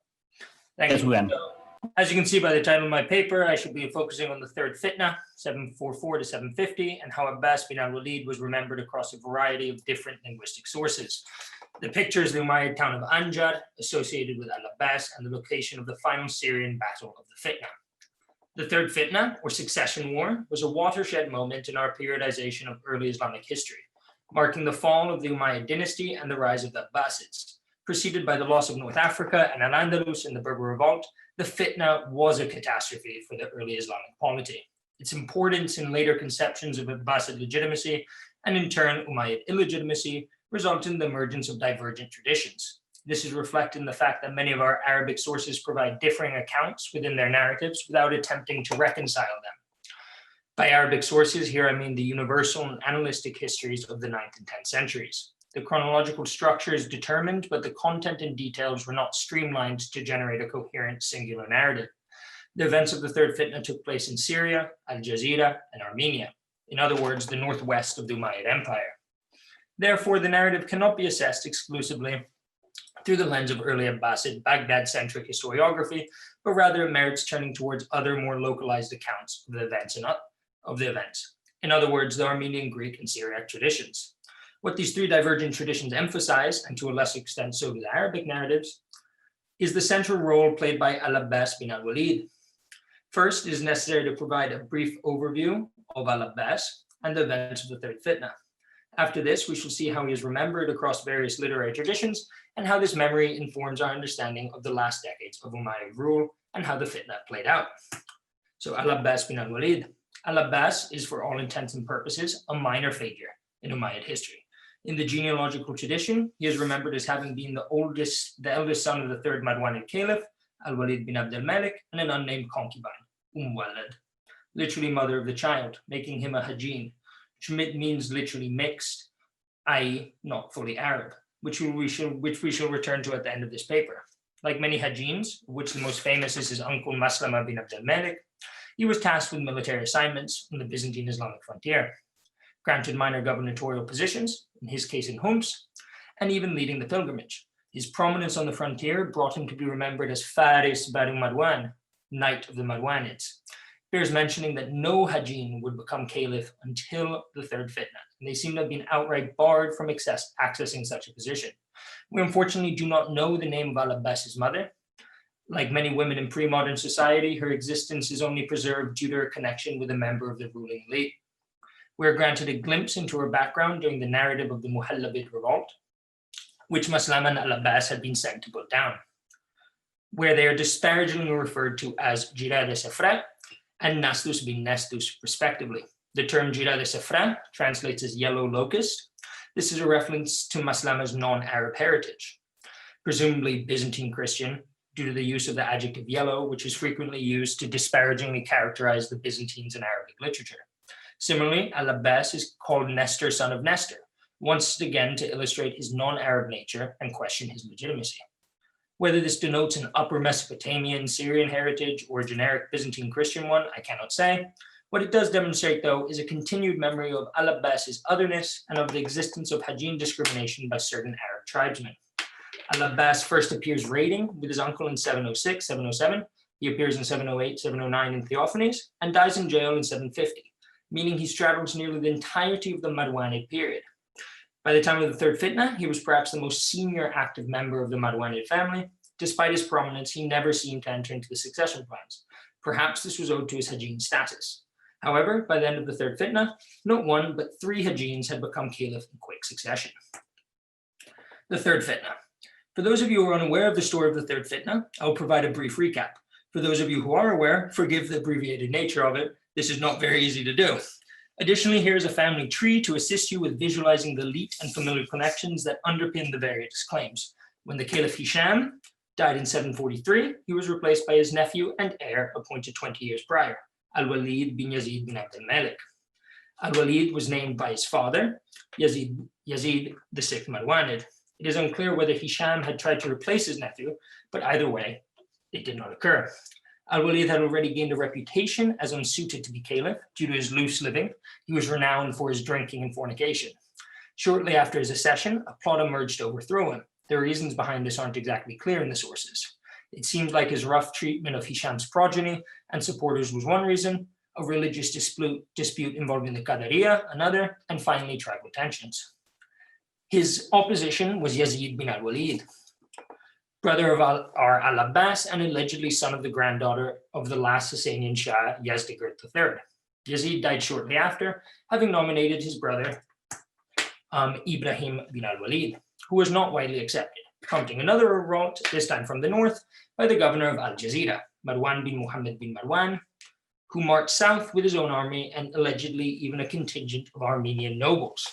Thank you. So, as you can see by the title of my paper, I should be focusing on the third fitna, 744 to 750, and how Abbas bin al-Walid was remembered across a variety of different linguistic sources. The picture is the Umayyad town of Anjar, associated with al-Abbas, and the location of the final Syrian battle of the fitna. The Third Fitna, or Succession War, was a watershed moment in our periodization of early Islamic history, marking the fall of the Umayyad dynasty and the rise of the Abbasids. Preceded by the loss of North Africa and Al-Andalus in the Berber Revolt, the Fitna was a catastrophe for the early Islamic polity. Its importance in later conceptions of Abbasid legitimacy and in turn Umayyad illegitimacy resulted in the emergence of divergent traditions. This is reflected in the fact that many of our Arabic sources provide differing accounts within their narratives without attempting to reconcile them. By Arabic sources, here I mean the universal and analytic histories of the 9th and 10th centuries. The chronological structure is determined, but the content and details were not streamlined to generate a coherent singular narrative. The events of the Third Fitna took place in Syria, Al-Jazira, and Armenia. In other words, the northwest of the Umayyad Empire. Therefore, the narrative cannot be assessed exclusively through the lens of early Abbasid, Baghdad-centric historiography, but rather it merits turning towards other more localized accounts of the events. In other words, the Armenian, Greek, and Syriac traditions. What these three divergent traditions emphasize, and to a lesser extent so do the Arabic narratives, is the central role played by al-Abbas bin al-Walid. First, it is necessary to provide a brief overview of al-Abbas and the events of the Third Fitna. After this, we shall see how he is remembered across various literary traditions and how this memory informs our understanding of the last decades of Umayyad rule and how the Fitna played out. So al-Abbas bin al-Walid. Al-Abbas is, for all intents and purposes, a minor figure in Umayyad history. In the genealogical tradition, he is remembered as having been the eldest son of the third Marwanid Caliph, al-Walid bin Abd al-Malik, and an unnamed concubine, Walad, literally mother of the child, making him a Hajin, which means literally mixed, i.e. not fully Arab, which we shall return to at the end of this paper. Like many Hajins, of which the most famous is his uncle Maslama bin Abd al-Malik, he was tasked with military assignments on the Byzantine Islamic frontier, granted minor gubernatorial positions, in his case in Homs, and even leading the pilgrimage. His prominence on the frontier brought him to be remembered as Faris Banu Marwan, Knight of the Marwanids. Bears mentioning that no Hajin would become caliph until the Third Fitna, and they seem to have been outright barred from accessing such a position. We unfortunately do not know the name of al-Abbas's mother. Like many women in pre-modern society, her existence is only preserved due to her connection with a member of the ruling elite. We are granted a glimpse into her background during the narrative of the Muḥallabid revolt, which Maslama and al-Abbas had been sent to put down, where they are disparagingly referred to as Jirad Safra and Nastus bin Nestus, respectively. The term Jirad Safra translates as yellow locust. This is a reference to Maslama's non-Arab heritage, presumably Byzantine Christian, due to the use of the adjective yellow, which is frequently used to disparagingly characterize the Byzantines in Arabic literature. Similarly, al-Abbas is called Nestor, son of Nestor, once again to illustrate his non-Arab nature and question his legitimacy. Whether this denotes an upper Mesopotamian, Syrian heritage or a generic Byzantine Christian one, I cannot say. What it does demonstrate, though, is a continued memory of al-Abbas's otherness and of the existence of Hajin discrimination by certain Arab tribesmen. Al-Abbas first appears raiding with his uncle in 706, 707. He appears in 708, 709 in Theophanes and dies in jail in 750. Meaning he straddles nearly the entirety of the Marwanid period. By the time of the Third Fitna, he was perhaps the most senior active member of the Marwanid family. Despite his prominence, he never seemed to enter into the succession plans. Perhaps this was owed to his Hajin status. However, by the end of the Third Fitna, not one, but 3 Hajins had become caliph in quick succession. The Third Fitna. For those of you who are unaware of the story of the Third Fitna, I will provide a brief recap. For those of you who are aware, forgive the abbreviated nature of it. This is not very easy to do. Additionally, here is a family tree to assist you with visualizing the elite and familiar connections that underpin the various claims. When the Caliph Hisham died in 743, he was replaced by his nephew and heir appointed 20 years prior, al-Walid bin Yazid bin Abd al-Malik. Al-Walid was named by his father, Yazid the 6th Marwanid. It is unclear whether Hisham had tried to replace his nephew, but either way, it did not occur. Al-Walid had already gained a reputation as unsuited to be caliph due to his loose living. He was renowned for his drinking and fornication. Shortly after his accession, a plot emerged to overthrow him. The reasons behind this aren't exactly clear in the sources. It seems like his rough treatment of Hisham's progeny and supporters was one reason, a religious dispute involving the Qadariya another, and finally tribal tensions. His opposition was Yazid bin al-Walid. brother of al-Abbas and allegedly son of the granddaughter of the last Sasanian Shah, Yazdegerd III. Yazid died shortly after, having nominated his brother Ibrahim bin al-Walid, who was not widely accepted, prompting another revolt, this time from the north, by the governor of Al-Jazira, Marwan bin Muḥammad bin Marwan, who marched south with his own army and allegedly even a contingent of Armenian nobles.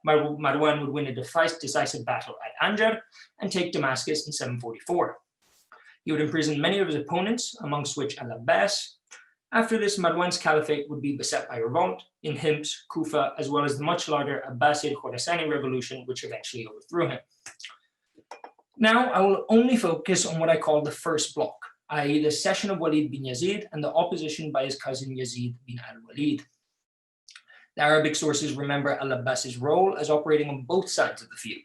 Marwan would win a decisive battle at Anjar and take Damascus in 744. He would imprison many of his opponents, amongst which al-Abbas. After this, Marwan's caliphate would be beset by revolt in Hims, Kufa, as well as the much larger Abbasid Khorasani revolution, which eventually overthrew him. Now, I will only focus on what I call the first block, i.e. the cession of Walid bin Yazid and the opposition by his cousin Yazid bin al-Walid. The Arabic sources remember al-Abbas's role as operating on both sides of the feud.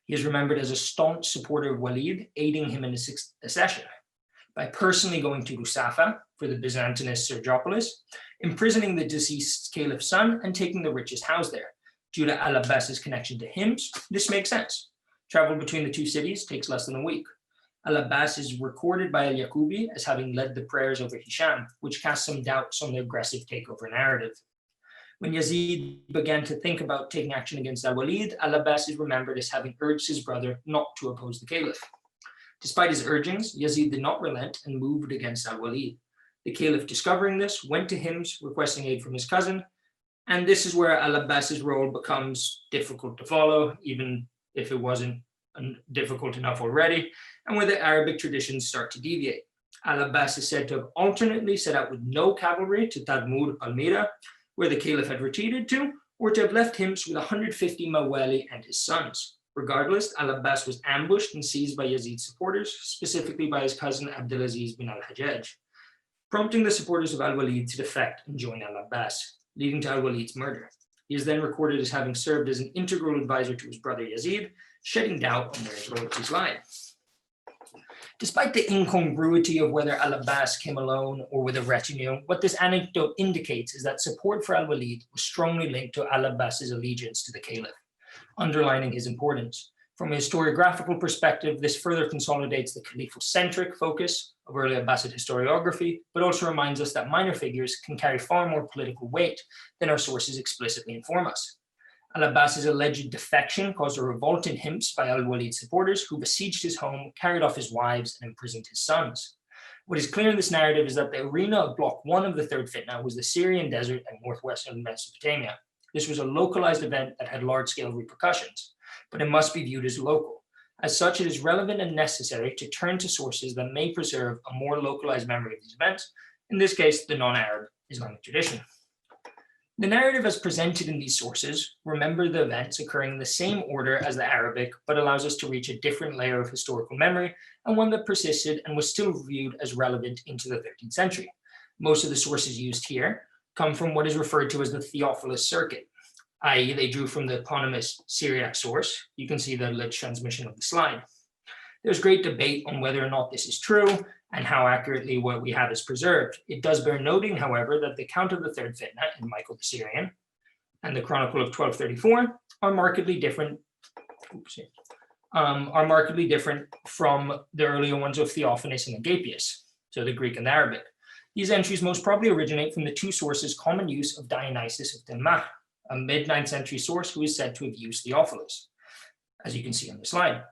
He is remembered as a staunch supporter of Walid, aiding him in his accession by personally going to Rusafa for the Byzantinist Serjuqs, imprisoning the deceased caliph's son and taking the richest house there. Due to al-Abbas's connection to Hims, this makes sense. Travel between the two cities takes less than a week. Al-Abbas is recorded by al-Yaqubi as having led the prayers over Hisham, which casts some doubts on the aggressive takeover narrative. When Yazid began to think about taking action against al-Walid, al-Abbas is remembered as having urged his brother not to oppose the caliph. Despite his urgings, Yazid did not relent and moved against al-Walid. The caliph, discovering this, went to Hims requesting aid from his cousin, and this is where al-Abbas's role becomes difficult to follow, even if it wasn't difficult enough already, and where the Arabic traditions start to deviate. Al-Abbas is said to have alternately set out with no cavalry to Tadmur Palmyra, where the caliph had retreated to, or to have left Hims with 150 Mawali and his sons. Regardless, al-Abbas was ambushed and seized by Yazid's supporters, specifically by his cousin Abdulaziz bin al-Hajjaj, prompting the supporters of al-Walid to defect and join al-Abbas, leading to al-Walid's murder. He is then recorded as having served as an integral advisor to his brother Yazid, shedding doubt on where his loyalties lie. Despite the incongruity of whether al-Abbas came alone or with a retinue, what this anecdote indicates is that support for al-Walid was strongly linked to al-Abbas's allegiance to the caliph, underlining his importance. From a historiographical perspective, this further consolidates the caliphal-centric focus of early Abbasid historiography, but also reminds us that minor figures can carry far more political weight than our sources explicitly inform us. Al-Abbas's alleged defection caused a revolt in Hims by al-Walid's supporters, who besieged his home, carried off his wives, and imprisoned his sons. What is clear in this narrative is that the arena of Block 1 of the Third Fitna was the Syrian desert and northwestern Mesopotamia. This was a localized event that had large-scale repercussions, but it must be viewed as local. As such, it is relevant and necessary to turn to sources that may preserve a more localized memory of these events, in this case, the non-Arab Islamic tradition. The narrative as presented in these sources remember the events occurring in the same order as the Arabic, but allows us to reach a different layer of historical memory, and one that persisted and was still viewed as relevant into the 13th century. Most of the sources used here come from what is referred to as the Theophilus circuit, i.e. they drew from the eponymous Syriac source. You can see the lit transmission of the slide. There's great debate on whether or not this is true and how accurately what we have is preserved. It does bear noting, however, that the account of the Third Fitna in Michael the Syrian and the Chronicle of 1234 are markedly different from the earlier ones of Theophanes and Agapius, so the Greek and the Arabic. These entries most probably originate from the two sources' common use of Dionysius of Denmark, a mid-9th century source who is said to have used Theophilus, as you can see on the slide.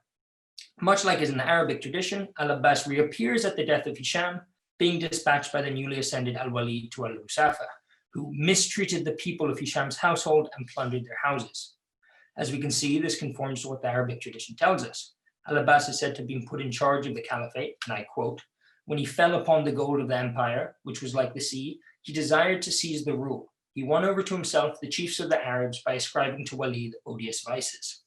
Much like as in the Arabic tradition, al-Abbas reappears at the death of Hisham, being dispatched by the newly ascended al-Walid to al-Rusafa, who mistreated the people of Hisham's household and plundered their houses. As we can see, this conforms to what the Arabic tradition tells us. Al-Abbas is said to have been put in charge of the caliphate, and I quote, "When he fell upon the gold of the empire, which was like the sea, he desired to seize the rule. He won over to himself the chiefs of the Arabs by ascribing to Walid odious vices."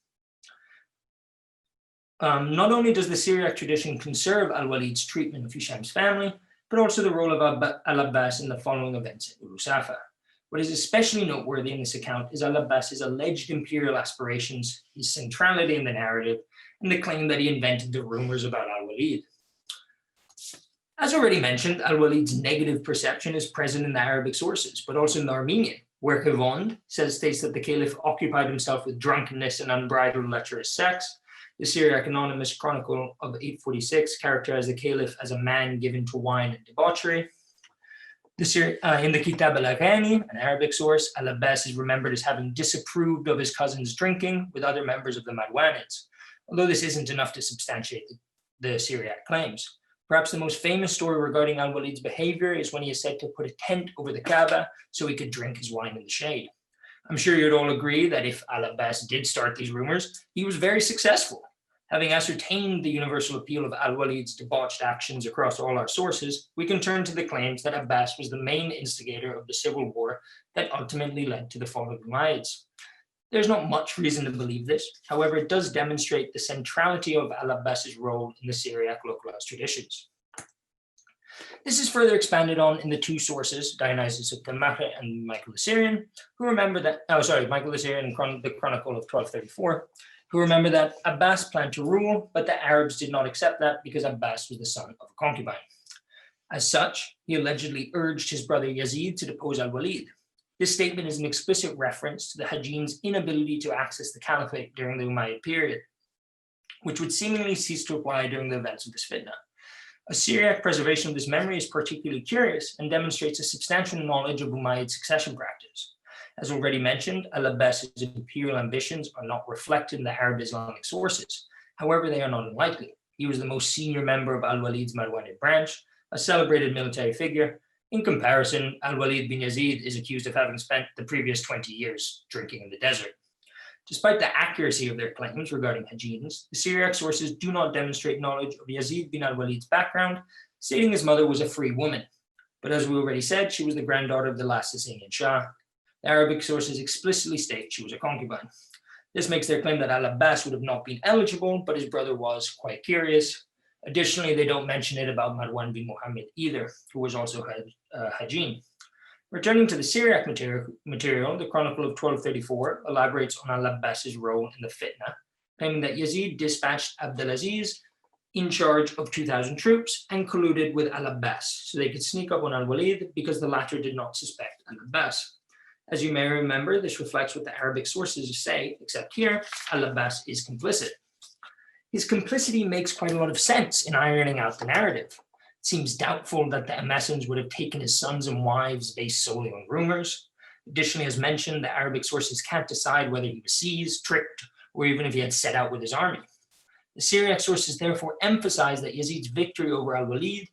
Not only does the Syriac tradition conserve al-Walid's treatment of Hisham's family, but also the role of al-Abbas in the following events at Rusafa. What is especially noteworthy in this account is al-Abbas's alleged imperial aspirations, his centrality in the narrative, and the claim that he invented the rumors about al-Walid. As already mentioned, al-Walid's negative perception is present in the Arabic sources, but also in the Armenian, where Kevond states that the caliph occupied himself with drunkenness and unbridled lecherous sex, The Syriac anonymous chronicle of 846 characterized the caliph as a man given to wine and debauchery. In the Kitab al-Aghani, an Arabic source, al-Abbas is remembered as having disapproved of his cousin's drinking with other members of the Marwanids, although this isn't enough to substantiate the Syriac claims. Perhaps the most famous story regarding al-Walid's behavior is when he is said to put a tent over the Kaaba so he could drink his wine in the shade. I'm sure you'd all agree that if al-Abbas did start these rumors, he was very successful. Having ascertained the universal appeal of al-Walid's debauched actions across all our sources, we can turn to the claims that Abbas was the main instigator of the civil war that ultimately led to the fall of the Umayyads. There's not much reason to believe this. However, it does demonstrate the centrality of al-Abbas's role in the Syriac localized traditions. This is further expanded on in the two sources, Dionysius of Thelmache and Michael the Syrian, who remember that, Michael the Syrian and the Chronicle of 1234, who remember that Abbas planned to rule, but the Arabs did not accept that because Abbas was the son of a concubine. As such, he allegedly urged his brother Yazid to depose al-Walid. This statement is an explicit reference to the Hajjin's inability to access the caliphate during the Umayyad period, which would seemingly cease to apply during the events of this fitna. A Syriac preservation of this memory is particularly curious and demonstrates a substantial knowledge of Umayyad succession practice. As already mentioned, al-Abbas's imperial ambitions are not reflected in the Arab Islamic sources. However, they are not unlikely. He was the most senior member of al-Walid's Marwanid branch, a celebrated military figure. In comparison, al-Walid bin Yazid is accused of having spent the previous 20 years drinking in the desert. Despite the accuracy of their claims regarding Hajjins, the Syriac sources do not demonstrate knowledge of Yazid bin al-Walid's background, stating his mother was a free woman. But as we already said, she was the granddaughter of the last Sassanian Shah. The Arabic sources explicitly state she was a concubine. This makes their claim that al-Abbas would have not been eligible, but his brother was, quite curious. Additionally, they don't mention it about Marwan bin Muḥammad either, who was also Hajjin. Returning to the Syriac material, the Chronicle of 1234 elaborates on al-Abbas's role in the fitna, claiming that Yazid dispatched Abdulaziz in charge of 2,000 troops and colluded with al-Abbas so they could sneak up on al-Walid because the latter did not suspect al-Abbas. As you may remember, this reflects what the Arabic sources say, except here, al-Abbas is complicit. His complicity makes quite a lot of sense in ironing out the narrative. It seems doubtful that the Emessans would have taken his sons and wives based solely on rumors. Additionally, as mentioned, the Arabic sources can't decide whether he was seized, tricked, or even if he had set out with his army. The Syriac sources therefore emphasize that Yazid's victory over al-Walid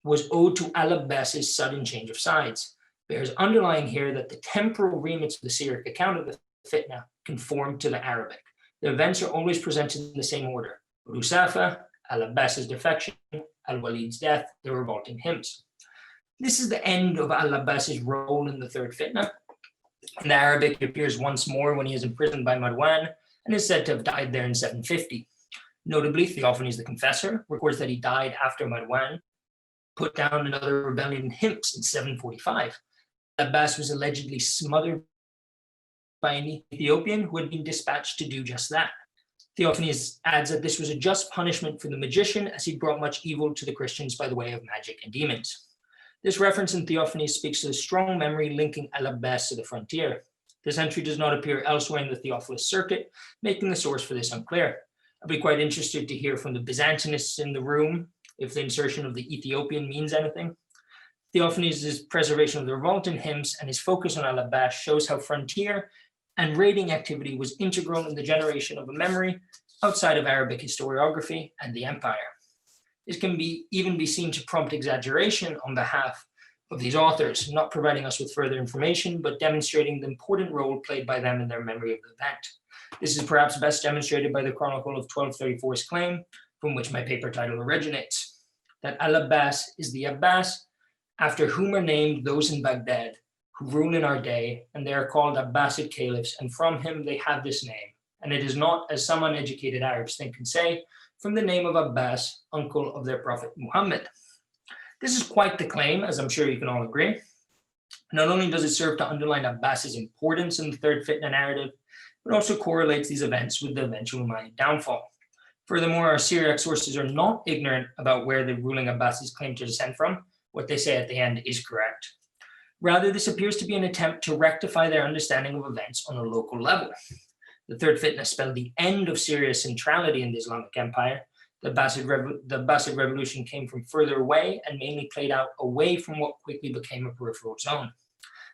was owed to al-Abbas's sudden change of sides. Bears underlying here that the temporal remits of the Syriac account of the fitna conform to the Arabic. The events are always presented in the same order: Rusafa, al-Abbas's defection, al-Walid's death, the revolting hymns. This is the end of al-Abbas's role in the third fitna. In the Arabic, it appears once more when he is imprisoned by Marwan and is said to have died there in 750. Notably, Theophanes the Confessor records that he died after Marwan put down another rebellion in Hims in 745. Abbas was allegedly smothered by an Ethiopian who had been dispatched to do just that. Theophanes adds that this was a just punishment for the magician, as he brought much evil to the Christians by the way of magic and demons. This reference in Theophanes speaks to the strong memory linking al-Abbas to the frontier. This entry does not appear elsewhere in the Theophilus circuit, making the source for this unclear. I'd be quite interested to hear from the Byzantinists in the room if the insertion of the Ethiopian means anything. Theophanes' preservation of the revolt in Hims and his focus on al-Abbas shows how frontier and raiding activity was integral in the generation of a memory outside of Arabic historiography and the empire. This can even be seen to prompt exaggeration on behalf of these authors, not providing us with further information, but demonstrating the important role played by them in their memory of the event. This is perhaps best demonstrated by the Chronicle of 1234's claim, from which my paper title originates, that al-Abbas is the Abbas after whom are named those in Baghdad who rule in our day, and they are called Abbasid caliphs, and from him they have this name. And it is not, as some uneducated Arabs think and say, from the name of Abbas, uncle of their prophet Muhammad. This is quite the claim, as I'm sure you can all agree. Not only does it serve to underline Abbas's importance in the third fitna narrative, but also correlates these events with the eventual Umayyad downfall. Furthermore, our Syriac sources are not ignorant about where the ruling Abbasids claim to descend from. What they say at the end is correct. Rather, this appears to be an attempt to rectify their understanding of events on a local level. The third fitna spelled the end of Syria's centrality in the Islamic Empire. The Abbasid revolution came from further away and mainly played out away from what quickly became a peripheral zone.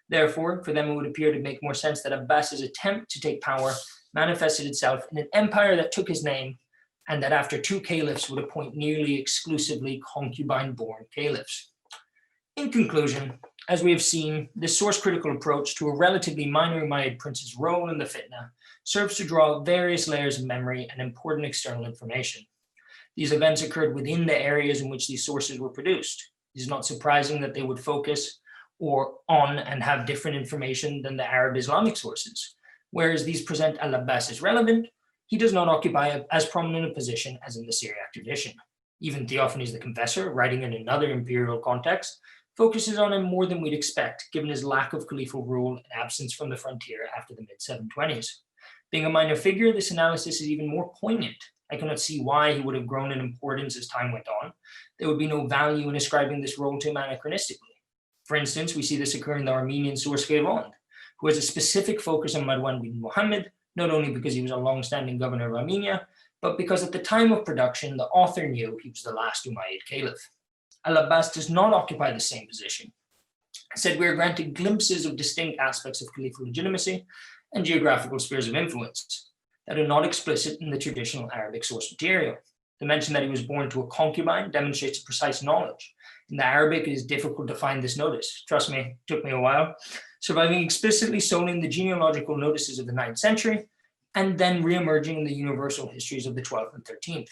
Therefore, for them, it would appear to make more sense that Abbasid's attempt to take power manifested itself in an empire that took his name, and that after two caliphs would appoint nearly exclusively concubine-born caliphs. In conclusion, as we have seen, this source-critical approach to a relatively minor Umayyad prince's role in the fitna serves to draw out various layers of memory and important external information. These events occurred within the areas in which these sources were produced. It is not surprising that they would focus on and have different information than the Arab Islamic sources. Whereas these present al-Abbas as relevant, he does not occupy as prominent a position as in the Syriac tradition. Even Theophanes the Confessor, writing in another imperial context, focuses on him more than we'd expect, given his lack of caliphal rule and absence from the frontier after the mid-720s. Being a minor figure, this analysis is even more poignant. I cannot see why he would have grown in importance as time went on. There would be no value in ascribing this role to him anachronistically. For instance, we see this occur in the Armenian source Gevond, who has a specific focus on Marwan bin Muḥammad, not only because he was a long-standing governor of Armenia, but because at the time of production, the author knew he was the last Umayyad caliph. Al-Abbas does not occupy the same position. Instead, we are granted glimpses of distinct aspects of caliphal legitimacy and geographical spheres of influence that are not explicit in the traditional Arabic source material. The mention that he was born to a concubine demonstrates a precise knowledge. In the Arabic, it is difficult to find this notice. Trust me, it took me a while. Surviving explicitly solely in the genealogical notices of the 9th century, and then re-emerging in the universal histories of the 12th and 13th.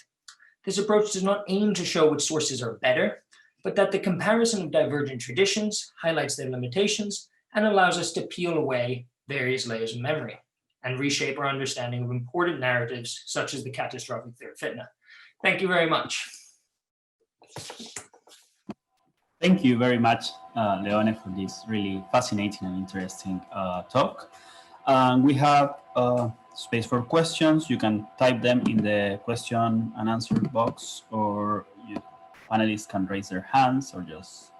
This approach does not aim to show which sources are better, but that the comparison of divergent traditions highlights their limitations and allows us to peel away various layers of memory and reshape our understanding of important narratives such as the catastrophic third fitna. Thank you very much. Thank you very much, Leone, for this really fascinating and interesting talk. We have space for questions. You can type them in the question and answer box, or panelists can raise their hands, or just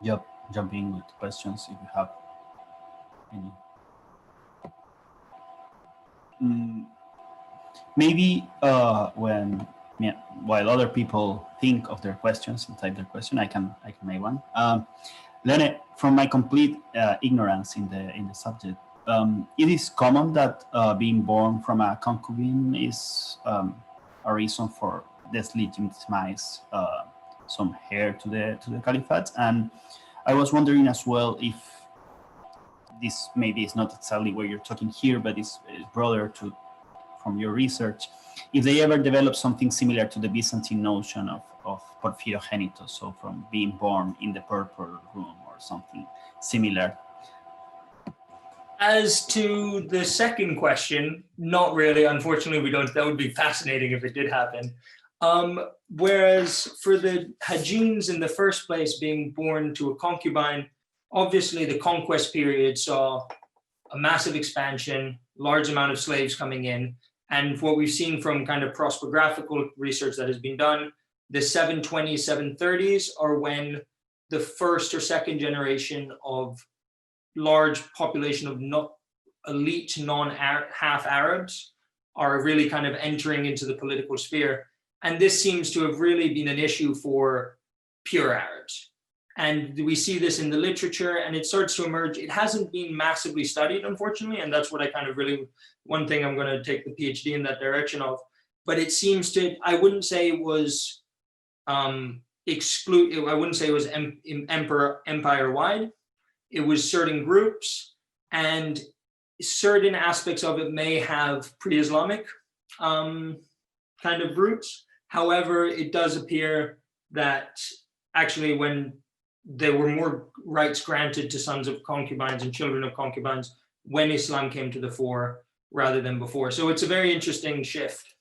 jump in with questions if you have any. Maybe while other people think of their questions and type their question, I can make one. Leone, from my complete ignorance in the subject, it is common that being born from a concubine is a reason for delegitimize some heir to the caliphate, and I was wondering as well if this maybe is not exactly where you're talking here, but it's broader from your research, if they ever develop something similar to the Byzantine notion of porphyrogenitos, so from being born in the purple room or something similar. As to the second question, not really. Unfortunately, we don't. That would be fascinating if it did happen. Whereas for the Hajjins in the first place being born to a concubine, obviously the conquest period saw a massive expansion, large amount of slaves coming in. And what we've seen from kind of prosperographical research that has been done, the 720s, 730s are when the first or second generation of large population of elite non-half Arabs are really kind of entering into the political sphere. And this seems to have really been an issue for pure Arabs. And we see this in the literature, and it starts to emerge. It hasn't been massively studied, unfortunately, and that's what I kind of really, one thing I'm going to take the PhD in that direction of. But it seems to, I wouldn't say it was I wouldn't say it was empire-wide. It was certain groups, and certain aspects of it may have pre-Islamic kind of roots. However, it does appear that actually when there were more rights granted to sons of concubines and children of concubines when Islam came to the fore rather than before. So it's a very interesting shift.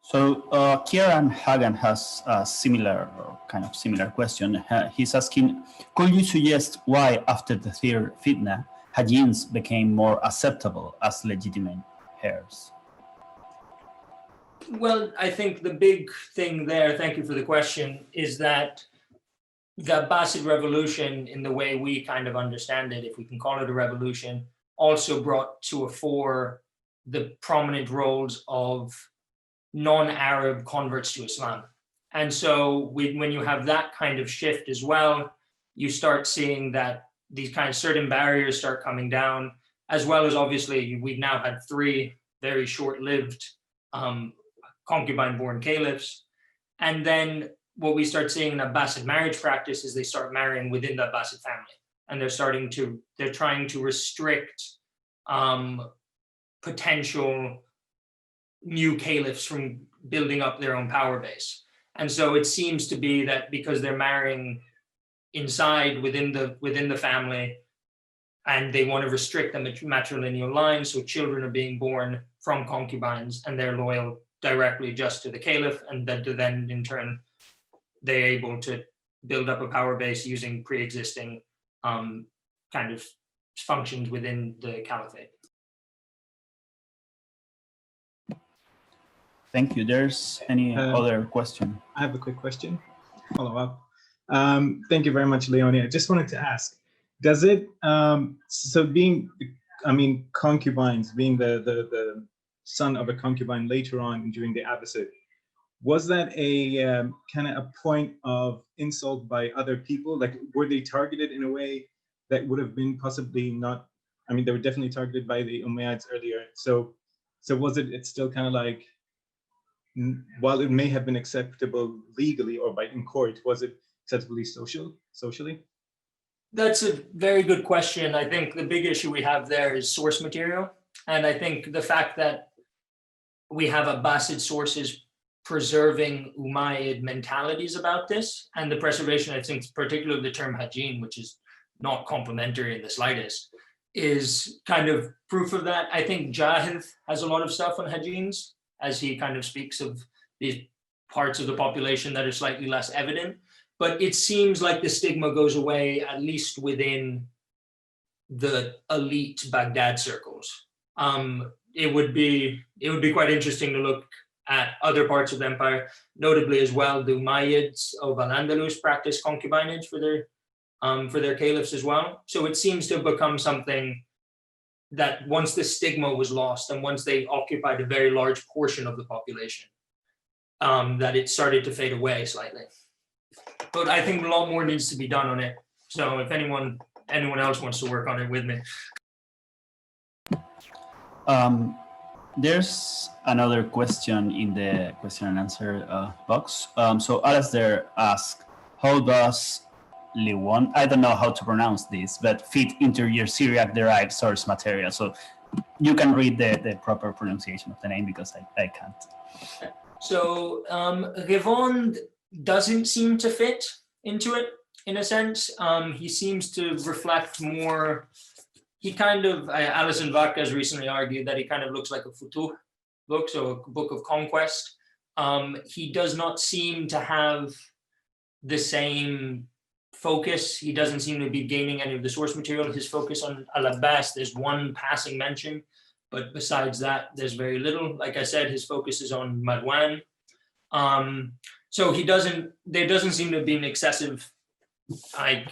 So Kieran Hagan has a similar question. He's asking, could you suggest why after the third fitna, Hajjins became more acceptable as legitimate heirs? Well, I think the big thing there, thank you for the question, is that the Abbasid revolution, in the way we kind of understand it, if we can call it a revolution, also brought to a fore the prominent roles of non-Arab converts to Islam. And so when you have that kind of shift as well, you start seeing that these kind of certain barriers start coming down, as well as obviously we've now had 3 very short-lived concubine-born caliphs. And then what we start seeing in Abbasid marriage practice is they start marrying within the Abbasid family. And they're trying to restrict potential new caliphs from building up their own power base. And so it seems to be that because they're marrying inside within the family, and they want to restrict the matrilineal line, so children are being born from concubines and they're loyal directly just to the caliph, and then in turn they're able to build up a power base using pre-existing kind of functions within the caliphate. Thank you. There's any other question? I have a quick question. Follow up. Thank you very much, Leone. I just wanted to ask, does it, so being, I mean, concubines, being the son of a concubine later on during the Abbasid, was that a kind of a point of insult by other people? Like, were they targeted in a way that would have been possibly not, I mean, they were definitely targeted by the Umayyads earlier. So was it's still kind of like, while it may have been acceptable legally or in court, was it acceptably socially? That's a very good question. I think the big issue we have there is source material. And I think the fact that we have Abbasid sources preserving Umayyad mentalities about this, and the preservation, I think, particularly the term Hajin, which is not complimentary in the slightest, is kind of proof of that. I think Jahith has a lot of stuff on Hajins, as he kind of speaks of these parts of the population that are slightly less evident. But it seems like the stigma goes away, at least within the elite Baghdad circles. It would be quite interesting to look at other parts of the empire, notably as well, the Umayyads of Al-Andalus practice concubinage for their caliphs as well. So it seems to have become something that once the stigma was lost and once they occupied a very large portion of the population, that it started to fade away slightly. But I think a lot more needs to be done on it. So if anyone else wants to work on it with me. There's another question in the question and answer box. So Alasdair asks, how does Liwon, I don't know how to pronounce this, but fit into your Syriac-derived source material? So you can read the proper pronunciation of the name because I can't. So Revond doesn't seem to fit into it in a sense. He seems to reflect more, he kind of, Alison Vaca has recently argued that he kind of looks like a Futuh book, so a book of conquest. He does not seem to have the same focus. He doesn't seem to be gaining any of the source material. His focus on Al-Abbas, there's one passing mention, but besides that, there's very little. Like I said, his focus is on Marwan. So there doesn't seem to be an excessive, I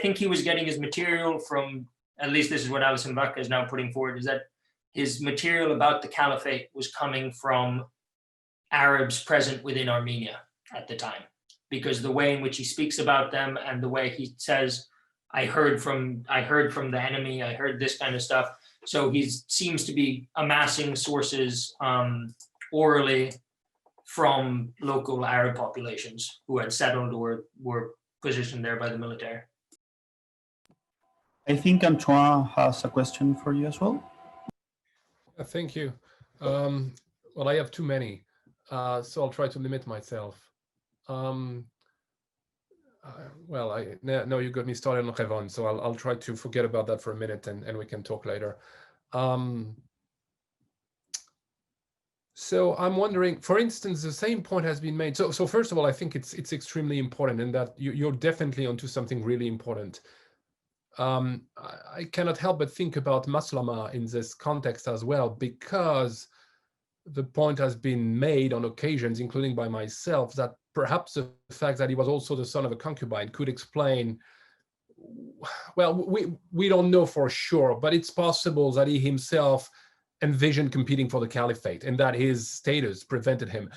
think he was getting his material from, at least this is what Alison Vaca is now putting forward, is that his material about the caliphate was coming from Arabs present within Armenia at the time, because the way in which he speaks about them and the way he says, I heard from the enemy, I heard this kind of stuff. So he seems to be amassing sources orally from local Arab populations who had settled or were positioned there by the military. I think Antoine has a question for you as well. Thank you. Well, I have too many, so I'll try to limit myself. Well, no, you got me started on Revon, so I'll try to forget about that for a minute and we can talk later. So I'm wondering, for instance, the same point has been made. So first of all, I think it's extremely important, and that you're definitely onto something really important. I cannot help but think about Maslama in this context as well, because the point has been made on occasions, including by myself, that perhaps the fact that he was also the son of a concubine could explain well, we don't know for sure, but it's possible that he himself envisioned competing for the caliphate and that his status prevented him.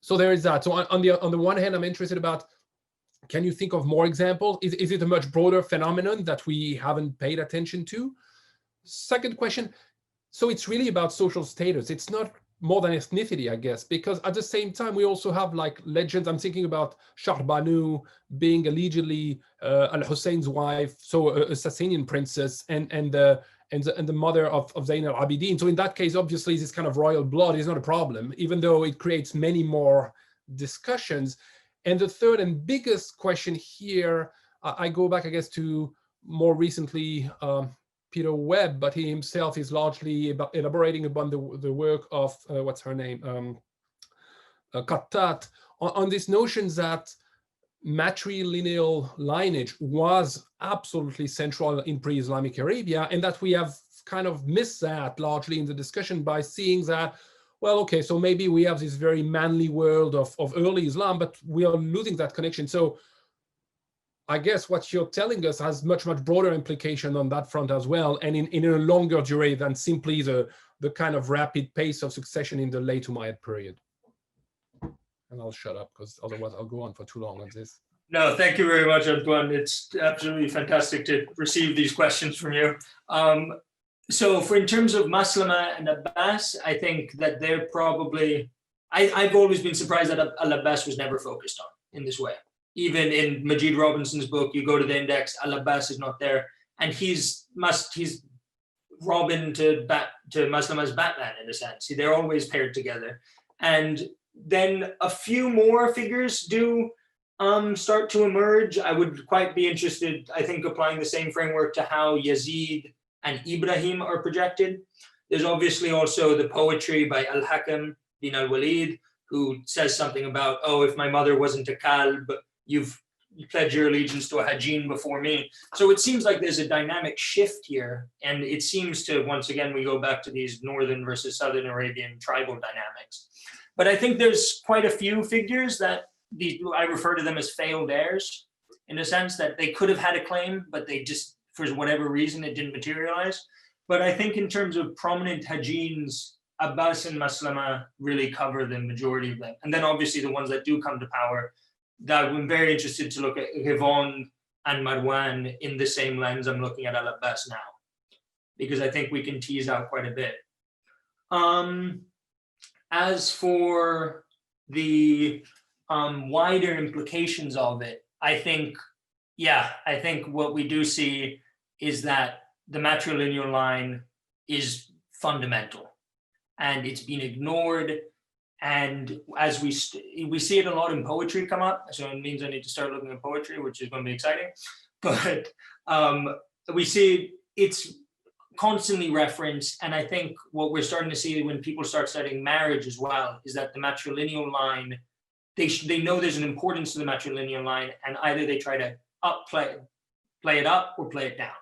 So there is that. So on the one hand, I'm interested about, can you think of more examples? Is it a much broader phenomenon that we haven't paid attention to? Second question, so it's really about social status. It's not more than ethnicity, I guess, because at the same time, we also have like legends. I'm thinking about Shahrbanu being allegedly Al-Hussein's wife, so a Sassanian princess, and the mother of Zayn al-Abidin. So in that case, obviously, this kind of royal blood is not a problem, even though it creates many more discussions. And the third and biggest question here, I go back, I guess, to more recently, Peter Webb, but he himself is largely elaborating upon the work of, what's her name, Kattat, on this notion that matrilineal lineage was absolutely central in pre-Islamic Arabia, and that we have kind of missed that largely in the discussion by seeing that, well, okay, so maybe we have this very manly world of early Islam, but we are losing that connection. So I guess what you're telling us has much broader implication on that front as well, and in a longer duration than simply the kind of rapid pace of succession in the late Umayyad period. And I'll shut up because otherwise I'll go on for too long on this. No, thank you very much, Antoine. It's absolutely fantastic to receive these questions from you. So in terms of Maslama and Abbas, I think that they're probably, I've always been surprised that Al-Abbas was never focused on in this way. Even in Majid Robinson's book, you go to the index, Al-Abbas is not there. And he's Robin to Maslama's Batman in a sense. They're always paired together. And then a few more figures do start to emerge. I would quite be interested, I think, applying the same framework to how Yazid and Ibrahim are projected. There's obviously also the poetry by Al-Hakam bin al-Walid, who says something about, oh, if my mother wasn't a Kalb, you pledged your allegiance to a Hajin before me. So it seems like there's a dynamic shift here. And it seems to, once again, we go back to these Northern versus Southern Arabian tribal dynamics. But I think there's quite a few figures that I refer to them as failed heirs, in a sense that they could have had a claim, but they just, for whatever reason, it didn't materialize. But I think in terms of prominent Hajins, Abbas and Maslama really cover the majority of them. And then obviously the ones that do come to power, that I'm very interested to look at Rivon and Marwan in the same lens I'm looking at Al-Abbas now, because I think we can tease out quite a bit. As for the wider implications of it, I think what we do see is that the matrilineal line is fundamental and it's been ignored. And as we see it a lot in poetry come up, so it means I need to start looking at poetry, which is going to be exciting. But we see it's constantly referenced, and I think what we're starting to see when people start studying marriage as well is that the matrilineal line, they know there's an importance to the matrilineal line, and either they try to play it up or play it down.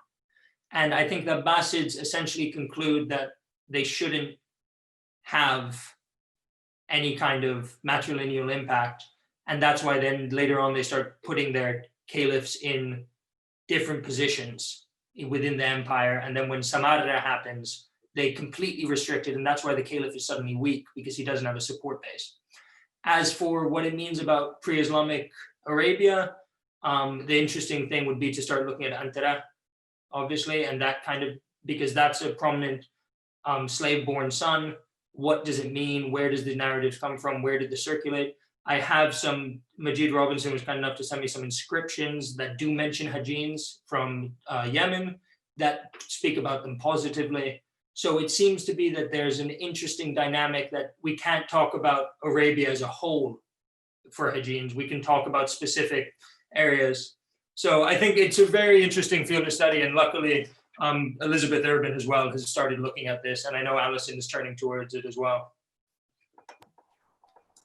And I think the Abbasids essentially conclude that they shouldn't have any kind of matrilineal impact. And that's why then later on they start putting their caliphs in different positions within the empire. And then when Samarra happens, they completely restrict it. And that's why the caliph is suddenly weak, because he doesn't have a support base. As for what it means about pre-Islamic Arabia, the interesting thing would be to start looking at Antara, obviously, and that kind of, because that's a prominent slave-born son. What does it mean? Where does the narratives come from? Where did they circulate? I have some, Majid Robinson was kind enough to send me some inscriptions that do mention Hajins from Yemen that speak about them positively. So it seems to be that there's an interesting dynamic that we can't talk about Arabia as a whole for Hajins. We can talk about specific areas. So I think it's a very interesting field of study, and luckily Elizabeth Urban as well has started looking at this, and I know Alison is turning towards it as well.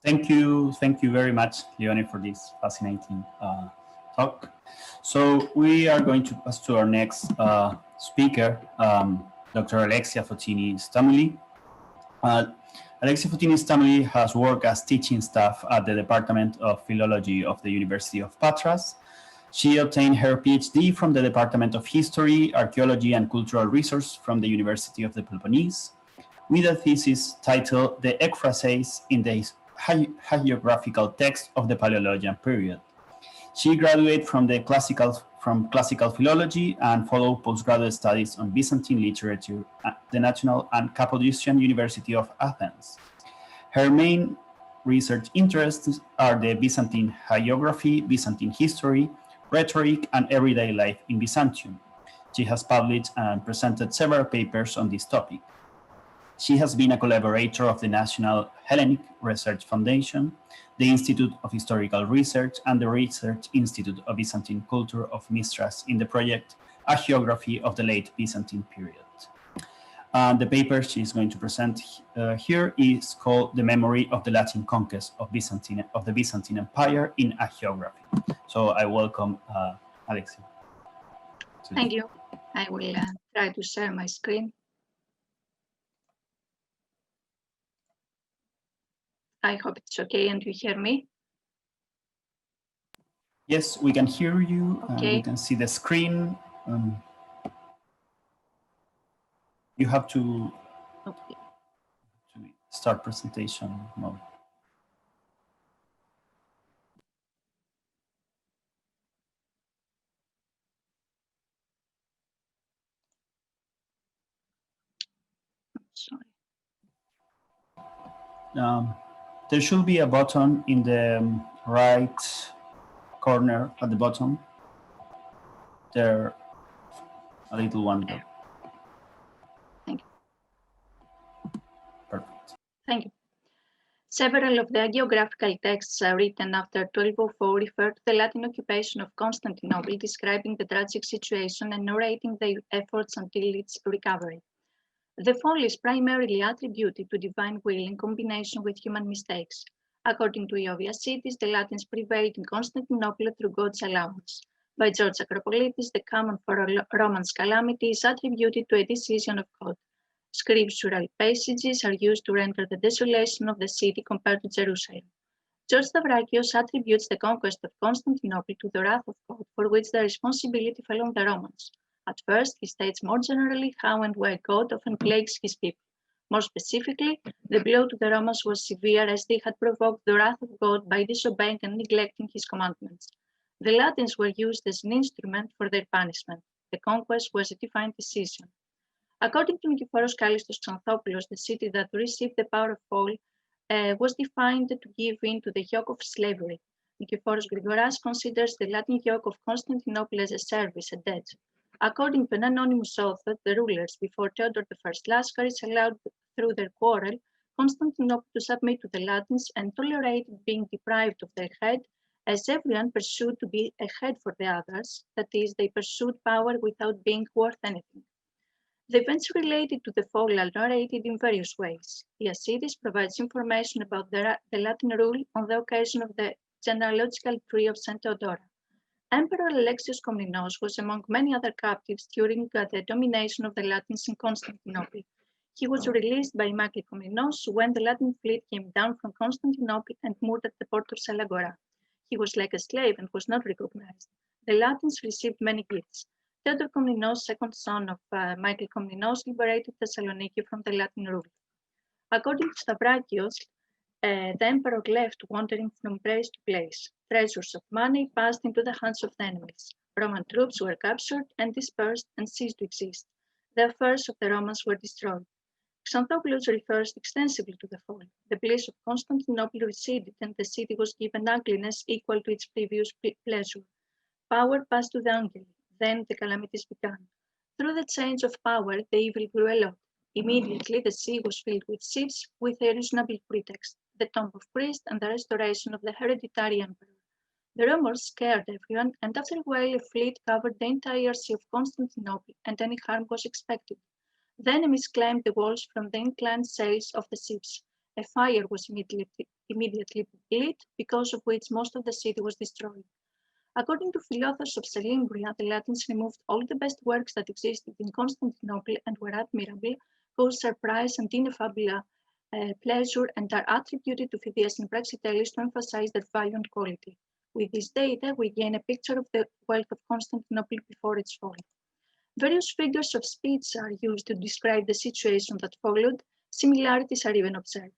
Thank you very much, Leone, for this fascinating talk. So we are going to pass to our next speaker, Dr. Alexia-Foteini Stamouli. Alexia-Foteini Stamouli has worked as teaching staff at the Department of Philology of the University of Patras. She obtained her PhD from the Department of History, Archaeology, and Cultural Research from the University of the Peloponnese, with a thesis titled The Ekphrases in the Hagiographical Text of the Paleologian Period. She graduated from classical philology and followed postgraduate studies on Byzantine literature at the National and Cappadocian University of Athens. Her main research interests are the Byzantine hagiography, Byzantine history, rhetoric, and everyday life in Byzantium. She has published and presented several papers on this topic. She has been a collaborator of the National Hellenic Research Foundation, the Institute of Historical Research, and the Research Institute of Byzantine Culture of Mistras in the project A Geography of the Late Byzantine Period. The paper she is going to present here is called The Memory of the Latin Conquest of the Byzantine Empire in a Geography. So I welcome Alexia. Thank you. I will try to share my screen. I hope it's okay and you hear me. Yes, we can hear you. Okay. We can see the screen. You have to start presentation mode. Sorry. There should be a button in the right corner at the bottom. There, a little one. Thank you. Perfect. Thank you. Several of the geographical texts written after 1204 refer to the Latin occupation of Constantinople, describing the tragic situation and narrating their efforts until its recovery. The fall is primarily attributed to divine will in combination with human mistakes. According to Iovias Cities, the Latins prevailed in Constantinople through God's allowance. By George Acropolitis, the canon for Roman's calamity is attributed to a decision of God. Scriptural passages are used to render the desolation of the city compared to Jerusalem. George Stavrakios attributes the conquest of Constantinople to the wrath of God, for which the responsibility fell on the Romans. At first, he states more generally how and why God often plagues his people. More specifically, the blow to the Romans was severe as they had provoked the wrath of God by disobeying and neglecting his commandments. The Latins were used as an instrument for their punishment. The conquest was a divine decision. According to Nikiforos Kallistos Xanthopoulos, the city that received the power of fall was defined to give in to the yoke of slavery. Nikiforos Grigoras considers the Latin yoke of Constantinople as a service, a debt. According to an anonymous author, the rulers before Theodore I Lascaris allowed, through their quarrel, Constantinople to submit to the Latins and tolerated being deprived of their head, as everyone pursued to be a head for the others, that is, they pursued power without being worth anything. The events related to the fall are narrated in various ways. Iossides provides information about the Latin rule on the occasion of the genealogical tree of St. Theodora. Emperor Alexios Komnenos was among many other captives during the domination of the Latins in Constantinople. He was released by Mecik Komnenos when the Latin fleet came down from Constantinople and moored at the port of Salagora. He was like a slave and was not recognized. The Latins received many gifts. Theodore Komnenos, second son of Mecik Komnenos, liberated Thessaloniki from the Latin rule. According to Stavrakios, the emperor left wandering from place to place. Treasures of money passed into the hands of the enemies. Roman troops were captured and dispersed and ceased to exist. The affairs of the Romans were destroyed. Xanthopoulos refers extensively to the fall. The bliss of Constantinople receded and the city was given ugliness equal to its previous pleasure. Power passed to the angeli. Then the calamities began. Through the change of power, the evil grew a lot. Immediately, the sea was filled with ships with a reasonable pretext, the tomb of priests and the restoration of the hereditary emperor. The rumors scared everyone, and after a while, a fleet covered the entire sea of Constantinople, and any harm was expected. The enemies climbed the walls from the inclined sails of the ships. A fire was immediately lit, because of which most of the city was destroyed. According to Philothos of Selymbria, the Latins removed all the best works that existed in Constantinople and were admirable, caused surprise and ineffable pleasure, and are attributed to Phidias and Praxiteles to emphasize their value and quality. With this data, we gain a picture of the wealth of Constantinople before its fall. Various figures of speech are used to describe the situation that followed. Similarities are even observed.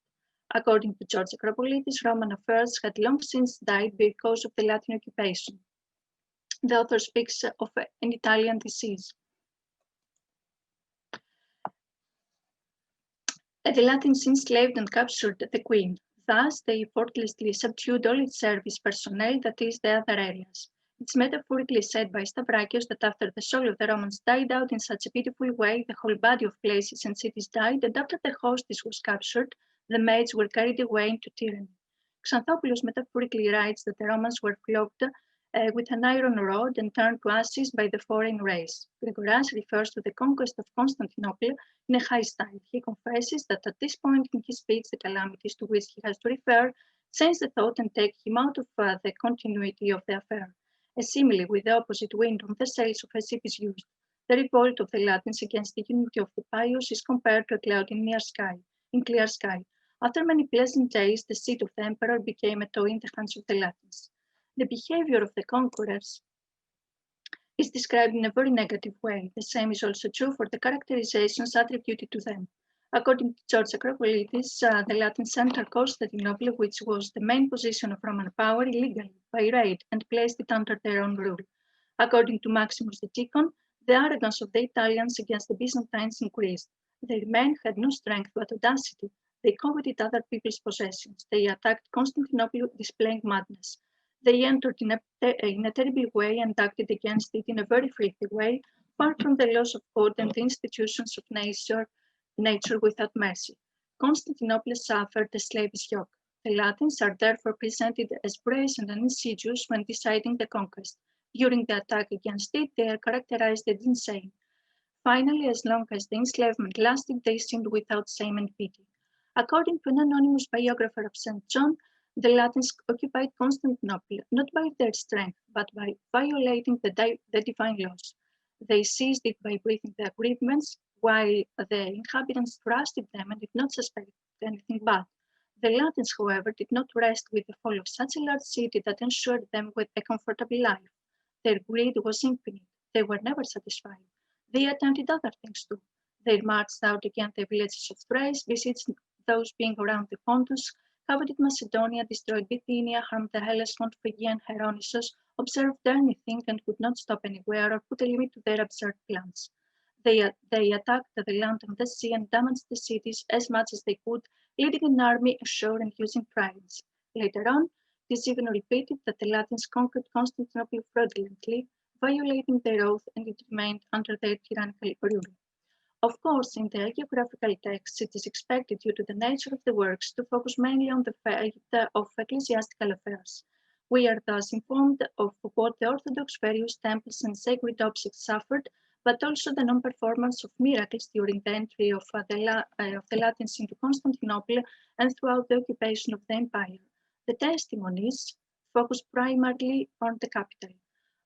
According to George Acropolitis, Roman affairs had long since died because of the Latin occupation. The author speaks of an Italian disease. The Latins enslaved and captured the queen. Thus, they effortlessly subdued all its service personnel, that is, the other areas. It's metaphorically said by Stavrakios that after the soul of the Romans died out in such a pitiful way, the whole body of places and cities died, and after the hostis was captured, the maids were carried away into tyranny. Xanthopoulos metaphorically writes that the Romans were flogged with an iron rod and turned to ashes by the foreign race. Gregoras refers to the conquest of Constantinople in a high style. He confesses that at this point in his speech, the calamities to which he has to refer change the thought and take him out of the continuity of the affair. A simile with the opposite wind on the sails of a ship is used. The revolt of the Latins against the unity of the pious is compared to a cloud in clear sky. After many pleasant days, the seat of the emperor became a toy in the hands of the Latins. The behavior of the conquerors is described in a very negative way. The same is also true for the characterizations attributed to them. According to George Acropolitis, the Latins entered Constantinople, which was the main position of Roman power, illegally by raid and placed it under their own rule. According to Maximus the Deacon, the arrogance of the Italians against the Byzantines increased. Their men had no strength but audacity. They coveted other people's possessions. They attacked Constantinople, displaying madness. They entered in a terrible way and acted against it in a very filthy way, far from the laws of God and the institutions of nature without mercy. Constantinople suffered a slavish yoke. The Latins are therefore presented as brazen and insidious when deciding the conquest. During the attack against it, they are characterized as insane. Finally, as long as the enslavement lasted, they seemed without shame and pity. According to an anonymous biographer of St. John, the Latins occupied Constantinople not by their strength, but by violating the divine laws. They seized it by breaking the agreements, while the inhabitants trusted them and did not suspect anything bad. The Latins, however, did not rest with the fall of such a large city that ensured them with a comfortable life. Their greed was infinite. They were never satisfied. They attempted other things too. They marched out against the villages of Thrace, besieged those being around the Pontus, coveted Macedonia, destroyed Bithynia, harmed the Hellespont, Phrygia, and Hieronissos, observed anything and could not stop anywhere or put a limit to their absurd plans. They attacked the land and the sea and damaged the cities as much as they could, leading an army ashore and using tridents. Later on, it is even repeated that the Latins conquered Constantinople fraudulently, violating their oath, and it remained under their tyrannical rule. Of course, in the geographical texts, it is expected, due to the nature of the works, to focus mainly on the fate of ecclesiastical affairs. We are thus informed of what the Orthodox various temples and sacred objects suffered, but also the non-performance of miracles during the entry of the Latins into Constantinople and throughout the occupation of the empire. The testimonies focus primarily on the capital.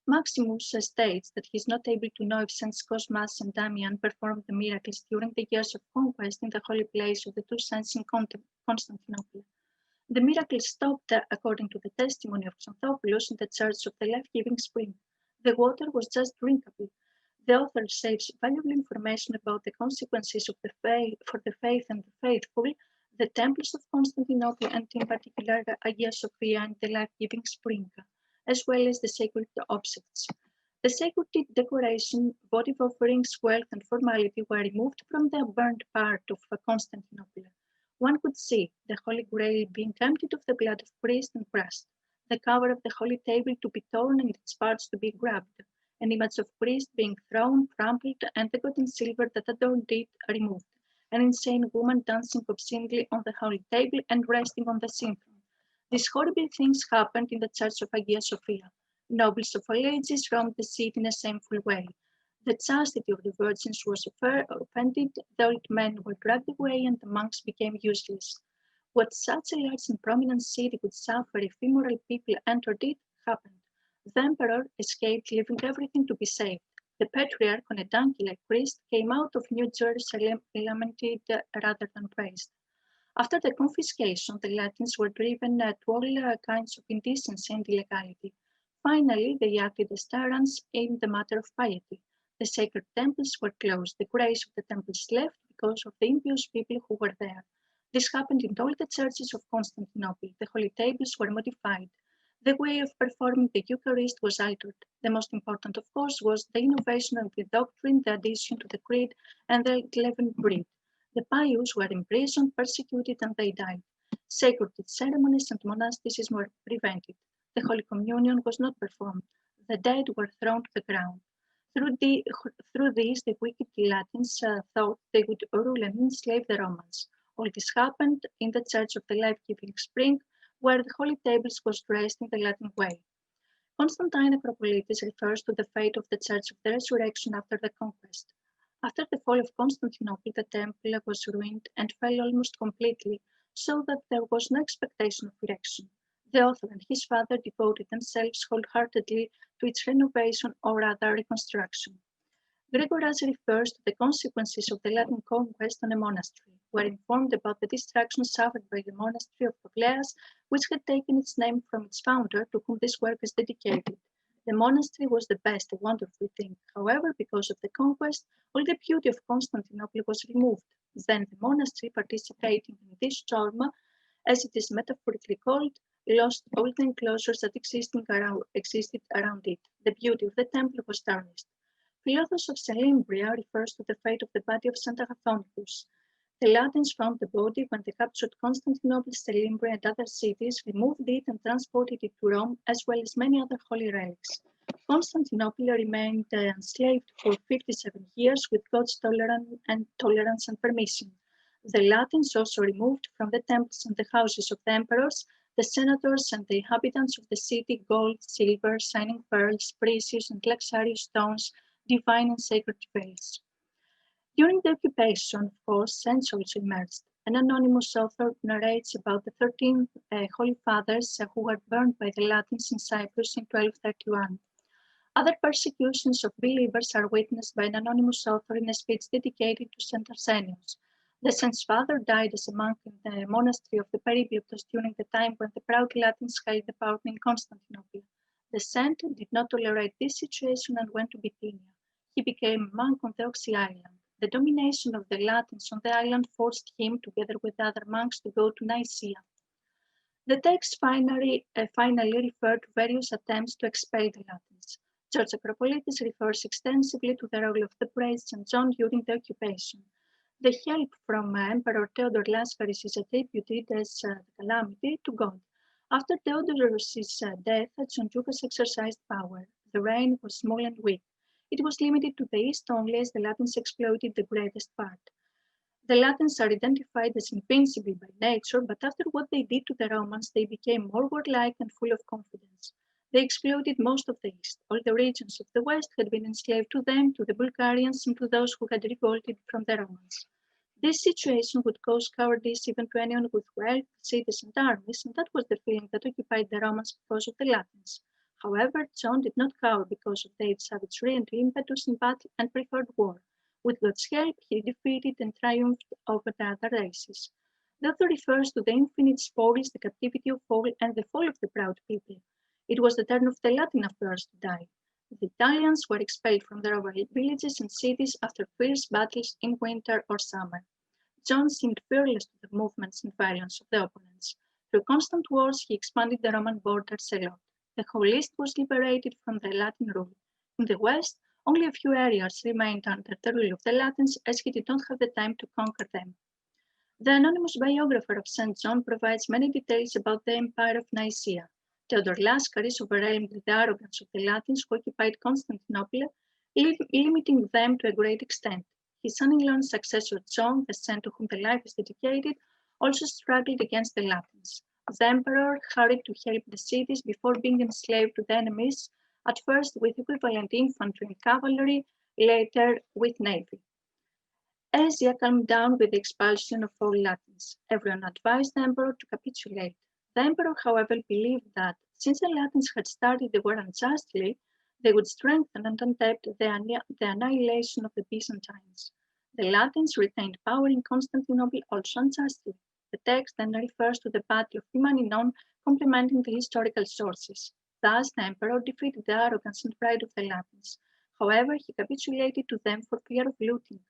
Maximus states that he is not able to know if Saints Cosmas and Damian performed the miracles during the years of conquest in the holy place of the two saints in Constantinople. The miracle stopped, according to the testimony of Xanthopoulos, in the church of the life-giving spring. The water was just drinkable. The author saves valuable information about the consequences of the faith for the faith and the faithful, the temples of Constantinople, and in particular Hagia Sophia and the life-giving spring, as well as the sacred objects. The sacred decoration, votive offerings, wealth, and formality were removed from the burned part of Constantinople. One could see the Holy Grail being emptied of the blood of priest and crushed, the cover of the holy table to be torn and its parts to be grabbed, an image of priest being thrown, trampled, and the gold and silver that adorned it removed, an insane woman dancing obscenely on the holy table and resting on the throne. These horrible things happened in the church of Hagia Sophia. Nobles of all ages roamed the city in a shameful way. The chastity of the virgins was offended, the old men were dragged away, and the monks became useless. What such a large and prominent city would suffer if immoral people entered it happened. The emperor escaped, leaving everything to be saved. The patriarch, on a donkey like priest, came out of New Jerusalem lamented rather than praised. After the confiscation, the Latins were driven to all kinds of indecency and illegality. Finally, they acted as tyrants in the matter of piety. The sacred temples were closed. The grace of the temples left because of the impious people who were there. This happened in all the churches of Constantinople. The holy tables were modified. The way of performing the Eucharist was altered. The most important, of course, was the innovation of the doctrine, the addition to the creed, and the leavened bread. The pious were imprisoned, persecuted, and they died. Sacred ceremonies and monasticism were prevented. The Holy Communion was not performed. The dead were thrown to the ground. Through this, the wicked Latins thought they would rule and enslave the Romans. All this happened in the Church of the Life-Giving Spring, where the Holy Tables was dressed in the Latin way. Constantine Acropolitis refers to the fate of the Church of the Resurrection after the Conquest. After the fall of Constantinople, the temple was ruined and fell almost completely, so that there was no expectation of erection. The author and his father devoted themselves wholeheartedly to its renovation or rather reconstruction. Gregoras refers to the consequences of the Latin conquest on a monastery. We are informed about the destruction suffered by the monastery of Pogleas, which had taken its name from its founder, to whom this work is dedicated. The monastery was the best, a wonderful thing. However, because of the conquest, all the beauty of Constantinople was removed. Then the monastery, participating in this storm, as it is metaphorically called, lost all the enclosures that existed around it. The beauty of the temple was tarnished. Philothos of Selymbria refers to the fate of the body of St. Agathonius. The Latins found the body when they captured Constantinople, Selymbria, and other cities, removed it, and transported it to Rome, as well as many other holy relics. Constantinople remained enslaved for 57 years with God's tolerance and permission. The Latins also removed from the temples and the houses of the emperors, the senators, and the inhabitants of the city gold, silver, shining pearls, precious and luxurious stones, divine and sacred veils. During the occupation, of course, saints also emerged. An anonymous author narrates about the 13 Holy Fathers who were burned by the Latins in Cyprus in 1231. Other persecutions of believers are witnessed by an anonymous author in a speech dedicated to St. Arsenius. The saint's father died as a monk in the monastery of the Peribleptos during the time when the proud Latins held the power in Constantinople. The saint did not tolerate this situation and went to Bithynia. He became a monk on the Oxy Island. The domination of the Latins on the island forced him, together with other monks, to go to Nicaea. The text finally referred to various attempts to expel the Latins. George Acropolitis refers extensively to the role of the priest St. John during the occupation. The help from Emperor Theodore Lascaris is attributed as the calamity to God. After Theodorus' death, Seljuqs exercised power. The reign was small and weak. It was limited to the east only, as the Latins exploited the greatest part. The Latins are identified as invincible by nature, but after what they did to the Romans, they became more warlike and full of confidence. They exploited most of the east. All the regions of the west had been enslaved to them, to the Bulgarians, and to those who had revolted from the Romans. This situation would cause cowardice even to anyone with wealth, cities, and armies, and that was the feeling that occupied the Romans because of the Latins. However, John did not cower because of their savagery and impetus in battle and preferred war. With God's help, he defeated and triumphed over the other races. The author refers to the infinite spoils, the captivity of all, and the fall of the proud people. It was the turn of the Latin affairs to die. The Italians were expelled from their villages and cities after fierce battles in winter or summer. John seemed fearless to the movements and violence of the opponents. Through constant wars, he expanded the Roman borders a lot. The whole East was liberated from the Latin rule. In the West, only a few areas remained under the rule of the Latins, as he did not have the time to conquer them. The anonymous biographer of St. John provides many details about the Empire of Nicaea. Theodore Lascaris overwhelmed the arrogance of the Latins who occupied Constantinople, limiting them to a great extent. His son-in-law and successor John, the saint to whom the life is dedicated, also struggled against the Latins. The emperor hurried to help the cities before being enslaved to the enemies, at first with equivalent infantry and cavalry, later with navy. Asia calmed down with the expulsion of all Latins. Everyone advised the emperor to capitulate. The emperor, however, believed that, since the Latins had started the war unjustly, they would strengthen and attempt the annihilation of the Byzantines. The Latins retained power in Constantinople also unjustly. The text then refers to the Battle of Timaninon, complementing the historical sources. Thus, the emperor defeated the arrogance and pride of the Latins. However, he capitulated to them for fear of looting.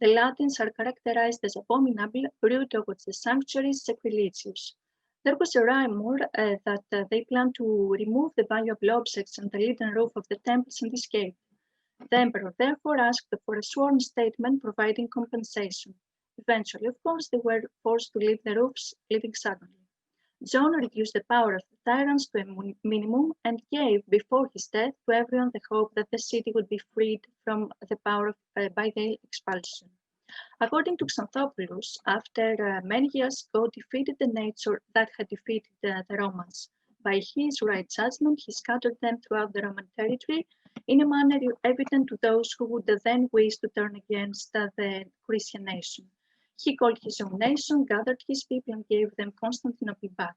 The Latins are characterized as abominable, rude towards the sanctuaries, sacrilegious. There was a rumor that they planned to remove the valuable objects and the leaden roof of the temples and escape. The emperor therefore asked for a sworn statement providing compensation. Eventually, of course, they were forced to leave the roofs, leaving suddenly. John reduced the power of the tyrants to a minimum and gave, before his death, to everyone the hope that the city would be freed from the power of, by the expulsion. According to Xanthopoulos, after many years, God defeated the nature that had defeated the Romans. By his right judgment, he scattered them throughout the Roman territory in a manner evident to those who would then wish to turn against the Christian nation. He called his own nation, gathered his people, and gave them Constantinople back.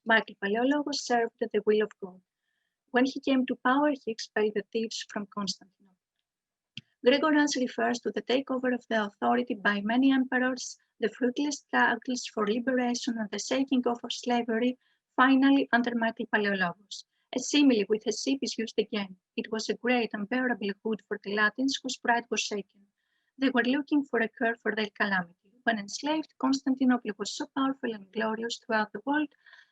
Michael Palaiologos served the will of God. When he came to power, he expelled the thieves from Constantinople. Gregorians refers to the takeover of the authority by many emperors, the fruitless struggles for liberation, and the shaking off of slavery, finally under Michael Palaiologos. A simile with a ship is used again. It was a great unbearable good for the Latins whose pride was shaken. They were looking for a cure for their calamity. When enslaved, Constantinople was so powerful and glorious throughout the world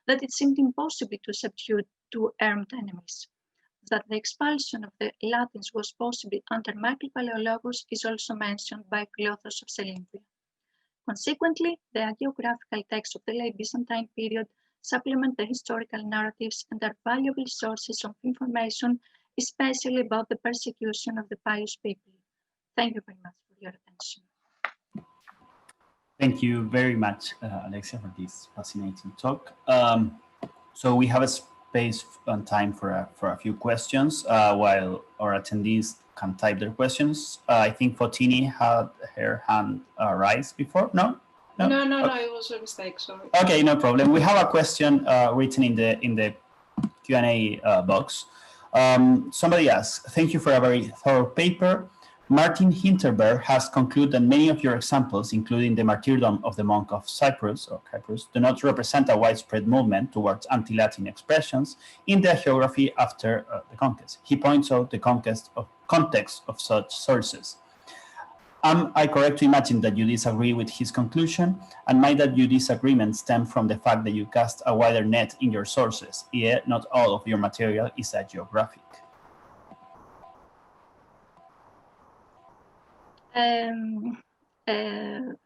that it seemed impossible to subdue two armed enemies. That the expulsion of the Latins was possible under Michael Palaiologos is also mentioned by Cleophas of Seleucia. Consequently, the hagiographical texts of the late Byzantine period supplement the historical narratives and are valuable sources of information, especially about the persecution of the pious people. Thank you very much for your attention. Thank you very much, Alexia, for this fascinating talk. So we have a space and time for a few questions while our attendees can type their questions. I think Foteini had her hand raised before. No, it was a mistake. Sorry. Okay, no problem. We have a question written in the Q&A box. Somebody asks, "Thank you for a very thorough paper. Martin Hinterberg has concluded that many of your examples, including the martyrdom of the monk of Cyprus, do not represent a widespread movement towards anti-Latin expressions in the geography after the conquest. He points out the context of such sources. Am I correct to imagine that you disagree with his conclusion? And might that your disagreement stem from the fact that you cast a wider net in your sources, yet not all of your material is geographic?"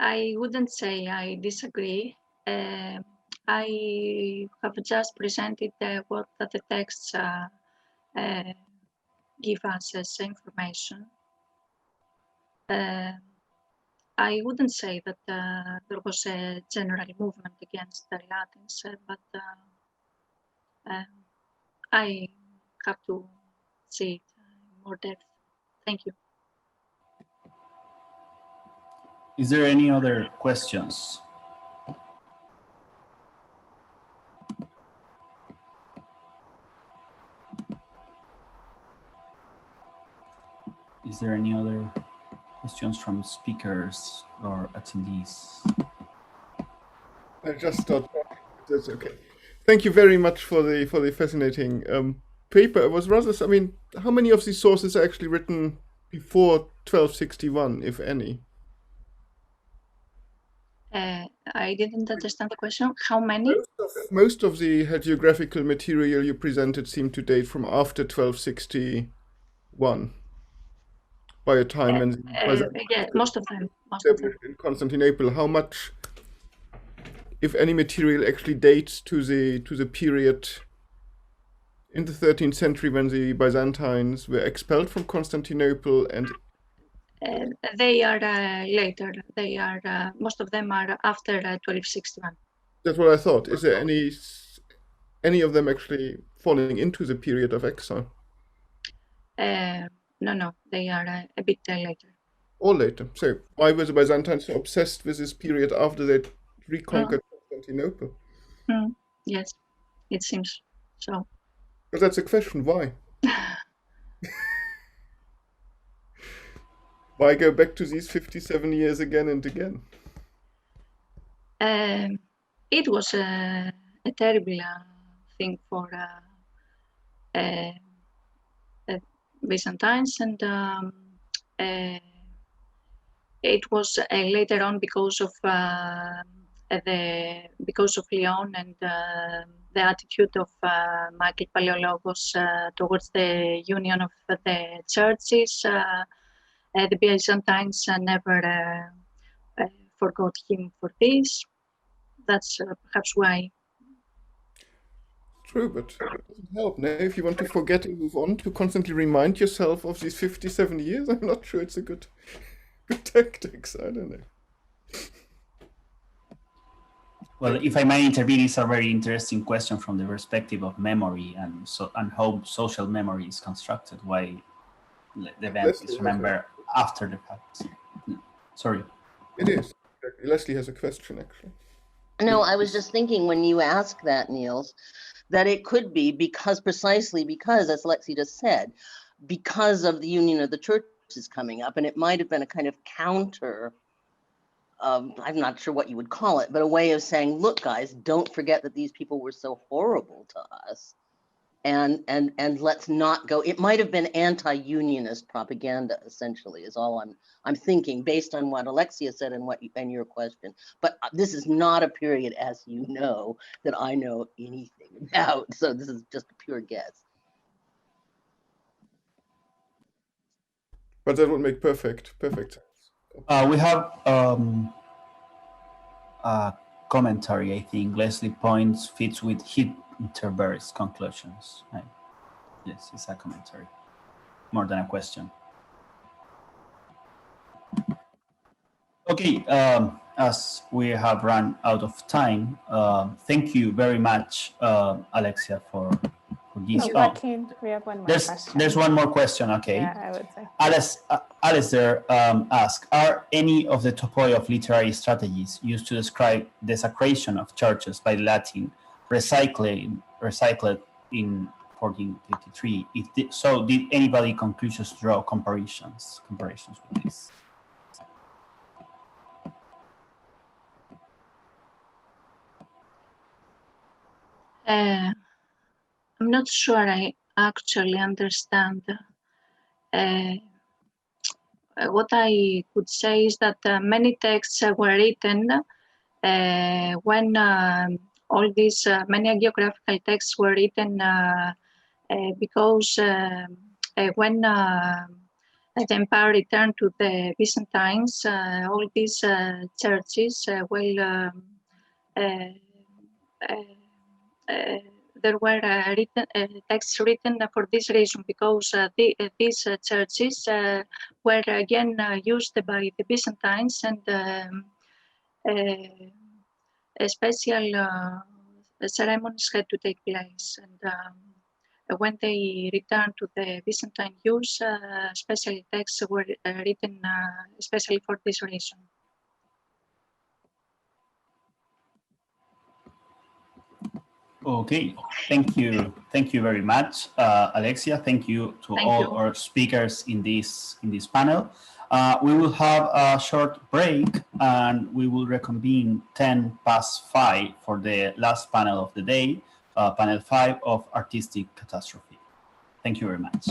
I wouldn't say I disagree. I have just presented what the texts give us as information. I wouldn't say that there was a general movement against the Latins, but I have to see it in more depth. Thank you. Is there any other questions? Is there any other questions from speakers or attendees? I just thought that's okay. Thank you very much for the fascinating paper. It was rather, I mean, how many of these sources are actually written before 1261, if any? I didn't understand the question. How many? Most of the hagiographical material you presented seem to date from after 1261. By a time when yeah, most of them. In Constantinople, how much, if any, material actually dates to the period in the 13th century when the Byzantines were expelled from Constantinople? And they are later. They are most of them are after 1261. That's what I thought. Is there any of them actually falling into the period of exile? No, they are a bit later. Or later. So why were the Byzantines so obsessed with this period after they reconquered Constantinople? Yes, it seems so. But that's a question. Why? Why go back to these 57 years again and again? it was a terrible thing for Byzantines, and it was later on because of Leon and the attitude of Michael Palaiologos towards the union of the churches. The Byzantines never forgot him for this. That's perhaps why. True, but it doesn't help. Now, if you want to forget and move on, to constantly remind yourself of these 57 years, I'm not sure it's a good tactics. I don't know. Well, if I may intervene, it's a very interesting question from the perspective of memory and how social memory is constructed. Why the event is remembered after the fact. Sorry. It is. Leslie has a question, actually. No, I was just thinking when you ask that, Niels, that it could be precisely because, as Alexi just said, because of the union of the churches coming up, and it might have been a kind of counter, I'm not sure what you would call it, but a way of saying, look, guys, don't forget that these people were so horrible to us. And let's not go. It might have been anti-unionist propaganda, essentially, is all I'm thinking, based on what Alexia said and your question. But this is not a period, as you know, that I know anything about. So this is just a pure guess. But that would make perfect sense. We have a commentary, I think. Leslie points fits with Hinterberg's conclusions. Right. Yes, it's a commentary, more than a question. Okay, as we have run out of time, thank you very much, Alexia, for this. Joaquin, we have one more question. There's one more question, okay. Yeah, I would say. Alistair asks, are any of the topoi of literary strategies used to describe desecration of churches by the Latin recycled in 1453? So did anybody conclusions draw comparisons with this? I'm not sure I actually understand. What I could say is that many texts were written when all these many hagiographical texts were written because when the empire returned to the Byzantines, all these churches there were texts written for this reason, because these churches were again used by the Byzantines, and special ceremonies had to take place. And when they returned to the Byzantine use, special texts were written especially for this reason. Okay, thank you very much, Alexia. Thank you to all our speakers in this panel. We will have a short break and we will reconvene 5:10 for the last panel of the day, panel 5 of Artistic Catastrophe. Thank you very much.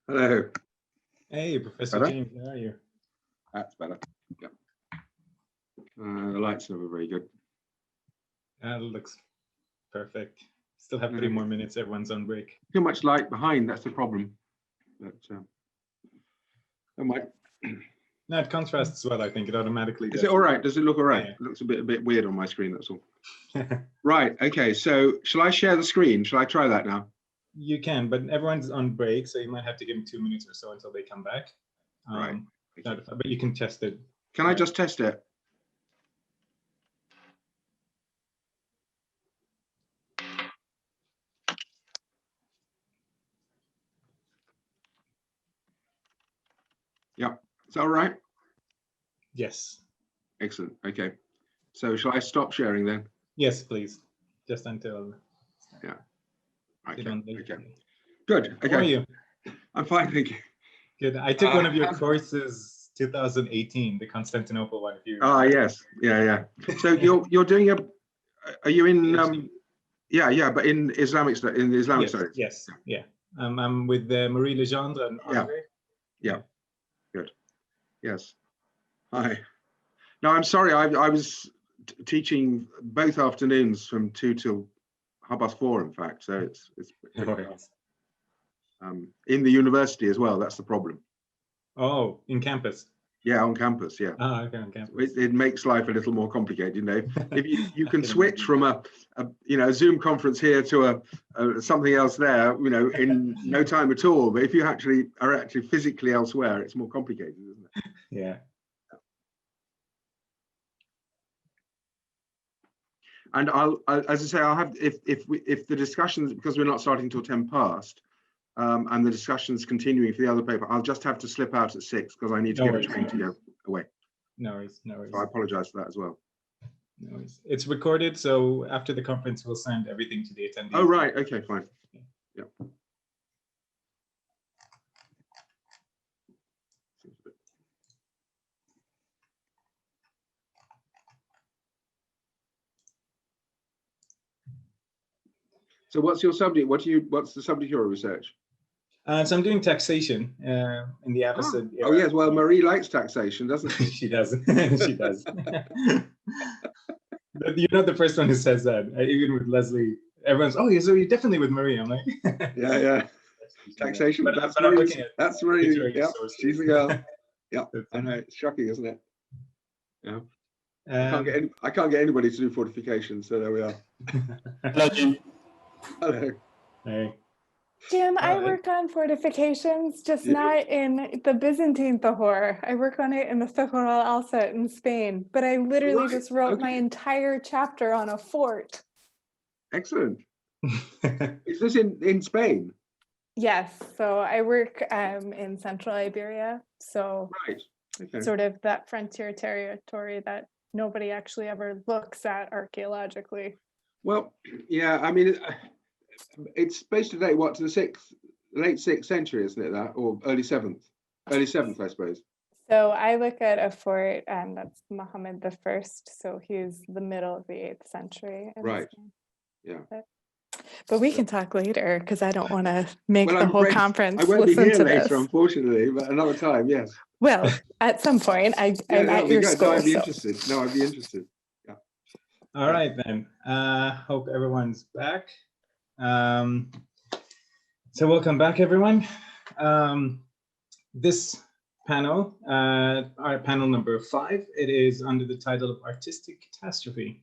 Hello. Hey, Professor Better? James, how are you? That's better. Yeah. The lights are very good. That looks perfect. Still have 3 more minutes. Everyone's on break. Too much light behind, that's the problem. But oh my. No, it contrasts well, I think. It automatically does. Is it all right? Does it look all right? Yeah. It looks a bit weird on my screen, that's all. Right, okay, so shall I share the screen? Shall I try that now? You can, but everyone's on break, so you might have to give them 2 minutes or so until they come back. Right. Okay. But you can test it. Can I just test it? Yeah, is that all right? Yes. Excellent, okay. So shall I stop sharing then? Yes, please. Just until. Yeah. Okay. Okay. Good. Okay. How are you? I'm fine, thank you. Good. I took one of your courses, 2018, the Constantinople one. Yes. Yeah. So you're doing are you in yeah, but in the Islamic studies? Yes. Yeah. I'm with Marie Legendre and Andre. Yeah. Good. Yes. Hi. No, I'm sorry. I was teaching both afternoons from 2 till 4:30, in fact. So it's in the university as well. That's the problem. Oh, in campus. Yeah, on campus. Yeah. Oh, okay, on campus. It makes life a little more complicated, you know. If you can switch from a Zoom conference here to a something else there, you know, in no time at all. But if you are actually physically elsewhere, it's more complicated, isn't it? Yeah. And as I say, I'll have if the discussions, because we're not starting till 10 past, and the discussion's continuing for the other paper, I'll just have to slip out at 6 because I need to get a train to go away. No worries, no worries. So I apologize for that as well. No worries. It's recorded, so after the conference, we'll send everything to the attendees. Oh, right. Okay, fine. Yeah. So what's your subject? What's the subject of your research? So I'm doing taxation in the Abbasid era. Oh yes, well Marie likes taxation, doesn't she? She does. She does. You're not the first one who says that. Even with Leslie, everyone's, oh, so you're definitely with Marie. I'm like, yeah. Taxation, but that's I'm Marie. looking at That's Marie. Yeah, she's the girl. Yeah, I know. It's shocking, isn't it? Yeah. I can't get anybody to do fortification, so there we are. Hello, Jim. Hello. Hey. Jim, I work on fortifications, just not in the Byzantine Thahor. I work on it in the Thahor al-Alsa in Spain, but I literally just wrote my entire chapter on a fort. Excellent. Is this in Spain? Yes, so I work in central Iberia, so sort of that frontier territory that nobody actually ever looks at archaeologically. Well, yeah, I mean, it's supposed to date what, to the late 6th century, isn't it, that, or early 7th, I suppose. So I look at a fort, and that's Muḥammad I, so he's the middle of the 8th century. Right. Yeah. But we can talk later because I don't want to make the I'm whole afraid conference I won't listen be here to later, this. unfortunately, but another time, yes. Well, at some point, I'm at your school. No, I'd be interested. No, I'd be interested. Yeah. All right then. Hope everyone's back. So welcome back, everyone. This panel, our panel number 5, it is under the title of Artistic Catastrophe.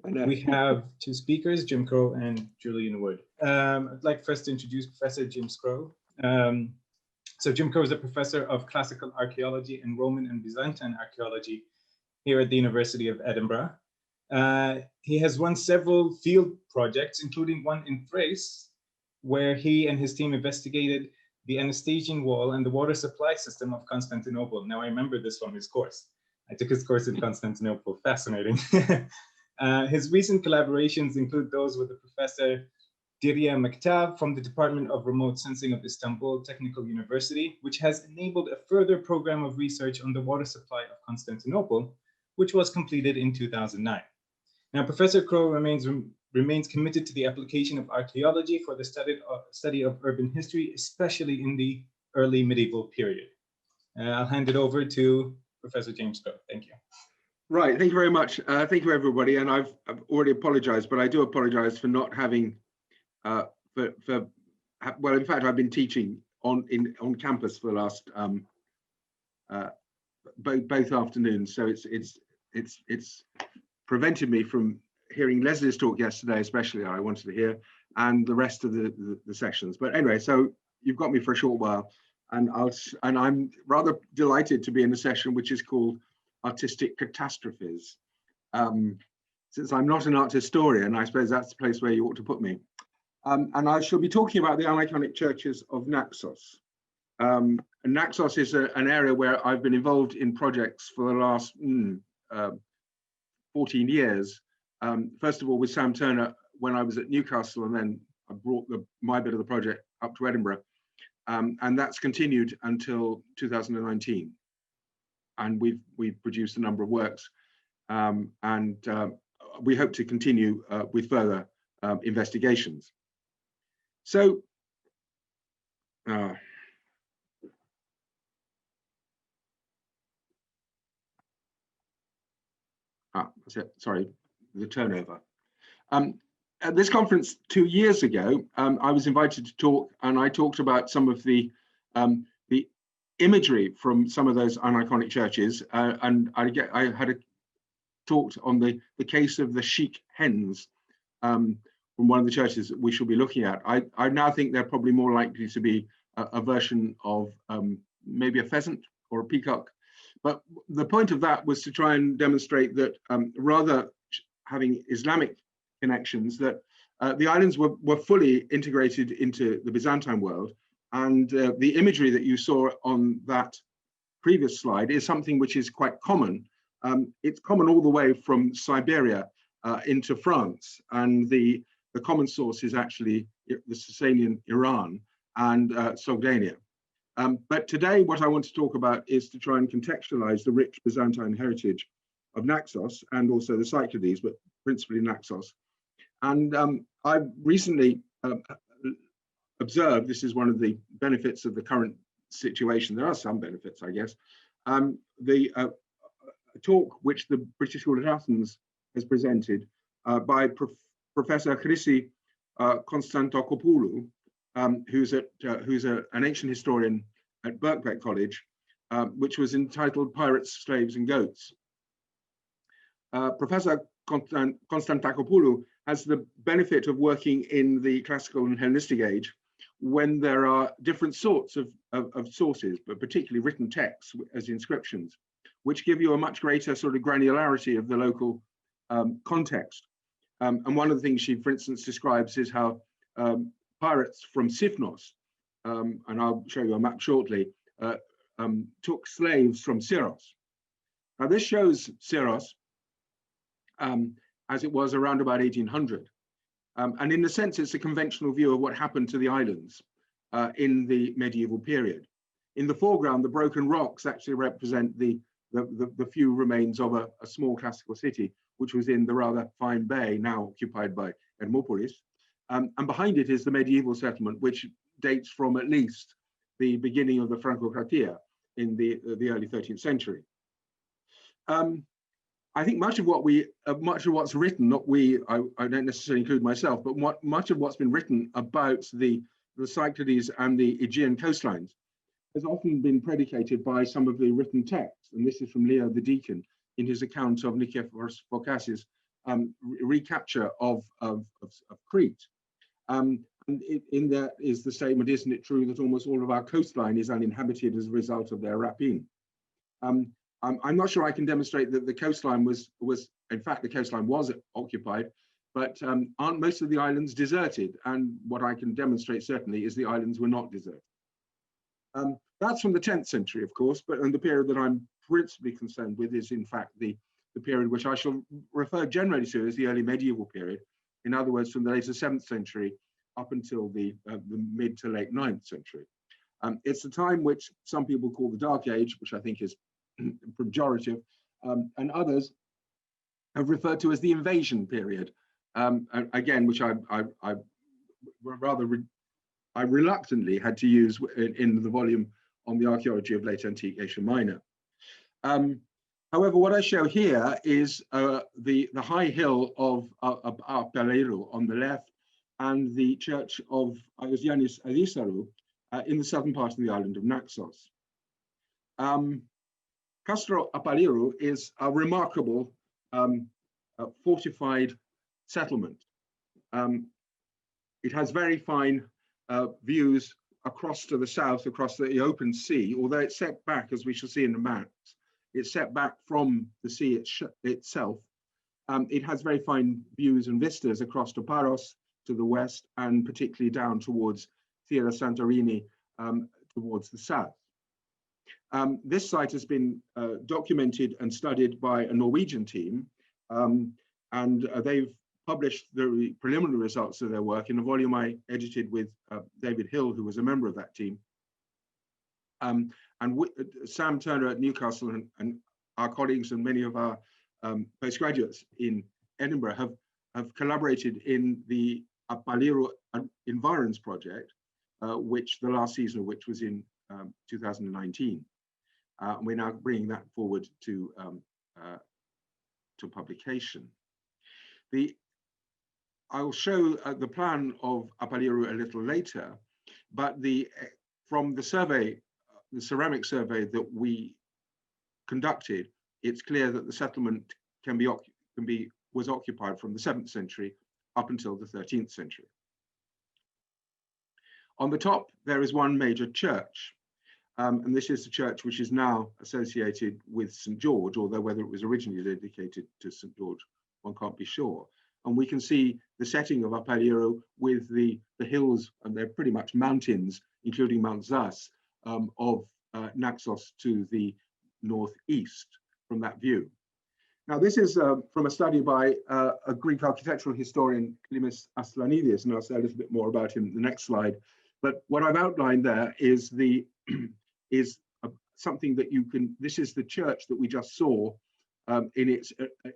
We have 2 speakers, Jim Crow and Julian Wood. I'd like first to introduce Professor Jim Crow. So Jim Crow is a professor of classical archaeology and Roman and Byzantine archaeology here at the University of Edinburgh. He has won several field projects, including one in Thrace, where he and his team investigated the Anastasian Wall and the water supply system of Constantinople. Now, I remember this from his course. I took his course in Constantinople, fascinating. His recent collaborations include those with the Professor Dirya Mektab from the Department of Remote Sensing of Istanbul Technical University, which has enabled a further program of research on the water supply of Constantinople, which was completed in 2009. Now, Professor Crow remains committed to the application of archaeology for the study of urban history, especially in the early medieval period. I'll hand it over to Professor James Crow. Thank you. Right, thank you very much. Thank you, everybody. And I've already apologized, but I do apologize for not having, well, in fact, I've been teaching on campus for the last both afternoons. So it's prevented me from hearing Leslie's talk yesterday, especially I wanted to hear, and the rest of the sessions. But anyway, so you've got me for a short while, and I'm rather delighted to be in a session which is called Artistic Catastrophes. Since I'm not an art historian, I suppose that's the place where you ought to put me. And I shall be talking about the Iconic churches of Naxos. And Naxos is an area where I've been involved in projects for the last 14 years. First of all with Sam Turner when I was at Newcastle, and then I brought my bit of the project up to Edinburgh. And that's continued until 2019. And we've produced a number of works. And we hope to continue with further investigations. So, that's it. Sorry, the turnover. At this conference 2 years ago, I was invited to talk, and I talked about some of the imagery from some of those Iconic churches, and I had talked on the case of the chic hens from one of the churches that we shall be looking at. I now think they're probably more likely to be a version of maybe a pheasant or a peacock. But the point of that was to try and demonstrate that rather having Islamic connections, that the islands were fully integrated into the Byzantine world. And the imagery that you saw on that previous slide is something which is quite common. It's common all the way from Siberia into France. And the common source is actually the Sasanian Iran and Sogdiania. But today, what I want to talk about is to try and contextualize the rich Byzantine heritage of Naxos and also the Cyclades, but principally Naxos. And I recently observed, this is one of the benefits of the current situation. There are some benefits, I guess. The talk which the British School of Athens has presented by Professor Chrissy Konstantokopoulou, who's an ancient historian at Birkbeck College, which was entitled Pirates, Slaves and Goats. Professor Konstantokopoulou has the benefit of working in the classical and Hellenistic age when there are different sorts of sources, but particularly written texts as inscriptions, which give you a much greater sort of granularity of the local context. And one of the things she, for instance, describes is how pirates from Sifnos, and I'll show you a map shortly, took slaves from Syros. Now this shows Syros as it was around about 1800. And in a sense, it's a conventional view of what happened to the islands in the medieval period. In the foreground, the broken rocks actually represent the few remains of a small classical city, which was in the rather fine bay now occupied by Hermopolis. And behind it is the medieval settlement, which dates from at least the beginning of the Francocratia in the early 13th century. I think much of what's written, not we, I don't necessarily include myself, but much of what's been written about the Cyclades and the Aegean coastlines has often been predicated by some of the written texts. And this is from Leo the Deacon in his account of Nikephoros Phocas's recapture of Crete. And in that is the statement, isn't it true that almost all of our coastline is uninhabited as a result of their rapine? I'm not sure I can demonstrate that the coastline was in fact, the coastline was occupied, but aren't most of the islands deserted? And what I can demonstrate certainly is the islands were not deserted. That's from the 10th century, of course, and the period that I'm principally concerned with is in fact the period which I shall refer generally to as the early medieval period. In other words, from the later 7th century up until the mid to late 9th century. It's the time which some people call the Dark Age, which I think is pejorative, and others have referred to as the invasion period, again, which I reluctantly had to use in the volume on the archaeology of late antique Asia Minor. However, what I show here is the high hill of al-Paleiro on the left and the church of Oasis in the southern part of the island of Naxos. Castro Apaliro is a remarkable fortified settlement. It has very fine views across to the south, across the open sea, although it's set back, as we shall see in the maps, it's set back from the sea itself. It has very fine views and vistas across to Paros to the west, and particularly down towards Sierra Santorini towards the south. This site has been documented and studied by a Norwegian team, and they've published the preliminary results of their work in a volume I edited with David Hill, who was a member of that team. And Sam Turner at Newcastle and our colleagues and many of our postgraduates in Edinburgh have collaborated in the Apaliro Environs project, which the last season of which was in 2019. We're now bringing that forward to publication. I'll show the plan of Apaliro a little later, but from the survey, the ceramic survey that we conducted, it's clear that the settlement was occupied from the 7th century up until the 13th century. On the top, there is one major church, and this is the church which is now associated with St. George, although whether it was originally dedicated to St. George, one can't be sure. And we can see the setting of Apaliro with the hills, and they're pretty much mountains, including Mount Zas, of Naxos to the northeast from that view. Now, this is from a study by a Greek architectural historian, Klimis Aslanidis, and I'll say a little bit more about him in the next slide. But what I've outlined there is something that you can, this is the church that we just saw in its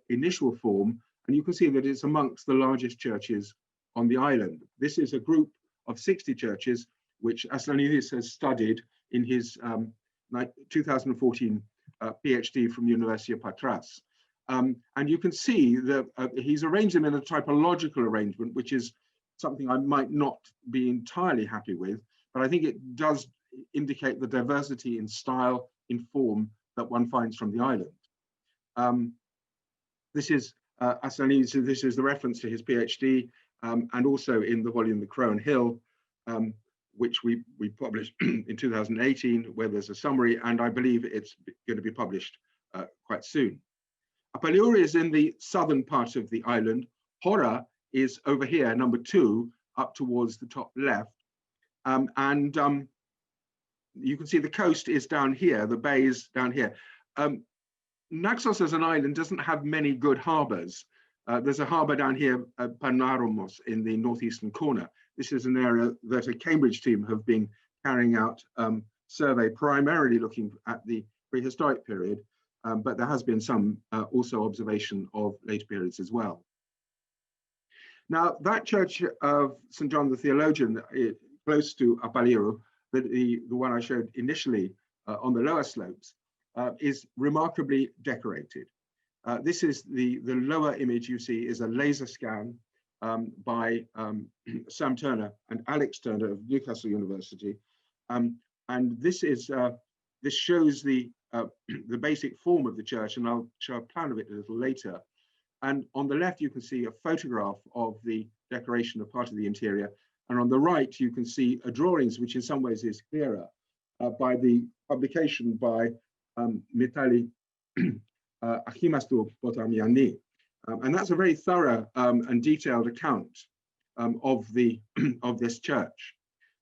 initial form, and you can see that it's amongst the largest churches on the island. This is a group of 60 churches, which Aslanidis has studied in his 2014 PhD from University of Patras. And you can see that he's arranged them in a typological arrangement, which is something I might not be entirely happy with, but I think it does indicate the diversity in style, in form that one finds from the island. This is Aslanidis, this is the reference to his PhD, and also in the volume The Crow and Hill, which we published in 2018, where there's a summary, and I believe it's going to be published quite soon. Apaliro is in the southern part of the island. Hora is over here, number 2, up towards the top left. You can see the coast is down here, the bay is down here. Naxos as an island doesn't have many good harbors. There's a harbor down here, Panaromos, in the northeastern corner. This is an area that a Cambridge team have been carrying out survey, primarily looking at the prehistoric period, but there has been some also observation of later periods as well. Now, that church of St. John the Theologian, close to Apaliro, the one I showed initially on the lower slopes, is remarkably decorated. This is the lower image you see is a laser scan by Sam Turner and Alex Turner of Newcastle University, and this shows the basic form of the church, and I'll show a plan of it a little later. And on the left you can see a photograph of the decoration of part of the interior, and on the right you can see a drawings, which in some ways is clearer, by the publication by Mitali Achimastou Potamiani. And that's a very thorough and detailed account of this church.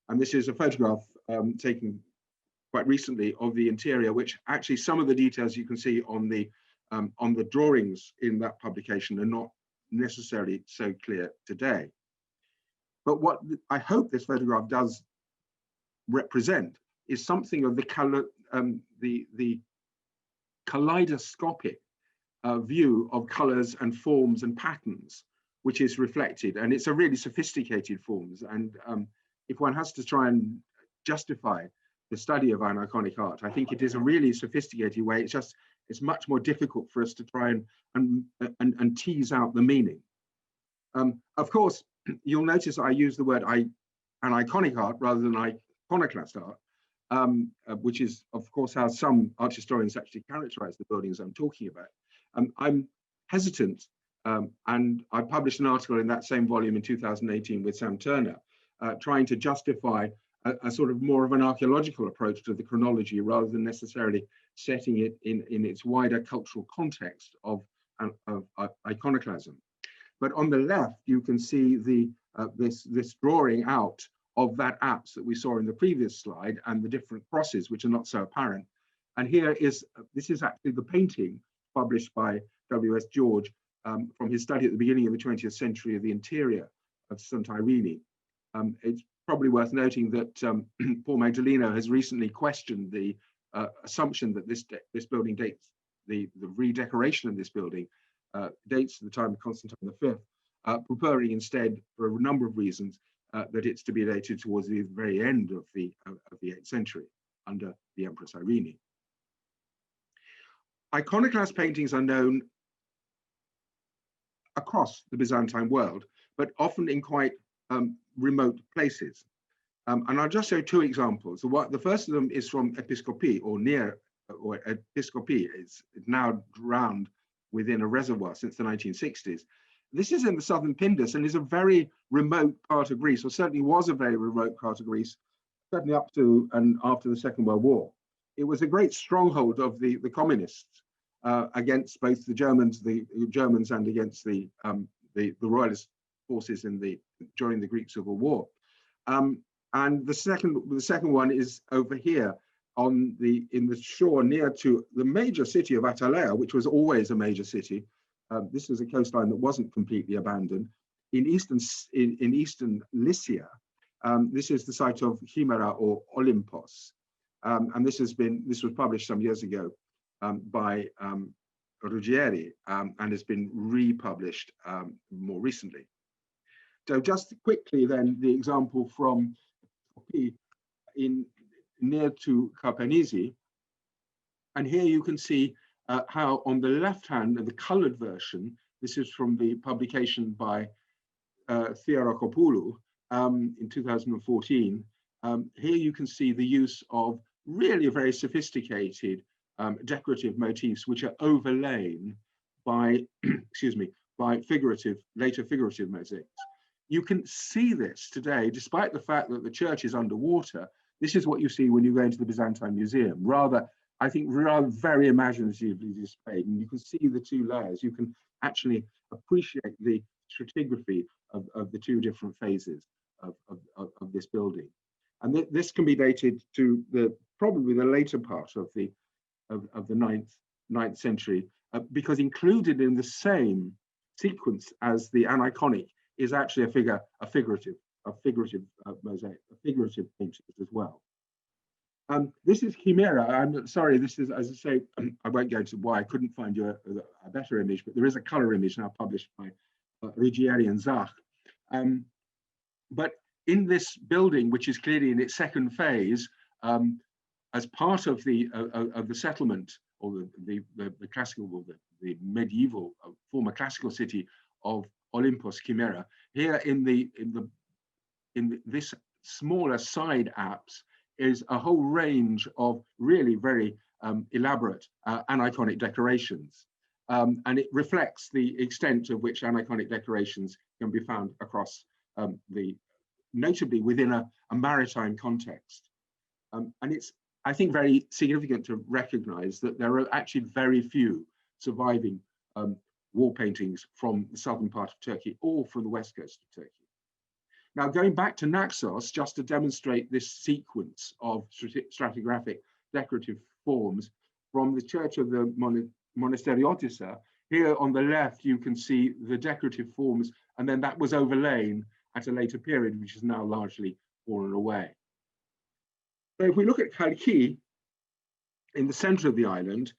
And this is a photograph taken quite recently of the interior, which actually some of the details you can see on the drawings in that publication are not necessarily so clear today. But what I hope this photograph does represent is something of the kaleidoscopic view of colors and forms and patterns, which is reflected. And it's a really sophisticated forms. And if one has to try and justify the study of aniconic art, I think it is a really sophisticated way. It's much more difficult for us to try and tease out the meaning. Of course, you'll notice I use the word aniconic art rather than iconoclast art, which is, of course, how some art historians actually characterize the buildings I'm talking about. I'm hesitant, and I published an article in that same volume in 2018 with Sam Turner, trying to justify a sort of more of an archaeological approach to the chronology rather than necessarily setting it in its wider cultural context of iconoclasm. But on the left, you can see this drawing out of that apse that we saw in the previous slide and the different crosses, which are not so apparent. And this is actually the painting published by W.S. George from his study at the beginning of the 20th century of the interior of St. Irene. It's probably worth noting that Paul Magdaleno has recently questioned the assumption that this building dates, the redecoration of this building dates to the time of Constantine V, preferring instead, for a number of reasons, that it's to be dated towards the very end of the 8th century under the Empress Irene. Iconoclast paintings are known across the Byzantine world, but often in quite remote places. And I'll just show two examples. The first of them is from Episcopi, or near, or Episcopi. It's now drowned within a reservoir since the 1960s. This is in the southern Pindus and is a very remote part of Greece, or certainly was a very remote part of Greece, certainly up to and after the Second World War. It was a great stronghold of the communists against both the Germans and against the royalist forces during the Greek Civil War. And the second one is over here in the shore near to the major city of Atalaya, which was always a major city. This was a coastline that wasn't completely abandoned. In eastern Lycia, this is the site of Chimera or Olympos. And this was published some years ago by Ruggieri and has been republished more recently. So just quickly then, the example from near to Karpenisi. And here you can see how on the left hand, the colored version, this is from the publication by Thearokopoulou in 2014. Here you can see the use of really very sophisticated decorative motifs, which are overlain by, by later figurative mosaics. You can see this today, despite the fact that the church is underwater. This is what you see when you go into the Byzantine Museum, I think very imaginatively displayed. And you can see the two layers. You can actually appreciate the stratigraphy of the two different phases of this building. And this can be dated to probably the later part of the 9th century, because included in the same sequence as the aniconic is actually a figurative mosaic, a figurative painting as well. This is Chimera. I'm sorry, this is, as I say, I won't go into why I couldn't find you a better image, but there is a color image now published by Ruggieri and Zach. But in this building, which is clearly in its second phase, as part of the settlement, or the classical, or the medieval former classical city of Olympos, Chimera, here in this smaller side apse is a whole range of really very elaborate aniconic decorations. And it reflects the extent of which aniconic decorations can be found across notably within a maritime context. And it's, I think, very significant to recognize that there are actually very few surviving wall paintings from the southern part of Turkey or from the west coast of Turkey. Now, going back to Naxos, just to demonstrate this sequence of stratigraphic decorative forms from the Church of the Monasteriotissa, here on the left, you can see the decorative forms, and then that was overlain at a later period, which is now largely fallen away. So if we look at Kalki, in the center of the island,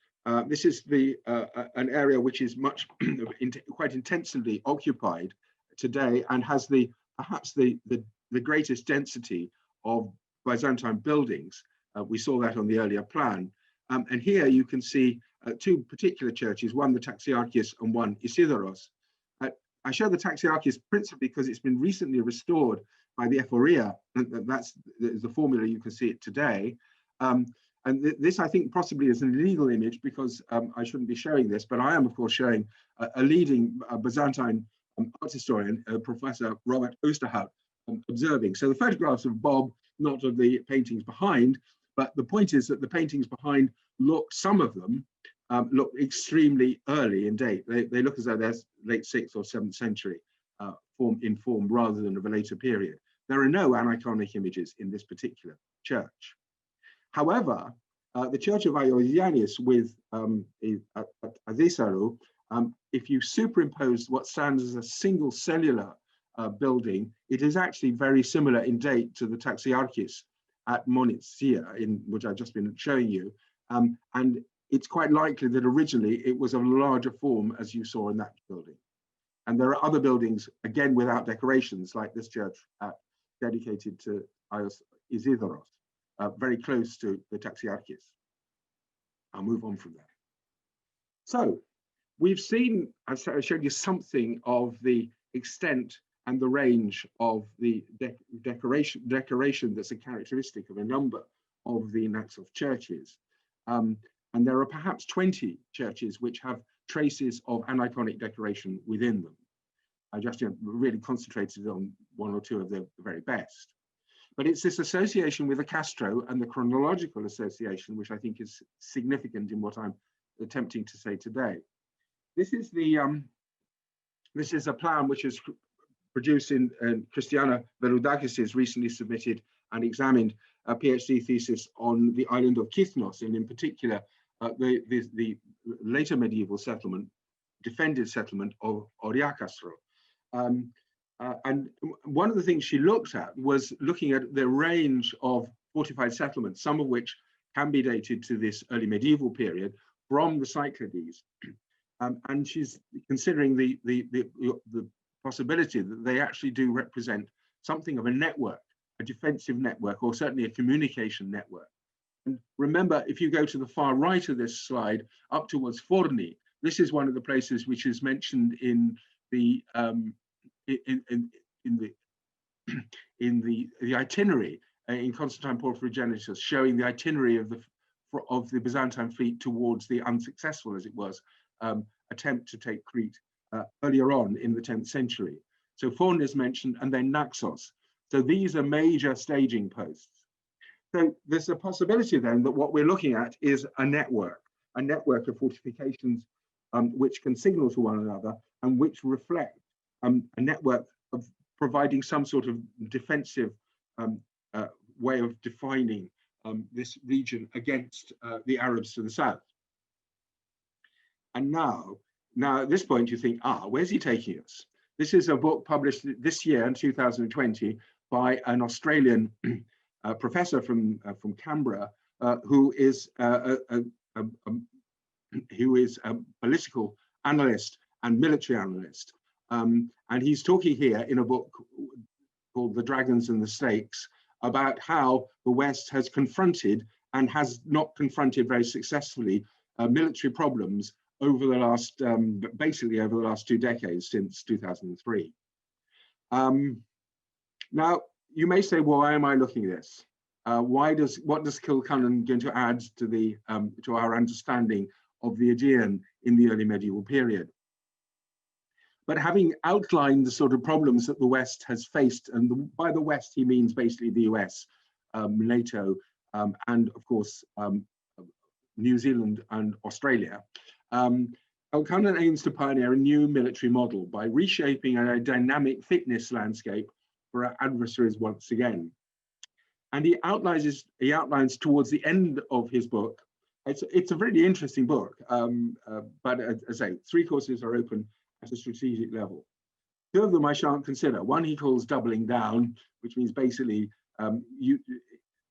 This is an area which is much quite intensively occupied today and has perhaps the greatest density of Byzantine buildings. We saw that on the earlier plan. And here you can see two particular churches, one the Taxiarchis and one Isidoros. I show the Taxiarchis principally because it's been recently restored by the Ephoria. That's the formula, you can see it today. And this, I think, possibly is an illegal image because I shouldn't be showing this, but I am, of course, showing a leading Byzantine art historian, Professor Robert Oosterhout, observing. So the photographs of Bob, not of the paintings behind, but the point is that the paintings behind look, some of them look extremely early in date. They look as though they're late 6th or 7th century in form rather than of a later period. There are no aniconic images in this particular church. However, the Church of Ionianis with Adhisaru, if you superimpose what stands as a single cellular building, it is actually very similar in date to the Taxiarchis at Monitsia, in which I've just been showing you. And it's quite likely that originally it was of a larger form, as you saw in that building. And there are other buildings, again, without decorations, like this church dedicated to Isidoros, very close to the Taxiarchis. I'll move on from there. So we've seen, I've showed you something of the extent and the range of the decoration that's a characteristic of a number of the Naxos churches. And there are perhaps 20 churches which have traces of aniconic decoration within them. I just really concentrated on one or two of the very best. But it's this association with the Castro and the chronological association, which I think is significant in what I'm attempting to say today. This is a plan which is produced in Christiana Veroudakis' recently submitted and examined PhD thesis on the island of Kithnos, and in particular the later medieval settlement, defended settlement of Oriakastro. And one of the things she looked at was looking at the range of fortified settlements, some of which can be dated to this early medieval period from the Cyclades. And she's considering the possibility that they actually do represent something of a network, a defensive network, or certainly a communication network. And remember, if you go to the far right of this slide, up towards Forni, this is one of the places which is mentioned in the itinerary in Constantine Porphyrogenitus, showing the itinerary of the Byzantine fleet towards the unsuccessful, as it was, attempt to take Crete earlier on in the 10th century. So Forni is mentioned, and then Naxos. So these are major staging posts. So there's a possibility then that what we're looking at is a network of fortifications which can signal to one another and which reflect a network of providing some sort of defensive way of defining this region against the Arabs to the south. And now at this point you think, where's he taking us? This is a book published this year in 2020 by an Australian professor from Canberra who is a political analyst and military analyst. And he's talking here in a book called The Dragons and the Snakes about how the West has confronted and has not confronted very successfully military problems over the last, basically over the last 2 decades since 2003. Now, you may say, well, why am I looking at this? What does Kilcullen going to add to to our understanding of the Aegean in the early medieval period? But having outlined the sort of problems that the West has faced, and by the West he means basically the US, NATO, and of course New Zealand and Australia, Kilcullen aims to pioneer a new military model by reshaping a dynamic fitness landscape for our adversaries once again. And he outlines towards the end of his book, it's a really interesting book, but as I say, 3 courses are open at a strategic level. 2 of them I shan't consider. One he calls doubling down, which means basically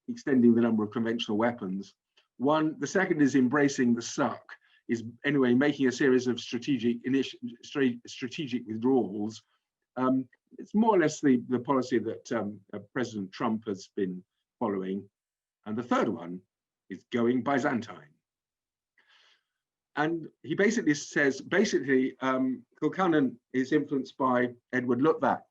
extending the number of conventional weapons. The second is embracing the suck, anyway making a series of strategic withdrawals. It's more or less the policy that President Trump has been following. And the third one is going Byzantine. And he basically says, Kilcannon is influenced by Edward Luttwak.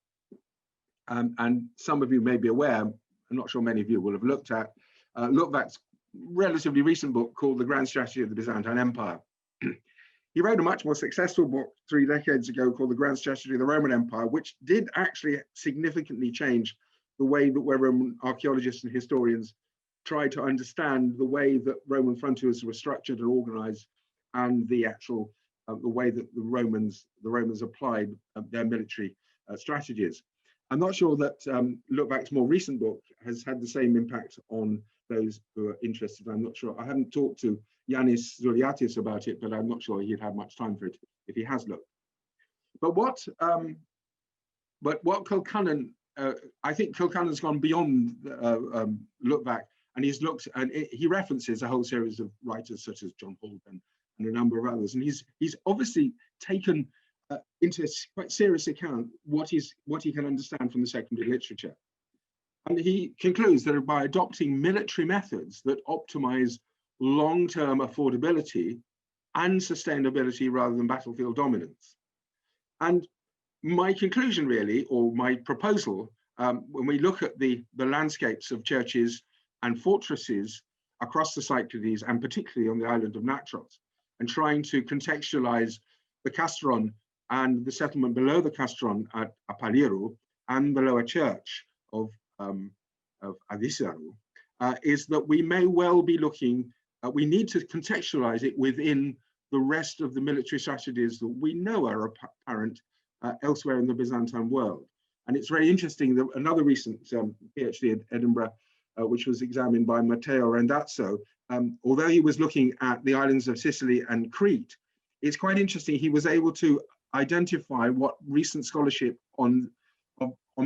And some of you may be aware, I'm not sure many of you will have looked at, Luttwak's relatively recent book called The Grand Strategy of the Byzantine Empire. He wrote a much more successful book 3 decades ago called The Grand Strategy of the Roman Empire, which did actually significantly change the way that Roman archaeologists and historians tried to understand the way that Roman frontiers were structured and organized, and the actual the way that the Romans applied their military strategies. I'm not sure that Luttwak's more recent book has had the same impact on those who are interested. I'm not sure. I haven't talked to Yanis Zouliatis about it, but I'm not sure he'd have much time for it if he has looked. But what Kilcannon, I think Kilcannon's gone beyond Luttwak, and he's looked, and he references a whole series of writers such as John Holden and a number of others, and he's obviously taken into quite serious account what he can understand from the secondary literature. And he concludes that by adopting military methods that optimize long-term affordability and sustainability rather than battlefield dominance. And my conclusion really, or my proposal, when we look at the landscapes of churches and fortresses across the Cyclades, and particularly on the island of Natros, and trying to contextualize the castron and the settlement below the castron at Apaliru and the lower church of Adisaru, is that we may well be looking, we need to contextualize it within the rest of the military strategies that we know are apparent elsewhere in the Byzantine world. And it's very interesting that another recent PhD at Edinburgh, which was examined by Matteo Randazzo, although he was looking at the islands of Sicily and Crete, it's quite interesting. He was able to identify what recent scholarship on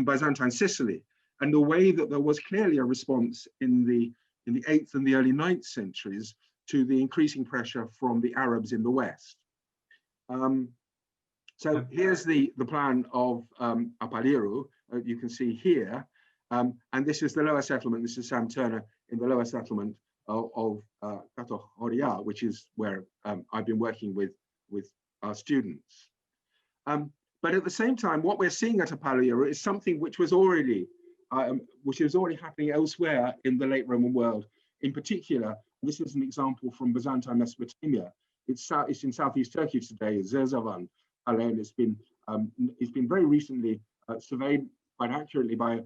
Byzantine Sicily, and the way that there was clearly a response in the 8th and the early 9th centuries to the increasing pressure from the Arabs in the West. So here's the plan of Apaliru, you can see here, and this is the lower settlement. This is Sam Turner in the lower settlement of Katohoria, which is where I've been working with our students. But at the same time, what we're seeing at Apaliru is something which was already happening elsewhere in the late Roman world. In particular, this is an example from Byzantine Mesopotamia. It's in southeast Turkey today, Zerzavan, and it's been very recently surveyed quite accurately by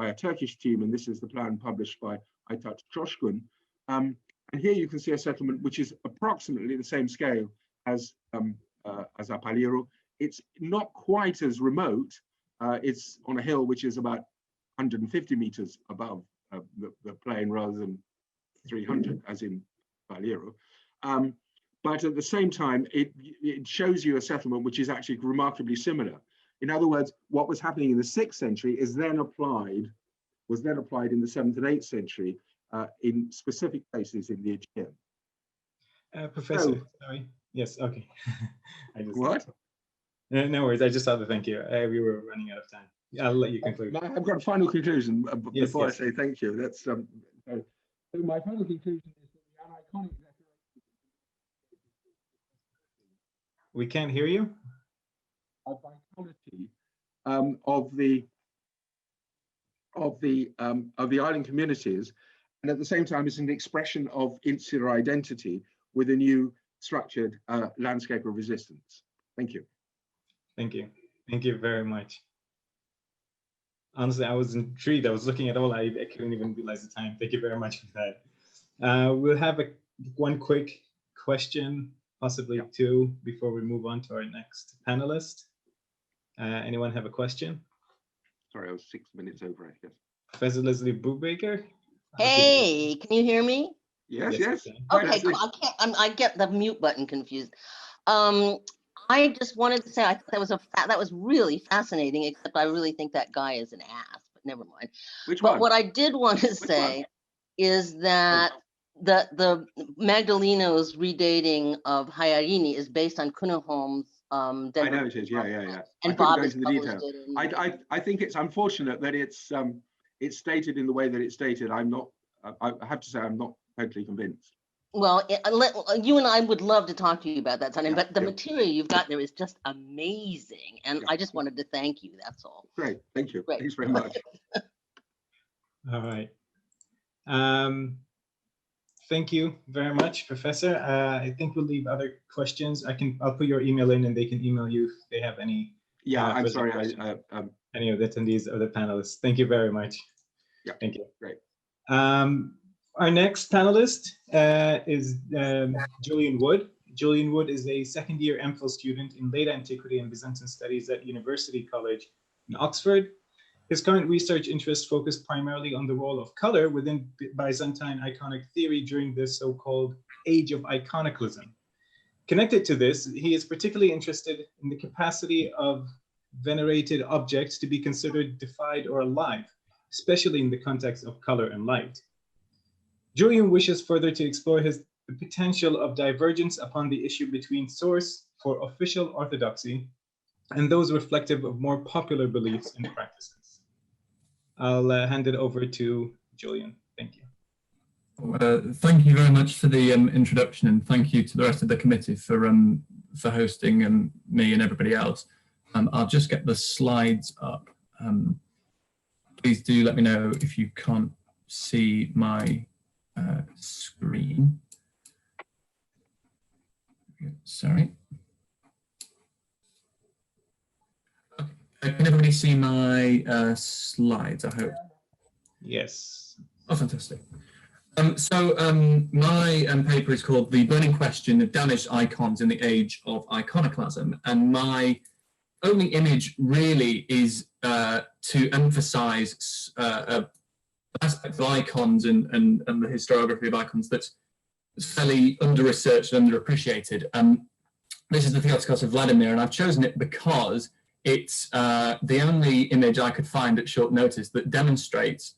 a Turkish team, and this is the plan published by Aytaç Coşkun. And here you can see a settlement which is approximately the same scale as Apaliru. It's not quite as remote. It's on a hill which is about 150 meters above the plain rather than 300 as in Apaliru. But at the same time, it shows you a settlement which is actually remarkably similar. In other words, what was happening in the 6th century was then applied in the 7th and 8th century in specific places in the Aegean. Professor, sorry. Yes, okay. What? No worries, I just thought to thank you. We were running out of time. I'll let you conclude. I've got a final conclusion before yes. I say thank you. That's so my final conclusion is that the iconic We can't hear you. Of vitality of the island communities, and at the same time, it's an expression of insular identity with a new structured landscape of resistance. Thank you. Thank you. Thank you very much. Honestly, I was intrigued. I was looking at all. I couldn't even realize the time. Thank you very much for that. We'll have one quick question, possibly two, before we move on to our next panelist. Anyone have a question? Sorry, I was 6 minutes over, I guess. Professor Leslie Brubaker. Hey, can you hear me? Yes. Okay, cool. I get the mute button confused. I just wanted to say I thought that was really fascinating, except I really think that guy is an ass, but never mind. Which but one? What I did want to say is that the Magdaleno's redating of Hayarini is based on Kunaholm's I know it is, yeah. And I couldn't Bob go has into the published detail. it. I think it's unfortunate that it's stated in the way that it's stated. I have to say I'm not totally convinced. Well, you and I would love to talk to you about that, Sonny, but the material you've got there is just amazing. And I just wanted to thank you, that's all. Great, thank you. Great. Thanks very much. All right. Thank you very much, Professor. I think we'll leave other questions. I'll put your email in and they can email you if they have any. Yeah, I'm sorry. Any of the attendees or the panelists. Thank you very much. Yeah, thank you. Great. Our next panelist is Julian Wood. Julian Wood is a second-year MPhil student in late antiquity and Byzantine studies at University College in Oxford. His current research interests focus primarily on the role of color within Byzantine iconic theory during the so-called Age of Iconoclasm. Connected to this, he is particularly interested in the capacity of venerated objects to be considered deified or alive, especially in the context of color and light. Julian wishes further to explore the potential of divergence upon the issue between source for official orthodoxy and those reflective of more popular beliefs and practices. I'll hand it over to Julian. Thank you. Thank you very much for the introduction, and thank you to the rest of the committee for hosting me and everybody else. I'll just get the slides up. Please do let me know if you can't see my screen. Sorry. Can everybody see my slides, I hope? Yes. Oh, fantastic. My paper is called The Burning Question of Damaged Icons in the Age of Iconoclasm, and my only image really is to emphasize aspects of icons and the historiography of icons that's fairly under-researched and underappreciated. This is the Theotokos of Vladimir, and I've chosen it because it's the only image I could find at short notice that demonstrates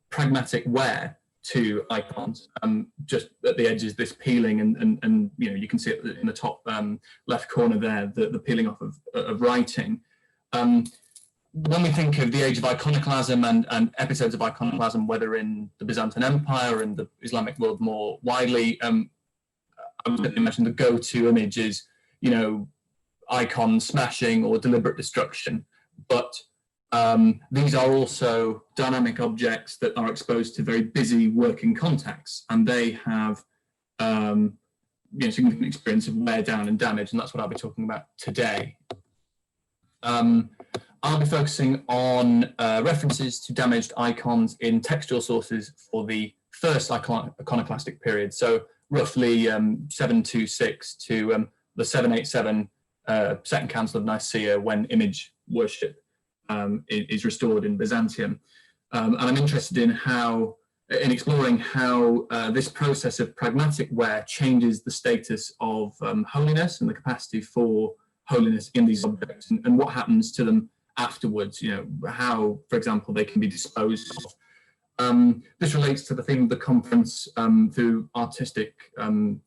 pragmatic wear to icons. Just at the edges, this peeling, and you can see it in the top left corner there, the peeling off of writing. When we think of the age of iconoclasm and episodes of iconoclasm, whether in the Byzantine Empire and the Islamic world more widely, I would imagine the go-to image is, icon smashing or deliberate destruction. But these are also dynamic objects that are exposed to very busy working contexts, and they have significant experience of wear down and damage, and that's what I'll be talking about today. I'll be focusing on references to damaged icons in textual sources for the first iconoclastic period, so roughly 726 to the 787 Second Council of Nicaea, when image worship is restored in Byzantium. And I'm interested in exploring how this process of pragmatic wear changes the status of holiness and the capacity for holiness in these objects, and what happens to them afterwards, how, for example, they can be disposed of. This relates to the theme of the conference through artistic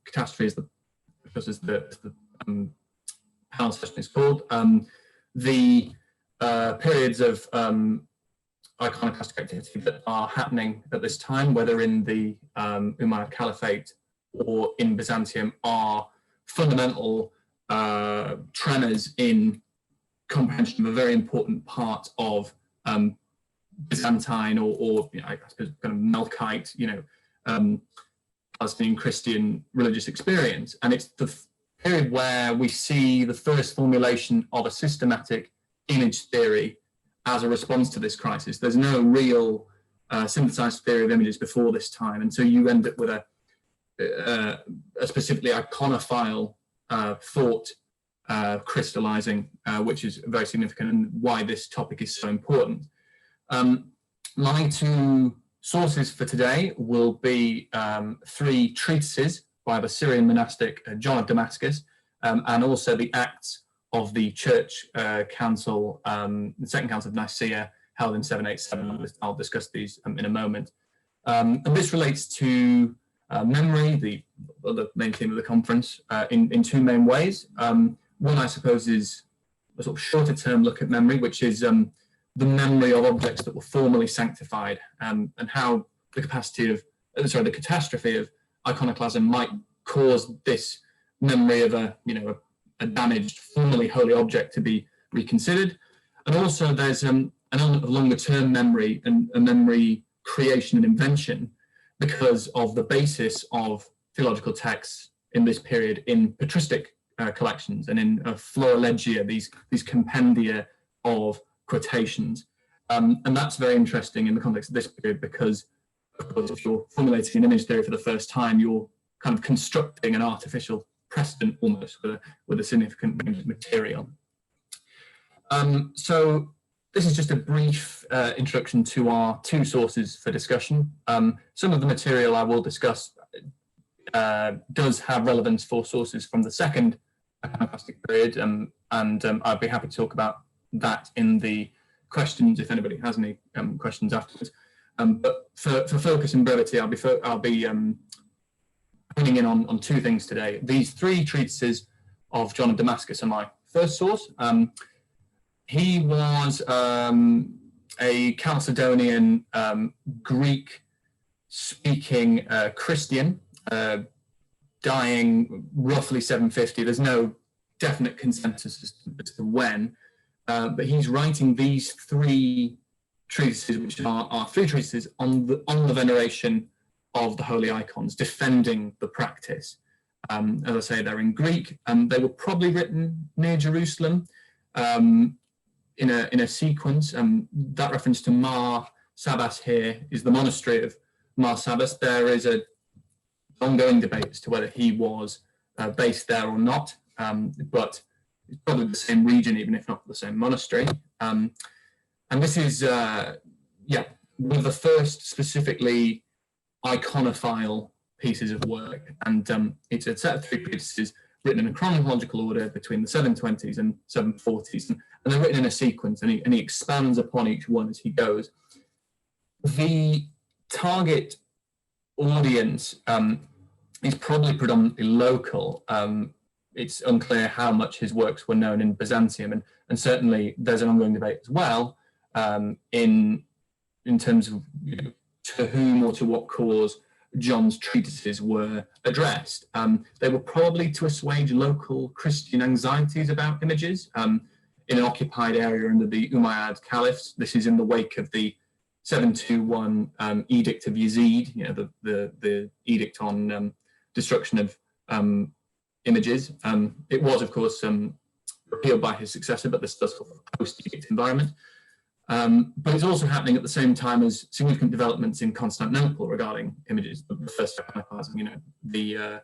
catastrophes, because as the panel session is called. The periods of iconoclastic activity that are happening at this time, whether in the Umayyad Caliphate or in Byzantium, are fundamental tremors in comprehension of a very important part of Byzantine or I suppose kind of Melkite, Palestinian Christian religious experience. And it's the period where we see the first formulation of a systematic image theory as a response to this crisis. There's no real synthesized theory of images before this time, and so you end up with a specifically iconophile thought crystallizing, which is very significant, and why this topic is so important. My two sources for today will be three treatises by the Syrian monastic John of Damascus, and also the Acts of the Church Council, the Second Council of Nicaea, held in 787. I'll discuss these in a moment. And this relates to memory, the main theme of the conference, in two main ways. One, I suppose, is a sort of shorter term look at memory, which is the memory of objects that were formally sanctified, and how the the catastrophe of iconoclasm might cause this memory of a damaged, formerly holy object to be reconsidered. And also there's an element of longer term memory and a memory creation and invention because of the basis of theological texts in this period in patristic collections and in florilegia, these compendia of quotations. And that's very interesting in the context of this period because, of course, if you're formulating an image theory for the first time, you're kind of constructing an artificial precedent almost with a significant range of material. So this is just a brief introduction to our two sources for discussion. Some of the material I will discuss does have relevance for sources from the second iconoclastic period, and I'd be happy to talk about that in the questions if anybody has any questions afterwards. But for focus and brevity, I'll be honing in on two things today. These three treatises of John of Damascus are my first source. He was a Chalcedonian Greek-speaking Christian, dying roughly 750. There's no definite consensus as to when, but he's writing these three treatises, which are three treatises on the veneration of the holy icons, defending the practice. As I say, they're in Greek, and they were probably written near Jerusalem in a sequence. That reference to Mar Sabas here is the monastery of Mar Sabas. There is an ongoing debate as to whether he was based there or not, but it's probably the same region, even if not the same monastery. And this is, one of the first specifically iconophile pieces of work. And it's a set of three treatises written in a chronological order between the 720s and 740s. And they're written in a sequence, and he expands upon each one as he goes. The target audience is probably predominantly local. It's unclear how much his works were known in Byzantium, and certainly there's an ongoing debate as well in terms of to whom or to what cause John's treatises were addressed. They were probably to assuage local Christian anxieties about images in an occupied area under the Umayyad caliphs. This is in the wake of the 721 edict of Yazid, the edict on destruction of images. It was, of course, repealed by his successor, but this does sort of post-edict environment. But it's also happening at the same time as significant developments in Constantinople regarding images. The first iconoclasm, the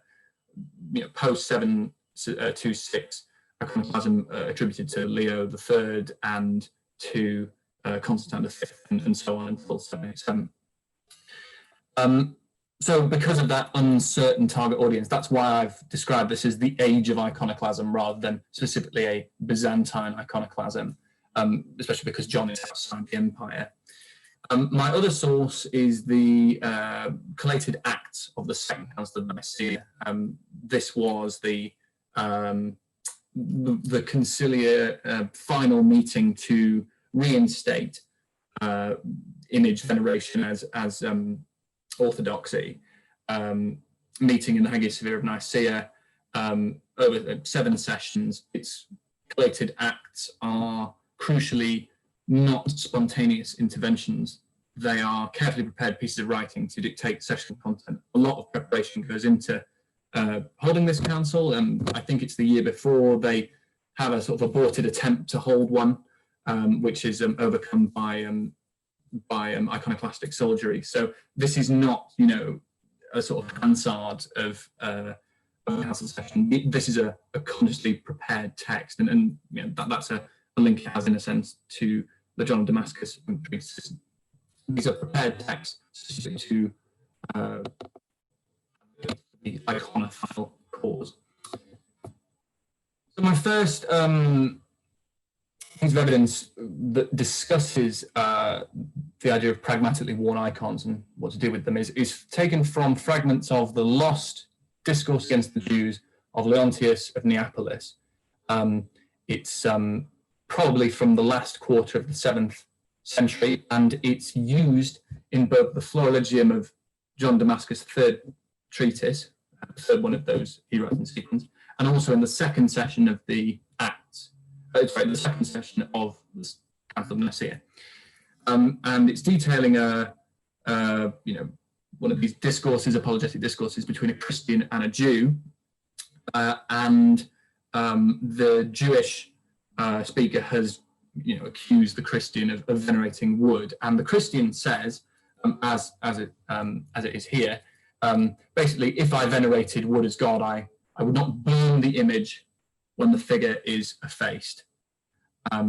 post-726 iconoclasm attributed to Leo III and to Constantine V, and so on until 787. So because of that uncertain target audience, that's why I've described this as the age of iconoclasm rather than specifically a Byzantine iconoclasm, especially because John is outside the empire. My other source is the collated acts of the Second Council of Nicaea. This was the conciliar final meeting to reinstate image veneration as orthodoxy, meeting in the Hagia Sophia of Nicaea over 7 sessions. Its collated acts are crucially not spontaneous interventions. They are carefully prepared pieces of writing to dictate session content. A lot of preparation goes into holding this council, and I think it's the year before they have a sort of aborted attempt to hold one, which is overcome by iconoclastic soldiery. So this is not, a sort of Hansard of a council session. This is a consciously prepared text, and that's a link it has in a sense to the John of Damascus treatises. These are prepared texts to the iconophile cause. So my first thing of evidence that discusses the idea of pragmatically worn icons and what to do with them is taken from fragments of the lost discourse against the Jews of Leontius of Neapolis. It's probably from the last quarter of the 7th century, and it's used in both the Florilegium of John Damascus' third treatise, the third one of those he wrote in sequence, and also in the second session of the Acts, sorry, the second session of the Council of Nicaea. And it's detailing one of these discourses, apologetic discourses between a Christian and a Jew, and the Jewish speaker has accused the Christian of venerating wood, and the Christian says, as it is here, basically, if I venerated wood as God, I would not burn the image when the figure is effaced. As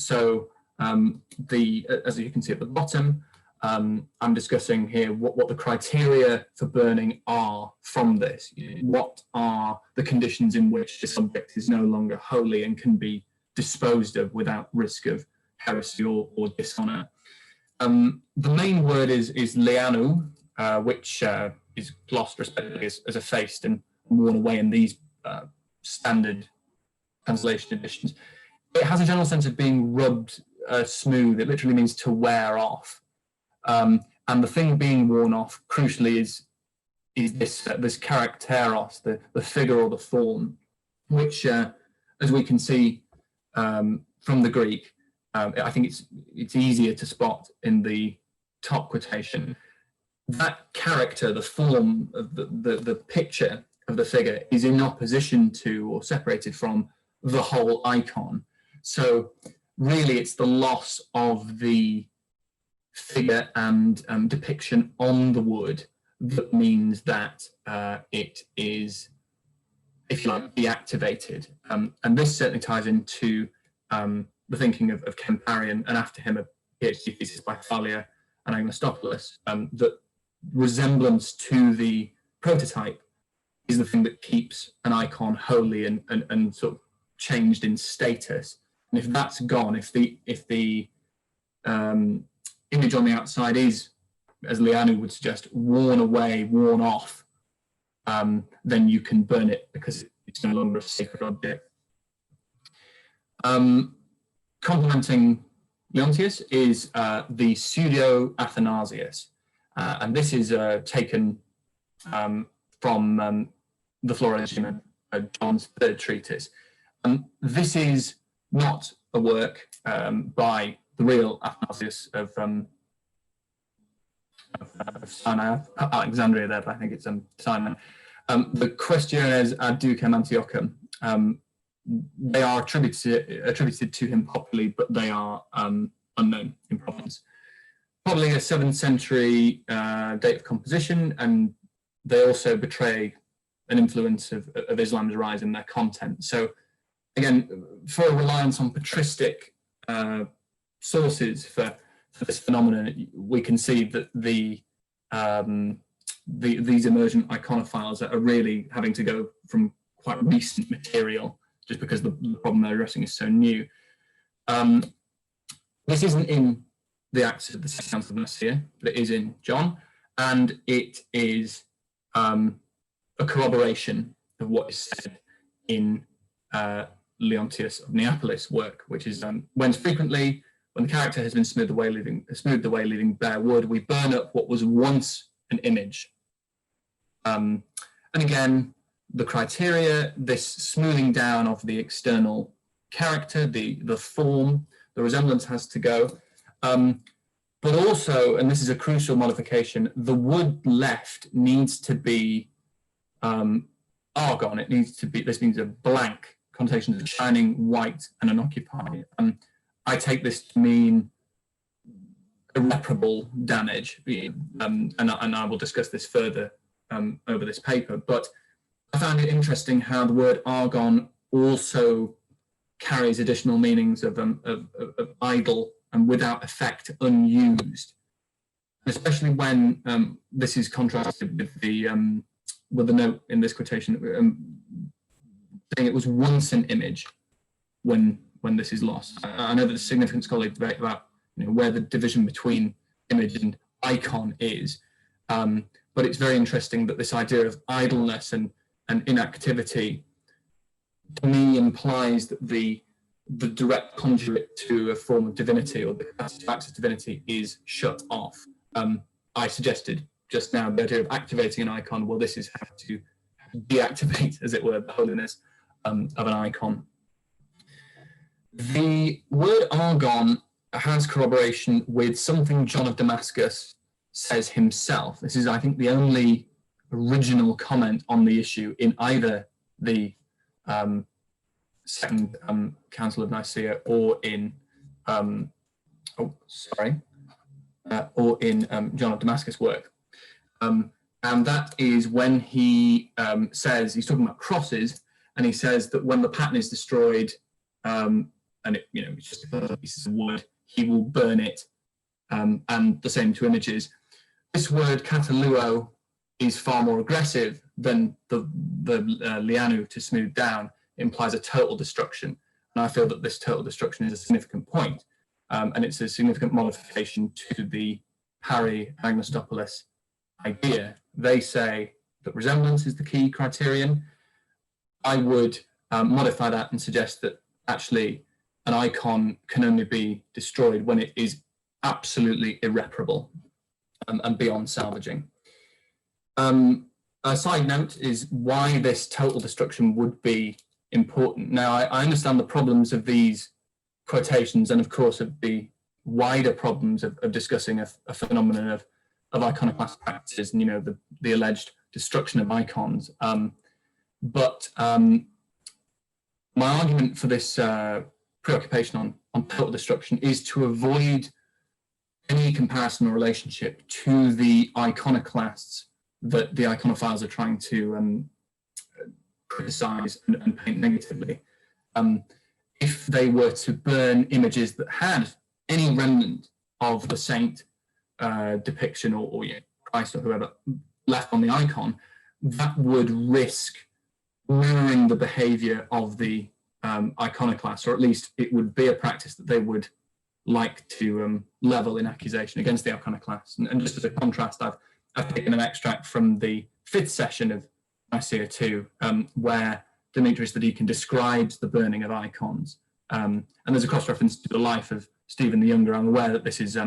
you can see at the bottom, I'm discussing here what the criteria for burning are from this. What are the conditions in which the subject is no longer holy and can be disposed of without risk of heresy or dishonor? The main word is leanu, which is glossed respectively as effaced and worn away in these standard translation editions. It has a general sense of being rubbed smooth. It literally means to wear off. And the thing being worn off, crucially, is this characteros, the figure or the form, which, as we can see from the Greek, I think it's easier to spot in the top quotation. That character, the form of the picture of the figure, is in opposition to or separated from the whole icon. So really, it's the loss of the figure and depiction on the wood that means that it is, if you like, deactivated. And this certainly ties into the thinking of Kemparian, and after him a PhD thesis by Thalia and Agnostopoulos, that resemblance to the prototype is the thing that keeps an icon holy and sort of changed in status. And if that's gone, if the image on the outside is, as Leanu would suggest, worn away, worn off, then you can burn it because it's no longer a sacred object. Complementing Leontius is the Pseudo-Athanasius, and this is taken from the Florilegium of John's third treatise. This is not a work by the real Athanasius of Sinai, Alexandria there, but I think it's Sinai. The Questiones ad Ducem Antiochum, they are attributed to him popularly, but they are unknown in provenance. Probably a 7th century date of composition, and they also betray an influence of Islam's rise in their content. So again, for a reliance on patristic sources for this phenomenon, we can see that these emergent iconophiles are really having to go from quite recent material, just because the problem they're addressing is so new. This isn't in the Acts of the Council of Nicaea, but it is in John, and it is a corroboration of what is said in Leontius of Neapolis' work, which is whence frequently, when the character has been smoothed away, leaving bare wood, we burn up what was once an image. And again, the criteria, this smoothing down of the external character, the form, the resemblance has to go. But also, and this is a crucial modification, the wood left needs to be argon. It needs to be, this means a blank connotation of shining white and unoccupied. I take this to mean irreparable damage, and I will discuss this further over this paper. But I found it interesting how the word argon also carries additional meanings of idle and without effect, unused, especially when this is contrasted with the note in this quotation saying it was once an image when when this is lost. I know that there's significant scholarly debate about where the division between image and icon is, but it's very interesting that this idea of idleness and inactivity, to me, implies that the direct conduit to a form of divinity or the capacity to access divinity is shut off. I suggested just now the idea of activating an icon. Well, this is how to deactivate, as it were, the holiness of an icon. The word argon has corroboration with something John of Damascus says himself. This is, I think, the only original comment on the issue in either the Second Council of Nicaea or in or in John of Damascus' work. And that is when he says, he's talking about crosses, and he says that when the pattern is destroyed, and it's just a piece of wood, he will burn it, and the same to images. This word kataluo is far more aggressive than the lianu, to smooth down. It implies a total destruction, and I feel that this total destruction is a significant point, and it's a significant modification to the Harry Agnostopoulos idea. They say that resemblance is the key criterion. I would modify that and suggest that actually an icon can only be destroyed when it is absolutely irreparable and beyond salvaging. A side note is why this total destruction would be important. Now, I understand the problems of these quotations, and of course of the wider problems of discussing a phenomenon of iconoclast practices and the alleged destruction of icons. But my argument for this preoccupation on total destruction is to avoid any comparison or relationship to the iconoclasts that the iconophiles are trying to criticize and paint negatively. If they were to burn images that had any remnant of the saint depiction or Christ or whoever left on the icon, that would risk mirroring the behavior of the iconoclasts, or at least it would be a practice that they would like to level in accusation against the iconoclasts. And just as a contrast, I've taken an extract from the 5th session of Nicaea II, where Demetrius the Deacon describes the burning of icons. And there's a cross-reference to the life of Stephen the Younger. I'm aware that this is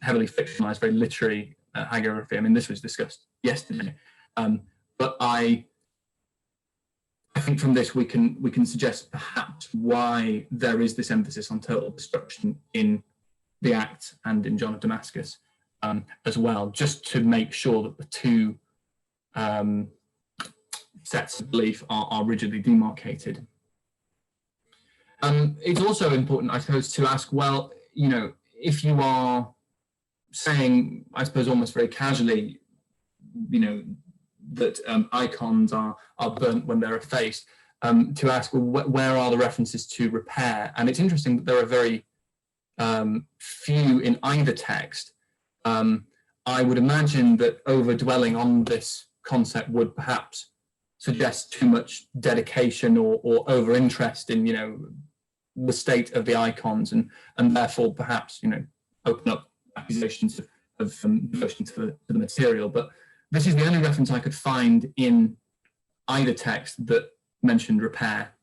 heavily fictionalized, very literary hagiography. I mean, this was discussed yesterday. But I think from this we can suggest perhaps why there is this emphasis on total destruction in the Acts and in John of Damascus as well, just to make sure that the two sets of belief are rigidly demarcated. It's also important, I suppose, to ask, well, if you are saying, I suppose almost very casually, that icons are burnt when they're effaced, to ask, well, where are the references to repair? And it's interesting that there are very few in either text. I would imagine that over-dwelling on this concept would perhaps suggest too much dedication or over-interest in, the state of the icons, and therefore perhaps, open up accusations of devotion to the material. But this is the only reference I could find in either text that mentioned repair.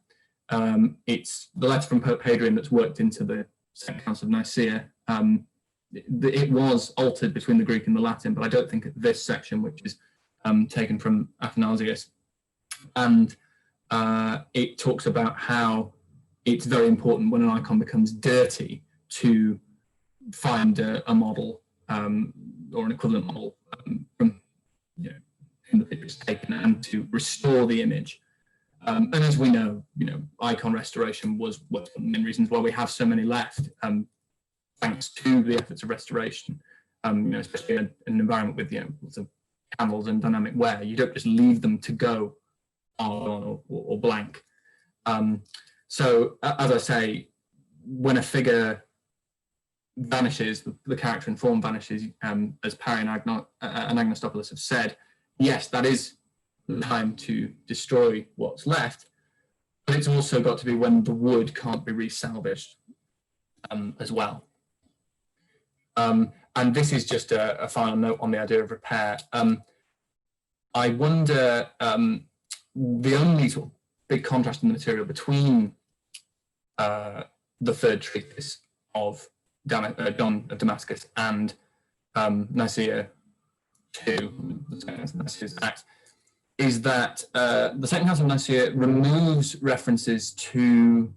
It's the letter from Pope Hadrian that's worked into the Second Council of Nicaea. It was altered between the Greek and the Latin, but I don't think this section, which is taken from Athanasius, and it talks about how it's very important when an icon becomes dirty to find a model or an equivalent model from the picture is taken, and to restore the image. And as we know, icon restoration was one of the main reasons why we have so many left, thanks to the efforts of restoration. Especially in an environment with lots of candles and dynamic wear, you don't just leave them to go on or blank. So, as I say, when a figure vanishes, the character and form vanishes, as Parry and Agnostopoulos have said, yes, that is the time to destroy what's left. but it's also got to be when the wood can't be resalvaged as well. And this is just a final note on the idea of repair. I wonder, the only sort of big contrast in the material between the third treatise of John of Damascus and Nicaea II, Nicaea's Acts, is that the Second Council of Nicaea removes references to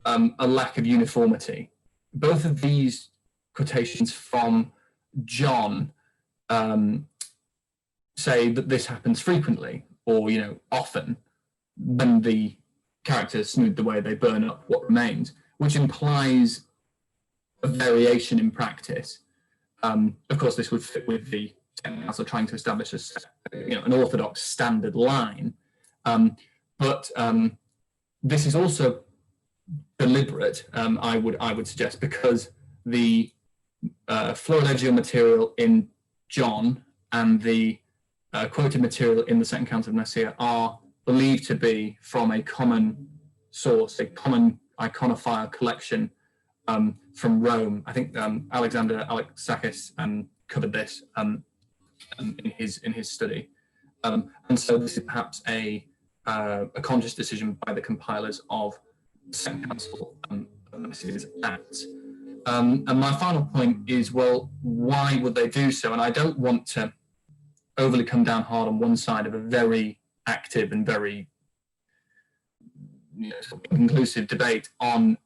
a lack of uniformity. Both of these quotations from John say that this happens frequently, or often, when the characters smooth the way, they burn up what remains, which implies a variation in practice. Of course, this would fit with the Council trying to establish an orthodox standard line, but this is also deliberate. I would suggest, because the Florilegial material in John and the quoted material in the Second Council of Nicaea are believed to be from a common source, a common iconophile collection from Rome. I think Alexander Alexakis covered this in his study, and so this is perhaps a conscious decision by the compilers of the Second Council of Nicaea's Acts. And my final point is, well, why would they do so? And I don't want to overly come down hard on one side of a very active and very sort of conclusive debate on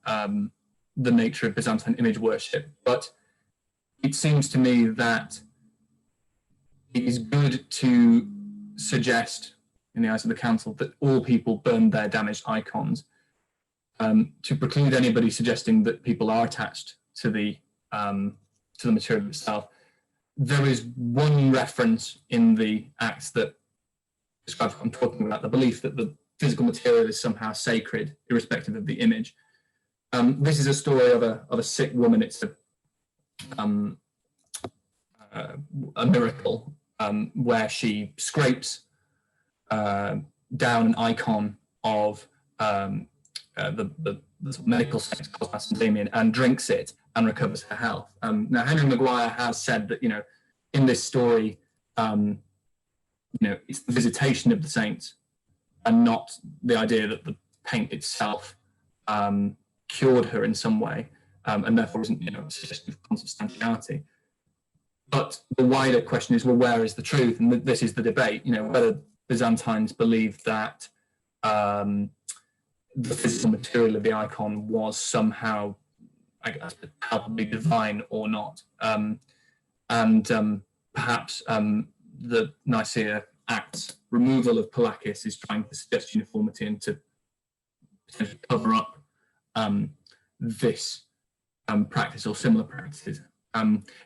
the nature of Byzantine image worship, but it seems to me that it is good to suggest, in the eyes of the Council, that all people burn their damaged icons, to preclude anybody suggesting that people are attached to the material itself. There is one reference in the Acts that describes what I'm talking about, the belief that the physical material is somehow sacred, irrespective of the image. This is a story of a sick woman. It's a miracle where she scrapes down an icon of the sort of medical saint called Damien and drinks it and recovers her health. Now, Henry Maguire has said that in this story, it's the visitation of the saints and not the idea that the paint itself cured her in some way, and therefore isn't a suggestion of consubstantiality. But the wider question is, well, where is the truth? And this is the debate, whether Byzantines believed that the physical material of the icon was somehow, I guess, palpably divine or not. Perhaps the Nicaea Act's removal of Palakis is trying to suggest uniformity and to potentially cover up this practice or similar practices.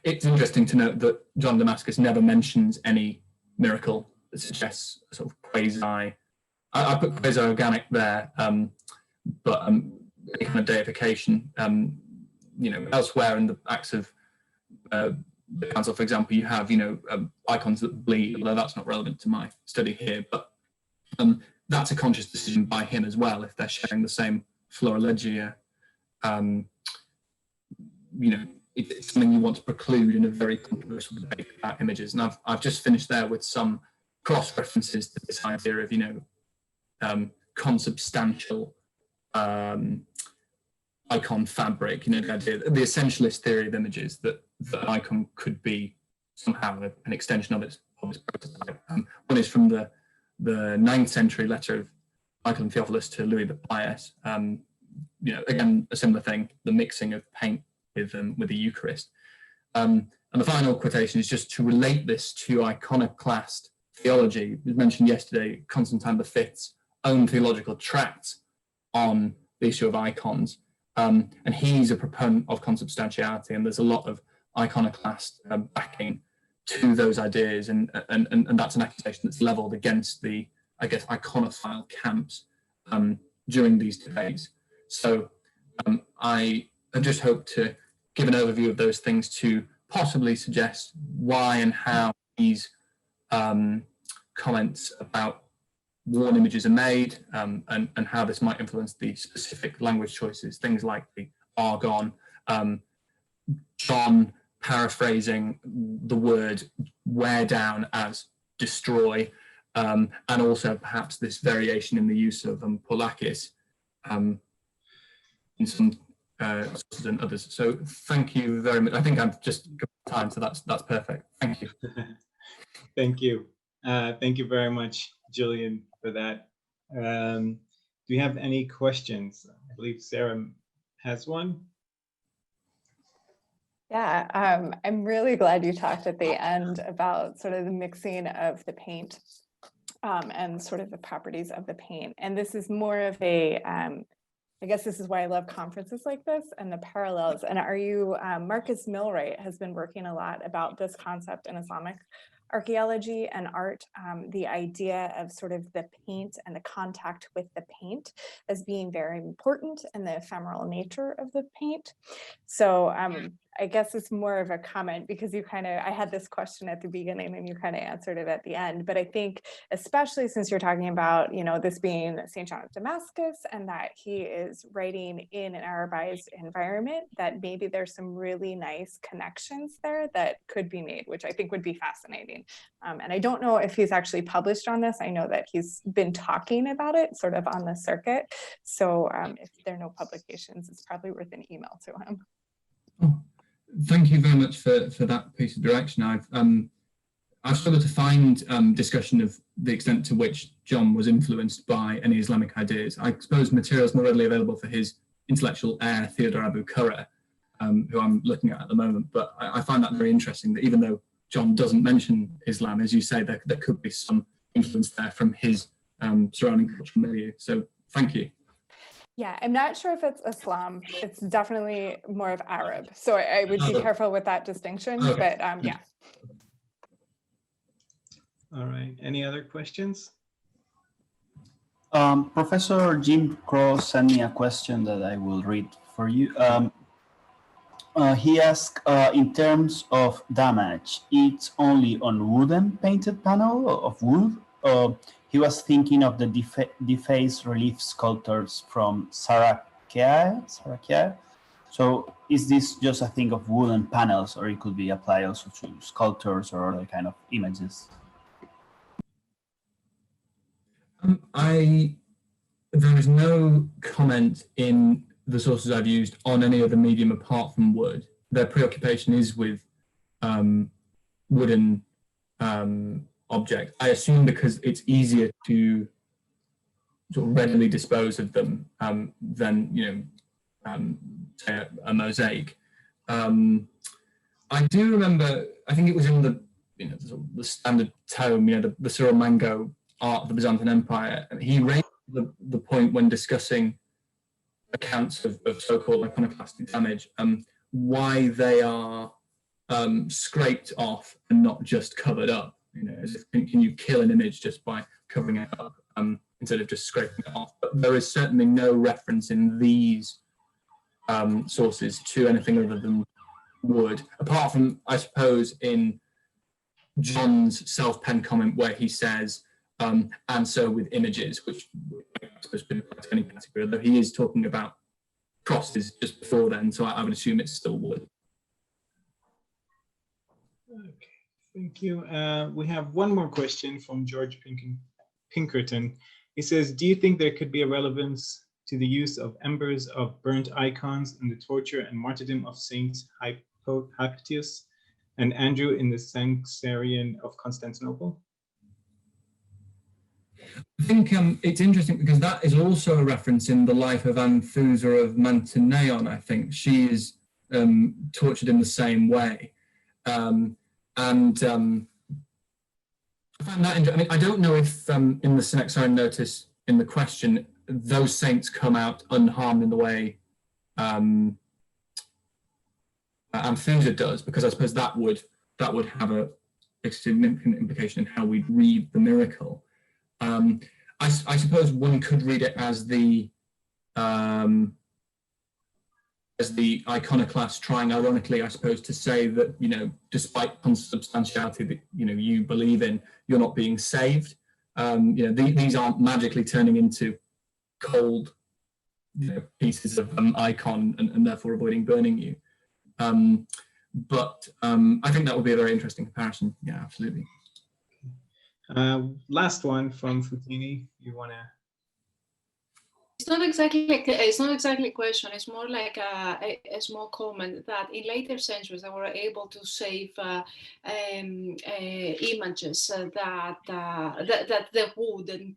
It's interesting to note that John Damascus never mentions any miracle that suggests a sort of quasi, I put quasi-organic there, but any kind of deification. Elsewhere in the Acts of the Council, for example, you have icons that bleed, although that's not relevant to my study here, but that's a conscious decision by him as well, if they're sharing the same Florilegia. It's something you want to preclude in a very controversial debate about images. And I've just finished there with some cross references to this idea of consubstantial icon fabric, the idea, the essentialist theory of images, that the icon could be somehow an extension of its prototype. One is from the 9th century letter of Michael and Theophilus to Louis the Pious. Again, a similar thing, the mixing of paint with the Eucharist. And the final quotation is just to relate this to iconoclast theology. It was mentioned yesterday, Constantine V's own theological tracts on the issue of icons. And he's a proponent of consubstantiality, and there's a lot of iconoclast backing to those ideas, and that's an accusation that's leveled against the, I guess, iconophile camps during these debates. So I just hope to give an overview of those things to possibly suggest why and how these comments about worn images are made, and how this might influence the specific language choices, things like the argon, John paraphrasing the word wear down as destroy, and also perhaps this variation in the use of polakis in some sources and others. So thank you very much. I think I've just got time, so that's perfect. Thank you. Thank you. Thank you very much, Julian, for that. Do you have any questions? I believe Sarah has one. Yeah, I'm really glad you talked at the end about sort of the mixing of the paint and sort of the properties of the paint. And this is more of a, I guess this is why I love conferences like this and the parallels. And Marcus Milwright has been working a lot about this concept in Islamic archaeology and art, the idea of sort of the paint and the contact with the paint as being very important and the ephemeral nature of the paint. So I guess it's more of a comment because I had this question at the beginning and you kind of answered it at the end, but I think especially since you're talking about, this being St. John of Damascus and that he is writing in an Arabized environment, that maybe there's some really nice connections there that could be made, which I think would be fascinating. And I don't know if he's actually published on this. I know that he's been talking about it sort of on the circuit. So if there are no publications, it's probably worth an email to him. Thank you very much for that piece of direction. I've struggled to find discussion of the extent to which John was influenced by any Islamic ideas. I suppose materials more readily available for his intellectual heir, Theodore Abu Qurra, who I'm looking at the moment. But I find that very interesting that even though John doesn't mention Islam, as you say, there could be some influence there from his surrounding cultural milieu. So thank you. Yeah, I'm not sure if it's Islam. It's definitely more of Arab. So I would be careful with that distinction, but yeah. All right, any other questions? Professor Jim Cross sent me a question that I will read for you. He asked, in terms of damage, it's only on wooden painted panel of wood? He was thinking of the defaced relief sculptures from Sarakia. So is this just a thing of wooden panels, or it could be applied also to sculptures or other kind of images? There is no comment in the sources I've used on any other medium apart from wood. Their preoccupation is with wooden object. I assume because it's easier to sort of readily dispose of them than say a mosaic. I do remember, I think it was in the standard tome, the Cyril Mango art of the Byzantine Empire. He raised the point when discussing accounts of so-called iconoclastic damage, why they are scraped off and not just covered up. Can you kill an image just by covering it up instead of just scraping it off? But there is certainly no reference in these sources to anything other than wood, apart from, I suppose, in John's self-penned comment where he says, and so with images, which I suppose could apply to any category, although he is talking about crosses just before then, so I would assume it's still wood. Okay. Thank you. We have one more question from George Pinkerton. He says, do you think there could be a relevance to the use of embers of burnt icons in the torture and martyrdom of Saints Hypatius and Andrew in the Sanxarion of Constantinople? I think it's interesting because that is also a reference in the life of Anthusa of Mantineon. I think she is tortured in the same way. And I find that interesting. I mean, I don't know if in the Sanxarion notice in the question, those saints come out unharmed in the way Anthusa does, because I suppose that would have a significant implication in how we'd read the miracle. I suppose one could read it as the iconoclast trying, ironically, I suppose, to say that, despite consubstantiality that, you believe in, you're not being saved. These aren't magically turning into cold pieces of icon and therefore avoiding burning you. But I think that would be a very interesting comparison. Yeah, absolutely. Last one from Foteini. You want to? It's not exactly a question. It's more like a small comment that in later centuries they were able to save images that the wooden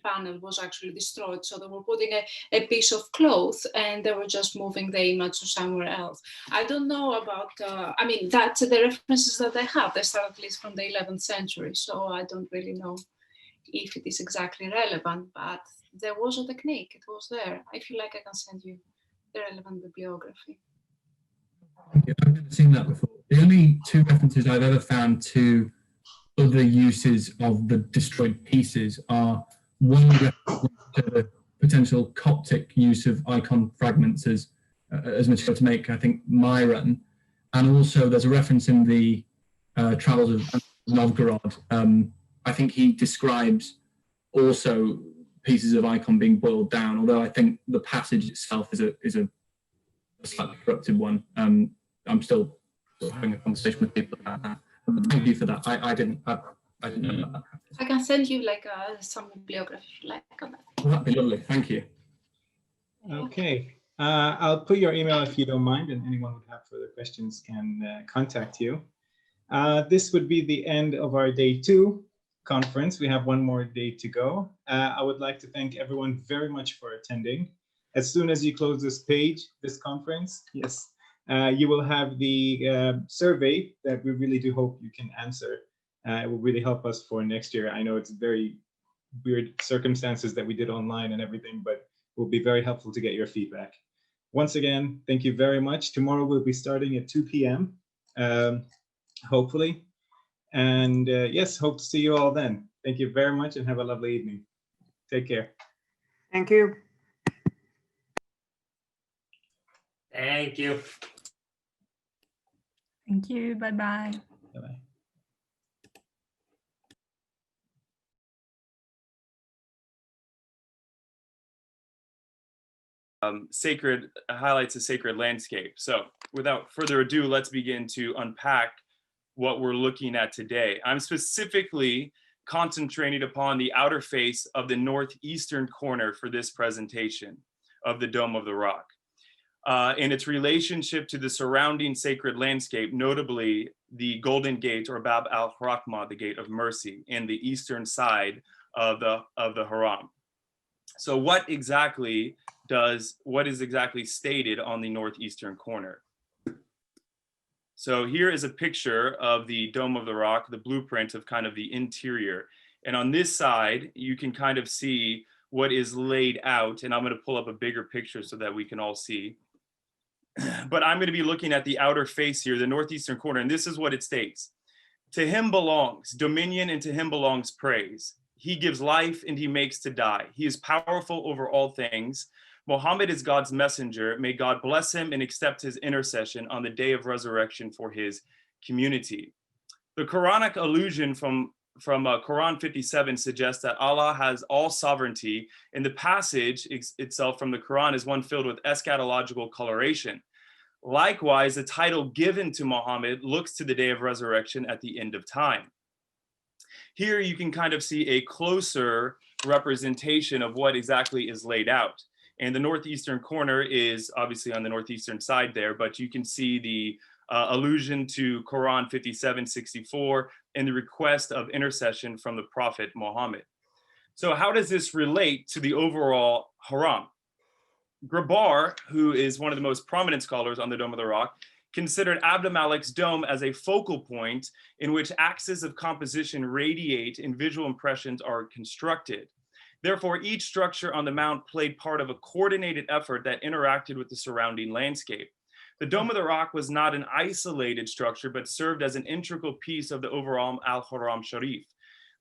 panel was actually destroyed. So they were putting a piece of cloth and they were just moving the image to somewhere else. I don't know about. I mean, that's the references that I have. They start at least from the 11th century. So I don't really know if it is exactly relevant, but there was a technique, it was there. I feel like I can send you the relevant bibliography. I've never seen that before. The only two references I've ever found to other uses of the destroyed pieces are one reference to the potential Coptic use of icon fragments as material to make, I think, Myron, and also there's a reference in the Travels of Novgorod. I think he describes also pieces of icon being boiled down, although I think the passage itself is a slightly corrupted one. I'm still having a conversation with people about that. But thank you for that. I didn't know that. I can send you like some bibliography if you like on that. Well, that'd be lovely. Thank you. Okay. I'll put your email if you don't mind, and anyone who would have further questions can contact you. This would be the end of our day 2 conference. We have one more day to go. I would like to thank everyone very much for attending. As soon as you close this page, this conference, yes, you will have the survey that we really do hope you can answer. It will really help us for next year. I know it's very weird circumstances that we did online and everything, but it will be very helpful to get your feedback. Once again, thank you very much. Tomorrow we'll be starting at 2 p.m. Hopefully. And yes, hope to see you all then. Thank you very much and have a lovely evening. Take care. Thank you. Thank you. Thank you. Bye-bye. Bye-bye. Sacred highlights a sacred landscape. So without further ado, let's begin to unpack what we're looking at today. I'm specifically concentrating upon the outer face of the northeastern corner for this presentation of the Dome of the Rock, and its relationship to the surrounding sacred landscape, notably the Golden Gate or Bab al-Rahmah, the Gate of Mercy, in the eastern side of the Haram. So what is exactly stated on the northeastern corner? So here is a picture of the Dome of the Rock, the blueprint of kind of the interior. And on this side, you can kind of see what is laid out. And I'm going to pull up a bigger picture so that we can all see. But I'm going to be looking at the outer face here, the northeastern corner. And this is what it states. To him belongs dominion, and to him belongs praise. He gives life and he makes to die. He is powerful over all things. Muḥammad is God's messenger. May God bless him and accept his intercession on the day of resurrection for his community. The Quranic allusion from Quran 57 suggests that Allah has all sovereignty, and the passage itself from the Quran is one filled with eschatological coloration. Likewise, the title given to Muhammad looks to the day of resurrection at the end of time. Here you can kind of see a closer representation of what exactly is laid out. And the northeastern corner is obviously on the northeastern side there, but you can see the allusion to Quran 57:64 and the request of intercession from the Prophet Muhammad. So how does this relate to the overall Haram? Grabar, who is one of the most prominent scholars on the Dome of the Rock, considered Abd al-Malik's dome as a focal point in which axes of composition radiate and visual impressions are constructed. Therefore, each structure on the mount played part of a coordinated effort that interacted with the surrounding landscape. The Dome of the Rock was not an isolated structure, but served as an integral piece of the overall Al-Haram Sharif.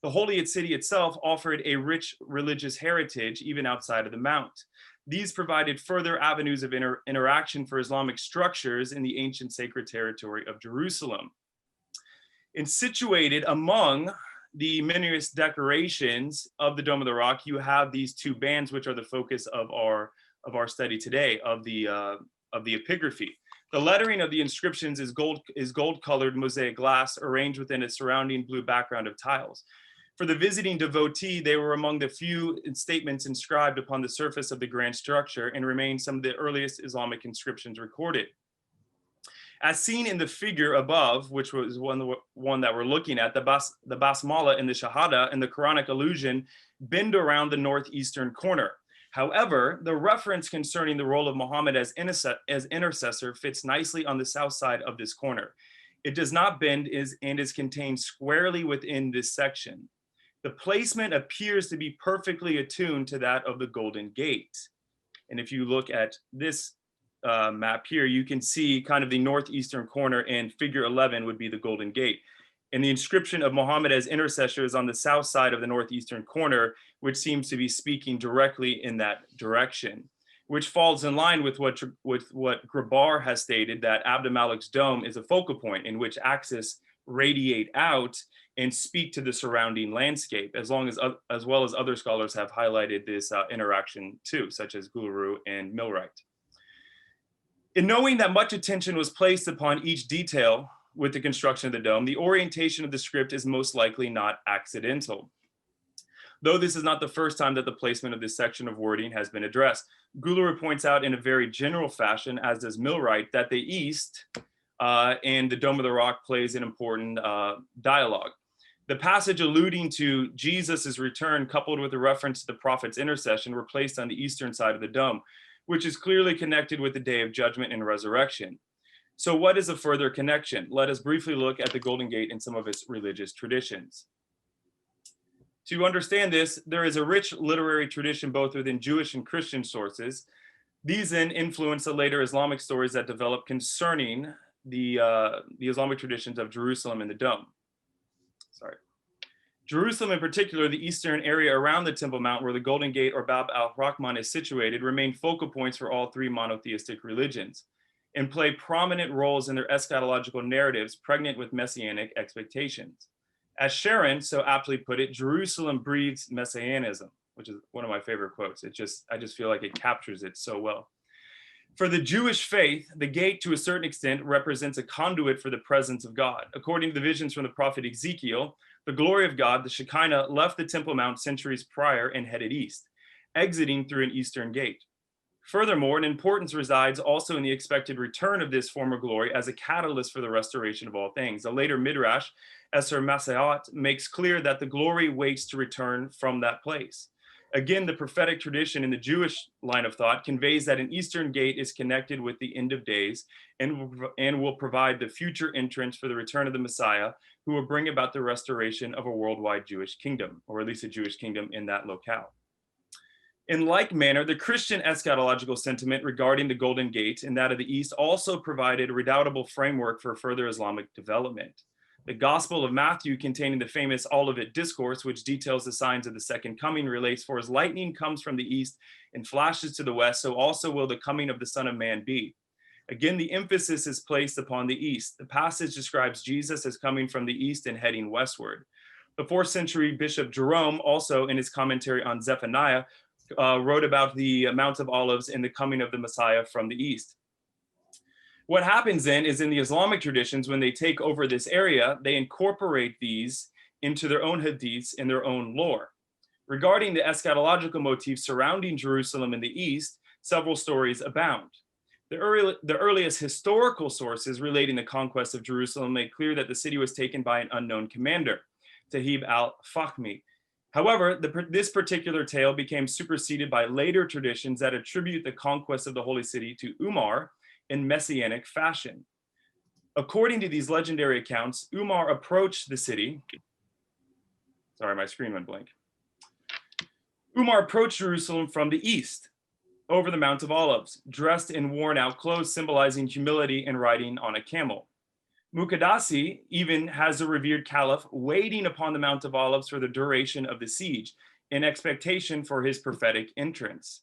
The Holy City itself offered a rich religious heritage even outside of the mount. These provided further avenues of interaction for Islamic structures in the ancient sacred territory of Jerusalem. And situated among the minimus decorations of the Dome of the Rock, you have these two bands, which are the focus of our study today, of the epigraphy. The lettering of the inscriptions is gold-colored mosaic glass arranged within a surrounding blue background of tiles. For the visiting devotee, they were among the few statements inscribed upon the surface of the grand structure and remain some of the earliest Islamic inscriptions recorded. As seen in the figure above, which was one that we're looking at, the basmala and the shahada and the Quranic allusion bend around the northeastern corner. However, the reference concerning the role of Muhammad as intercessor fits nicely on the south side of this corner. It does not bend and is contained squarely within this section. The placement appears to be perfectly attuned to that of the Golden Gate. And if you look at this map here, you can see kind of the northeastern corner, and figure 11 would be the Golden Gate. And the inscription of Muhammad as intercessor is on the south side of the northeastern corner, which seems to be speaking directly in that direction, which falls in line with what Grabar has stated, that Abd al-Malik's dome is a focal point in which axis radiate out and speak to the surrounding landscape, as well as other scholars have highlighted this interaction too, such as Gulru and Millwright. In knowing that much attention was placed upon each detail with the construction of the dome, the orientation of the script is most likely not accidental. Though this is not the first time that the placement of this section of wording has been addressed. Gulru points out in a very general fashion, as does Millwright, that the East and the Dome of the Rock plays an important dialogue. The passage alluding to Jesus's return, coupled with a reference to the prophet's intercession, were placed on the eastern side of the dome, which is clearly connected with the day of judgment and resurrection. So what is a further connection? Let us briefly look at the Golden Gate and some of its religious traditions. To understand this, there is a rich literary tradition both within Jewish and Christian sources. These then influence the later Islamic stories that develop concerning the Islamic traditions of Jerusalem and the Dome. Jerusalem, in particular, the eastern area around the Temple Mount where the Golden Gate or Bab al-Rahman is situated, remain focal points for all three monotheistic religions and play prominent roles in their eschatological narratives pregnant with messianic expectations. As Sharon so aptly put it, Jerusalem breathes messianism, which is one of my favorite quotes. I just feel like it captures it so well. For the Jewish faith, the gate, to a certain extent, represents a conduit for the presence of God. According to the visions from the prophet Ezekiel, the glory of God, the Shekinah, left the Temple Mount centuries prior and headed east, exiting through an eastern gate. Furthermore, an importance resides also in the expected return of this former glory as a catalyst for the restoration of all things. The later Midrash, Eser Maseot, makes clear that the glory waits to return from that place. Again, the prophetic tradition in the Jewish line of thought conveys that an eastern gate is connected with the end of days and will provide the future entrance for the return of the Messiah, who will bring about the restoration of a worldwide Jewish kingdom, or at least a Jewish kingdom in that locale. In like manner, the Christian eschatological sentiment regarding the Golden Gate and that of the East also provided a redoubtable framework for further Islamic development. The Gospel of Matthew, containing the famous Olivet Discourse, which details the signs of the second coming, relates, "For as lightning comes from the east and flashes to the west, so also will the coming of the Son of Man be." Again, the emphasis is placed upon the east. The passage describes Jesus as coming from the east and heading westward. The 4th century Bishop Jerome, also in his commentary on Zephaniah, wrote about the Mount of Olives and the coming of the Messiah from the east. What happens then is in the Islamic traditions, when they take over this area, they incorporate these into their own hadiths and their own lore. Regarding the eschatological motifs surrounding Jerusalem in the east, several stories abound. The earliest historical sources relating the conquest of Jerusalem make clear that the city was taken by an unknown commander, Tahib al-Fahmi. However, this particular tale became superseded by later traditions that attribute the conquest of the holy city to Umar in messianic fashion. According to these legendary accounts, Umar approached the city. Sorry, my screen went blank. Umar approached Jerusalem from the east, over the Mount of Olives, dressed in worn-out clothes symbolizing humility and riding on a camel. Muqaddasi even has the revered caliph waiting upon the Mount of Olives for the duration of the siege, in expectation for his prophetic entrance.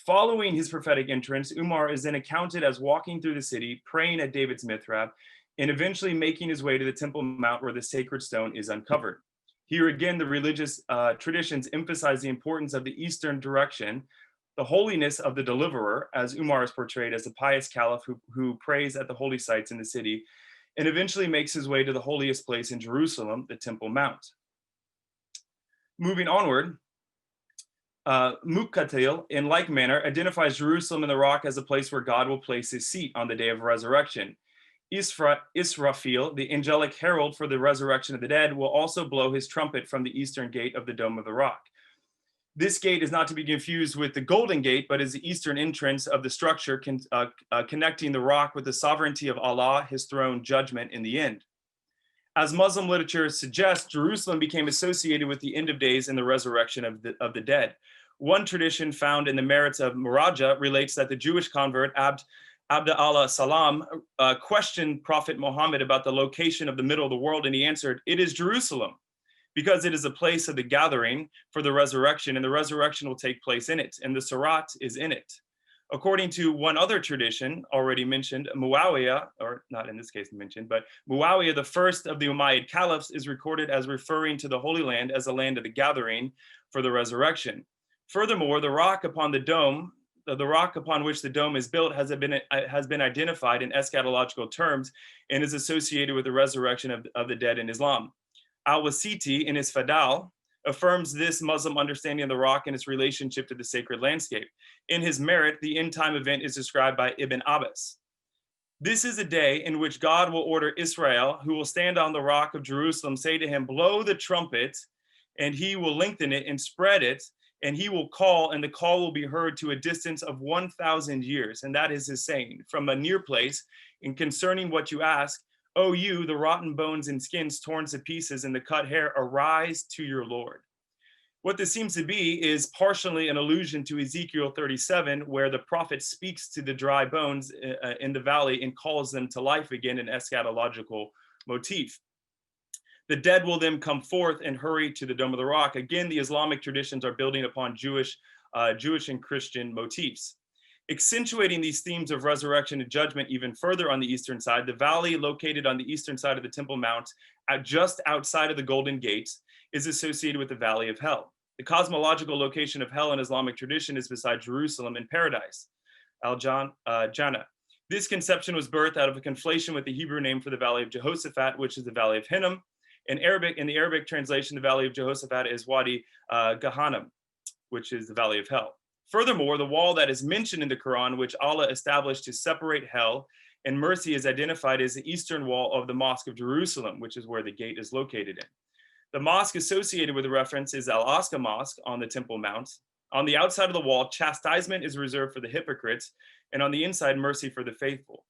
Following his prophetic entrance, Umar is then accounted as walking through the city, praying at David's Mithrab, and eventually making his way to the Temple Mount where the sacred stone is uncovered. Here again, the religious traditions emphasize the importance of the Eastern direction, the holiness of the deliverer, as Umar is portrayed as a pious caliph who prays at the holy sites in the city, and eventually makes his way to the holiest place in Jerusalem, the Temple Mount. Moving onward, Muḥammad, in like manner, identifies Jerusalem and the rock as a place where God will place his seat on the day of resurrection. Israfil, the angelic herald for the resurrection of the dead, will also blow his trumpet from the eastern gate of the Dome of the Rock. This gate is not to be confused with the Golden Gate, but is the eastern entrance of the structure connecting the rock with the sovereignty of Allah, his throne, judgment in the end. As Muslim literature suggests, Jerusalem became associated with the end of days and the resurrection of the dead. One tradition found in the merits of Muraja relates that the Jewish convert Abd Allah Salam questioned Prophet Muhammad about the location of the middle of the world, and he answered, "It is Jerusalem, because it is a place of the gathering for the resurrection, and the resurrection will take place in it, and the Sirat is in it." According to one other tradition already mentioned, Muawiyah, or not in this case mentioned, but Muawiyah, the first of the Umayyad caliphs, is recorded as referring to the Holy Land as a land of the gathering for the resurrection. Furthermore, the rock upon the dome, the rock upon which the dome is built has been identified in eschatological terms and is associated with the resurrection of the dead in Islam. Al-Wasiti, in his Fadal, affirms this Muslim understanding of the rock and its relationship to the sacred landscape. In his merit, the end time event is described by Ibn Abbas. "This is a day in which God will order Israel, who will stand on the rock of Jerusalem, say to him, 'Blow the trumpet,' and he will lengthen it and spread it, and he will call, and the call will be heard to a distance of 1,000 years. And that is his saying, from a near place, and concerning what you ask, O you, the rotten bones and skins torn to pieces and the cut hair, arise to your Lord." What this seems to be is partially an allusion to Ezekiel 37, where the prophet speaks to the dry bones in the valley and calls them to life again, an eschatological motif. The dead will then come forth and hurry to the Dome of the Rock. Again, the Islamic traditions are building upon Jewish and Christian motifs. Accentuating these themes of resurrection and judgment even further on the eastern side, the valley located on the eastern side of the Temple Mount, just outside of the Golden Gate, is associated with the Valley of Hell. The cosmological location of hell in Islamic tradition is beside Jerusalem in paradise, Al-Jannah. This conception was birthed out of a conflation with the Hebrew name for the Valley of Jehoshaphat, which is the Valley of Hinnom. In the Arabic translation, the Valley of Jehoshaphat is Wadi Gahannam, which is the Valley of Hell. Furthermore, the wall that is mentioned in the Quran, which Allah established to separate hell and mercy, is identified as the eastern wall of the Mosque of Jerusalem, which is where the gate is located in. The mosque associated with the reference is Al-Aqsa Mosque on the Temple Mount. On the outside of the wall, chastisement is reserved for the hypocrites, and on the inside, mercy for the faithful.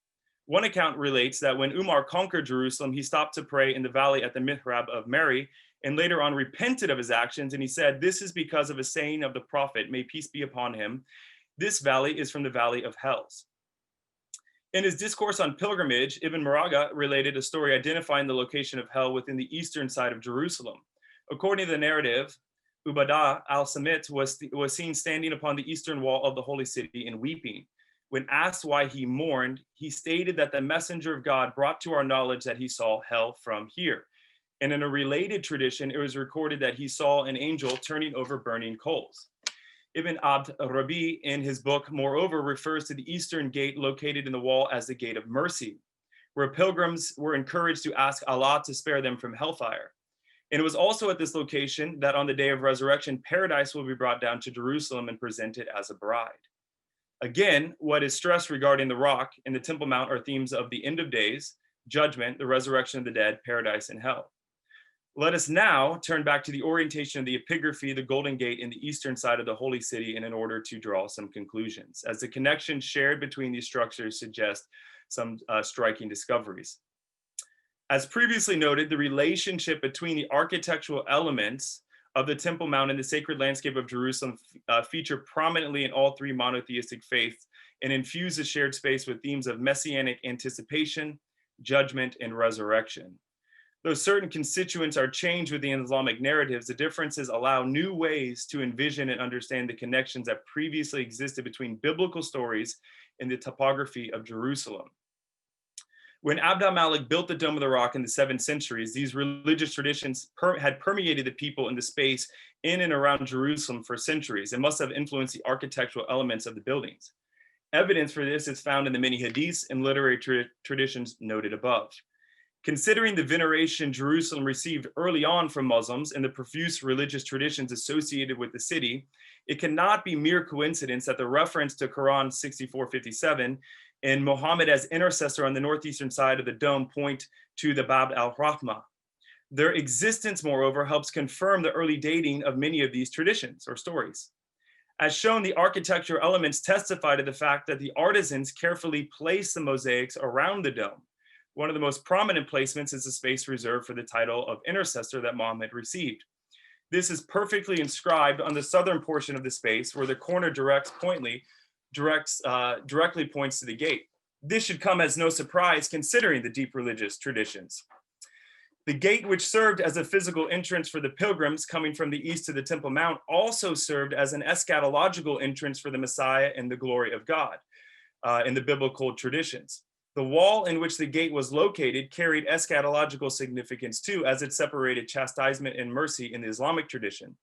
One account relates that when Umar conquered Jerusalem, he stopped to pray in the valley at the Mihrab of Mary, and later on repented of his actions, and he said, "This is because of a saying of the prophet, may peace be upon him. This valley is from the valley of hells." In his discourse on pilgrimage, Ibn Muraga related a story identifying the location of hell within the eastern side of Jerusalem. According to the narrative, Ubadah al-Samit was seen standing upon the eastern wall of the holy city and weeping. When asked why he mourned, he stated that the messenger of God brought to our knowledge that he saw hell from here. And in a related tradition, it was recorded that he saw an angel turning over burning coals. Ibn Abd Rabi, in his book, moreover, refers to the eastern gate located in the wall as the Gate of Mercy, where pilgrims were encouraged to ask Allah to spare them from hellfire. And it was also at this location that on the day of resurrection, paradise will be brought down to Jerusalem and presented as a bride. Again, what is stressed regarding the rock and the Temple Mount are themes of the end of days, judgment, the resurrection of the dead, paradise, and hell. Let us now turn back to the orientation of the epigraphy, the Golden Gate, in the eastern side of the Holy City, and in order to draw some conclusions, as the connections shared between these structures suggest some striking discoveries. As previously noted, the relationship between the architectural elements of the Temple Mount and the sacred landscape of Jerusalem feature prominently in all three monotheistic faiths and infuse the shared space with themes of messianic anticipation, judgment, and resurrection. Though certain constituents are changed with the Islamic narratives, the differences allow new ways to envision and understand the connections that previously existed between biblical stories and the topography of Jerusalem. When Abd al-Malik built the Dome of the Rock in the 7th centuries, these religious traditions had permeated the people in the space in and around Jerusalem for centuries and must have influenced the architectural elements of the buildings. Evidence for this is found in the many hadiths and literary traditions noted above. Considering the veneration Jerusalem received early on from Muslims and the profuse religious traditions associated with the city, it cannot be mere coincidence that the reference to Quran 64:57 and Muḥammad as intercessor on the northeastern side of the dome point to the Bab al-Rahmah. Their existence, moreover, helps confirm the early dating of many of these traditions or stories. As shown, the architectural elements testify to the fact that the artisans carefully placed the mosaics around the dome. One of the most prominent placements is the space reserved for the title of intercessor that Muhammad received. This is perfectly inscribed on the southern portion of the space where the corner directly points to the gate. This should come as no surprise considering the deep religious traditions. The gate, which served as a physical entrance for the pilgrims coming from the east to the Temple Mount, also served as an eschatological entrance for the Messiah and the glory of God in the biblical traditions. The wall in which the gate was located carried eschatological significance too, as it separated chastisement and mercy in the Islamic tradition.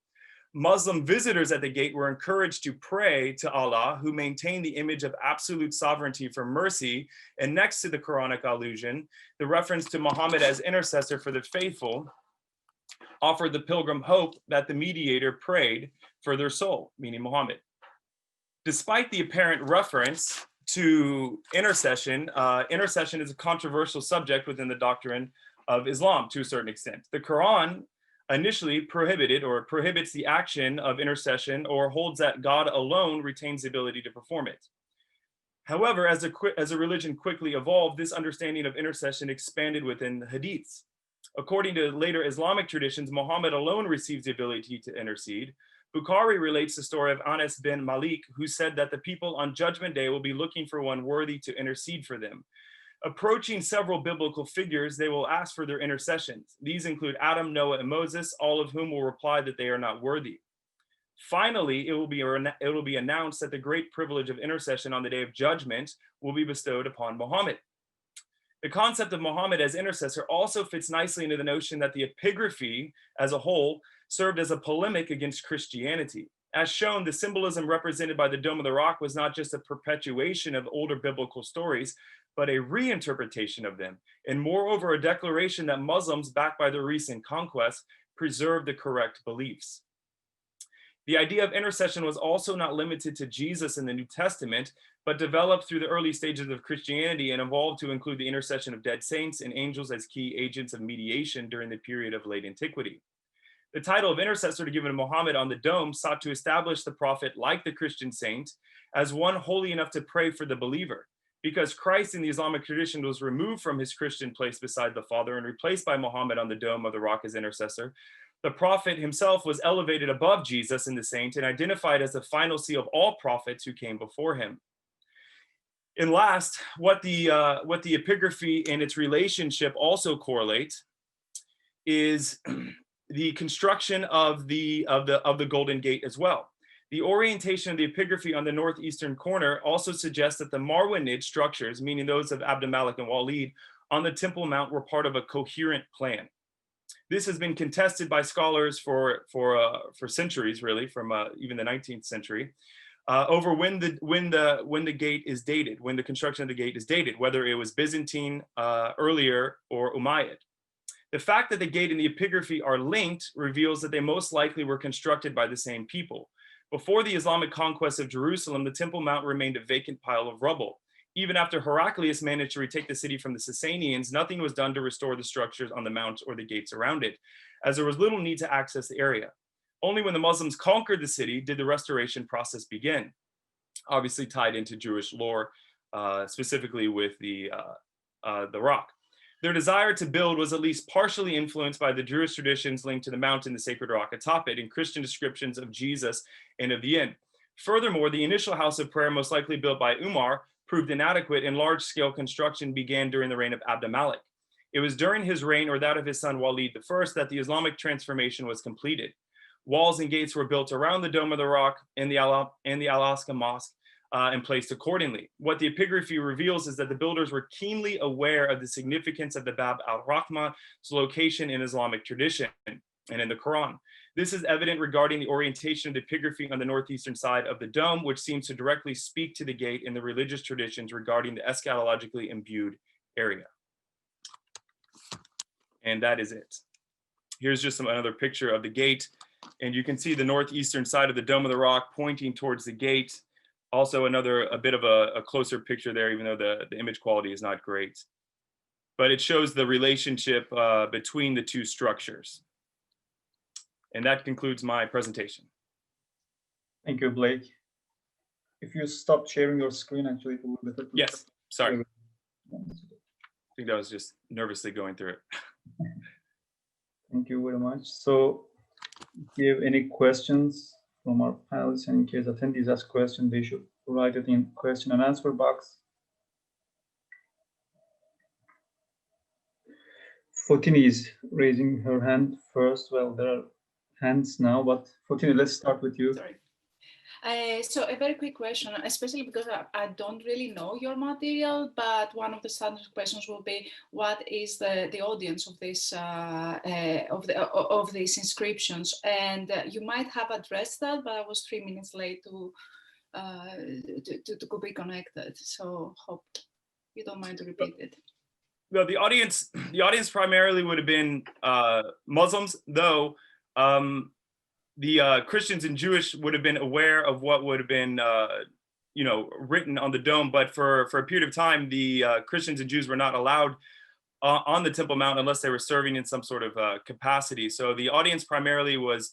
Muslim visitors at the gate were encouraged to pray to Allah, who maintained the image of absolute sovereignty for mercy, and next to the Quranic allusion, the reference to Muhammad as intercessor for the faithful offered the pilgrim hope that the mediator prayed for their soul, meaning Muhammad. Despite the apparent reference to intercession, intercession is a controversial subject within the doctrine of Islam to a certain extent. The Quran initially prohibits the action of intercession or holds that God alone retains the ability to perform it. However, as a religion quickly evolved, this understanding of intercession expanded within the hadiths. According to later Islamic traditions, Muhammad alone receives the ability to intercede. Bukhari relates the story of Anas bin Malik, who said that the people on Judgment Day will be looking for one worthy to intercede for them. Approaching several biblical figures, they will ask for their intercessions. These include Adam, Noah, and Moses, all of whom will reply that they are not worthy. Finally, it will be announced that the great privilege of intercession on the day of judgment will be bestowed upon Muhammad. The concept of Muhammad as intercessor also fits nicely into the notion that the epigraphy as a whole served as a polemic against Christianity. As shown, the symbolism represented by the Dome of the Rock was not just a perpetuation of older biblical stories, but a reinterpretation of them, and moreover, a declaration that Muslims, backed by the recent conquest, preserved the correct beliefs. The idea of intercession was also not limited to Jesus in the New Testament, but developed through the early stages of Christianity and evolved to include the intercession of dead saints and angels as key agents of mediation during the period of late antiquity. The title of intercessor given to Muhammad on the dome sought to establish the prophet, like the Christian saint, as one holy enough to pray for the believer. Because Christ in the Islamic tradition was removed from his Christian place beside the Father and replaced by Muhammad on the dome of the rock as intercessor, the prophet himself was elevated above Jesus and the saint and identified as the final seal of all prophets who came before him. And last, what the epigraphy and its relationship also correlate is the construction of the Golden Gate as well. The orientation of the epigraphy on the northeastern corner also suggests that the Marwanid structures, meaning those of Abd al-Malik and Walid, on the Temple Mount were part of a coherent plan. This has been contested by scholars for centuries, really, from even the 19th century, over when the gate is dated, when the construction of the gate is dated, whether it was Byzantine earlier or Umayyad. The fact that the gate and the epigraphy are linked reveals that they most likely were constructed by the same people. Before the Islamic conquest of Jerusalem, the Temple Mount remained a vacant pile of rubble. Even after Heraclius managed to retake the city from the Sasanians, nothing was done to restore the structures on the mount or the gates around it, as there was little need to access the area. Only when the Muslims conquered the city did the restoration process begin, obviously tied into Jewish lore, specifically with the rock. Their desire to build was at least partially influenced by the Jewish traditions linked to the mountain, the sacred rock atop it, and Christian descriptions of Jesus and of the end. Furthermore, the initial house of prayer, most likely built by Umar, proved inadequate, and large-scale construction began during the reign of Abd al-Malik. It was during his reign, or that of his son Walid I, that the Islamic transformation was completed. Walls and gates were built around the Dome of the Rock and the Al-Aqsa Mosque, and placed accordingly. What the epigraphy reveals is that the builders were keenly aware of the significance of the Bab al-Rahma's location in Islamic tradition and in the Quran. This is evident regarding the orientation of the epigraphy on the northeastern side of the dome, which seems to directly speak to the gate in the religious traditions regarding the eschatologically imbued area. And that is it. Here's just another picture of the gate, and you can see the northeastern side of the Dome of the Rock pointing towards the gate. Also a bit of a closer picture there, even though the image quality is not great. But it shows the relationship between the two structures. And that concludes my presentation. Thank you, Blake. If you stop sharing your screen, actually, it will be better. Yes, sorry. I think I was just nervously going through it. Thank you very much. So if you have any questions from our panelists, and in case attendees ask questions, they should write it in question and answer box. Foteini is raising her hand first. Well, there are hands now, but Foteini, let's start with you. Sorry. So a very quick question, especially because I don't really know your material, but one of the standard questions will be, what is the audience of this of these inscriptions? And you might have addressed that, but I was 3 minutes late to be connected. So hope you don't mind to repeat it. Well, the audience primarily would have been Muslims, though the Christians and Jewish would have been aware of what would have been written on the dome. But for a period of time, the Christians and Jews were not allowed on the Temple Mount unless they were serving in some sort of capacity. So the audience primarily was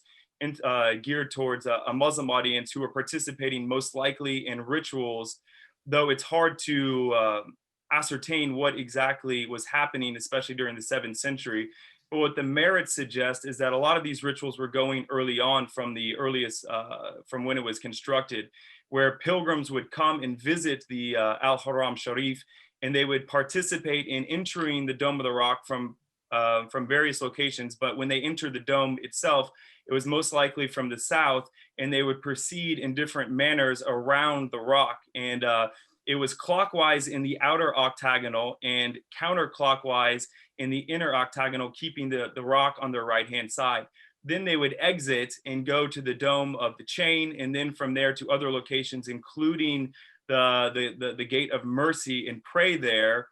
geared towards a Muslim audience who were participating most likely in rituals, though it's hard to ascertain what exactly was happening, especially during the 7th century. But what the merits suggest is that a lot of these rituals were going early on from the earliest, from when it was constructed, where pilgrims would come and visit the Al-Haram Sharif, and they would participate in entering the Dome of the Rock from various locations. But when they entered the dome itself, it was most likely from the south, and they would proceed in different manners around the rock. And it was clockwise in the outer octagonal and counterclockwise in the inner octagonal, keeping the rock on their right-hand side. Then they would exit and go to the Dome of the Chain, and then from there to other locations, including the Gate of Mercy, and pray there.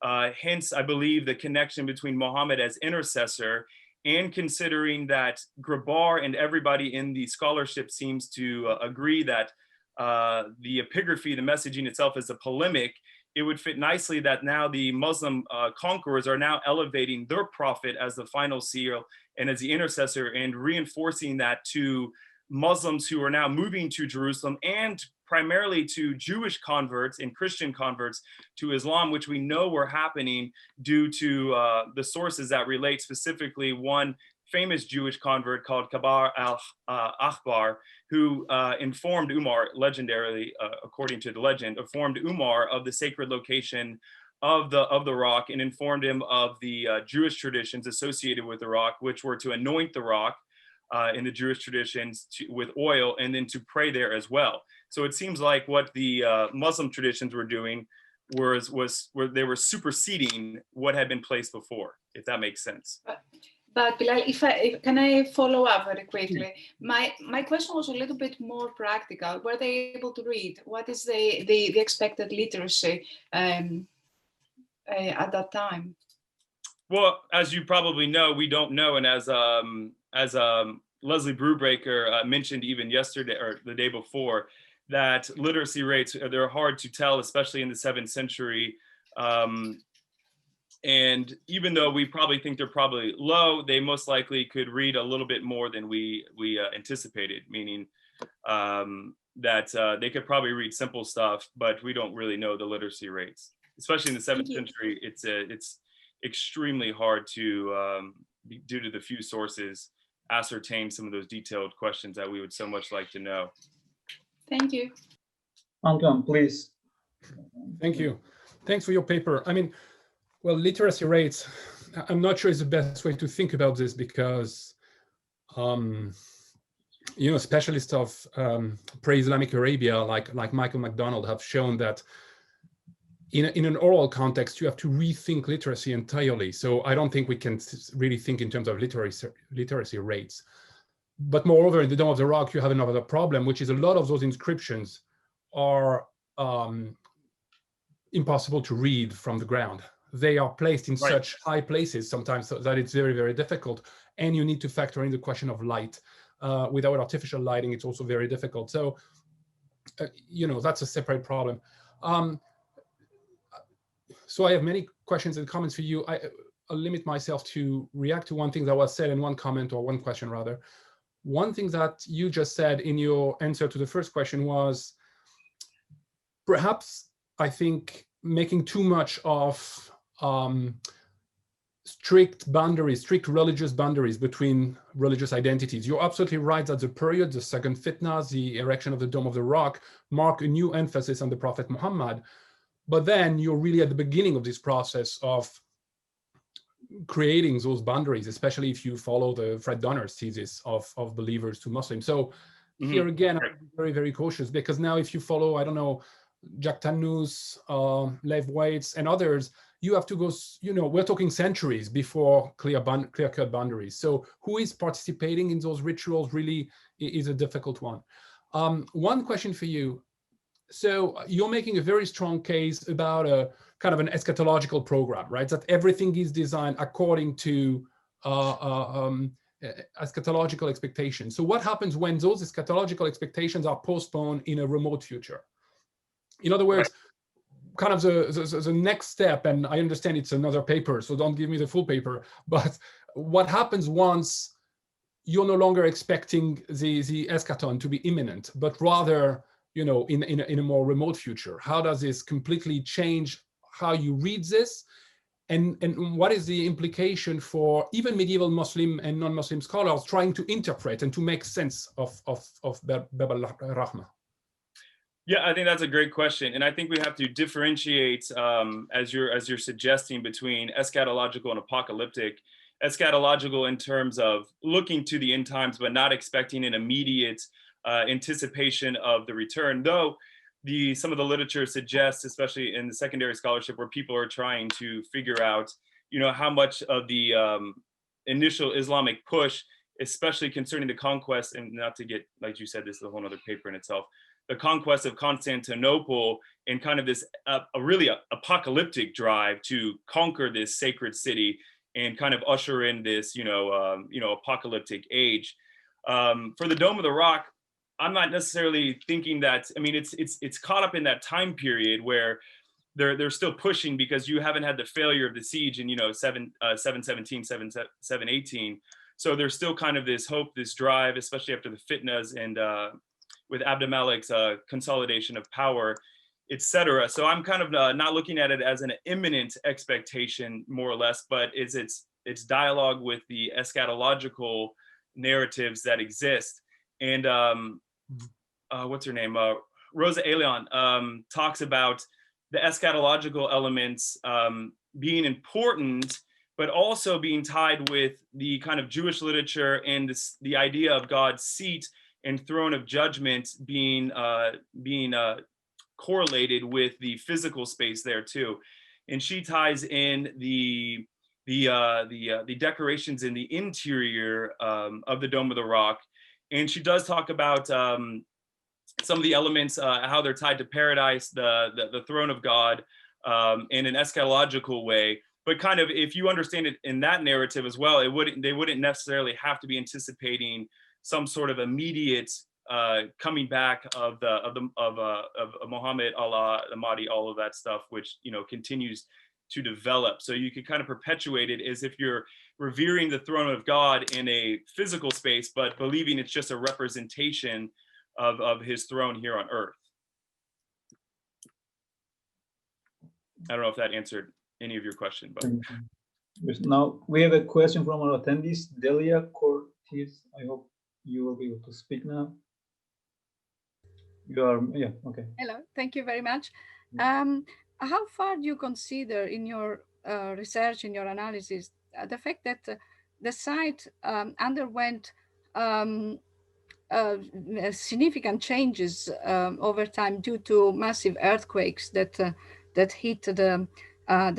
Hence, I believe the connection between Muhammad as intercessor, and considering that Grabar and everybody in the scholarship seems to agree that the epigraphy, the messaging itself, is a polemic, it would fit nicely that now the Muslim conquerors are now elevating their prophet as the final seal and as the intercessor, and reinforcing that to Muslims who are now moving to Jerusalem, and primarily to Jewish converts and Christian converts to Islam, which we know were happening due to the sources that relate, specifically one famous Jewish convert called Kabar al-Akhbar, who informed Umar, legendarily, according to the legend, informed Umar of the sacred location of the rock, and informed him of the Jewish traditions associated with the rock, which were to anoint the rock in the Jewish traditions with oil, and then to pray there as well. So it seems like what the Muslim traditions were doing was they were superseding what had been placed before, if that makes sense. But Bilal, can I follow up very quickly? My question was a little bit more practical. Were they able to read? What is the expected literacy at that time? Well, as you probably know, we don't know, and as Leslie Brubaker mentioned even yesterday or the day before, that literacy rates, they're hard to tell, especially in the 7th century. And even though we probably think they're probably low, they most likely could read a little bit more than we anticipated, meaning that they could probably read simple stuff, but we don't really know the literacy rates. Especially in the 7th century, it's extremely hard to, due to the few sources, ascertain some of those detailed questions that we would so much like to know. Thank you. Antoine, please. Thank you. Thanks for your paper. I mean, well, literacy rates, I'm not sure it's the best way to think about this, because specialists of pre-Islamic Arabia, like Michael MacDonald, have shown that in an oral context, you have to rethink literacy entirely. So I don't think we can really think in terms of literacy rates. But moreover, in the Dome of the Rock, you have another problem, which is a lot of those inscriptions are impossible to read from the ground. They are placed in such high places sometimes that it's very, very difficult. And you need to factor in the question of light. Without artificial lighting, it's also very difficult. So, that's a separate problem. So I have many questions and comments for you. I'll limit myself to react to one thing that was said and one comment, or one question rather. One thing that you just said in your answer to the first question was perhaps, I think, making too much of strict religious boundaries between religious identities. You're absolutely right that the period, the second fitna, the erection of the Dome of the Rock, mark a new emphasis on the Prophet Muhammad. But then you're really at the beginning of this process of creating those boundaries, especially if you follow the Fred Donner's thesis of believers to Muslims. So here again, I'm very, very cautious, because now if you follow, I don't know, Jack Tannous, Lev Waits, and others, you have to go, we're talking centuries before clear-cut boundaries. So who is participating in those rituals really is a difficult one. One question for you. So you're making a very strong case about a kind of an eschatological program, right? That everything is designed according to eschatological expectations. So what happens when those eschatological expectations are postponed in a remote future? In other words, kind of the next step, and I understand it's another paper, so don't give me the full paper, but what happens once you're no longer expecting the eschaton to be imminent, but rather, in a more remote future? How does this completely change how you read this? And what is the implication for even medieval Muslim and non-Muslim scholars trying to interpret and to make sense of Bab al-Rahma? Yeah, I think that's a great question, and I think we have to differentiate, as you're suggesting, between eschatological and apocalyptic. Eschatological in terms of looking to the end times, but not expecting an immediate anticipation of the return. Though some of the literature suggests, especially in the secondary scholarship, where people are trying to figure out, how much of the initial Islamic push, especially concerning the conquest, and not to get, like you said, this is a whole other paper in itself, the conquest of Constantinople, and kind of this a really apocalyptic drive to conquer this sacred city and kind of usher in this, apocalyptic age. For the Dome of the Rock, I'm not necessarily thinking that. I mean, it's caught up in that time period where they're still pushing, because you haven't had the failure of the siege in 717, 718. So there's still kind of this hope, this drive, especially after the fitnas and with Abd-al-Malik's consolidation of power, etc. So I'm kind of not looking at it as an imminent expectation, more or less, but it's dialogue with the eschatological narratives that exist. And what's her name? Rosa Elion talks about the eschatological elements being important, but also being tied with the kind of Jewish literature and the idea of God's seat and throne of judgment being correlated with the physical space there too. And she ties in the decorations in the interior of the Dome of the Rock. And she does talk about some of the elements, how they're tied to paradise, the throne of God, in an eschatological way. But kind of, if you understand it in that narrative as well, they wouldn't necessarily have to be anticipating some sort of immediate coming back of Muhammad, Allah, the Mahdi, all of that stuff, which continues to develop. So you could kind of perpetuate it as if you're revering the throne of God in a physical space, but believing it's just a representation of his throne here on earth. I don't know if that answered any of your question, but now we have a question from our attendees, Delia Cortez. I hope you will be able to speak now. You are, yeah, okay. Hello, thank you very much. How far do you consider in your research, in your analysis, the fact that the site underwent significant changes over time due to massive earthquakes that hit the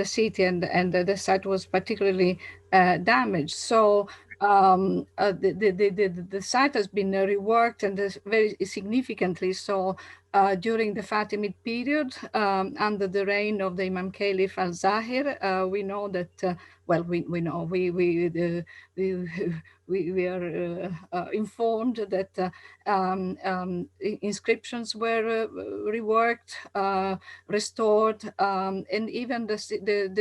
city, and the site was particularly damaged. So the site has been reworked, and very significantly so during the Fatimid period under the reign of the Imam Caliph al-Zahir. We know that well, we know we are informed that inscriptions were reworked, restored, and even the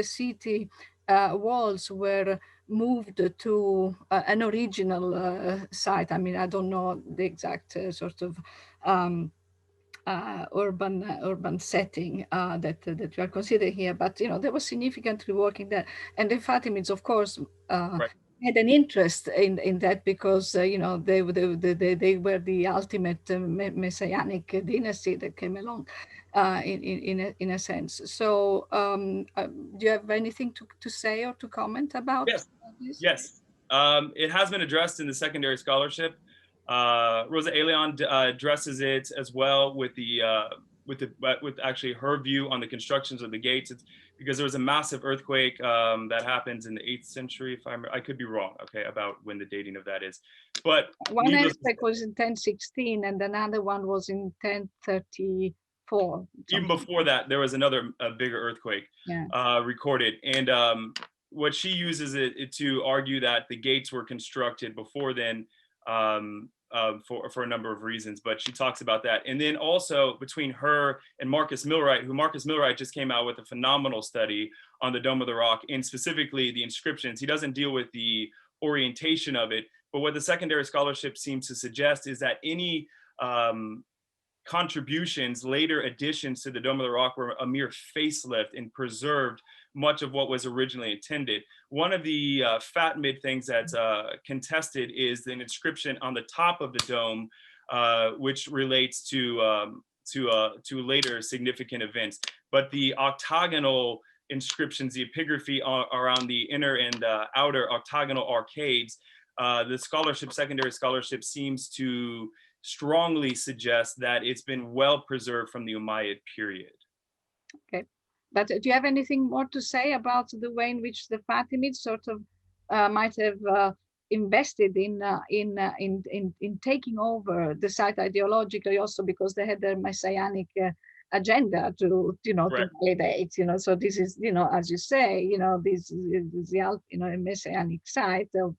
city walls were moved to an original site. I mean, I don't know the exact sort of urban setting that we are considering here, but there was significant reworking there, and the Fatimids, of course, had an interest in that because they were the ultimate messianic dynasty that came along in a sense. So do you have anything to say or to comment about this? Yes, it has been addressed in the secondary scholarship. Rosa Elion addresses it as well with actually her view on the constructions of the gates. It's because there was a massive earthquake that happens in the 8th century. If I could be wrong, okay, about when the dating of that is. But one earthquake was in 1016, and another one was in 1034. Even before that, there was another bigger earthquake recorded, and what she uses it to argue that the gates were constructed before then. For a number of reasons, but she talks about that. And then also between her and Marcus Milwright, Marcus Milwright just came out with a phenomenal study on the Dome of the Rock, and specifically the inscriptions. He doesn't deal with the orientation of it, but what the secondary scholarship seems to suggest is that any contributions, later additions to the Dome of the Rock were a mere facelift and preserved much of what was originally intended. One of the Fatimid things that's contested is the inscription on the top of the dome, which relates to later significant events. But the octagonal inscriptions, the epigraphy around the inner and outer octagonal arcades, the secondary scholarship seems to strongly suggest that it's been well preserved from the Umayyad period. Okay. But do you have anything more to say about the way in which the Fatimids sort of might have invested in taking over the site ideologically, also because they had their messianic agenda to validate, So this is, as you say, this is the messianic site of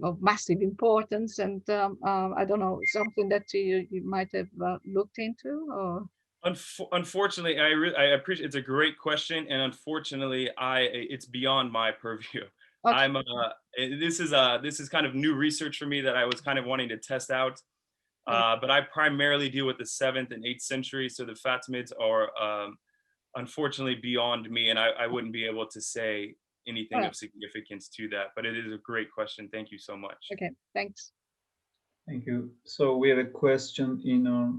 of massive importance, and I don't know, something that you might have looked into, or. Unfortunately, I appreciate, it's a great question, and unfortunately, it's beyond my purview. Okay. This is kind of new research for me that I was kind of wanting to test out, but I primarily deal with the 7th and 8th century, so the Fatimids are unfortunately beyond me, and I wouldn't be able to say anything of significance to that, but it is a great question. Thank you so much. Okay, thanks. Thank you. So we have a question in our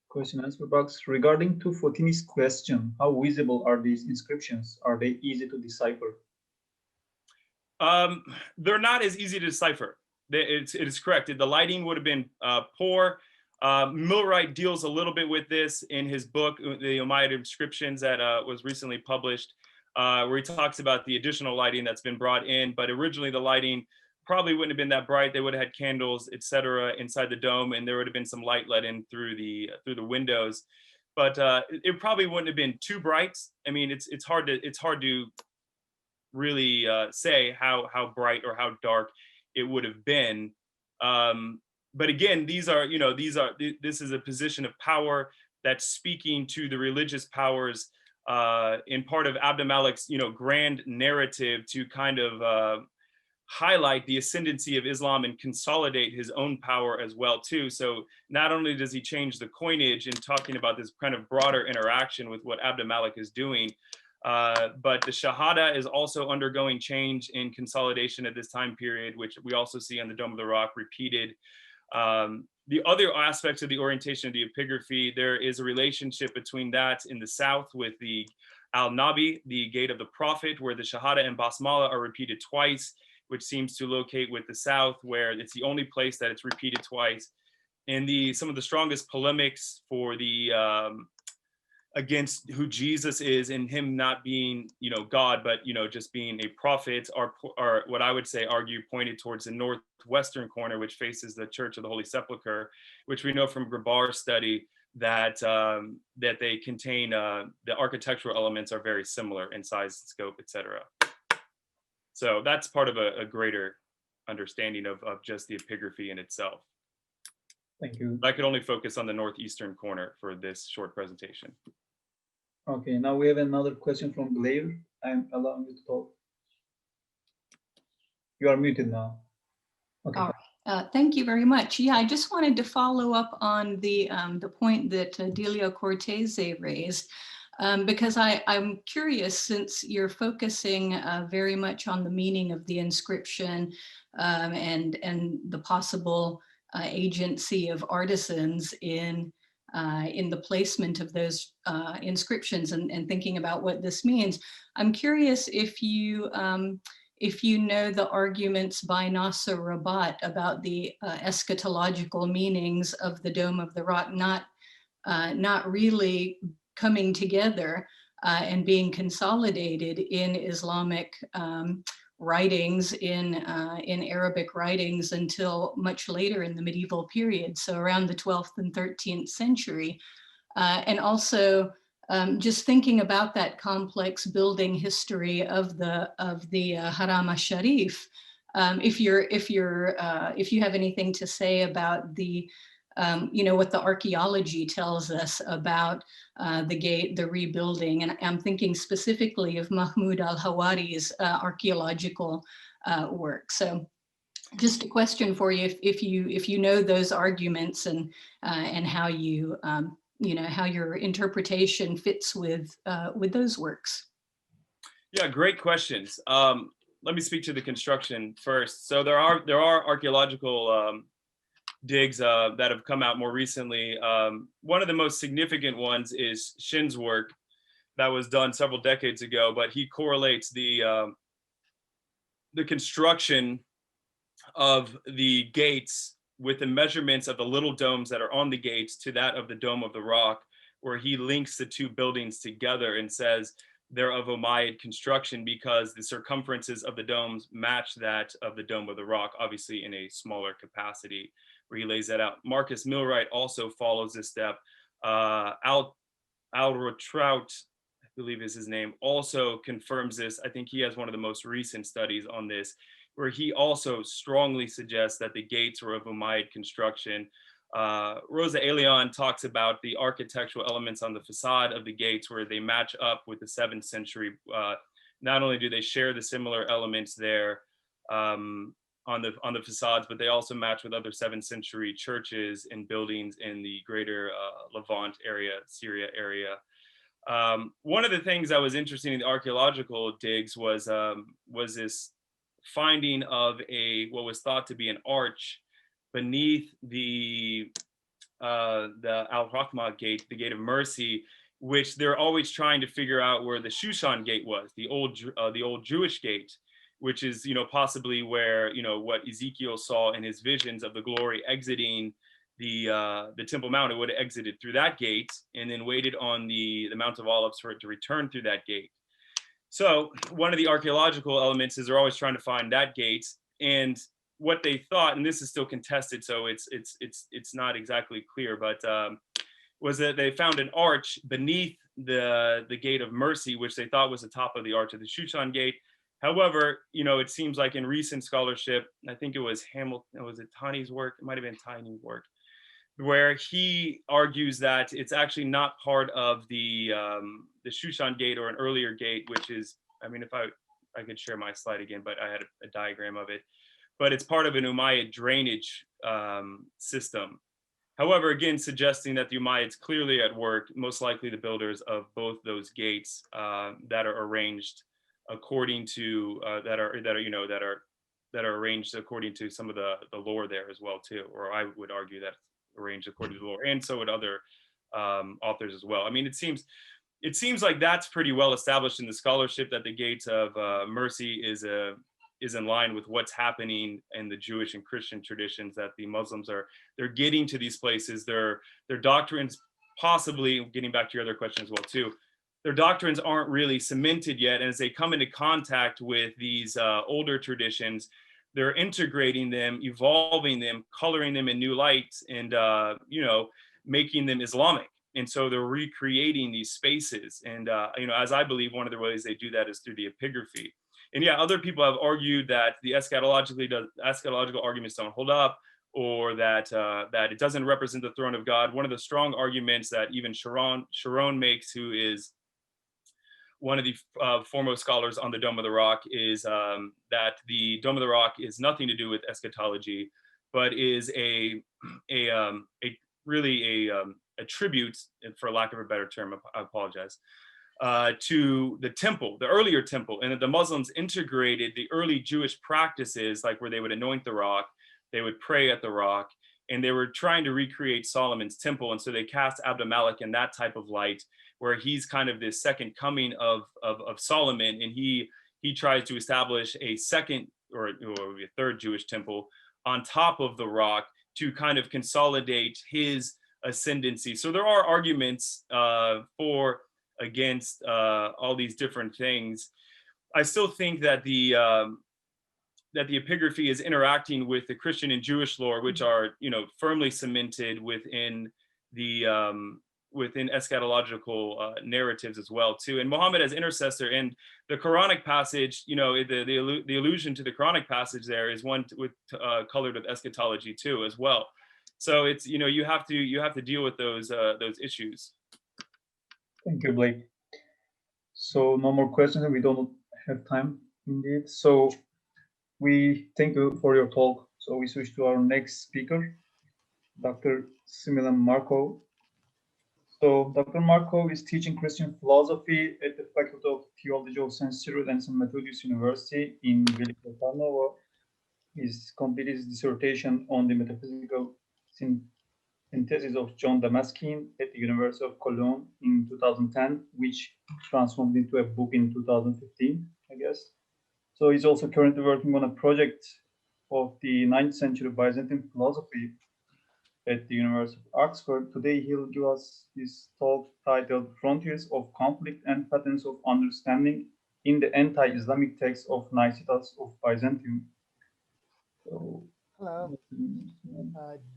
question answer box regarding to Foteini's question. How visible are these inscriptions? Are they easy to decipher? They're not as easy to decipher. It is correct. The lighting would have been poor. Milwright deals a little bit with this in his book, The Umayyad Inscriptions, that was recently published, where he talks about the additional lighting that's been brought in, but originally the lighting probably wouldn't have been that bright. They would have had candles, etc., inside the dome, and there would have been some light let in through the windows. But it probably wouldn't have been too bright. I mean, it's hard to really say how bright or how dark it would have been. But again, this is a position of power that's speaking to the religious powers in part of Abd al-Malik's grand narrative to kind of highlight the ascendancy of Islam and consolidate his own power as well too. So not only does he change the coinage in talking about this kind of broader interaction with what Abd al-Malik is doing, but the Shahada is also undergoing change in consolidation at this time period, which we also see on the Dome of the Rock repeated. The other aspects of the orientation of the epigraphy, there is a relationship between that in the south with the al-Nabi, the gate of the prophet, where the Shahada and Basmala are repeated twice. which seems to locate with the south, where it's the only place that it's repeated twice. And some of the strongest polemics for the against who Jesus is and him not being, God, but, just being a prophet are what I would say pointed towards the northwestern corner, which faces the Church of the Holy Sepulchre, which we know from Grabar's study that they contain, the architectural elements are very similar in size, scope, etc. So that's part of a greater understanding of just the epigraphy in itself. Thank you. I could only focus on the northeastern corner for this short presentation. Okay, now we have another question from Bilal. I'm allowing you to talk. You are muted now. Okay. All right. Thank you very much. Yeah, I just wanted to follow up on the point that Delio Cortese raised, because I'm curious, since you're focusing very much on the meaning of the inscription and the possible agency of artisans in the placement of those inscriptions and thinking about what this means. I'm curious if you know the arguments by Nasser Rabat about the eschatological meanings of the Dome of the Rock not really coming together and being consolidated in Islamic writings, in Arabic writings, until much later in the medieval period, so around the 12th and 13th century. And also just thinking about that complex building history of the Haram al-Sharif. If you have anything to say about the what the archaeology tells us about the gate, the rebuilding, and I'm thinking specifically of Mahmoud al-Hawari's archaeological work. So just a question for you, if you know those arguments and how how your interpretation fits with those works. Yeah, great questions. Let me speak to the construction first. So there are archaeological digs that have come out more recently. One of the most significant ones is Shin's work that was done several decades ago, but he correlates the construction of the gates with the measurements of the little domes that are on the gates to that of the Dome of the Rock, where he links the two buildings together and says they're of Umayyad construction because the circumferences of the domes match that of the Dome of the Rock, obviously in a smaller capacity, where he lays that out. Marcus Milwright also follows this step. Al-Rotrout, I believe is his name, also confirms this. I think he has one of the most recent studies on this, where he also strongly suggests that the gates were of Umayyad construction. Rosa Elion talks about the architectural elements on the facade of the gates where they match up with the 7th century. Not only do they share the similar elements there on the facades, but they also match with other 7th century churches and buildings in the greater Levant area, Syria area. One of the things that was interesting in the archaeological digs was this finding of what was thought to be an arch beneath the Al-Rahma gate, the Gate of Mercy, which they're always trying to figure out where the Shushan gate was, the old Jewish gate, which is possibly where what Ezekiel saw in his visions of the glory exiting the Temple Mount. It would have exited through that gate and then waited on the Mount of Olives for it to return through that gate. So one of the archaeological elements is they're always trying to find that gate, and what they thought, and this is still contested, so it's not exactly clear, but was that they found an arch beneath the Gate of Mercy, which they thought was the top of the arch of the Shushan gate. However, it seems like in recent scholarship, I think it was Tani's work, it might have been Tiny's work, where he argues that it's actually not part of the Shushan gate or an earlier gate, which is, if I could share my slide again, but I had a diagram of it, but it's part of an Umayyad drainage system. However, again, suggesting that the Umayyads clearly at work, most likely the builders of both those gates that are arranged according to that are arranged according to some of the lore there as well too, or I would argue that arranged according to the lore, and so would other authors as well. It seems like that's pretty well established in the scholarship, that the Gates of Mercy is is in line with what's happening in the Jewish and Christian traditions, that the Muslims they're getting to these places. Their doctrines, possibly getting back to your other question as well too, their doctrines aren't really cemented yet. And as they come into contact with these older traditions, they're integrating them, evolving them, coloring them in new lights, and making them Islamic. And so they're recreating these spaces. And as I believe, one of the ways they do that is through the epigraphy. And yeah, other people have argued that the eschatological arguments don't hold up, or that it doesn't represent the throne of God. One of the strong arguments that even Sharon makes, who is one of the foremost scholars on the Dome of the Rock, is that the Dome of the Rock is nothing to do with eschatology, but is a tribute, for lack of a better term, I apologize, to the temple, the earlier temple, and that the Muslims integrated the early Jewish practices, like where they would anoint the rock, they would pray at the rock, and they were trying to recreate Solomon's temple. And so they cast Abd-al-Malik in that type of light, where he's kind of this second coming of Solomon, and he tries to establish a second or a third Jewish temple on top of the rock to kind of consolidate his ascendancy. So there are arguments for, against all these different things. I still think that the epigraphy is interacting with the Christian and Jewish lore, which are firmly cemented within eschatological narratives as well too. And Muhammad as intercessor, and the Quranic passage, the allusion to the Quranic passage there is one with colored with eschatology too as well. So it's you have to deal with those issues. Thank you, Blake. So no more questions, and we don't have time indeed. So we thank you for your talk. So we switch to our next speaker, Dr. Similan Markov. So Dr. Markov is teaching Christian philosophy at the Faculty of Theology of St. Cyril and St. Methodius University in Velika Tarnovo. He's completed his dissertation on the metaphysical synthesis of John Damascene at the University of Cologne in 2010, which transformed into a book in 2015, I guess. So he's also currently working on a project of the 9th century Byzantine philosophy at the University of Oxford. Today he'll give us his talk titled Frontiers of Conflict and Patterns of Understanding in the Anti-Islamic Text of Nicetas of Byzantium. So, hello.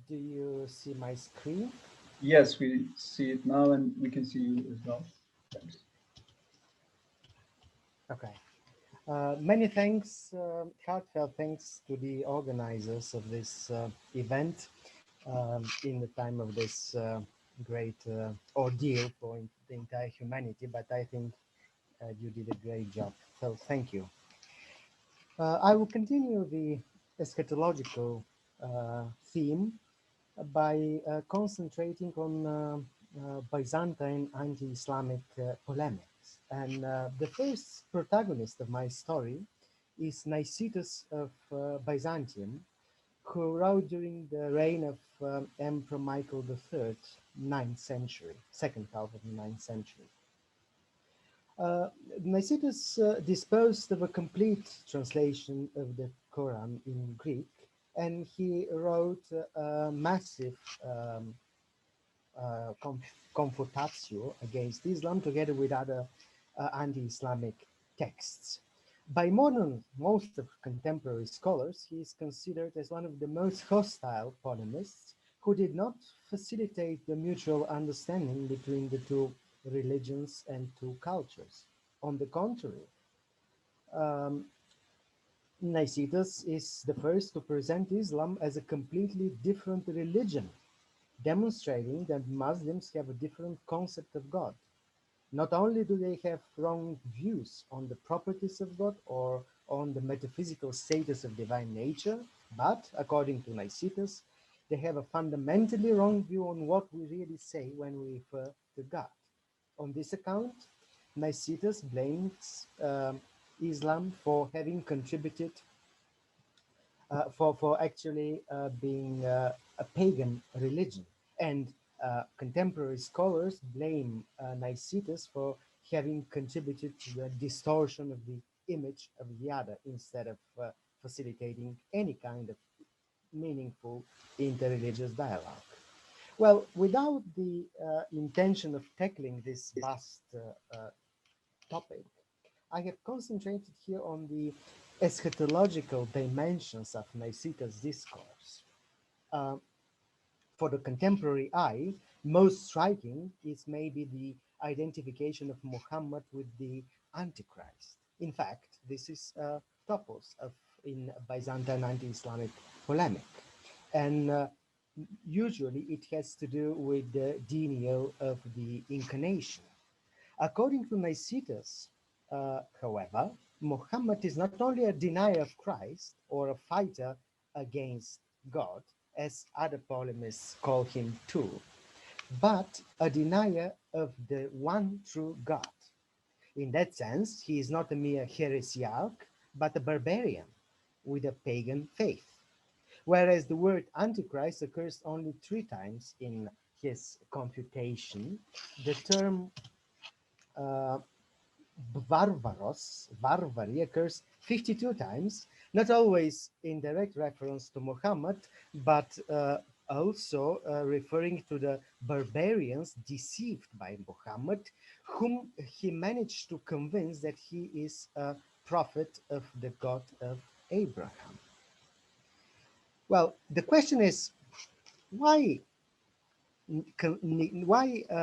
Do you see my screen? Yes, we see it now, and we can see you as well. Thanks. Okay. Many thanks, heartfelt thanks to the organizers of this event in the time of this great ordeal for the entire humanity, but I think you did a great job. So thank you. I will continue the eschatological theme by concentrating on Byzantine anti-Islamic polemics. And the first protagonist of my story is Nicetas of Byzantium, who wrote during the reign of Emperor Michael III, 9th century, second half of the 9th century. Nicetas disposed of a complete translation of the Quran in Greek, and he wrote a massive confutatio against Islam together with other anti-Islamic texts. By most of contemporary scholars, he is considered as one of the most hostile polemists who did not facilitate the mutual understanding between the two religions and two cultures. On the contrary, Nicetas is the first to present Islam as a completely different religion, demonstrating that Muslims have a different concept of God. Not only do they have wrong views on the properties of God or on the metaphysical status of divine nature, but according to Nicetas, they have a fundamentally wrong view on what we really say when we refer to God. On this account, Nicetas blames Islam for having contributed, for actually being a pagan religion. And contemporary scholars blame Nicetas for having contributed to the distortion of the image of the other instead of facilitating any kind of meaningful interreligious dialogue. Well, without the intention of tackling this vast topic, I have concentrated here on the eschatological dimensions of Nicetas discourse. For the contemporary eye, most striking is maybe the identification of Muhammad with the Antichrist. In fact, this is a topos in Byzantine anti-Islamic polemic. And usually it has to do with the denial of the incarnation. According to Nicetas, however, Muhammad is not only a denier of Christ or a fighter against God, as other polemists call him too, but a denier of the one true God. In that sense, he is not a mere heresiarch, but a barbarian with a pagan faith. Whereas the word Antichrist occurs only 3 times in his computation, the term Varvaros occurs 52 times, not always in direct reference to Muhammad, but also referring to the barbarians deceived by Muhammad, whom he managed to convince that he is a prophet of the God of Abraham. Well, the question is, why Nicetas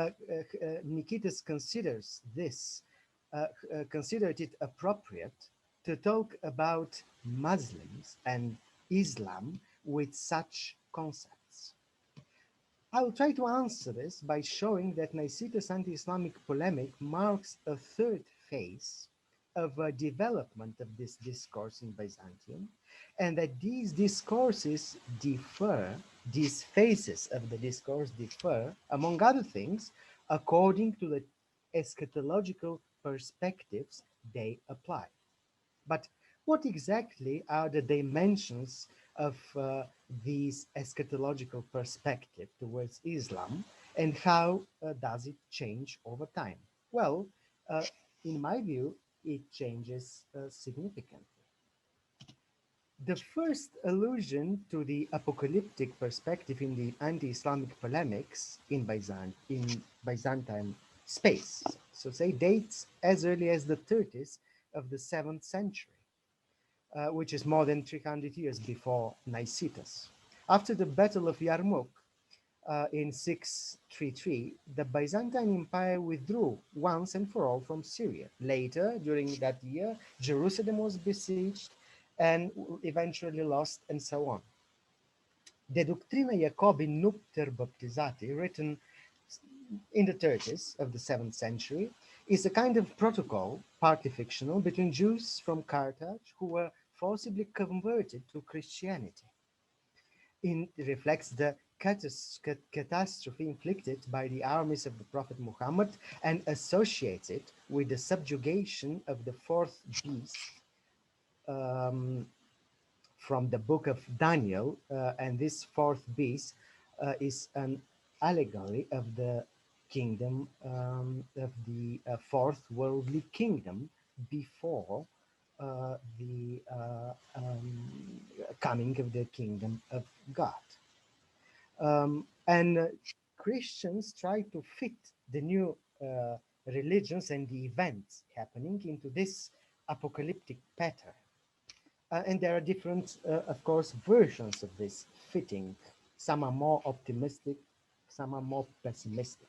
considered it appropriate to talk about Muslims and Islam with such concepts? I will try to answer this by showing that Nicetas' anti-Islamic polemic marks a 3rd phase of a development of this discourse in Byzantium, and that these discourses differ, these phases of the discourse differ, among other things, according to the eschatological perspectives they apply. But what exactly are the dimensions of these eschatological perspective towards Islam, and how does it change over time? Well, in my view, it changes significantly. The first allusion to the apocalyptic perspective in the anti-Islamic polemics in Byzantine space, so say, dates as early as the 30s of the 7th century, which is more than 300 years before Nicetas. After the Battle of Yarmouk in 633, the Byzantine Empire withdrew once and for all from Syria. Later, during that year, Jerusalem was besieged and eventually lost, and so on. The Doctrina Jacobi Nupter Baptizati, written in the 30s of the 7th century, is a kind of protocol, partly fictional, between Jews from Carthage who were forcibly converted to Christianity. It reflects the catastrophe inflicted by the armies of the Prophet Muhammad and associates it with the subjugation of the 4th beast from the book of Daniel, and this 4th beast is an allegory of the kingdom of the 4th worldly kingdom before the coming of the kingdom of God. And Christians try to fit the new religions and the events happening into this apocalyptic pattern. And there are different, of course, versions of this fitting. Some are more optimistic, some are more pessimistic.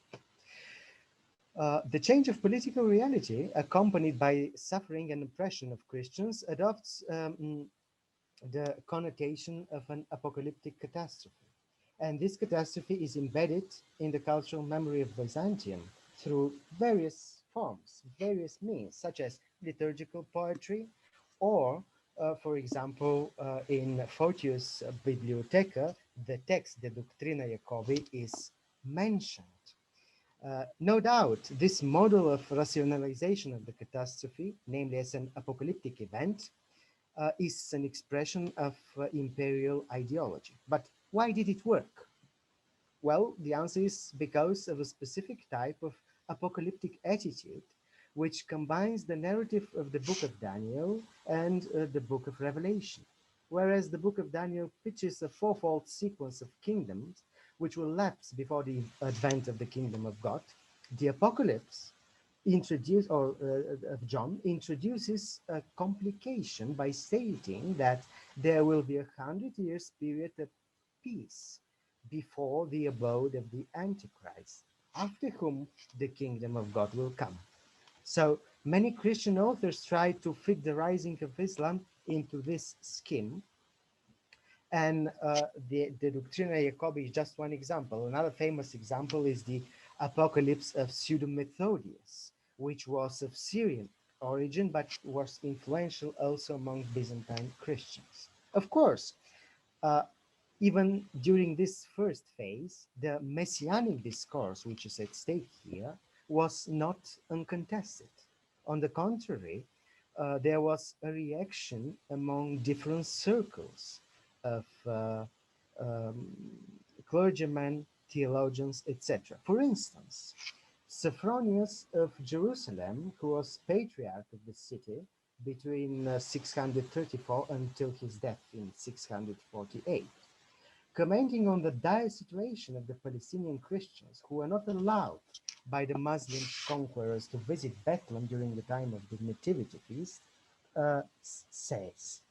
The change of political reality, accompanied by suffering and oppression of Christians, adopts the connotation of an apocalyptic catastrophe. And this catastrophe is embedded in the cultural memory of Byzantium through various forms, various means, such as liturgical poetry, or, for example, in Photius' Bibliotheca, the text, the Doctrina Jacobi, is mentioned. No doubt, this model of rationalization of the catastrophe, namely as an apocalyptic event, is an expression of imperial ideology. But why did it work? Well, the answer is because of a specific type of apocalyptic attitude which combines the narrative of the Book of Daniel and the Book of Revelation. Whereas the Book of Daniel pitches a fourfold sequence of kingdoms, which will lapse before the advent of the kingdom of God, the Apocalypse of John introduces a complication by stating that there will be 100 years period of peace before the abode of the Antichrist, after whom the kingdom of God will come. So many Christian authors try to fit the rising of Islam into this scheme. And the Doctrina Jacobi is just one example. Another famous example is the Apocalypse of Pseudo-Methodius, which was of Syrian origin, but was influential also among Byzantine Christians. Of course, even during this first phase, the messianic discourse, which is at stake here, was not uncontested. On the contrary, there was a reaction among different circles of clergymen, theologians, etc. For instance, Sophronius of Jerusalem, who was patriarch of the city between 634 until his death in 648, commenting on the dire situation of the Palestinian Christians who were not allowed by the Muslim conquerors to visit Bethlehem during the time of the Nativity Feast, says,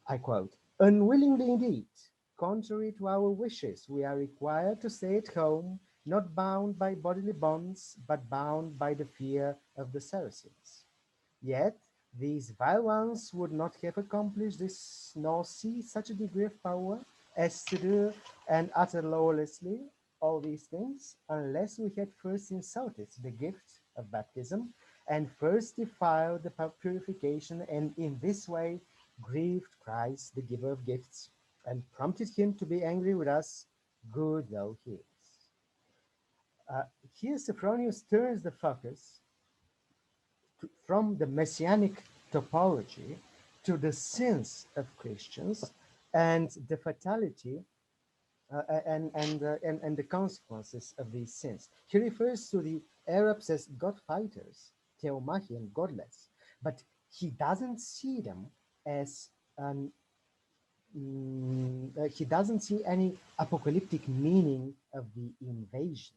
I quote, "Unwillingly indeed, contrary to our wishes, we are required to stay at home, not bound by bodily bonds, but bound by the fear of the Saracens. Yet these vile ones would not have accomplished this, nor see such a degree of power as to do and utter lawlessly all these things, unless we had first insulted the gift of baptism and first defiled the purification, and in this way grieved Christ, the giver of gifts, and prompted him to be angry with us, good though he is." Here Sophronius turns the focus from the messianic topology to the sins of Christians and the fatality and the consequences of these sins. He refers to the Arabs as God fighters, theomachi, and godless, but he doesn't see them as he doesn't see any apocalyptic meaning of the invasion.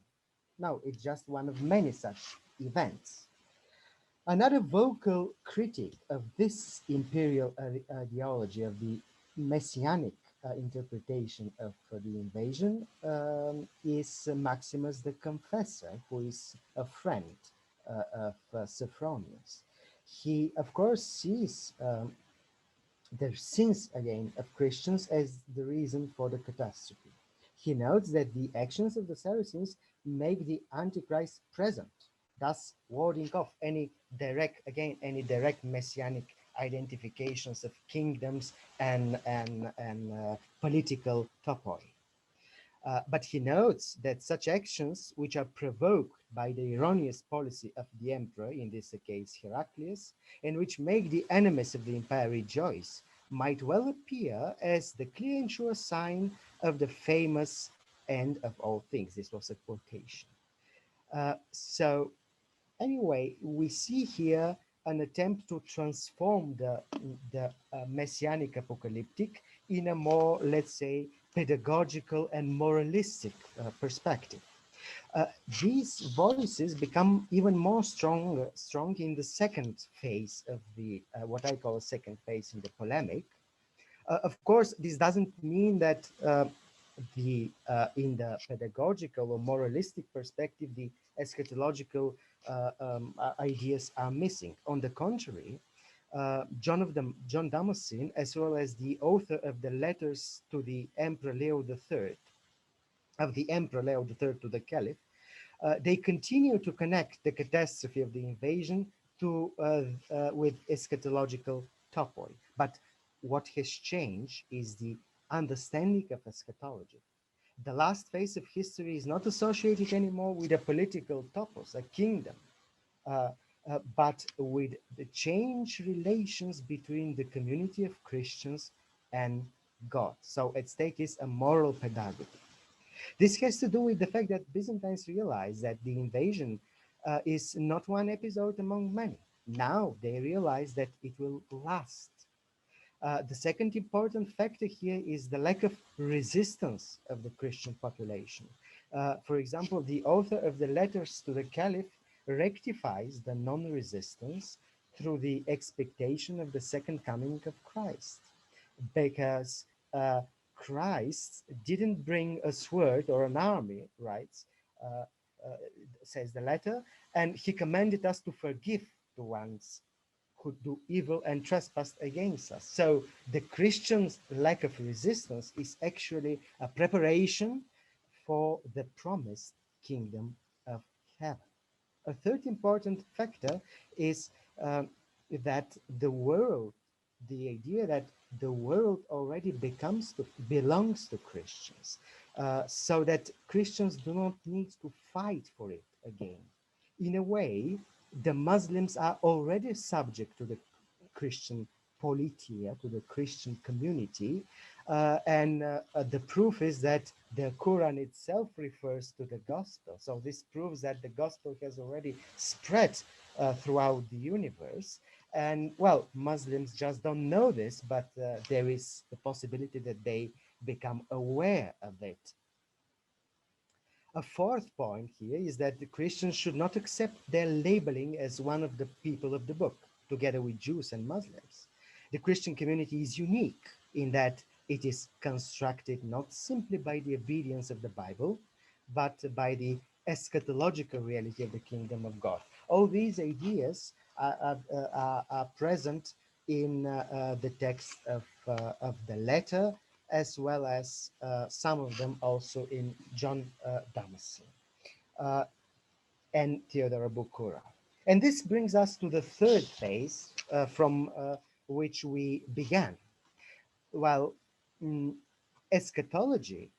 No, it's just one of many such events. Another vocal critic of this imperial ideology of the messianic interpretation of the invasion is Maximus the Confessor, who is a friend of Sophronius. He, of course, sees the sins again of Christians as the reason for the catastrophe. He notes that the actions of the Saracens make the Antichrist present, thus warding off any direct messianic identifications of kingdoms and political topoi. But he notes that such actions, which are provoked by the erroneous policy of the emperor, in this case Heraclius, and which make the enemies of the empire rejoice, might well appear as the clear and sure sign of the famous end of all things. This was a quotation. So anyway, we see here an attempt to transform the messianic apocalyptic in a more, let's say, pedagogical and moralistic perspective. These voices become even more strong in the second phase of the what I call a second phase in the polemic. Of course, this doesn't mean that in the pedagogical or moralistic perspective, the eschatological ideas are missing. On the contrary, John Damascene, as well as the author of the letters to the Emperor Leo III, to the Caliph, they continue to connect the catastrophe of the invasion with eschatological topoi. But what has changed is the understanding of eschatology. The last phase of history is not associated anymore with a political topos, a kingdom, but with the changed relations between the community of Christians and God. So at stake is a moral pedagogy. This has to do with the fact that Byzantines realized that the invasion is not one episode among many. Now they realize that it will last. The second important factor here is the lack of resistance of the Christian population. For example, the author of the letters to the Caliph rectifies the non-resistance through the expectation of the second coming of Christ, because Christ didn't bring a sword or an army, right? Says the letter, and he commanded us to forgive the ones who do evil and trespass against us. So the Christians' lack of resistance is actually a preparation for the promised kingdom of heaven. A third important factor is that the world, the idea that the world already belongs to Christians, so that Christians do not need to fight for it again. In a way, the Muslims are already subject to the Christian politia, to the Christian community, and the proof is that the Quran itself refers to the gospel. So this proves that the gospel has already spread throughout the universe. And well, Muslims just don't know this, but there is the possibility that they become aware of it. A fourth point here is that the Christians should not accept their labeling as one of the people of the book, together with Jews and Muslims. The Christian community is unique in that it is constructed not simply by the obedience of the Bible, but by the eschatological reality of the kingdom of God. All these ideas are present in the text of the letter, as well as some of them also in John Damascene and Theodore Abukura. And this brings us to the third phase from which we began. Well, eschatology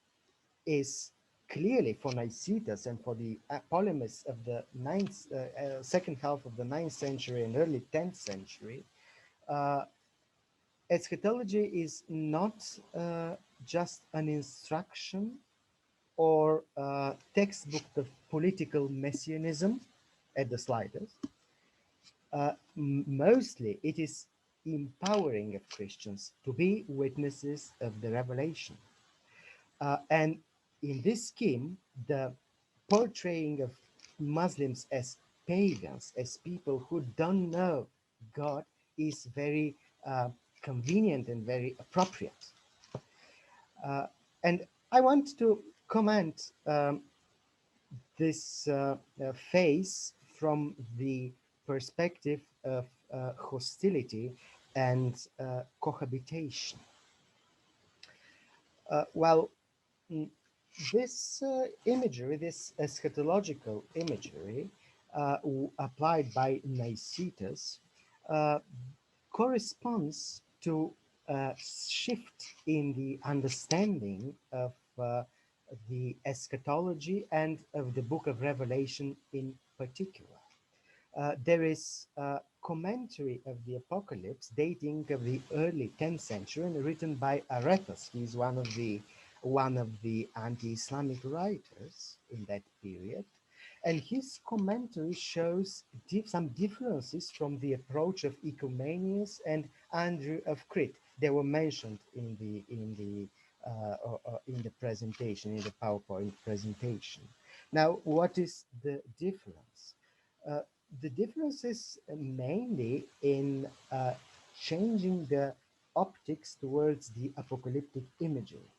is clearly for Nicetas and for the polemists of the second half of the 9th century and early 10th century, eschatology is not just an instruction or a textbook of political messianism at the slightest. Mostly it is empowering of Christians to be witnesses of the revelation. And in this scheme, the portraying of Muslims as pagans, as people who don't know God, is very convenient and very appropriate. And I want to comment this phase from the perspective of hostility and cohabitation. Well, this imagery, this eschatological imagery applied by Nicetas corresponds to a shift in the understanding of the eschatology and of the book of Revelation in particular. There is a commentary of the Apocalypse dating of the early 10th century and written by Aretas. He is one of the anti-Islamic writers in that period. And his commentary shows some differences from the approach of Ecumenius and Andrew of Crete. They were mentioned in the presentation, in the PowerPoint presentation. Now, what is the difference? The difference is mainly in changing the optics towards the apocalyptic imagery.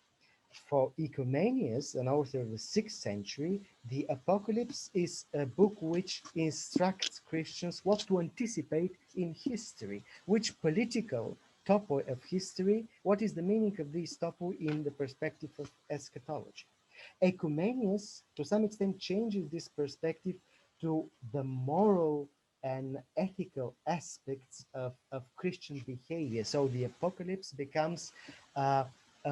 For Ecumenius, an author of the 6th century, the Apocalypse is a book which instructs Christians what to anticipate in history, which political topoi of history, what is the meaning of this topoi in the perspective of eschatology. Ecumenius, to some extent, changes this perspective to the moral and ethical aspects of Christian behavior. So the Apocalypse becomes a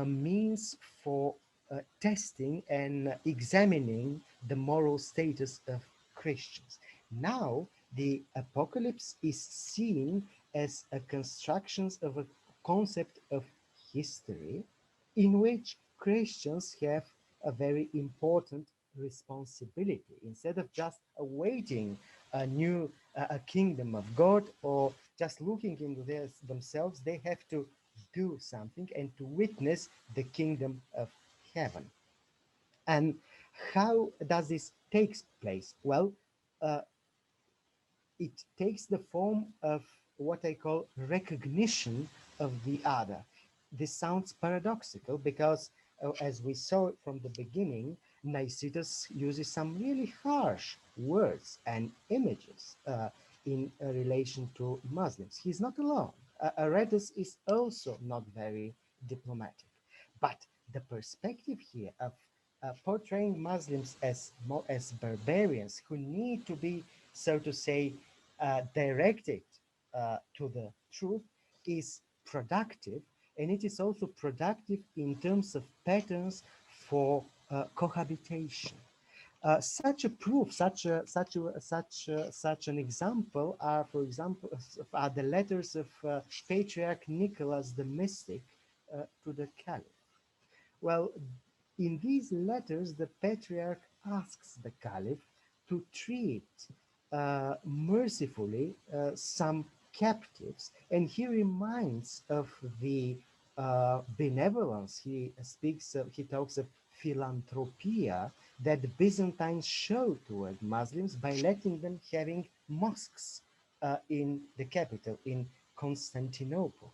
means for testing and examining the moral status of Christians. Now, the Apocalypse is seen as a construction of a concept of history in which Christians have a very important responsibility. Instead of just awaiting a new a kingdom of God or just looking into themselves, they have to do something and to witness the kingdom of heaven. And how does this take place? Well, it takes the form of what I call recognition of the other. This sounds paradoxical because, as we saw from the beginning, Nicetas uses some really harsh words and images in relation to Muslims. He's not alone. Aretas is also not very diplomatic. But the perspective here of portraying Muslims as barbarians who need to be, so to say, directed to the truth is productive, and it is also productive in terms of patterns for cohabitation. Such a proof, such an example are, for example, are the letters of Patriarch Nicholas the Mystic to the Caliph. Well, in these letters, the Patriarch asks the Caliph to treat mercifully some captives, and he reminds of the benevolence. He talks of philanthropia that the Byzantines showed toward Muslims by letting them having mosques in the capital, in Constantinople.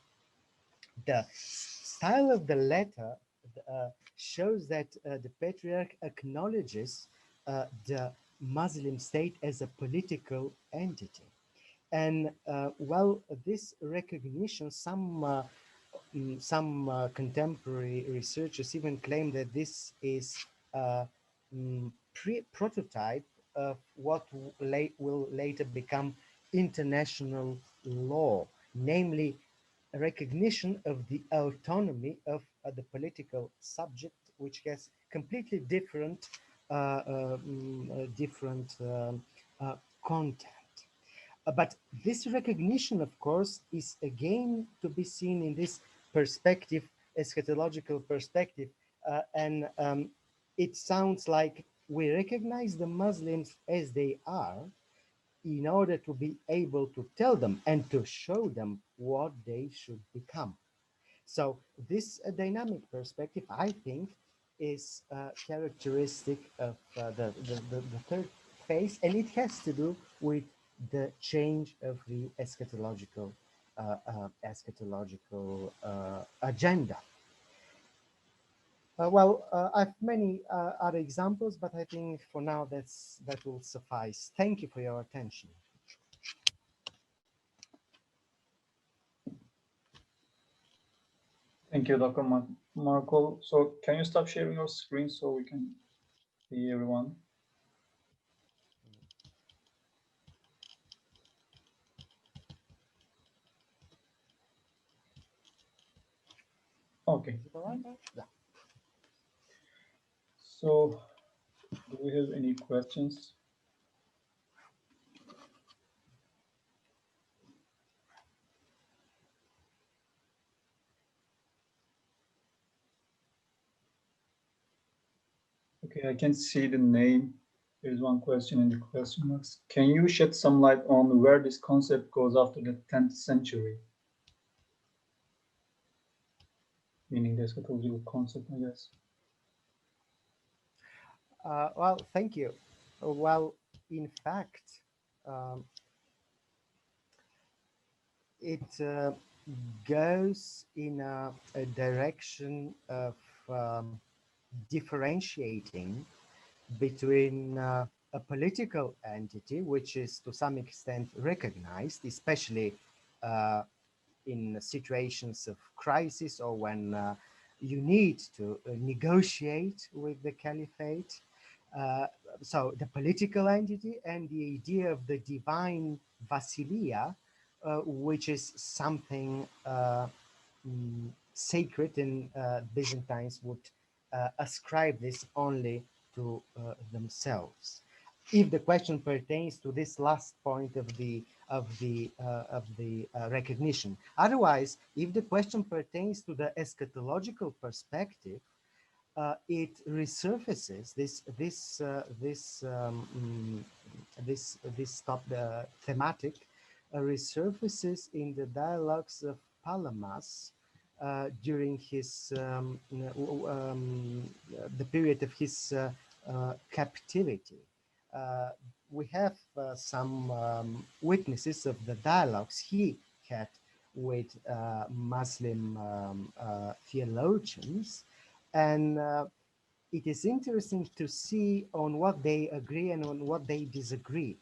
The style of the letter shows that the Patriarch acknowledges the Muslim state as a political entity. And well, this recognition, some contemporary researchers even claim that this is a prototype of what will later become international law, namely a recognition of the autonomy of the political subject, which has completely different content. But this recognition, of course, is again to be seen in this perspective, eschatological perspective, and it sounds like we recognize the Muslims as they are in order to be able to tell them and to show them what they should become. So this dynamic perspective, I think, is characteristic of the third phase, and it has to do with the change of the eschatological agenda. Well, I have many other examples, but I think for now that will suffice. Thank you for your attention. Thank you, Dr. Marco. So can you stop sharing your screen so we can see everyone? Okay. So do we have any questions? Okay, I can see the name. There's one question in the question box. Can you shed some light on where this concept goes after the 10th century? Meaning the eschatological concept, I guess. Well, thank you. Well, in fact, it goes in a direction of differentiating between a political entity, which is to some extent recognized, especially in situations of crisis or when you need to negotiate with the caliphate. So the political entity and the idea of the divine basileia, which is something sacred, and Byzantines would ascribe this only to themselves. If the question pertains to this last point of the recognition, otherwise, if the question pertains to the eschatological perspective, it resurfaces this thematic resurfaces in the dialogues of Palamas during his the period of his captivity. We have some witnesses of the dialogues he had with Muslim theologians, and it is interesting to see on what they agree and on what they disagree.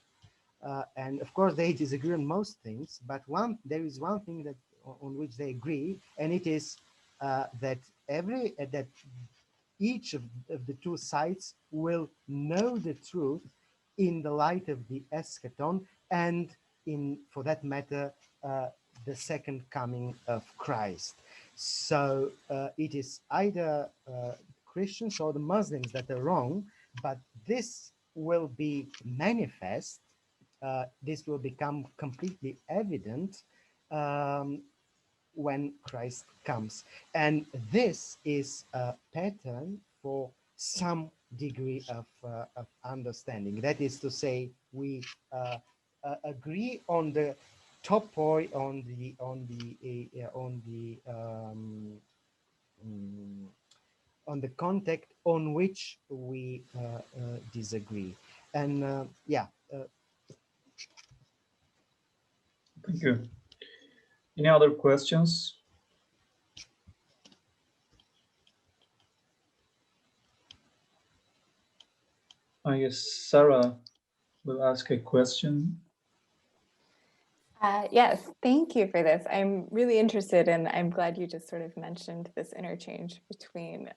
And of course, they disagree on most things, but there is one thing that on which they agree, and it is that each of the two sides will know the truth in the light of the eschaton and for that matter, the second coming of Christ. So it is either Christians or the Muslims that are wrong, but this will be manifest. This will become completely evident when Christ comes. And this is a pattern for some degree of understanding. That is to say, we agree on the topoi, on the context on which we disagree. And yeah. Thank you. Any other questions? I guess Sarah will ask a question. Yes, thank you for this. I'm really interested, and I'm glad you just sort of mentioned this interchange between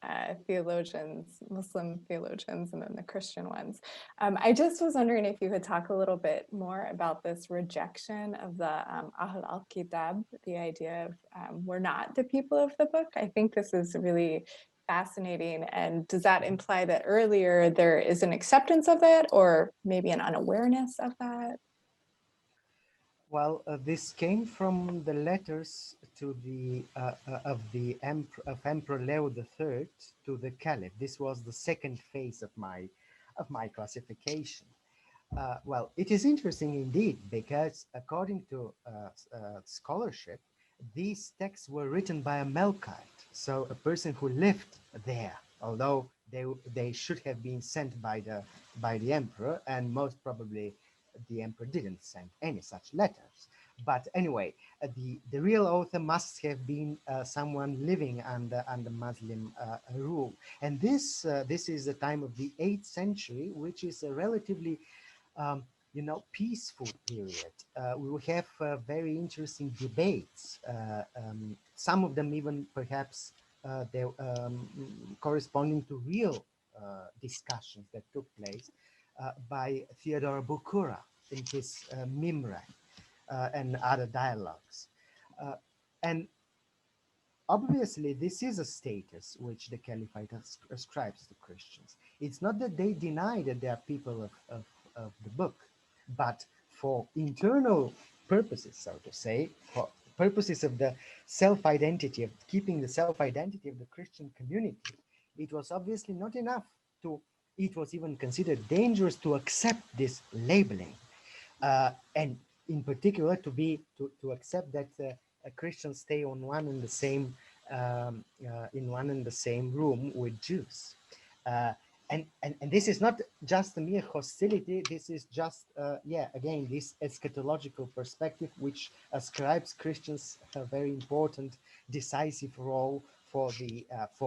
theologians, Muslim theologians, and then the Christian ones. I just was wondering if you could talk a little bit more about this rejection of the Ahl al-Kitab, the idea of we're not the people of the book. I think this is really fascinating. And does that imply that earlier there is an acceptance of that, or maybe an unawareness of that? Well, this came from the letters to the of Emperor Leo III to the Caliph. This was the second phase of my classification. Well, it is interesting indeed, because according to scholarship, these texts were written by a Melkite, so a person who lived there, although they should have been sent by the emperor, and most probably the emperor didn't send any such letters. But anyway, the real author must have been someone living under Muslim rule. And this is the time of the 8th century, which is a relatively peaceful period. We will have very interesting debates. Some of them even perhaps they're corresponding to real discussions that took place by Theodore Bukura in his Mimra and other dialogues. And obviously, this is a status which the Caliphate ascribes to Christians. It's not that they deny that they are people of the book, but for internal purposes, so to say, for purposes of the self-identity, of keeping the self-identity of the Christian community, it was obviously not enough it was even considered dangerous to accept this labeling, and in particular to accept that Christians stay on one and the same in one and the same room with Jews. And this is not just a mere hostility. This is just again, this eschatological perspective which ascribes Christians a very important, decisive role for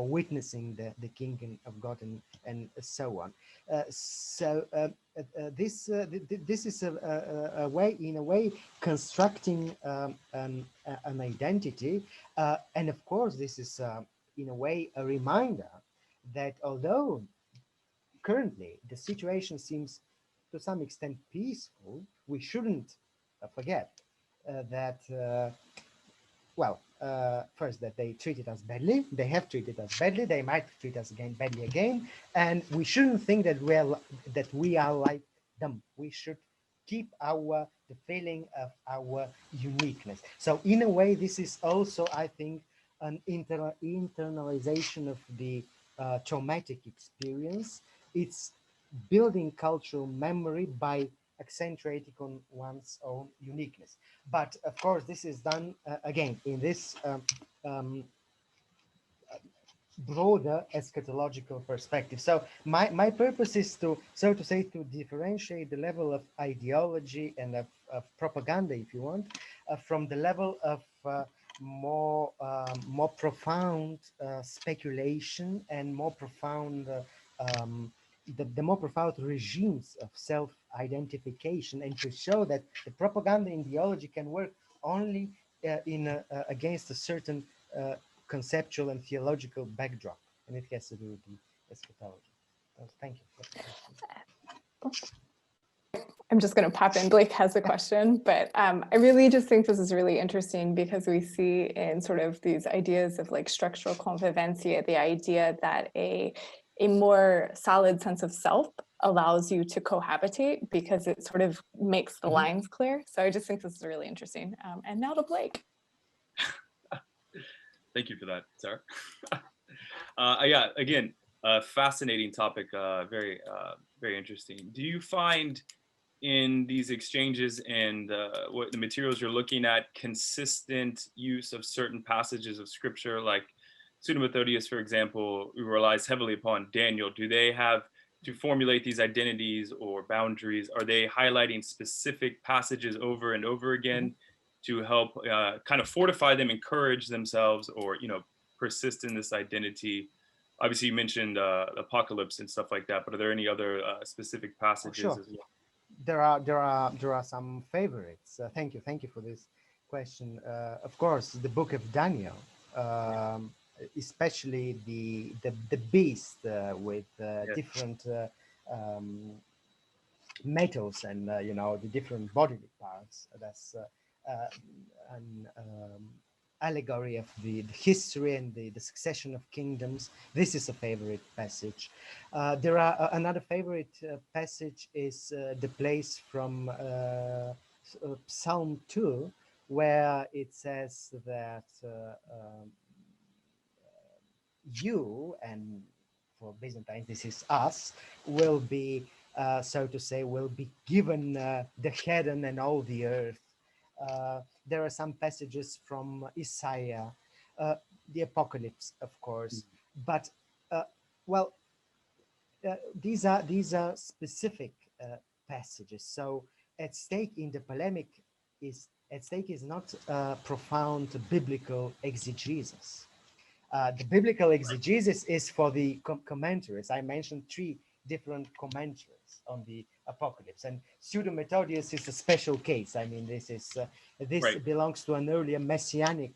witnessing the kingdom of God and so on. This is a way, in a way, constructing an identity, and of course this is in a way a reminder that although currently the situation seems to some extent peaceful, we shouldn't forget that first, that they treated us badly. They have treated us badly. They might treat us badly again. And we shouldn't think that we are like them. We should keep the feeling of our uniqueness. So in a way, this is also, I think, an internalization of the traumatic experience. It's building cultural memory by accentuating on one's own uniqueness. But of course, this is done again in this broader eschatological perspective. So my purpose is to, so to say, to differentiate the level of ideology and of propaganda, if you want, from the level of more profound speculation and more profound the more profound regimes of self-identification, and to show that the propaganda ideology can work only against a certain conceptual and theological backdrop, and it has to do with the eschatology. So thank you. I'm just going to pop in. Blake has a question, but I really just think this is really interesting because we see in sort of these ideas of like structural convivencia, the idea that a more solid sense of self allows you to cohabitate because it sort of makes the lines clear. So I just think this is really interesting. And now to Blake. Thank you for that, Sarah. Yeah, again, fascinating topic, very interesting. Do you find in these exchanges and what the materials you're looking at consistent use of certain passages of scripture, like Pseudo-Methodius, for example, who relies heavily upon Daniel? Do they have to formulate these identities or boundaries? Are they highlighting specific passages over and over again to help kind of fortify them, encourage themselves, or persist in this identity? Obviously, you mentioned apocalypse and stuff like that, but are there any other specific passages as well? There are some favorites. Thank you for this question. Of course, the book of Daniel, especially the beast with different metals and the different bodily parts. That's an allegory of the history and the succession of kingdoms. This is a favorite passage. There are another favorite passage is the place from Psalm 2, where it says that you, and for Byzantine this is us, will be so to say, will be given the heaven and all the earth. There are some passages from Isaiah, the Apocalypse, of course, but well, these are specific passages. So at stake in the polemic is not profound biblical exegesis. The biblical exegesis is for the commentaries. I mentioned 3 different commentaries on the Apocalypse, and Pseudo-Methodius is a special case. I mean, this belongs to an earlier messianic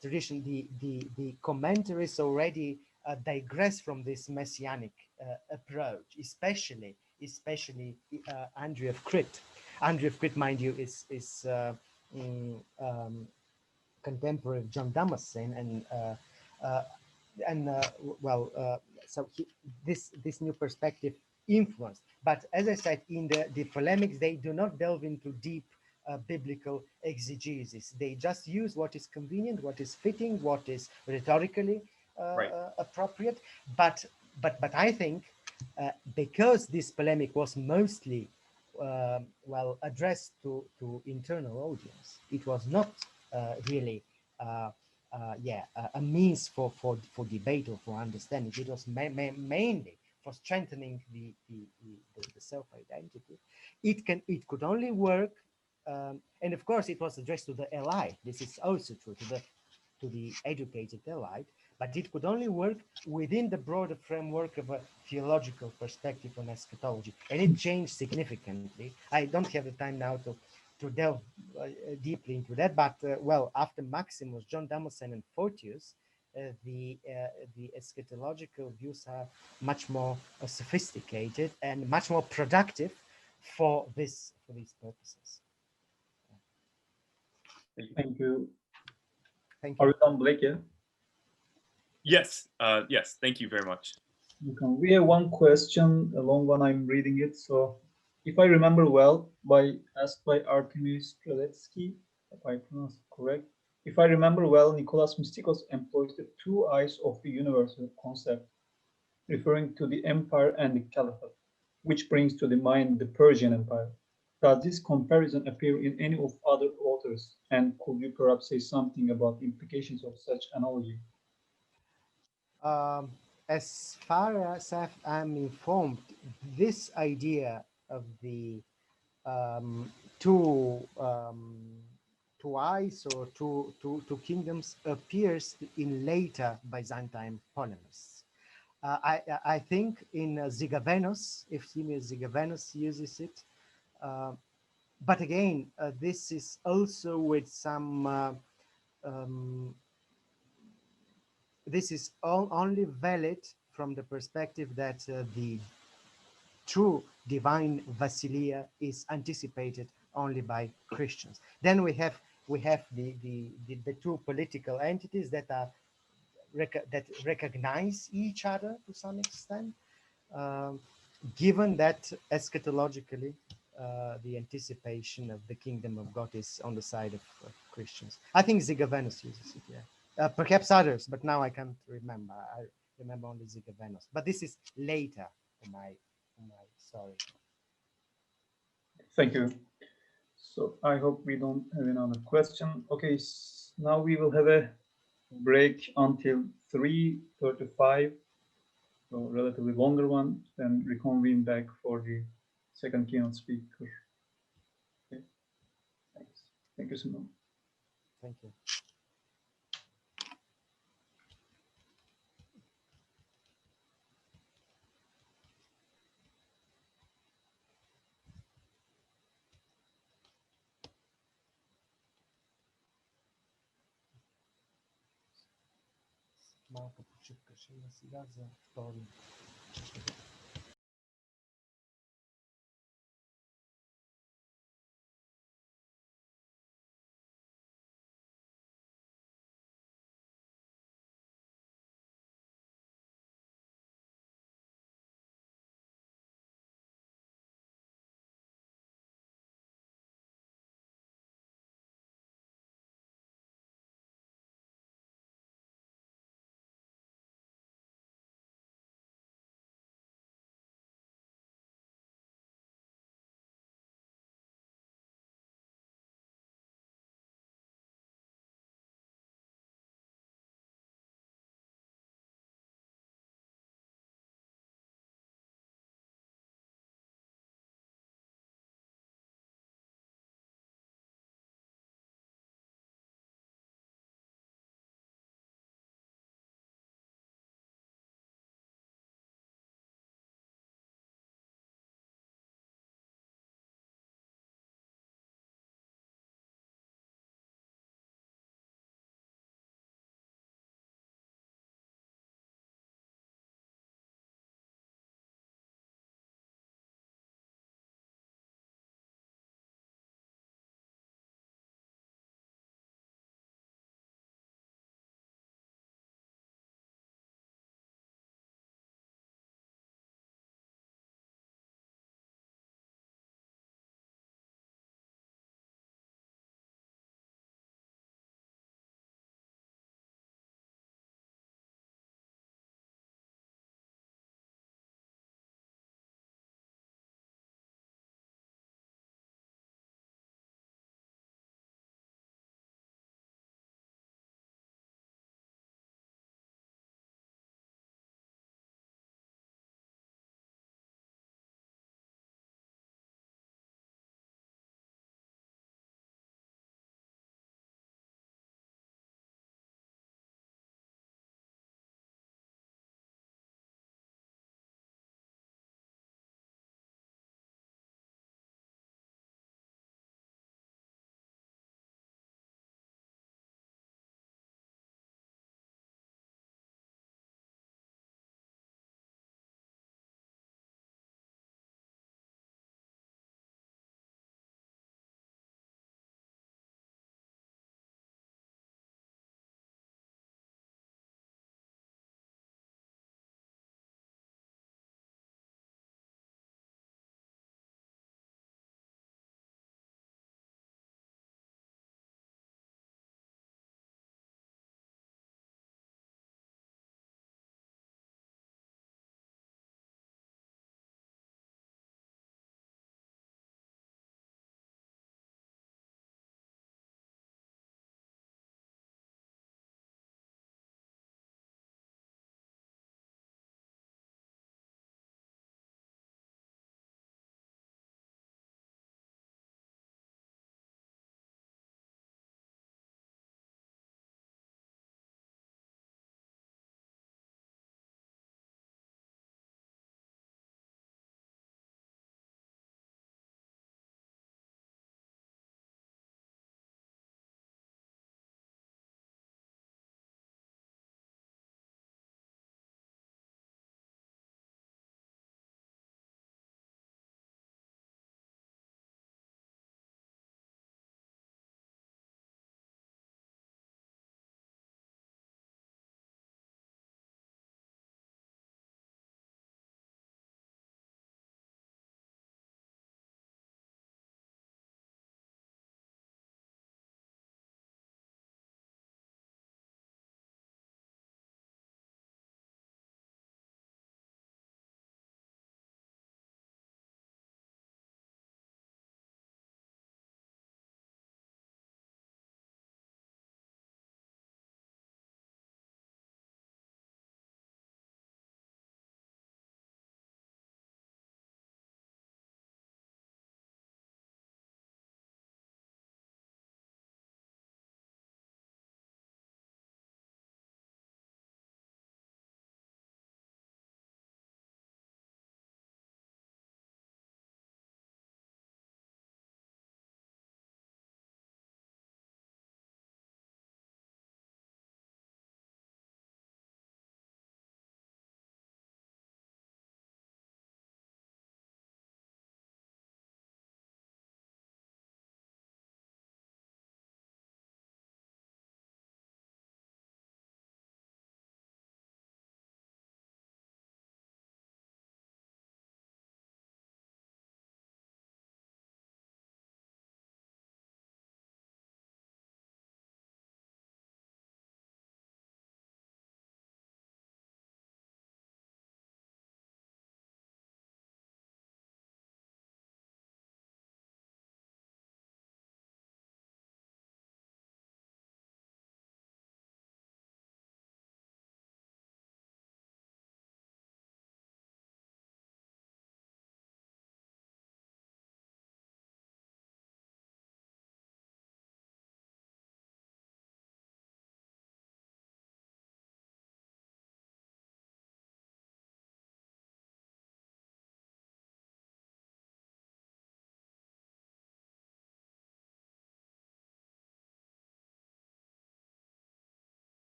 tradition. The commentaries already digress from this messianic approach, especially Andrew of Crete. Andrew of Crete, mind you, is contemporary of John Damascene, so this new perspective influenced. But as I said, in the polemics, they do not delve into deep biblical exegesis. They just use what is convenient, what is fitting, what is rhetorically appropriate. But I think because this polemic was mostly addressed to internal audience, it was not really a means for debate or for understanding. It was mainly for strengthening the self-identity. It could only work, and of course it was addressed to the elite. This is also true to the educated elite, but it could only work within the broader framework of a theological perspective on eschatology, and it changed significantly. I don't have the time now to delve deeply into that, but after Maximus, John Damascene, and Photius, the eschatological views are much more sophisticated and much more productive for these purposes. Thank you. Thank you. Are we done, Blake? Yeah. Yes. Yes. Thank you very much. We have one question, a long one. I'm reading it. So, if I remember well, asked by Artemis Streletsky, if I pronounce it correct. If I remember well, Nicholas Mystikos employs the 2 eyes of the universal concept. referring to the empire and the caliphate, which brings to the mind the Persian Empire. Does this comparison appear in any of other authors? And could you perhaps say something about the implications of such analogy? As far as I'm informed, this idea of the two eyes or two kingdoms appears in later Byzantine polemists. I think in Zygavenos, Efthymios Zygavenos uses it. But again, this is also with some, this is only valid from the perspective that the true divine Basileia is anticipated only by Christians. Then we have the two political entities that are that recognize each other to some extent, given that eschatologically the anticipation of the kingdom of God is on the side of Christians. I think Zygavenos uses it, yeah. Perhaps others, but now I can't remember. I remember only Zygavenos. But this is later in my story. Thank you. So I hope we don't have another question. Okay, now we will have a break until 3:35, so relatively longer one, then reconvene back for the second keynote speaker. Okay. Thanks. Thank you so much. Thank you. Малко почивка ще има сега за втори.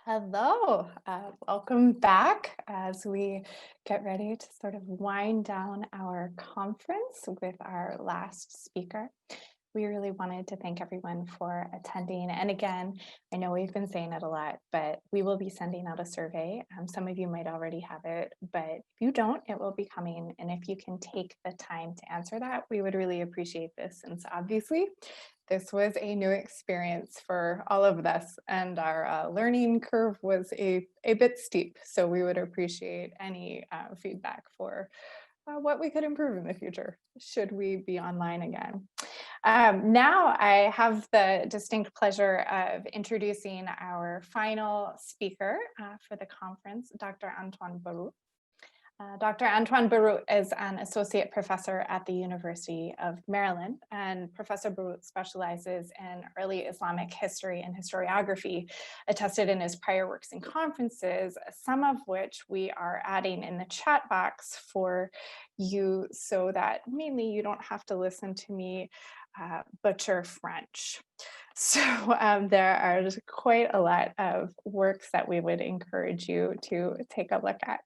Hello, welcome back as we get ready to sort of wind down our conference with our last speaker. We really wanted to thank everyone for attending. And again, I know we've been saying it a lot, but we will be sending out a survey. Some of you might already have it, but if you don't, it will be coming. And if you can take the time to answer that, we would really appreciate this, since obviously this was a new experience for all of us, and our learning curve was a bit steep. So we would appreciate any feedback for what we could improve in the future, should we be online again. Now I have the distinct pleasure of introducing our final speaker for the conference, Dr. Antoine Barut. Dr. Antoine Barut is an associate professor at the University of Maryland, and Professor Barut specializes in early Islamic history and historiography, attested in his prior works and conferences, some of which we are adding in the chat box for you so that mainly you don't have to listen to me butcher French. So there are quite a lot of works that we would encourage you to take a look at.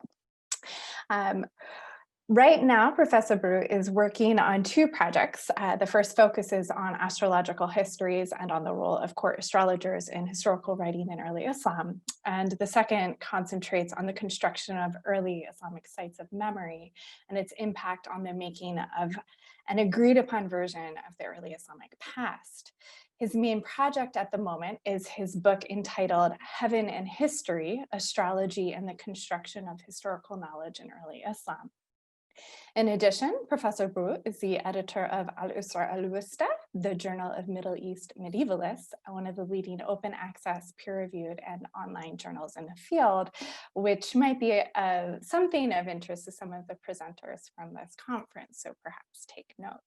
Right now, Professor Barut is working on two projects. The first focuses on astrological histories and on the role of court astrologers in historical writing in early Islam. And the second concentrates on the construction of early Islamic sites of memory and its impact on the making of an agreed upon version of the early Islamic past. His main project at the moment is his book entitled Heaven and History, Astrology and the Construction of Historical Knowledge in Early Islam. In addition, Professor Barut is the editor of Al-Usra al-Wusta, the Journal of Middle East Medievalists, one of the leading open access, peer-reviewed, and online journals in the field, which might be something of interest to some of the presenters from this conference, so perhaps take note.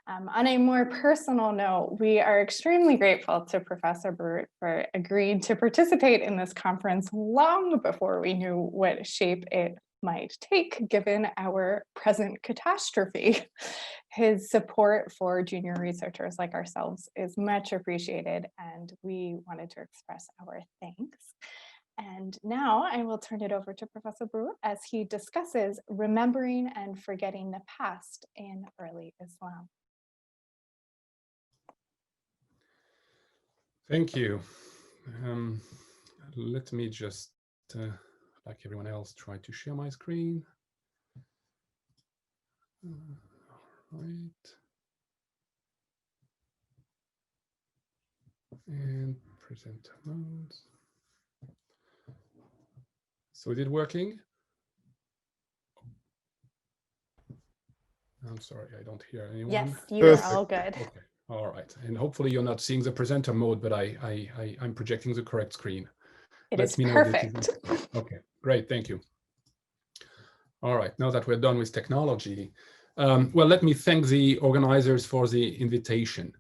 On a more personal note, we are extremely grateful to Professor Barut for agreeing to participate in this conference long before we knew what shape it might take, given our present catastrophe. His support for junior researchers like ourselves is much appreciated, and we wanted to express our thanks. And now I will turn it over to Professor Barut as he discusses remembering and forgetting the past in early Islam. Thank you. Let me just, like everyone else, try to share my screen. Right. And present mode. So is it working? I'm sorry, I don't hear anyone. Yes, you're all good. Okay. All right, and hopefully you're not seeing the presenter mode, but I'm projecting the correct screen. It is perfect. Okay, great, thank you. All right, now that we're done with technology, well, let me thank the organizers for the invitation.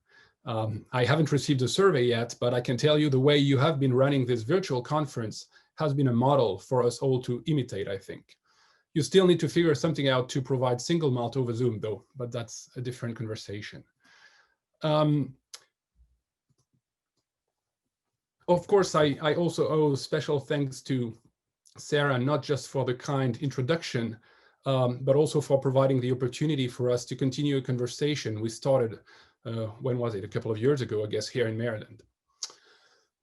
I haven't received a survey yet, but I can tell you the way you have been running this virtual conference has been a model for us all to imitate, I think. You still need to figure something out to provide single malt over Zoom though, but that's a different conversation. Of course, I also owe special thanks to Sarah, not just for the kind introduction, but also for providing the opportunity for us to continue a conversation we started, when was it? A couple of years ago, I guess, here in Maryland.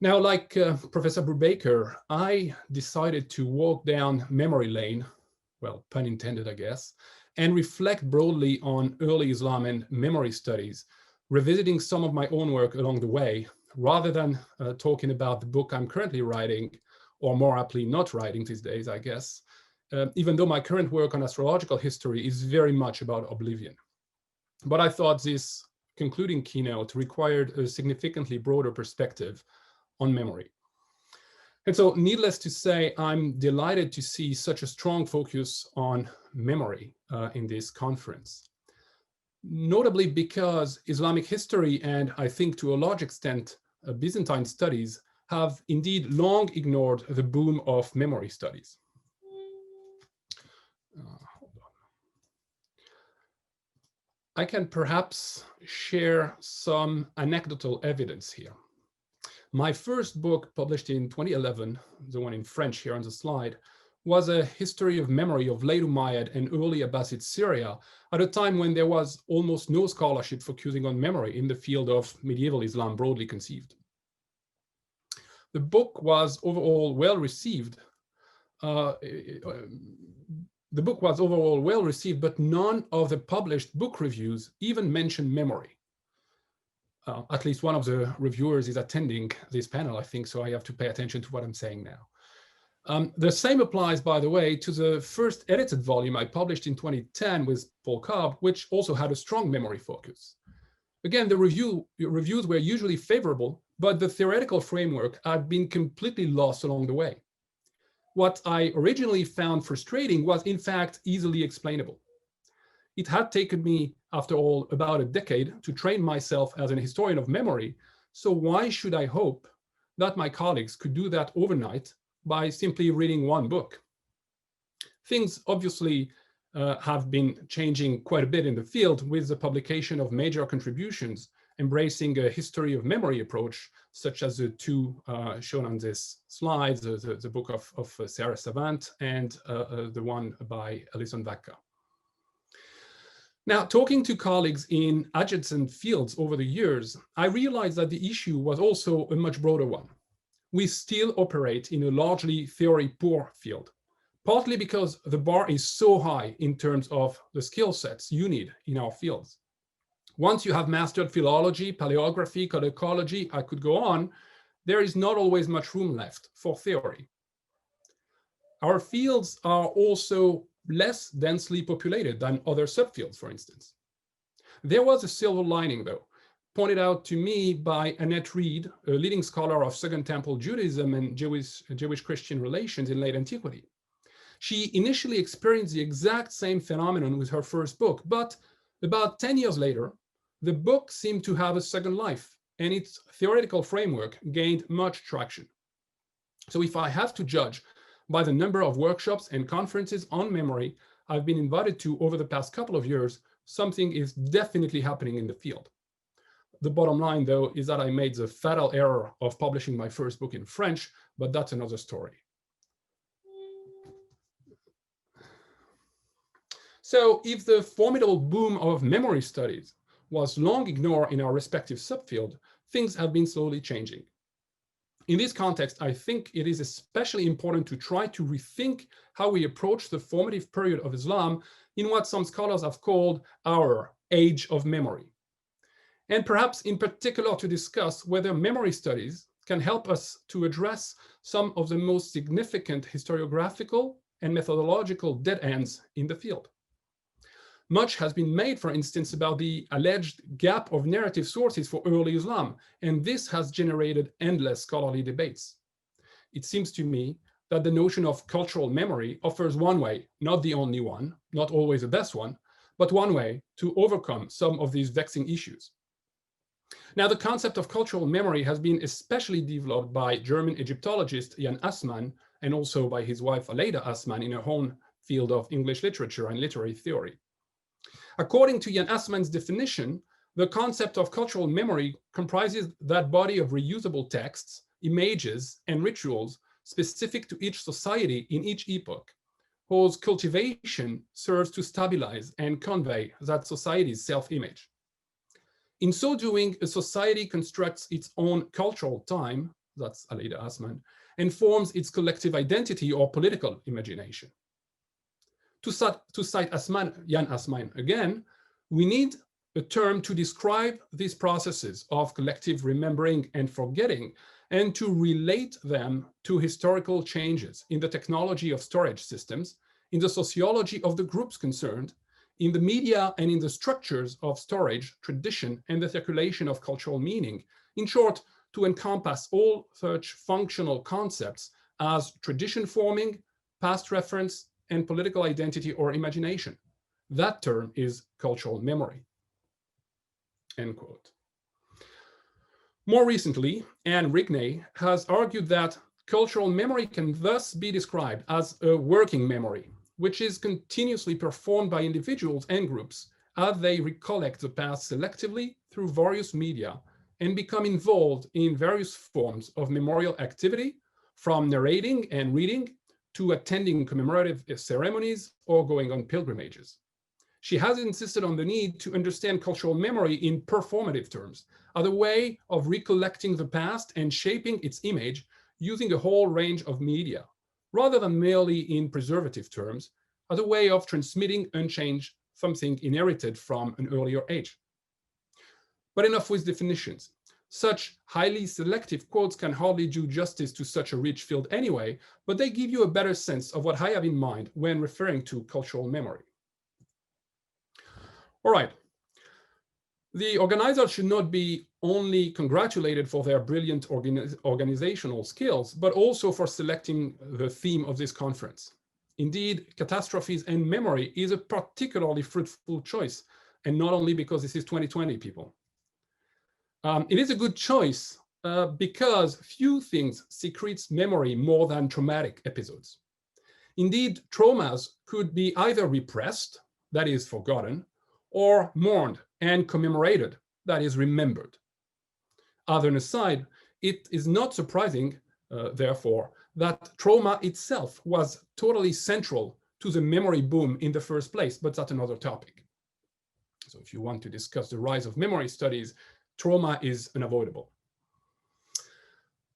Now, like Professor Brubaker, I decided to walk down memory lane, well, pun intended, I guess, and reflect broadly on early Islam and memory studies, revisiting some of my own work along the way, rather than talking about the book I'm currently writing, or more aptly not writing these days, I guess, even though my current work on astrological history is very much about oblivion. But I thought this concluding keynote required a significantly broader perspective on memory. And so, needless to say, I'm delighted to see such a strong focus on memory in this conference. Notably because Islamic history and I think to a large extent Byzantine studies have indeed long ignored the boom of memory studies. Hold on. I can perhaps share some anecdotal evidence here. My first book, published in 2011, the one in French here on the slide, was a history of memory of late Umayyad and early Abbasid Syria at a time when there was almost no scholarship focusing on memory in the field of medieval Islam broadly conceived. The book was overall well received. But none of the published book reviews even mention memory. At least one of the reviewers is attending this panel, I think, so I have to pay attention to what I'm saying now. The same applies, by the way, to the first edited volume I published in 2010 with Paul Cobb, which also had a strong memory focus. Again, the reviews were usually favorable, but the theoretical framework had been completely lost along the way. What I originally found frustrating was, in fact, easily explainable. It had taken me, after all, about a decade to train myself as an historian of memory, so why should I hope that my colleagues could do that overnight by simply reading one book? Things obviously have been changing quite a bit in the field with the publication of major contributions embracing a history of memory approach, such as the two shown on this slide, the book of Sarah Savant and the one by Alison Vacca. Now, talking to colleagues in adjacent fields over the years, I realized that the issue was also a much broader one. We still operate in a largely theory-poor field, partly because the bar is so high in terms of the skill sets you need in our fields. Once you have mastered philology, paleography, codicology, I could go on, there is not always much room left for theory. Our fields are also less densely populated than other subfields, for instance. There was a silver lining, though, pointed out to me by Annette Reed, a leading scholar of Second Temple Judaism and Jewish-Christian relations in late antiquity. She initially experienced the exact same phenomenon with her first book, but about 10 years later, the book seemed to have a second life, and its theoretical framework gained much traction. So if I have to judge by the number of workshops and conferences on memory I've been invited to over the past couple of years, something is definitely happening in the field. The bottom line, though, is that I made the fatal error of publishing my first book in French, but that's another story. So if the formidable boom of memory studies was long ignored in our respective subfield, things have been slowly changing. In this context, I think it is especially important to try to rethink how we approach the formative period of Islam in what some scholars have called our age of memory. And perhaps in particular to discuss whether memory studies can help us to address some of the most significant historiographical and methodological dead ends in the field. Much has been made, for instance, about the alleged gap of narrative sources for early Islam, and this has generated endless scholarly debates. It seems to me that the notion of cultural memory offers one way, not the only one, not always the best one, but one way to overcome some of these vexing issues. Now, the concept of cultural memory has been especially developed by German Egyptologist Jan Assmann, and also by his wife Aleida Assmann in her own field of English literature and literary theory. According to Jan Assmann's definition, the concept of cultural memory comprises that body of reusable texts, images, and rituals specific to each society in each epoch, whose cultivation serves to stabilize and convey that society's self-image. In so doing, a society constructs its own cultural time, that's Aleida Assmann, and forms its collective identity or political imagination. To cite Jan Assmann again, we need a term to describe these processes of collective remembering and forgetting, and to relate them to historical changes in the technology of storage systems, in the sociology of the groups concerned, in the media and in the structures of storage, tradition, and the circulation of cultural meaning. In short, to encompass all such functional concepts as tradition forming, past reference, and political identity or imagination. That term is cultural memory. End quote. More recently, Anne Rigney has argued that cultural memory can thus be described as a working memory, which is continuously performed by individuals and groups as they recollect the past selectively through various media and become involved in various forms of memorial activity, from narrating and reading to attending commemorative ceremonies or going on pilgrimages. She has insisted on the need to understand cultural memory in performative terms, as a way of recollecting the past and shaping its image using a whole range of media, rather than merely in preservative terms, as a way of transmitting unchanged something inherited from an earlier age. But enough with definitions. Such highly selective quotes can hardly do justice to such a rich field anyway, but they give you a better sense of what I have in mind when referring to cultural memory. All right. The organizers should not be only congratulated for their brilliant organizational skills, but also for selecting the theme of this conference. Indeed, catastrophes and memory is a particularly fruitful choice, and not only because this is 2020, people. It is a good choice because few things secretes memory more than traumatic episodes. Indeed, traumas could be either repressed, that is forgotten, or mourned and commemorated, that is remembered. As an aside, it is not surprising, therefore, that trauma itself was totally central to the memory boom in the first place, but that's another topic. So if you want to discuss the rise of memory studies, trauma is unavoidable.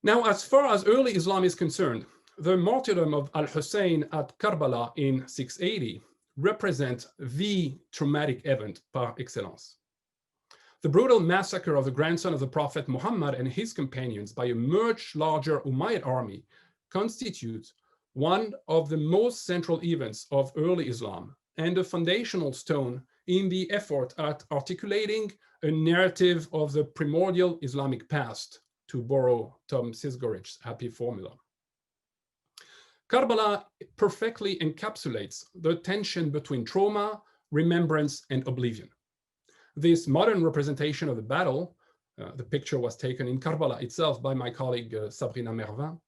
Now, as far as early Islam is concerned, the martyrdom of al-Hussein at Karbala in 680 represent the traumatic event par excellence. The brutal massacre of the grandson of the Prophet Muhammad and his companions by a much larger Umayyad army constitutes one of the most central events of early Islam and a foundational stone in the effort at articulating a narrative of the primordial Islamic past, to borrow Tom Sisgorich's happy formula. Karbala perfectly encapsulates the tension between trauma, remembrance, and oblivion. This modern representation of the battle, the picture was taken in Karbala itself by my colleague Sabrina Mervin.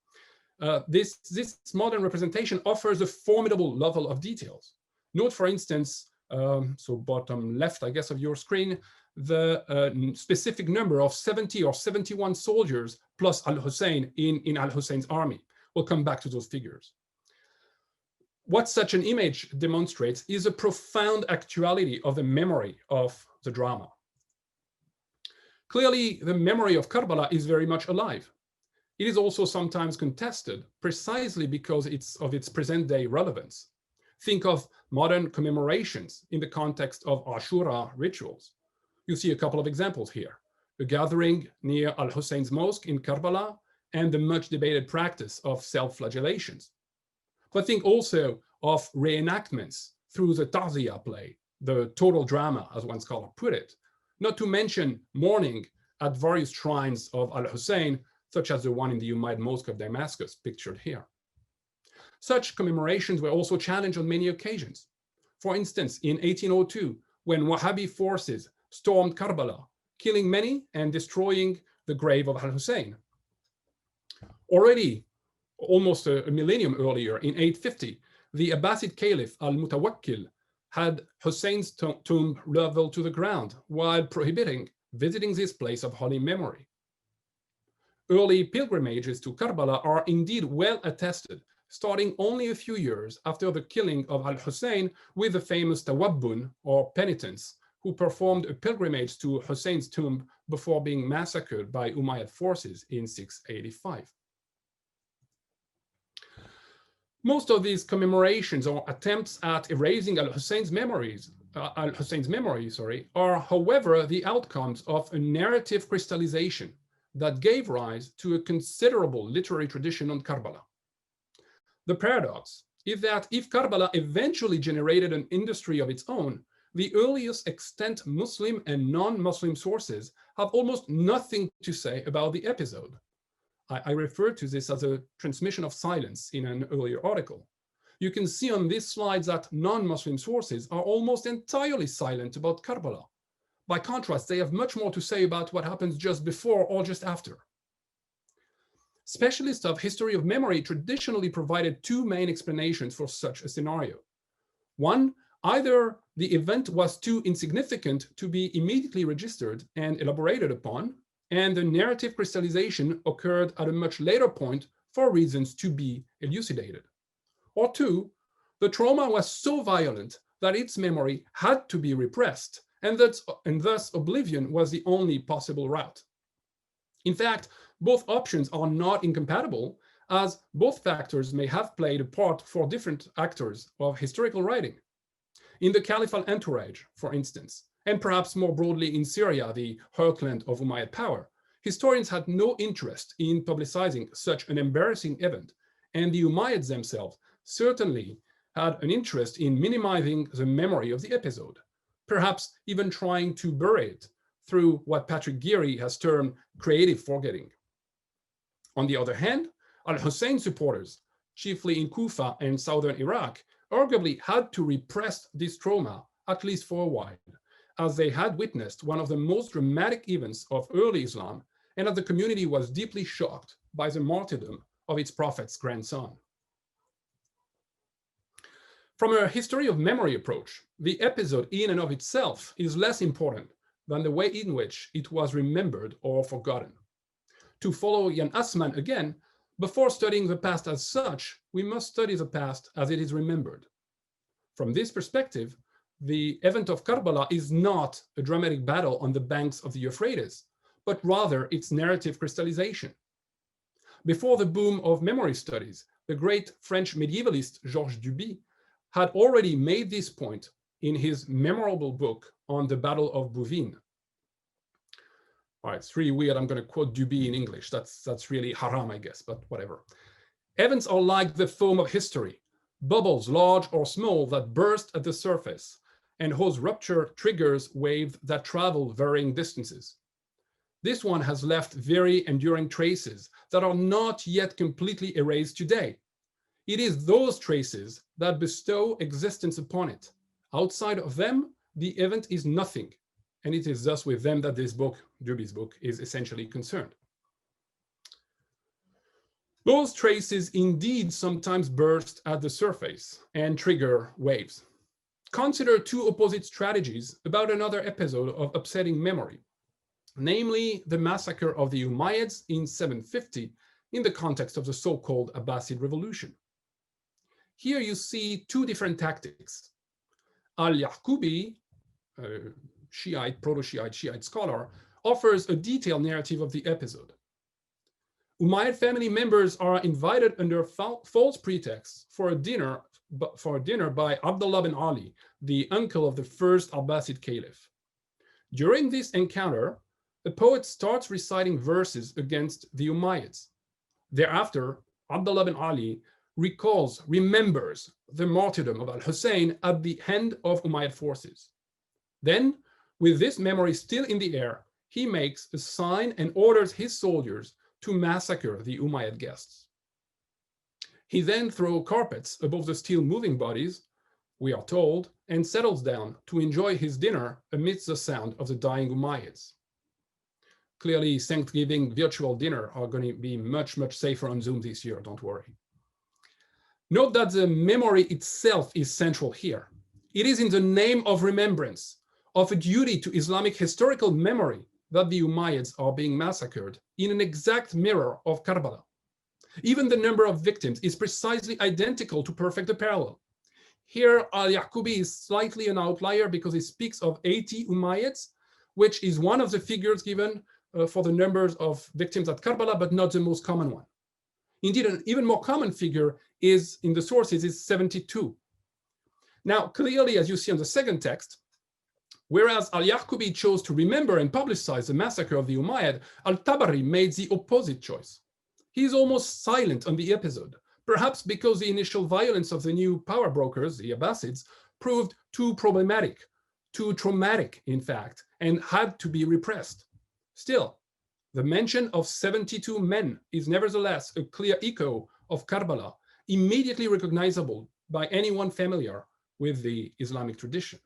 This modern representation offers a formidable level of details. Note, for instance, so bottom left, I guess, of your screen, the specific number of 70 or 71 soldiers plus al-Hussein in al-Hussein's army. We'll come back to those figures. What such an image demonstrates is a profound actuality of the memory of the drama. Clearly, the memory of Karbala is very much alive. It is also sometimes contested precisely because of its present-day relevance. Think of modern commemorations in the context of Ashura rituals. You see a couple of examples here. The gathering near al-Hussein's mosque in Karbala and the much debated practice of self-flagellations. But think also of reenactments through the Ta'ziyah play, the total drama, as one scholar put it, not to mention mourning at various shrines of al-Hussein, such as the one in the Umayyad Mosque of Damascus, pictured here. Such commemorations were also challenged on many occasions. For instance, in 1802, when Wahhabi forces stormed Karbala, killing many and destroying the grave of al-Hussein. Already, almost a millennium earlier, in 850, the Abbasid Caliph al-Mutawakkil had Hussein's tomb leveled to the ground while prohibiting visiting this place of holy memory. Early pilgrimages to Karbala are indeed well attested, starting only a few years after the killing of al-Hussein with the famous Tawabbun, or penitents, who performed a pilgrimage to Hussein's tomb before being massacred by Umayyad forces in 685. Most of these commemorations or attempts at erasing al-Hussein's memory, are, however, the outcomes of a narrative crystallization that gave rise to a considerable literary tradition on Karbala. The paradox is that if Karbala eventually generated an industry of its own, the earliest extant Muslim and non-Muslim sources have almost nothing to say about the episode. I refer to this as a transmission of silence in an earlier article. You can see on these slides that non-Muslim sources are almost entirely silent about Karbala. By contrast, they have much more to say about what happens just before or just after. Specialists of history of memory traditionally provided two main explanations for such a scenario. One, either the event was too insignificant to be immediately registered and elaborated upon, and the narrative crystallization occurred at a much later point for reasons to be elucidated. Or two, the trauma was so violent that its memory had to be repressed, and thus oblivion was the only possible route. In fact, both options are not incompatible, as both factors may have played a part for different actors of historical writing. In the Caliphal entourage, for instance, and perhaps more broadly in Syria, the heartland of Umayyad power, historians had no interest in publicizing such an embarrassing event, and the Umayyads themselves certainly had an interest in minimizing the memory of the episode, perhaps even trying to bury it through what Patrick Geary has termed creative forgetting. On the other hand, al-Hussein supporters, chiefly in Kufa and southern Iraq, arguably had to repress this trauma, at least for a while, as they had witnessed one of the most dramatic events of early Islam, and as the community was deeply shocked by the martyrdom of its prophet's grandson. From a history of memory approach, the episode in and of itself is less important than the way in which it was remembered or forgotten. To follow Jan Assmann again, before studying the past as such, we must study the past as it is remembered. From this perspective, the event of Karbala is not a dramatic battle on the banks of the Euphrates, but rather its narrative crystallization. Before the boom of memory studies, the great French medievalist Georges Duby had already made this point in his memorable book on the Battle of Bouvines. All right, it's really weird. I'm going to quote Duby in English. That's really haram, I guess, but whatever. Events are like the foam of history, bubbles large or small that burst at the surface and whose rupture triggers waves that travel varying distances. This one has left very enduring traces that are not yet completely erased today. It is those traces that bestow existence upon it. Outside of them, the event is nothing. And it is thus with them that this book, Duby's book, is essentially concerned. Those traces indeed sometimes burst at the surface and trigger waves. Consider two opposite strategies about another episode of upsetting memory, namely the massacre of the Umayyads in 750 in the context of the so-called Abbasid revolution. Here you see two different tactics. Al-Yaqubi, Shiite, proto-Shiite, Shiite scholar, offers a detailed narrative of the episode. Umayyad family members are invited under false pretexts for a dinner by Abdullah bin Ali, the uncle of the first Abbasid caliph. During this encounter, the poet starts reciting verses against the Umayyads. Thereafter, Abdullah bin Ali remembers the martyrdom of al-Hussein at the hand of Umayyad forces. Then, with this memory still in the air, he makes a sign and orders his soldiers to massacre the Umayyad guests. He then throws carpets above the still moving bodies, we are told, and settles down to enjoy his dinner amidst the sound of the dying Umayyads. Clearly, Thanksgiving virtual dinner are going to be much, much safer on Zoom this year, don't worry. Note that the memory itself is central here. It is in the name of remembrance, of a duty to Islamic historical memory, that the Umayyads are being massacred in an exact mirror of Karbala. Even the number of victims is precisely identical to perfect a parallel. Here, al-Yaqubi is slightly an outlier because he speaks of 80 Umayyads, which is one of the figures given for the numbers of victims at Karbala, but not the most common one. Indeed, an even more common figure is in the sources is 72. Now, clearly, as you see on the second text, whereas al-Yaqubi chose to remember and publicize the massacre of the Umayyad, al-Tabari made the opposite choice. He is almost silent on the episode, perhaps because the initial violence of the new power brokers, the Abbasids, proved too problematic, too traumatic, in fact, and had to be repressed. Still, the mention of 72 men is nevertheless a clear echo of Karbala, immediately recognizable by anyone familiar with the Islamic tradition.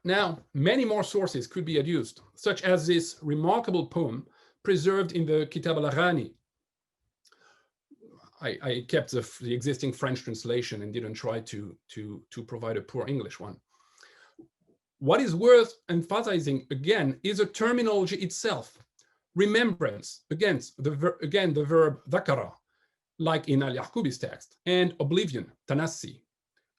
Now, many more sources could be adduced, such as this remarkable poem preserved in the Kitab al-Aghani. I kept the existing French translation and didn't try to provide a poor English one. What is worth emphasizing again is the terminology itself. Remembrance, again, the verb dhakara, like in al-Yaqubi's text, and oblivion, tanassi,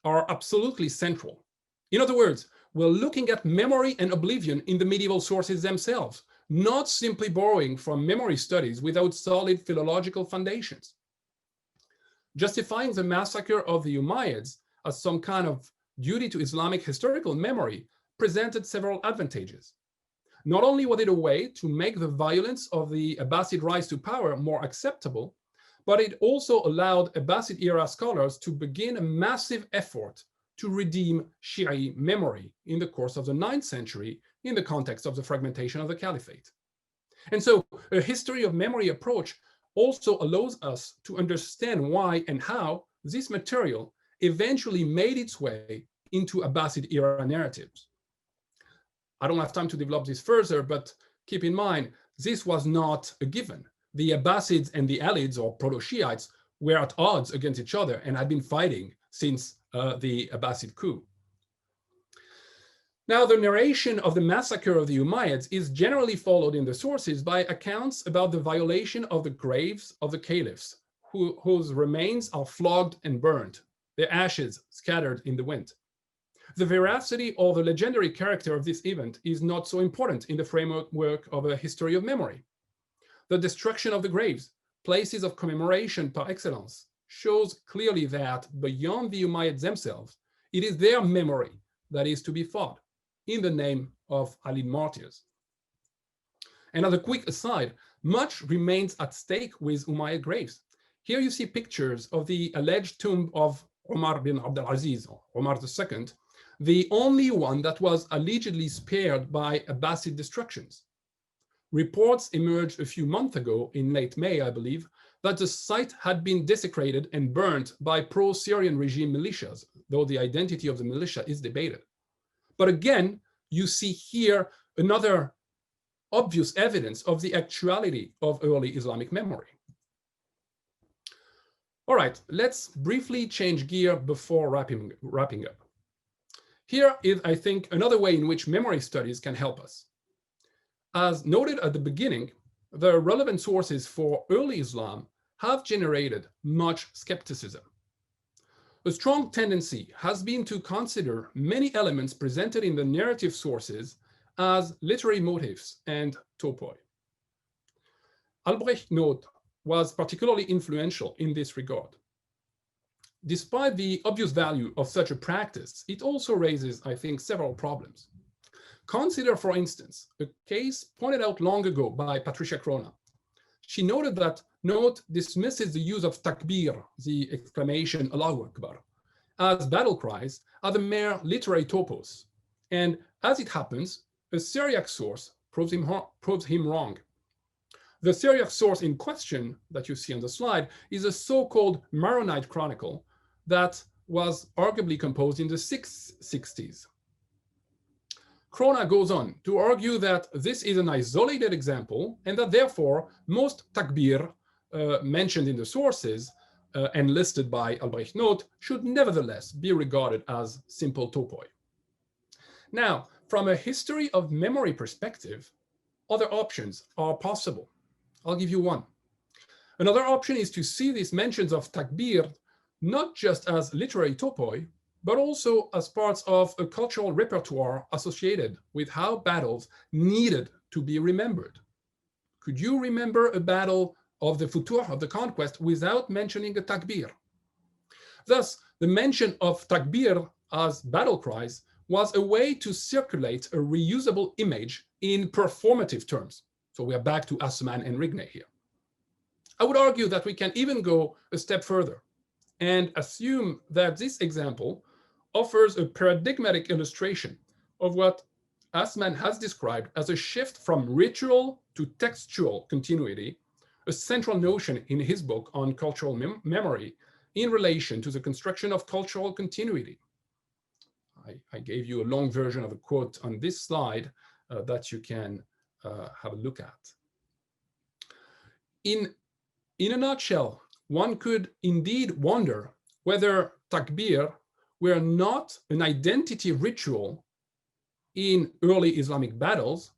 are absolutely central. In other words, we're looking at memory and oblivion in the medieval sources themselves, not simply borrowing from memory studies without solid philological foundations. Justifying the massacre of the Umayyads as some kind of duty to Islamic historical memory presented several advantages. Not only was it a way to make the violence of the Abbasid rise to power more acceptable, but it also allowed Abbasid era scholars to begin a massive effort to redeem Shi'i memory in the course of the 9th century in the context of the fragmentation of the caliphate. And so a history of memory approach also allows us to understand why and how this material eventually made its way into Abbasid era narratives. I don't have time to develop this further, but keep in mind, this was not a given. The Abbasids and the Alids, or Proto-Shiites, were at odds against each other and had been fighting since the Abbasid coup. Now, the narration of the massacre of the Umayyads is generally followed in the sources by accounts about the violation of the graves of the caliphs, whose remains are flogged and burned, their ashes scattered in the wind. The veracity or the legendary character of this event is not so important in the framework of a history of memory. The destruction of the graves, places of commemoration par excellence, shows clearly that beyond the Umayyads themselves, it is their memory that is to be fought in the name of Alid martyrs. And as a quick aside, much remains at stake with Umayyad graves. Here you see pictures of the alleged tomb of Omar bin Abd al-Aziz, Omar II, the only one that was allegedly spared by Abbasid destructions. Reports emerged a few months ago, in late May, I believe, that the site had been desecrated and burnt by pro-Syrian regime militias, though the identity of the militia is debated. But again, you see here another obvious evidence of the actuality of early Islamic memory. All right, let's briefly change gear before wrapping up. Here is, I think, another way in which memory studies can help us. As noted at the beginning, the relevant sources for early Islam have generated much skepticism. A strong tendency has been to consider many elements presented in the narrative sources as literary motifs and topoi. Albrecht Noth was particularly influential in this regard. Despite the obvious value of such a practice, it also raises, I think, several problems. Consider, for instance, a case pointed out long ago by Patricia Crona. She noted that Noth dismisses the use of takbir, the exclamation Allahu Akbar, as battle cries as a mere literary topos. And as it happens, a Syriac source proves him wrong. The Syriac source in question that you see on the slide is a so-called Maronite chronicle that was arguably composed in the 660s. Crona goes on to argue that this is an isolated example and that therefore most takbir mentioned in the sources and listed by Albrecht Noth should nevertheless be regarded as simple topoi. Now, from a history of memory perspective, other options are possible. I'll give you one. Another option is to see these mentions of takbir not just as literary topoi, but also as parts of a cultural repertoire associated with how battles needed to be remembered. Could you remember a battle of the Futuh, of the Conquest, without mentioning a takbir? Thus, the mention of takbir as battle cries was a way to circulate a reusable image in performative terms. So we are back to Assman and Rigney here. I would argue that we can even go a step further and assume that this example offers a paradigmatic illustration of what Assman has described as a shift from ritual to textual continuity, a central notion in his book on cultural memory in relation to the construction of cultural continuity. I gave you a long version of a quote on this slide that you can have a look at. In a nutshell, one could indeed wonder whether takbir were not an identity ritual in early Islamic battles.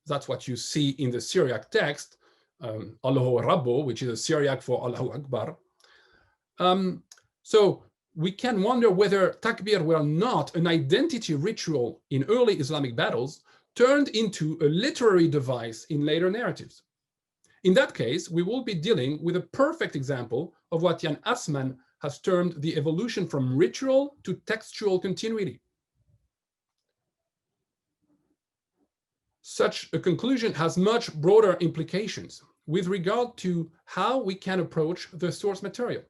That's what you see in the Syriac text, Allahu Rabbu, which is a Syriac for Allahu Akbar. So we can wonder whether takbir were not an identity ritual in early Islamic battles turned into a literary device in later narratives. In that case, we will be dealing with a perfect example of what Jan Assmann has termed the evolution from ritual to textual continuity. Such a conclusion has much broader implications with regard to how we can approach the source material.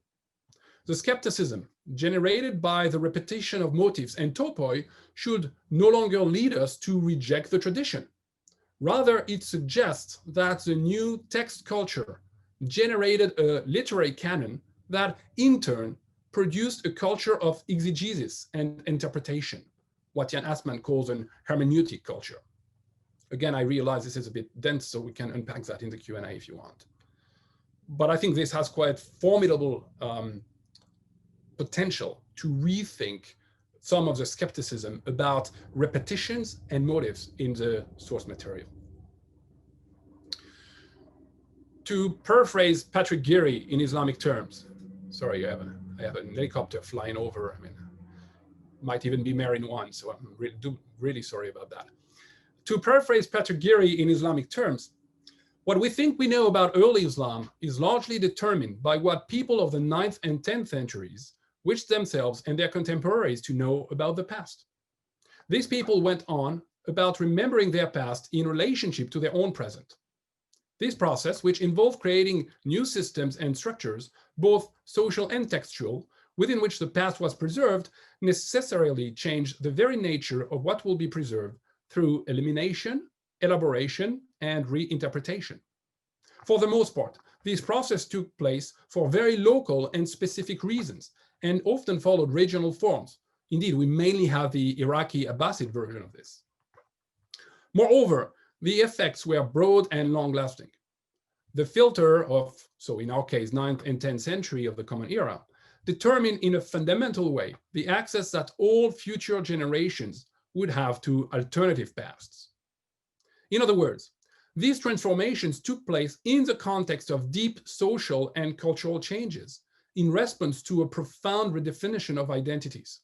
The skepticism generated by the repetition of motifs and topoi should no longer lead us to reject the tradition. Rather, it suggests that the new text culture generated a literary canon that, in turn, produced a culture of exegesis and interpretation, what Jan Assmann calls an hermeneutic culture. Again, I realize this is a bit dense, so we can unpack that in the Q&A if you want. But I think this has quite formidable potential to rethink some of the skepticism about repetitions and motives in the source material. To paraphrase Patrick Geary in Islamic terms, sorry, I have a helicopter flying over. I mean, might even be Marine One, so I'm really sorry about that. To paraphrase Patrick Geary in Islamic terms, what we think we know about early Islam is largely determined by what people of the 9th and 10th centuries wish themselves and their contemporaries to know about the past. These people went on about remembering their past in relationship to their own present. This process, which involved creating new systems and structures, both social and textual, within which the past was preserved, necessarily changed the very nature of what will be preserved through elimination, elaboration, and reinterpretation. For the most part, this process took place for very local and specific reasons, and often followed regional forms. Indeed, we mainly have the Iraqi Abbasid version of this. Moreover, the effects were broad and long-lasting. The filter of, so in our case, 9th and 10th century of the Common Era, determined in a fundamental way the access that all future generations would have to alternative pasts. In other words, these transformations took place in the context of deep social and cultural changes in response to a profound redefinition of identities.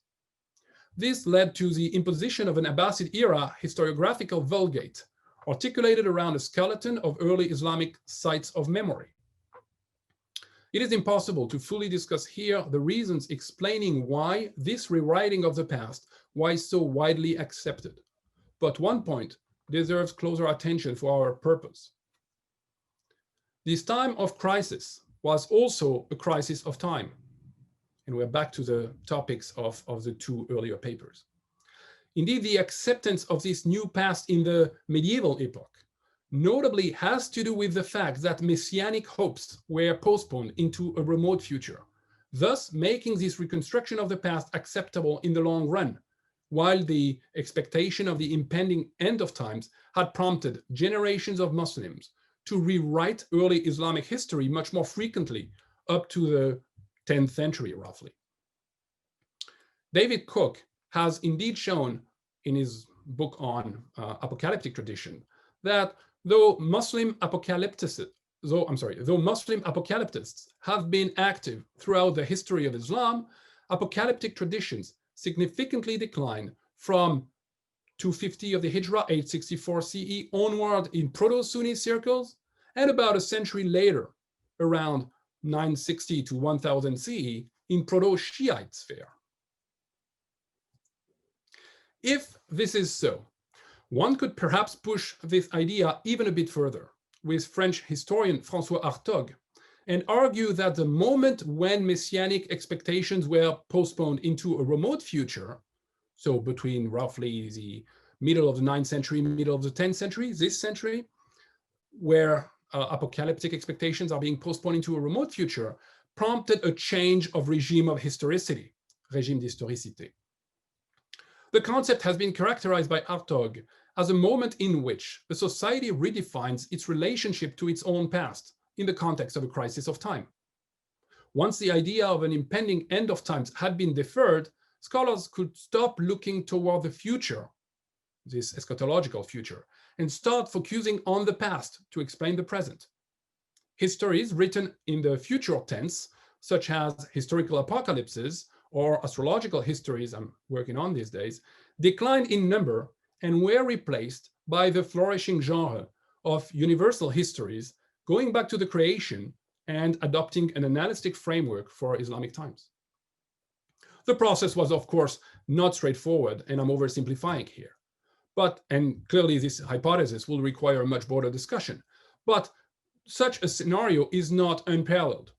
This led to the imposition of an Abbasid era historiographical vulgate, articulated around a skeleton of early Islamic sites of memory. It is impossible to fully discuss here the reasons explaining why this rewriting of the past was so widely accepted, but one point deserves closer attention for our purpose. This time of crisis was also a crisis of time. And we're back to the topics of the two earlier papers. Indeed, the acceptance of this new past in the medieval epoch notably has to do with the fact that messianic hopes were postponed into a remote future, thus making this reconstruction of the past acceptable in the long run, while the expectation of the impending end of times had prompted generations of Muslims to rewrite early Islamic history much more frequently, up to the 10th century, roughly. David Cook has indeed shown in his book on apocalyptic tradition that though Muslim apocalyptists have been active throughout the history of Islam, apocalyptic traditions significantly declined from 250 of the Hijra, 864 CE, onward in Proto-Sunni circles, and about a century later, around 960 to 1000 CE, in Proto-Shiite sphere. If this is so, one could perhaps push this idea even a bit further with French historian François Hartog and argue that the moment when messianic expectations were postponed into a remote future, so between roughly the middle of the 9th century, middle of the 10th century, this century, where apocalyptic expectations are being postponed into a remote future, prompted a change of regime of historicity, régime d'historicité. The concept has been characterized by Hartog as a moment in which a society redefines its relationship to its own past in the context of a crisis of time. Once the idea of an impending end of times had been deferred, scholars could stop looking toward the future this eschatological future, and start focusing on the past to explain the present. Histories written in the future tense, such as historical apocalypses or astrological histories I'm working on these days, declined in number and were replaced by the flourishing genre of universal histories, going back to the creation and adopting an analytic framework for Islamic times. The process was, of course, not straightforward, and I'm oversimplifying here. And clearly this hypothesis will require a much broader discussion, but such a scenario is not unparalleled.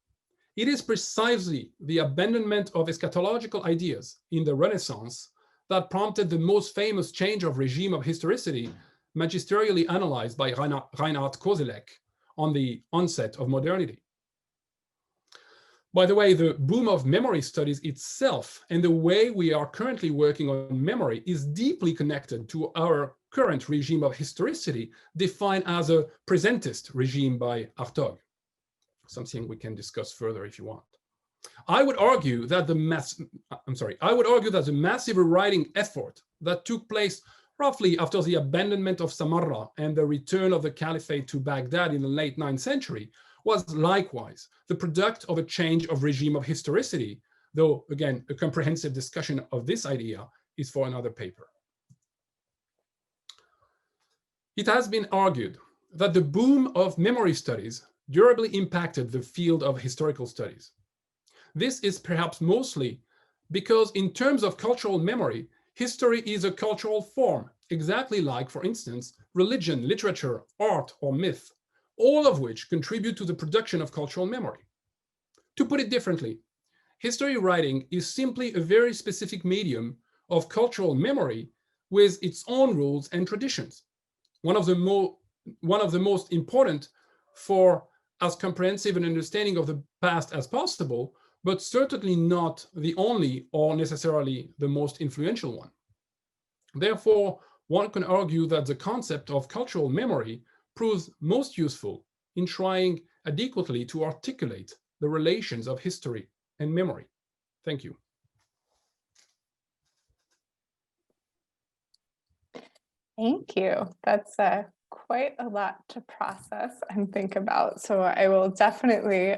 It is precisely the abandonment of eschatological ideas in the Renaissance that prompted the most famous change of regime of historicity, magisterially analyzed by Reinhard Koselleck on the onset of modernity. By the way, the boom of memory studies itself and the way we are currently working on memory is deeply connected to our current regime of historicity, defined as a presentist regime by Hartog, something we can discuss further if you want. I would argue that the massive rewriting effort that took place roughly after the abandonment of Samarra and the return of the caliphate to Baghdad in the late 9th century was likewise the product of a change of regime of historicity, though again, a comprehensive discussion of this idea is for another paper. It has been argued that the boom of memory studies durably impacted the field of historical studies. This is perhaps mostly because in terms of cultural memory, history is a cultural form, exactly like, for instance, religion, literature, art, or myth, all of which contribute to the production of cultural memory. To put it differently, history writing is simply a very specific medium of cultural memory with its own rules and traditions. One of the most important for as comprehensive an understanding of the past as possible, but certainly not the only or necessarily the most influential one. Therefore, one can argue that the concept of cultural memory proves most useful in trying adequately to articulate the relations of history and memory. Thank you. Thank you. That's quite a lot to process and think about. So I will definitely,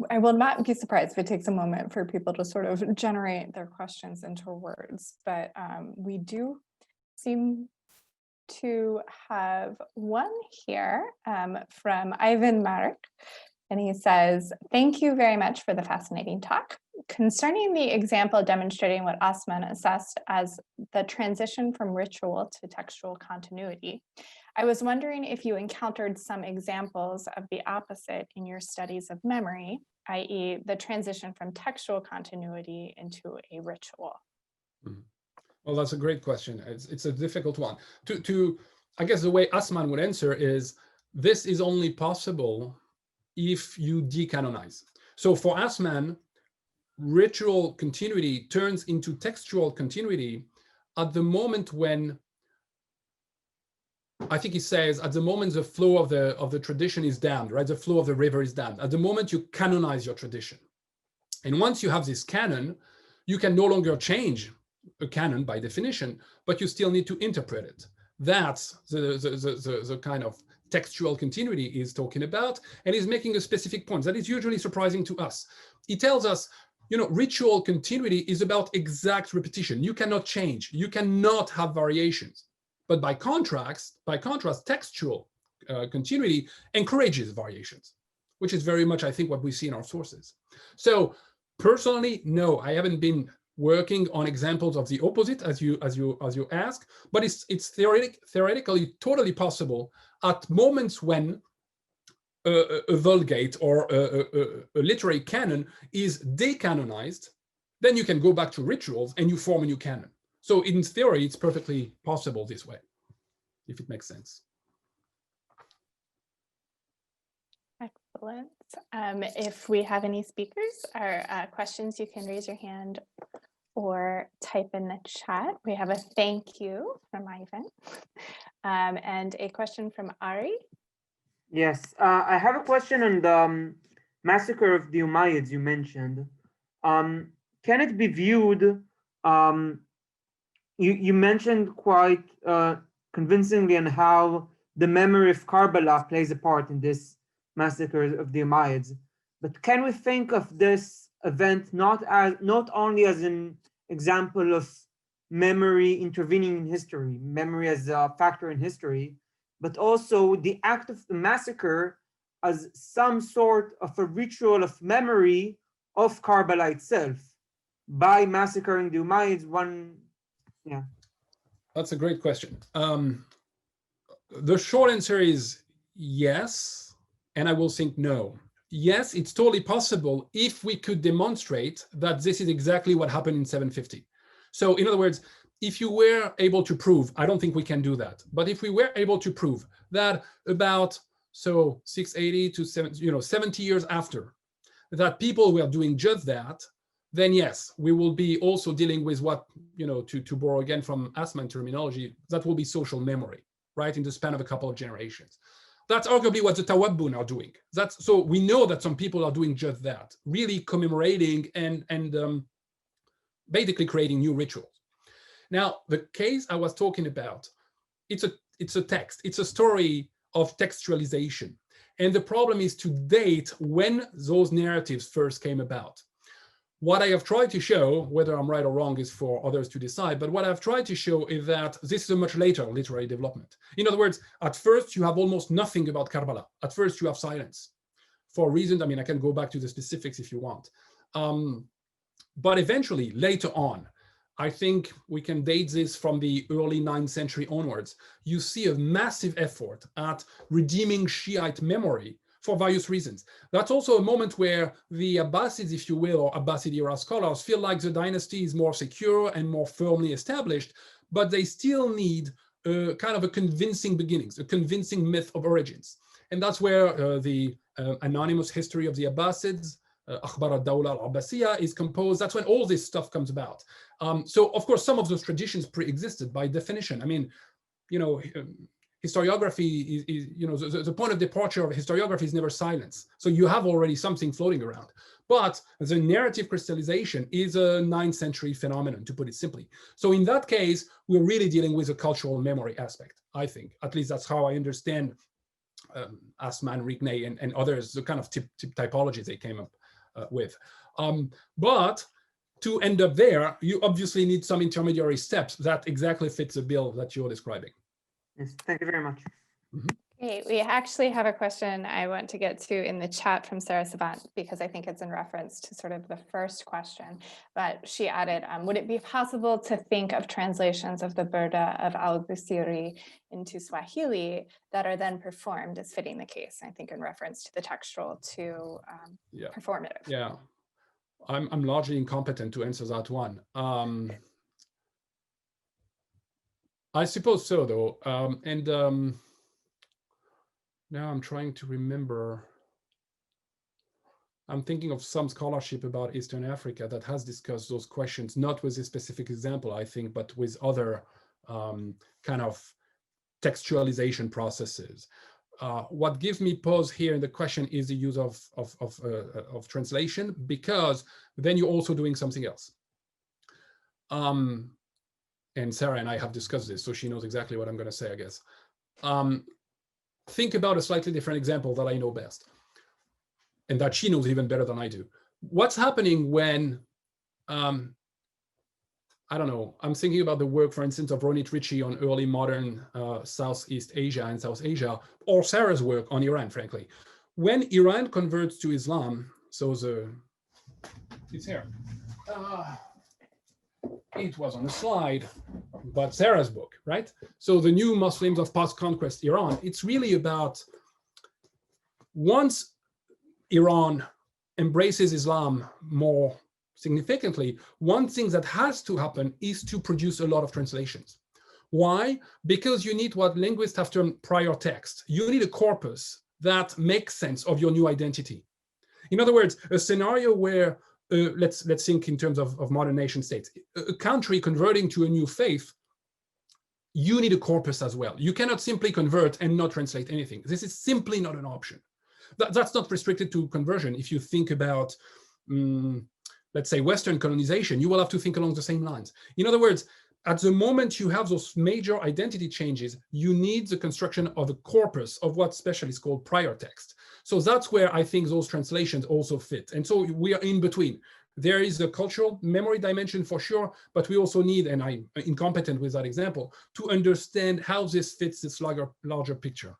I will not be surprised if it takes a moment for people to sort of generate their questions into words, but we do seem to have one here from Ivan Marek, and he says, "Thank you very much for the fascinating talk. Concerning the example demonstrating what Osman assessed as the transition from ritual to textual continuity, I was wondering if you encountered some examples of the opposite in your studies of memory, i.e. the transition from textual continuity into a ritual." Mm-hmm. Well, that's a great question. It's a difficult one. I guess the way Osman would answer is, this is only possible if you decanonize. So for Osman, ritual continuity turns into textual continuity at the moment when, I think he says, at the moment the flow of the tradition is dammed, right? The flow of the river is dammed. At the moment you canonize your tradition. And once you have this canon, you can no longer change a canon by definition, but you still need to interpret it. That's the kind of textual continuity he's talking about, and he's making a specific point that is usually surprising to us. He tells us, you know, ritual continuity is about exact repetition. You cannot change, you cannot have variations. But by contrast, textual continuity encourages variations, which is very much, I think, what we see in our sources. So personally, no, I haven't been working on examples of the opposite, as you ask, but it's theoretically totally possible at moments when a Vulgate or a literary canon is decanonized, then you can go back to rituals and you form a new canon. So in theory, it's perfectly possible this way, if it makes sense. Excellent. If we have any speakers or questions, you can raise your hand or type in the chat. We have a thank you from Ivan and a question from Ari. Yes, I have a question on the massacre of the Umayyads you mentioned. Can it be viewed you mentioned quite convincingly on how the memory of Karbala plays a part in this massacre of the Umayyads. But can we think of this event not only as an example of memory intervening in history, memory as a factor in history, but also the act of the massacre as some sort of a ritual of memory of Karbala itself? By massacring the Umayyads, yeah. That's a great question. The short answer is yes, and I will think no. Yes, it's totally possible if we could demonstrate that this is exactly what happened in 750. So in other words, if you were able to prove, I don't think we can do that, but if we were able to prove that about 680 to 70 years after, that people were doing just that, then yes, we will be also dealing with what, to borrow again from Assmann terminology, that will be social memory, right, in the span of a couple of generations. That's arguably what the Tawabbun are doing. So we know that some people are doing just that, really commemorating and basically creating new rituals. Now, the case I was talking about, it's a text, it's a story of textualization. And the problem is to date when those narratives first came about. What I have tried to show, whether I'm right or wrong is for others to decide, but what I've tried to show is that this is a much later literary development. In other words, at first you have almost nothing about Karbala. At first you have silence. For reasons, I can go back to the specifics if you want. But eventually, later on, I think we can date this from the early 9th century onwards. You see a massive effort at redeeming Shiite memory for various reasons. That's also a moment where the Abbasids, if you will, or Abbasid era scholars feel like the dynasty is more secure and more firmly established, but they still need kind of a convincing beginnings, a convincing myth of origins. And that's where the anonymous history of the Abbasids, Akhbar al-Dawla al-Abbasiyya, is composed. That's when all this stuff comes about. So of course, some of those traditions pre-existed by definition. Historiography is, the point of departure of historiography is never silence. So you have already something floating around. But the narrative crystallization is a 9th century phenomenon, to put it simply. So in that case, we're really dealing with a cultural memory aspect, I think. At least that's how I understand Assmann, Rigney, and others, the kind of typologies they came up with. But to end up there, you obviously need some intermediary steps that exactly fits the bill that you're describing. Yes, thank you very much. Mm-hmm. Okay, we actually have a question I want to get to in the chat from Sarah Savant, because I think it's in reference to sort of the first question. But she added, would it be possible to think of translations of the Burda of al-Busiri into Swahili that are then performed as fitting the case? I think in reference to the textual to performative. Yeah, I'm largely incompetent to answer that one. I suppose so, though. Now I'm trying to remember. I'm thinking of some scholarship about Eastern Africa that has discussed those questions, not with this specific example, I think, but with other kind of textualization processes. What gives me pause here in the question is the use of translation, because then you're also doing something else. And Sarah and I have discussed this, so she knows exactly what I'm going to say, I guess. Think about a slightly different example that I know best, and that she knows even better than I do. What's happening when, I don't know, I'm thinking about the work, for instance, of Ronit Ritchie on early modern Southeast Asia and South Asia, or Sarah's work on Iran, frankly. When Iran converts to Islam, so it's here. It was on the slide, but Sarah's book, right? So the new Muslims of post-conquest Iran, it's really about once Iran embraces Islam more significantly, one thing that has to happen is to produce a lot of translations. Why? Because you need what linguists have termed prior text. You need a corpus that makes sense of your new identity. In other words, a scenario where let's think in terms of modern nation states. A country converting to a new faith, you need a corpus as well. You cannot simply convert and not translate anything. This is simply not an option. That's not restricted to conversion. If you think about, let's say, Western colonization, you will have to think along the same lines. In other words, at the moment you have those major identity changes, you need the construction of a corpus of what specialists call prior text. So that's where I think those translations also fit. And so we are in between. There is a cultural memory dimension for sure, but we also need, and I'm incompetent with that example, to understand how this fits this larger picture.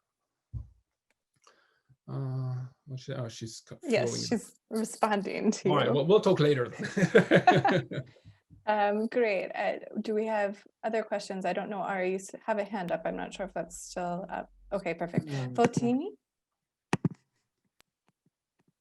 She's yes, she's responding to all you. right, well, we'll talk later. Great. Do we have other questions? I don't know. Ari, you have a hand up. I'm not sure if that's still up. Okay, perfect. Foteini?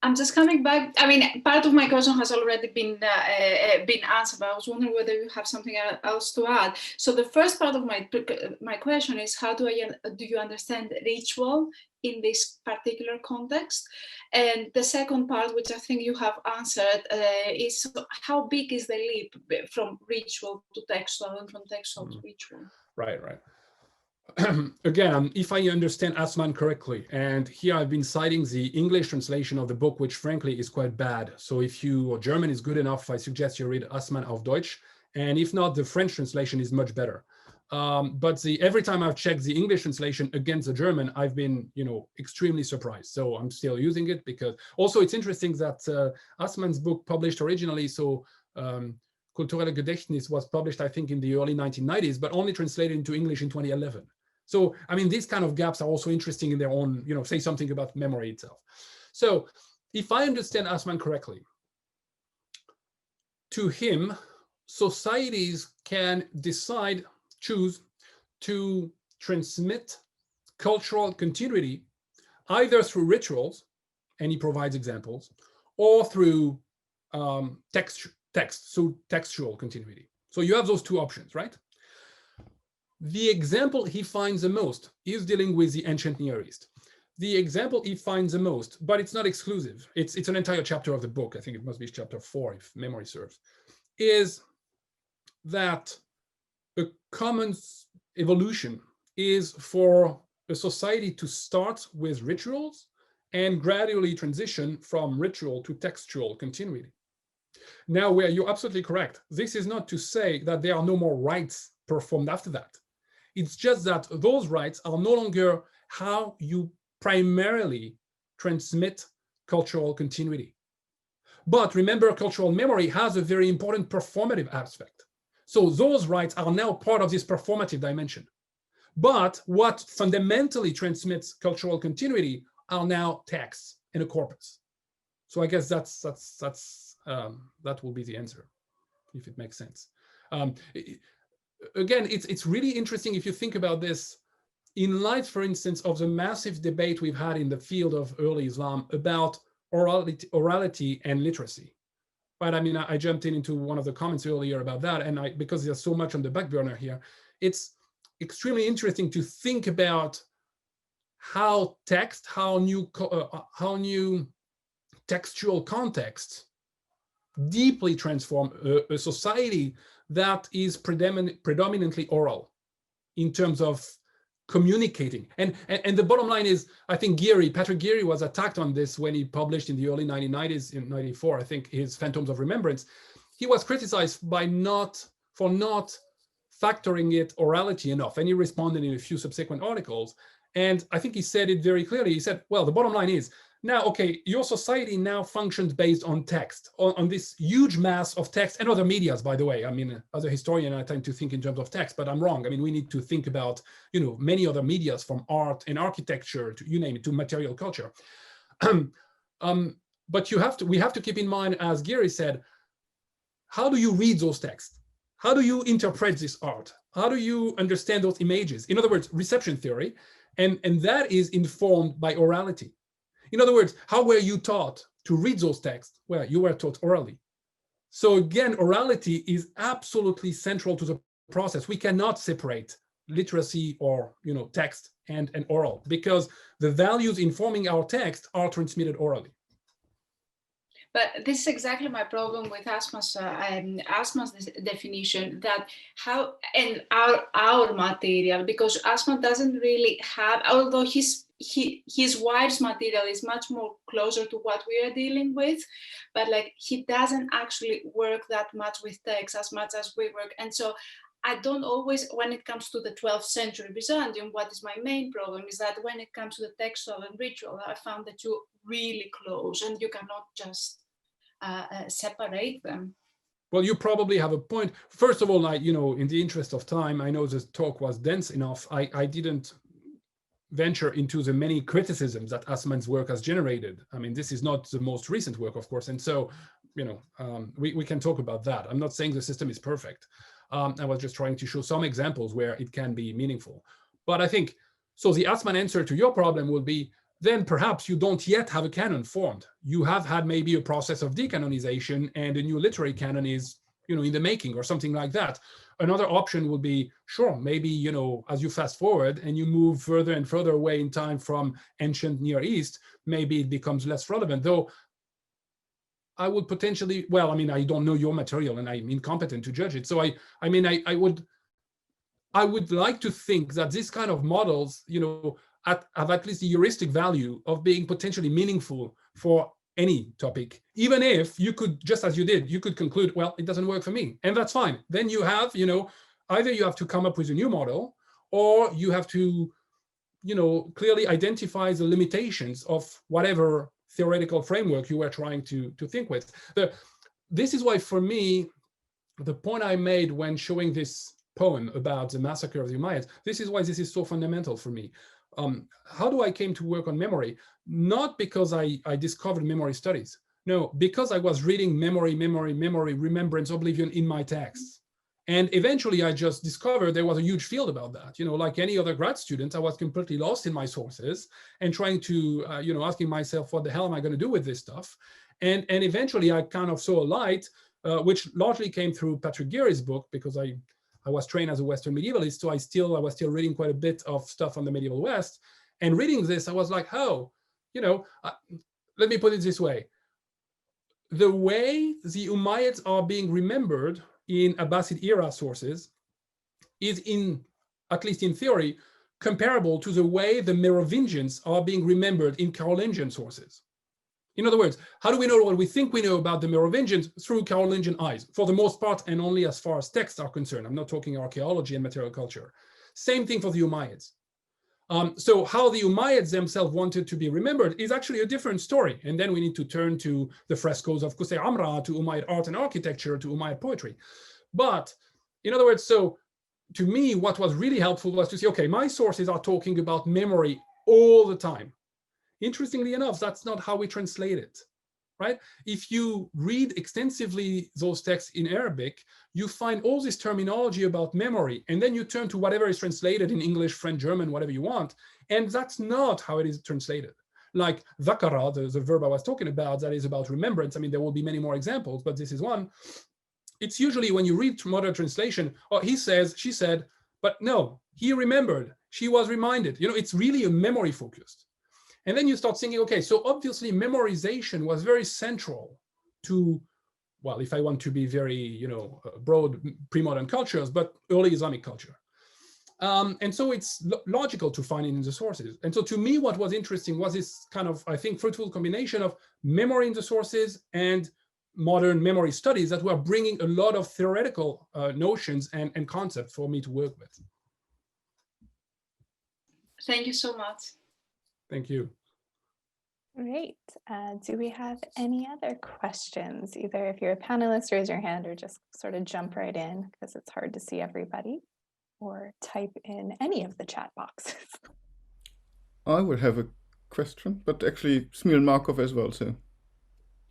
I'm just coming back. I mean, part of my question has already been answered, but I was wondering whether you have something else to add. So the first part of my question is, how do you understand ritual in this particular context? And the second part, which I think you have answered, is how big is the leap from ritual to textual and from textual to ritual? Right. Again, if I understand Assmann correctly, and here I've been citing the English translation of the book, which frankly is quite bad. So if your German is good enough, I suggest you read Assmann auf Deutsch. And if not, the French translation is much better. But every time I've checked the English translation against the German, I've been, extremely surprised. So I'm still using it because also it's interesting that Assmann's book published originally, so Kulturelle Gedächtnis was published, I think, in the early 1990s, but only translated into English in 2011. So, I mean, these kind of gaps are also interesting in their own, say something about memory itself. So if I understand Assmann correctly, to him, societies can choose to transmit cultural continuity either through rituals, and he provides examples, or through text, so textual continuity. So you have those two options, right? The example he finds the most is dealing with the ancient Near East. The example he finds the most, but it's not exclusive, it's an entire chapter of the book, I think it must be chapter 4 if memory serves, is that a common evolution is for a society to start with rituals and gradually transition from ritual to textual continuity. Now, where you're absolutely correct, this is not to say that there are no more rites performed after that. It's just that those rites are no longer how you primarily transmit cultural continuity. But remember, cultural memory has a very important performative aspect. So those rites are now part of this performative dimension. But what fundamentally transmits cultural continuity are now texts in a corpus. So I guess that will be the answer, if it makes sense. Again, it's really interesting if you think about this in light, for instance, of the massive debate we've had in the field of early Islam about orality and literacy. Right? I mean, I jumped into one of the comments earlier about that, and because there's so much on the back burner here, it's extremely interesting to think about how new textual contexts deeply transform a society that is predominantly oral in terms of communicating. And the bottom line is, I think Patrick Geary was attacked on this when he published in the early 1990s, in 94, I think, his Phantoms of Remembrance. He was criticized for not factoring it orality enough, and he responded in a few subsequent articles. And I think he said it very clearly. He said, well, the bottom line is, now, okay, your society now functions based on text, on this huge mass of text and other medias, by the way. I mean, as a historian, I tend to think in terms of text, but I'm wrong. I mean, we need to think about, many other medias, from art and architecture to, you name it, to material culture. But we have to keep in mind, as Geary said, how do you read those texts? How do you interpret this art? How do you understand those images? In other words, reception theory, and that is informed by orality. In other words, how were you taught to read those texts? Well, you were taught orally. So again, orality is absolutely central to the process. We cannot separate literacy or text and oral, because the values informing our text are transmitted orally. But this is exactly my problem with Assmann's definition, that how and our material, because Assmann doesn't really have, although his wife's material is much more closer to what we are dealing with, but like he doesn't actually work that much with text as much as we work. And so I don't always, when it comes to the 12th century Byzantium, what is my main problem is that when it comes to the textual and ritual, I found that you're really close and you cannot just separate them. Well, you probably have a point. First of all, in the interest of time, I know this talk was dense enough. I didn't venture into the many criticisms that Assmann's work has generated. I mean, this is not the most recent work, of course. And so, we can talk about that. I'm not saying the system is perfect. I was just trying to show some examples where it can be meaningful. But I think, so the Assmann answer to your problem would be, then perhaps you don't yet have a canon formed. You have had maybe a process of decanonization and a new literary canon is, in the making or something like that. Another option would be, sure, maybe, as you fast forward and you move further and further away in time from ancient Near East, maybe it becomes less relevant. Though I would potentially, well, I mean, I don't know your material and I'm incompetent to judge it. So I would like to think that this kind of models, have at least the heuristic value of being potentially meaningful for any topic, even if you could, just as you did, you could conclude, well, it doesn't work for me, and that's fine. Then you have, either you have to come up with a new model, or you have to, clearly identify the limitations of whatever theoretical framework you were trying to think with. This is why, for me, the point I made when showing this poem about the massacre of the Umayyads, this is why this is so fundamental for me. How do I came to work on memory? Not because I discovered memory studies. No, because I was reading memory, remembrance, oblivion in my texts. And eventually I just discovered there was a huge field about that. Like any other grad student, I was completely lost in my sources and trying to, asking myself, what the hell am I going to do with this stuff? And eventually I kind of saw a light, which largely came through Patrick Geary's book, because I was trained as a Western medievalist, so I was still reading quite a bit of stuff on the medieval West. And reading this, I was like, oh, let me put it this way. The way the Umayyads are being remembered in Abbasid era sources is, at least in theory, comparable to the way the Merovingians are being remembered in Carolingian sources. In other words, how do we know what we think we know about the Merovingians? Through Carolingian eyes, for the most part, and only as far as texts are concerned. I'm not talking archaeology and material culture. Same thing for the Umayyads. So how the Umayyads themselves wanted to be remembered is actually a different story. And then we need to turn to the frescoes of Qusay Amra, to Umayyad art and architecture, to Umayyad poetry. But in other words, so to me, what was really helpful was to see, okay, my sources are talking about memory all the time. Interestingly enough, that's not how we translate it, right? If you read extensively those texts in Arabic, you find all this terminology about memory, and then you turn to whatever is translated in English, French, German, whatever you want, and that's not how it is translated. Like dhakara, the verb I was talking about, that is about remembrance. I mean, there will be many more examples, but this is one. It's usually when you read modern translation, oh, he says, she said, but no, he remembered, she was reminded. It's really a memory focused. And then you start thinking, okay, so obviously memorization was very central to, well, if I want to be very, broad, pre-modern cultures, but early Islamic culture. And so it's logical to find it in the sources. And so to me, what was interesting was this kind of, I think, fruitful combination of memory in the sources and modern memory studies that were bringing a lot of theoretical notions and concepts for me to work with. Thank you so much. Thank you. Great. Do we have any other questions? Either if you're a panelist, raise your hand, or just sort of jump right in because it's hard to see everybody, or type in any of the chat boxes. I would have a question, but actually Smil Markov as well. So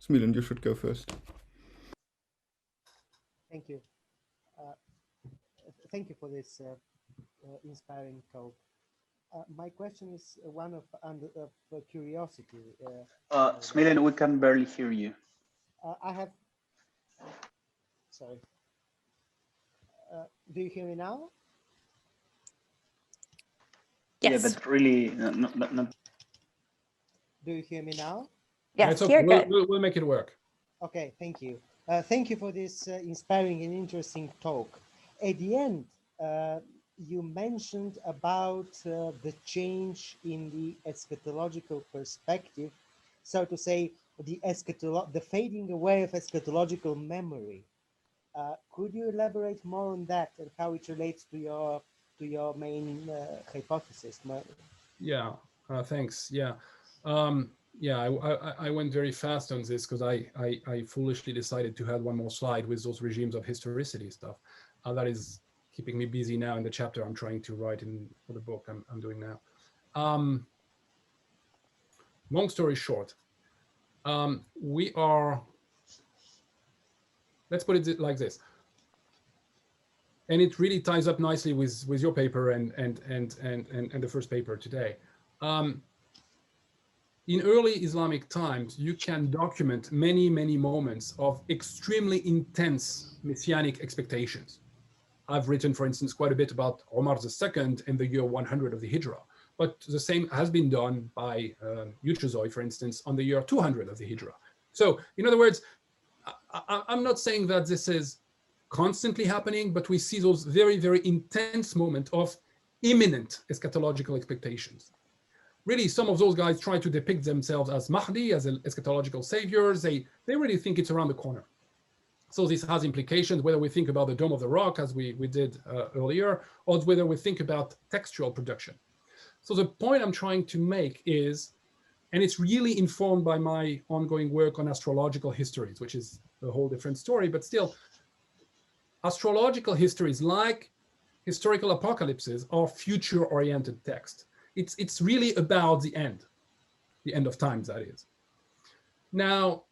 Smil, you should go first. Thank you. Thank you for this inspiring talk. My question is one of curiosity. Smiljan, we can barely hear you. Sorry. Do you hear me now? Yes. Yeah, but really, not. Do you hear me now? Yes, okay. We'll make it work. Okay, thank you. Thank you for this inspiring and interesting talk. At the end, you mentioned about the change in the eschatological perspective, so to say, the fading away of eschatological memory. Could you elaborate more on that and how it relates to your main hypothesis? Yeah, thanks. Yeah. Yeah, I went very fast on this because I foolishly decided to add one more slide with those regimes of historicity stuff. That is keeping me busy now in the chapter I'm trying to write for the book I'm doing now. Long story short, we are, let's put it like this. And it really ties up nicely with your paper and the first paper today. In early Islamic times, you can document many, many moments of extremely intense messianic expectations. I've written, for instance, quite a bit about Omar II in the year 100 of the Hijra, but the same has been done by Yuchazoi, for instance, on the year 200 of the Hijra. So, in other words, I'm not saying that this is constantly happening, but we see those very, very intense moments of imminent eschatological expectations. Really, some of those guys try to depict themselves as Mahdi, as eschatological saviors. They really think it's around the corner. So this has implications, whether we think about the Dome of the Rock, as we did earlier, or whether we think about textual production. So the point I'm trying to make is, and it's really informed by my ongoing work on astrological histories, which is a whole different story, but still, astrological histories, like historical apocalypses, are future-oriented text. It's really about the end of times, that is. Now,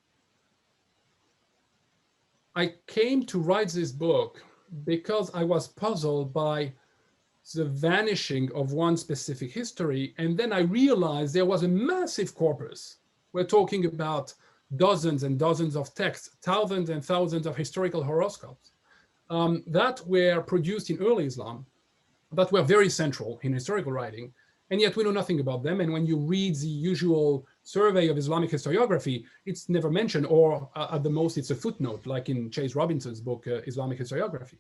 I came to write this book because I was puzzled by the vanishing of one specific history, and then I realized there was a massive corpus. We're talking about dozens and dozens of texts, thousands and thousands of historical horoscopes that were produced in early Islam, that were very central in historical writing, and yet we know nothing about them. And when you read the usual survey of Islamic historiography, it's never mentioned, or at the most it's a footnote, like in Chase Robinson's book, Islamic Historiography.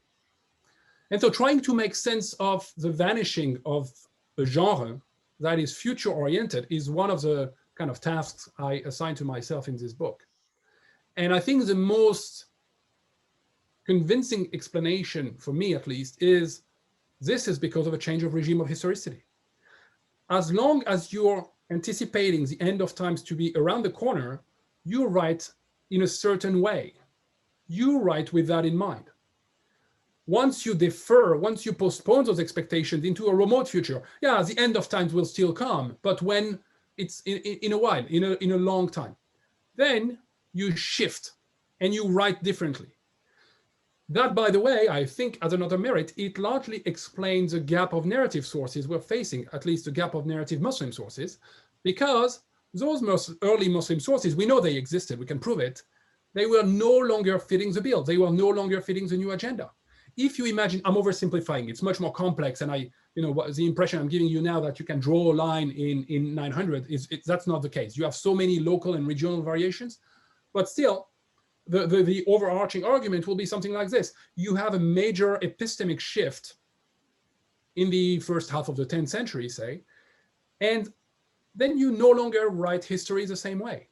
And so trying to make sense of the vanishing of a genre that is future-oriented is one of the kind of tasks I assigned to myself in this book. And I think the most convincing explanation, for me at least, is this is because of a change of regime of historicity. As long as you're anticipating the end of times to be around the corner, you write in a certain way. You write with that in mind. Once you defer, once you postpone those expectations into a remote future, yeah, the end of times will still come, but when it's in a while, in a long time, then you shift and you write differently. That, by the way, I think as another merit, it largely explains the gap of narrative sources we're facing, at least the gap of narrative Muslim sources, because those early Muslim sources, we know they existed, we can prove it, they were no longer fitting the bill. They were no longer fitting the new agenda. If you imagine, I'm oversimplifying, it's much more complex, and the impression I'm giving you now that you can draw a line in 900, that's not the case. You have so many local and regional variations, but still, the overarching argument will be something like this. You have a major epistemic shift in the first half of the 10th century, say, and then you no longer write history the same way.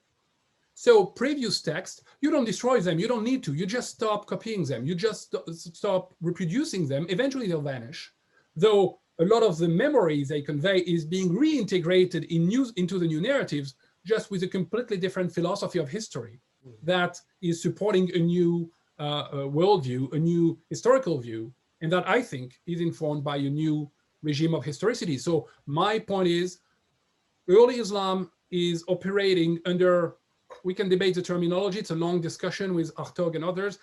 So previous texts, you don't destroy them, you don't need to, you just stop copying them, you just stop reproducing them, eventually they'll vanish, though a lot of the memory they convey is being reintegrated into the new narratives, just with a completely different philosophy of history that is supporting a new worldview, a new historical view, and that I think is informed by a new regime of historicity. So my point is, early Islam is operating under, we can debate the terminology, it's a long discussion with Hartog and others.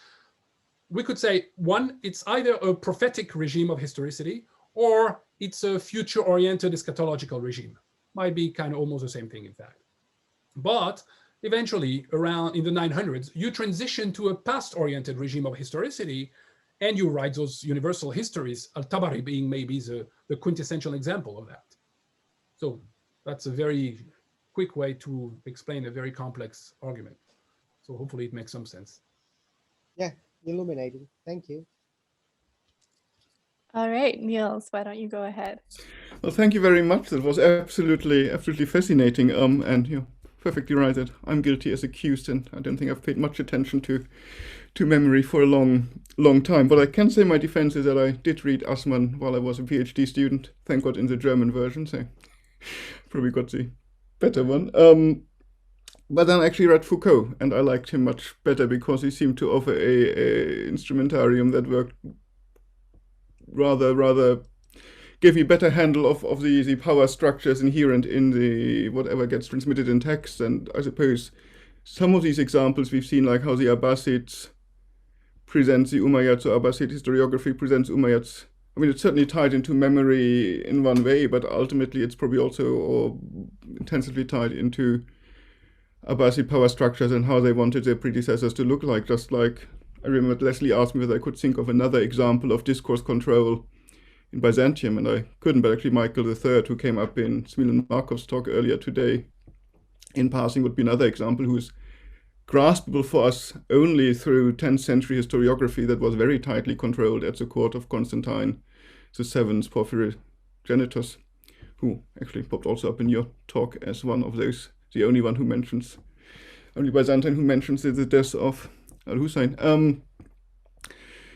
We could say, one, it's either a prophetic regime of historicity, or it's a future-oriented eschatological regime. Might be kind of almost the same thing, in fact. But eventually, around in the 900s, you transition to a past-oriented regime of historicity, and you write those universal histories, Al-Tabari being maybe the quintessential example of that. So that's a very quick way to explain a very complex argument. So hopefully it makes some sense. Yeah, illuminating. Thank you. All right, Niels, why don't you go ahead? Well, thank you very much. That was absolutely fascinating. And perfectly right that I'm guilty as accused, and I don't think I've paid much attention to memory for a long time. What I can say in my defense is that I did read Assmann while I was a PhD student, thank God, in the German version, so probably got the better one. But then I actually read Foucault, and I liked him much better because he seemed to offer a instrumentarium that worked rather gave you a better handle of the power structures inherent in the whatever gets transmitted in text. And I suppose some of these examples we've seen, like how the Abbasids presents the Umayyads, or Abbasid historiography presents Umayyads. I mean, it's certainly tied into memory in one way, but ultimately it's probably also intensively tied into Abbasid power structures and how they wanted their predecessors to look like. Just like I remember Leslie asked me whether I could think of another example of discourse control in Byzantium, and I couldn't, but actually Michael III, who came up in Smilan Markov's talk earlier today, in passing, would be another example who's graspable for us only through 10th century historiography that was very tightly controlled at the court of Constantine VII's Porphyrogenitus, who actually popped also up in your talk as one of those, the only Byzantine who mentions the death of al-Hussein.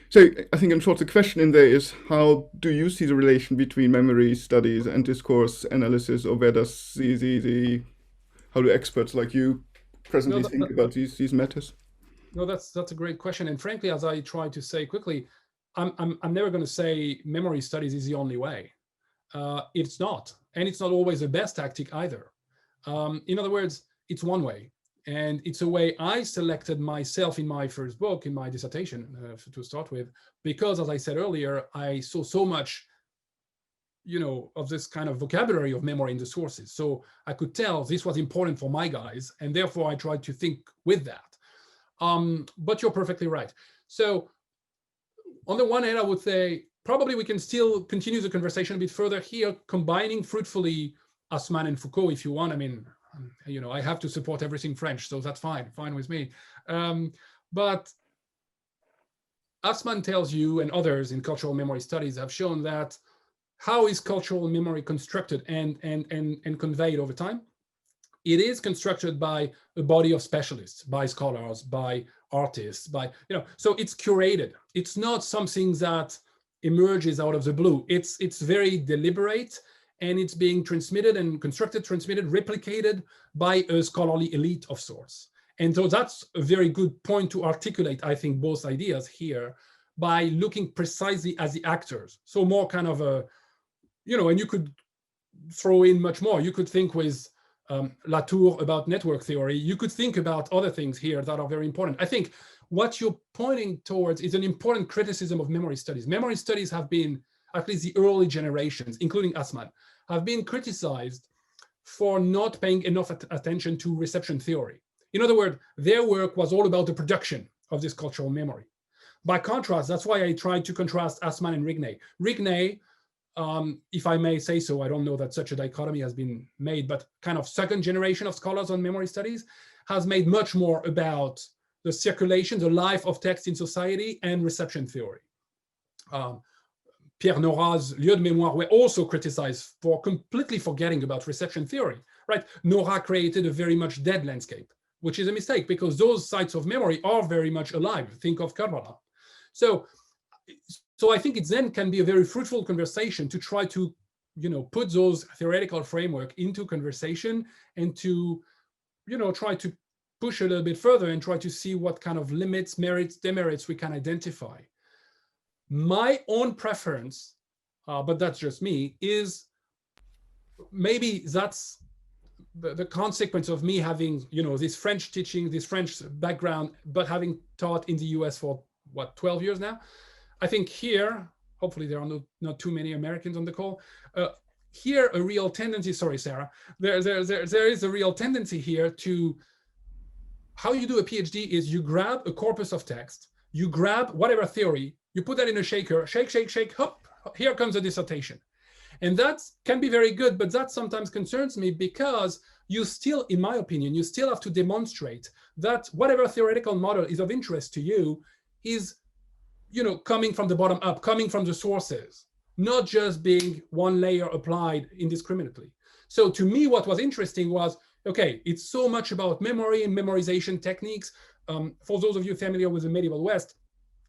So I think in short the question in there is, how do you see the relation between memory studies and discourse analysis, or where does how do experts like you presently think about these matters? No, that's a great question. And frankly, as I try to say quickly, I'm never going to say memory studies is the only way. It's not, and it's not always the best tactic either. In other words, it's one way. And it's a way I selected myself in my first book, in my dissertation, to start with, because, as I said earlier, I saw so much, of this kind of vocabulary of memory in the sources. So I could tell this was important for my guys, and therefore I tried to think with that. But you're perfectly right. So on the one hand, I would say probably we can still continue the conversation a bit further here, combining fruitfully Assmann and Foucault if you want. I mean, I have to support everything French, so that's fine with me. But Assmann tells you, and others in cultural memory studies have shown, that how is cultural memory constructed and conveyed over time? It is constructed by a body of specialists, by scholars, by artists, so it's curated. It's not something that emerges out of the blue. It's very deliberate, and it's being transmitted and constructed, replicated by a scholarly elite of sorts. And so that's a very good point to articulate, I think, both ideas here by looking precisely at the actors. So more kind of a, and you could throw in much more. You could think with Latour about network theory. You could think about other things here that are very important. I think what you're pointing towards is an important criticism of memory studies. Memory studies have been, at least the early generations, including Assmann, have been criticized for not paying enough attention to reception theory. In other words, their work was all about the production of this cultural memory. By contrast, that's why I tried to contrast Assmann and Rigney. Rigney, if I may say so, I don't know that such a dichotomy has been made, but kind of second generation of scholars on memory studies has made much more about the circulation, the life of text in society, and reception theory. Pierre Nora's Lieux de Mémoire were also criticized for completely forgetting about reception theory, right? Nora created a very much dead landscape, which is a mistake because those sites of memory are very much alive. Think of Karbala. So I think it then can be a very fruitful conversation to try to, put those theoretical framework into conversation and to, try to push a little bit further and try to see what kind of limits, merits, demerits we can identify. My own preference, but that's just me, is maybe that's the consequence of me having, this French teaching, this French background, but having taught in the US for, 12 years now? I think here, hopefully there are not too many Americans on the call. Here, a real tendency, sorry, Sarah, there is a real tendency here to, how you do a PhD is you grab a corpus of text, you grab whatever theory, you put that in a shaker, shake, shake, shake, hop, here comes a dissertation. And that can be very good, but that sometimes concerns me because you still, in my opinion, you still have to demonstrate that whatever theoretical model is of interest to you is, coming from the bottom up, coming from the sources, not just being one layer applied indiscriminately. So to me, what was interesting was okay, it's so much about memory and memorization techniques. For those of you familiar with the medieval West,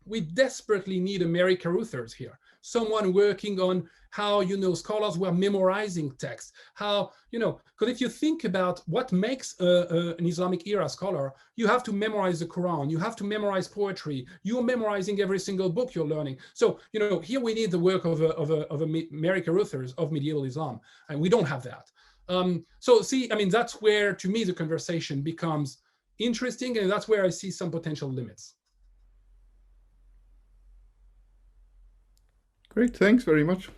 we desperately need America authors here. Someone working on how, you know, scholars were memorizing text, how, you know, because if you think about what makes an Islamic era scholar, you have to memorize the Quran, you have to memorize poetry, you're memorizing every single book you're learning. So, you know, here we need the work of America authors of medieval Islam, and we don't have that. So see, I mean, that's where, to me, the conversation becomes interesting, and that's where I see some potential limits. Great, thanks very much.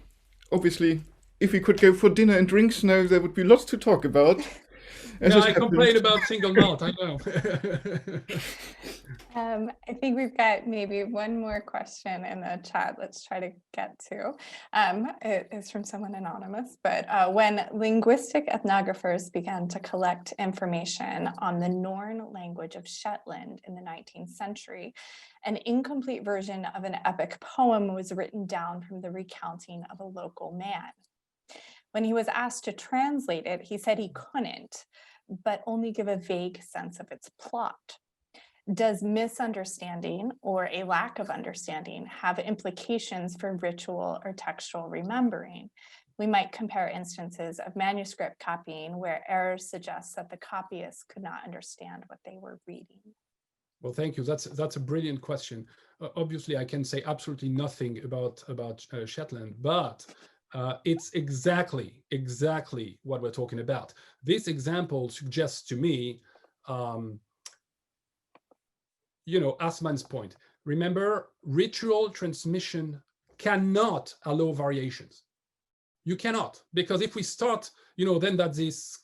Obviously, if we could go for dinner and drinks now, there would be lots to talk about. No, I complain about single malt, I know. I think we've got maybe one more question in the chat. Let's try to get to. It is from someone anonymous, but when linguistic ethnographers began to collect information on the Norn language of Shetland in the 19th century, an incomplete version of an epic poem was written down from the recounting of a local man. When he was asked to translate it, he said he couldn't, but only give a vague sense of its plot. Does misunderstanding or a lack of understanding have implications for ritual or textual remembering? We might compare instances of manuscript copying where errors suggest that the copyists could not understand what they were reading. Well, thank you. That's a brilliant question. Obviously, I can say absolutely nothing about Shetland, but it's exactly what we're talking about. This example suggests to me, you know, Asman's point. Remember, ritual transmission cannot allow variations. You cannot, because if we start, you know, then that's this,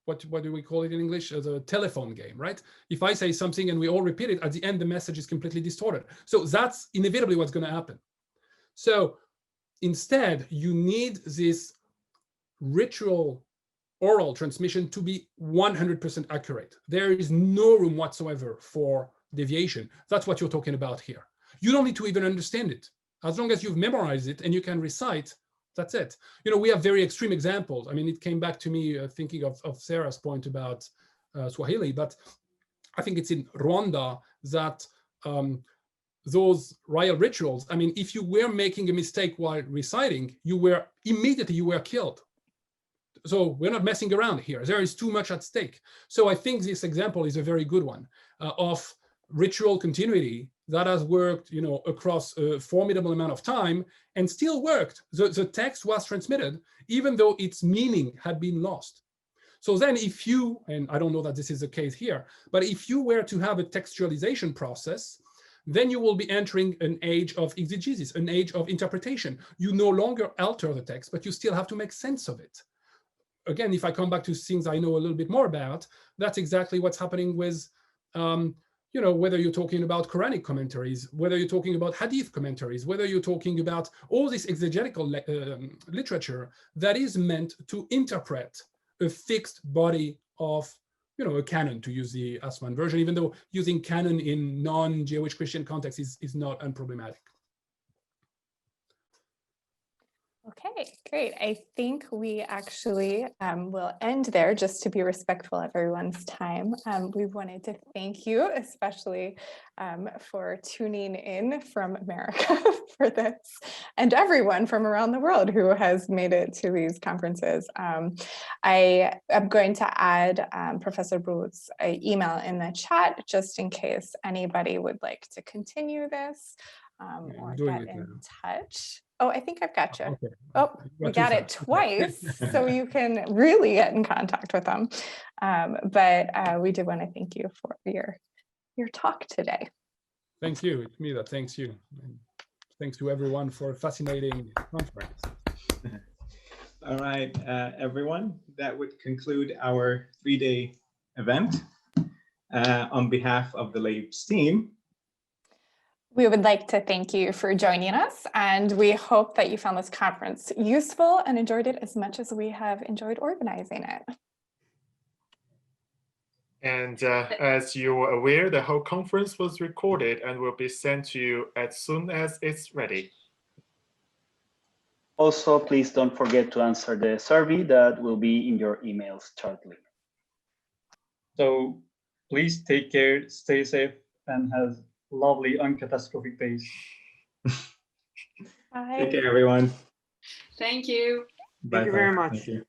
what do we call it in English? The telephone game, right? If I say something and we all repeat it, at the end, the message is completely distorted. So that's inevitably what's going to happen. So instead, you need this ritual oral transmission to be 100% accurate. There is no room whatsoever for deviation. That's what you're talking about here. You don't need to even understand it. As long as you've memorized it and you can recite, that's it. You know, we have very extreme examples. I mean, it came back to me thinking of Sarah's point about Swahili, but I think it's in Rwanda that those royal rituals, I mean, if you were making a mistake while reciting, you were killed. So we're not messing around here. There is too much at stake. So I think this example is a very good one of ritual continuity that has worked, you know, across a formidable amount of time and still worked. The text was transmitted, even though its meaning had been lost. So then if you, and I don't know that this is the case here, but if you were to have a textualization process, then you will be entering an age of exegesis, an age of interpretation. You no longer alter the text, but you still have to make sense of it. Again, if I come back to things I know a little bit more about, that's exactly what's happening with, you know, whether you're talking about Quranic commentaries, whether you're talking about Hadith commentaries, whether you're talking about all this exegetical literature that is meant to interpret a fixed body of, you know, a canon, to use the Asman version, even though using canon in non-Jewish Christian context is not unproblematic. Okay, great. I think we actually will end there just to be respectful of everyone's time. We wanted to thank you, especially for tuning in from America for this, and everyone from around the world who has made it to these conferences. I am going to add Professor Bru's email in the chat just in case anybody would like to continue this or get in touch. Oh, I think I've got you. Okay. Oh, we got it twice, so you can really get in contact with them. But we did want to thank you for your talk today. Thank you. It's me that thanks you. And thanks to everyone for a fascinating conference. All right, everyone, that would conclude our 3-day event. On behalf of the LAIBS team, we would like to thank you for joining us, and we hope that you found this conference useful and enjoyed it as much as we have enjoyed organizing it. And as you are aware, the whole conference was recorded and will be sent to you as soon as it's ready. Also, please don't forget to answer the survey that will be in your emails shortly. So please take care, stay safe, and have lovely uncatastrophic days. Take care, everyone. Thank you. Bye. Thank you very much. Thank you.